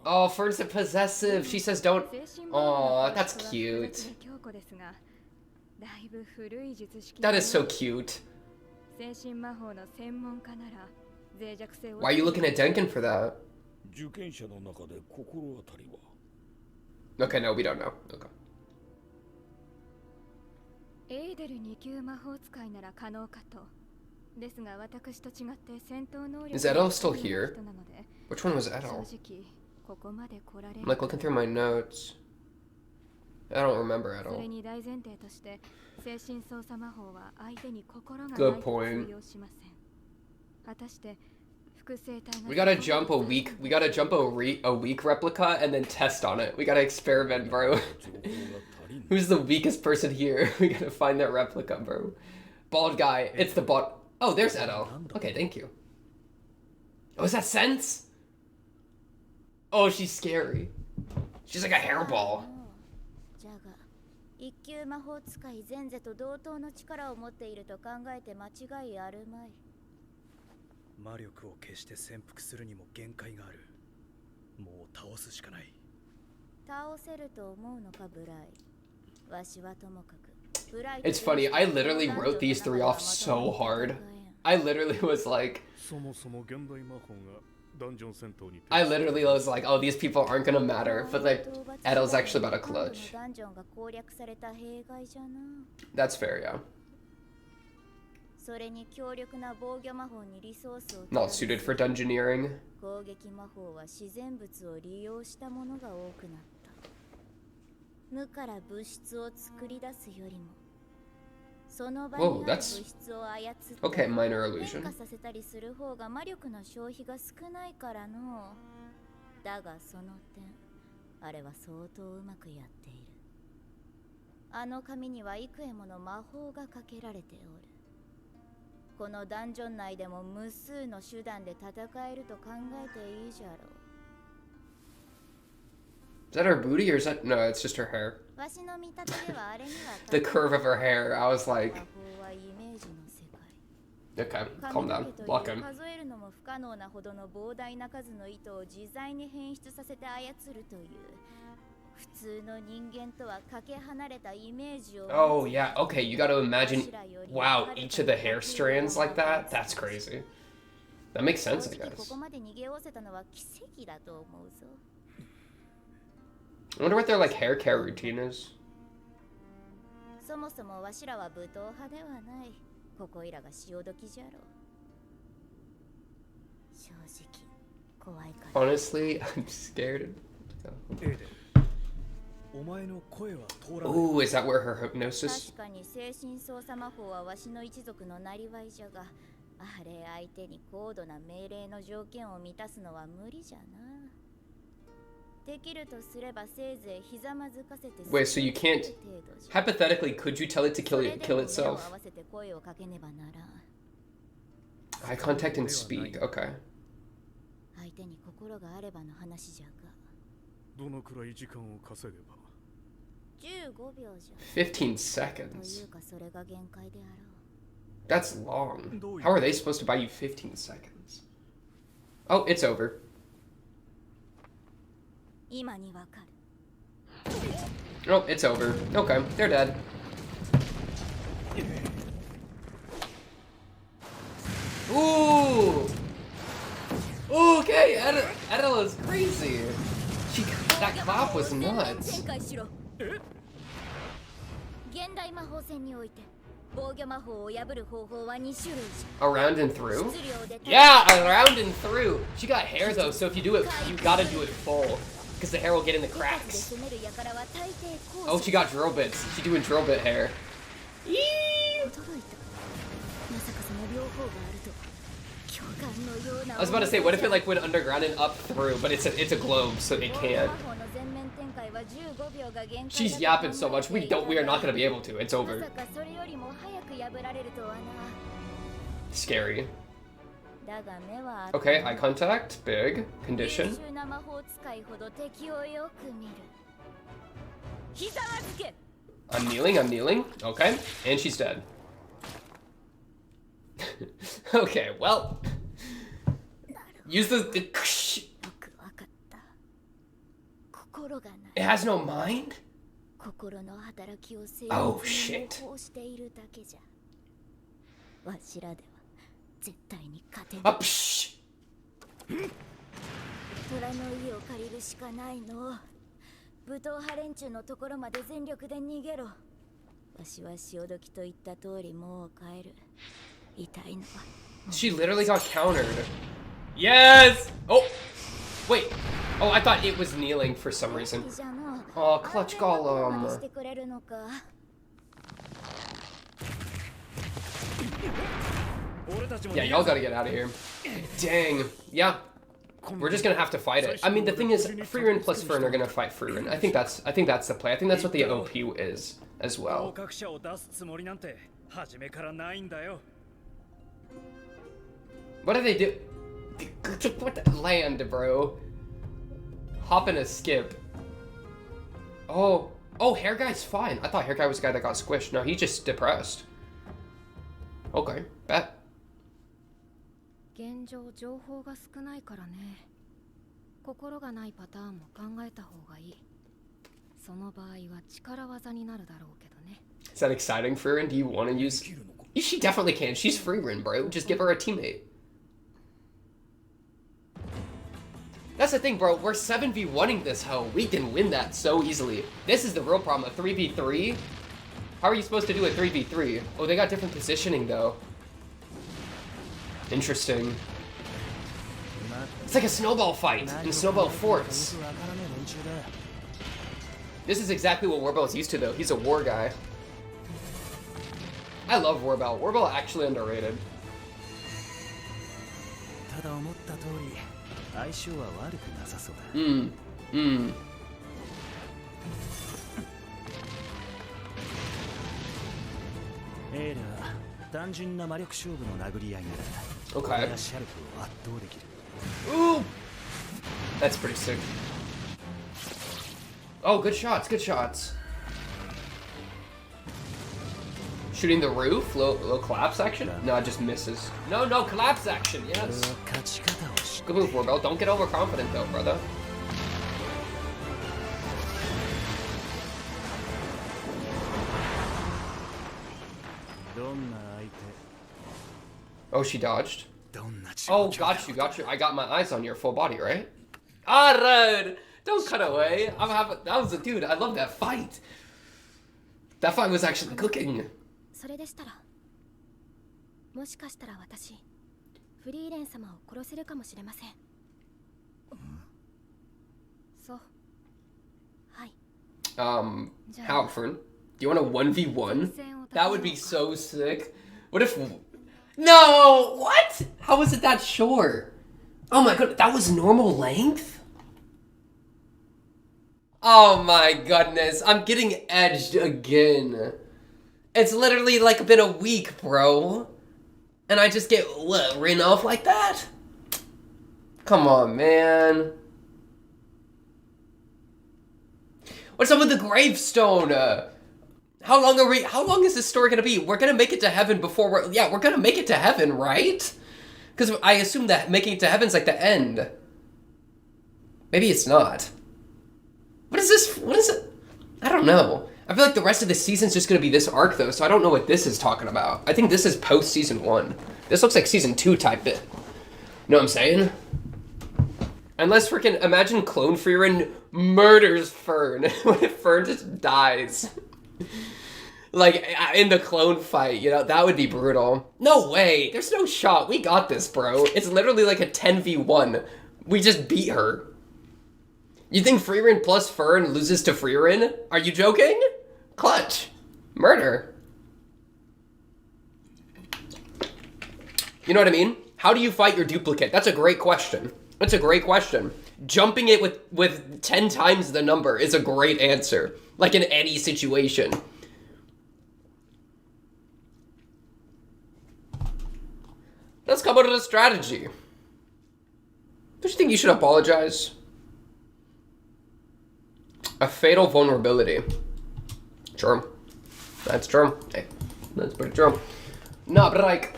Oh, Fern's a possessive. She says don't. Aw, that's cute. That is so cute. Why are you looking at Denkin for that? Okay, no, we don't know. Okay. Is Edo still here? Which one was Edo? I'm like looking through my notes. I don't remember Edo. Good point. We gotta jump a weak. We gotta jump a weak replica and then test on it. We gotta experiment, bro. Who's the weakest person here? We gotta find that replica, bro. Bald guy. It's the bald. Oh, there's Edo. Okay, thank you. Oh, is that Sense? Oh, she's scary. She's like a hairball. 一級魔法使い前世と同等の力を持っていると考えて間違いあるまい。魔力を消して潜伏するにも限界がある。もう倒すしかない。倒せると思うのかブライ。わしはともかく。It's funny, I literally wrote these three off so hard. I literally was like, oh, these people aren't gonna matter, but like, Edo's actually about a clutch. That's fair, yeah. Not suited for dungeoneering. Whoa, that's okay, minor illusion. Is that her booty or is that... No, it's just her hair. The curve of her hair, I was like... Okay, calm down. Block him. Oh yeah, okay, you gotta imagine... Wow, each of the hair strands like that? That's crazy. That makes sense, I guess. I wonder what their like hair care routine is. Honestly, I'm scared. Ooh, is that where her hypnosis? Wait, so you can't... Hypothetically, could you tell it to kill itself? Eye contact and speak, okay. 15 seconds? That's long. How are they supposed to buy you 15 seconds? Oh, it's over. Oh, it's over. Okay, they're dead. Okay, Edela is crazy. That clap was nuts. Around and through? Yeah, around and through. She got hair though, so if you do it, you gotta do it full. Because the hair will get in the cracks. Oh, she got drill bits. She's doing drill bit hair. I was about to say, what if it like went underground and up through, but it's a globe, so it can't. She's yapping so much, we are not gonna be able to. It's over. Scary. Okay, eye contact, big condition. I'm kneeling. Okay, and she's dead. Okay, well, use the it has no mind? Oh shit. Ah, psh. She literally got countered. Yes! Oh! Wait. Oh, I thought it was kneeling for some reason. Oh, clutch golem. Yeah, y'all gotta get out of here. Dang. Yeah. We're just gonna have to fight it. I mean, the thing is, Frieren plus Fern are gonna fight Frieren. I think that's the play. I think that's what the OP is as well. What do they do? What the land, bro? Hop and a skip. Oh, hair guy's fine. I thought hair guy was the guy that got squished. No, he's just depressed. Okay, bet. 現状情報が少ないからね。心がないパターンも考えた方がいい。その場合は力技になるだろうけどね。Is that exciting, Frieren? Do you want to use? She definitely can. She's Frieren, bro. Just give her a teammate. That's the thing, bro. We're 7v1ing this hoe. We can win that so easily. This is the real problem. A 3v3? How are you supposed to do a 3v3? Oh, they got different positioning, though. Interesting. It's like a snowball fight in Snowball Forts. This is exactly what Warbell's used to, though. He's a war guy. I love Warbell. Warbell actually underrated. Okay. Ooh! That's pretty sick. Oh, good shots, good shots. Shooting the roof? Low collapse action? No, it just misses. No, collapse action, yes. Good move, Warbell. Don't get overconfident though, brother. Oh, she dodged. Oh, got you. I got my eyes on your full body, right? Alright! Don't cut away. That was a dude. I love that fight. That fight was actually cooking. それでしたら、もしかしたら私、フリーレン様を殺せるかもしれません。そう。はい。Halfern, do you want a 1v1? That would be so sick. What if... No! What? How was it that short? Oh my god, that was normal length? Oh my goodness, I'm getting edged again. It's literally like been a week, bro. And I just get, what, written off like that? Come on, man. What's up with the gravestone? How long is this story gonna be? We're gonna make it to heaven before we're gonna make it to heaven, right? Because I assume that making it to heaven's like the end. Maybe it's not. What is this? What is it? I don't know. I feel like the rest of the season's just gonna be this arc though, so I don't know what this is talking about. I think this is post season 1. This looks like season 2 type bit. You know what I'm saying? Unless freaking, imagine Clone Frieren murders Fern. What if Fern just dies? Like, in the clone fight, you know, that would be brutal. No way, there's no shot. We got this, bro. It's literally like a 10v1. We just beat her. You think Frieren plus Fern loses to Frieren? Are you joking? Clutch. Murder. You know what I mean? How do you fight your duplicate? That's a great question. That's a great question. Jumping it with 10 times the number is a great answer. Like in any situation. Let's come up with a strategy. Don't you think you should apologize? A fatal vulnerability. True. That's true. Hey, that's pretty true. No, but like...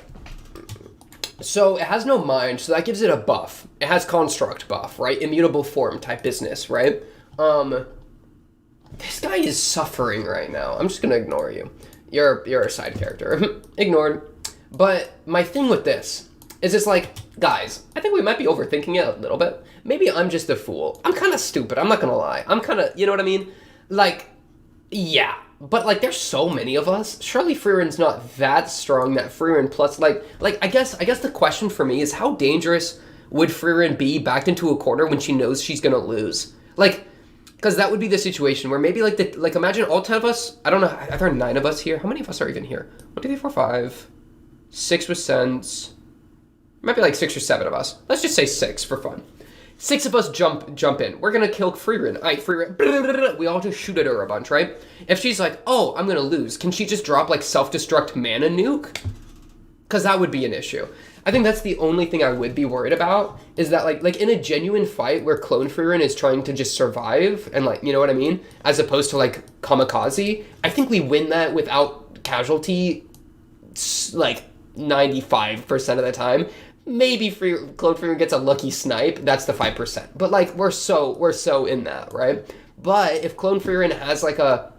So, it has no mind, so that gives it a buff. It has construct buff, right? Immutable form type business, right? This guy is suffering right now. I'm just gonna ignore you. You're a side character. Ignored. But my thing with this is it's like, guys, I think we might be overthinking it a little bit. Maybe I'm just a fool. I'm kind of stupid, I'm not gonna lie. I'm kind of, you know what I mean? Like, yeah. But, like, there's so many of us. Surely Frieren's not that strong that Frieren plus, like I guess the question for me is how dangerous would Frieren be backed into a corner when she knows she's gonna lose? Like, because that would be the situation where maybe, like, imagine all 10 of us, I don't know, are there 9 of us here? How many of us are even here? 1, 2, 3, 4, 5, 6 with sense. Might be like 6 or 7 of us. Let's just say 6 for fun. 6 of us jump in. We're gonna kill Frieren. Alright, Frieren. We all just shoot at her a bunch, right? If she's like, oh, I'm gonna lose, can she just drop like self-destruct mana nuke? Because that would be an issue. I think that's the only thing I would be worried about, is that like in a genuine fight where Clone Frieren is trying to just survive and like, you know what I mean? As opposed to like kamikaze, I think we win that without casualty like 95% of the time. Maybe Clone Frieren gets a lucky snipe, that's the 5%. But like we're so in that, right? But if Clone Frieren has like a,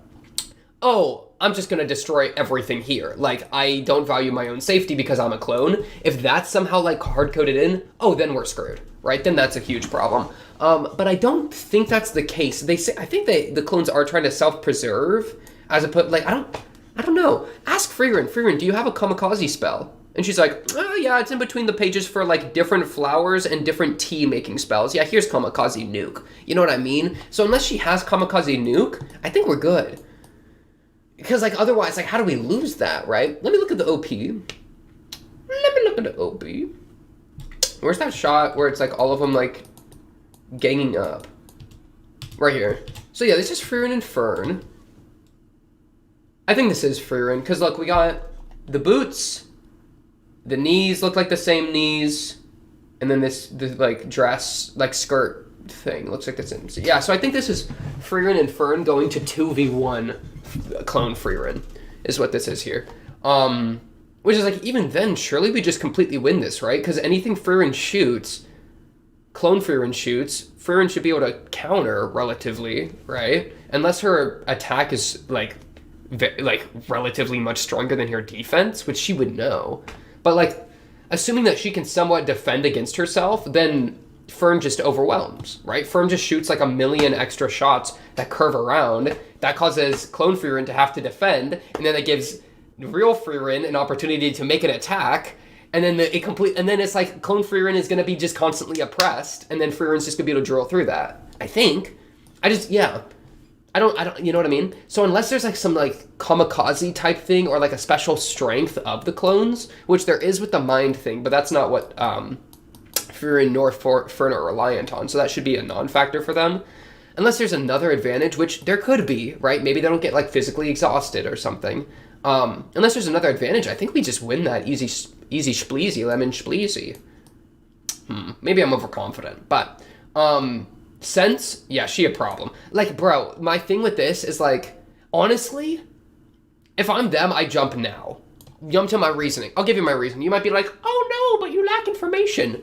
oh, I'm just gonna destroy everything here. Like I don't value my own safety because I'm a clone. If that's somehow like hard coded in, oh, then we're screwed, right? Then that's a huge problem. But I don't think that's the case. They say, I think the clones are trying to self-preserve as opposed, like I don't know. Ask Frieren. Frieren, do you have a kamikaze spell? And she's like, oh yeah, it's in between the pages for like different flowers and different tea making spells. Yeah, here's kamikaze nuke. You know what I mean? So unless she has kamikaze nuke, I think we're good. Because like otherwise, like how do we lose that, right? Let me look at the OP. Let me look at the OP. Where's that shot where it's like all of them like ganging up? Right here. So yeah, this is Frieren and Fern. I think this is Frieren, because look, we got the boots. The knees look like the same knees, and then this like dress, like skirt thing looks like the same. So, yeah, so I think this is Frieren and Fern going to 2v1 Clone Frieren, is what this is here. Which is like, even then, surely we just completely win this, right? Because anything Frieren shoots, Clone Frieren shoots, Frieren should be able to counter relatively, right? Unless her attack is like relatively much stronger than her defense, which she would know. But, like, assuming that she can somewhat defend against herself, then Fern just overwhelms, right? Fern just shoots, like, 1,000,000 extra shots that curve around. That causes Clone Frieren to have to defend, and then that gives real Frieren an opportunity to make an attack, and then and then it's like Clone Frieren is going to be just constantly oppressed, and then Frieren's just going to be able to drill through that. I think. I don't, you know what I mean? So unless there's like some like kamikaze type thing or like a special strength of the clones, which there is with the mind thing, but that's not what Frieren nor Fern are reliant on, so that should be a non-factor for them. Unless there's another advantage, which there could be, right? Maybe they don't get like physically exhausted or something. Unless there's another advantage, I think we just win that easy spleezy, lemon spleezy. Maybe I'm overconfident, but Sense, yeah, she a problem. Like, bro, my thing with this is like, honestly, if I'm them, I jump now. Jump to my reasoning. I'll give you my reason. You might be like, oh no, but you lack information.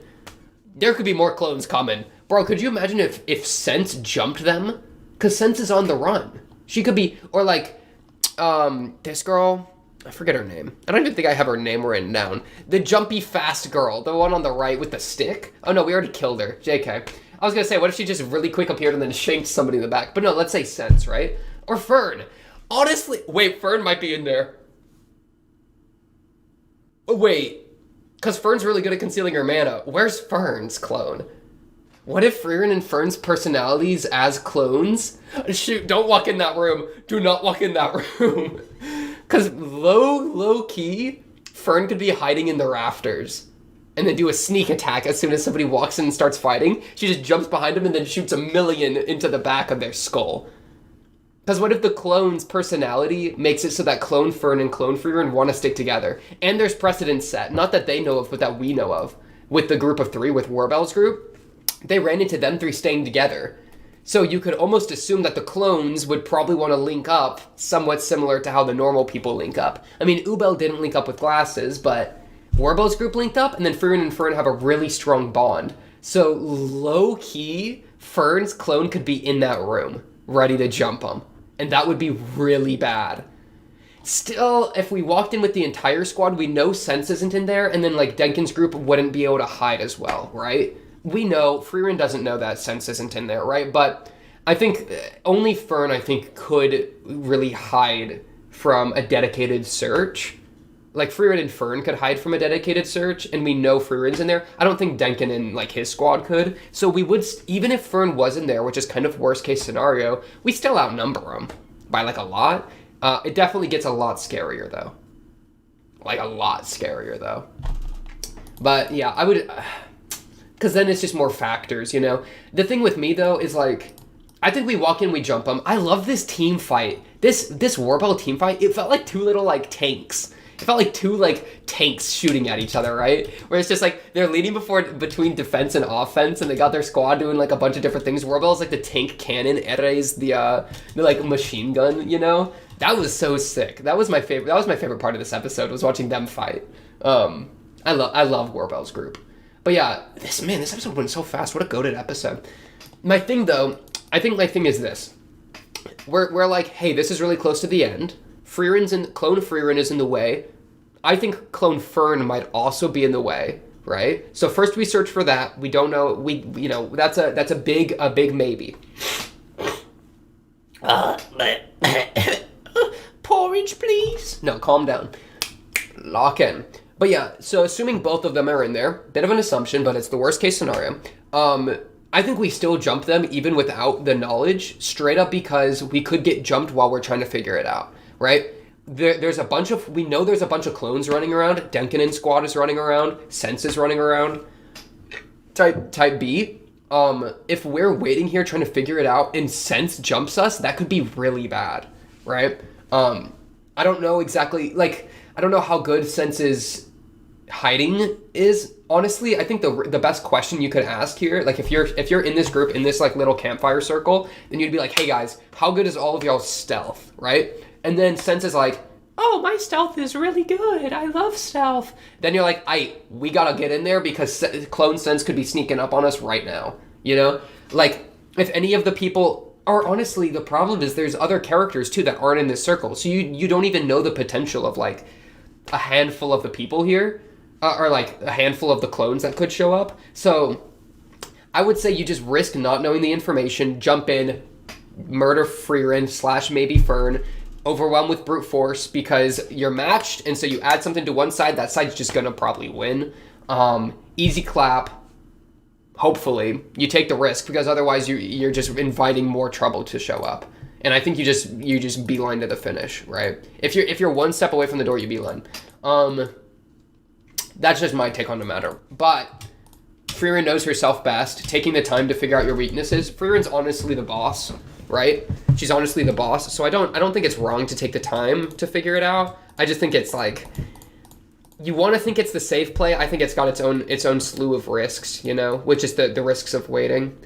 There could be more clones coming. Bro, could you imagine if Sense jumped them? Because Sense is on the run. She could be, or like, this girl, I forget her name. I don't even think I have her name written down. The jumpy fast girl, the one on the right with the stick. Oh no, we already killed her. JK. I was gonna say, what if she just really quick appeared and then shanked somebody in the back? But no, let's say Sense, right? Or Fern. Honestly, wait, Fern might be in there. Wait, because Fern's really good at concealing her mana. Where's Fern's clone? What if Frieren and Fern's personalities as clones? Shoot, don't walk in that room. Do not walk in that room. Because low key, Fern could be hiding in the rafters and then do a sneak attack as soon as somebody walks in and starts fighting. She just jumps behind him and then shoots 1,000,000 into the back of their skull. Because what if the clone's personality makes it so that Clone Fern and Clone Frieren want to stick together? And there's precedent set, not that they know of, but that we know of, with the group of 3, with Warbell's group. They ran into them 3 staying together. So you could almost assume that the clones would probably want to link up somewhat similar to how the normal people link up. I mean, Ubel didn't link up with glasses, but Warbell's group linked up, and then Frieren and Fern have a really strong bond. So low-key, Fern's clone could be in that room, ready to jump him. And that would be really bad. Still, if we walked in with the entire squad, we know Sense isn't in there, and then like Denkin's group wouldn't be able to hide as well, right? We know, Frieren doesn't know that Sense isn't in there, right? But I think only Fern, I think, could really hide from a dedicated search. Like, Frieren and Fern could hide from a dedicated search, and we know Frieren's in there. I don't think Denkin and, like, his squad could. So we would, even if Fern was in there, which is kind of worst-case scenario, we still outnumber them by, like, a lot. It definitely gets a lot scarier, though. Like, a lot scarier, though. But, yeah, I would... Because then it's just more factors, you know? The thing with me, though, is, like... I think we walk in, we jump them. I love this team fight. This Warbell team fight, it felt like 2 little, like, tanks. It felt like 2, like, tanks shooting at each other, right? Where it's just, like, they're leading between defense and offense, and they got their squad doing, like, a bunch of different things. Warbell's, like, the tank cannon. Ere's the, like, machine gun, you know? That was so sick. That was my favorite. That was my favorite part of this episode, was watching them fight. I love Warbell's group. But yeah, this episode went so fast. What a goated episode. My thing, though, I think my thing is this. We're like, hey, this is really close to the end. Clone Frieren is in the way. I think Clone Fern might also be in the way, right? So first we search for that. We don't know. That's a big maybe. Porridge, please. No, calm down. Lock in. But yeah, so assuming both of them are in there, bit of an assumption, but it's the worst case scenario. I think we still jump them even without the knowledge, straight up because we could get jumped while we're trying to figure it out. Right? We know there's a bunch of clones running around. Denkin squad is running around. Sense is running around. Type B. If we're waiting here trying to figure it out and Sense jumps us, that could be really bad. Right? I don't know exactly, like, I don't know how good Sense's hiding is. Honestly, I think the best question you could ask here, like if you're in this group, in this like little campfire circle, then you'd be like, hey guys, how good is all of y'all's stealth, right? And then Sense is like, oh, my stealth is really good. I love stealth. Then you're like, we gotta get in there because Clone Sense could be sneaking up on us right now. You know? Like, if any of the people are, honestly, the problem is there's other characters too that aren't in this circle. So you don't even know the potential of like a handful of the people here, or like a handful of the clones that could show up. So I would say you just risk not knowing the information, jump in, murder Frieren / maybe Fern, overwhelm with brute force because you're matched, and so you add something to one side, that side's just gonna probably win. Easy clap. Hopefully. You take the risk because otherwise you're just inviting more trouble to show up. And I think you just beeline to the finish, right? If you're one step away from the door, you beeline. That's just my take on the matter. But Frieren knows herself best. Taking the time to figure out your weaknesses. Frieren's honestly the boss, right? She's honestly the boss. So I don't think it's wrong to take the time to figure it out. I just think it's like, you want to think it's the safe play. I think it's got its own slew of risks, you know, which is the risks of waiting.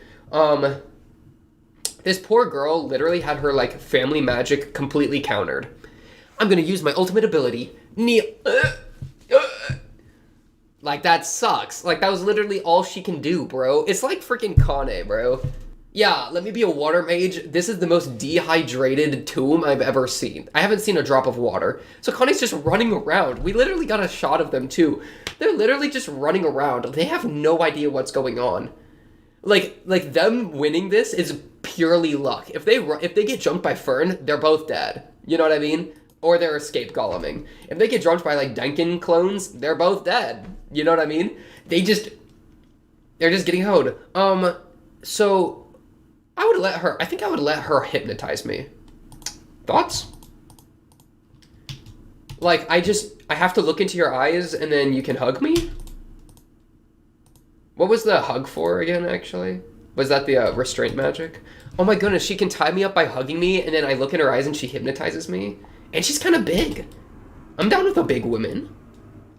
This poor girl literally had her like family magic completely countered. I'm gonna use my ultimate ability. Like, that sucks. Like, that was literally all she can do, bro. It's like freaking Kane, bro. Yeah, let me be a water mage. This is the most dehydrated tomb I've ever seen. I haven't seen a drop of water. So Kane's just running around. We literally got a shot of them, too. They're literally just running around. They have no idea what's going on. Like them winning this is purely luck. If they get jumped by Fern, they're both dead. You know what I mean? Or they're escape goleming. If they get jumped by like Denkin clones, they're both dead. You know what I mean? They're just getting hoed. So I think I would let her hypnotize me. Thoughts? Like, I have to look into your eyes and then you can hug me? What was the hug for again, actually? Was that the restraint magic? Oh my goodness, she can tie me up by hugging me and then I look in her eyes and she hypnotizes me? And she's kind of big. I'm down with a big woman.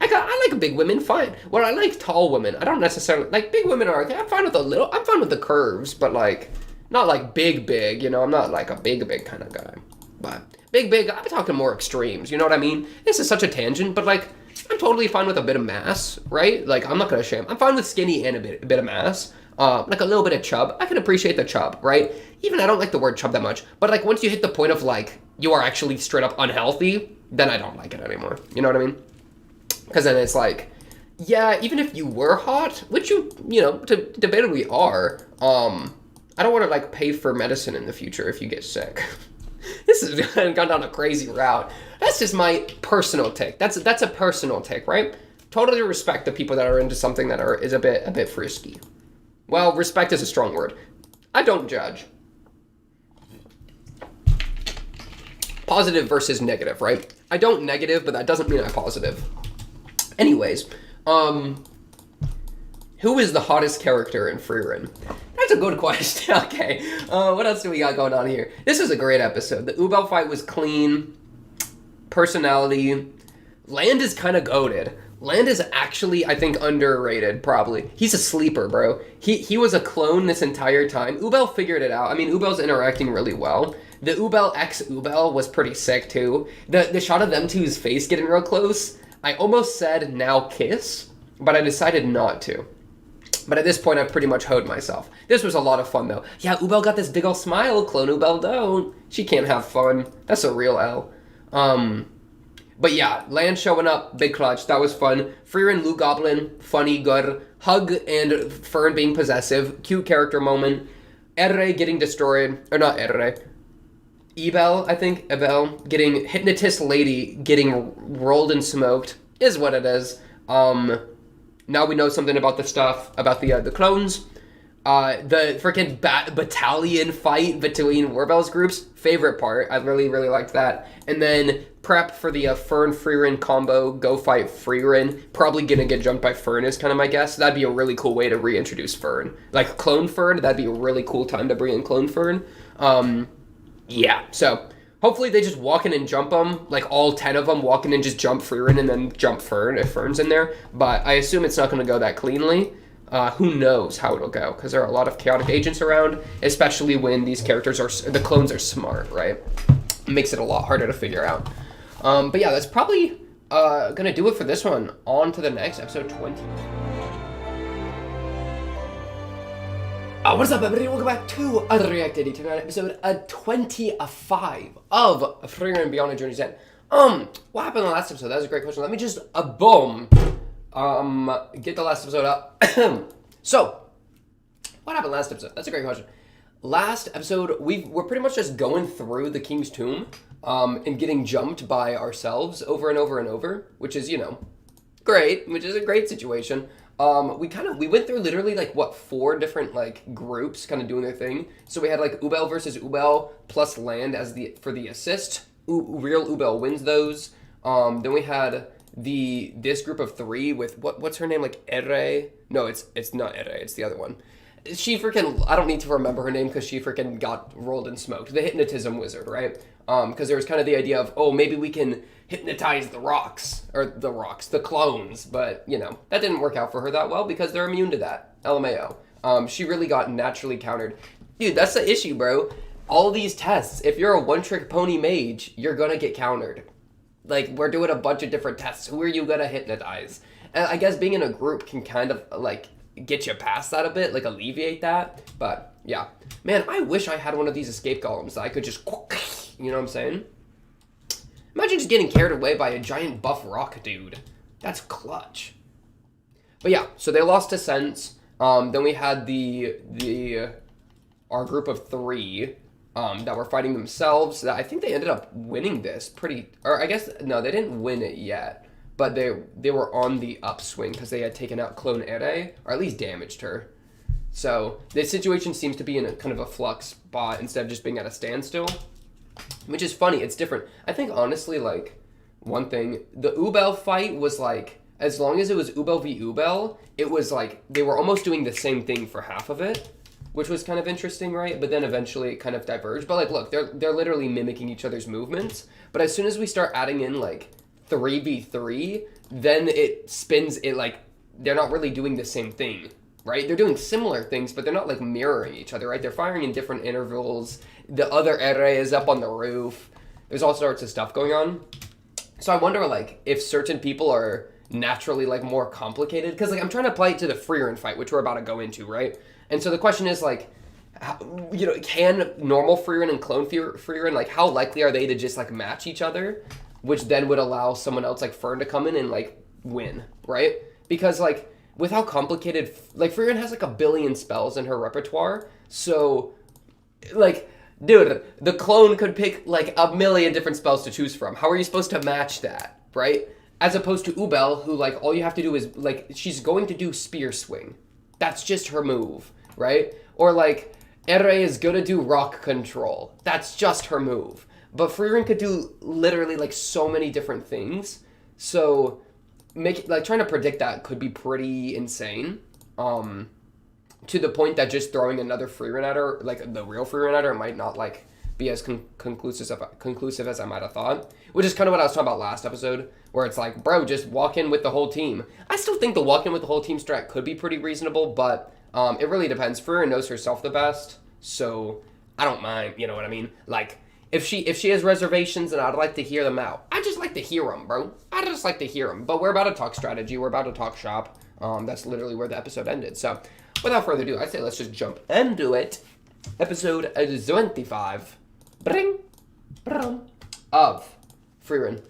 I like big women, fine. Well, I like tall women. I don't necessarily, like, big women are okay. I'm fine with the curves, but like, not like big, you know? I'm not like a big kind of guy. But big, I'm talking more extremes, you know what I mean? This is such a tangent, but like, I'm totally fine with a bit of mass, right? Like, I'm not gonna shame. I'm fine with skinny and a bit of mass. Like a little bit of chub. I can appreciate the chub, right? Even I don't like the word chub that much, but like once you hit the point of like, you are actually straight up unhealthy, then I don't like it anymore. You know what I mean? Because then it's like, yeah, even if you were hot, which you know, debatably are, I don't want to like pay for medicine in the future if you get sick. This has gone down a crazy route. That's just my personal take. That's a personal take, right? Totally respect the people that are into something that is a bit frisky. Well, respect is a strong word. I don't judge. Positive versus negative, right? I don't negative, but that doesn't mean I'm positive. Anyways, who is the hottest character in Frieren? That's a good question. Okay, what else do we got going on here? This is a great episode. The Ubel fight was clean. Personality. Land is kind of goated. Land is actually, I think, underrated, probably. He's a sleeper, bro. He was a clone this entire time. Ubel figured it out. I mean, Ubel's interacting really well. The Ubel X Ubel was pretty sick, too. The shot of them two's face getting real close, I almost said, now kiss, but I decided not to. But at this point, I've pretty much hoed myself. This was a lot of fun, though. Yeah, Ubel got this big ol' smile. Clone Ubel don't. She can't have fun. That's a real L. But yeah, Land showing up, big clutch. That was fun. Frieren, Lou Goblin, funny, good. Hug and Fern being possessive. Cute character moment. Erre getting destroyed. Or not Erre. Ebel, I think. Ebel. Getting Hypnotist Lady getting rolled and smoked. Is what it is. Now we know something about the stuff, about the clones. The freaking battalion fight between Warbell's groups, favorite part. I really, really liked that. And then prep for the Fern Frieren combo, go fight Frieren. Probably gonna get jumped by Fern is kind of my guess. That'd be a really cool way to reintroduce Fern. Like clone Fern, that'd be a really cool time to bring in clone Fern. Yeah, so hopefully they just walk in and jump them, like all 10 of them walk in and just jump Frieren and then jump Fern if Fern's in there. But I assume it's not gonna go that cleanly. Who knows how it'll go, because there are a lot of chaotic agents around, especially when these characters the clones are smart, right? It makes it a lot harder to figure out. But yeah, that's probably gonna do it for this one. On to the next, episode 20. What is up, everybody? Welcome back to Reacted tonight, episode 25 of Frieren Beyond the Journey's End. What happened in the last episode? That was a great question. Let me just get the last episode up. So, what happened last episode? That's a great question. Last episode, we're pretty much just going through the King's Tomb, and getting jumped by ourselves over and over and over, which is, great, which is a great situation. We went through literally, 4 different, groups kind of doing their thing. So we had, Ubel versus Ubel plus Land for the assist. Real Ubel wins those. Then we had this group of 3 with what's her name, Erre? No, it's not Erre, it's the other one. She freaking, I don't need to remember her name because she freaking got rolled and smoked. The hypnotism wizard, right? Because there was kind of the idea of, maybe we can hypnotize the clones, but that didn't work out for her that well because they're immune to that. LMAO. She really got naturally countered. Dude, that's the issue, bro. All these tests, if you're a one-trick pony mage, you're gonna get countered. We're doing a bunch of different tests. Who are you gonna hypnotize? And I guess being in a group can kind of, get you past that a bit, alleviate that. But, yeah. Man, I wish I had one of these escape golems that I could just, you know what I'm saying? Imagine just getting carried away by a giant buff rock dude. That's clutch. But yeah, so they lost to Sense. Then we had our group of 3 that were fighting themselves. I think they ended up winning this or I guess, no, they didn't win it yet. But they were on the upswing because they had taken out Clone Ere, or at least damaged her. So the situation seems to be in a kind of a flux spot instead of just being at a standstill. Which is funny, it's different. I think honestly, like, one thing, the Ubel fight was like, as long as it was Ubel v Ubel, it was like, they were almost doing the same thing for half of it, which was kind of interesting, right? But then eventually it kind of diverged. But like, look, they're literally mimicking each other's movements. But as soon as we start adding in like 3v3, then it spins it like, they're not really doing the same thing, right? They're doing similar things, but they're not like mirroring each other, right? They're firing in different intervals. The other Ere is up on the roof. There's all sorts of stuff going on. So I wonder, like, if certain people are naturally, like, more complicated. Because, like, I'm trying to apply it to the Frieren fight, which we're about to go into, right? And so the question is, like, how, you know, can normal Frieren and clone Frieren, like, how likely are they to just, like, match each other? Which then would allow someone else, like Fern, to come in and, like, win, right? Because, like, with how complicated... Like, Frieren has, like, 1 billion spells in her repertoire. So, like... Dude, the clone could pick like 1 million different spells to choose from. How are you supposed to match that, right? As opposed to Ubel, who like all you have to do is like she's going to do spear swing. That's just her move, right? Or like Ere is gonna do rock control. That's just her move. But Frieren could do literally like so many different things. So trying to predict that could be pretty insane. To the point that just throwing another Frieren at her, like the real Frieren at her, might not like be as conclusive as I might have thought. Which is kind of what I was talking about last episode, where it's like, bro, just walk in with the whole team. I still think the walk in with the whole team strat could be pretty reasonable, but it really depends. Frieren knows herself the best, so I don't mind. You know what I mean? Like if she has reservations, and I'd like to hear them out. I just like to hear them, bro. I just like to hear them. But we're about to talk strategy. We're about to talk shop. That's literally where the episode ended. So. Without further ado, I say let's just jump into it. Episode 25 of Frieren.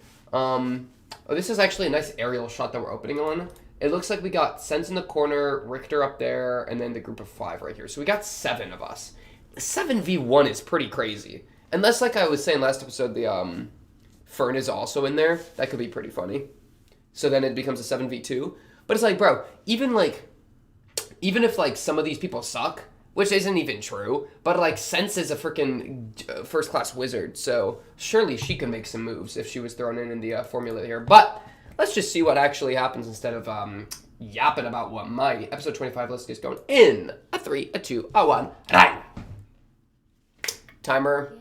This is actually a nice aerial shot that we're opening on. It looks like we got Sense in the corner, Richter up there, and then the group of 5 right here. So we got 7 of us. 7v1 is pretty crazy. Unless, like I was saying last episode, the Fern is also in there. That could be pretty funny. So then it becomes a 7v2. But it's like, bro, even if, like, some of these people suck, which isn't even true, but, like, Sense is a freaking first-class wizard, so surely she can make some moves if she was thrown in the formula here. But let's just see what actually happens instead of yapping about what might. Episode 25, let's just go in. A 3, a 2, a 1, right. Timer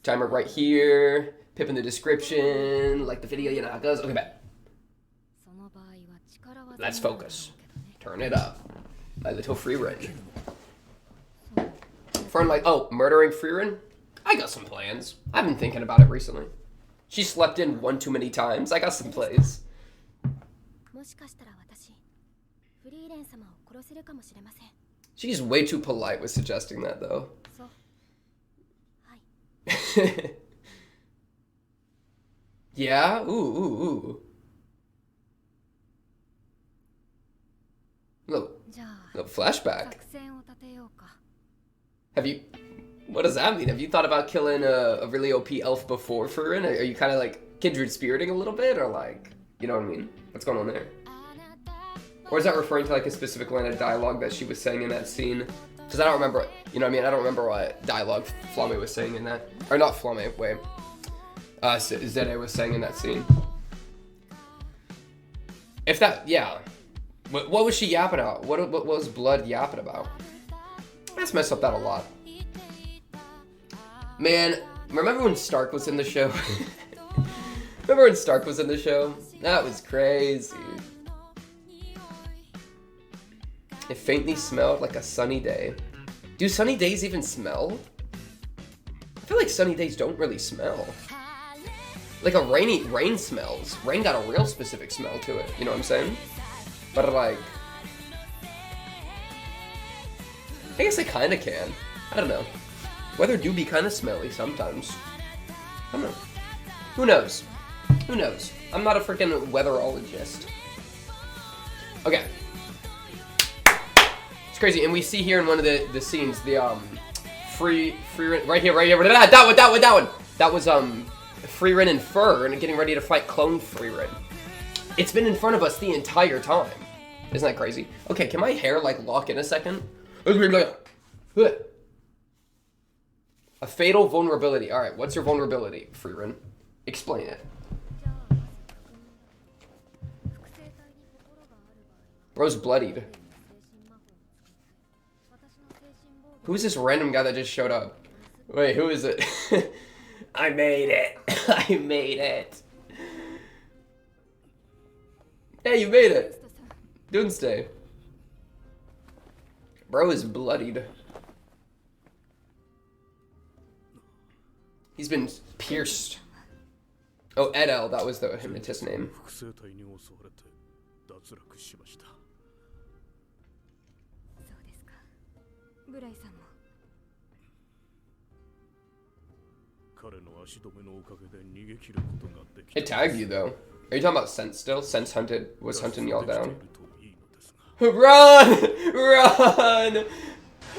right here. Pip in the description. Like the video, you know how it goes. Okay, bet. Let's focus. Turn it up. My little Frieren. Fern like, oh, murdering Frieren? I got some plans. I've been thinking about it recently. She slept in one too many times. I got some plays. She's way too polite with suggesting that, though. Yeah? Ooh. Little flashback. What does that mean? Have you thought about killing a really OP elf before Frieren? Are you kind of like kindred spiriting a little bit? Or like, you know what I mean? What's going on there? Or is that referring to like a specific line of dialogue that she was saying in that scene? Because I don't remember, you know what I mean? I don't remember what dialogue Flamme was saying in that. Or not Flamme, wait. Zede was saying in that scene. If that, yeah. What was she yapping about? What was Blood yapping about? That's messed up that a lot. Man, remember when Stark was in the show? Remember when Stark was in the show? That was crazy. It faintly smelled like a sunny day. Do sunny days even smell? I feel like sunny days don't really smell. Like rain smells. Rain got a real specific smell to it. You know what I'm saying? But like, I guess I kind of can. I don't know. Weather do be kind of smelly sometimes. I don't know. Who knows? Who knows? I'm not a freaking weatherologist. Okay. crazy. And we see here in one of the scenes the Frieren right here. That one. That was Frieren and Fur and getting ready to fight clone Frieren. It's been in front of us the entire time. Isn't that crazy? Okay, can my hair like lock in a second? A fatal vulnerability. All right, what's your vulnerability, Frieren? Explain it. Bro's bloodied. Who's this random guy that just showed up? Wait, who is it? I made it. I made it. Hey, you made it. Doomsday. Bro is bloodied. He's been pierced. Oh, ALL, that was the hypnotist name. It tagged you though. Are you talking about Sense still? Sense was hunting y'all down. Run! Run!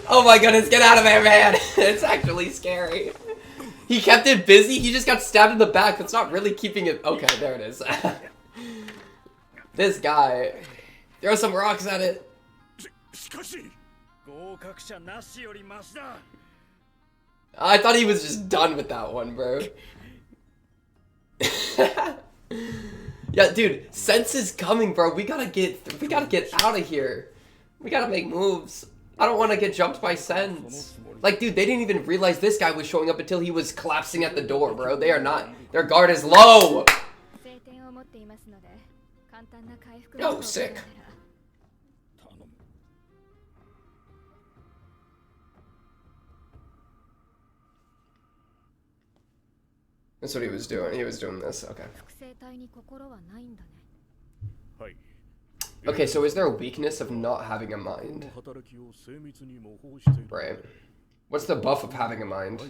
Oh my goodness, get out of there, man! It's actually scary. He kept it busy, he just got stabbed in the back. That's not really keeping it. Okay, there it is. This guy. Throw some rocks at it. I thought he was just done with that one, bro. Yeah, dude, Sense is coming, bro. We gotta get out of here. We gotta make moves. I don't want to get jumped by Sense. Like, dude, they didn't even realize this guy was showing up until he was collapsing at the door, bro. They are not. Their guard is low. Oh, sick. That's what he was doing. He was doing this. Okay. Okay, so is there a weakness of not having a mind? Right. What's the buff of having a mind?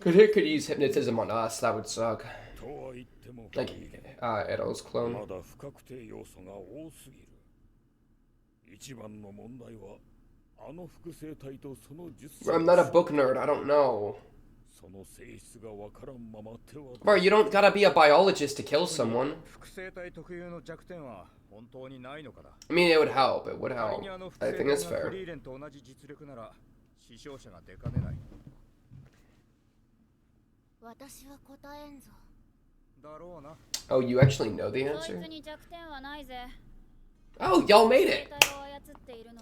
Could use hypnotism on us. That would suck. Like, ALL's clone. I'm not a book nerd. I don't know. Bro, you don't gotta be a biologist to kill someone. I mean, it would help. It would help. I think that's fair. Oh, you actually know the answer? Oh, y'all made it!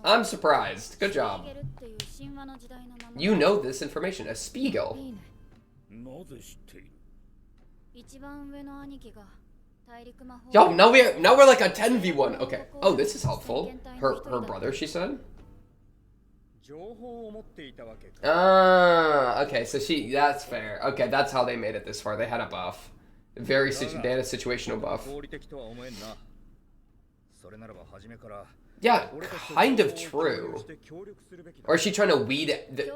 I'm surprised. Good job. You know this information. A Spiegel. Yo, now we're like a 10v1. Okay. Oh, this is helpful. Her brother, she said. Ah, okay. So that's fair. Okay, that's how they made it this far. They had a buff. They had a situational buff. Yeah, kind of true. Or is she trying to weed the...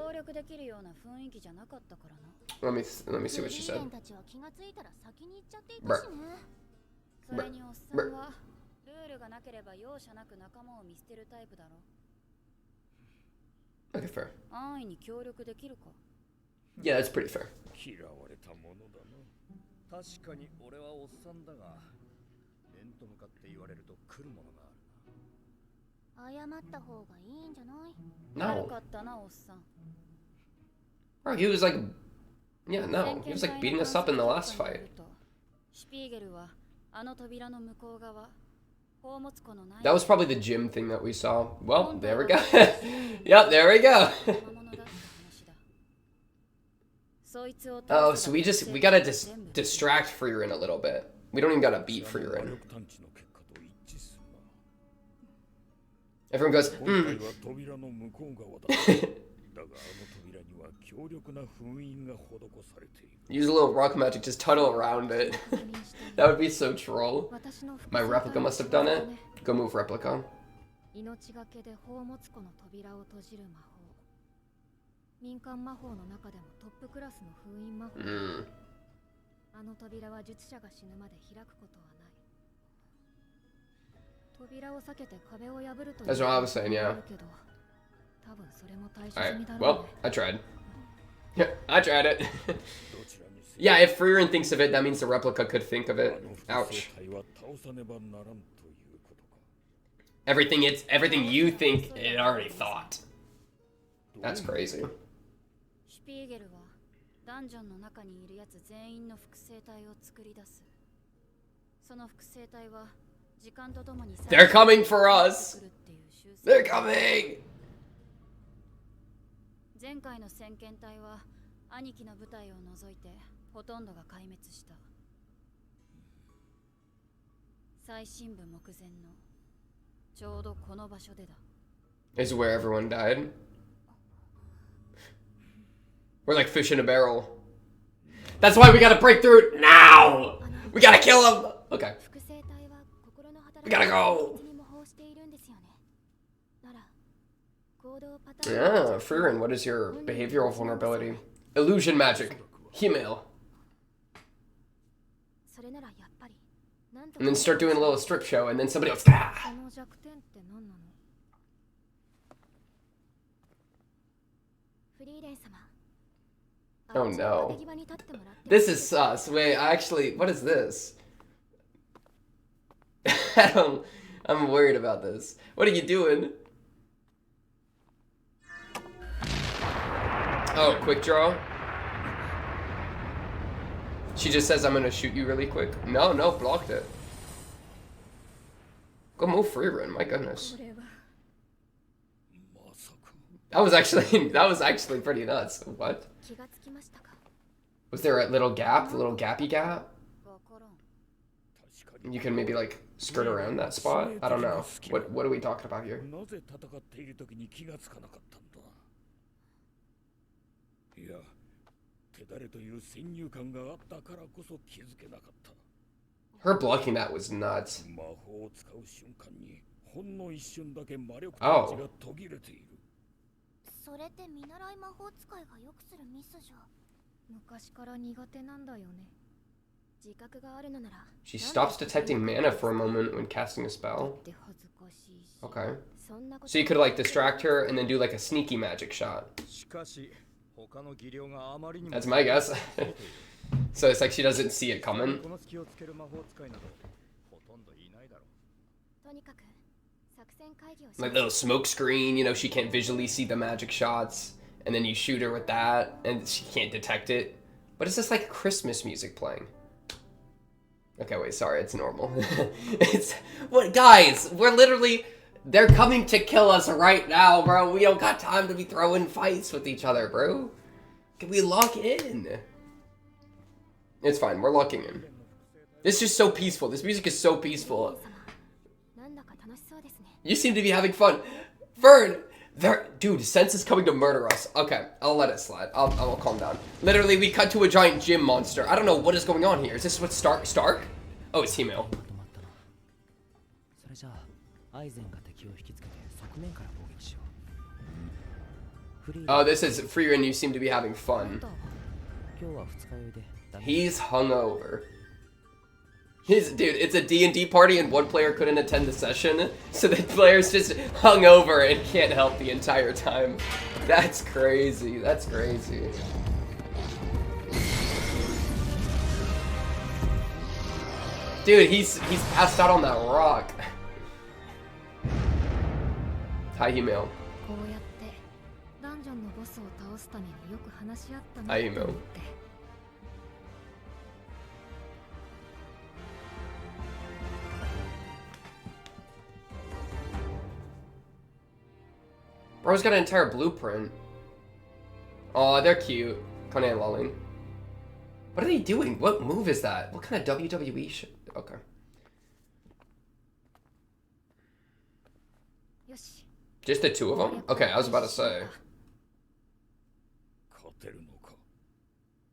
Let me see what she said. Bruh. Okay, fair. Yeah, that's pretty fair. No. Bro, he was like... Yeah, no. He was like beating us up in the last fight. That was probably the gym thing that we saw. Well, there we go. Yep, there we go. Oh, so we gotta distract Frieren a little bit. We don't even gotta beat Frieren. Everyone goes, Use a little rock magic, just tunnel around it. That would be so troll. My replica must have done it. Go move replica. の扉は術者が死ぬまで開くことはない。扉を避けて壁を破るという。That's what I was saying, yeah. 多分それも大切 Alright, にだろうね。 well, I tried. I tried it. Yeah, if Frieren thinks of it, that means the replica could think of it. Ouch. Everything you think, it already thought. That's crazy. シュピーゲルはダンジョンの中にいるやつ全員の複製体を作り出す。その複製体は時間とともに They're coming for us. They're coming. 前回の先遣隊は兄貴の部隊を除いてほとんどが壊滅した。最深部目前のちょうどこの場所でだ。Is where everyone died. We're like fish in a barrel. That's why we gotta break through it now. We gotta kill him. Okay. We gotta go. Yeah, Frieren, what is your behavioral vulnerability? Illusion magic. Email. And then start doing a little strip show, and then somebody else. Ah! Oh no. This is sus. Wait, actually, what is this? I'm worried about this. What are you doing? Oh, quick draw? She just says I'm gonna shoot you really quick. No, blocked it. Go move Frieren, my goodness. That was actually pretty nuts. What? Was there a little gap, the little gappy gap? You can maybe like skirt around that spot? I don't know. What are we talking about here? Her blocking that was nuts. Oh. それって見習い魔法使いがよくするミスじゃ。昔から苦手なんだよね。自覚があるのなら。She stops detecting mana for a moment when casting a spell. Okay. So you could like distract her and then do like a sneaky magic shot. That's my guess. So it's like she doesn't see it coming. Like little smoke screen, you know, she can't visually see the magic shots, and then you shoot her with that, and she can't detect it. But it's just like Christmas music playing. Okay, wait, sorry, it's normal. What, guys? We're literally, they're coming to kill us right now, bro. We don't got time to be throwing fights with each other, bro. Can we lock in? It's fine, we're locking in. This is just so peaceful. This music is so peaceful. You seem to be having fun. Fern! Dude, Sense is coming to murder us. Okay, I'll let it slide. I'll calm down. Literally, we cut to a giant gym monster. I don't know what is going on here. Is this what Stark? Oh, it's Hemel. Oh, this is Frieren. You seem to be having fun. He's hungover. Dude, it's a D&D party and one player couldn't attend the session, so the player's just hungover and can't help the entire time. That's crazy. That's crazy. Dude, he's passed out on that rock. Hi, email. Hi, email. Bro's got an entire blueprint. Oh, they're cute. Conan and lolling. What are they doing? What move is that? What kind of WWE shit? Okay. Just the two of them? Okay, I was about to say.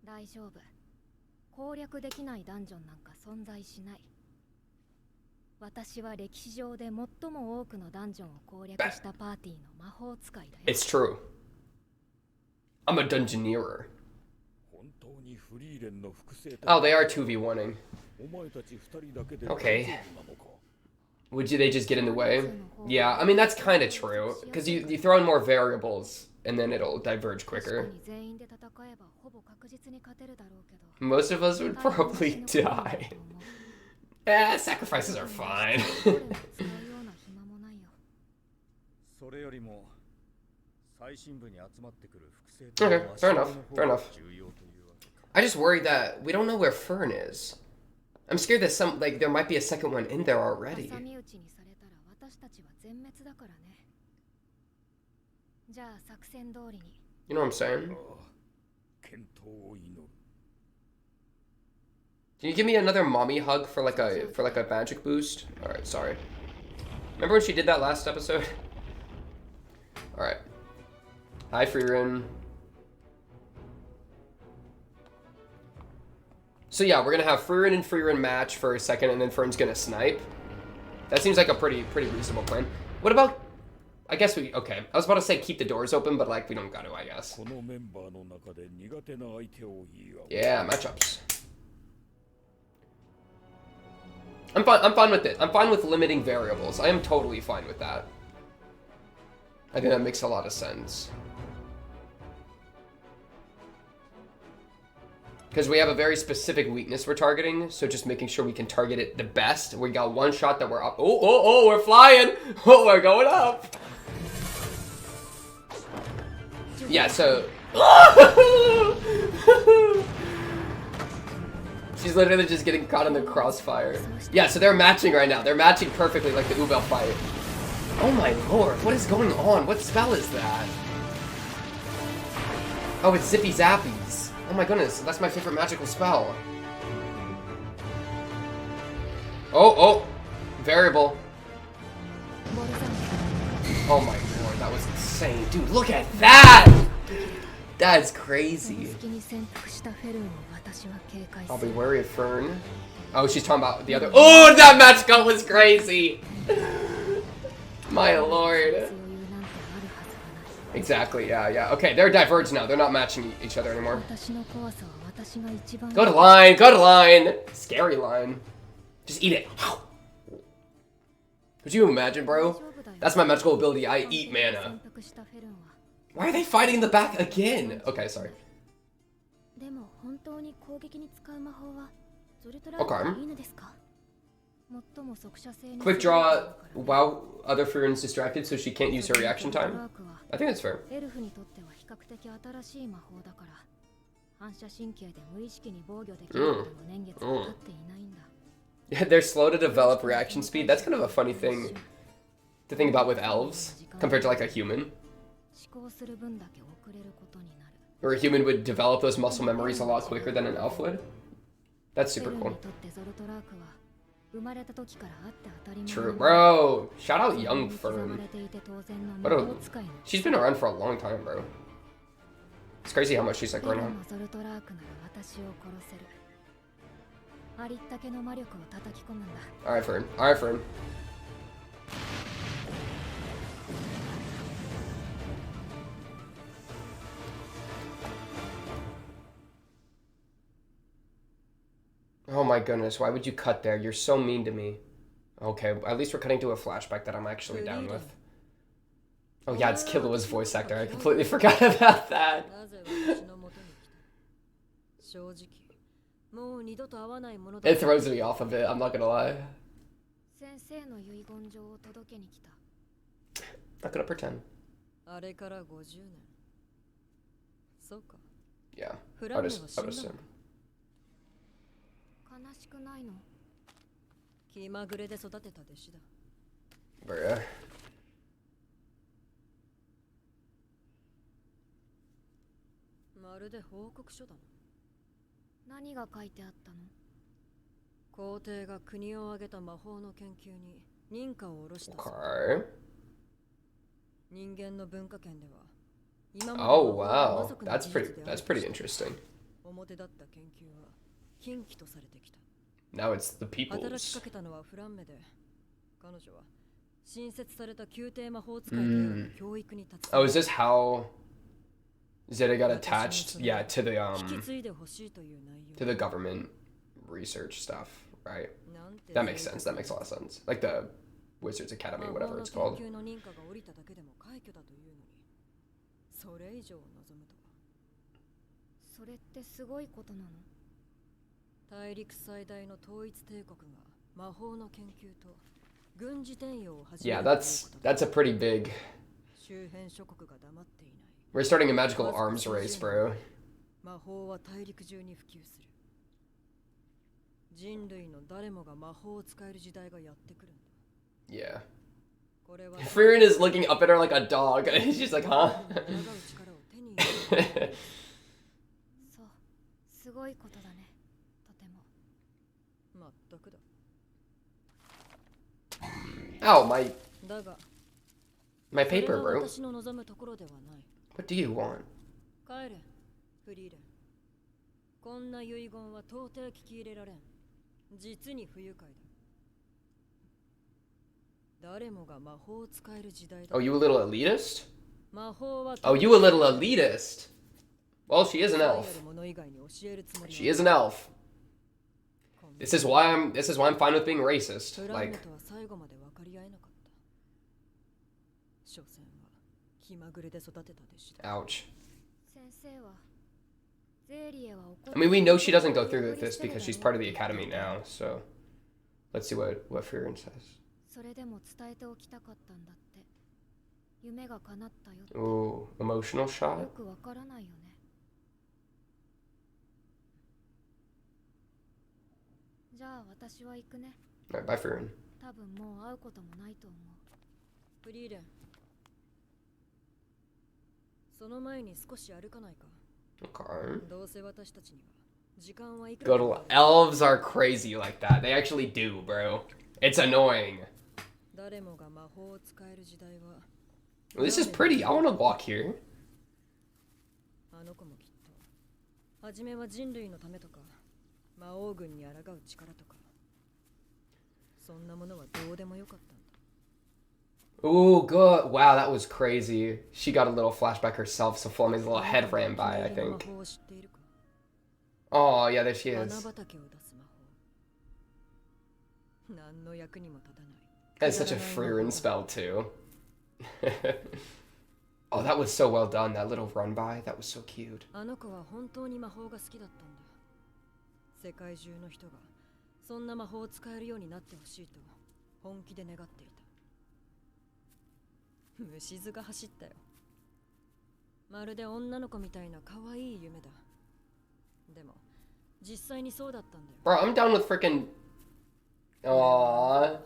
大丈夫。攻略できないダンジョンなんか存在しない。私は歴史上で最も多くのダンジョンを攻略したパーティーの魔法使いだよ。It's true. I'm a dungeoneer. Oh, they are 2v1ing. Okay. They just get in the way? Yeah, I mean, that's kind of true. Because you throw in more variables, and then it'll diverge quicker. Most of us would probably die. Sacrifices are fine. Okay, fair enough. Fair enough. I just worry that we don't know where Fern is. I'm scared that there might be a second one in there already. You know what I'm saying? Can you give me another mommy hug for like a magic boost? Alright, sorry. Remember when she did that last episode? Alright. Hi, Frieren. So yeah, we're gonna have Frieren and Frieren match for a second, and then Fern's gonna snipe. That seems like a pretty reasonable plan. What about? I guess okay. I was about to say keep the doors open, but like we don't got to, I guess. Yeah, matchups. I'm fine with it. I'm fine with limiting variables. I am totally fine with that. I think that makes a lot of sense. Because we have a very specific weakness we're targeting, so just making sure we can target it the best. We got one shot that we're up. Oh, we're flying! Oh, we're going up! Yeah, so... She's literally just getting caught in the crossfire. Yeah, so they're matching right now. They're matching perfectly like the Ubel fight. Oh my lord, what is going on? What spell is that? Oh, it's Zippy Zappies. Oh my goodness, that's my favorite magical spell. Oh, variable. Oh my lord, that was insane. Dude, look at that! That's crazy. I'll be wary of Fern. Oh, she's talking about the other. Oh, that match cut was crazy! My lord. Exactly, yeah. Okay, they're diverged now. They're not matching each other anymore. Go to line! Scary line. Just eat it. Could you imagine, bro? That's my magical ability. I eat mana. Why are they fighting in the back again? Okay, sorry. Okay. Quick draw while other Frieren's distracted so she can't use her reaction time. I think that's fair. Yeah, they're slow to develop reaction speed. That's kind of a funny thing to think about with elves compared to like a human. Or a human would develop those muscle memories a lot quicker than an elf would. That's super cool. True, bro. Shout out young Fern. She's been around for a long time, bro. It's crazy how much she's like grown on. Alright, Fern. Oh my goodness, why would you cut there? You're so mean to me. Okay, at least we're cutting to a flashback that I'm actually down with. Oh yeah, it's Killua's voice actor. I completely forgot about that. It throws me off a bit, I'm not gonna lie. Not gonna pretend. Yeah, I would assume. Bruh. Okay. Oh wow, that's pretty interesting. Now it's the people's. Oh, is this how Zeta got attached, yeah, to the government research stuff, right? That makes sense. That makes a lot of sense. Like the Wizards Academy, whatever it's called. それってすごいことなの？大陸最大の統一帝国が魔法の研究と軍事転用を始め Yeah, that's a pretty big. 周辺諸国が黙っていない。We're starting a magical arms race, bro. 魔法は大陸中に普及する。人類の誰もが魔法を使える時代がやってくるんだ。Yeah. Frieren is looking up at her like a dog. She's like, huh? そう、すごいことだね。とても。全くだ。 Oh, my paper, bro. 私の望むところではない。What do you want? 帰れ、フリーレン。こんな遺言は到底聞き入れられん。実に不愉快だ。誰もが魔法を使える時代だ。Oh, you a little elitist? 魔法は Oh, you a little elitist? Well, she is an elf. She is an elf. This is why I'm fine with being racist. Like. Ouch. I mean, we know she doesn't go through with this because she's part of the academy now, so let's see what Frieren says. それでも伝えておきたかったんだって。夢が叶ったよって。 Ooh, emotional shot? よくわからないよね。じゃあ私は行くね。 Alright, bye, Frieren. 多分もう会うこともないと思う。フリーレン。その前に少し歩かないか。 Okay. どうせ私たちには時間はいく Good elves are crazy like that. They actually do, bro. It's annoying. Well, this is pretty. I want to walk here. あの子もきっと初めは人類のためとか魔王軍に抗う力とかそんなものはどうでもよかったんだ。 Ooh, good. Wow, that was crazy. She got a little flashback herself, so Flame's little head ran by, I think. Oh, yeah, there she is. That's such a Frieren spell, too. Oh, that was so well done, that little run by. That was so cute. あの子は本当に魔法が好きだったんだ。世界中の人がそんな魔法を使えるようになってほしいと本気で願っていた。虫唾が走ったよ。まるで女の子みたいな可愛い夢だ。でも実際にそうだったんだよ。 Bro, I'm down with freaking. Aww.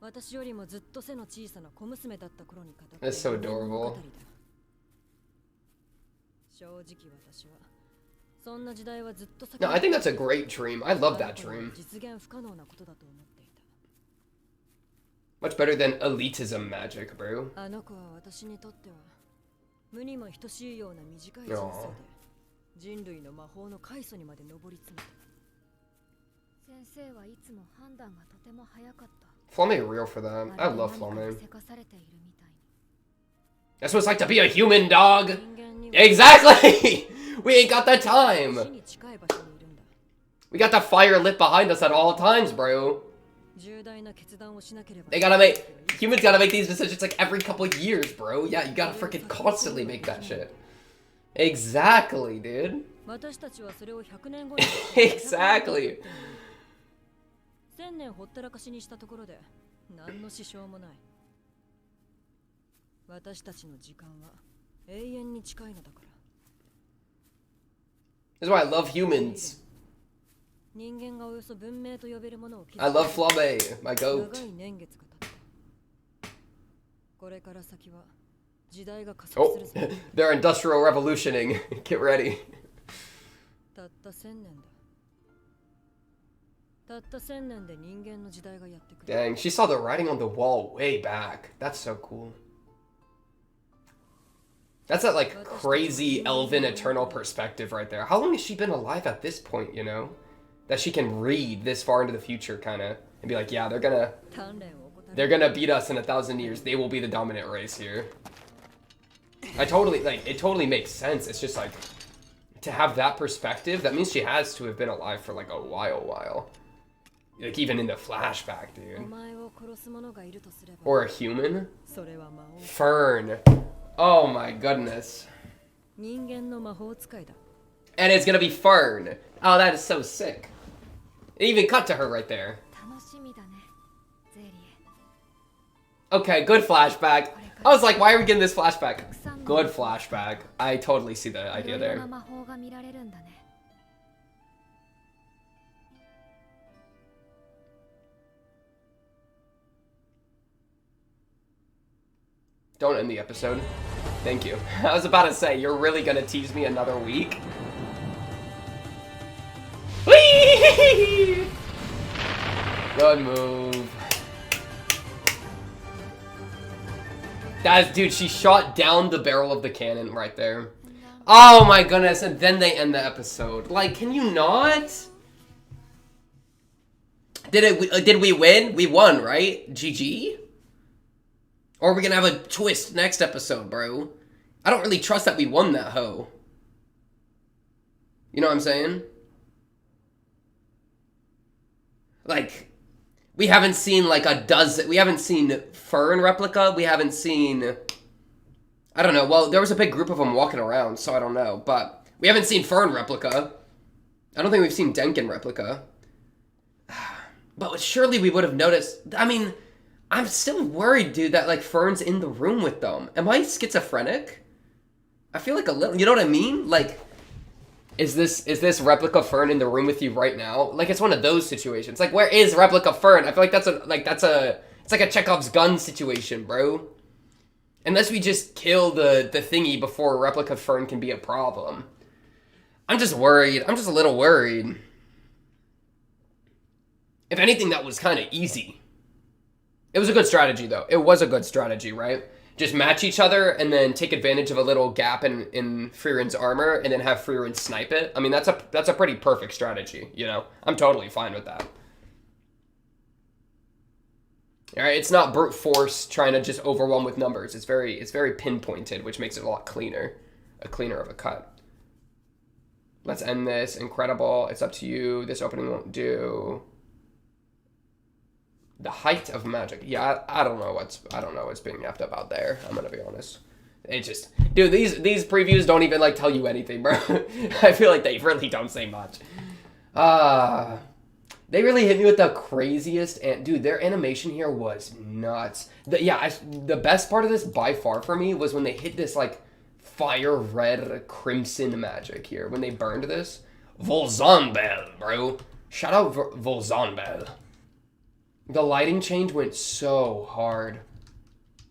私よりもずっと背の小さな小娘だった頃に語った。 That's so adorable. 正直私はそんな時代はずっと先。 No, I think that's a great dream. I love that dream. 実現不可能なことだと思っていた。 Much better than elitism magic, bro. あの子は私にとっては無にも等しいような短い人生で人類の魔法の開祖にまで上り詰めた。先生はいつも判断がとても早かった。 Flame real for that. I love Flame. That's what it's like to be a human, dog. Exactly. We ain't got the time. We got the fire lit behind us at all times, bro. They gotta make humans gotta make these decisions like every couple of years, bro. Yeah, you gotta freaking constantly make that shit. Exactly, dude. Exactly. 1000年ほったらかしにしたところで何の支障もない。私たちの時間は永遠に近いのだから。 That's why I love humans. 人間がおよそ文明と呼べるものを I love Flame, my goat. 長い年月が経った。これから先は時代が加速する。 They're industrial revolutioning. Get ready. たった1000年だ。 Dang, she saw the writing on the wall way back. That's so cool. That's that like crazy elven eternal perspective right there. How long has she been alive at this point, you know? That she can read this far into the future kinda and be like, yeah, they're gonna beat us in 1,000 years. They will be the dominant race here. I totally, like, it totally makes sense. It's just like, to have that perspective, that means she has to have been alive for like a while. Like even in the flashback, dude. Or a human? Fern. Oh my goodness. And it's gonna be Fern. Oh, that is so sick. It even cut to her right there. Okay, good flashback. I was like, why are we getting this flashback? Good flashback. I totally see the idea there. Don't end the episode. Thank you. I was about to say, you're really gonna tease me another week? Whee! Good move. Dude, she shot down the barrel of the cannon right there. Oh my goodness, and then they end the episode. Like, can you not? Did we win? We won, right? GG? Or are we gonna have a twist next episode, bro? I don't really trust that we won that hoe. You know what I'm saying? Like, we haven't seen like a dozen, we haven't seen Fern replica, we haven't seen, I don't know, well, there was a big group of them walking around, so I don't know, but we haven't seen Fern replica. I don't think we've seen Denkin replica. But surely we would have noticed, I mean, I'm still worried, dude, that like Fern's in the room with them. Am I schizophrenic? I feel like a little, you know what I mean? Like, is this replica Fern in the room with you right now? Like, it's one of those situations. Like, where is replica Fern? I feel like it's like a Chekhov's gun situation, bro. Unless we just kill the thingy before replica Fern can be a problem. I'm just worried. I'm just a little worried. If anything, that was kind of easy. It was a good strategy, though. It was a good strategy, right? Just match each other and then take advantage of a little gap in Frieren's armor and then have Frieren snipe it. I mean, that's a pretty perfect strategy, you know? I'm totally fine with that. All right, it's not brute force trying to just overwhelm with numbers. It's very pinpointed, which makes it a lot cleaner. A cleaner of a cut. Let's end this. Incredible. It's up to you. This opening won't do. The height of magic. Yeah, I don't know what's being yapped about there. I'm gonna be honest. It just, dude, these previews don't even like tell you anything, bro. I feel like they really don't say much. They really hit me with the craziest, and dude, their animation here was nuts. The best part of this by far for me was when they hit this like fire red crimson magic here when they burned this. Volzonbel, bro. Shout out Volzonbel. The lighting change went so hard.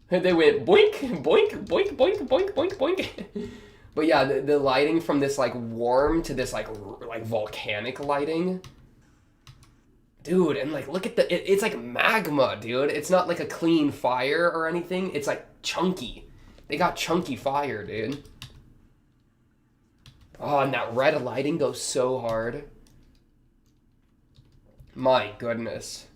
They went boink, boink, boink, boink, boink, boink, boink. But yeah, the lighting from this like warm to this like volcanic lighting. Dude, and like look at it's like magma, dude. It's not like a clean fire or anything. It's like chunky. They got chunky fire, dude. Oh, and that red lighting goes so hard. My goodness.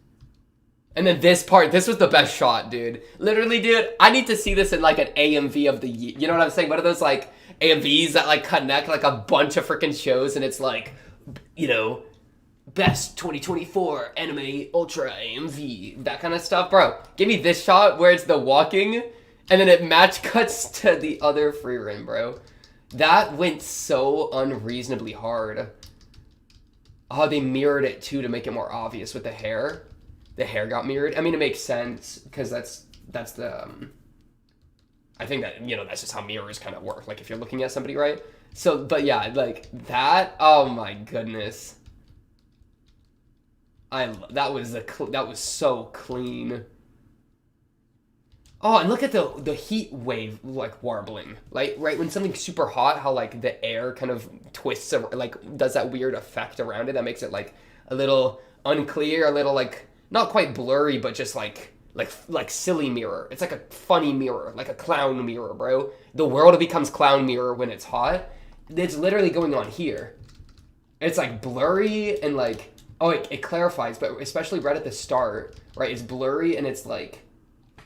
And then this part, this was the best shot, dude. Literally, dude, I need to see this in like an AMV of the year. You know what I'm saying? What are those like AMVs that like connect like a bunch of freaking shows and it's like, you know, best 2024 anime ultra AMV, that kind of stuff. Bro, give me this shot where it's the walking and then it match cuts to the other Frieren, bro. That went so unreasonably hard. Oh, they mirrored it too to make it more obvious with the hair. The hair got mirrored. I mean, it makes sense because that's the I think that, you know, that's just how mirrors kind of work. Like if you're looking at somebody, right? So, but yeah, like that. Oh my goodness. That was so clean. Oh, and look at the heat wave like warbling. Like right when something's super hot, how like the air kind of twists, like does that weird effect around it that makes it like a little unclear, a little like not quite blurry, but just like silly mirror. It's like a funny mirror, like a clown mirror, bro. The world becomes clown mirror when it's hot. It's literally going on here. It's like blurry and like, oh, it clarifies, but especially right at the start, right? It's blurry and it's like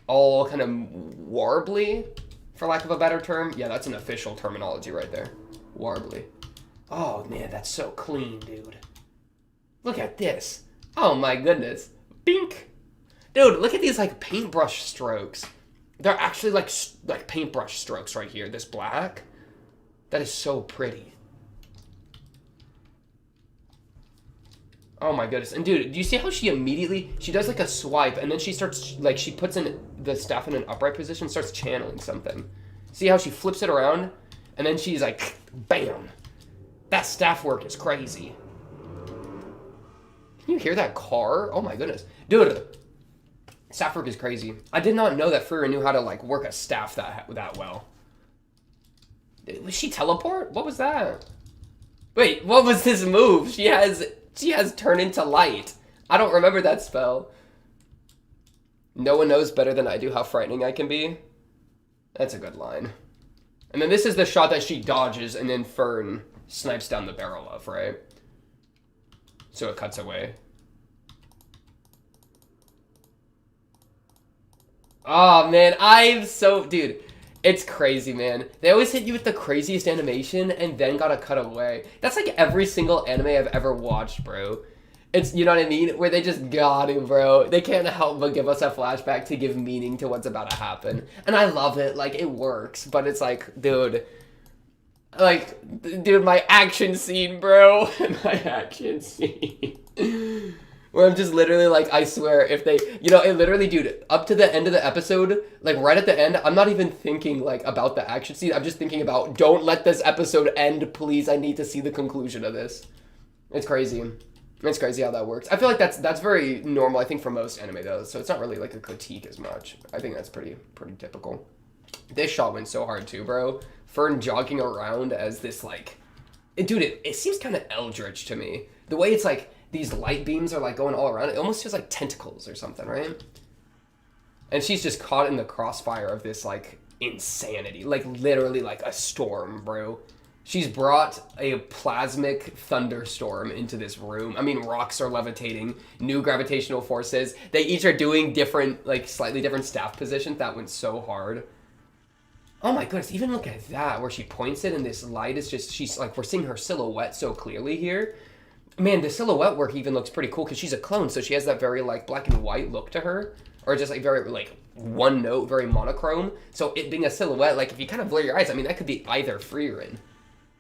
all kind of warbly. for lack of a better term. Yeah, that's an official terminology right there. Warbly. Oh, man, that's so clean, dude. Look at this. Oh, my goodness. Bink. Dude, look at these, like, paintbrush strokes. They're actually, like paintbrush strokes right here. This black. That is so pretty. Oh, my goodness. And, dude, do you see how she does, like, a swipe, and then she starts, like, she puts in the staff in an upright position, starts channeling something. See how she flips it around, and then she's like, bam. That staff work is crazy. Can you hear that car? Oh, my goodness. Dude, staff work is crazy. I did not know that Frieren knew how to, like, work a staff that well. Was she teleport? What was that? Wait, what was this move? She has turn into light. I don't remember that spell. No one knows better than I do how frightening I can be. That's a good line. And then this is the shot that she dodges and then Fern snipes down the barrel of, right? So it cuts away. Oh, man, dude, it's crazy, man. They always hit you with the craziest animation and then gotta cut away. That's like every single anime I've ever watched, bro. It's, you know what I mean? Where they just got him, bro. They can't help but give us a flashback to give meaning to what's about to happen. And I love it. Like, it works. But it's like, dude. Like, dude, my action scene, bro. My action scene. Where I'm just literally like, I swear, if they, you know, it literally, dude, up to the end of the episode, like right at the end, I'm not even thinking like about the action scene. I'm just thinking about, don't let this episode end, please. I need to see the conclusion of this. It's crazy. It's crazy how that works. I feel like that's very normal, I think, for most anime though. So it's not really like a critique as much. I think that's pretty typical. This shot went so hard too, bro. Fern jogging around as this like, dude, it seems kind of eldritch to me. The way it's like, these light beams are like going all around. It almost feels like tentacles or something, right? And she's just caught in the crossfire of this like insanity. Like literally like a storm, bro. She's brought a plasmic thunderstorm into this room. I mean, rocks are levitating, new gravitational forces. They each are doing different, like slightly different staff positions. That went so hard. Oh my goodness, even look at that, where she points it and this light is just, she's like, we're seeing her silhouette so clearly here. Man, the silhouette work even looks pretty cool because she's a clone, so she has that very like black and white look to her, or just like very like one note, very monochrome. So it being a silhouette, like if you kind of blur your eyes, I mean that could be either Frieren.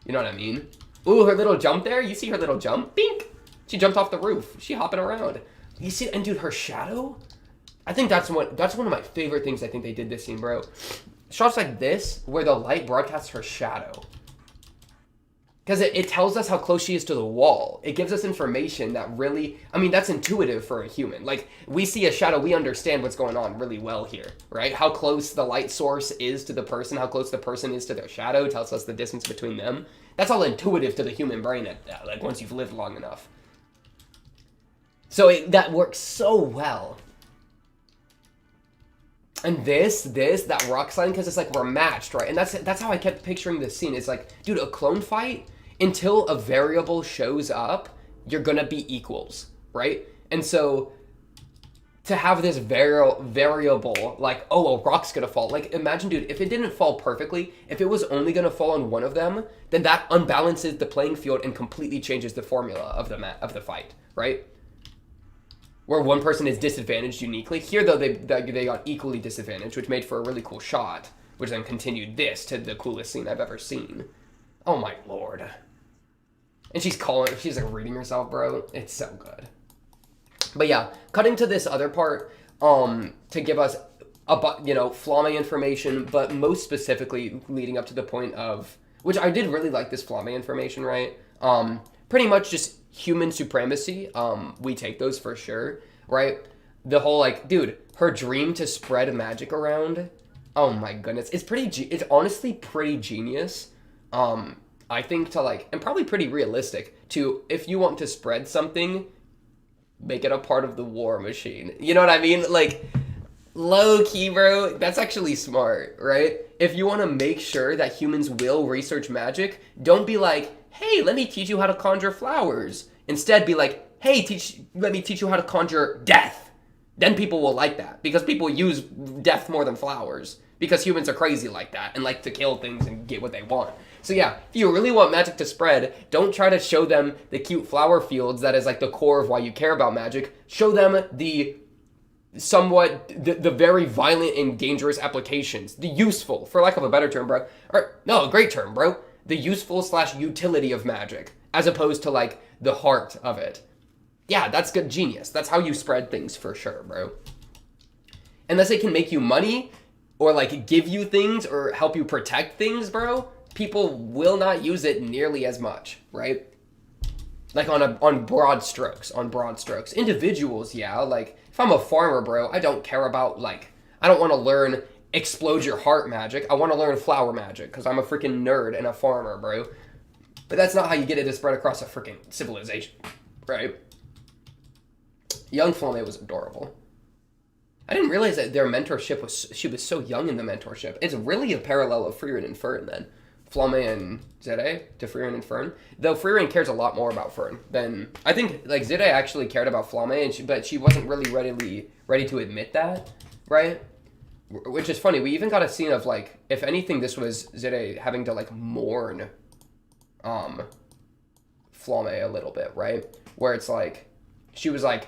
You know what I mean? Ooh, her little jump there. You see her little jump? Bink! She jumped off the roof. She hopping around. You see, and dude, her shadow. I think that's one of my favorite things I think they did this scene, bro. Shots like this where the light broadcasts her shadow. Because it tells us how close she is to the wall. It gives us information that really, I mean, that's intuitive for a human. Like, we see a shadow, we understand what's going on really well here, right? How close the light source is to the person, how close the person is to their shadow, tells us the distance between them. That's all intuitive to the human brain, like, once you've lived long enough. So that works so well. And that rock slide, because it's like we're matched, right? And that's how I kept picturing this scene. It's like, dude, a clone fight, until a variable shows up, you're gonna be equals, right? And so to have this variable, like, oh, a rock's gonna fall. Like, imagine, dude, if it didn't fall perfectly, if it was only gonna fall on one of them, then that unbalances the playing field and completely changes the formula of the fight, right? Where one person is disadvantaged uniquely. Here, though, they got equally disadvantaged, which made for a really cool shot, which then continued this to the coolest scene I've ever seen. Oh my lord. And she's like reading herself, bro. It's so good. But yeah, cutting to this other part, to give us Flamme information, but most specifically leading up to the point of, which I did really like this Flamme information, right? Pretty much just human supremacy. We take those for sure, right? The whole like, dude, her dream to spread magic around. Oh my goodness, it's honestly pretty genius. I think to like, and probably pretty realistic to, if you want to spread something, make it a part of the war machine. You know what I mean? Like, low key, bro, that's actually smart, right? If you want to make sure that humans will research magic, don't be like, hey, let me teach you how to conjure flowers. Instead, be like, hey, let me teach you how to conjure death. then people will like that. Because people use death more than flowers. Because humans are crazy like that and like to kill things and get what they want. So yeah, if you really want magic to spread, don't try to show them the cute flower fields that is like the core of why you care about magic. Show them the very violent and dangerous applications. The useful, for lack of a better term, bro. Or, no, a great term, bro. The useful / utility of magic. As opposed to like the heart of it. Yeah, that's good genius. That's how you spread things for sure, bro. Unless it can make you money or like give you things or help you protect things, bro, people will not use it nearly as much, right? Like on broad strokes, Individuals, yeah, like if I'm a farmer, bro, I don't care about like, I don't want to learn explode your heart magic. I want to learn flower magic because I'm a freaking nerd and a farmer, bro. But that's not how you get it to spread across a freaking civilization, right? Young Flamme was adorable. I didn't realize that their mentorship she was so young in the mentorship. It's really a parallel of Frieren and Fern then. Flamme and Zere to Frieren and Fern. Though Frieren cares a lot more about Fern than, I think like Zere actually cared about Flamme, but she wasn't really ready to admit that, right? Which is funny. We even got a scene of like, if anything, this was Zere having to like mourn Flamme a little bit, right? Where it's like, she was like,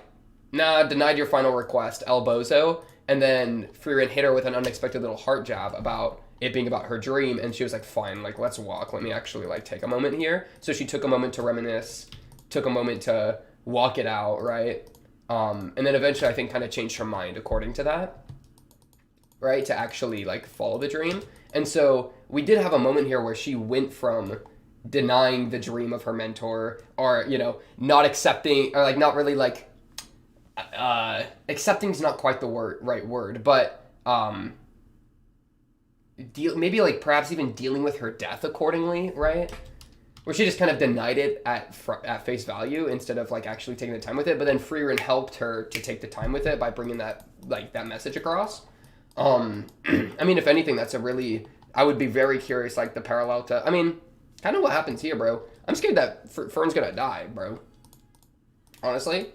nah, denied your final request, El Bozo. And then Frieren hit her with an unexpected little heart jab about it being about her dream. And she was like, fine, like, let's walk. Let me actually, like, take a moment here. So she took a moment to reminisce, took a moment to walk it out, right? And then eventually, I think, kind of changed her mind according to that, right? To actually, like, follow the dream. And so we did have a moment here where she went from denying the dream of her mentor or, you know, not accepting, or, like, not really, like, accepting's not quite the right word, but maybe like perhaps even dealing with her death accordingly, right? Where she just kind of denied it at face value instead of like actually taking the time with it. But then Frieren helped her to take the time with it by bringing that message across. I mean, if anything, that's a really, I would be very curious, like the parallel to, I mean, kind of what happens here, bro. I'm scared that Fern's gonna die, bro. Honestly.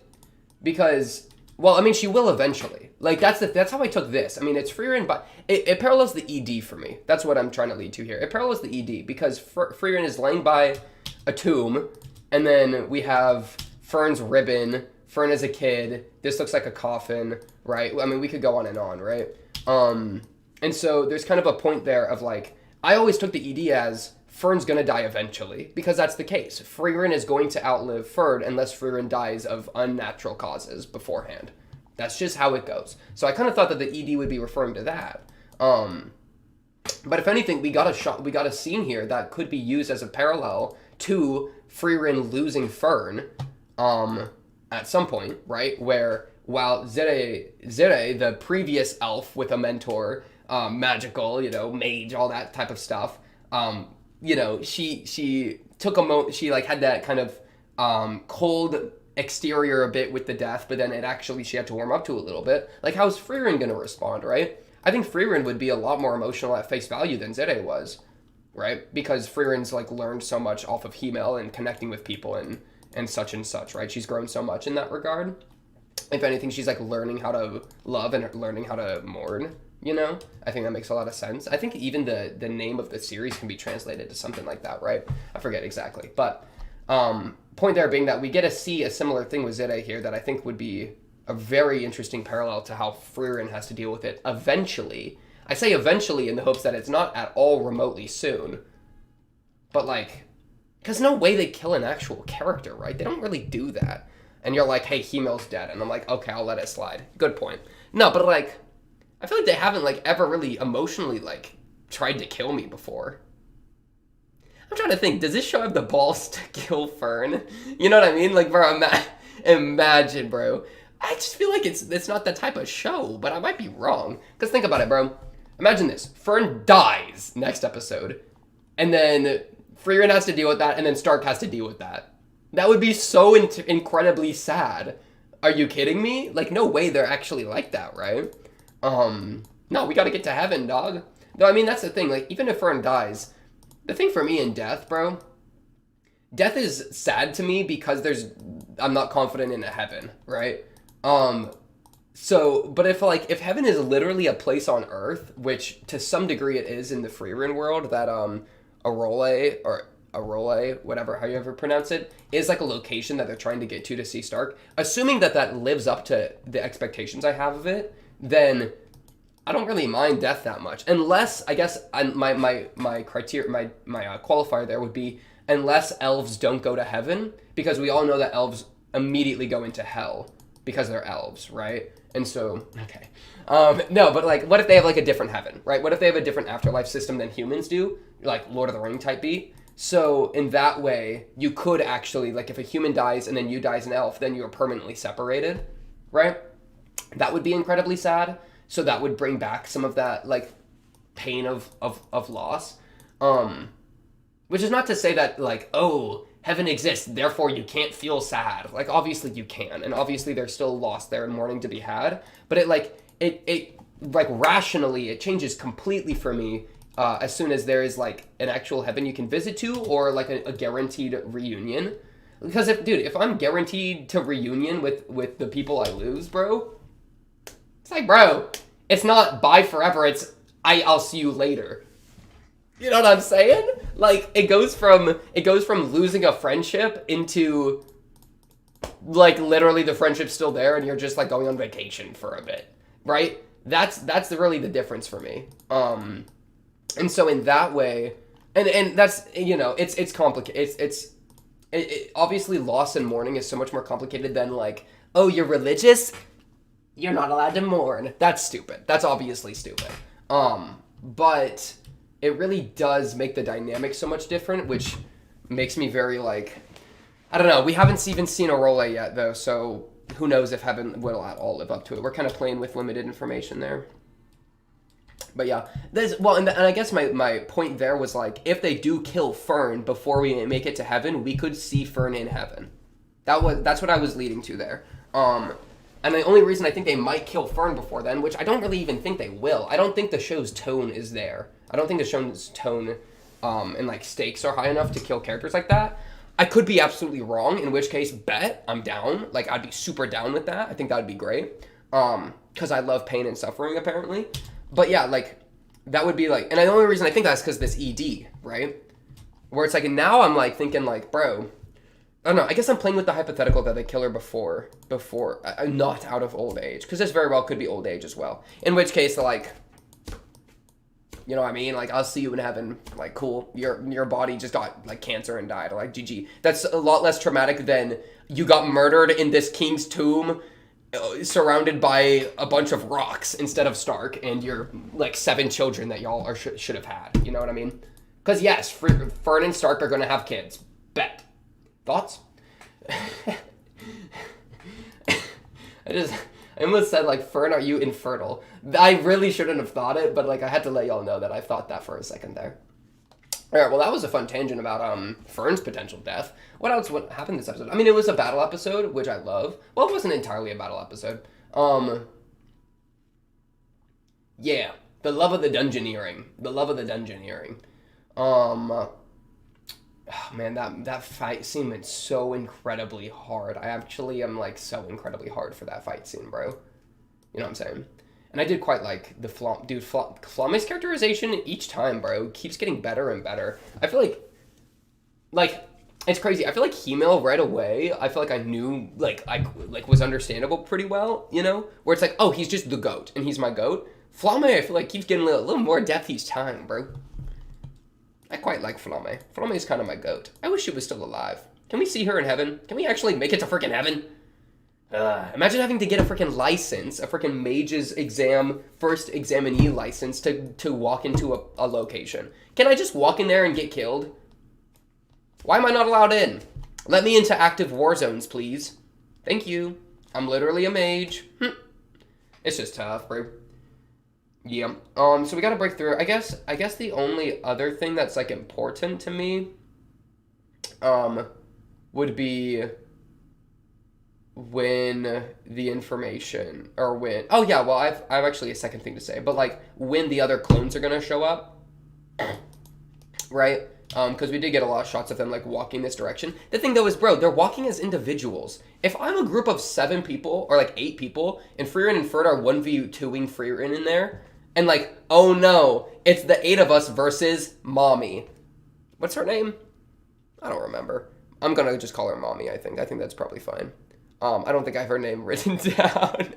Because, well, I mean, she will eventually. Like, that's how I took this. I mean, it's Frieren, but it parallels the ED for me. That's what I'm trying to lead to here. It parallels the ED, because Frieren is laying by a tomb, and then we have Fern's ribbon, Fern as a kid, this looks like a coffin, right? I mean, we could go on, right? And so there's kind of a point there of, like, I always took the ED as Fern's gonna die eventually, because that's the case. Frieren is going to outlive Fern unless Frieren dies of unnatural causes beforehand. That's just how it goes. So I kind of thought that the ED would be referring to that. But if anything, we got a scene here that could be used as a parallel to Frieren losing Fern at some point, right? Where while Zere, the previous elf with a mentor, magical, you know, mage, all that type of stuff, you know, she took a moment, she like had that kind of cold exterior a bit with the death, but then she had to warm up to a little bit. Like, how's Frieren going to respond, right? I think Frieren would be a lot more emotional at face value than Zere was, right? Because Frieren's like learned so much off of Himmel and connecting with people and such, right? She's grown so much in that regard. If anything, she's like learning how to love and learning how to mourn. You know, I think that makes a lot of sense. I think even the name of the series can be translated to something like that, right? I forget exactly. But point there being that we get to see a similar thing with Zere here that I think would be a very interesting parallel to how Frieren has to deal with it eventually. I say eventually in the hopes that it's not at all remotely soon. But like, because no way they kill an actual character, right? They don't really do that. And you're like, hey, Himmel's dead. And I'm like, okay, I'll let it slide. Good point. No, but like, I feel like they haven't, like, ever really emotionally, like, tried to kill me before. I'm trying to think, does this show have the balls to kill Fern? You know what I mean? Like, bro, imagine, bro. I just feel like it's not that type of show, but I might be wrong. Because think about it, bro. Imagine this. Fern dies next episode. And then Frieren has to deal with that, and then Stark has to deal with that. That would be so incredibly sad. Are you kidding me? Like, no way they're actually like that, right? No, we gotta get to heaven, dog. No, I mean, that's the thing. Like, even if Fern dies, the thing for me in death, bro, death is sad to me because I'm not confident in a heaven, right? So, but if heaven is literally a place on Earth, which to some degree it is in the Frieren world, that Arole, whatever, how you ever pronounce it, is like a location that they're trying to get to see Stark. Assuming that lives up to the expectations I have of it, then I don't really mind death that much. Unless, I guess, my criteria, my qualifier there would be, unless elves don't go to heaven, because we all know that elves immediately go into hell because they're elves, right? And so, okay. No, but like, what if they have like a different heaven, right? What if they have a different afterlife system than humans do? Like Lord of the Ring type beat. So in that way, you could actually, like if a human dies and then you die as an elf, then you're permanently separated, right? That would be incredibly sad. So that would bring back some of that like pain of loss. Which is not to say that like, oh, heaven exists, therefore you can't feel sad. Like obviously you can, and obviously there's still loss there and mourning to be had. But it rationally it changes completely for me as soon as there is like an actual heaven you can visit to, or like a guaranteed reunion. Because if I'm guaranteed to reunion with the people I lose, bro, it's like, bro, it's not bye forever, it's I'll see you later. You know what I'm saying? Like it goes from losing a friendship into like literally the friendship's still there and you're just like going on vacation for a bit, right? That's really the difference for me. And so in that way, and that's, you know, it's complicated. It obviously loss and mourning is so much more complicated than like, oh, you're religious, you're not allowed to mourn. That's stupid. That's obviously stupid. But it really does make the dynamic so much different, which makes me very like, I don't know. We haven't even seen a role yet though, so who knows if heaven will at all live up to it. We're kind of playing with limited information there. But yeah, and I guess my point there was like, if they do kill Fern before we make it to heaven, we could see Fern in heaven. That's what I was leading to there. And the only reason I think they might kill Fern before then, which I don't really even think they will, I don't think the show's tone is there. I don't think the show's tone and like stakes are high enough to kill characters like that. I could be absolutely wrong, in which case, bet, I'm down. Like, I'd be super down with that. I think that would be great. Because I love pain and suffering, apparently. But yeah, like, that would be like, and the only reason I think that's because this ED, right? Where it's like, and now I'm like thinking like, bro, I don't know, I guess I'm playing with the hypothetical that they kill her before, not out of old age. Because this very well could be old age as well. In which case, like, you know what I mean? Like, I'll see you in heaven. Like, cool. Your body just got, like, cancer and died. Like, GG. That's a lot less traumatic than you got murdered in this king's tomb surrounded by a bunch of rocks instead of Stark and your, like, 7 children that y'all should have had. You know what I mean? Because, yes, Fern and Stark are going to have kids. Bet. Thoughts? I almost said, like, Fern, are you infertile? I really shouldn't have thought it, but, like, I had to let y'all know that I thought that for a second there. Alright, well, that was a fun tangent about, Fern's potential death. What else would happen this episode? I mean, it was a battle episode, which I love. Well, it wasn't entirely a battle episode. Yeah. The love of the dungeoneering. Oh, man, that fight scene went so incredibly hard. I actually am, like, so incredibly hard for that fight scene, bro. You know what I'm saying? And I did quite like the Flamme's characterization each time, bro, keeps getting better and better. I feel like, it's crazy. I feel like Hemel right away, I feel like I knew, I was understandable pretty well, you know? Where it's like, oh, he's just the goat, and he's my goat. Flamme, I feel like, keeps getting a little more depth each time, bro. I quite like Flamme. Flamme is kind of my goat. I wish she was still alive. Can we see her in heaven? Can we actually make it to freaking heaven? Imagine having to get a freaking license, a freaking mage's exam, first examinee license to walk into a location. Can I just walk in there and get killed? Why am I not allowed in? Let me into active war zones, please. Thank you. I'm literally a mage. It's just tough, bro. Yeah. So we gotta break through. I guess the only other thing that's like important to me, would be when the information, or when, oh yeah, well I've actually a second thing to say, but like when the other clones are gonna show up, right? because we did get a lot of shots of them like walking this direction. The thing though is, bro, they're walking as individuals. If I'm a group of 7 people or like 8 people and Frieren and Fern are 1v2ing Frieren in there, and like, oh no, it's the 8 of us versus Mommy. What's her name? I don't remember. I'm gonna just call her Mommy, I think. I think that's probably fine. I don't think I have her name written down.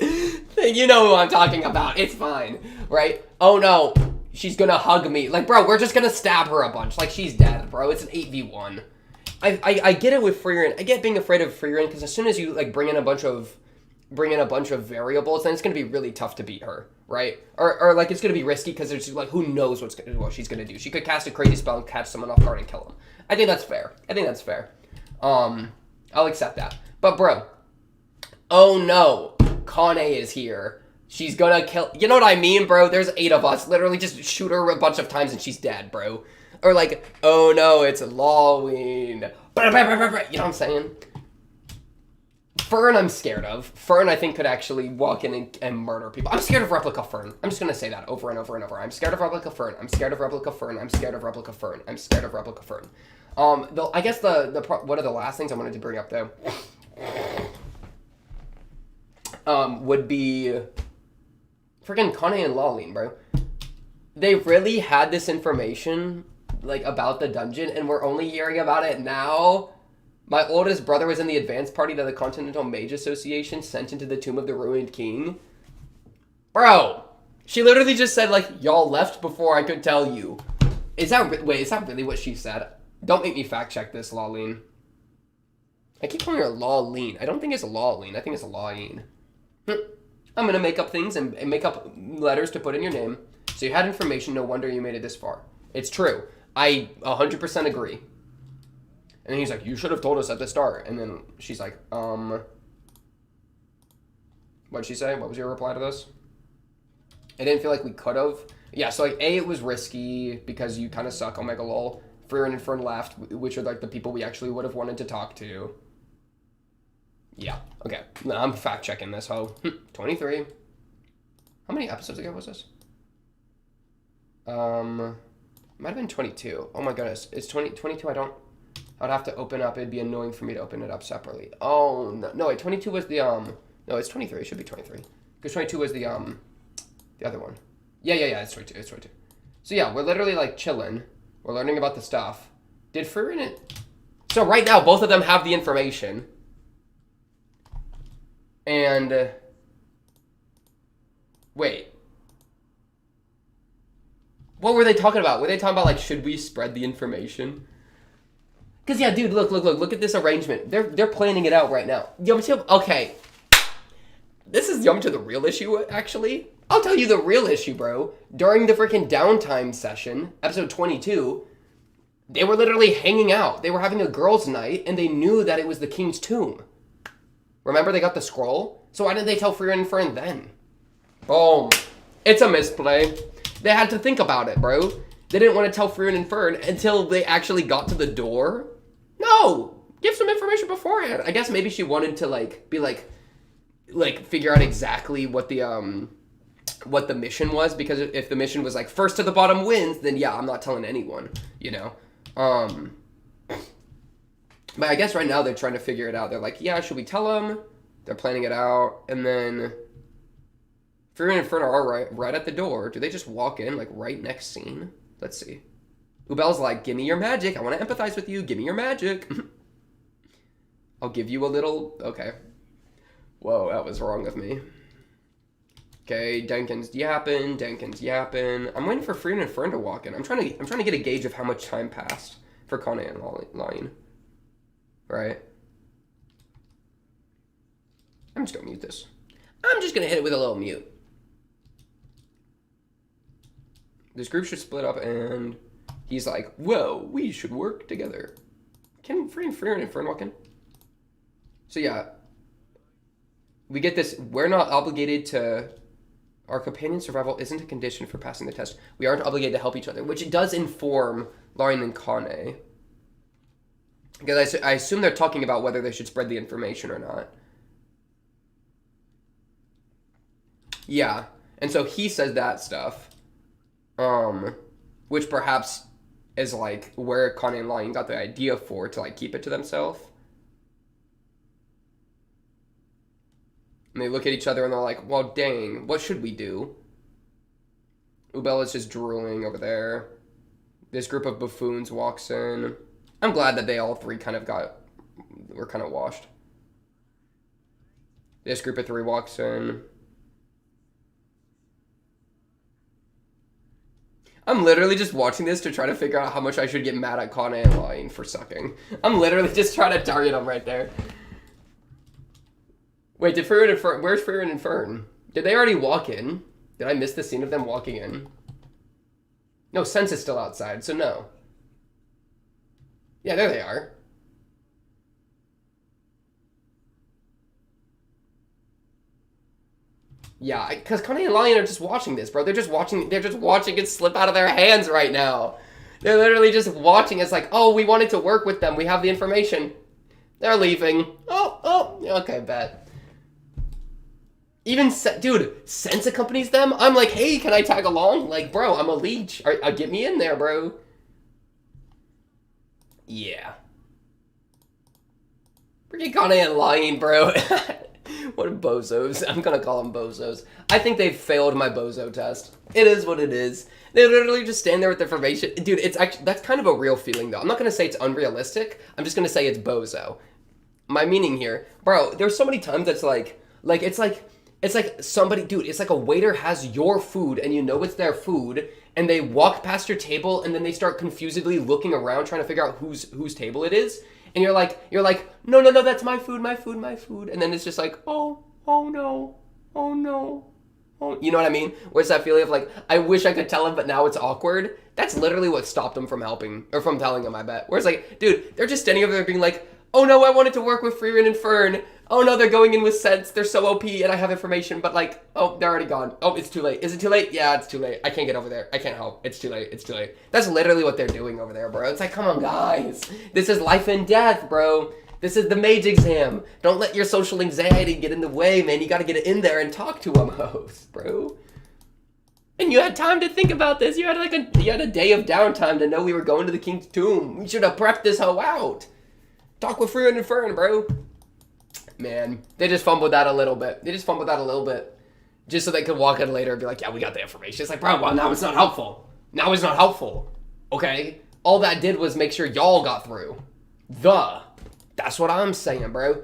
You know who I'm talking about. It's fine, right? Oh no, she's gonna hug me. Like, bro, we're just gonna stab her a bunch. Like, she's dead, bro. It's an 8v1. I get it with Frieren. I get being afraid of Frieren because as soon as you like bring in a bunch of variables, then it's gonna be really tough to beat her, right? Or like it's gonna be risky because there's like who knows what she's gonna do. She could cast a crazy spell and catch someone off guard and kill him. I think that's fair. I'll accept that. But bro, oh no, Kane is here. She's gonna kill. You know what I mean, bro? There's 8 of us. Literally just shoot her a bunch of times and she's dead, bro. Or like, oh no, it's Lawween. You know what I'm saying? Fern, I'm scared of. Fern, I think, could actually walk in and murder people. I'm scared of Replica Fern. I'm just gonna say that over and over and over. I'm scared of Replica Fern. I'm scared of Replica Fern. I'm scared of Replica Fern. I'm scared of Replica Fern. I guess one of the last things I wanted to bring up though, would be freaking Kane and Lawween, bro. They really had this information like about the dungeon, and we're only hearing about it now. My oldest brother was in the advance party that the Continental Mage Association sent into the Tomb of the Ruined King. Bro, she literally just said, like, y'all left before I could tell you. Is that really what she said? Don't make me fact check this, Lawween. I keep calling her Lawween. I don't think it's Lawween. I think it's Lawween. I'm gonna make up things and make up letters to put in your name. So you had information, no wonder you made it this far. It's true. I 100% agree. And he's like, you should have told us at the start. And then she's like, what'd she say? What was your reply to this? I didn't feel like we could have. Yeah, so like, A, it was risky because you kind of suck, Omega lol. Frieren and Fern left, which are like the people we actually would have wanted to talk to. Yeah, okay. No, I'm fact checking this, ho. 23. How many episodes ago was this? Might have been 22. Oh my goodness. It's 22. I'd have to open up. It'd be annoying for me to open it up separately. Oh, no. No, wait. 22 was the, no, it's 23. It should be 23. Because 22 was the other one. Yeah. It's 22. It's 22. So yeah, we're literally like chilling. We're learning about the stuff. Did Frieren So right now, both of them have the information. And, wait. What were they talking about? Were they talking about, like, should we spread the information? Because, yeah, dude, look at this arrangement. They're planning it out right now. Okay. This is to the real issue, actually. I'll tell you the real issue, bro. During the freaking downtime session, episode 22, they were literally hanging out. They were having a girls' night, and they knew that it was the king's tomb. Remember, they got the scroll? So why didn't they tell Frieren and Fern then? Boom. It's a misplay. They had to think about it, bro. They didn't want to tell Frieren and Fern until they actually got to the door. No! Give some information beforehand. I guess maybe she wanted to, like, be like figure out exactly what the mission was, because if the mission was, like, first to the bottom wins, then yeah, I'm not telling anyone, you know? But I guess right now they're trying to figure it out. They're like, yeah, should we tell them? They're planning it out, and then Frieren and Fern are right at the door. Do they just walk in, like, right next scene? Let's see. Ubel's like, give me your magic. I want to empathize with you. Give me your magic. I'll give you a little... Okay. Whoa, that was wrong of me. Okay, Denkin's yapping. I'm waiting for Frieren and Fern to walk in. I'm trying to get a gauge of how much time passed for Kane and Lawween. Right? I'm just gonna mute this. I'm just gonna hit it with a little mute. This group should split up, and he's like, whoa, we should work together. Can Frieren and Fern walk in? So yeah, we get this, we're not obligated to, our companion survival isn't a condition for passing the test. We aren't obligated to help each other, which it does inform Lawween and Kane. Because I assume they're talking about whether they should spread the information or not. Yeah, and so he says that stuff. Which perhaps is like where Connie and Lion got the idea for to like keep it to themselves. And they look at each other and they're like, well, dang, what should we do? Ubella's just drooling over there. This group of buffoons walks in. I'm glad that they all three were kind of washed. This group of three walks in. I'm literally just watching this to try to figure out how much I should get mad at Kana and Lion for sucking. I'm literally just trying to target them right there. Wait, did Frieren and Fern... Where's Frieren and Fern? Did they already walk in? Did I miss the scene of them walking in? No, Sense is still outside, so no. Yeah, there they are. Yeah, because Connie and Lion are just watching this, bro. They're just watching it slip out of their hands right now. They're literally just watching. It's like, oh, we wanted to work with them. We have the information. They're leaving. Oh, okay, bet. Even, dude, Sense accompanies them? I'm like, hey, can I tag along? Like, bro, I'm a leech. Get me in there, bro. Yeah. Freaking Connie and Lion, bro. What bozos. I'm gonna call them bozos. I think they've failed my bozo test. It is what it is. They literally just stand there with information. Dude, it's actually, that's kind of a real feeling though. I'm not gonna say it's unrealistic. I'm just gonna say it's bozo. My meaning here, bro, there's so many times that's it's like somebody, dude, it's like a waiter has your food and you know it's their food and they walk past your table and then they start confusedly looking around trying to figure out whose table it is. And you're like, no, that's my food. And then it's just like, oh no. You know what I mean? Where's that feeling of like, I wish I could tell him, but now it's awkward? That's literally what stopped him from helping, or from telling him, I bet. Whereas like, dude, they're just standing over there being like, oh no, I wanted to work with Frieren and Fern. Oh no, they're going in with Sense. They're so OP and I have information, but like, oh, they're already gone. Oh, it's too late. Is it too late? Yeah, it's too late. I can't get over there. I can't help. It's too late. That's literally what they're doing over there, bro. It's like, come on, guys. This is life and death, bro. This is the mage exam. Don't let your social anxiety get in the way, man. You gotta get in there and talk to them, host, bro. And you had time to think about this. You had a day of downtime to know we were going to the King's Tomb. We should have prepped this hoe out. Talk with Frieren and Fern, bro. Man, they just fumbled that a little bit. Just so they could walk in later and be like, yeah, we got the information. It's like, bro, well, now it's not helpful. Okay? All that did was make sure y'all got through. That's what I'm saying, bro.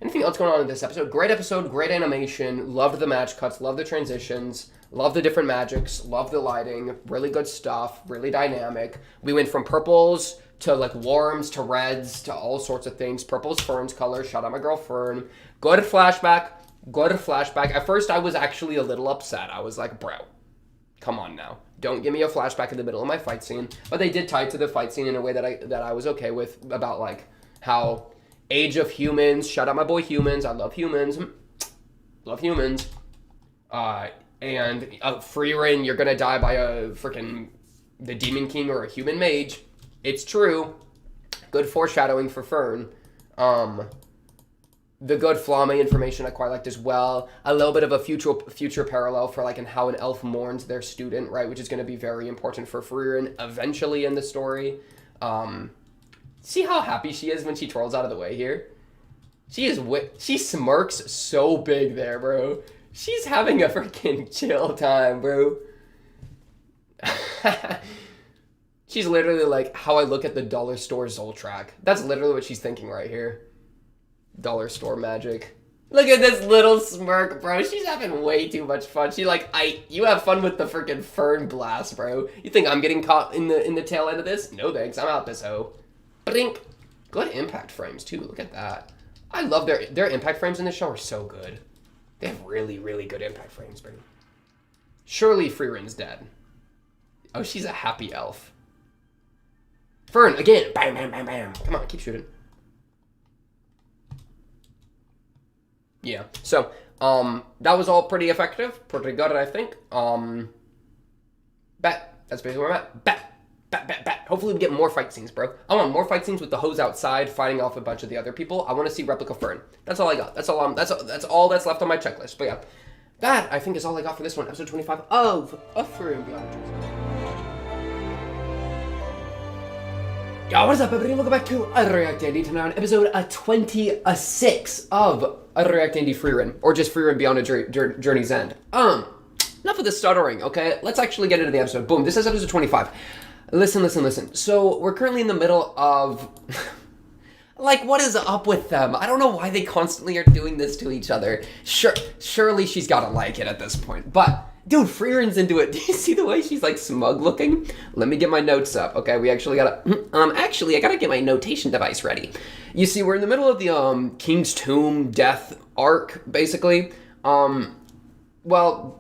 Anything else going on in this episode? Great episode, great animation. Loved the match cuts, loved the transitions, loved the different magics, loved the lighting. Really good stuff, really dynamic. We went from purples to like warms to reds to all sorts of things. Purple's Fern's color. Shout out my girl Fern. Good flashback. At first I was actually a little upset. I was like, bro, come on now. Don't give me a flashback in the middle of my fight scene. But they did tie to the fight scene in a way that I was okay with, about like how Age of Humans. Shout out my boy Humans. I love humans. And Frieren, you're gonna die by the Demon King or a human mage. It's true. Good foreshadowing for Fern. The good Flamme information I quite liked as well. A little bit of a future parallel for like in how an elf mourns their student, right? Which is going to be very important for Frieren eventually in the story. See how happy she is when she trolls out of the way here? She smirks so big there, bro. She's having a freaking chill time, bro. She's literally like how I look at the dollar store Zoltrak. That's literally what she's thinking right here. Dollar store magic. Look at this little smirk, bro. She's having way too much fun. She like, you have fun with the freaking Fern blast, bro. You think I'm getting caught in the tail end of this? No thanks, I'm out this hoe. Blink. Good impact frames too, look at that. I love their impact frames in this show are so good. They have really, really good impact frames, bro. Surely Frieren's dead. Oh, she's a happy elf. Fern, again. Bam, bam, bam, bam. Come on, keep shooting. Yeah, so, that was all pretty effective. Pretty good, I think. Bet. That's basically where I'm at. Bet. Hopefully we get more fight scenes, bro. I want more fight scenes with the hoes outside fighting off a bunch of the other people. I want to see Replica Fern. That's all I got. That's all that's left on my checklist. But yeah, that I think is all I got for this one. Episode 25 of Frieren Beyond. Yo, what is up, everybody? Welcome back to React Andy. Tonight on episode 26 of React Andy Frieren, or just Frieren Beyond a Journey's End. Enough of the stuttering, okay? Let's actually get into the episode. Boom, this is episode 25. Listen. So, we're currently in the middle of... like, what is up with them? I don't know why they constantly are doing this to each other. Surely she's gotta like it at this point. But, dude, Frieren's into it. Do you see the way she's, like, smug looking? Let me get my notes up, okay? We actually gotta... I gotta get my notation device ready. You see, we're in the middle of the, King's Tomb death arc, basically. Well...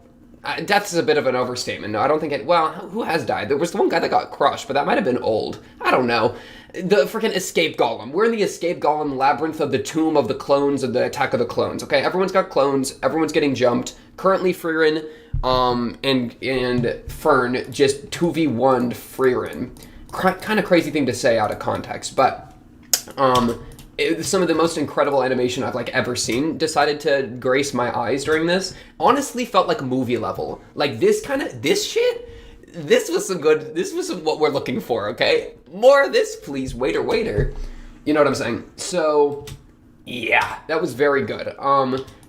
death is a bit of an overstatement. No, I don't think it... Well, who has died? There was the one guy that got crushed, but that might have been old. I don't know. The freaking escape golem. We're in the escape golem labyrinth of the tomb of the clones of the attack of the clones. Okay, everyone's got clones. Everyone's getting jumped. Currently, Frieren and Fern just 2v1'd Frieren. Kind of crazy thing to say out of context, but some of the most incredible animation I've ever seen decided to grace my eyes during this. Honestly, felt like movie level. Like this shit. This was what we're looking for. Okay, more of this, please, waiter. You know what I'm saying? So, yeah, that was very good.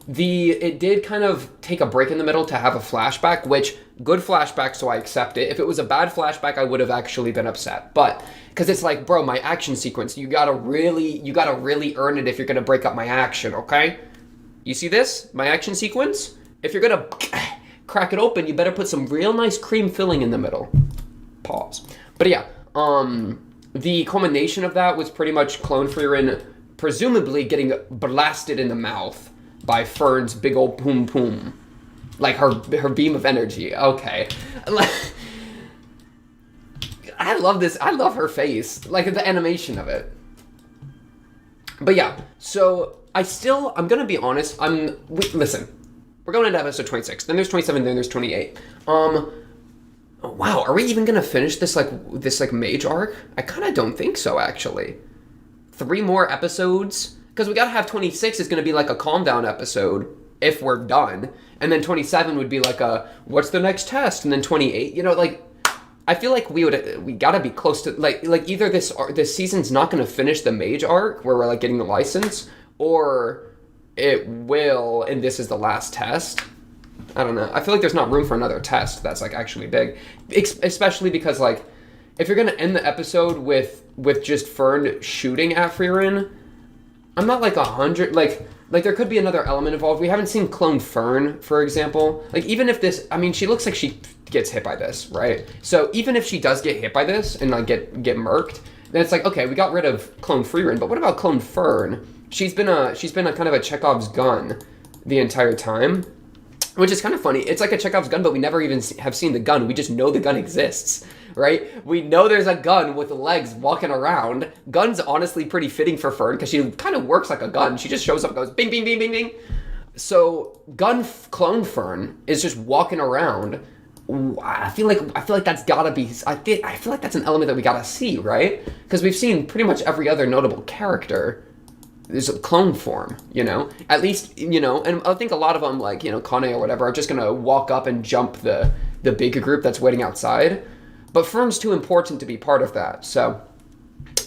It did kind of take a break in the middle to have a flashback, which good flashback, so I accept it. If it was a bad flashback, I would have actually been upset, but. Because it's like, bro, my action sequence, you gotta really earn it if you're gonna break up my action, okay? You see this? My action sequence? If you're gonna crack it open, you better put some real nice cream filling in the middle. Pause. But yeah, the culmination of that was pretty much Clone Frieren presumably getting blasted in the mouth by Fern's big old poom. Like her beam of energy, okay. I love this. I love her face. Like, the animation of it. But yeah, so I'm going to be honest. Listen, we're going into episode 26. Then there's 27, then there's 28. Wow, are we even going to finish this mage arc? I kind of don't think so, actually. 3 more episodes? Because we got to have 26 is going to be like a calm down episode if we're done. And then 27 would be like a, what's the next test? And then 28, I feel like we gotta be close to like either this season's not gonna finish the mage arc where we're getting the license, or it will and this is the last test. I don't know. I feel like there's not room for another test that's actually big, especially because if you're gonna end the episode with just Fern shooting at Frieren, I'm not 100 like there could be another element involved. We haven't seen Clone Fern, for example. Even if this, she looks like she gets hit by this, right? So even if she does get hit by this and get murked, then it's okay, we got rid of Clone Frieren, but what about Clone Fern? She's been a kind of a Chekhov's gun the entire time, which is kind of funny. It's like a Chekhov's gun, but we never even have seen the gun. We just know the gun exists, right? We know there's a gun with legs walking around. Gun's honestly pretty fitting for Fern because she kind of works like a gun. She just shows up and goes bing, bing, bing, bing, bing. So Clone Fern is just walking around. I feel like that's gotta be. I feel like that's an element that we gotta see, right? Because we've seen pretty much every other notable character. There's a clone form, At least, and I think a lot of them, Kane or whatever, are just gonna walk up and jump the big group that's waiting outside. But Fern's too important to be part of that, so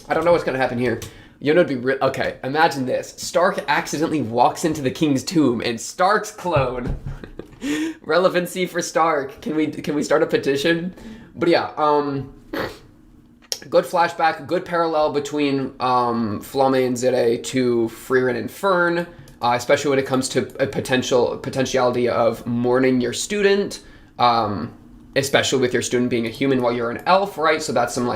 I don't know what's gonna happen here. It'd be okay. Imagine this: Stark accidentally walks into the King's Tomb, and Stark's clone. Relevancy for Stark. Can we start a petition? But yeah, good flashback, good parallel between Flamme and Zide to Frieren and Fern, especially when it comes to a potentiality of mourning your student, especially with your student being a human while you're an elf, right? So that's some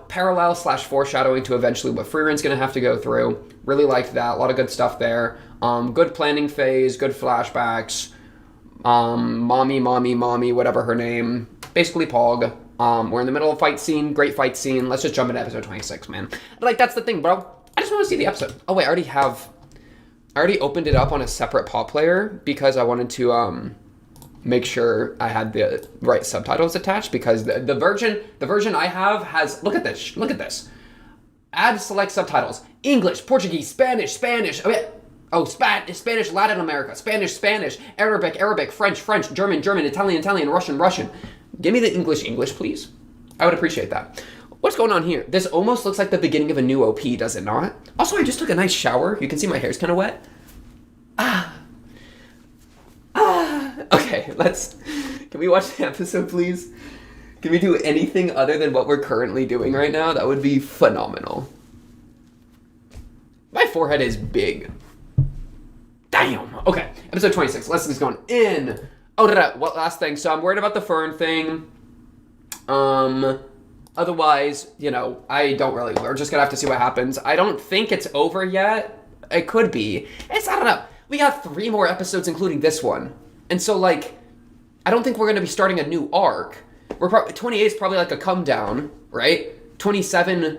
parallel / foreshadowing to eventually what Frieren's gonna have to go through. Really liked that. A lot of good stuff there. Good planning phase, good flashbacks. Mommy, whatever her name. Basically Pog. We're in the middle of a fight scene, great fight scene. Let's just jump into episode 26, man. That's the thing, bro. I just want to see the episode. Oh wait, I already opened it up on a separate Paw Player because I wanted to make sure I had the right subtitles attached, because the version I have has, look at this. Add select subtitles. English, Portuguese, Spanish, Spanish, Latin America, Spanish, Arabic, French, German, Italian, Russian. Give me the English, please. I would appreciate that. What's going on here? This almost looks like the beginning of a new OP, does it not? Also, I just took a nice shower. You can see my hair's kind of wet. Okay, can we watch the episode, please? Can we do anything other than what we're currently doing right now? That would be phenomenal. My forehead is big. Damn. Okay, episode 26. Let's get going in. Oh, what last thing? So I'm worried about the Fern thing. Otherwise, you know, I don't really. We're just gonna have to see what happens. I don't think it's over yet. It could be. I don't know. We got 3 more episodes, including this one. And so, like, I don't think we're gonna be starting a new arc. 28 is probably like a come down, right? 27,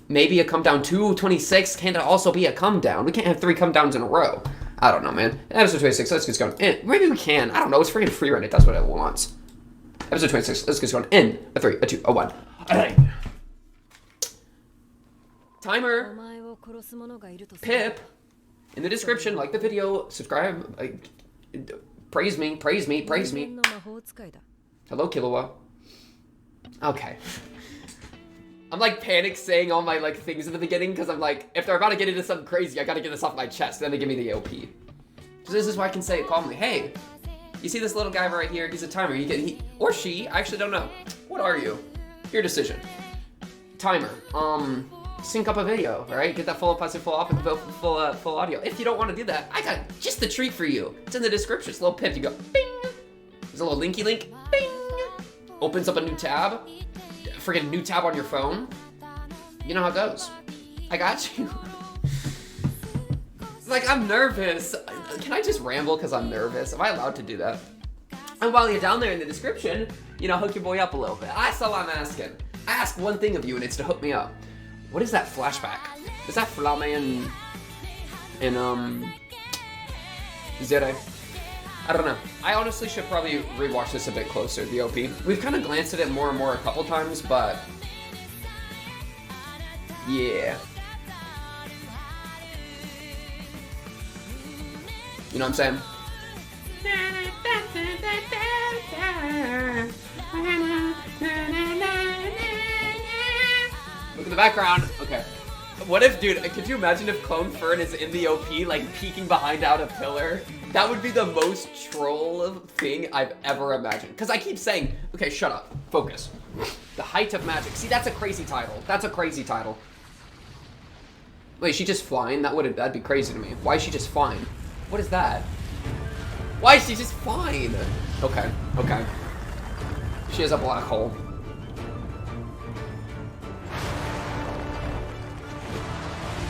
maybe a come down too. 26 can also be a come down. We can't have 3 come downs in a row. I don't know, man. Episode 26, let's get going in. Maybe we can. I don't know. It's freaking Frieren. It does what it wants. Episode 26, let's get going in. A 3, a 2, a 1. Alright. Timer. Pip. In the description, like the video, subscribe. Praise me, praise me, praise me. Hello, Killua. Okay. I'm like panic saying all my like things in the beginning because I'm like, if they're about to get into something crazy, I gotta get this off my chest. Then they give me the OP. So this is why I can say it calmly. Hey, you see this little guy right here? He's a timer. You get he or she. I actually don't know. What are you? Your decision. Timer. Sync up a video. All right, get that full audio. If you don't want to do that, I got just the treat for you. It's in the description. It's a little pip. You go bing. There's a little linky link. Bing. Opens up a new tab. Friggin' new tab on your phone. You know how it goes. I got you. Like, I'm nervous. Can I just ramble because I'm nervous? Am I allowed to do that? And while you're down there in the description, you know, hook your boy up a little bit. That's all I'm asking. I ask one thing of you, and it's to hook me up. What is that flashback? Is that Flame and Zere? I don't know. I honestly should probably rewatch this a bit closer, the OP. We've kind of glanced at it more and more a couple times, but yeah. You know what I'm saying? Look at the background. Okay. What if, dude, could you imagine if Clone Fern is in the OP, like, peeking behind out a pillar? That would be the most troll thing I've ever imagined. Because I keep saying, okay, shut up. Focus. The height of magic. See, that's a crazy title. That's a crazy title. Wait, is she just flying? That'd be crazy to me. Why is she just flying? What is that? Why is she just flying? Okay, okay. She has a black hole.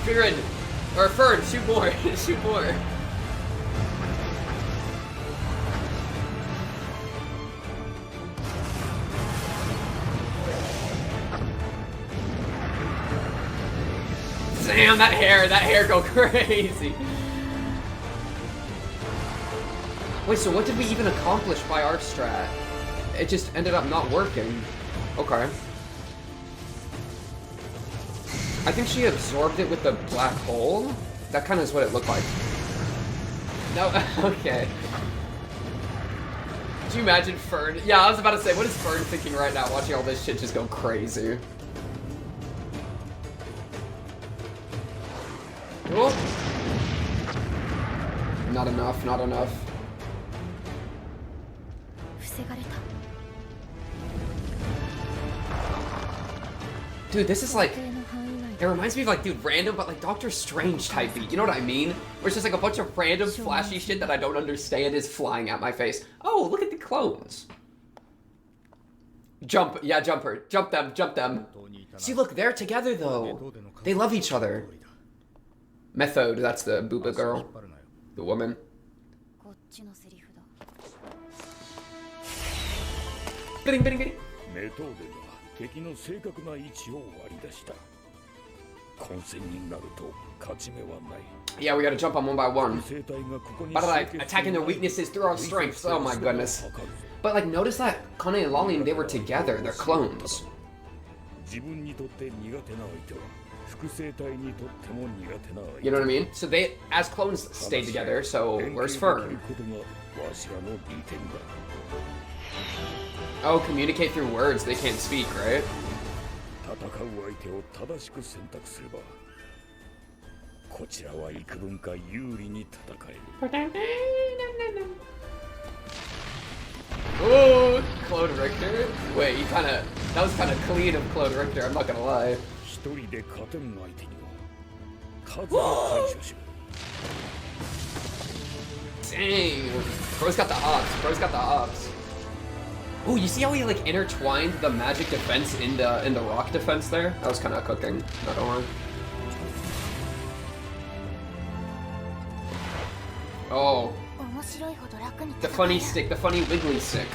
Frieren, or Fern, shoot more, shoot more. Damn, that hair go crazy. Wait, so what did we even accomplish by our strat? It just ended up not working. Okay. I think she absorbed it with the black hole. That kind of is what it looked like. No, okay. Could you imagine Fern? Yeah, I was about to say, what is Fern thinking right now watching all this shit just go crazy? Oh. Not enough, not enough. Dude, this is like... It reminds me of like, dude, random, but like Doctor Strange type beat. You know what I mean? Where it's just like a bunch of random flashy shit that I don't understand is flying at my face. Oh, look at the clones. Jump, yeah, jump her. Jump them, jump them. See, look, they're together though. They love each other. Method, that's the booba girl. The woman. Bidding, bidding, bidding. Yeah, we gotta jump on one by one. But like, attacking their weaknesses through our strengths. Oh my goodness. But like, notice that Kone and Lolly, they were together. They're clones. You know what I mean? So they, as clones, stay together, so where's Fern? Oh, communicate through words. They can't speak, right? 相手を正しく選択すれば、こちらは幾分か有利に戦える。Oh, Claude Richter. Wait, that was kind of clean of Claude Richter. I'm not gonna lie. 一人で勝てん相手には数を排除しろ。Dang, bro's got the hops. Bro's got the hops. Oh, you see how he like intertwined the magic defense in the rock defense there? That was kind of cooking. Not gonna lie. Oh, the funny stick, the funny wiggly stick.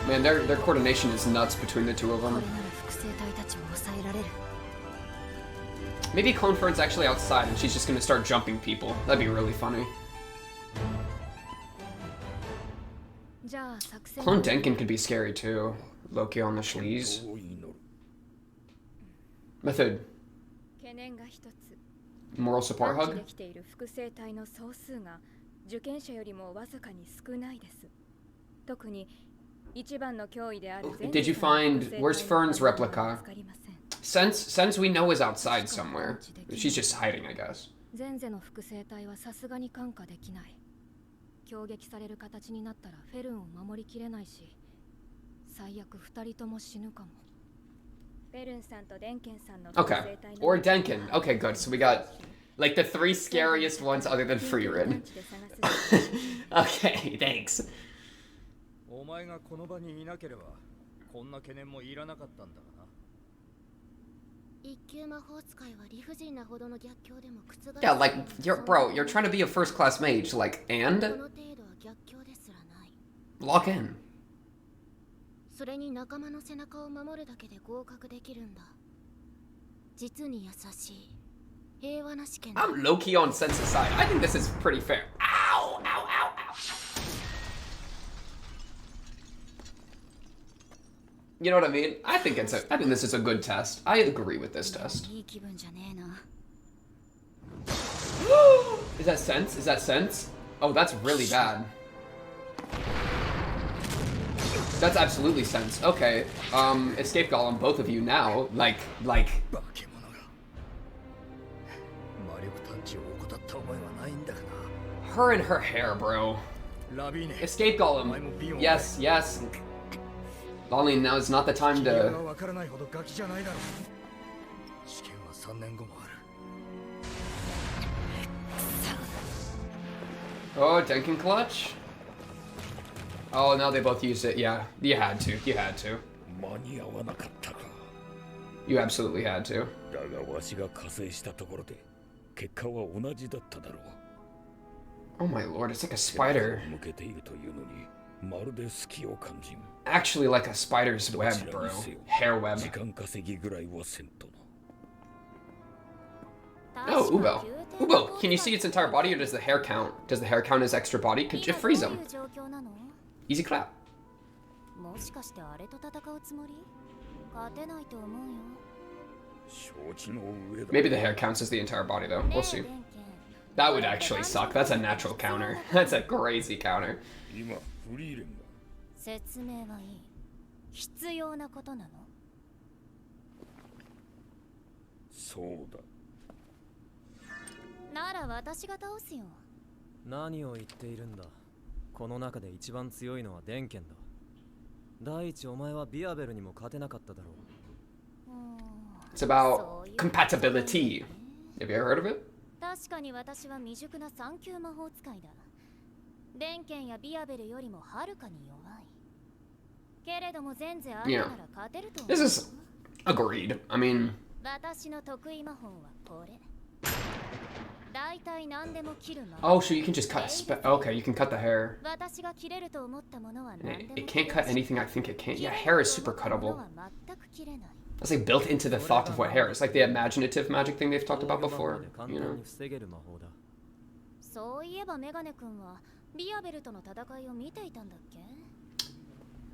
Man, their coordination is nuts between the two of them. Maybe Clone Fern's actually outside and she's just gonna start jumping people. That'd be really funny. Clone Denkin could be scary too. Loki on the Schlees. Method. Moral support hug? Did you find... Where's Fern's replica? Sense we know is outside somewhere. She's just hiding, I guess. 攻撃される形になったらフェルンを守りきれないし、最悪2人とも死ぬかも。フェルンさんとデンケンさんの Okay, or Denkin. Okay, good. So we got like the 3 scariest ones other than Frieren. Okay, thanks. お前がこの場にいなければこんな懸念もいらなかったんだがな。一級魔法使いは理不尽なほどの逆境でも覆す。 Yeah, like you're trying to be a first class mage, like, and この程度は逆境ですらない。 lock in. それに仲間の背中を守るだけで合格できるんだ。実に優しい平和な試験だ。 I'm low key on Sense's side. I think this is pretty fair. Ow, ow, ow, ow. You know what I mean? I think this is a good test. I agree with this test. Is that Sense? Is that Sense? Oh, that's really bad. That's absolutely Sense. Okay. Escape Golem, both of you now. Like. Her and her hair, bro. Escape Golem. Yes, yes. Lolly, now is not the time to... Oh, Denkin clutch? Oh, now they both used it. Yeah, you had to. You had to. You absolutely had to. Oh my lord, it's like a spider. Actually like a spider's web, bro. Hair web. Oh, Ubo. Ubo, can you see its entire body or does the hair count? Does the hair count as extra body? Could you freeze him? Easy clap. Maybe the hair counts as the entire body though. We'll see. That would actually suck. That's a natural counter. That's a crazy counter. 説明はいい。必要なことなの？そうだ。なら私が倒すよ。何を言っているんだ。この中で一番強いのはデンケンだ。第一お前はビアベルにも勝てなかっただろう。It's about compatibility. Have you ever heard of it? 確かに私は未熟な3級魔法使いだ。デンケンやビアベルよりもはるかに弱い。Yeah. This is agreed. I mean... Oh, so you can just cut okay, you can cut the hair. It can't cut anything I think it can. Yeah, hair is super cuttable. That's like built into the thought of what hair is. Like the imaginative magic thing they've talked about before, you know?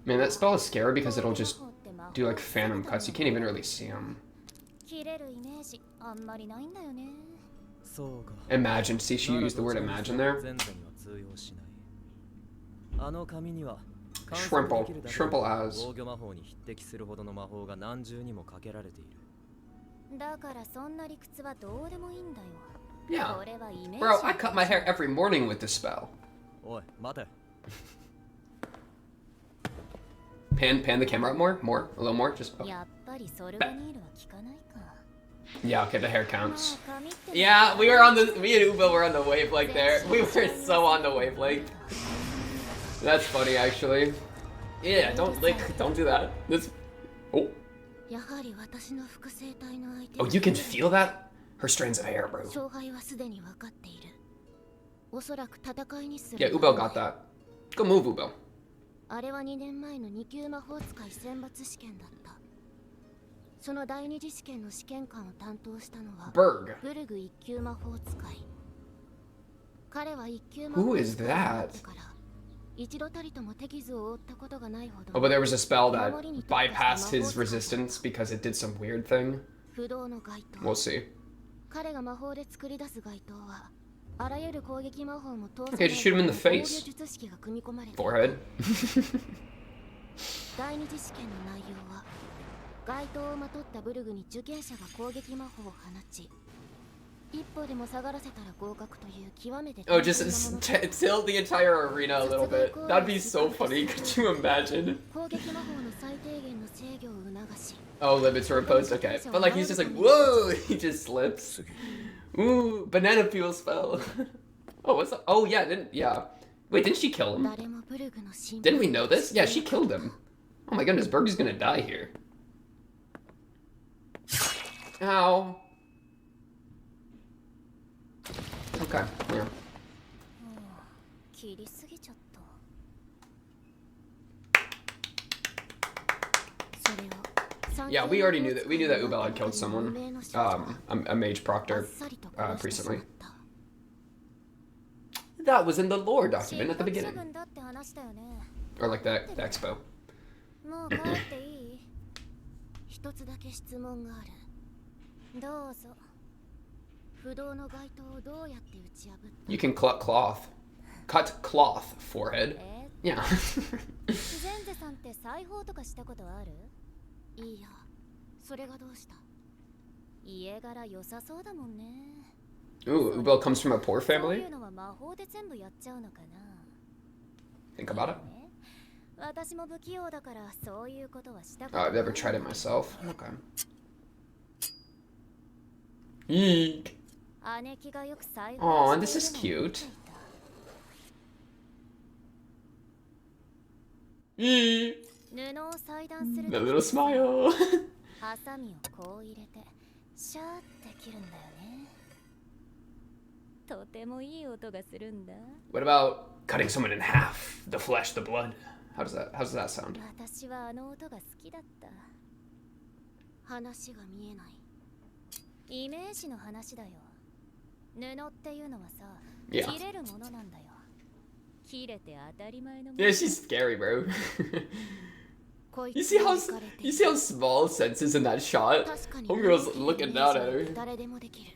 Man, that spell is scary because it'll just do like phantom cuts. You can't even really see them. Imagine. See, she used the word imagine there. Shrimple as. 防御魔法に匹敵するほどの魔法が何重にもかけられている。だからそんな理屈はどうでもいいんだよ。 Yeah. これはイメージ。 Bro, I cut my hair every morning with this spell. おい、待て。Pan the camera up more? More? A little more? Just... Oh. やっぱりソルバニールは効かないか。 Yeah, okay, the hair counts. Yeah, me and Ubo were on the wavelength there. We were so on the wavelength. That's funny, actually. Yeah, don't do that. This... Oh. やはり私の複製体の相手。 Oh, you can feel that? Her strands of hair, bro. 勝敗はすでに分かっている。おそらく戦いにする。 Yeah, Ubo got that. Go move, Ubo. あれは2年前の2級魔法使い選抜試験だった。その第二次試験の試験官を担当したのはブルグ1級魔法使い。彼は1級魔法使いだったから一度たりとも手傷を負ったことがないほど。 Oh, but there was a spell that bypassed his resistance because it did some weird thing. 不動の街灯。 We'll see. 彼が魔法で作り出す街灯はあらゆる攻撃魔法も通せ Okay, just shoot him in the face. 術式が組み込まれて Forehead. 第二次試験の内容は街灯をまとったブルグに受験者が攻撃魔法を放ち一歩でも下がらせたら合格という極めて Oh, just tilt the entire arena a little bit. That'd be so funny. Could you imagine? 攻撃魔法の最低限の制御を促し Oh, limits are imposed. Okay, but like he's just like, whoa, he just slips. Ooh, banana peel spell. Oh, what's that? Oh yeah, Wait, didn't she kill him? Didn't we know this? Yeah, she killed him. Oh my goodness, Berg's gonna die here. Ow. Okay, yeah. Yeah, we already knew that. We knew that Ubel had killed someone. A mage proctor recently. That was in the lore document at the beginning. Or like the expo. もう帰っていい？一つだけ質問がある。どうぞ。不動の街灯をどうやって打ち破った？ You can cut cloth. Cut cloth, forehead. Yeah. ゼンゼさんって裁縫とかしたことある？いいや。それがどうした？家柄良さそうだもんね。 Ooh, Ubel comes from a poor そうい family? うのは魔法で全部やっちゃうのかな。 Think about it. 私も不器用だからそういうことはしたこ Oh, と I've never tried it myself. Okay. Eek. 姉貴がよく裁縫 Aw, this is cute. Eek. 布を裁断する The little smile. ハサミをこう入れてシャーって切るんだよね。とてもいい音がするんだ。 What about cutting someone in half? The flesh, the blood. How does that sound? 私はあの音が好きだった。話が見えない。イメージの話だよ。布っていうのはさ、 Yeah. 切れるものなんだよ。切れて当たり前のもの。 Yeah, she's scary, bro. You see how small Sense is in that shot? Homegirl's looking down at her. 誰でもできる。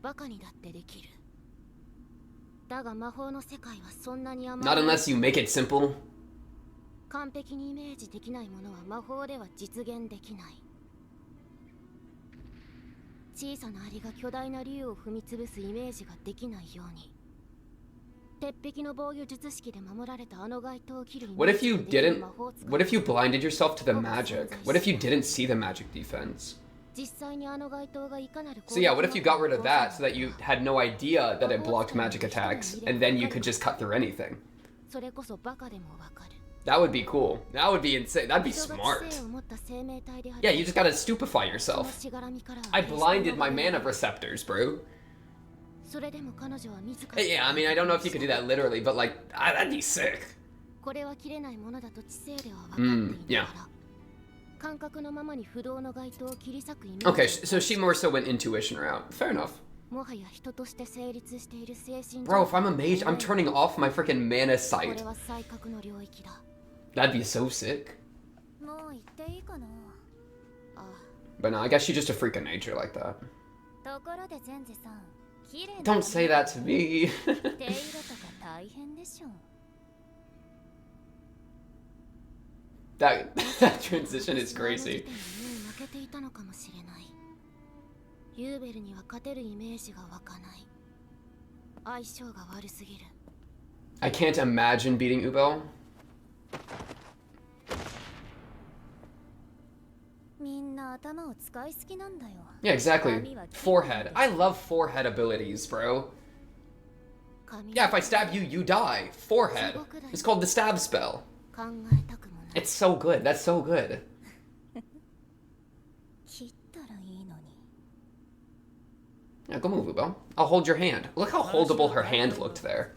バカにだってできる。だが魔法の世界はそんなに甘い。 Not unless you make it simple. 完璧にイメージできないものは魔法では実現できない。小さなアリが巨大な竜を踏み潰すイメージができないように。鉄壁の防御術式で守られたあの街灯を切る。 What if you blinded yourself to the magic? What if you didn't see the magic defense? 実際にあの街灯がいかなる So yeah, what if you got rid of that so that you had no idea that it blocked magic attacks and then you could just cut through anything? それこそバカでもわかる。 That would be cool. That would be insane. That'd be smart. Yeah, you just gotta stupefy yourself. I blinded my mana receptors, bro. それでも彼女は自ら。 Yeah, I mean, I don't know if you could do that literally, but like, that'd be sick. これは切れないものだと知性では分かっているから。 Yeah. 感覚のままに不動の街灯を切り裂くイメージ。 Okay, so she more so went intuition route. Fair enough. もはや人として成立している精神。 Bro, if I'm a mage, I'm turning off my freaking mana こ sight. れは才覚の領域だ。 That'd be so sick. もう言っていいかな。 But no, I guess she's just a freak of nature like that. ところでゼンゼさん、綺麗な。 Don't say that to me. 手色とか大変でしょ。That transition is crazy. 負けていたのかもしれない。ユーベルには勝てるイメージが湧かない。相性が悪すぎる。I can't imagine beating Ubel. みんな頭を使いすぎなんだよ。Yeah, exactly. Forehead. I love forehead abilities, bro. Yeah, if I stab you, you die. Forehead. It's called the stab spell. It's so good. That's so good. Yeah, go move, Ubel. I'll hold your hand. Look how holdable her hand looked there.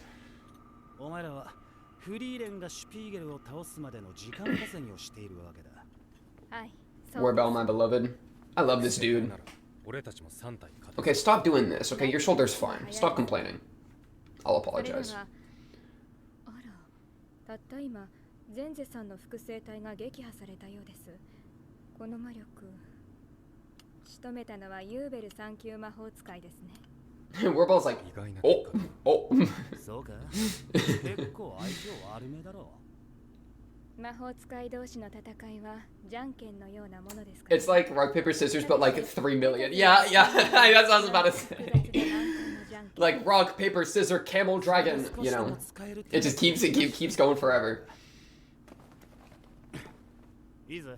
お前らはフリーレンがシュピーゲルを倒すまでの時間稼ぎをしているわけだ。はい。Warbell, my beloved. I love this dude. Okay, stop doing this. Okay, your shoulder's fine. Stop complaining. I'll apologize. あら、たった今、ゼンゼさんの複製体が撃破されたようです。この魔力、仕留めたのはユーベル3級魔法使いですね。Warbell's like, oh, oh. そうか。結構相性悪めだろう。魔法使い同士の戦いはじゃんけんのようなものですか。It's like rock, paper, scissors, but like 3 million. Yeah, yeah, that's what I was about to say. Like rock, paper, scissors, camel, dragon, you know. It just keeps going forever. いいぜ。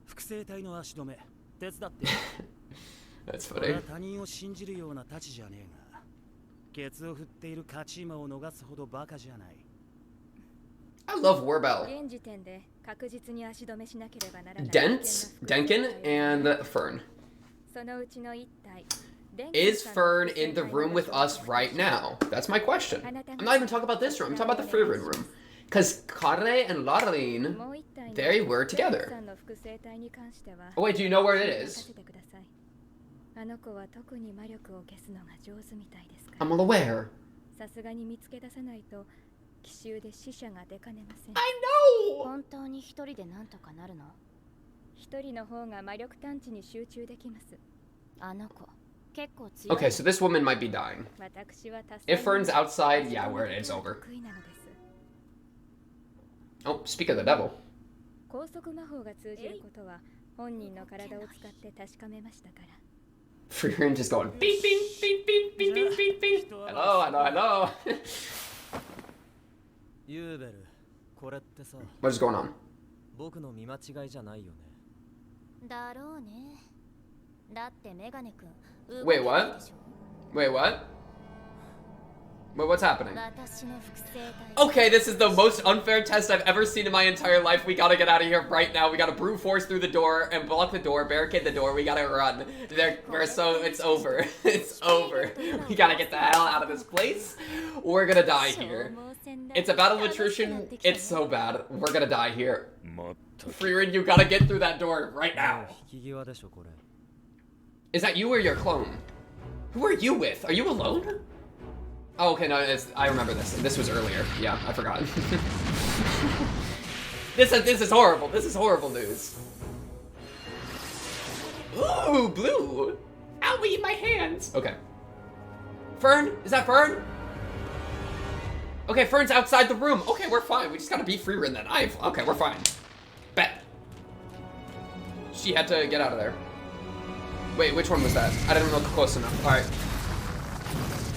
複製体の足止め、手伝って。That's funny. 他人を信じるような太刀じゃねえが、ケツを振っている勝ち馬を逃すほどバカじゃない。I love Warbell. Denkin, and Fern. Is Fern in the room with us right now? That's my question. I'm not even talking about this room. I'm talking about the Frieren room. Because Kare and Larlene, they were together. Oh wait, do you know where it is? I'm well aware. I know! 本当に一人でなんとかなるの？一人の方が魔力探知に集中できます。あの子、結構強い。Okay, so this woman might be dying. If Fern's outside, yeah, it's over. Oh, speak of the devil. 高速魔法が通じることは本人の体を使って確かめましたから。Frieren just going beep beep beep beep beep beep beep beep. Hello, hello, hello. What is going on? 僕の見間違いじゃないよね。だろうね。だってメガネ君。Wait, what? Wait, what? Wait, what's happening? Okay, this is the most unfair test I've ever seen in my entire life. We gotta get out of here right now. We gotta brute force through the door and block the door, barricade the door. We gotta run. It's over. It's over. We gotta get the hell out of this place. We're gonna die here. It's a battle of attrition. It's so bad. We're gonna die here. Frieren, you gotta get through that door right now. Is that you or your clone? Who are you with? Are you alone? Oh, okay, no, I remember this. This was earlier. Yeah, I forgot. This is horrible. This is horrible news. Ooh, blue. Owie, my hands. Okay. Fern? Is that Fern? Okay, Fern's outside the room. Okay, we're fine. We just gotta beat Frieren then. Okay, we're fine. Bet. She had to get out of there. Wait, which one was that? I didn't look close enough. Alright.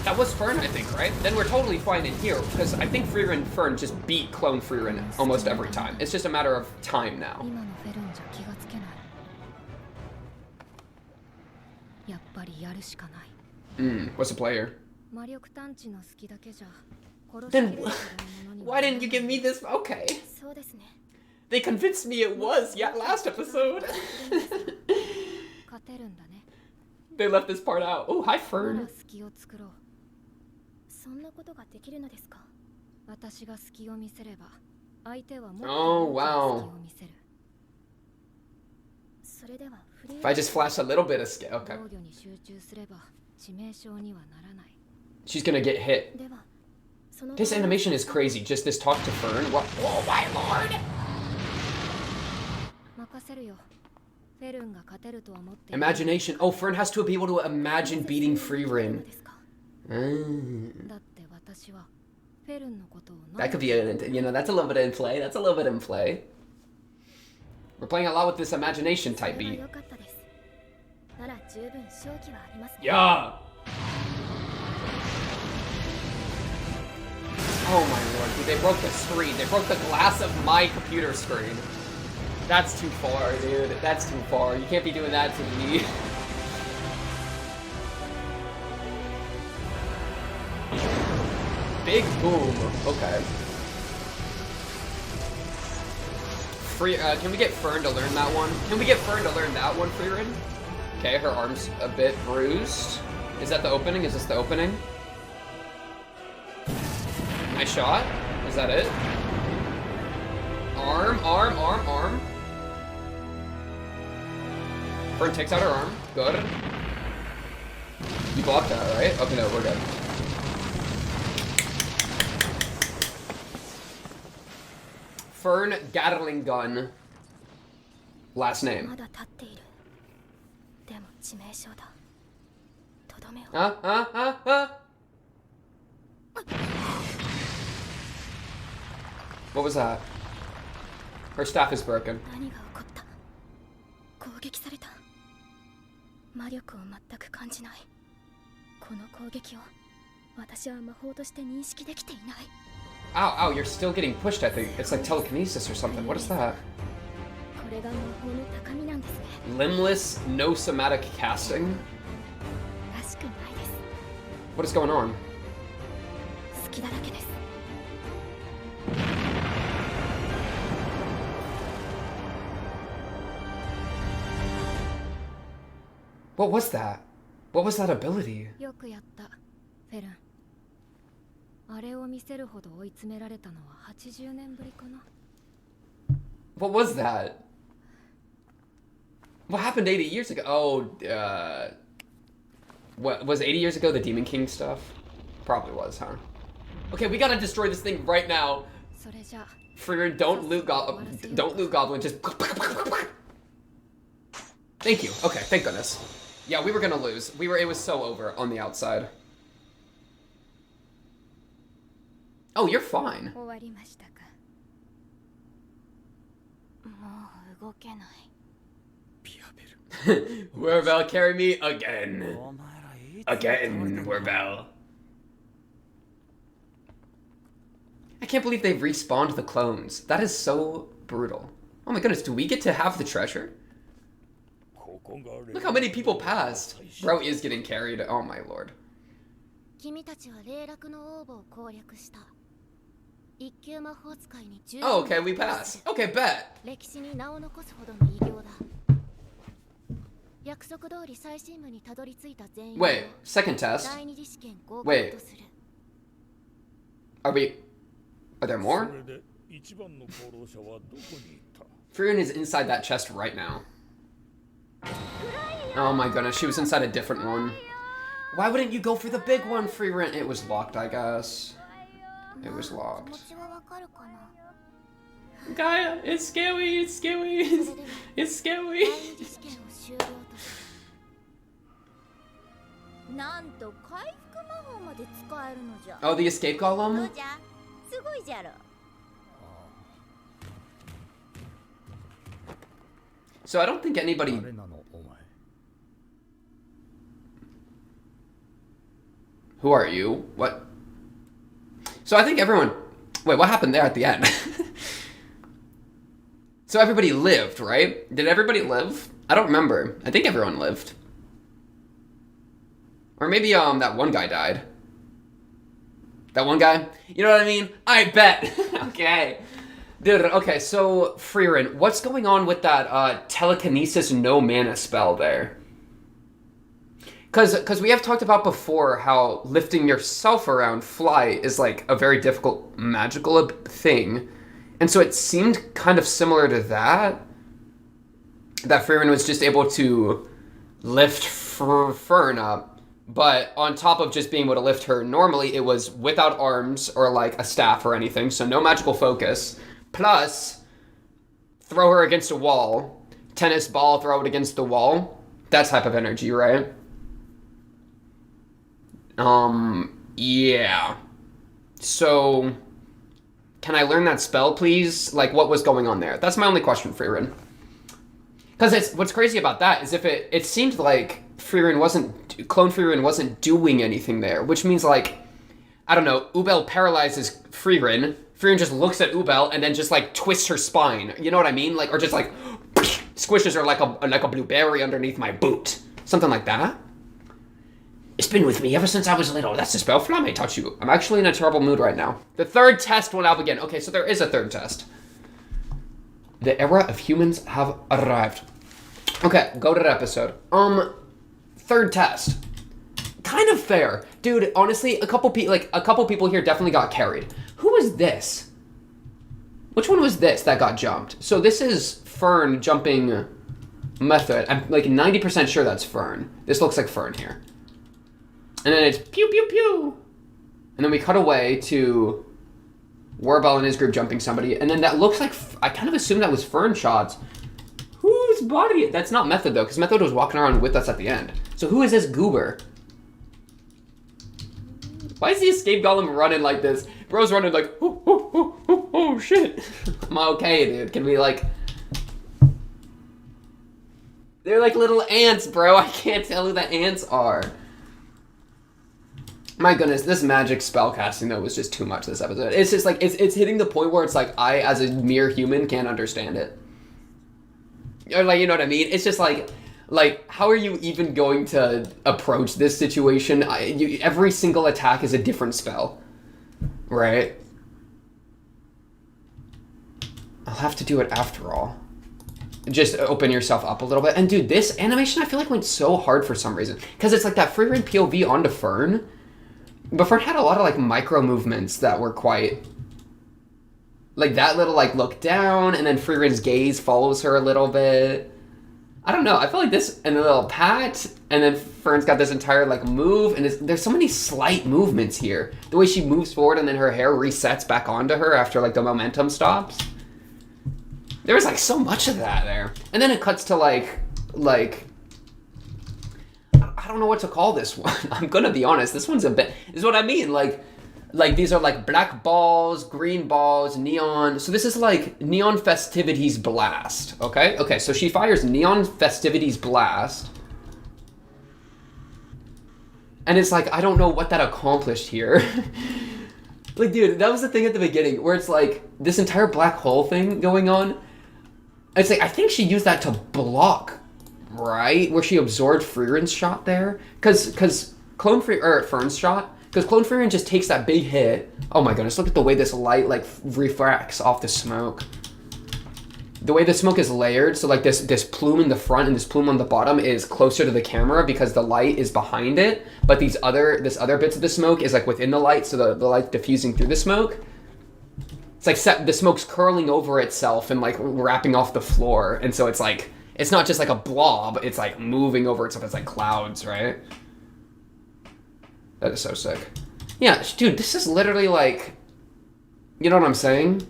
That was Fern, I think, right? Then we're totally fine in here, because I think Fern just beat clone Frieren almost every time. It's just a matter of time now. What's the player? Then why didn't you give me this? Okay. They convinced me it was, yeah, last episode. They left this part out. Oh, hi, Fern. そんなことができるのですか？私が隙を見せれば相手はもっと Oh, wow. If I just flash a little bit of skill, okay. She's gonna get hit. This animation is crazy. Just this talk to Fern. What? Oh my lord! Imagination. Oh, Fern has to be able to imagine beating Frieren. That could be, that's a little bit in play. That's a little bit in play. We're playing a lot with this imagination type beat. Yeah. Oh my lord, dude, they broke the screen. They broke the glass of my computer screen. That's too far, dude. That's too far. You can't be doing that to me. Big boom. Okay. Can we get Fern to learn that one? Can we get Fern to learn that one, Frieren? Okay, her arm's a bit bruised. Is that the opening? Is this the opening? Nice shot. Is that it? Arm, arm, arm, arm. Fern takes out her arm. Good. You blocked that, right? Okay, no, we're good. Fern Gatling Gun. Last name. What was that? Her staff is broken. Ow, ow, you're still getting pushed, I think. It's like telekinesis or something. What is that? Limbless, no somatic casting? What is going on? What was that? What was that ability? What was that? What happened 80 years ago? Oh, what was 80 years ago the Demon King stuff? Probably was, huh? Okay, we gotta destroy this thing right now. Frieren, don't loot Goblin, just... Thank you. Okay, thank goodness. Yeah, we were gonna lose. It was so over on the outside. Oh, you're fine. Werbel, carry me again. Again, Werbel. I can't believe they've respawned the clones. That is so brutal. Oh my goodness, do we get to have the treasure? Look how many people passed. Bro is getting carried. Oh my lord. Oh, okay, we passed. Okay, bet. Wait, second test. Wait. Are there more? Frieren is inside that chest right now. Oh my goodness, she was inside a different one. Why wouldn't you go for the big one, Frieren? It was locked, I guess. It was locked. Gaia, it's scary, it's scary, it's scary. Oh, the escape golem? So I don't think anybody... Who are you? What? So I think everyone... Wait, what happened there at the end? So everybody lived, right? Did everybody live? I don't remember. I think everyone lived. Or maybe that one guy died. That one guy? You know what I mean? I bet. Okay. Dude, okay, so Frieren, what's going on with that telekinesis no mana spell there? Because we have talked about before how lifting yourself around fly is like a very difficult magical thing. And so it seemed kind of similar to that. That Frieren was just able to lift Fern up. But on top of just being able to lift her, normally it was without arms or like a staff or anything. So no magical focus. Plus, throw her against a wall. Tennis ball, throw it against the wall. That type of energy, right? Yeah. So, can I learn that spell, please? Like, what was going on there? That's my only question, Frieren. Because it's what's crazy about that is if it seemed like Clone Frieren wasn't doing anything there, which means like, I don't know, Ubel paralyzes Frieren. Frieren just looks at Ubel and then just like twists her spine. You know what I mean? Like, or just like squishes her like a blueberry underneath my boot. Something like that. It's been with me ever since I was little. That's the spell Flamme taught you. I'm actually in a terrible mood right now. The third test will now begin. Okay, so there is a third test. The era of humans have arrived. Okay, go to the episode. Third test. Kind of fair. Dude, honestly, a couple people here definitely got carried. Who was this? Which one was this that got jumped? So this is Fern jumping method. I'm like 90% sure that's Fern. This looks like Fern here. And then it's pew pew pew. And then we cut away to Warbell and his group jumping somebody. And then that looks like, I kind of assumed that was Fern shots. Whose body? That's not Method though, because Method was walking around with us at the end. So who is this goober? Why is the escape golem running like this? Bro's running like, oh shit. I'm okay, dude. Can we like... They're like little ants, bro. I can't tell who the ants are. My goodness, this magic spell casting though was just too much this episode. It's just like, it's hitting the point where it's like, I as a mere human can't understand it. Or like, you know what I mean? It's just like how are you even going to approach this situation? Every single attack is a different spell, right? I'll have to do it after all. Just open yourself up a little bit. And dude, this animation I feel like went so hard for some reason. Because it's like that Frieren POV onto Fern. But Fern had a lot of like micro movements that were quite... Like that little like look down and then Frieren's gaze follows her a little bit. I don't know. I feel like this and a little pat and then Fern's got this entire like move and there's so many slight movements here. The way she moves forward and then her hair resets back onto her after like the momentum stops. There was like so much of that there. And then it cuts to like I don't know what to call this one. I'm gonna be honest. This one's a bit, this is what I mean. Like these are like black balls, green balls, neon. So this is like Neon Festivities Blast, okay? Okay, so she fires Neon Festivities Blast. And it's like, I don't know what that accomplished here. Like, dude, that was the thing at the beginning where it's like this entire black hole thing going on. It's like, I think she used that to block, right? Where she absorbed Frieren's shot there. Because Fern's shot. Because Clone Frieren just takes that big hit. Oh my goodness, look at the way this light like refracts off the smoke. The way the smoke is layered, so like this plume in the front and this plume on the bottom is closer to the camera because the light is behind it. But this other bits of the smoke is like within the light, so the light diffusing through the smoke. It's like the smoke's curling over itself and like wrapping off the floor. And so it's like, it's not just like a blob, it's like moving over itself. It's like clouds, right? That is so sick. Yeah, dude, this is literally like, you know what I'm saying?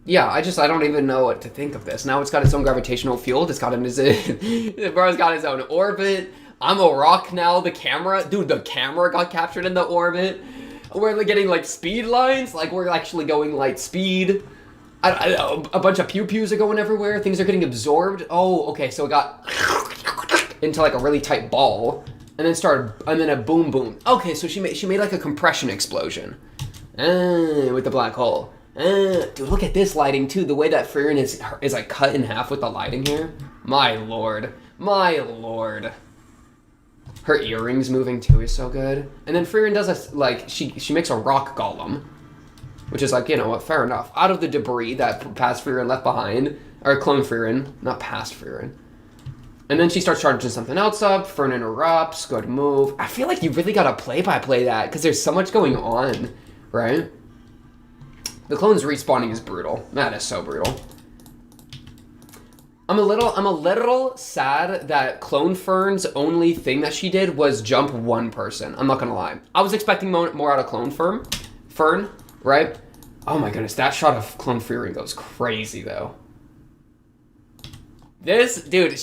Yeah, I don't even know what to think of this. Now it's got its own gravitational field. It's got bro's got his own orbit. I'm a rock now. The camera, dude, the camera got captured in the orbit. We're getting like speed lines. Like we're actually going light speed. I don't know, a bunch of pew-pews are going everywhere. Things are getting absorbed. Oh, okay, so it got into like a really tight ball, and then a boom boom. Okay, so she made like a compression explosion, with the black hole. Dude, look at this lighting too. The way that Frieren is like cut in half with the lighting here. My lord, my lord. Her earrings moving too is so good. And then Frieren does she makes a rock golem. Which is like, you know what, fair enough. Out of the debris that past Frieren left behind, or Clone Frieren, not past Frieren. And then she starts charging something else up, Fern interrupts, good move. I feel like you really gotta play-by-play that, because there's so much going on, right? The clones respawning is brutal. That is so brutal. I'm a little sad that Clone Fern's only thing that she did was jump one person. I'm not gonna lie. I was expecting more out of Clone Fern. Right? Oh my goodness, that shot of Clone Frieren goes crazy though. This, dude,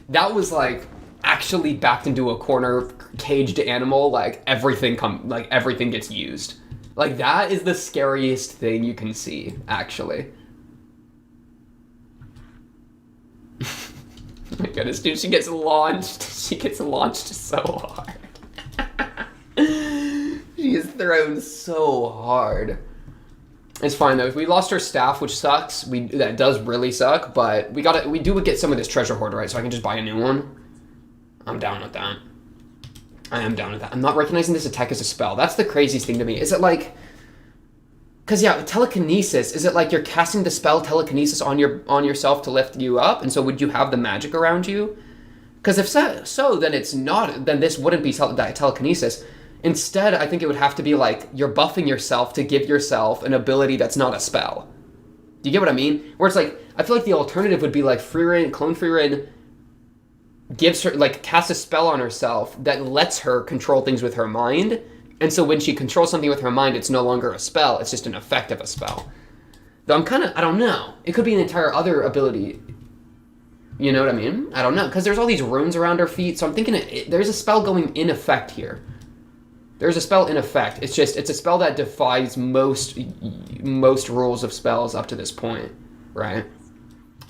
that was like, actually backed into a corner, caged animal, like everything gets used. Like that is the scariest thing you can see, actually. Oh my goodness, dude, she gets launched. She gets launched so hard. She is thrown so hard. It's fine though. We lost her staff, which sucks. That does really suck, but we do get some of this treasure hoard, right? So I can just buy a new one. I'm down with that. I am down with that. I'm not recognizing this attack as a spell. That's the craziest thing to me. Is it like... Because, yeah, telekinesis, is it like you're casting the spell telekinesis on yourself to lift you up? And so would you have the magic around you? Because if so, then it's not... Then this wouldn't be telekinesis. Instead, I think it would have to be like you're buffing yourself to give yourself an ability that's not a spell. Do you get what I mean? Where it's like, I feel like the alternative would be like Clone Frieren gives her, like, casts a spell on herself that lets her control things with her mind. And so when she controls something with her mind, it's no longer a spell, it's just an effect of a spell. Though I don't know. It could be an entire other ability. You know what I mean? I don't know. Because there's all these runes around her feet, so I'm thinking there's a spell going in effect here. There's a spell in effect. It's a spell that defies most rules of spells up to this point, right?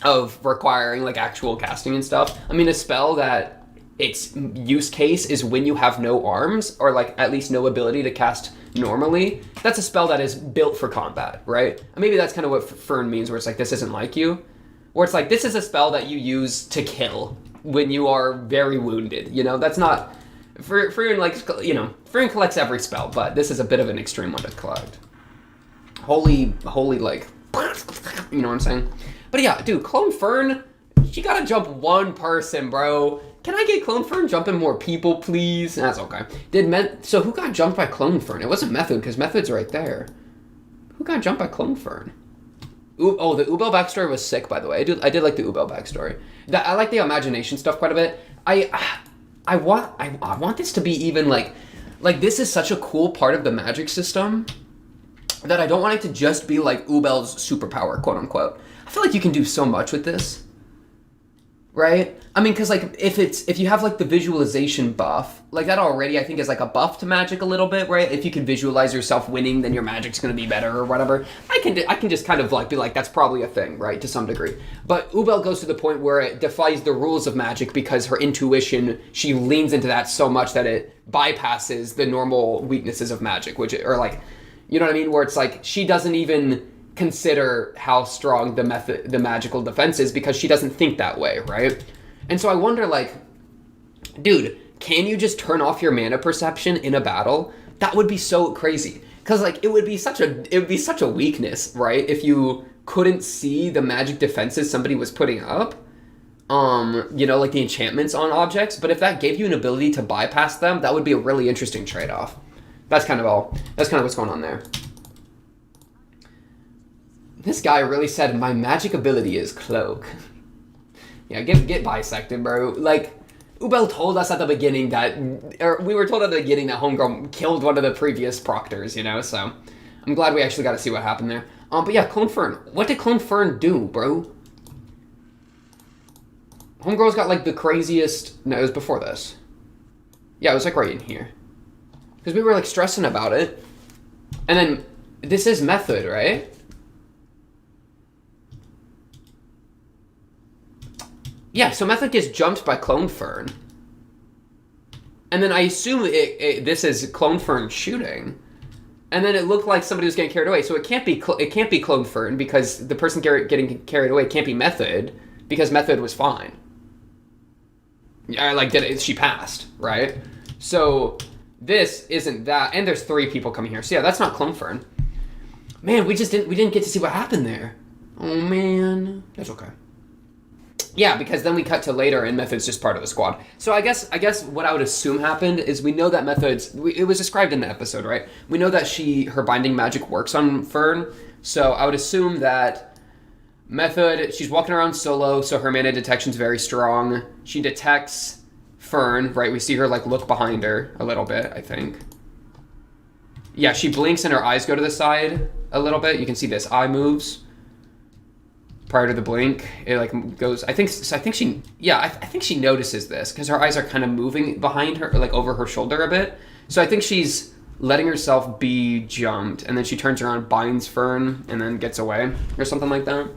Of requiring like actual casting and stuff. I mean, a spell that its use case is when you have no arms or like at least no ability to cast normally. That's a spell that is built for combat, right? And maybe that's kind of what Fern means, where it's like this isn't like you, or it's like this is a spell that you use to kill when you are very wounded. You know, that's not. Frieren, like, you know, Frieren collects every spell, but this is a bit of an extreme one to collect. Holy, like, you know what I'm saying? But yeah, dude, Clone Fern, she gotta jump one person, bro. Can I get Clone Fern jumping more people, please? That's okay. So who got jumped by Clone Fern? It wasn't Method, because Method's right there. Who got jumped by Clone Fern? Oh, the Ubel backstory was sick, by the way. I did like the Ubel backstory. I like the imagination stuff quite a bit. I want this to be even like this is such a cool part of the magic system that I don't want it to just be like Ubel's superpower, quote unquote. I feel like you can do so much with this, right? I mean, because like if you have like the visualization buff, like that already I think is like a buff to magic a little bit, right? If you can visualize yourself winning, then your magic's gonna be better or whatever. I can just kind of like be like that's probably a thing, right, to some degree. But Ubel goes to the point where it defies the rules of magic because her intuition, she leans into that so much that it bypasses the normal weaknesses of magic, which are like, you know what I mean? Where it's like she doesn't even consider how strong the magical defense is because she doesn't think that way, right? And so I wonder, like, dude, can you just turn off your mana perception in a battle? That would be so crazy. Because, like, it would be such a weakness, right? If you couldn't see the magic defenses somebody was putting up, you know, like the enchantments on objects. But if that gave you an ability to bypass them, that would be a really interesting trade-off. That's kind of what's going on there. This guy really said, my magic ability is cloak. Yeah, get bisected, bro. Like, Ubel told us at the beginning that, or we were told at the beginning that Homegirl killed one of the previous proctors, you know, so I'm glad we actually got to see what happened there. But yeah, Clone Fern. What did Clone Fern do, bro? Homegirl's got like the craziest, no, it was before this. Yeah, it was like right in here. Because we were like stressing about it. And then, this is Method, right? Yeah, so Method gets jumped by Clone Fern. And then I assume this is Clone Fern shooting. And then it looked like somebody was getting carried away. So it can't be Clone Fern because the person getting carried away can't be Method because Method was fine. Like, she passed, right? So this isn't that. And there's 3 people coming here. So yeah, that's not Clone Fern. Man, we didn't get to see what happened there. Oh man. That's okay. Yeah, because then we cut to later and Method's just part of the squad. So I guess what I would assume happened is we know that it was described in the episode, right? We know that her binding magic works on Fern. So I would assume that Method, she's walking around solo, so her mana detection's very strong. She detects Fern, right? We see her like look behind her a little bit, I think. Yeah, she blinks and her eyes go to the side a little bit. You can see this eye moves. prior to the blink. It like goes. I think she. Yeah, I think she notices this because her eyes are kind of moving behind her, like over her shoulder a bit. So I think she's letting herself be jumped, and then she turns around, binds Fern, and then gets away or something like that.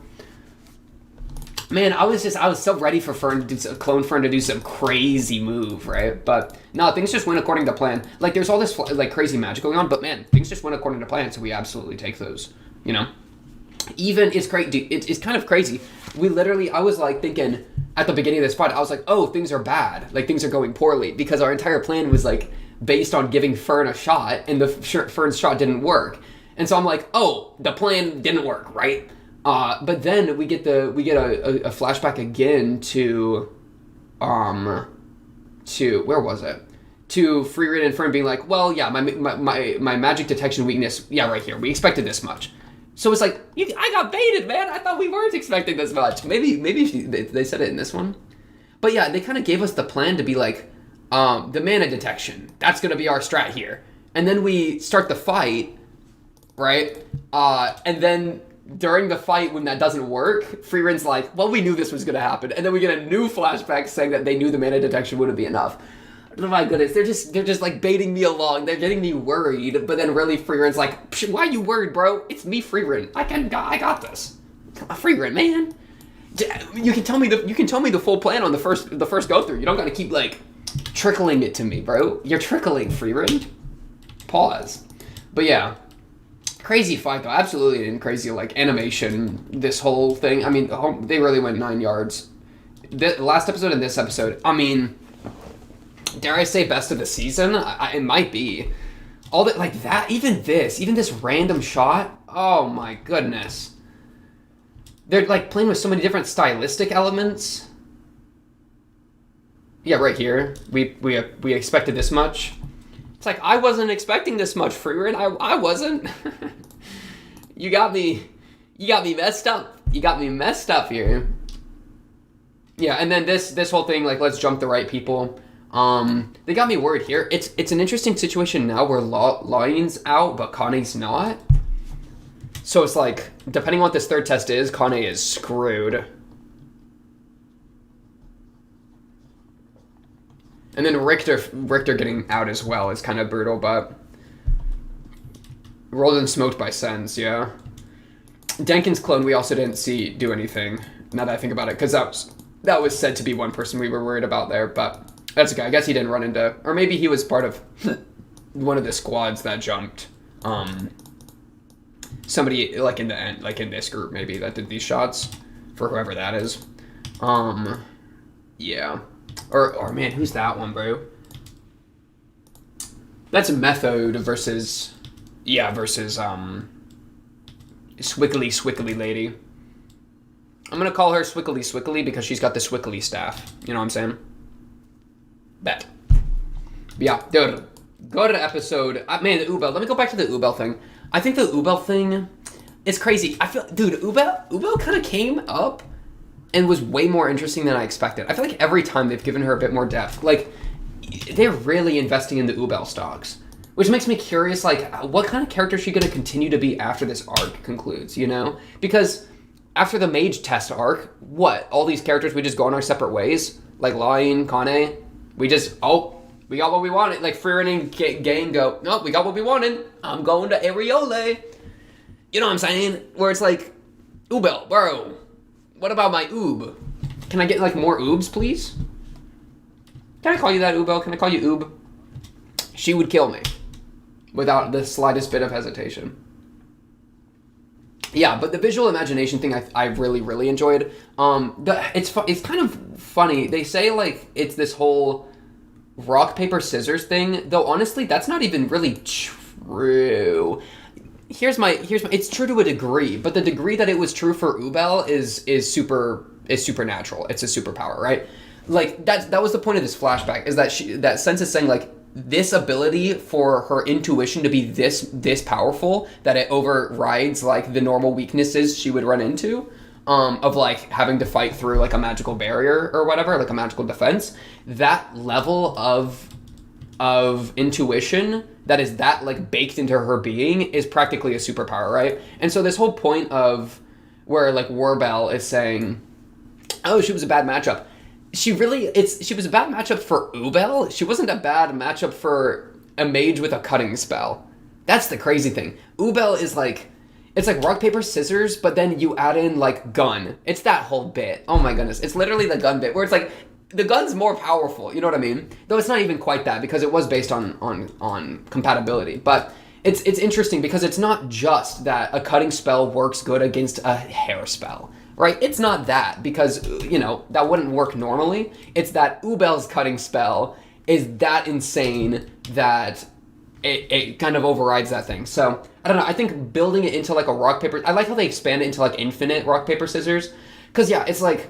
Man, I was so ready for Clone Fern to do some crazy move, right? But no, things just went according to plan. Like, there's all this like crazy magic going on, but man, things just went according to plan, so we absolutely take those, you know? Even, it's crazy, it's kind of crazy. I was like thinking at the beginning of this fight, I was like, oh, things are bad. Like, things are going poorly, because our entire plan was like based on giving Fern a shot, and Fern's shot didn't work. And so I'm like, oh, the plan didn't work, right? But then we get a flashback again to where was it? To Frieren and Fern being like, well, yeah, my magic detection weakness, yeah, right here. We expected this much. So it's like, I got baited, man. I thought we weren't expecting this much. Maybe they said it in this one. But yeah, they kind of gave us the plan to be like, the mana detection. That's going to be our strat here. And then we start the fight, right? And then during the fight, when that doesn't work, Frieren's like, well, we knew this was going to happen. And then we get a new flashback saying that they knew the mana detection wouldn't be enough. Oh my goodness, they're just like baiting me along. They're getting me worried, but then really Frieren's like, why are you worried, bro? It's me, Frieren. I got this. Frieren, man. You can tell me the full plan on the first go through. You don't got to keep like trickling it to me, bro. You're trickling, Frieren. Pause. But yeah, crazy fight though. Absolutely, and crazy like animation. This whole thing. I mean, they really went 9 yards. The last episode and this episode. I mean, dare I say best of the season? It might be. All that, like that, even this random shot. Oh my goodness. They're like playing with so many different stylistic elements. Yeah, right here. We expected this much. It's like, I wasn't expecting this much, Frieren. I wasn't. You got me messed up. You got me messed up here. Yeah, and then this whole thing, like, let's jump the right people. They got me worried here. It's an interesting situation now where Lion's out, but Kane's not. So it's like, depending on what this third test is, Kane is screwed. And then Richter getting out as well is kind of brutal, but rolled and smoked by Sens, yeah. Denkin's clone we also didn't see do anything, now that I think about it, because that was said to be one person we were worried about there, but that's okay. I guess he didn't run into, or maybe he was part of one of the squads that jumped. Somebody like in the end, like in this group maybe, that did these shots for whoever that is. Yeah. Or man, who's that one, bro? That's Method versus Swickly lady. I'm gonna call her Swickly because she's got the Swickly staff. You know what I'm saying? Bet. Yeah, dude. Go to the episode. Man, the Ubel. Let me go back to the Ubel thing. I think the Ubel thing is crazy. I feel, dude, Ubel kind of came up and was way more interesting than I expected. I feel like every time they've given her a bit more depth. Like, they're really investing in the Ubel stocks. Which makes me curious, like, what kind of character is she going to continue to be after this arc concludes, you know? Because after the Mage Test arc, what? All these characters, we just go on our separate ways? Like Lion, Kane? We just, we got what we wanted. Like, Frieren and Gang go, nope, we got what we wanted. I'm going to Areole. You know what I'm saying? Where it's like, Ubel, bro. What about my Oob? Can I get, like, more Oobs, please? Can I call you that, Ubel? Can I call you Oob? She would kill me. Without the slightest bit of hesitation. Yeah, but the visual imagination thing I really, really enjoyed. It's kind of funny. They say, like, it's this whole rock, paper, scissors thing. Though, honestly, that's not even really true. Here's my it's true to a degree, but the degree that it was true for Ubel is supernatural. It's a superpower, right? Like, that was the point of this flashback, is that Sense is saying, like, this ability for her intuition to be this powerful, that it overrides, like, the normal weaknesses she would run into, of, like, having to fight through, like, a magical barrier or whatever, like a magical defense. That level of intuition that is that, like, baked into her being is practically a superpower, right? And so this whole point of where like Warbell is saying, oh, she was a bad matchup. She was a bad matchup for Ubel. She wasn't a bad matchup for a mage with a cutting spell. That's the crazy thing. Ubel is like, it's like rock, paper, scissors, but then you add in like gun. It's that whole bit. Oh my goodness. It's literally the gun bit where it's like, the gun's more powerful, you know what I mean? Though it's not even quite that because it was based on compatibility. But it's interesting because it's not just that a cutting spell works good against a hair spell, right? It's not that because, you know, that wouldn't work normally. It's that Ubel's cutting spell is that insane that it kind of overrides that thing. So, I don't know, I think building it into like a rock, paper... I like how they expand it into like infinite rock, paper, scissors. Because, yeah, it's like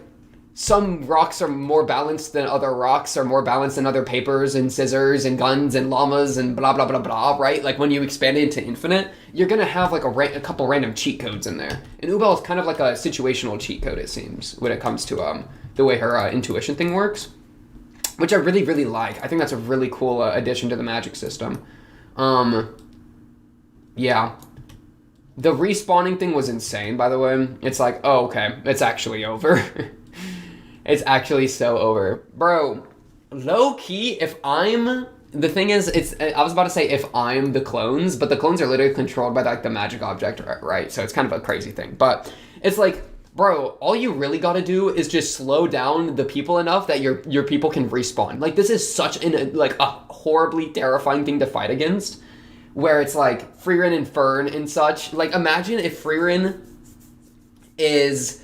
some rocks are more balanced than other rocks, are more balanced than other papers and scissors and guns and llamas and blah, blah, blah, blah, right? Like when you expand it into infinite, you're going to have like a couple random cheat codes in there. And Ubel is kind of like a situational cheat code, it seems, when it comes to the way her intuition thing works. Which I really, really like. I think that's a really cool addition to the magic system. Yeah. The respawning thing was insane, by the way. It's like, oh, okay, it's actually over. It's actually so over. Bro, low-key, if I'm... The thing is, I was about to say if I'm the clones, but the clones are literally controlled by, like, the magic object, right? So it's kind of a crazy thing. But it's like, bro, all you really gotta do is just slow down the people enough that your people can respawn. Like, this is such a horribly terrifying thing to fight against, where it's like Frieren and Fern and such. Like, imagine if Frieren is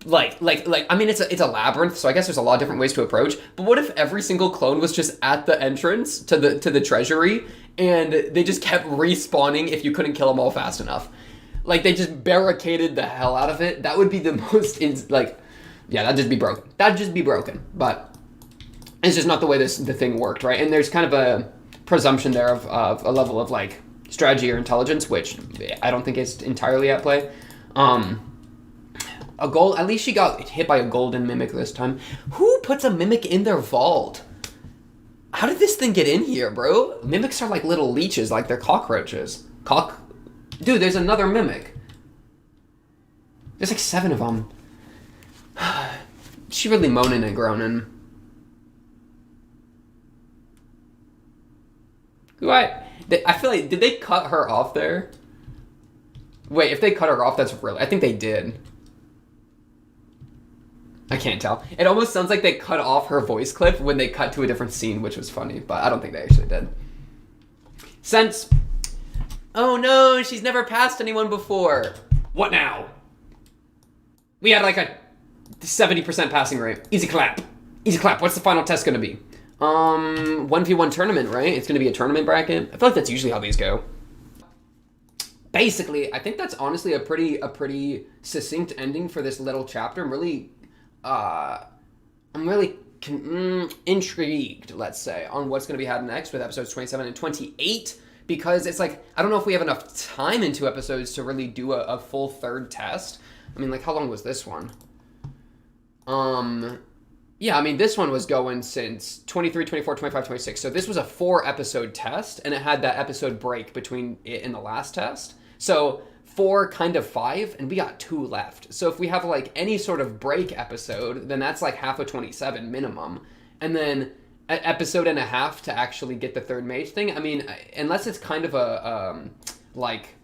like I mean, it's a labyrinth, so I guess there's a lot of different ways to approach. But what if every single clone was just at the entrance to the treasury and they just kept respawning if you couldn't kill them all fast enough? Like, they just barricaded the hell out of it. That would be the most, yeah, that'd just be broken. That'd just be broken. But it's just not the way the thing worked, right? And there's kind of a presumption there of a level of, like, strategy or intelligence, which I don't think is entirely at play. At least she got hit by a golden mimic this time. Who puts a mimic in their vault? How did this thing get in here, bro? Mimics are like little leeches, like they're cockroaches. Dude, there's another mimic. There's like 7 of them. She really moaning and groaning. I feel like, did they cut her off there? Wait, if they cut her off, that's really... I think they did. I can't tell. It almost sounds like they cut off her voice clip when they cut to a different scene, which was funny, but I don't think they actually did. Sense... Oh no, she's never passed anyone before. What now? We had like a 70% passing rate. Easy clap. Easy clap. What's the final test gonna be? 1v1 tournament, right? It's gonna be a tournament bracket. I feel like that's usually how these go. Basically, I think that's honestly a pretty succinct ending for this little chapter. I'm really intrigued, let's say, on what's gonna be had next with episodes 27 and 28. Because it's like, I don't know if we have enough time in 2 episodes to really do a full 3rd test. I mean, like, how long was this one? Yeah, I mean, this one was going since 23, 24, 25, 26. So this was a 4-episode test, and it had that episode break between it and the last test. So 4, kind of 5, and we got 2 left. So if we have, like, any sort of break episode, then that's, like, half of 27 minimum. And then... an episode and a half to actually get the 3rd mage thing. I mean, unless it's kind of a, like,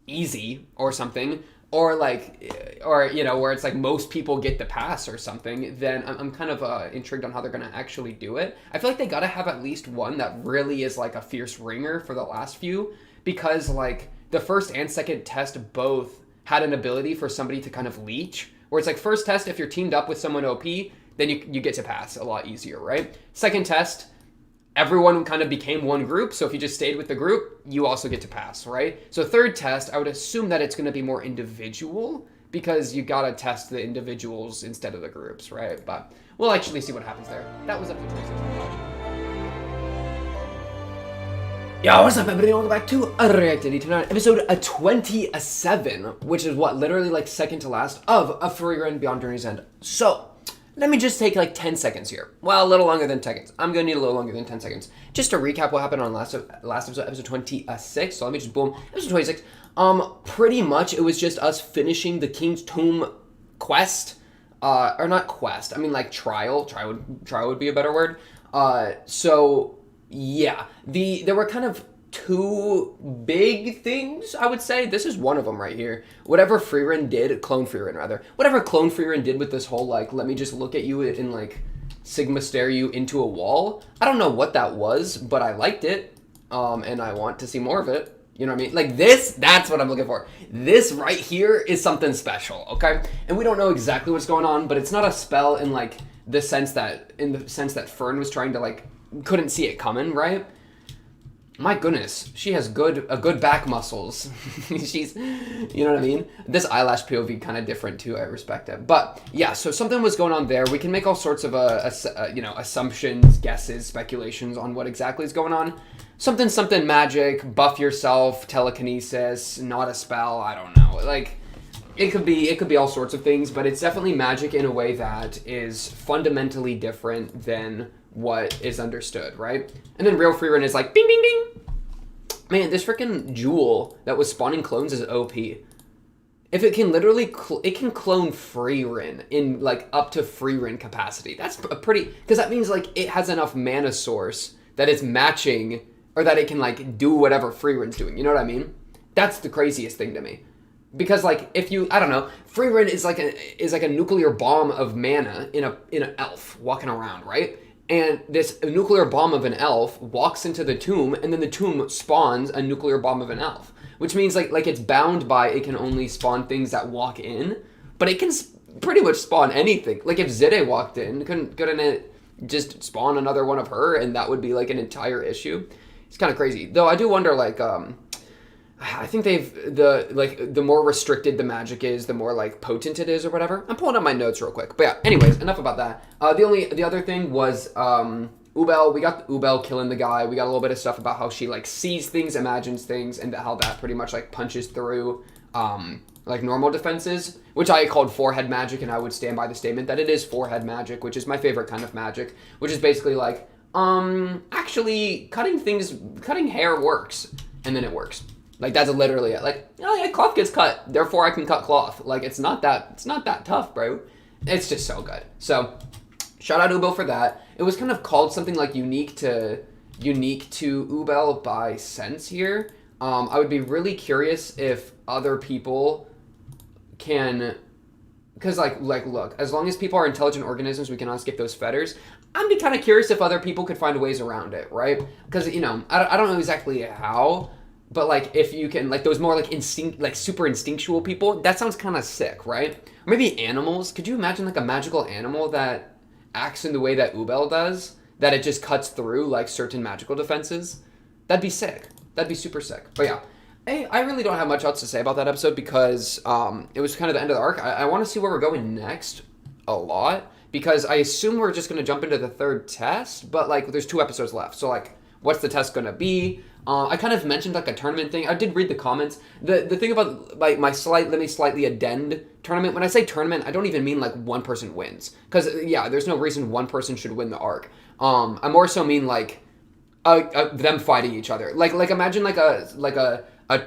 easy or something, or like, or, you know, where it's like most people get the pass or something, then I'm kind of intrigued on how they're going to actually do it. I feel like they got to have at least one that really is like a fierce ringer for the last few, because like the 1st and 2nd test both had an ability for somebody to kind of leech, where it's like 1st test, if you're teamed up with someone OP, then you get to pass a lot easier, right? 2nd test, everyone kind of became one group, so if you just stayed with the group, you also get to pass, right? So 3rd test, I would assume that it's going to be more individual, because you gotta test the individuals instead of the groups, right? But we'll actually see what happens there. That was episode 26. Yo, what's up, everybody? Welcome back to Reactivity tonight, episode 27, which is what, literally like 2nd to last of A Frieren Beyond Journey's End. So, let me just take like 10 seconds here. Well, a little longer than 10 seconds. I'm gonna need a little longer than 10 seconds. Just to recap what happened on last episode, episode 26. So let me just boom, episode 26. Pretty much it was just us finishing the King's Tomb quest. Or not quest, I mean like trial. Trial would be a better word. So yeah, there were kind of two big things, I would say. This is one of them right here. Whatever Frieren did, Clone Frieren rather, whatever Clone Frieren did with this whole like, let me just look at you and like Sigma stare you into a wall. I don't know what that was, but I liked it. And I want to see more of it. You know what I mean? Like this, that's what I'm looking for. This right here is something special, okay? And we don't know exactly what's going on, but it's not a spell in like the sense that Fern was trying to like, couldn't see it coming, right? My goodness, she has a good back muscles. She's, you know what I mean? This eyelash POV kind of different too. I respect it, but yeah. So something was going on there. We can make all sorts of assumptions, guesses, speculations on what exactly is going on. Something magic, buff yourself, telekinesis, not a spell. I don't know. Like it could be all sorts of things, but it's definitely magic in a way that is fundamentally different than what is understood, right? And then real Frieren is like, bing, bing, bing. Man, this freaking jewel that was spawning clones is OP. If it can literally, it can clone Frieren in like up to Frieren capacity. That's a pretty, because that means like it has enough mana source that it's matching, or that it can like do whatever Frieren's doing. You know what I mean? That's the craziest thing to me. Because like if you, I don't know, Frieren is like a nuclear bomb of mana in an elf walking around, right? And this nuclear bomb of an elf walks into the tomb, and then the tomb spawns a nuclear bomb of an elf. Which means like it's bound by it can only spawn things that walk in, but it can pretty much spawn anything. Like if Zide walked in, couldn't it just spawn another one of her, and that would be like an entire issue? It's kind of crazy. Though I do wonder like I think the more restricted the magic is, the more like potent it is or whatever. I'm pulling up my notes real quick. But yeah, anyways, enough about that. The other thing was Ubel. We got Ubel killing the guy. We got a little bit of stuff about how she like sees things, imagines things, and how that pretty much like punches through like normal defenses, which I called forehead magic, and I would stand by the statement that it is forehead magic, which is my favorite kind of magic, which is basically like actually cutting hair works, and then it works. Like that's literally it. Like, oh yeah, cloth gets cut, therefore I can cut cloth. Like it's not that tough, bro. It's just so good. So shout out Ubel for that. It was kind of called something like unique to Ubel by sense here. I would be really curious if other people can, because like look, as long as people are intelligent organisms, we cannot skip those fetters. I'd be kind of curious if other people could find ways around it, right? Because you know, I don't know exactly how. But like if you can, like those more like super instinctual people, that sounds kind of sick, right? Or maybe animals. Could you imagine like a magical animal that acts in the way that Ubel does, that it just cuts through like certain magical defenses? That'd be sick. That'd be super sick. But yeah, I really don't have much else to say about that episode because it was kind of the end of the arc. I want to see where we're going next a lot, because I assume we're just going to jump into the third test, but like there's 2 episodes left. So like, what's the test going to be? I kind of mentioned like a tournament thing. I did read the comments. The thing about like my let me slightly addend tournament. When I say tournament, I don't even mean like one person wins. Because yeah, there's no reason one person should win the arc. I more so mean like them fighting each other. Like imagine like a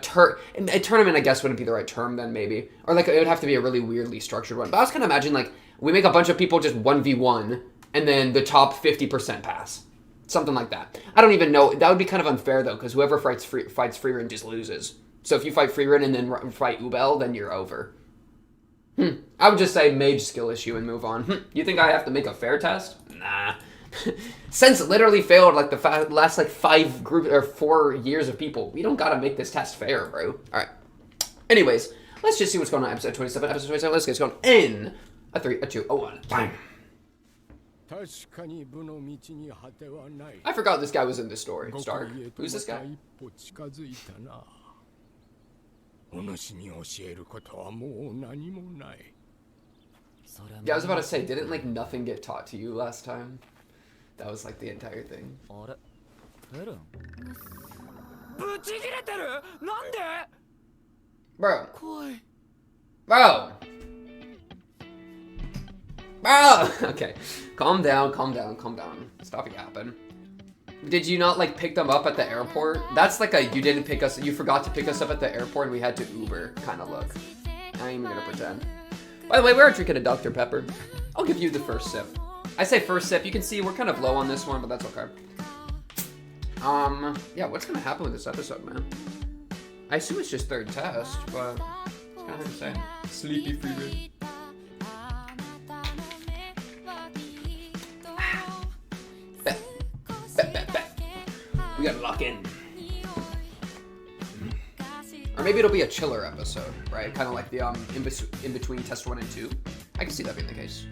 tournament. I guess wouldn't be the right term then maybe. Or like it would have to be a really weirdly structured one. But I was kind of imagine like we make a bunch of people just 1v1, and then the top 50% pass. Something like that. I don't even know. That would be kind of unfair, though, because whoever fights Frieren just loses. So if you fight Frieren and then fight Ubel, then you're over. I would just say mage skill issue and move on. You think I have to make a fair test? Nah. Sense literally failed like the last like 4 years of people. We don't gotta make this test fair, bro. Alright. Anyways, let's just see what's going on. Episode 27. Let's get going in a 3, a 2, a 1. Bang. I forgot this guy was in this story. Stark. Who's this guy? Yeah, I was about to say, didn't like nothing get taught to you last time? That was like the entire thing. Bro. Bro. Bro! Okay. Calm down. Stop yapping. Did you not like pick them up at the airport? That's like a you forgot to pick us up at the airport and we had to Uber kind of look. I ain't even gonna pretend. By the way, we are drinking a Dr. Pepper. I'll give you the first sip. I say first sip. You can see we're kind of low on this one, but that's okay. Yeah, what's gonna happen with this episode, man? I assume it's just third test, but it's kind of hard to say. Sleepy Frieren. We gotta lock in. Or maybe it'll be a chiller episode, right? Kind of like the in between test 1 and 2. I can see that being the case.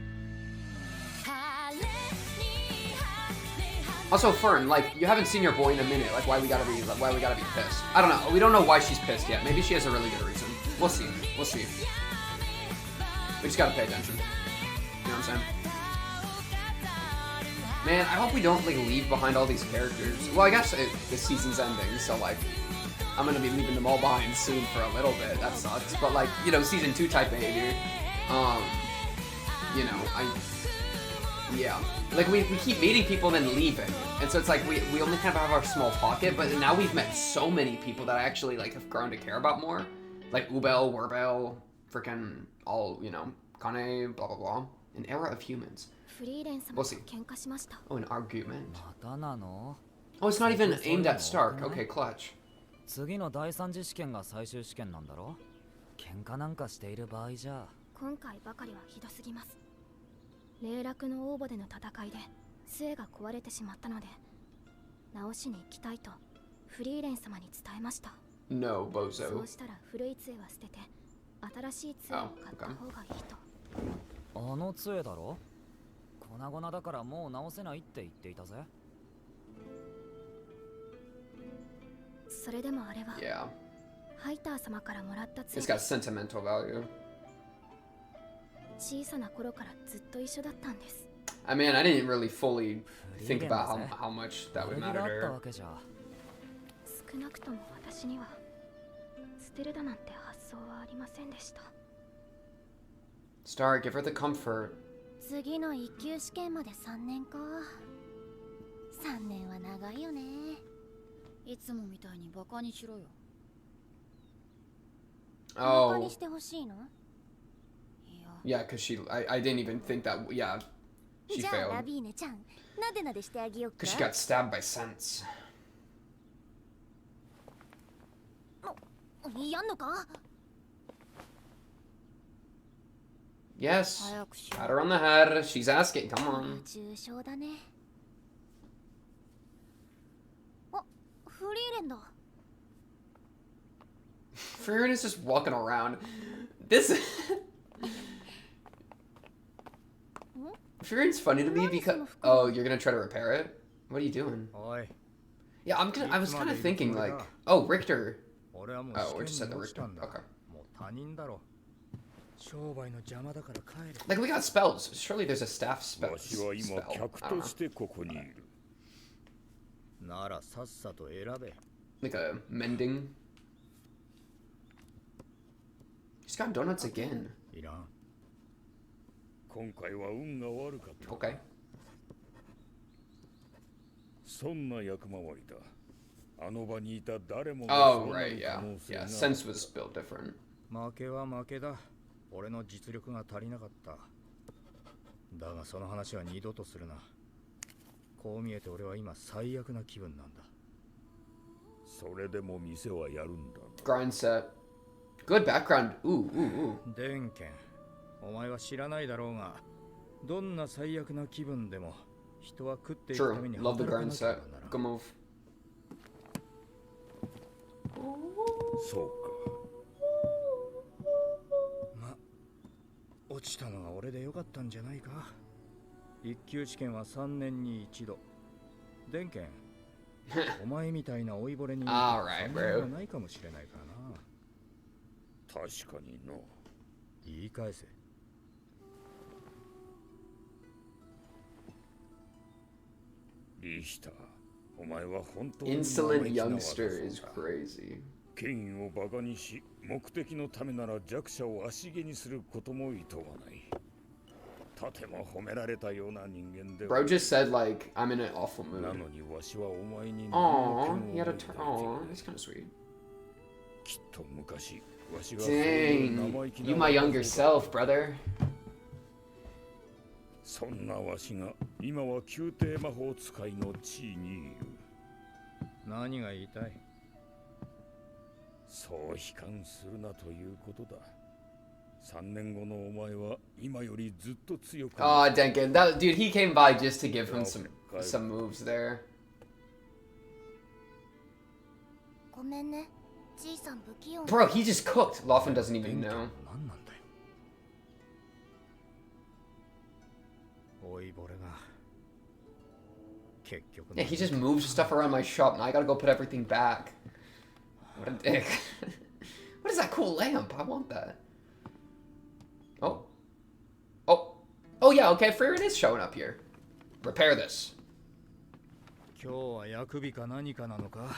Also, Fern, like, you haven't seen your boy in a minute. Like, why we gotta be pissed? I don't know. We don't know why she's pissed yet. Maybe she has a really good reason. We'll see. We'll see. We just gotta pay attention. You know what I'm saying? Man, I hope we don't like leave behind all these characters. Well, I guess the season's ending, so like, I'm gonna be leaving them all behind soon for a little bit. That sucks. But like, you know, season 2 type behavior. You know, yeah. Like we keep meeting people and then leaving, and so it's like we only kind of have our small pocket. But now we've met so many people that I actually like have grown to care about more. Like Ubel, Werbel, freaking all, you know, Kane, blah blah blah. An era of humans. We'll see. Oh, an argument. Oh, it's not even aimed at Stark. Okay, clutch. 次の第3次試験が最終試験なんだろ？喧嘩なんかしている場合じゃ。今回ばかりはひどすぎます。霊落の応募での戦いで杖が壊れてしまったので、直しに行きたいとフリーレン様に伝えました。No, bozo. そうしたら古い杖は捨てて新しい杖を買った方がいいと。あの杖だろ？粉々だからもう直せないって言っていたぜ。それでもあれは、ハイター様からもらった杖。It's got sentimental value. 小さな頃からずっと一緒だったんです。I mean, I didn't really fully think about how much that would matter to her. 少なくとも私には捨てるだなんて発想はありませんでした。Star, give her the comfort. 次の1級試験まで3年か。3年は長いよね。いつもみたいにバカにしろよ。バカにしてほしいの？ Yeah, because I didn't even think that. Yeah, she failed. Because she got stabbed by sense. やんのか？ Yes. Pat her on the head. She's asking. Come on. 重傷だね。あ、フリーレンだ。Frieren is just walking around. This. Frieren's funny to me because you're gonna try to repair it. What are you doing? Yeah, I was kind of thinking like, oh, Richter. Oh, we just said the Richter. Okay. Like we got spells. Surely there's a staff spell. Like a mending. He's got donuts again. Okay. そんな役回りだ。あの場にいた誰も。Oh right, yeah, yeah. Sense was built different. 負けは負けだ。俺の実力が足りなかった。だがその話は二度とするな。こう見えて俺は今最悪な気分なんだ。それでも店はやるんだ。Grind set. Good background. Ooh, ooh, ooh. デンケン。お前は知らないだろうが、どんな最悪な気分でも人は食っていくために働かなきゃならない。Good move. そうか。ま、落ちたのは俺でよかったんじゃないか。一級試験は3年に一度。デンケン、お前みたいな老いぼれにはないかもしれないからな。確かにの。言い返せ。リヒター、お前は本当に Insolent youngster is crazy. 権威をバカにし、目的のためなら弱者を足蹴にすることも厭わない。Bro just said like I'm in an awful mood. Aww, he had a aww, that's kind of sweet. Dang, you my younger self, brother. そんなわしが今は宮廷魔法使いの地位にいる。何が言いたい？そう悲観するなということだ。3年後のお前は今よりずっと強く。Oh, Denkin, that dude, he came by just to give him some moves there. ごめんね、じいさん不器用。 Bro, he just cooked. Laughlin doesn't even know. 老いぼれが。結局。Yeah, he just moved stuff around my shop. Now I gotta go put everything back. What a dick. What is that cool lamp? I want that. Oh. Oh. Oh yeah, okay, Frieren is showing up here. Repair this. 今日は役日か何かなのか。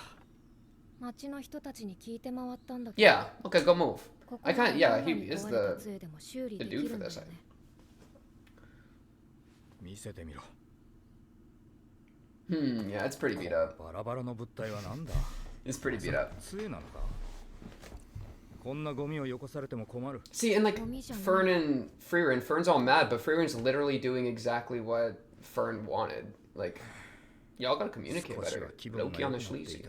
町の人たちに聞いて回ったんだけど。Yeah, okay, go move. I can't, yeah, he is the dude for this. 見せてみろ。Yeah, it's pretty beat up. バラバラの物体はなんだ? It's pretty beat up. 杖なのか? こんなゴミをよこされても困る。 See, and like Frieren, Fern's all mad, but Frieren's literally doing exactly what Fern wanted. Like, y'all gotta communicate better. Loki on the sleazy.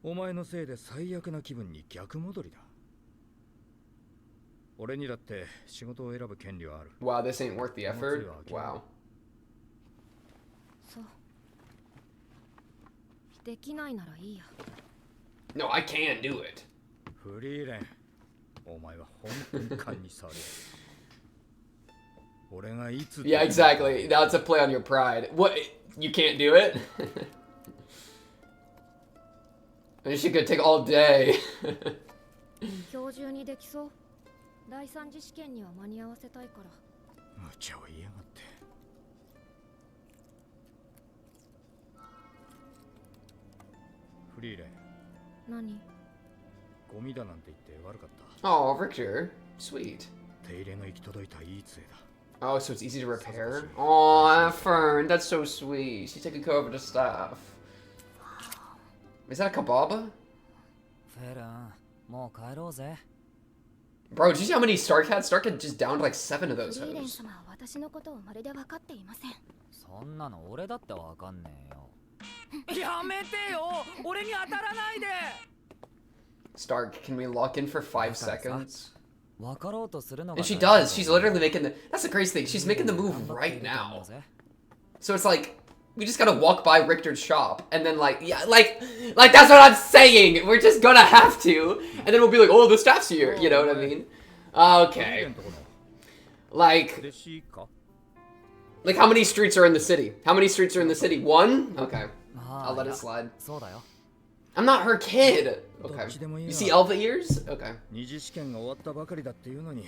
お前のせいで最悪な気分に逆戻りだ。俺にだって仕事を選ぶ権利はある。 Wow, this ain't worth the effort. Wow. そう。できないならいいや。 No, I can't do it. フリーレン、お前は本当に勘に触る。俺がいつ。 Yeah, exactly. That's a play on your pride. What? You can't do it? This shit could take all day. 今日中にできそう。第三次試験には間に合わせたいから。無茶を言いやがって。フリーレン。何？ゴミだなんて言って悪かった。Oh, Victor, sweet. 手入れの行き届いたいい杖だ。 Oh, so it's easy to repair? Oh, Fern, that's so sweet. She's taking care of the staff. Is that a kebaba? Bro, did you see how many Stark had? Stark had just downed like 7 of those hoes. 私のことをまるで分かっていません。そんなの俺だってわかんねえよ。やめてよ。俺に当たらないで。 Stark, can we lock in for 5 seconds? わかろうとするのが。 And she does. She's literally making the. That's the crazy thing. She's making the move right now. So it's like we just gotta walk by Richter's shop and then like yeah like that's what I'm saying. We're just gonna have to, and then we'll be like, oh, the staff's here. You know what I mean? Okay. Like how many streets are in the city? How many streets are in the city? 1? Okay. I'll let it slide. I'm not her kid. Okay. You see elf ears? Okay. 二次試験が終わったばかりだっていうのに。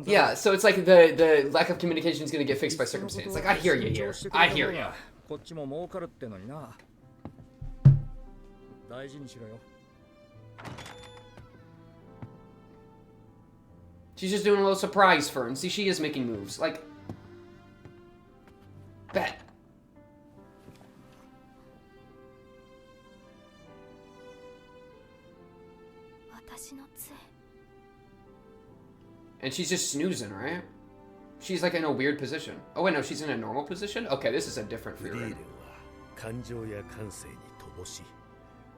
Yeah, so it's like the lack of communication is gonna get fixed by circumstance. Like I hear you here. I hear you. She's just doing a little surprise for him. See, she is making moves. Like, bet. And she's just snoozing, right? She's like in a weird position. Oh wait, no, she's in a normal position? Okay, this is a different Frieren. 感情や感性に乏しい。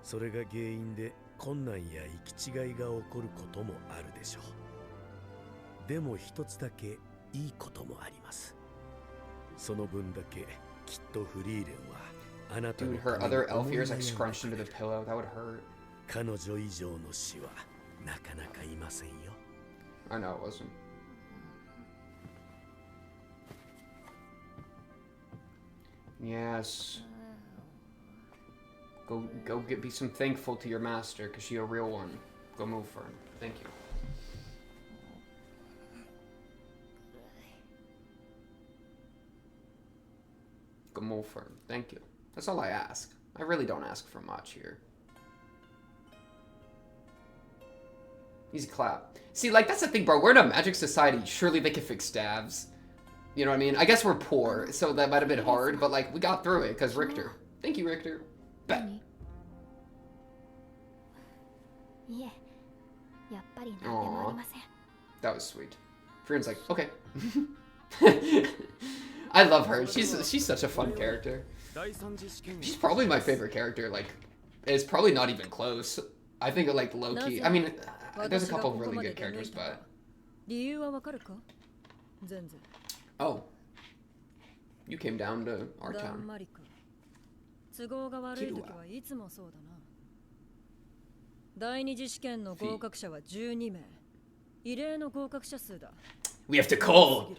それが原因で困難や行き違いが起こることもあるでしょう。でも一つだけいいこともあります。その分だけきっとフリーレンはあなたの Dude, her other elf ears like scrunched into the pillow. That would hurt. 彼女以上の死はなかなかいませんよ。 I know it wasn't. Yes. Go be some thankful to your master, cause she a real one. Go move for him. Thank you. Go move for him. Thank you. That's all I ask. I really don't ask for much here. Easy clap. See, like, that's the thing, bro. We're in a magic society. Surely they can fix stabs. You know what I mean? I guess we're poor, so that might have been hard, but, like, we got through it, because Richter. Thank you, Richter. Bet. Aww. That was sweet. Frieren's like, okay. I love her. She's such a fun character. She's probably my favorite character. Like, it's probably not even close. I think like low-key. I mean, there's a couple of really good characters, but... Oh. You came down to our town. We have to call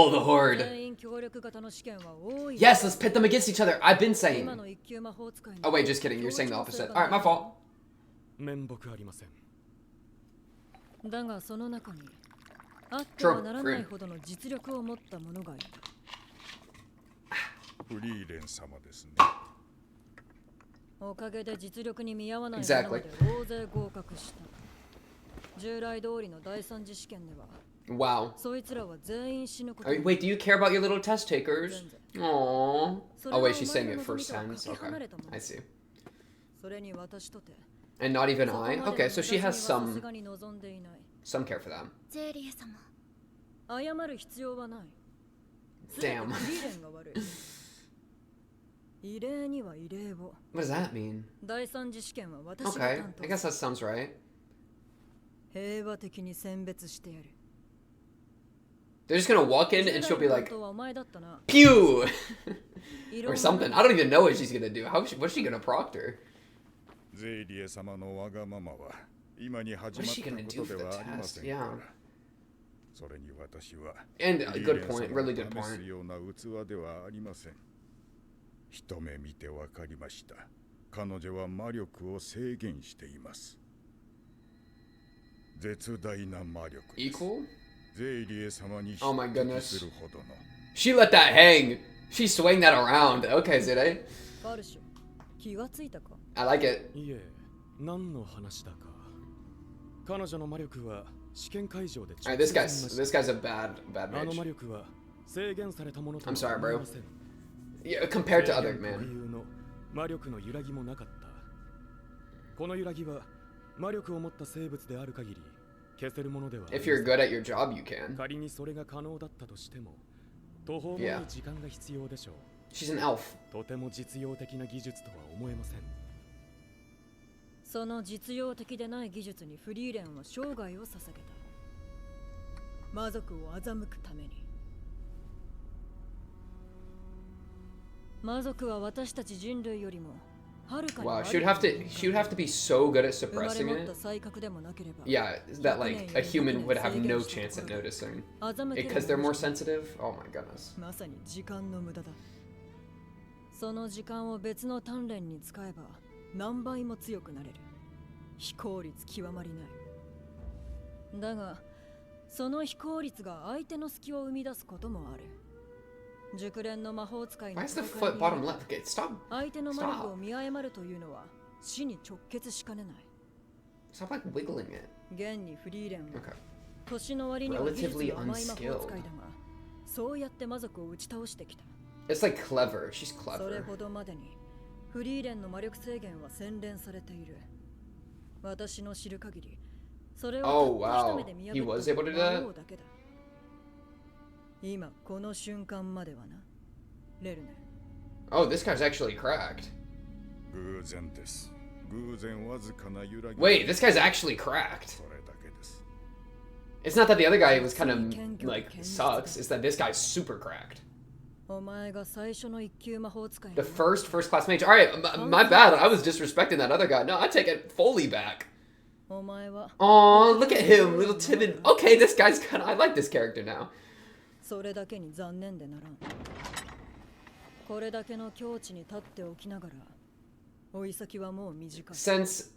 the horde. Yes, let's pit them against each other. I've been saying. Oh wait, just kidding. You're saying the opposite. All right, my fault. True. Frieren. Exactly. Wow. Wait, do you care about your little test takers? Aww. Oh wait, she's saying it first tense. Okay, I see. And not even I? Okay, so she has some care for them. Damn. What does that mean? Okay, I guess that sounds right. They're just gonna walk in and she'll be like, pew! Or something. I don't even know what she's gonna do. What's she gonna proctor? What is she gonna do for the test? Yeah. And a good point, really good point. Equal? Oh my goodness. She let that hang. She swung that around. Okay, Zide. I like it. Alright, this guy's a bad mage. I'm sorry, bro. Yeah, compared to other, man. If you're good at your job, you can. Yeah. She's an elf. Wow, she would have to be so good at suppressing it. Yeah, that like a human would have no chance at noticing. Because they're more sensitive? Oh my goodness. Why is the foot bottom left? Okay, stop. Stop like wiggling it. Okay. Relatively unskilled. It's like clever. She's clever. Oh wow. He was able to do that? Oh, this guy's actually cracked. Wait, this guy's actually cracked. It's not that the other guy was kind of like sucks, it's that this guy's super cracked. The first class mage. Alright, my bad. I was disrespecting that other guy. No, I take it fully back. Aw, look at him, little timid. Okay, this guy's kind of. I like this character now. Since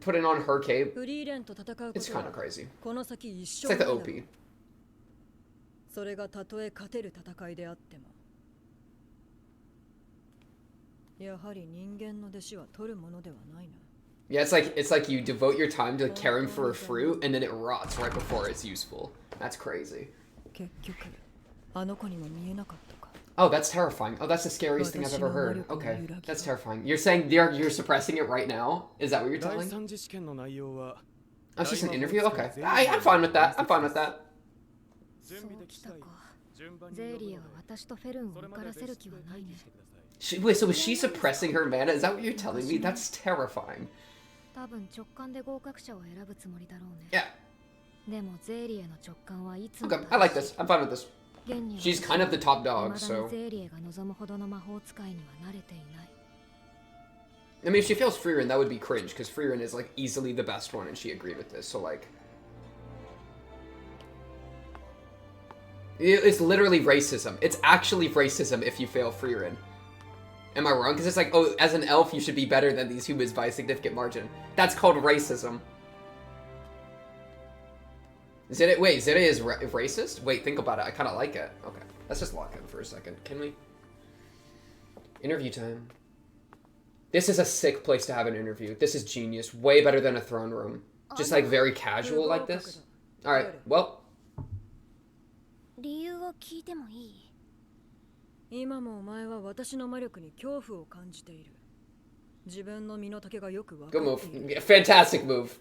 putting on her cape, it's kind of crazy. It's like the OP. Yeah, it's like you devote your time to caring for a fruit and then it rots right before it's useful. That's crazy. Oh, that's terrifying. Oh, that's the scariest thing I've ever heard. Okay, that's terrifying. You're saying you're suppressing it right now? Is that what you're telling? That's just an interview? Okay. I'm fine with that. I'm fine with that. Wait, so was she suppressing her mana? Is that what you're telling me? That's terrifying. Yeah. Okay, I like this. I'm fine with this. She's kind of the top dog, so... I mean, if she fails Frieren, that would be cringe, because Frieren is, like, easily the best one, and she agreed with this, so, like... It's literally racism. It's actually racism if you fail Frieren. Am I wrong? Because it's like, oh, as an elf, you should be better than these humans by a significant margin. That's called racism. Wait, Zeta is racist? Wait, think about it. I kind of like it. Okay, let's just lock in for a second. Can we? Interview time. This is a sick place to have an interview. This is genius. Way better than a throne room. Just like very casual like this. All right, well. 理由を聞いてもいい？今もお前は私の魔力に恐怖を感じている。自分の身の丈がよくわかっている。Good move. Fantastic move.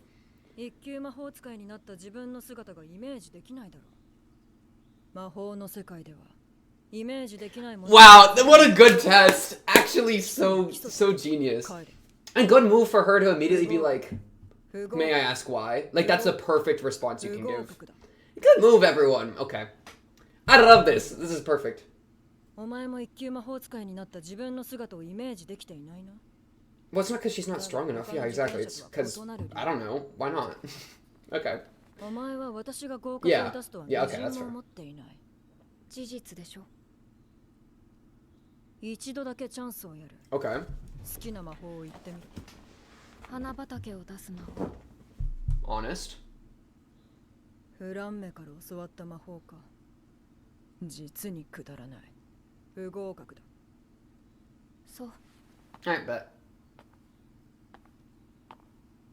一級魔法使いになった自分の姿がイメージできないだろう。魔法の世界ではイメージできないもの。Wow, what a good test. Actually, so genius. And good move for her to immediately be like, may I ask why? Like, that's a perfect response you can give. Good move, everyone. Okay. I love this. This is perfect. お前も一級魔法使いになった自分の姿をイメージできていないな。Well, it's not because she's not strong enough. Yeah, exactly. It's because, I don't know. Why not? Okay. Yeah. Yeah, okay, that's fair. 事実でしょ。一度だけチャンスをやる。Okay. 好きな魔法を言ってみる。花畑を出す魔法。Honest. フランメから教わった魔法か。実にくだらない。不合格だ。そう。Alright, bet.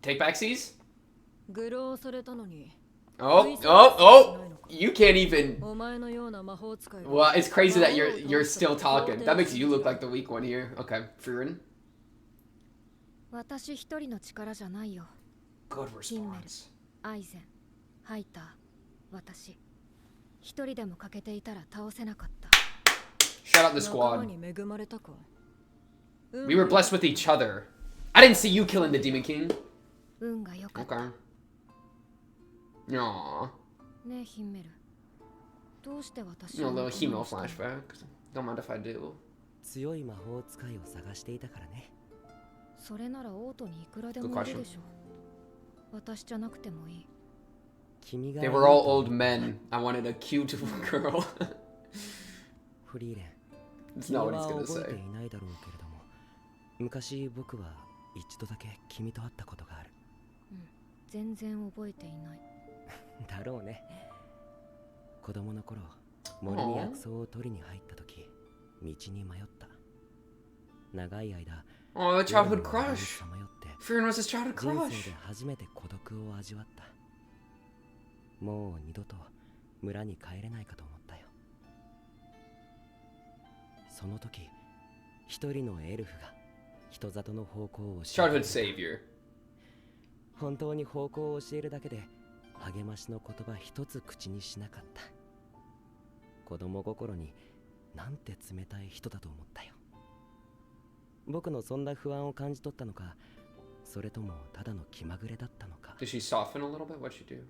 Take back C's? You can't even. Well, it's crazy that you're still talking. That makes you look like the weak one here. Okay, Frieren. Good response. Shout out the squad. We were blessed with each other. I didn't see you killing the Demon King. Okay. Aww. A little Himo flashback. Don't mind if I do. 強い魔法使いを探していたからね。それならオートにいくらでもいるでしょ。私じゃなくてもいい。They were all old men. I wanted a cute girl. フリーレン。That's not what he's gonna say. 覚えていないだろうけれども、昔僕は一度だけ君と会ったことがある。全然覚えていない。だろうね。子供の頃、森に薬草を取りに入った時、道に迷った。長い間、Oh, the childhood crush. Frieren was his childhood crush. 人生で初めて孤独を味わった。もう二度と村に帰れないかと思ったよ。その時、一人のエルフが人里の方向を教えて。Childhood savior. 本当に方向を教えるだけで励ましの言葉一つ口にしなかった。子供心になんて冷たい人だと思ったよ。僕のそんな不安を感じ取ったのか、それともただの気まぐれだったのか。Did she soften a little bit? What'd she do?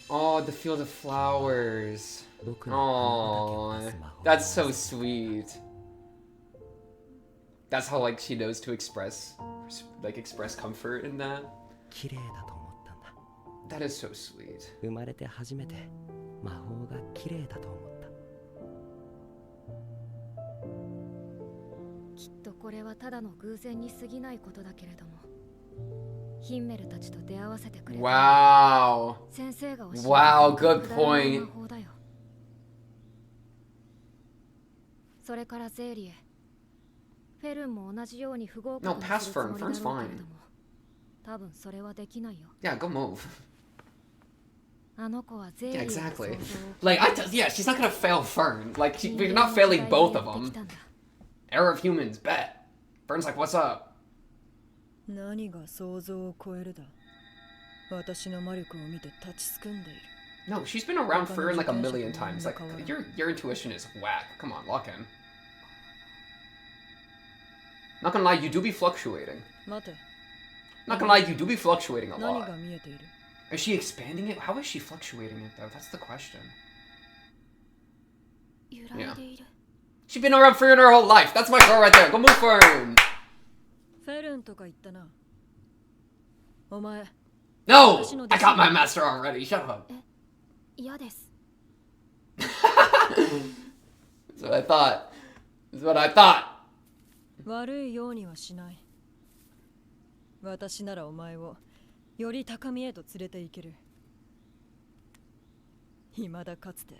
Oh, the field of flowers. Oh, that's so sweet. That's how like she knows to express comfort in that. 綺麗だと思ったんだ。That is so sweet. 生まれて初めて魔法が綺麗だと思った。きっとこれはただの偶然に過ぎないことだけれども、ヒンメルたちと出会わせてくれた。Wow. 先生が教えてくれた Wow, good point. 魔法だよ。それからゼーリエ、フェルンも同じように不合 No, 格に pass するつも Fern. りだろう Fern's けれど fine. も、多分それはできないよ。 Yeah, go move. あの子はゼリ Yeah, ーの想 exactly. 像を Like, yeah, she's not gonna fail Fern. Like, we're not failing both of them. Era of humans, bet. Fern's like, what's up? 何が想像を超えるだ。私の魔力を見て立ちすくんでいる。 No, she's been around Fern like a million times. Like, your intuition is whack. Come on, lock in. Not gonna lie, you do be fluctuating. 待て。 Not gonna lie, you do be fluctuating a 何 lot. が見えている？ Is she expanding it? How is she fluctuating it though? That's the question. 揺らいでいる。 She's been around Fern her whole life. That's my girl right there. Go move Fern. フェルンとか言ったな。お前。 No! I got my master already. Shut up. 嫌です。 That's what I thought. That's what I thought. 悪いようにはしない。私ならお前をより高みへと連れて行ける。未だかつて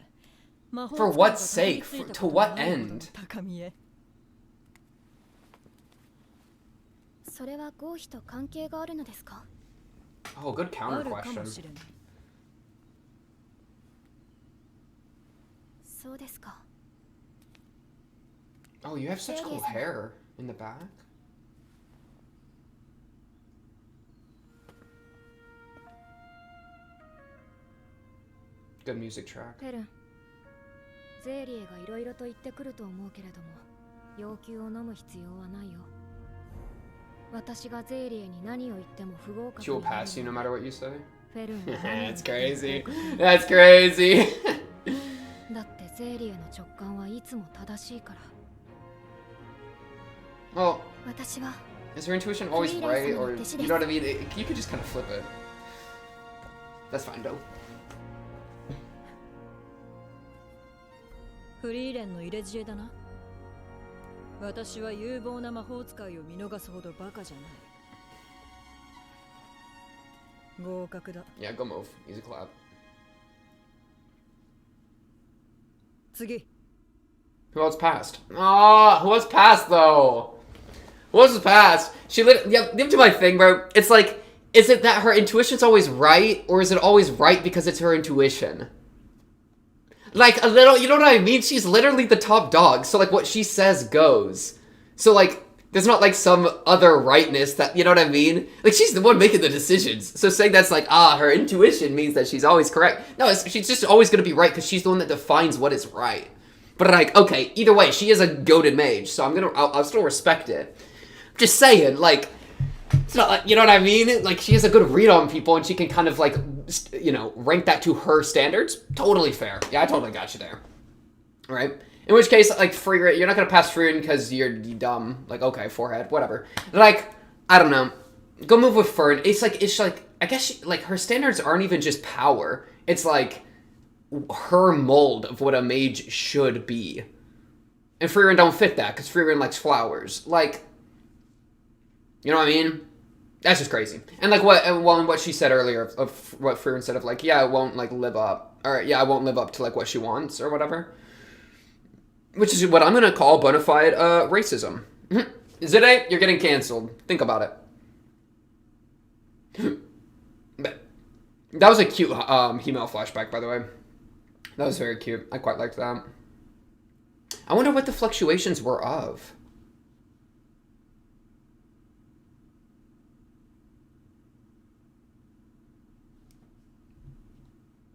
魔法 For what sake? To what end? 高みへ。それは合否と関係があるのですか？ Oh, good counter あるかも question. しれない。そうですか。 Oh, you have such cool hair in the back. Good music track. フェルン、ゼーリエがいろいろと言ってくると思うけれども、要求を飲む必要はないよ。私がゼーリエに何を言っても不合格 She will になる pass you no matter what you say. フェルンは何を That's crazy. That's crazy. だってゼーリエの直感はいつも正しいから。 Well, 私は is her intuition always right, or you know what I mean? You could just kind of flip it. That's fine, though. フリーレンの入れ知恵だな。私は有望な魔法使いを見逃すほどバカじゃない。合格だ。Yeah, go move. Easy clap. 次。 Who else passed? Ah, who else passed though? Who else passed? She yeah, give to my thing, bro. It's like, is it that her intuition's always right, or is it always right because it's her intuition? Like, a little, you know what I mean? She's literally the top dog, so like what she says goes. So like, there's not like some other rightness that, you know what I mean? Like, she's the one making the decisions. So saying that's like, her intuition means that she's always correct. No, she's just always gonna be right because she's the one that defines what is right. But like, okay, either way, she is a goated mage, so I'll still respect it. Just saying, like, it's not like, you know what I mean? Like, she has a good read on people, and she can kind of, like, you know, rank that to her standards. Totally fair. Yeah, I totally got you there. Right? In which case, like, Frieren, you're not gonna pass Frieren because you're dumb. Like, okay, forehead, whatever. Like, I don't know. Go move with Fern. It's like, I guess, like, her standards aren't even just power. It's like, her mold of what a mage should be. And Frieren don't fit that, because Frieren likes flowers. Like, you know what I mean? That's just crazy. And like what she said earlier of what Frieren said of like, yeah, I won't like live up, or yeah, I won't live up to like what she wants or whatever. Which is what I'm gonna call bona fide racism. Zide, you're getting canceled. Think about it. But that was a cute Himel flashback, by the way. That was very cute. I quite liked that. I wonder what the fluctuations were of.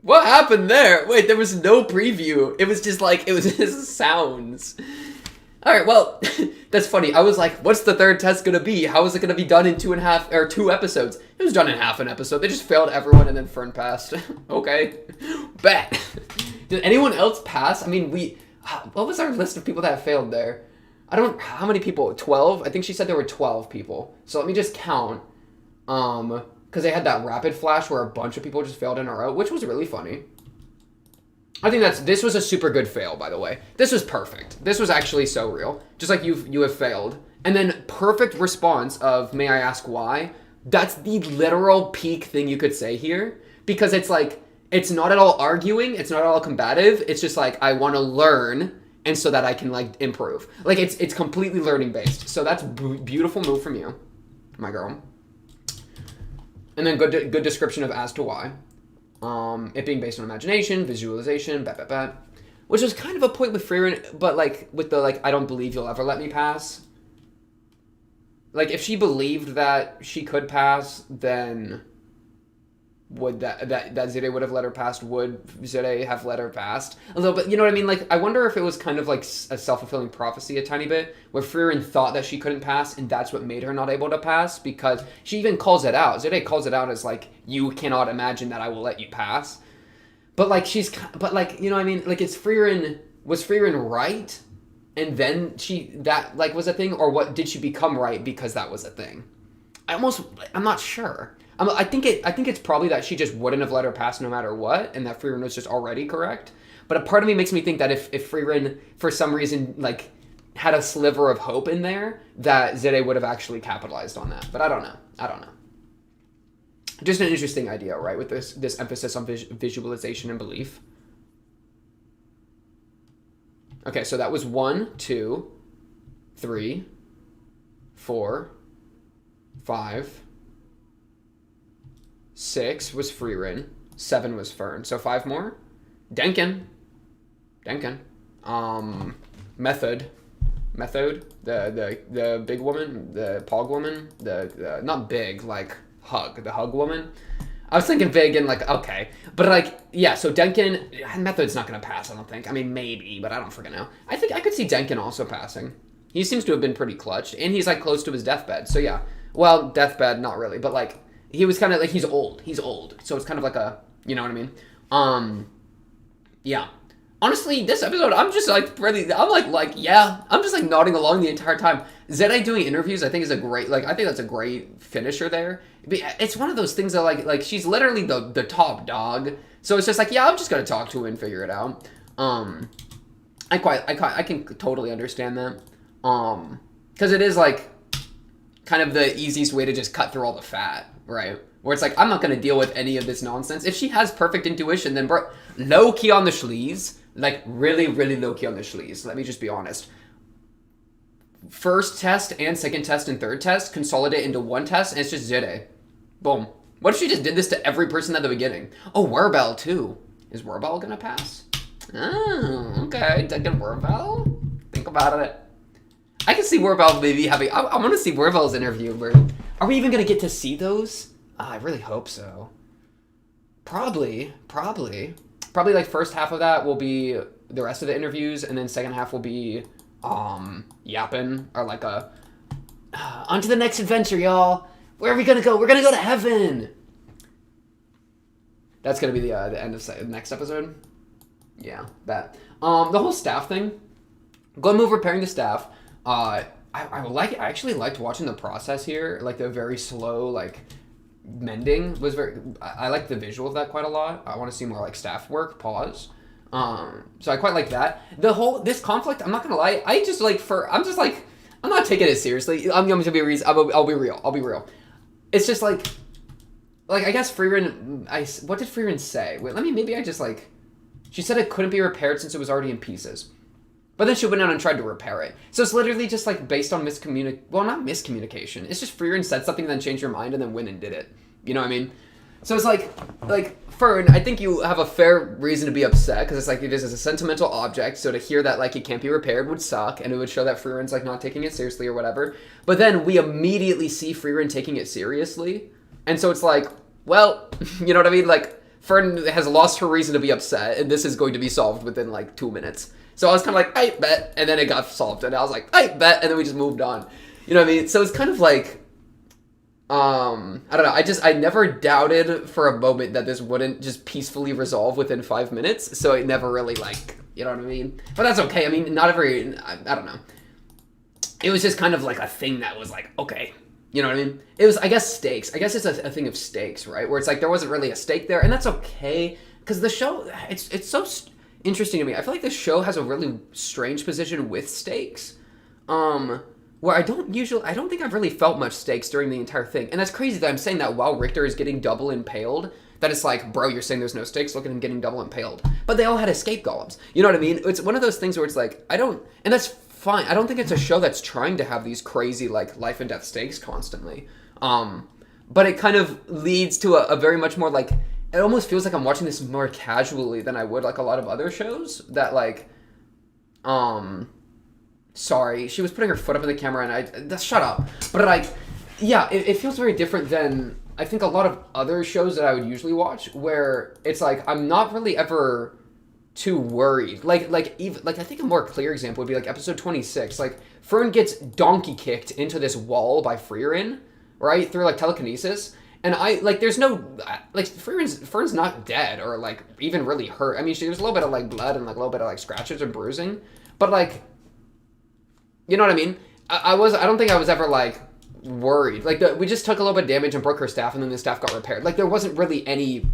What happened there? Wait, there was no preview. It was just like, it was just sounds. Alright, well, that's funny. I was like, what's the third test gonna be? How is it gonna be done in 2 episodes? It was done in half an episode. They just failed everyone and then Fern passed. Okay. Bet. Did anyone else pass? I mean, what was our list of people that failed there? How many people? 12? I think she said there were 12 people. So let me just count. Because they had that rapid flash where a bunch of people just failed in a row, which was really funny. I think this was a super good fail, by the way. This was perfect. This was actually so real. Just like you have failed. And then perfect response of, may I ask why? That's the literal peak thing you could say here. Because it's like, it's not at all arguing. It's not at all combative. It's just like, I want to learn. and so that I can like improve. Like it's completely learning based. So that's beautiful move from you, my girl. And then good description of as to why. It being based on imagination, visualization, which was kind of a point with Frieren, but like with the like I don't believe you'll ever let me pass. Like if she believed that she could pass, then would that Zide would have let her pass? Would Zide have let her pass? A little bit, you know what I mean? Like I wonder if it was kind of like a self-fulfilling prophecy a tiny bit, where Frieren thought that she couldn't pass, and that's what made her not able to pass, because she even calls it out. Zide calls it out as like, you cannot imagine that I will let you pass. But like but like, you know what I mean? Like it's Frieren, was Frieren right? And then that like was a thing, or what, did she become right because that was a thing? I'm not sure. I think it's probably that she just wouldn't have let her pass no matter what, and that Frieren was just already correct. But a part of me makes me think that if Frieren for some reason like had a sliver of hope in there, that Zide would have actually capitalized on that. But I don't know. Just an interesting idea, right? With this emphasis on visualization and belief. Okay, so that was 1, 2, 3, 4, 5, 6 was Frieren, 7 was Fern. So 5 more. Denkin. Method, the big woman, the Pog woman, the not big, like the hug woman. I was thinking big and like, okay. But like, yeah, so Denkin, Method's not going to pass, I don't think. I mean, maybe, but I don't freaking know. I think I could see Denkin also passing. He seems to have been pretty clutched, and he's like close to his deathbed. So yeah, well, deathbed, not really, but like, he was kind of like, he's old. So it's kind of like a, you know what I mean? Yeah. Honestly, this episode, I'm just like really, I'm like, yeah, I'm just like nodding along the entire time. Zedai doing interviews, I think is a great, like, I think that's a great finisher there. It's one of those things that like she's literally the top dog. So it's just like, yeah, I'm just going to talk to her and figure it out. I can totally understand that. Cause it is like kind of the easiest way to just cut through all the fat, right? Where it's like, I'm not going to deal with any of this nonsense. If she has perfect intuition, then bro, low key on the schlees. Like, really, really low-key on the schlees. Let me just be honest. First test and second test and third test consolidate into one test, and it's just Zide. Boom. What if she just did this to every person at the beginning? Oh, Werbel, too. Is Werbel gonna pass? Oh, okay. Taking Werbel? Think about it. I can see Werbel maybe having... I want to see Werbel's interview. Are we even gonna get to see those? I really hope so. Probably like first half of that will be the rest of the interviews, and then second half will be yapping, or like a on to the next adventure, y'all. Where are we gonna go? We're gonna go to heaven. That's gonna be the end of the next episode. Yeah, that. The whole staff thing. Go move repairing the staff. I like it. I actually liked watching the process here, like the very slow like mending was very. I like the visual of that quite a lot. I want to see more like staff work. Pause. So I quite like that. This conflict, I'm not gonna lie, I'm not taking it seriously. I'm going to be I'll be real. It's just like I guess Frieren. What did Frieren say? Wait, she said it couldn't be repaired since it was already in pieces. But then she went out and tried to repair it. So it's literally just like based on not miscommunication. It's just Frieren said something, then changed your mind, and then went and did it. You know what I mean? So it's like Fern, I think you have a fair reason to be upset, because it's like it is a sentimental object, so to hear that like it can't be repaired would suck, and it would show that Frieren's like not taking it seriously or whatever. But then we immediately see Frieren taking it seriously, and so it's like, well, you know what I mean? Like Fern has lost her reason to be upset, and this is going to be solved within like 2 minutes. So I was kind of like, I bet, and then it got solved, and I was like, I bet, and then we just moved on. You know what I mean? So it's kind of like, I don't know, I never doubted for a moment that this wouldn't just peacefully resolve within 5 minutes, so it never really, like, you know what I mean? But that's okay, I mean, I don't know. It was just kind of like a thing that was like, okay, you know what I mean? It was, I guess, stakes. I guess it's a thing of stakes, right? Where it's like, there wasn't really a stake there, and that's okay, because the show, it's so interesting to me. I feel like the show has a really strange position with stakes, where I don't think I've really felt much stakes during the entire thing. And that's crazy that I'm saying that while Richter is getting double impaled, that it's like, bro, you're saying there's no stakes? Look at him getting double impaled. But they all had escape golems. You know what I mean? It's one of those things where it's like, and that's fine. I don't think it's a show that's trying to have these crazy, like, life and death stakes constantly. But it kind of leads to a very much more, like, it almost feels like I'm watching this more casually than I would, like, a lot of other shows that, like, sorry, she was putting her foot up in the camera and shut up. But, like, yeah, it feels very different than, I think, a lot of other shows that I would usually watch, where it's like, I'm not really ever too worried. Like I think a more clear example would be, like, episode 26. Like, Frieren gets donkey kicked into this wall by Frieren, right? Through, like, telekinesis. And there's no, like, Frieren's not dead or, like, even really hurt. I mean, there's a little bit of, like, blood and, like, a little bit of, like, scratches and bruising. But, like, you know what I mean? I don't think I was ever, like, worried. Like, we just took a little bit of damage and broke her staff, and then the staff got repaired. Like, there wasn't really any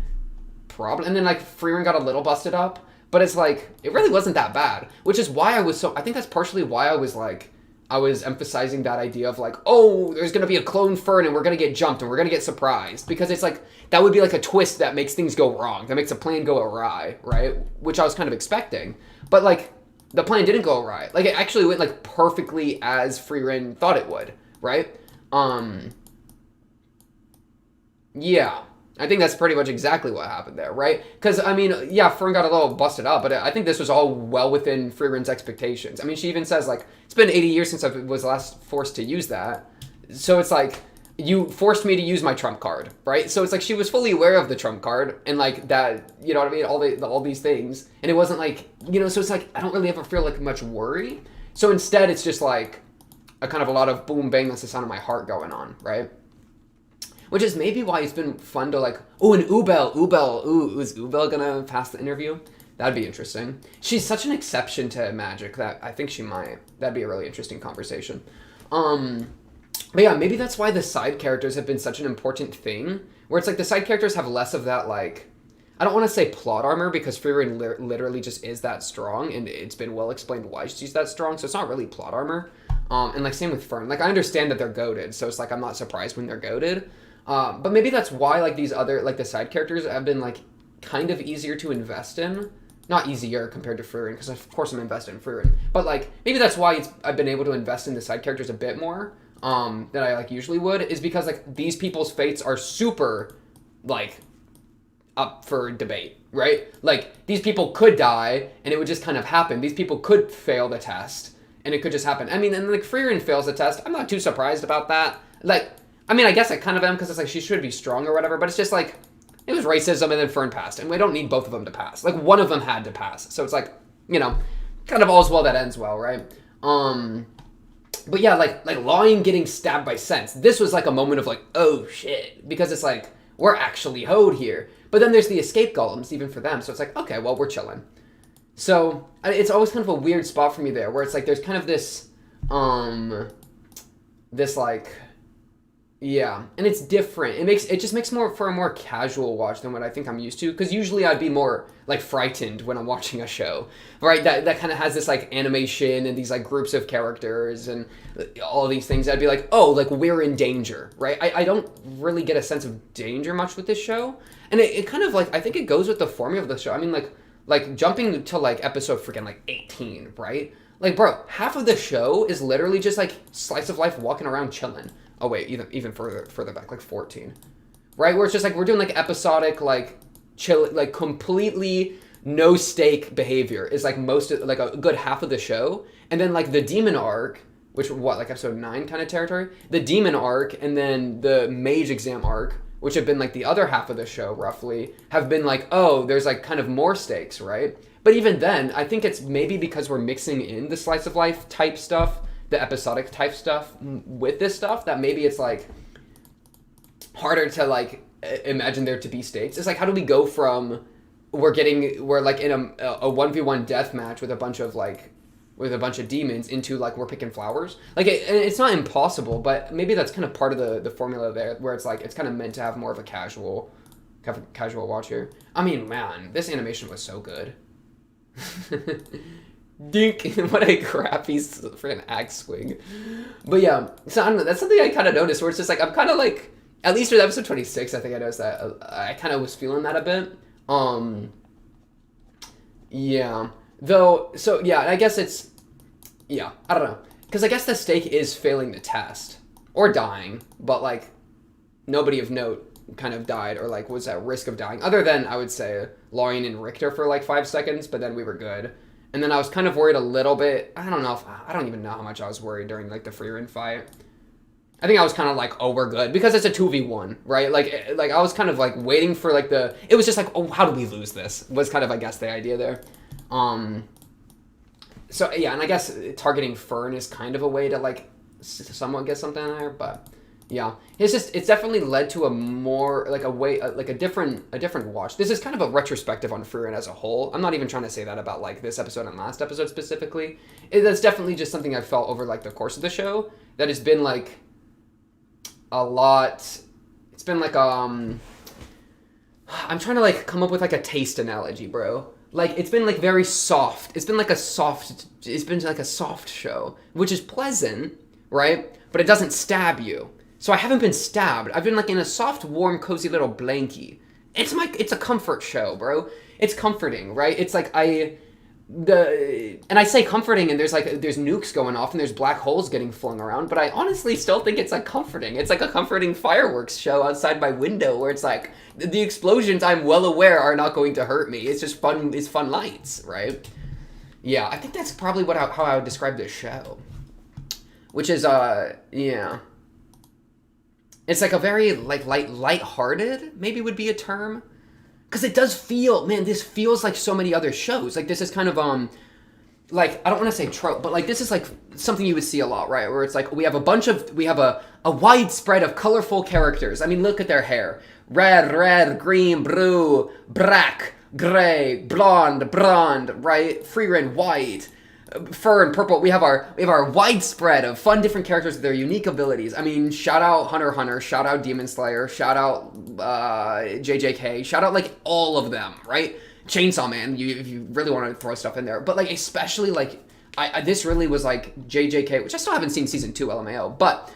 problem. And then, like, Frieren got a little busted up. But it's, like, it really wasn't that bad. Which is why I think that's partially why I was emphasizing that idea of, like, oh, there's going to be a clone Frieren and we're going to get jumped and we're going to get surprised. Because it's like, that would be like a twist that makes things go wrong. That makes a plan go awry, right? Which I was kind of expecting. But, like, the plan didn't go awry. Like, it actually went, like, perfectly as Frieren thought it would, right? Yeah. I think that's pretty much exactly what happened there, right? Because, I mean, yeah, Frieren got a little busted up, but I think this was all well within Frieren's expectations. I mean, she even says, like, it's been 80 years since I was last forced to use that. So it's like, you forced me to use my trump card, right? So it's like she was fully aware of the trump card and, like, that, you know what I mean? All these things. And it wasn't like, you know, so it's like, I don't really ever feel, like, much worry. So instead, it's just, like, a kind of a lot of boom, bang, that's the sound of my heart going on, right? Which is maybe why it's been fun to, like, oh, and Ubel, is Ubel gonna pass the interview? That'd be interesting. She's such an exception to magic that I think she might. That'd be a really interesting conversation. But yeah, maybe that's why the side characters have been such an important thing, where it's like the side characters have less of that, like, I don't want to say plot armor, because Frieren literally just is that strong, and it's been well explained why she's that strong, so it's not really plot armor. And, like, same with Frieren. Like, I understand that they're goated, so it's like, I'm not surprised when they're goated. But maybe that's why, like, these other, like, the side characters have been, like, kind of easier to invest in. Not easier compared to Frieren, because of course I'm invested in Frieren. But, like, maybe that's why I've been able to invest in the side characters a bit more than I, like, usually would, is because, like, these people's fates are super, like, up for debate, right? Like, these people could die, and it would just kind of happen. These people could fail the test, and it could just happen. I mean, and, like, Frieren fails the test. I'm not too surprised about that. Like, I mean, I guess I kind of am, because it's like she should be strong or whatever, but it's just like, it was racism and then Frieren passed, and we don't need both of them to pass. Like, one of them had to pass. So it's like, you know, kind of all's well that ends well, right? But yeah, like Lion getting stabbed by Sense. This was like a moment of like, oh shit, because it's like, we're actually hoed here. But then there's the escape golems, even for them, so it's like, okay, well, we're chilling. So, it's always kind of a weird spot for me there, where it's like, there's kind of this, like, yeah, and it's different. It just makes more for a more casual watch than what I think I'm used to. Because usually I'd be more like frightened when I'm watching a show, right? That kind of has this like animation and these like groups of characters and all these things. I'd be like, oh, like we're in danger, right? I don't really get a sense of danger much with this show, and it kind of like I think it goes with the formula of the show. I mean, like jumping to like episode freaking like 18, right? Like, bro, half of the show is literally just like slice of life walking around chilling. Oh wait, even further back, like 14, right? Where it's just like we're doing like episodic, like chill, like completely no stake behavior is like like a good half of the show, and then like the demon arc, which like episode 9 kind of territory, the demon arc, and then the mage exam arc, which have been like the other half of the show roughly, have been like, oh, there's like kind of more stakes, right? But even then, I think it's maybe because we're mixing in the slice of life type stuff, the episodic type stuff with this stuff, that maybe it's like harder to like imagine there to be stakes. It's like, how do we go from we're like in a 1v1 death match with a bunch of demons into like we're picking flowers? Like it's not impossible, but maybe that's kind of part of the formula there, where it's like it's kind of meant to have more of a casual watch here. I mean, man, this animation was so good. Dink! What a crappy freaking axe swing. But yeah, so I don't know, that's something I kind of noticed, where it's just like, I'm kind of like At least with episode 26, I think I noticed that. I kind of was feeling that a bit. Yeah. Though, so, yeah, I guess it's... Yeah, I don't know. Because I guess the stake is failing the test. Or dying. But, like, nobody of note kind of died or, like, was at risk of dying. Other than, I would say, Lorian and Richter for, like, 5 seconds. But then we were good. And then I was kind of worried a little bit. I don't even know how much I was worried during, like, the Frieren fight. I think I was kind of like, oh, we're good. Because it's a 2v1, right? Like I was kind of like waiting for like the... It was just like, oh, how do we lose this? Was kind of, I guess, the idea there. So, yeah, and I guess targeting Fern is kind of a way to like somewhat get something there. But, yeah. It's definitely led to a more, like a way, like a different watch. This is kind of a retrospective on Frieren as a whole. I'm not even trying to say that about like this episode and last episode specifically. That's definitely just something I felt over like the course of the show. That has been like... a lot. It's been like I'm trying to like come up with like a taste analogy, bro. Like it's been like very soft. It's been like a soft show, which is pleasant, right? But it doesn't stab you. So I haven't been stabbed. I've been like in a soft, warm, cozy little blankie. It's a comfort show, bro. It's comforting, right? It's like and I say comforting, and there's nukes going off, and there's black holes getting flung around, but I honestly still think it's like comforting. It's like a comforting fireworks show outside my window, where it's like the explosions, I'm well aware, are not going to hurt me. It's just fun. It's fun lights, right? Yeah, I think that's probably how I would describe this show, which is yeah. It's like a very like light-hearted, maybe would be a term. Because it does feel, man, this feels like so many other shows. Like, this is kind of, like, I don't want to say trope, but, like, this is, like, something you would see a lot, right? Where it's, like, we have a widespread of colorful characters. I mean, look at their hair. Red, green, blue, black, gray, blonde, right? Frieren, white. Fern, purple. We have our widespread of fun different characters with their unique abilities. I mean, shout out Hunter x Hunter, shout out Demon Slayer, shout out JJK, shout out like all of them, right? Chainsaw Man, if you really want to throw stuff in there, but like especially like this really was like JJK, which I still haven't seen season 2 LMAO, but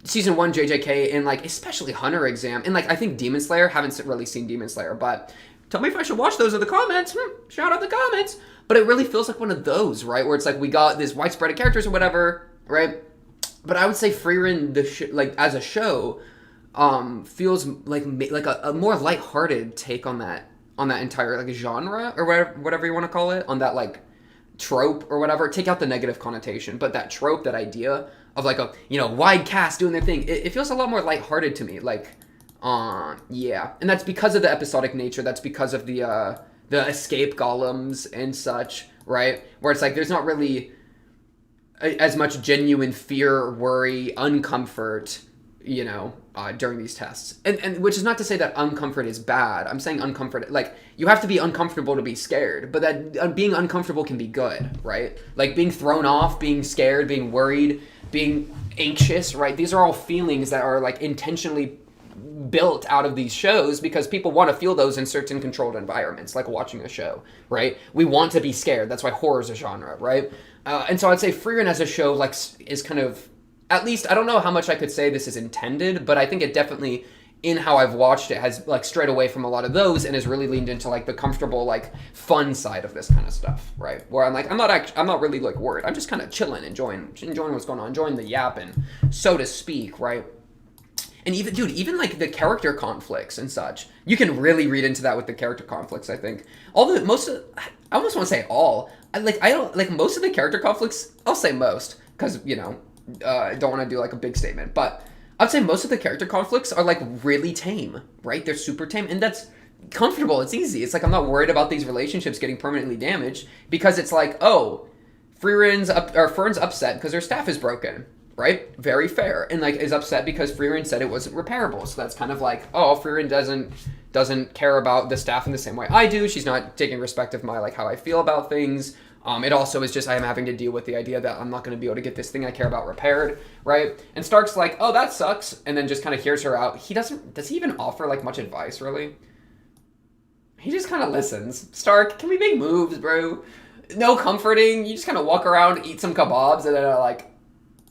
season 1 JJK and like especially Hunter Exam and like I think Demon Slayer, haven't really seen Demon Slayer, but tell me if I should watch those in the comments. Shout out the comments. But it really feels like one of those, right? Where it's like we got this widespread of characters or whatever, right? But I would say Frieren, like as a show, feels like a more lighthearted take on that entire like genre or whatever you want to call it, on that like trope or whatever. Take out the negative connotation, but that trope, that idea of like a wide cast doing their thing, it feels a lot more lighthearted to me. Like, yeah, and that's because of the episodic nature. That's because of the escape golems and such, right? Where it's like there's not really as much genuine fear, worry, uncomfort, during these tests. And which is not to say that uncomfort is bad. I'm saying uncomfort, like, you have to be uncomfortable to be scared, but that being uncomfortable can be good, right? Like being thrown off, being scared, being worried, being anxious, right? These are all feelings that are like intentionally built out of these shows because people want to feel those in certain controlled environments, like watching a show, right? We want to be scared. That's why horror is a genre, right? And so I'd say Frieren as a show like is kind of, at least I don't know how much I could say this is intended, but I think it definitely, in how I've watched it, has like strayed away from a lot of those and has really leaned into like the comfortable, like fun side of this kind of stuff, right? Where I'm like, I'm not really like worried. I'm just kind of chilling, enjoying what's going on, enjoying the yapping, so to speak, right? And even like the character conflicts and such, you can really read into that with the character conflicts, I think. I almost want to say all. Most of the character conflicts, I'll say most, because, I don't want to do like a big statement, but I'd say most of the character conflicts are like really tame, right? They're super tame, and that's comfortable. It's easy. It's like I'm not worried about these relationships getting permanently damaged because it's like, oh, Fern's upset because her staff is broken. Right? Very fair. And like is upset because Frieren said it wasn't repairable. So that's kind of like, oh, Frieren doesn't care about the staff in the same way I do. She's not taking respect of my like how I feel about things. It also is just I am having to deal with the idea that I'm not going to be able to get this thing I care about repaired, right? And Stark's like, oh, that sucks, and then just kind of hears her out. Does he even offer like much advice, really? He just kind of listens. Stark, can we make moves, bro? No comforting. You just kind of walk around, eat some kebabs, and then like,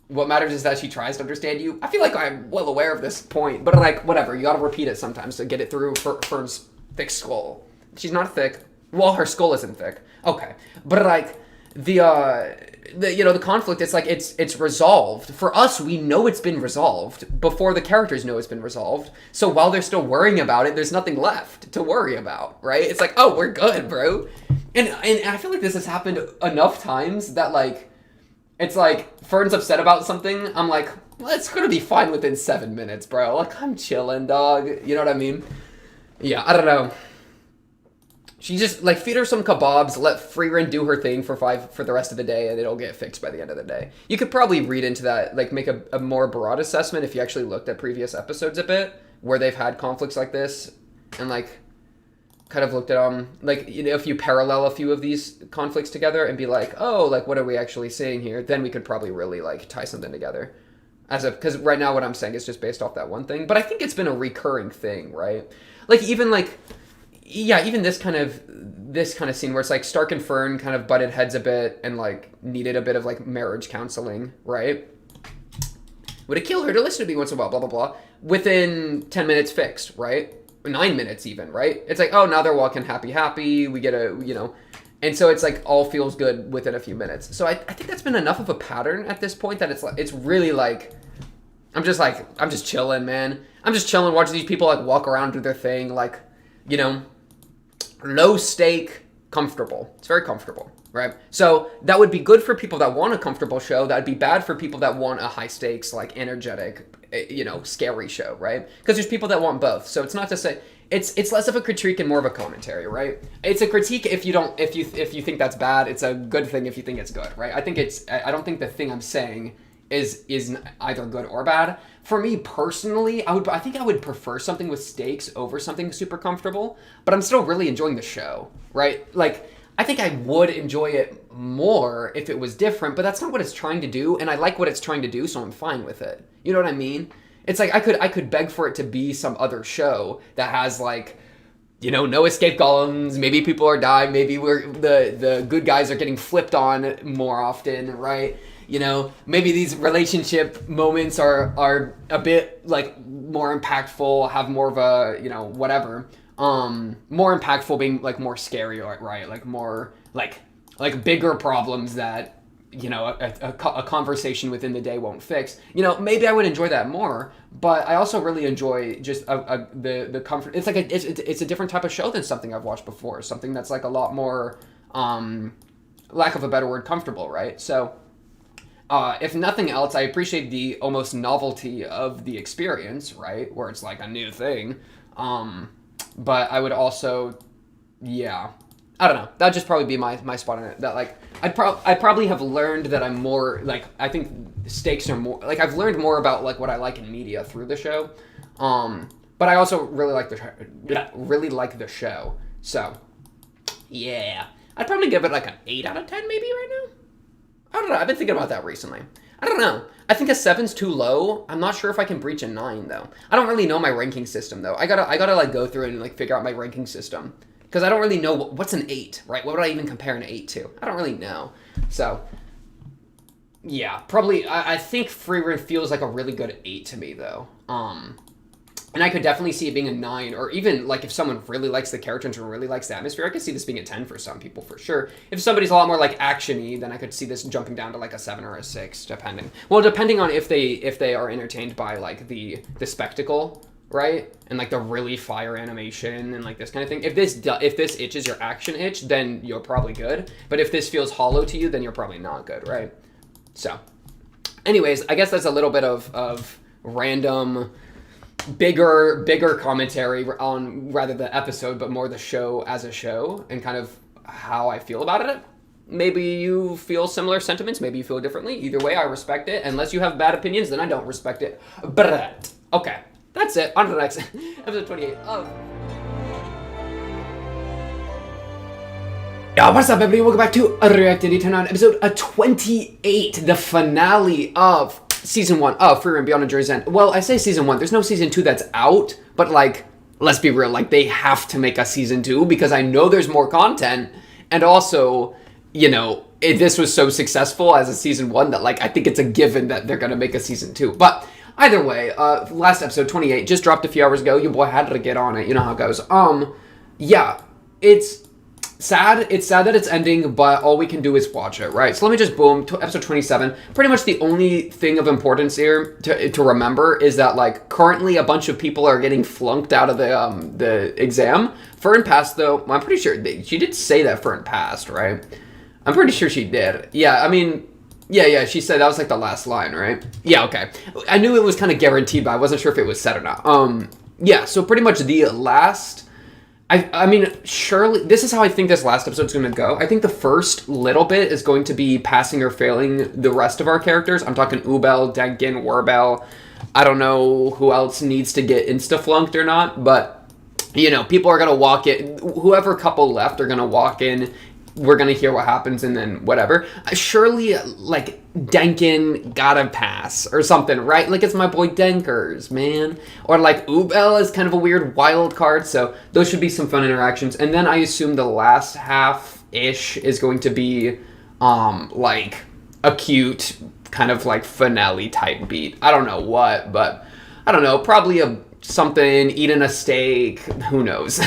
what matters is that she tries to understand you. I feel like I'm well aware of this point, but like, whatever, you gotta repeat it sometimes to get it through Fern's thick skull. She's not thick. Well, her skull isn't thick. Okay. But like, the conflict, it's like, it's resolved. For us, we know it's been resolved before the characters know it's been resolved. So while they're still worrying about it, there's nothing left to worry about, right? It's like, oh, we're good, bro. And I feel like this has happened enough times that like, it's like, Fern's upset about something. I'm like, well, it's gonna be fine within 7 minutes, bro. Like, I'm chilling, dog. You know what I mean? Yeah, I don't know. She just, like, feed her some kebabs, let Frieren do her thing for the rest of the day, and it'll get fixed by the end of the day. You could probably read into that, like, make a more broad assessment if you actually looked at previous episodes a bit, where they've had conflicts like this, and, like, kind of looked at like, you know, if you parallel a few of these conflicts together and be like, oh, like, what are we actually saying here? Then we could probably really, like, tie something together. Because right now what I'm saying is just based off that one thing. But I think it's been a recurring thing, right? Like, even, like, yeah, even this kind of scene where it's, like, Stark and Fern kind of butted heads a bit and, like, needed a bit of, like, marriage counseling, right? Would it kill her to listen to me once in a while, blah, blah, blah. Within 10 minutes fixed, right? 9 minutes even, right? It's like, oh, now they're walking happy, we get a, you know, and so it's like all feels good within a few minutes. So I think that's been enough of a pattern at this point that it's really like, I'm just chilling, man. I'm just chilling, watching these people like walk around, do their thing, like, you know, low stake, comfortable. It's very comfortable, right? So that would be good for people that want a comfortable show. That would be bad for people that want a high stakes, like energetic, you know, scary show, right? Because there's people that want both. So it's not to say it's less of a critique and more of a commentary, right? It's a critique if you think that's bad. It's a good thing if you think it's good, right? I don't think the thing I'm saying is either good or bad. For me personally, I think I would prefer something with stakes over something super comfortable, but I'm still really enjoying the show, right? Like, I think I would enjoy it more if it was different, but that's not what it's trying to do, and I like what it's trying to do, so I'm fine with it. You know what I mean? It's like I could beg for it to be some other show that has, like, you know, no escape golems, maybe people are dying, maybe the good guys are getting flipped on more often, right? You know, maybe these relationship moments are a bit, like, more impactful, have more of a, you know, whatever. More impactful being, like, more scary, right? Like, more, like bigger problems that, you know, a conversation within the day won't fix. You know, maybe I would enjoy that more, but I also really enjoy just the comfort. It's like it's a different type of show than something I've watched before. Something that's, like, a lot more, lack of a better word, comfortable, right? So, if nothing else, I appreciate the almost novelty of the experience, right? Where it's like a new thing. But I would also, yeah, I don't know. That'd just probably be my spot on it. That, like, I probably have learned that I'm more, like, I think stakes are more, like, I've learned more about, like, what I like in media through the show. But I also really like the show. So, yeah. I'd probably give it, like, an 8 out of 10 maybe right now. I don't know. I've been thinking about that recently. I don't know. I think a 7's too low. I'm not sure if I can breach a 9 though. I don't really know my ranking system though. I gotta like go through and like figure out my ranking system because I don't really know what's an 8, right? What would I even compare an 8 to? I don't really know. So yeah, probably. I think Frieren feels like a really good 8 to me though. And I could definitely see it being a 9, or even, like, if someone really likes the character and really likes the atmosphere, I could see this being a 10 for some people, for sure. If somebody's a lot more, like, action-y, then I could see this jumping down to, like, a 7 or a 6, depending. Well, depending on if they are entertained by, like, the spectacle, right? And, like, the really fire animation and, like, this kind of thing. If this itches your action itch, then you're probably good. But if this feels hollow to you, then you're probably not good, right? So, anyways, I guess that's a little bit of random... bigger commentary on rather the episode, but more the show as a show and kind of how I feel about it. Maybe you feel similar sentiments, maybe you feel differently. Either way, I respect it. Unless you have bad opinions, then I don't respect it. But okay, that's it. On to the next episode 28 of... Yo, what's up, everybody? Welcome back to Reactivity Turn On, episode 28, the finale of Season 1 of Frieren Beyond a Journey's End. Well, I say Season 1. There's no Season 2 that's out, but, like, let's be real. Like, they have to make a Season 2 because I know there's more content, and also, you know, this was so successful as a season 1 that, like, I think it's a given that they're going to make a season 2. But either way, last episode, 28, just dropped a few hours ago. Your boy had to get on it. You know how it goes. Yeah, it's sad. It's sad that it's ending, but all we can do is watch it, right? So let me just boom, episode 27. Pretty much the only thing of importance here to remember is that, like, currently a bunch of people are getting flunked out of the exam. Fern passed, though. I'm pretty sure she did say that Fern passed, right? I'm pretty sure she did. Yeah, I mean, yeah, she said that was like the last line, right? Yeah, okay. I knew it was kind of guaranteed, but I wasn't sure if it was said or not. Yeah, so pretty much the last... I mean, surely... This is how I think this last episode's going to go. I think the first little bit is going to be passing or failing the rest of our characters. I'm talking Ubel, Denkin, Warbel. I don't know who else needs to get insta-flunked or not, but, you know, people are going to walk in. Whoever couple left are going to walk in. We're going to hear what happens and then whatever. Surely, like, Denkin gotta pass or something, right? Like, it's my boy Denkers, man. Or, like, Ubel is kind of a weird wild card, so those should be some fun interactions. And then I assume the last half-ish is going to be, like, a cute kind of, like, finale-type beat. I don't know what, but I don't know. Probably something, eating a steak, who knows.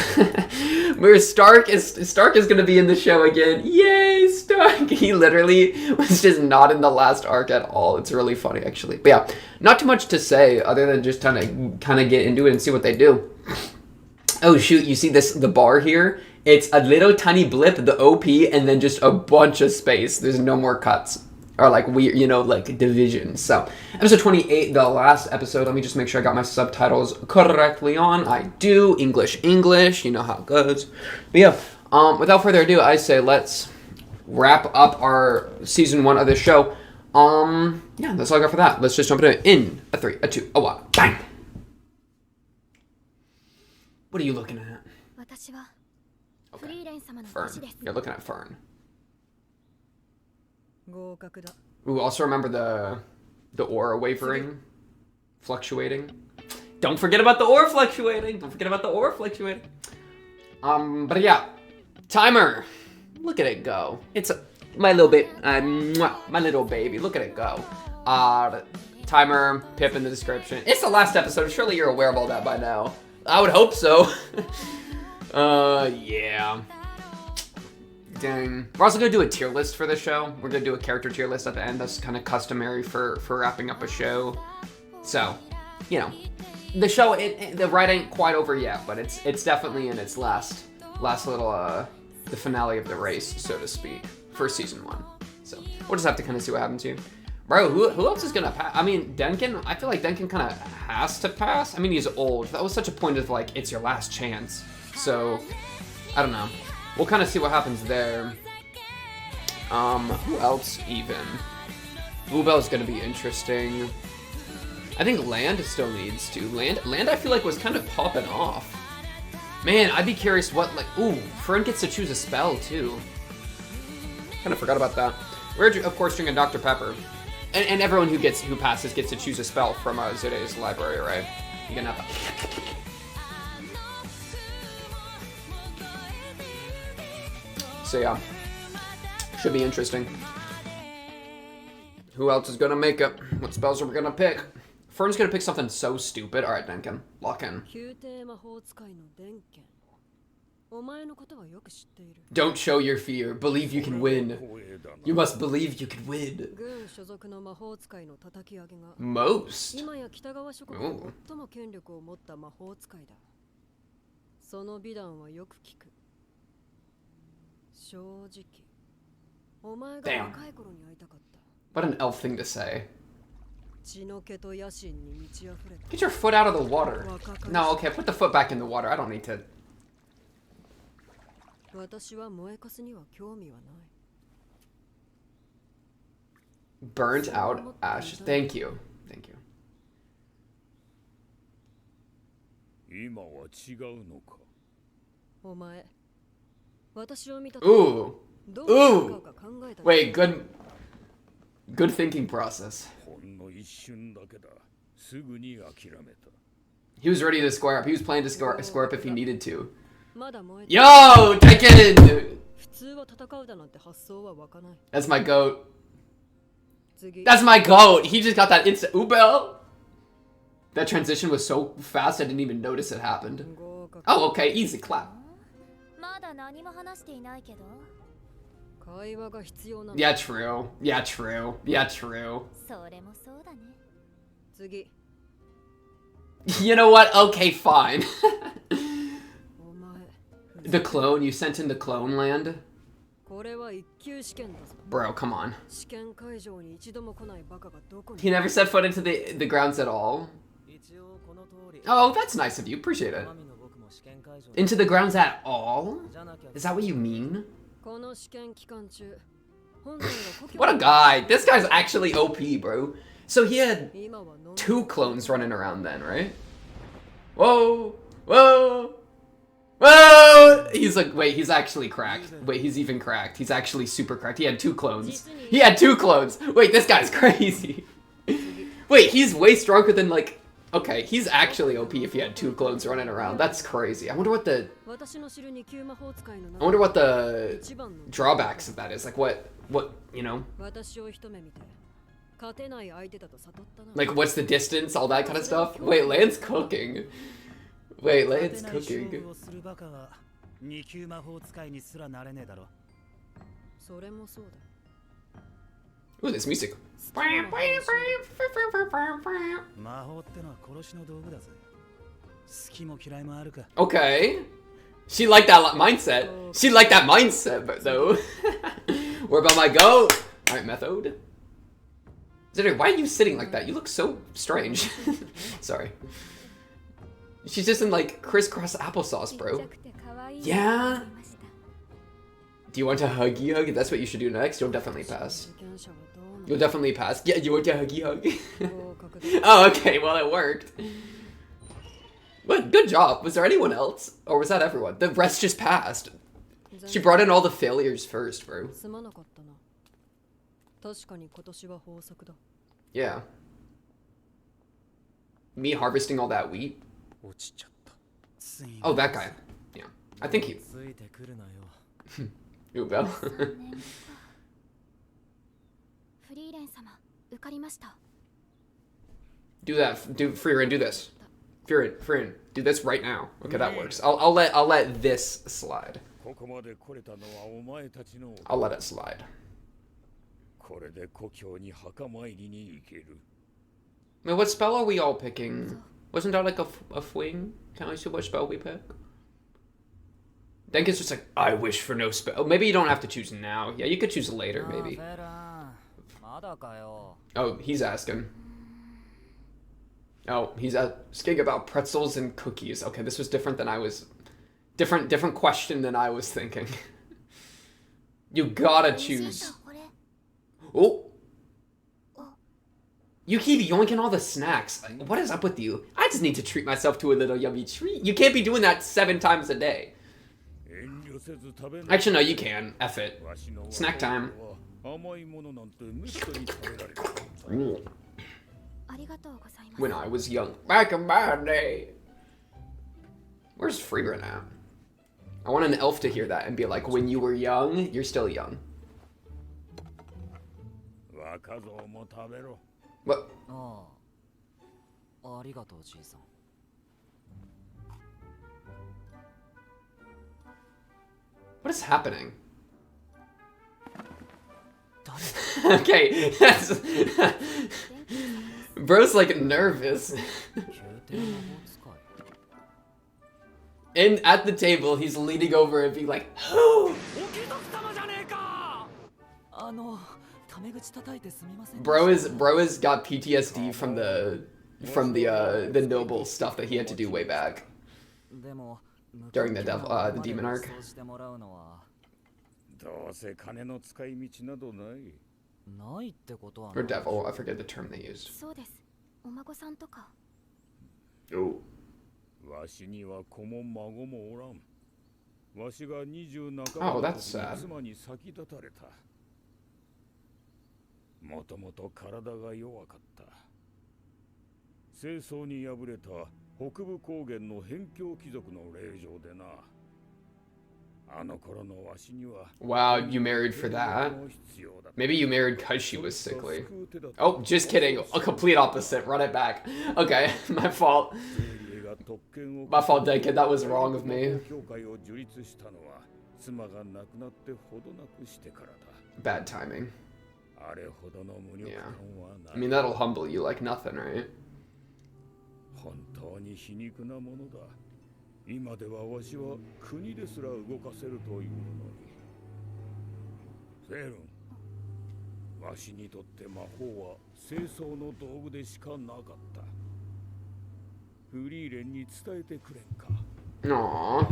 Where Stark is going to be in the show again. Yay, Stark! He literally was just not in the last arc at all. It's really funny, actually. But yeah, not too much to say other than just kind of get into it and see what they do. Oh shoot, you see the bar here? It's a little tiny blip, the OP, and then just a bunch of space. There's no more cuts. Or like weird, you know, like divisions. So, episode 28, the last episode. Let me just make sure I got my subtitles correctly on. I do. English, you know how it goes. But yeah, without further ado, I say let's wrap up our season 1 of this show. Yeah, that's all I got for that. Let's just jump into it in a 3, a 2, a 1, bang! What are you looking at? Okay. Fern. You're looking at Fern. Ooh, also remember the aura wavering, fluctuating. Don't forget about the aura fluctuating. But yeah, timer. Look at it go. It's my little my little baby. Look at it go. Timer, pip in the description. It's the last episode. Surely you're aware of all that by now. I would hope so. Yeah. Dang. We're also going to do a tier list for the show. We're going to do a character tier list at the end. That's kind of customary for wrapping up a show. So, you know, the show, the ride ain't quite over yet, but it's definitely in its last little, the finale of the race, so to speak, for season 1. So, we'll just have to kind of see what happens here. Bro, who else is going to pass? I mean, Denkin, I feel like Denkin kind of has to pass. I mean, he's old. That was such a point of, like, it's your last chance. So, I don't know. We'll kind of see what happens there. Who else even? Ubel's gonna be interesting. I think Land still needs to. Land I feel like was kind of popping off. Man, I'd be curious what, like, ooh, Fern gets to choose a spell too. Kind of forgot about that. We're, of course, drinking Dr. Pepper. And everyone who passes gets to choose a spell from Zude's library, right? You can have that. So yeah, should be interesting. Who else is gonna make it? What spells are we gonna pick? Fern's gonna pick something so stupid. All right, Denkin, lock in. Don't show your fear. Believe you can win. You must believe you can win. Most. Ooh. Damn. What an elf thing to say. Get your foot out of the water. No, okay, put the foot back in the water. I don't need to. Burnt out ash. Thank you. Thank you. Ooh. Ooh. Wait, good thinking process. He was ready to square up. He was planning to square up if he needed to. Yo, Tekken! That's my goat. That's my goat. He just got that instant Ubel. That transition was so fast I didn't even notice it happened. Oh, okay, easy clap. Yeah, true. Yeah, true. Yeah, true. You know what? Okay, fine. The clone, you sent in the clone land? Bro, come on. He never set foot into the grounds at all? Oh, that's nice of you. Appreciate it. Into the grounds at all? Is that what you mean? What a guy. This guy's actually OP, bro. So he had 2 clones running around then, right? Whoa! Whoa! Whoa! He's like, wait, he's actually cracked. Wait, he's even cracked. He's actually super cracked. He had 2 clones. He had 2 clones! Wait, this guy's crazy. Wait, he's way stronger than, like... Okay, he's actually OP if he had 2 clones running around. That's crazy. I wonder what the drawbacks of that is. Like, what, you know? Like, what's the distance? All that kind of stuff? Wait, Land's cooking. Wait, Land's cooking. Ooh, this music. Okay. She liked that mindset. She liked that mindset, but though. Where about my goat? Alright, Method. Zidane, why are you sitting like that? You look so strange. Sorry. She's just in like crisscross applesauce, bro. Yeah? Do you want a huggy hug? If that's what you should do next, you'll definitely pass. You'll definitely pass. Yeah, you want a huggy hug? Oh, okay, well it worked. But good job. Was there anyone else? Or was that everyone? The rest just passed. She brought in all the failures first, bro. Yeah. Me harvesting all that wheat? Oh, that guy. Yeah. I think he... Ooh, Bell. Do that. Do Frieren, do this. Frieren, do this right now. Okay, that works. I'll let this slide. I'll let it slide. Wait, what spell are we all picking? Wasn't that like a fwing? Can I see what spell we pick? I think it's just like, I wish for no spell. Oh, maybe you don't have to choose now. Yeah, you could choose later, maybe. Oh, he's asking. Oh, he's asking about pretzels and cookies. Okay, this was different than I was... Different question than I was thinking. You gotta choose. Oh! You keep yoinking all the snacks. What is up with you? I just need to treat myself to a little yummy treat. You can't be doing that 7 times a day. Actually, no, you can. F it. Snack time. When I was young. Back in my day. Where's Frieren at? I want an elf to hear that and be like, when you were young, you're still young. What? What is happening? Okay, that's... Bro's like nervous. And at the table, he's leaning over and being like, who? Bro is got PTSD from the noble stuff that he had to do way back during the demon arc. Or devil, I forget the term they used. Oh. Oh, that's sad. もともと体が弱かった。戦争に敗れた北部高原の辺境貴族の令嬢でな。Wow, you married for that? Maybe you married because she was sickly. Oh, just kidding. A complete opposite. Run it back. Okay, my fault. My fault, Deadkid. That was wrong of me. Bad timing. Yeah. I mean, that'll humble you like nothing, right? 今ではわしは国ですら動かせるというのに。フェルン、わしにとって魔法は清掃の道具でしかなかった。フリーレンに伝えてくれんか。Aww.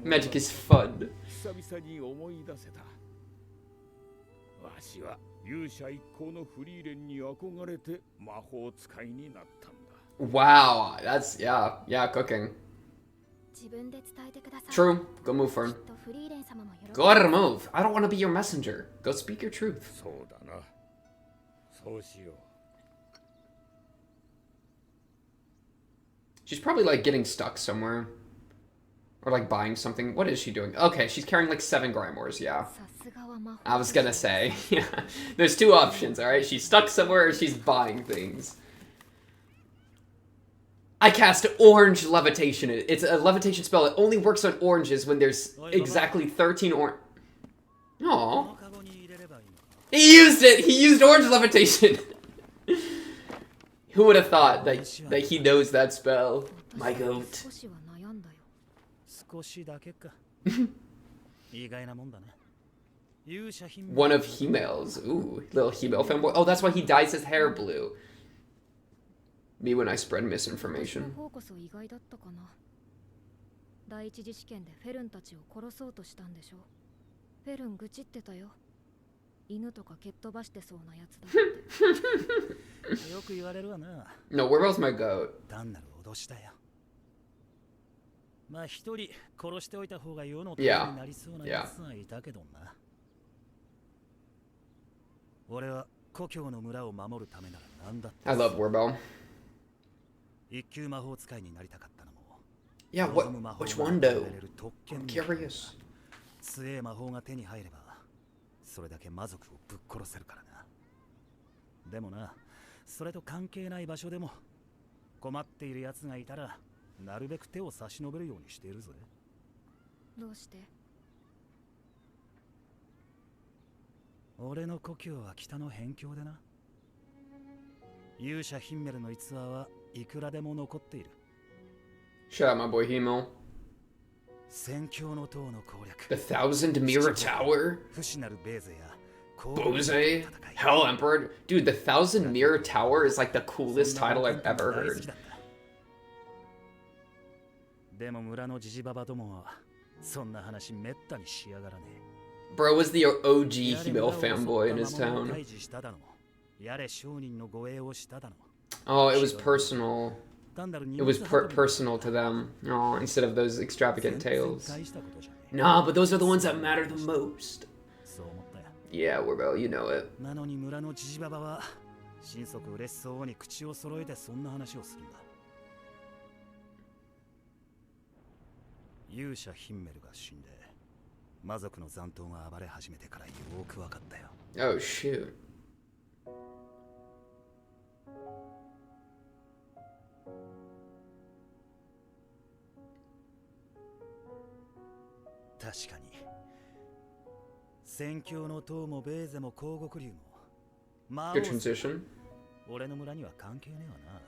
Magic is fun. 久々に思い出せた。わしは勇者一行のフリーレンに憧れて魔法使いになったんだ。Wow, that's yeah, cooking. True. Go move, Fern. Go ahead and move. I don't want to be your messenger. Go speak your truth. She's probably like getting stuck somewhere. Or like buying something. What is she doing? Okay, she's carrying like 7 grimoires, yeah. I was gonna say, yeah. There's 2 options, alright? She's stuck somewhere or she's buying things. I cast orange levitation. It's a levitation spell. It only works on oranges when there's exactly 13 orange. Aww. He used it! He used orange levitation! Who would have thought that he knows that spell? My goat. One of Himel's. Ooh, little Himel fanboy. Oh, that's why he dyes his hair blue. Me when I spread misinformation. 第一次試験でフェルンたちを殺そうとしたんでしょ。フェルン愚痴ってたよ。犬とか蹴っ飛ばしてそうなやつだって。よく言われるわな。No, where was my goat? 単なる脅しだよ。まあ一人殺しておいた方が世のためになりそうなやつがいたけどな。俺は故郷の村を守るためなら何だって。 I love Werbel. 一級魔法使いになりたかったのも。Yeah, which one though? I'm curious. 強い魔法が手に入れば、それだけ魔族をぶっ殺せるからな。でもな、それと関係ない場所でも困っている奴がいたら、なるべく手を差し伸べるようにしているぜ。どうして？俺の故郷は北の辺境でな。勇者ヒンメルの逸話はいくらでも残っている。Shout out my boy Himel. 戦況の塔の攻略。 The Thousand Mirror Tower? 不死なるベーゼや Bose? Hell Emperor? Dude, the Thousand Mirror Tower is like the coolest title I've ever heard. でも村のジジババどもはそんな話めったにしやがらねえ。 Bro was the OG Himel fanboy in his town. やれ商人の護衛をしただの。 Oh, it was personal. It was personal to them. Oh, instead of those extravagant tales. Nah, but those are the ones that matter the most. Yeah, Werbel, you know it. なのに村のジジババは心底嬉しそうに口を揃えてそんな話をするんだ。勇者ヒンメルが死んで魔族の残党が暴れ始めてからよくわかったよ。 Oh, shoot. 確かに戦況の塔もベーゼも広獄竜も魔王 Good transition. 俺の村には関係ねえわな。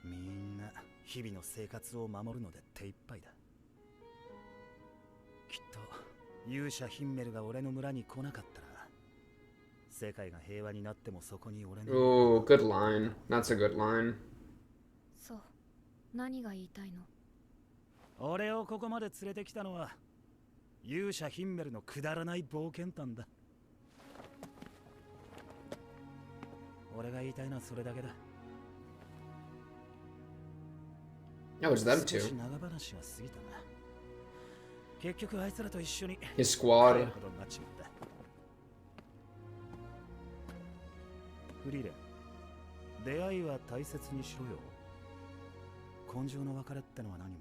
みんな日々の生活を守るので手一杯だ。きっと勇者ヒンメルが俺の村に来なかったら世界が平和になってもそこに俺の。 Oh, good line. That's a good line. そう。何が言いたいの？俺をここまで連れてきたのは勇者ヒンメルのくだらない冒険譚だ。俺が言いたいのはそれだけだ。That was them too. 長話は過ぎたな。結局あいつらと一緒に His squad. フリーレン、出会いは大切にしろよ。根性の別れってのは何も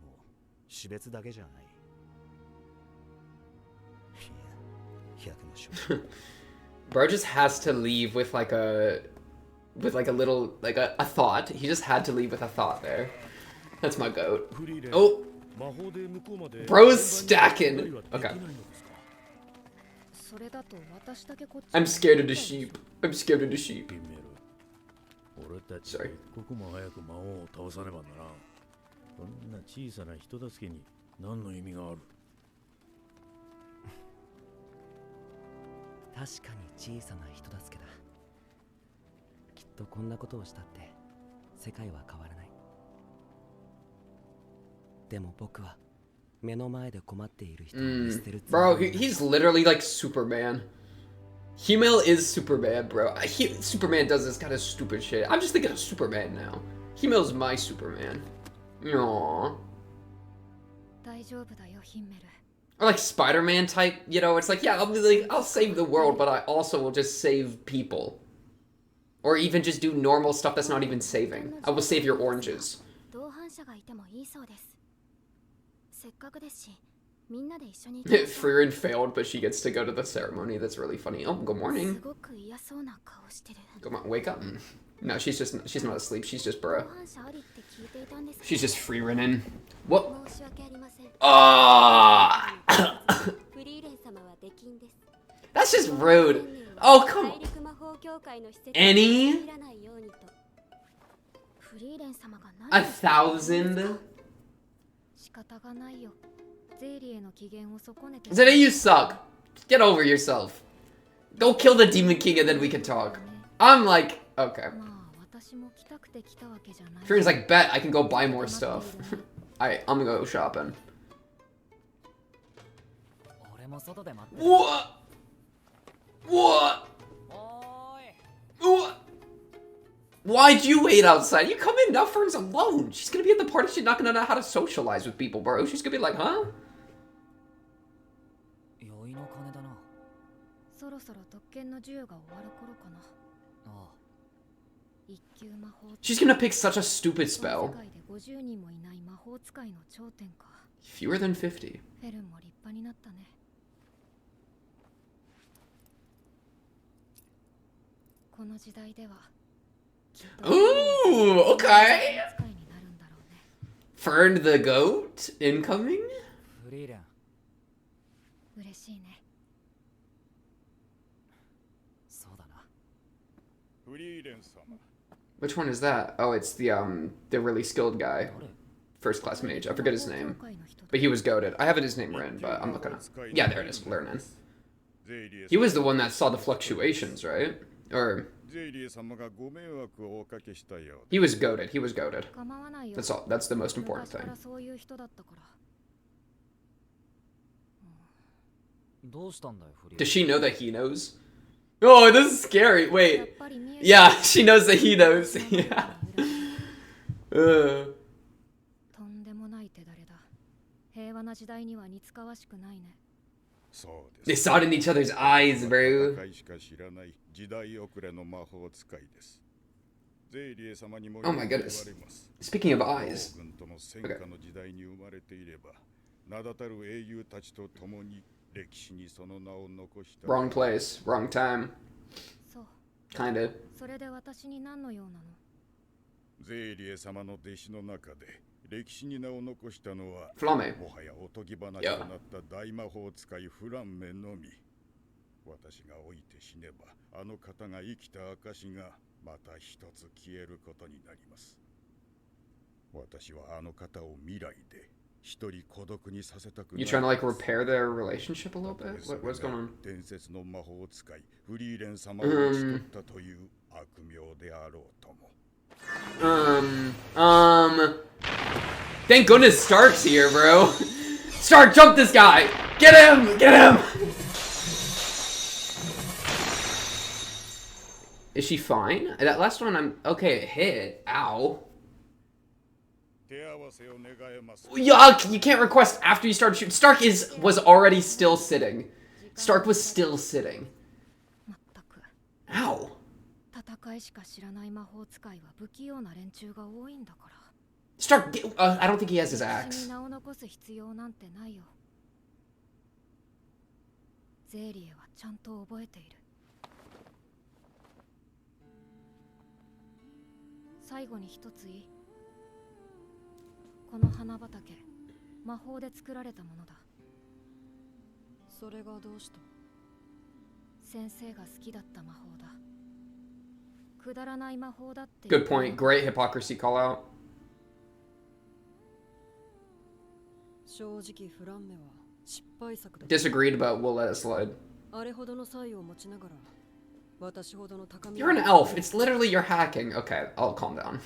死別だけじゃない。Bro just has to leave with like a little like a thought. He just had to leave with a thought there. That's my goat. Oh, bro's stacking. Okay. I'm scared of the sheep. I'm scared of the sheep. Sorry. こんな小さな人助けに何の意味がある。確かに小さな人助けだ。きっとこんなことをしたって世界は変わらない。でも僕は目の前で困っている人を見捨てるつもりはない。Bro, he's literally like Superman. Himel is Superman, bro. Superman does this kind of stupid shit. I'm just thinking of Superman now. Himel's my Superman. Aww. Or like Spider-Man type, you know, it's like, yeah, I'll save the world, but I also will just save people. Or even just do normal stuff that's not even saving. I will save your oranges. Frieren failed, but she gets to go to the ceremony. That's really funny. Oh, good morning. Come on, wake up. No, she's not asleep. She's just bro. She's just Frieren. What? Ah! That's just rude. Oh, come on. Any? 1,000? Zeta, you suck. Get over yourself. Go kill the Demon King and then we can talk. I'm like, okay. Frieren's like, bet I can go buy more stuff. Alright, I'm gonna go shopping. What? What? What? Why'd you wait outside? You come in, now Fern's alone. She's gonna be at the party, she's not gonna know how to socialize with people, bro. She's gonna be like, huh? She's gonna pick such a stupid spell. Fewer than 50. Ooh, okay. Fern the goat incoming? Which one is that? Oh, it's the really skilled guy. First class mage. I forget his name. But he was goated. I have his name written, but I'm not gonna. Yeah, there it is. Learning. He was the one that saw the fluctuations, right? Or he was goated. He was goated. That's all. That's the most important thing. Does she know that he knows? Oh, this is scary. Wait. Yeah, she knows that he knows. Yeah. They saw it in each other's eyes, bro. Oh my goodness. Speaking of eyes. Okay. Wrong place, wrong time. Kinda. Flame. Yeah. You trying to like repair their relationship a little bit? What's going on? Thank goodness Stark's here, bro. Stark, jump this guy! Get him! Get him! Is she fine? That last one, I'm okay. It hit. Ow. Yuck! You can't request after you start shooting. Stark was already still sitting. Stark was still sitting. Ow. Stark, I don't think he has his axe. ゼーリエはちゃんと覚えている。最後に一ついい？この花畑、魔法で作られたものだ。それがどうした？先生が好きだった魔法だ。くだらない魔法だって。Good point. Great hypocrisy call out. 正直フランメは失敗作だ。Disagreed, but we'll let it slide. あれほどの才を持ちながら、私ほどの高み。You're an elf. It's literally you're hacking. Okay, I'll calm down.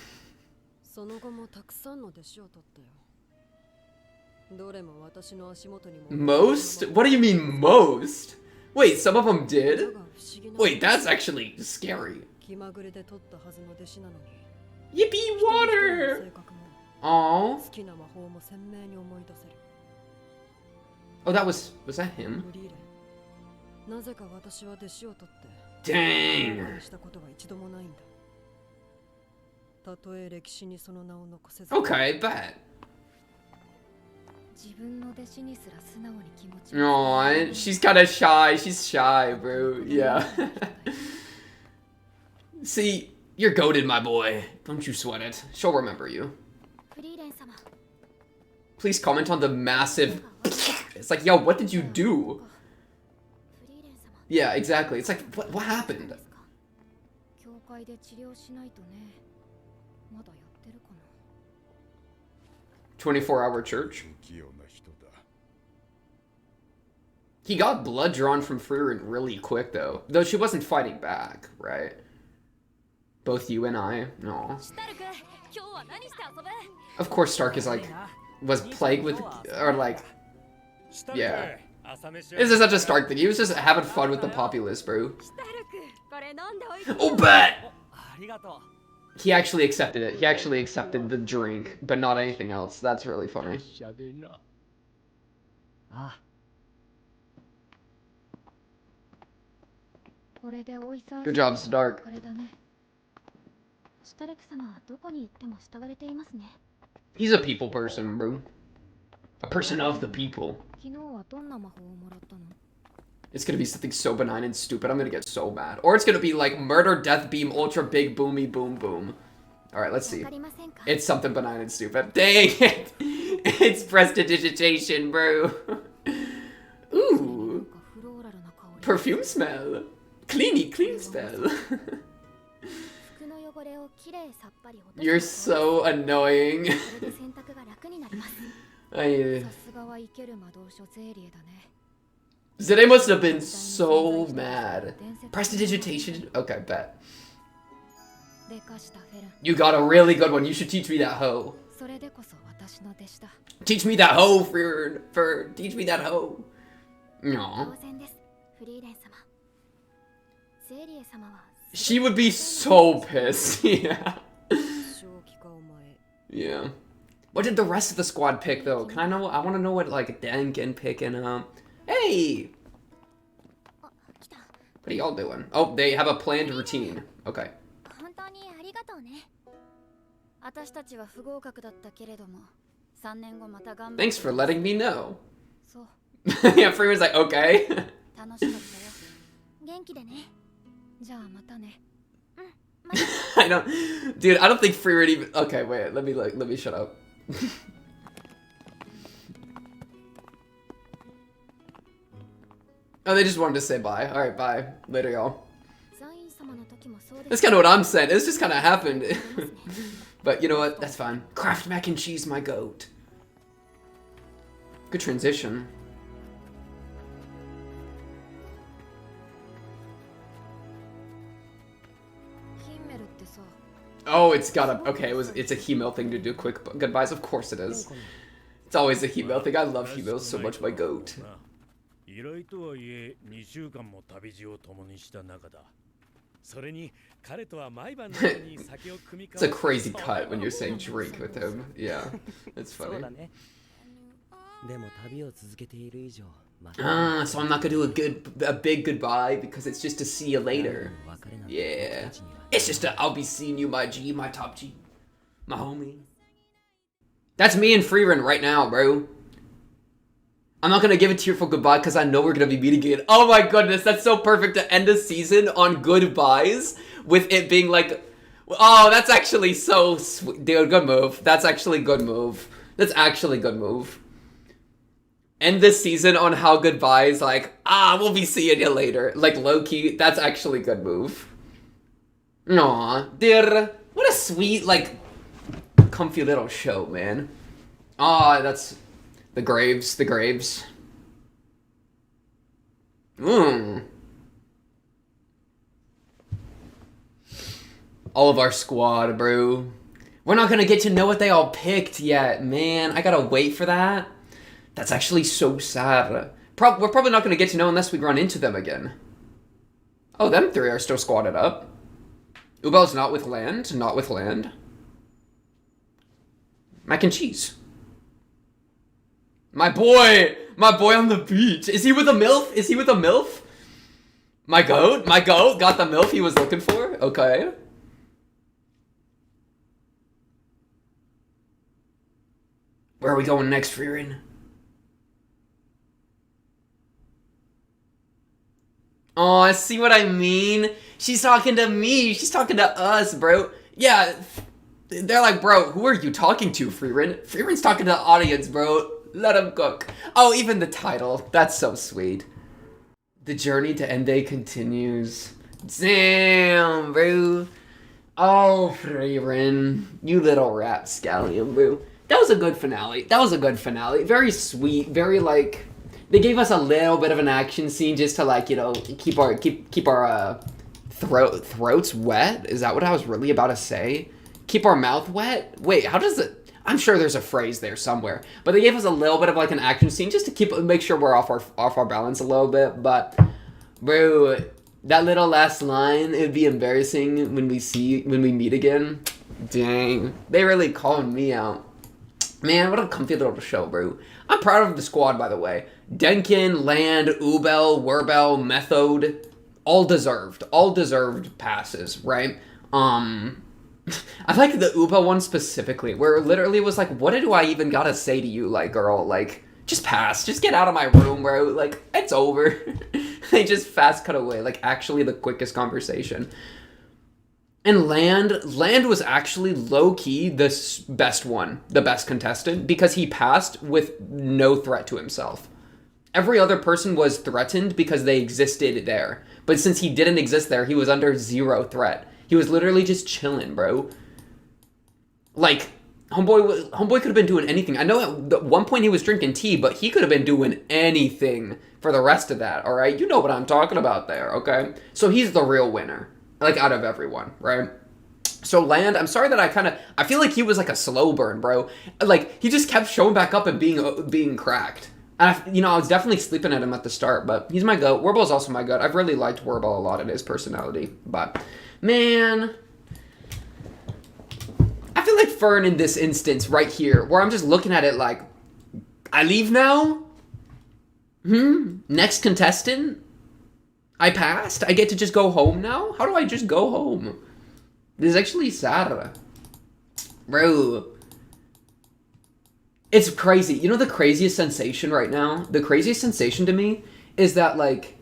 その後もたくさんの弟子を取ったよ。どれも私の足元にも。Most? What do you mean most? Wait, some of them did? Wait, that's actually scary. 気まぐれで取ったはずの弟子なのに。Yippee water! Aww. 好きな魔法も鮮明に思い出せる。Oh, was that him? なぜか私は弟子を取って。Dang. したことは一度もないんだ。たとえ歴史にその名を残せず。Okay, bet. 自分の弟子にすら素直に気持ち。Aw, she's kind of shy. She's shy, bro. Yeah. See, you're goated, my boy. Don't you sweat it. She'll remember you. Please comment on the massive. It's like, yo, what did you do? Yeah, exactly. It's like, what happened? 24-hour church. He got blood drawn from Frieren really quick, though. Though she wasn't fighting back, right? Both you and I. No. Of course, Stark is like, was plagued with, or like, yeah. This is such a Stark thing. He was just having fun with the populace, bro. Oh, bet! He actually accepted it. He actually accepted the drink, but not anything else. That's really funny. Good job, Stark. He's a people person, bro. A person of the people. It's gonna be something so benign and stupid, I'm gonna get so mad. Or it's gonna be like murder, death beam, ultra big, boomy, boom, boom. Alright, let's see. It's something benign and stupid. Dang it! It's prestidigitation, bro. Ooh. Perfume smell. Clean smell. You're so annoying. Zere must have been so mad. Prestidigitation? Okay, bet. You got a really good one. You should teach me that hoe. Teach me that hoe, Frieren. Teach me that hoe. No. She would be so pissed. Yeah. Yeah. What did the rest of the squad pick, though? Can I know? I want to know what, like, Dengen picking up. Hey! What are y'all doing? Oh, they have a planned routine. Okay. Thanks for letting me know. Yeah, Frieren's like, okay. I don't, dude. I don't think Frieren even. Okay, wait. Let me shut up. Oh, they just wanted to say bye. All right, bye. Later, y'all. That's kind of what I'm saying. It's just kind of happened. But you know what? That's fine. Kraft mac and cheese, my goat. Good transition. Oh, it's got a, okay, it's a Hemel thing to do quick goodbyes. Of course it is. It's always a Hemel thing. I love Hemel so much, my goat. It's a crazy cut when you're saying drink with him. Yeah, it's funny. So I'm not gonna do a big goodbye because it's just to see you later. Yeah. It's just I'll be seeing you, my G, my top G, my homie. That's me and Frieren right now, bro. I'm not gonna give a tearful goodbye because I know we're gonna be meeting again. Oh my goodness, that's so perfect to end a season on goodbyes with it being like, oh, that's actually so sweet. Dude, good move. That's actually good move. That's actually good move. End this season on how goodbyes, like, we'll be seeing you later. Like, low-key, that's actually good move. Aw, dude. What a sweet, like, comfy little show, man. Aw, that's... The graves. All of our squad, bro. We're not gonna get to know what they all picked yet, man. I gotta wait for that. That's actually so sad. We're probably not gonna get to know unless we run into them again. Oh, them three are still squatted up. Ubel's not with land. Not with land. Mac and cheese. My boy on the beach. Is he with a MILF? My goat got the MILF he was looking for? Okay. Where are we going next, Frieren? Oh, I see what I mean. She's talking to me. She's talking to us, bro. Yeah, they're like, bro, who are you talking to, Frieren? Frieren's talking to the audience, bro. Let him cook. Oh, even the title. That's so sweet. The journey to end day continues. Damn, bro. Oh, Frieren. You little rapscallion, bro. That was a good finale. Very sweet. Very, like... They gave us a little bit of an action scene just to, like, you know, keep our throats wet. Is that what I was really about to say? Keep our mouth wet? Wait, how does it... I'm sure there's a phrase there somewhere. But they gave us a little bit of, like, an action scene just to make sure we're off our balance a little bit. But, bro, that little last line, it'd be embarrassing when we meet again. Dang. They really called me out. Man, what a comfy little show, bro. I'm proud of the squad, by the way. Denkin, Land, Ubel, Werbel, Method, all deserved passes, right? I like the Ubel one specifically, where it literally was like, what do I even gotta say to you, like, girl? Like, just pass. Just get out of my room, bro. Like, it's over. They just fast cut away. Like, actually the quickest conversation. And Land was actually low-key the best one, the best contestant, because he passed with no threat to himself. Every other person was threatened because they existed there. But since he didn't exist there, he was under zero threat. He was literally just chilling, bro. Like, Homeboy could have been doing anything. I know at one point he was drinking tea, but he could have been doing anything for the rest of that, alright? You know what I'm talking about there, okay? So he's the real winner. Like, out of everyone, right? So Land, I'm sorry that I feel like he was like a slow burn, bro. Like, he just kept showing back up and being cracked. And I was definitely sleeping at him at the start, but he's my goat. Werbel's also my goat. I've really liked Werbel a lot in his personality. But, man, I feel like Fern in this instance right here, where I'm just looking at it like, I leave now? Next contestant? I passed? I get to just go home now? How do I just go home? This is actually sad. Bro. It's crazy. You know the craziest sensation right now? The craziest sensation to me is that, like,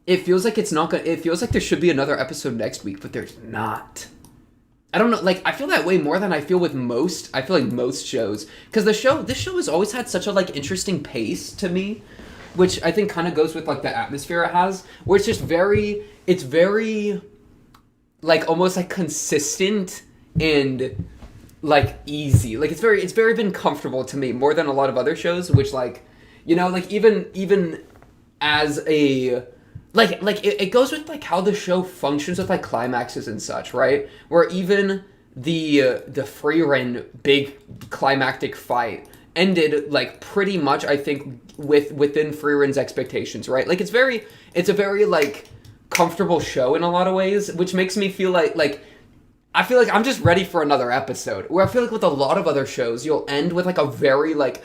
it feels like it's not gonna... It feels like there should be another episode next week, but there's not. I don't know. Like, I feel that way more than I feel with most... I feel like most shows. Because this show has always had such a, like, interesting pace to me. Which I think kind of goes with, like, the atmosphere it has. Where it's just it's very, like, almost, like, consistent and, like, easy. Like, it's very been comfortable to me more than a lot of other shows, which, like, you know, like, even as a, like it goes with, like, how the show functions with, like, climaxes and such, right? Where even the Frieren big climactic fight ended, like, pretty much, I think, within Frieren's expectations, right? Like, it's a very, like, comfortable show in a lot of ways, which makes me feel like, I feel like I'm just ready for another episode. Where I feel like with a lot of other shows, you'll end with, like, a very, like,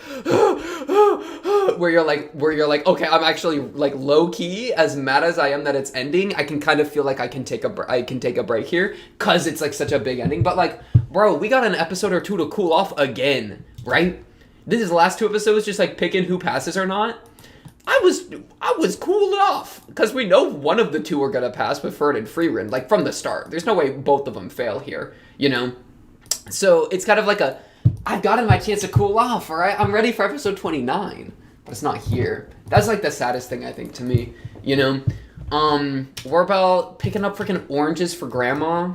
where you're like, okay, I'm actually, like, low-key, as mad as I am that it's ending, I can kind of feel like I can take a break here, cause it's, like, such a big ending. But, like, bro, we got an episode or two to cool off again, right? This is the last two episodes just, like, picking who passes or not. I was cool off because we know one of the two are gonna pass with Frieren and Frieren, like from the start. There's no way both of them fail here, you know. So it's kind of like I've gotten my chance to cool off. All right, I'm ready for episode 29, but it's not here. That's like the saddest thing I think to me, you know. We're about picking up freaking oranges for Grandma.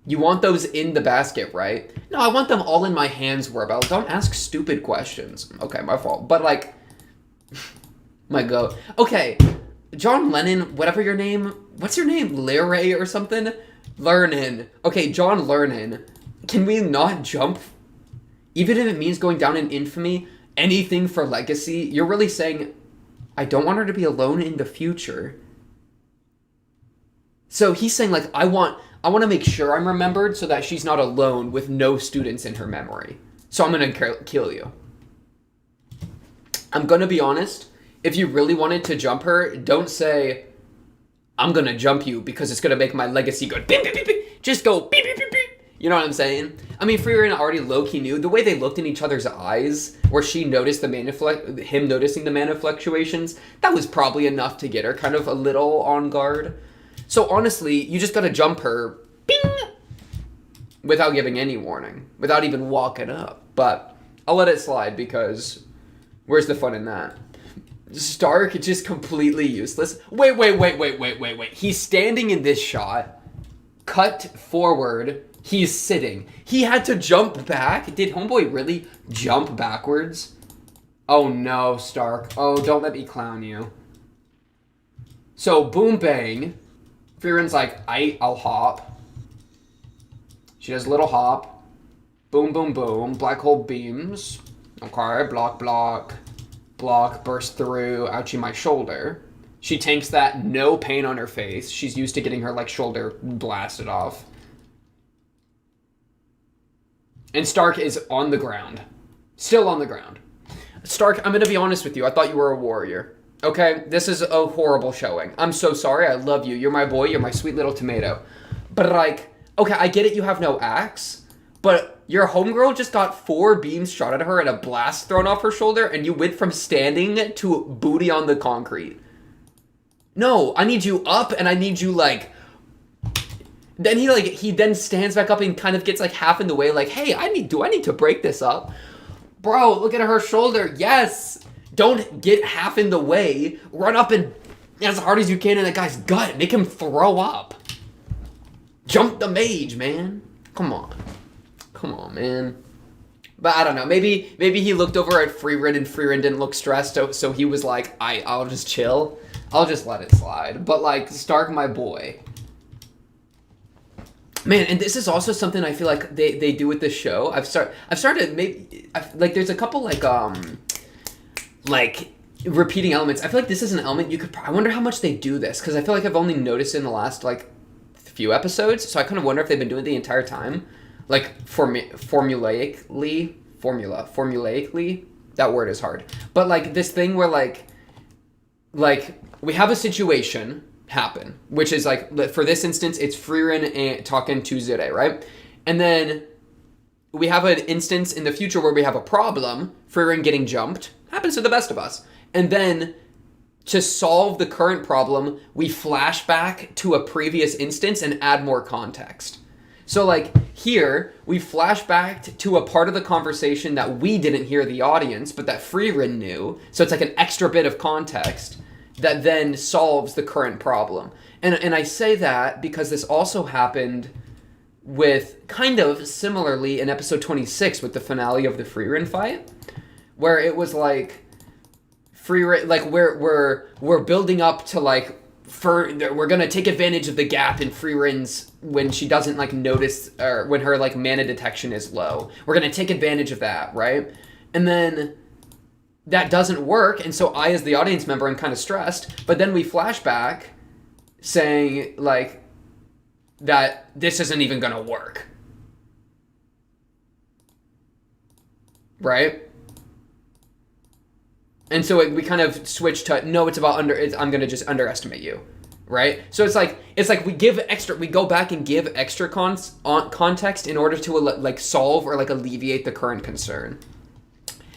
You want those in the basket, right? No, I want them all in my hands, Warbell. Don't ask stupid questions. Okay, my fault. But, like, my go. Okay, John Lennon, whatever your name, what's your name? Leray or something? Lernin. Okay, John Lernin. Can we not jump? Even if it means going down in infamy, anything for legacy, you're really saying, I don't want her to be alone in the future. So he's saying, like, I want to make sure I'm remembered so that she's not alone with no students in her memory. So I'm going to kill you. I'm going to be honest. If you really wanted to jump her, don't say, I'm going to jump you because it's going to make my legacy go beep, beep, beep, beep. Just go beep, beep, beep, beep. You know what I'm saying? I mean, Frieren already low-key knew. The way they looked in each other's eyes, where she noticed him noticing the mana fluctuations, that was probably enough to get her kind of a little on guard. So honestly, you just gotta jump her, bing, without giving any warning, without even walking up. But I'll let it slide because where's the fun in that? Stark just completely useless. Wait. He's standing in this shot, cut forward, he's sitting. He had to jump back? Did Homeboy really jump backwards? Oh no, Stark. Oh, don't let me clown you. So, boom bang. Frieren's like, I'll hop. She does a little hop. Boom, boom, boom. Black hole beams. Okay, block. Block, burst through. Ouchie, my shoulder. She tanks that, no pain on her face. She's used to getting her, like, shoulder blasted off. And Stark is on the ground. Still on the ground. Stark, I'm gonna be honest with you. I thought you were a warrior. Okay? This is a horrible showing. I'm so sorry. I love you. You're my boy. You're my sweet little tomato. But, like, okay, I get it. You have no axe. But your homegirl just got 4 beams shot at her and a blast thrown off her shoulder, and you went from standing to booty on the concrete. No, I need you up, and I need you, like... Then he then stands back up and kind of gets, like, half in the way, like, hey, do I need to break this up? Bro, look at her shoulder. Yes! Don't get half in the way. Run up and as hard as you can in that guy's gut. Make him throw up. Jump the mage, man. Come on. Come on, man. But I don't know. Maybe he looked over at Frieren and Frieren didn't look stressed, so he was like, I'll just chill. I'll just let it slide. But, like, Stark, my boy. Man, and this is also something I feel like they do with this show. I've started there's a couple like repeating elements. I feel like this is an element you could. I wonder how much they do this because I feel like I've only noticed it in the last like few episodes. So I kind of wonder if they've been doing it the entire time, like formulaically. That word is hard, but like this thing where like we have a situation happen, which is like, for this instance, it's Frieren talking to Zure, right? And then we have an instance in the future where we have a problem, Frieren getting jumped, happens to the best of us. And then to solve the current problem, we flash back to a previous instance and add more context. So like here, we flash back to a part of the conversation that we didn't hear the audience, but that Frieren knew. So it's like an extra bit of context that then solves the current problem. And I say that because this also happened with kind of similarly in episode 26 with the finale of the Frieren fight, where it was like Frieren, like we're building up to like we're gonna take advantage of the gap in Frieren's when she doesn't like notice, or when her like mana detection is low. We're gonna take advantage of that, right? And then that doesn't work, and so I, as the audience member, am kind of stressed. But then we flash back saying, like, that this isn't even going to work. Right? And so we kind of switch to, no, it's about I'm going to just underestimate you. Right? So it's like we go back and give extra context in order to, like, solve or, like, alleviate the current concern.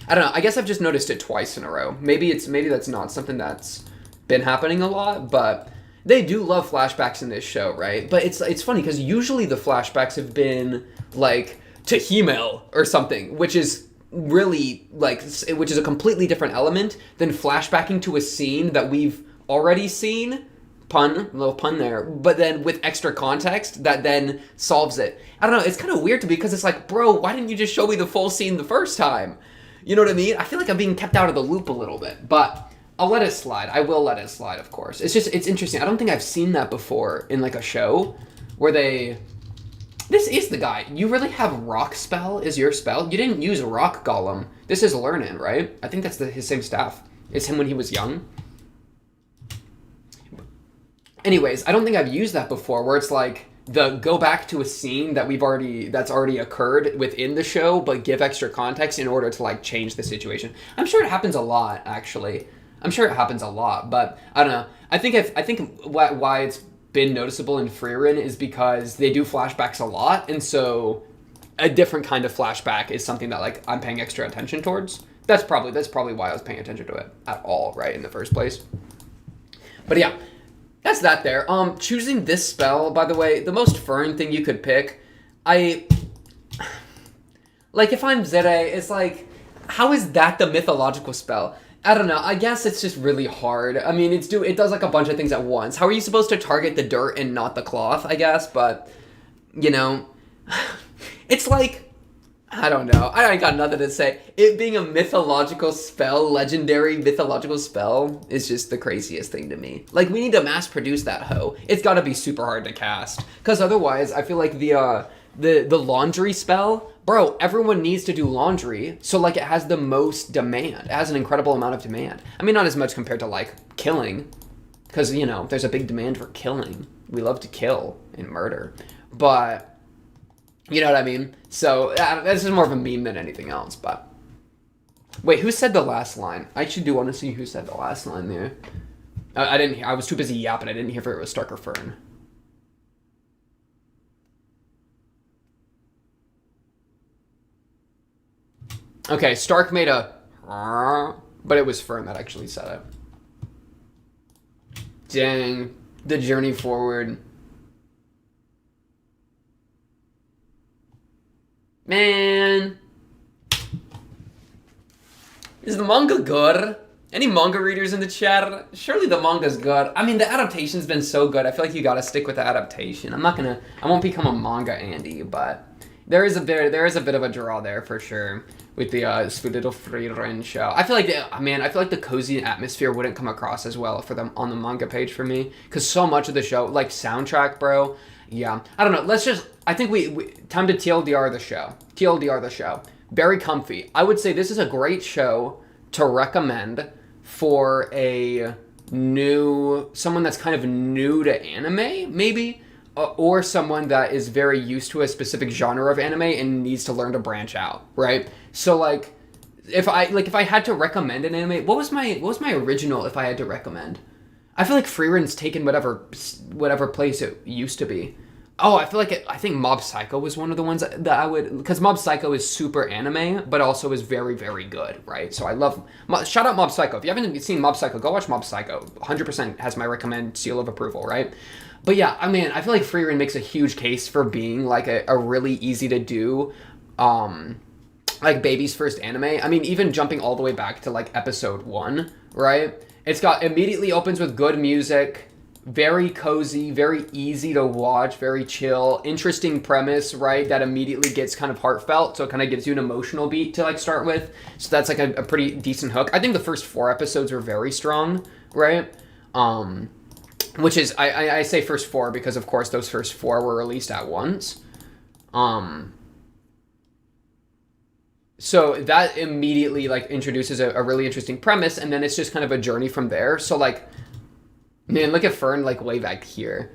I don't know. I guess I've just noticed it twice in a row. Maybe that's not something that's been happening a lot, but they do love flashbacks in this show, right? But it's funny because usually the flashbacks have been like to Himel or something, which is really which is a completely different element than flashbacking to a scene that we've already seen. Pun, a little pun there, but then with extra context that then solves it. I don't know, it's kind of weird to me because it's like, bro, why didn't you just show me the full scene the first time? You know what I mean? I feel like I'm being kept out of the loop a little bit, but I'll let it slide. I will let it slide, of course. It's interesting. I don't think I've seen that before in like a show where this is the guy. You really have rock spell as your spell? You didn't use rock golem. This is Learnin, right? I think that's his same staff. It's him when he was young. Anyways, I don't think I've used that before, where it's like go back to a scene that's already occurred within the show, but give extra context in order to like change the situation. I'm sure it happens a lot, actually. I'm sure it happens a lot, but I don't know. I think why it's been noticeable in Frieren is because they do flashbacks a lot, and so a different kind of flashback is something that like I'm paying extra attention towards. That's probably why I was paying attention to it at all, right, in the first place. But yeah. That's that there. Choosing this spell, by the way, the most Fern thing you could pick, like, if I'm Zere, it's like, how is that the mythological spell? I don't know. I guess it's just really hard. I mean, it does, like, a bunch of things at once. How are you supposed to target the dirt and not the cloth, I guess? But, you know, it's like, I don't know. I ain't got nothing to say. It being a mythological spell, legendary mythological spell, is just the craziest thing to me. Like, we need to mass produce that hoe. It's gotta be super hard to cast. Because otherwise, I feel like the laundry spell, bro, everyone needs to do laundry. So, like, it has the most demand. It has an incredible amount of demand. I mean, not as much compared to, like, killing. Because, you know, there's a big demand for killing. We love to kill and murder. But you know what I mean? So, this is more of a meme than anything else, but wait, who said the last line? I actually do want to see who said the last line there. I didn't. I was too busy yapping. I didn't hear if it was Stark or Fern. Okay, Stark made a, but it was Fern that actually said it. Dang, the journey forward. Man, is the manga good? Any manga readers in the chat? Surely the manga's good. I mean, the adaptation's been so good. I feel like you gotta stick with the adaptation. I won't become a manga Andy, but there is a bit of a draw there for sure with the ALL of Frieren show. I feel like the cozy atmosphere wouldn't come across as well for them on the manga page for me, because so much of the show, like soundtrack, bro. Yeah, I don't know. I think we time to TLDR the show. TLDR the show. Very comfy. I would say this is a great show to recommend for someone that's kind of new to anime, maybe, or someone that is very used to a specific genre of anime and needs to learn to branch out, right? So like, if I had to recommend an anime, what was my original if I had to recommend? I feel like Frieren's taken whatever place it used to be. Oh, I think Mob Psycho was one of the ones that I would, because Mob Psycho is super anime, but also is very, very good, right? So I love, shout out Mob Psycho. If you haven't seen Mob Psycho, go watch Mob Psycho. 100% has my recommend seal of approval, right? But yeah, I mean, I feel like Frieren makes a huge case for being like a really easy to do, like baby's first anime. I mean, even jumping all the way back to like episode 1, right? Immediately opens with good music, very cozy, very easy to watch, very chill, interesting premise, right? That immediately gets kind of heartfelt, so it kind of gives you an emotional beat to like start with. So that's like a pretty decent hook. I think the first 4 episodes were very strong, right? Which is, I say first 4 because of course those first 4 were released at once. So that immediately like introduces a really interesting premise, and then it's just kind of a journey from there. So like, man, look at Fern like way back here.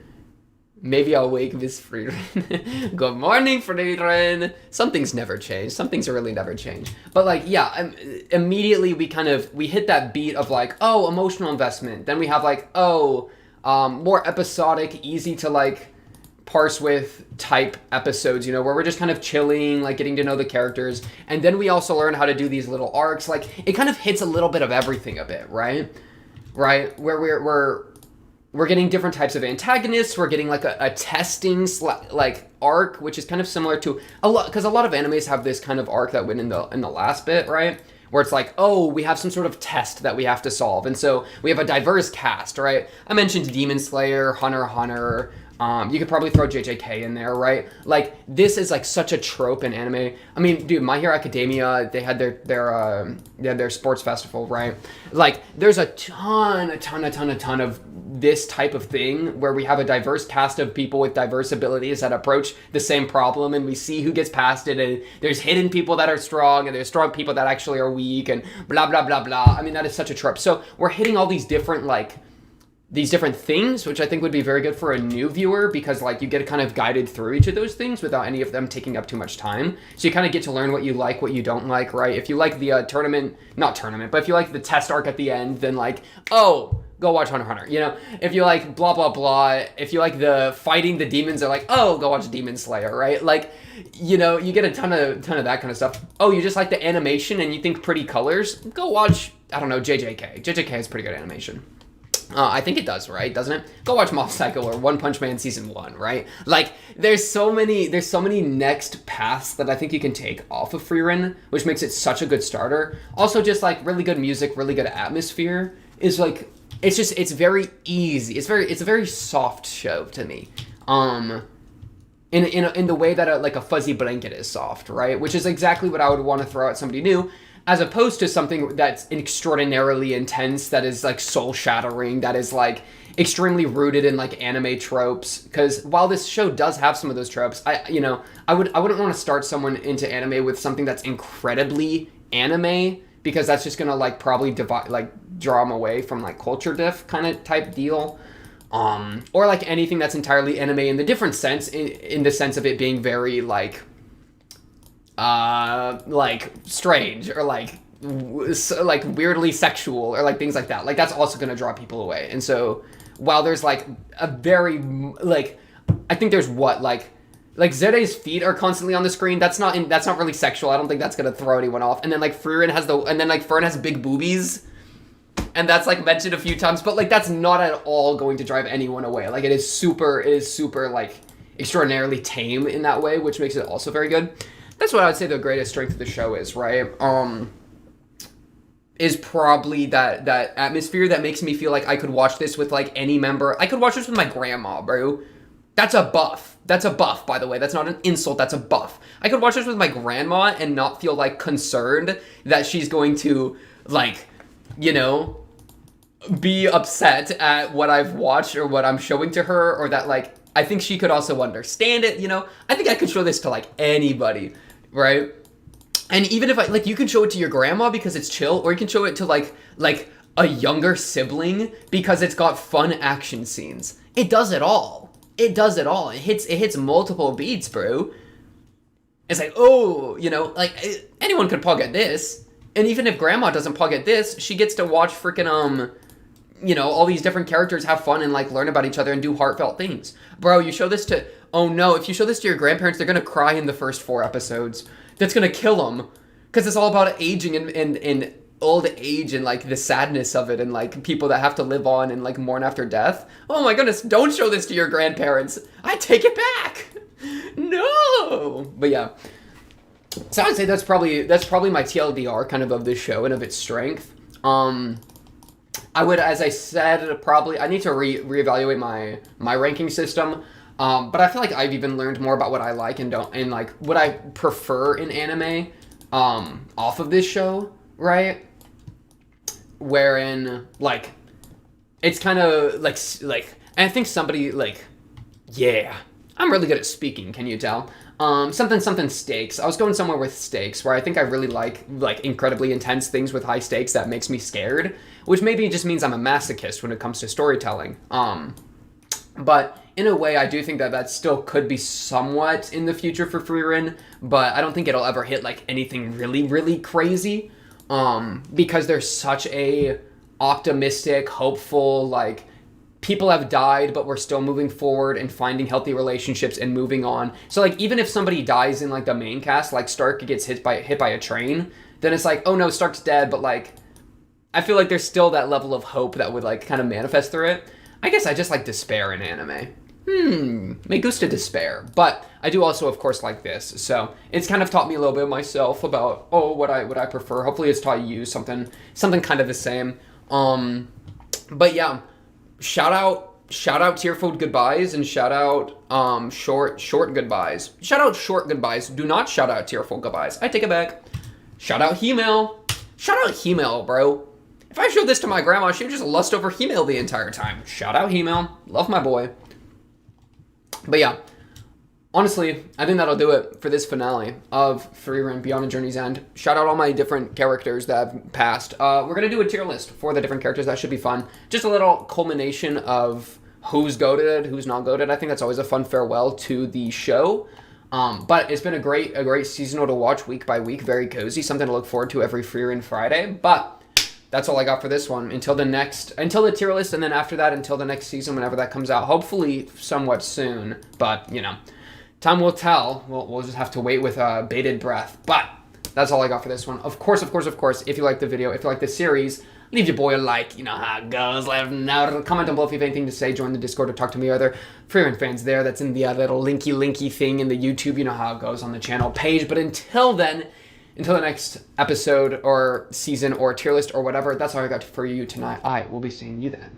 Maybe I'll wake Miss Frieren. Good morning, Frieren. Some things never change. Some things really never change. But like, yeah, immediately we hit that beat of like, oh, emotional investment. Then we have like, oh, more episodic, easy to like parse with type episodes, you know, where we're just kind of chilling, like getting to know the characters. And then we also learn how to do these little arcs. Like it kind of hits a little bit of everything a bit, right? Right? Where we're getting different types of antagonists. We're getting like a testing like arc, which is kind of similar to a lot, because a lot of animes have this kind of arc that went in the last bit, right? Where it's like, oh, we have some sort of test that we have to solve. And so we have a diverse cast, right? I mentioned Demon Slayer, Hunter x Hunter. You could probably throw JJK in there, right? Like, this is like such a trope in anime. I mean, dude, My Hero Academia, they had their sports festival, right? Like, there's a ton of this type of thing where we have a diverse cast of people with diverse abilities that approach the same problem, and we see who gets past it, and there's hidden people that are strong, and there's strong people that actually are weak, and blah, blah, blah, blah. I mean, that is such a trope. So we're hitting all these different, like, these different things, which I think would be very good for a new viewer, because like you get kind of guided through each of those things without any of them taking up too much time. So you kind of get to learn what you like, what you don't like, right? If you like the but if you like the test arc at the end, then like, oh, go watch Hunter x Hunter. You know, if you like blah, blah, blah, if you like the fighting the demons, are like, oh, go watch Demon Slayer, right? Like, you know, you get a ton of that kind of stuff. Oh, you just like the animation and you think pretty colors? Go watch, I don't know, JJK. JJK has pretty good animation. I think it does, right? Doesn't it? Go watch Mob Psycho or One Punch Man Season 1, right? Like, there's so many next paths that I think you can take off of Frieren, which makes it such a good starter. Also, just, like, really good music, really good atmosphere is, like, it's very easy. It's a very soft show to me. In the way that a Fuzzy Blanket is soft, right? Which is exactly what I would want to throw at somebody new, as opposed to something that's extraordinarily intense, that is like soul-shattering, that is like extremely rooted in like anime tropes. Because while this show does have some of those tropes, I wouldn't want to start someone into anime with something that's incredibly anime, because that's just gonna like probably draw them away from like culture diff kind of type deal. Or like anything that's entirely anime in the different sense, in the sense of it being very like strange, or like weirdly sexual, or like things like that. Like, that's also going to draw people away. And so while there's like a very like, I think there's like Zere's feet are constantly on the screen. That's not really sexual. I don't think that's going to throw anyone off. And then like Frieren Fern has big boobies, and that's like mentioned a few times, but like that's not at all going to drive anyone away. Like, it is super like extraordinarily tame in that way, which makes it also very good. That's what I would say the greatest strength of the show is, right? Is probably that atmosphere that makes me feel like I could watch this with like any member. I could watch this with my grandma, bro. That's a buff. That's a buff, by the way. That's not an insult. That's a buff. I could watch this with my grandma and not feel like concerned that she's going to like, you know, be upset at what I've watched or what I'm showing to her, or that like, I think she could also understand it, you know? I think I could show this to like anybody, right? And even if you can show it to your grandma because it's chill, or you can show it to like a younger sibling because it's got fun action scenes. It does it all. It does it all. It hits multiple beats, bro. It's like, oh, you know, like anyone could POGGED this. And even if grandma doesn't POGGED this, she gets to watch freaking you know, all these different characters have fun and like learn about each other and do heartfelt things. Bro, you show this to, oh no, if you show this to your grandparents, they're gonna cry in the first 4 episodes. That's gonna kill them. Because it's all about aging and old age, and like the sadness of it, and like people that have to live on and like mourn after death. Oh my goodness, don't show this to your grandparents. I take it back. No. But yeah. So I would say that's probably my TLDR kind of this show and of its strength. I would, as I said, probably I need to reevaluate my ranking system. But I feel like I've even learned more about what I like and don't, and like what I prefer in anime off of this show, right? Wherein like it's kind of like and I think somebody like, yeah, I'm really good at speaking, can you tell? Something stakes. I was going somewhere with stakes, where I think I really like incredibly intense things with high stakes that makes me scared, which maybe just means I'm a masochist when it comes to storytelling. But in a way, I do think that still could be somewhat in the future for Frieren, but I don't think it'll ever hit like anything really, really crazy, because there's such a optimistic, hopeful, like people have died, but we're still moving forward and finding healthy relationships and moving on. So like even if somebody dies in like the main cast, like Stark gets hit by a train, then it's like, oh no, Stark's dead, but like I feel like there's still that level of hope that would like kind of manifest through it. I guess I just like despair in anime. Me gusta despair. But I do also, of course, like this. So it's kind of taught me a little bit myself about, what I prefer. Hopefully it's taught you something kind of the same. But yeah, shout out tearful goodbyes and shout out short goodbyes. Shout out short goodbyes. Do not shout out tearful goodbyes. I take it back. Shout out He-Mail. Shout out He-Mail, bro. If I showed this to my grandma, she would just lust over He-Mail the entire time. Shout out He-Mail. Love my boy. But yeah, honestly, I think that'll do it for this finale of Frieren Beyond a Journey's End. Shout out all my different characters that have passed. We're going to do a tier list for the different characters. That should be fun. Just a little culmination of who's goated, who's not goated. I think that's always a fun farewell to the show. But it's been a great seasonal to watch week by week. Very cozy. Something to look forward to every Frieren Friday. But that's all I got for this one. Until the tier list, and then after that, until the next season, whenever that comes out. Hopefully somewhat soon. But, time will tell. We'll just have to wait with bated breath. But that's all I got for this one. Of course, if you like the video, if you like the series, leave your boy a like. You know how it goes. Let him know. Comment down below if you have anything to say. Join the Discord or talk to me or other Frieren fans there. That's in the little linky thing in the YouTube. You know how it goes on the channel page. But until then, until the next episode or season or tier list or whatever, that's all I got for you tonight. I will be seeing you then.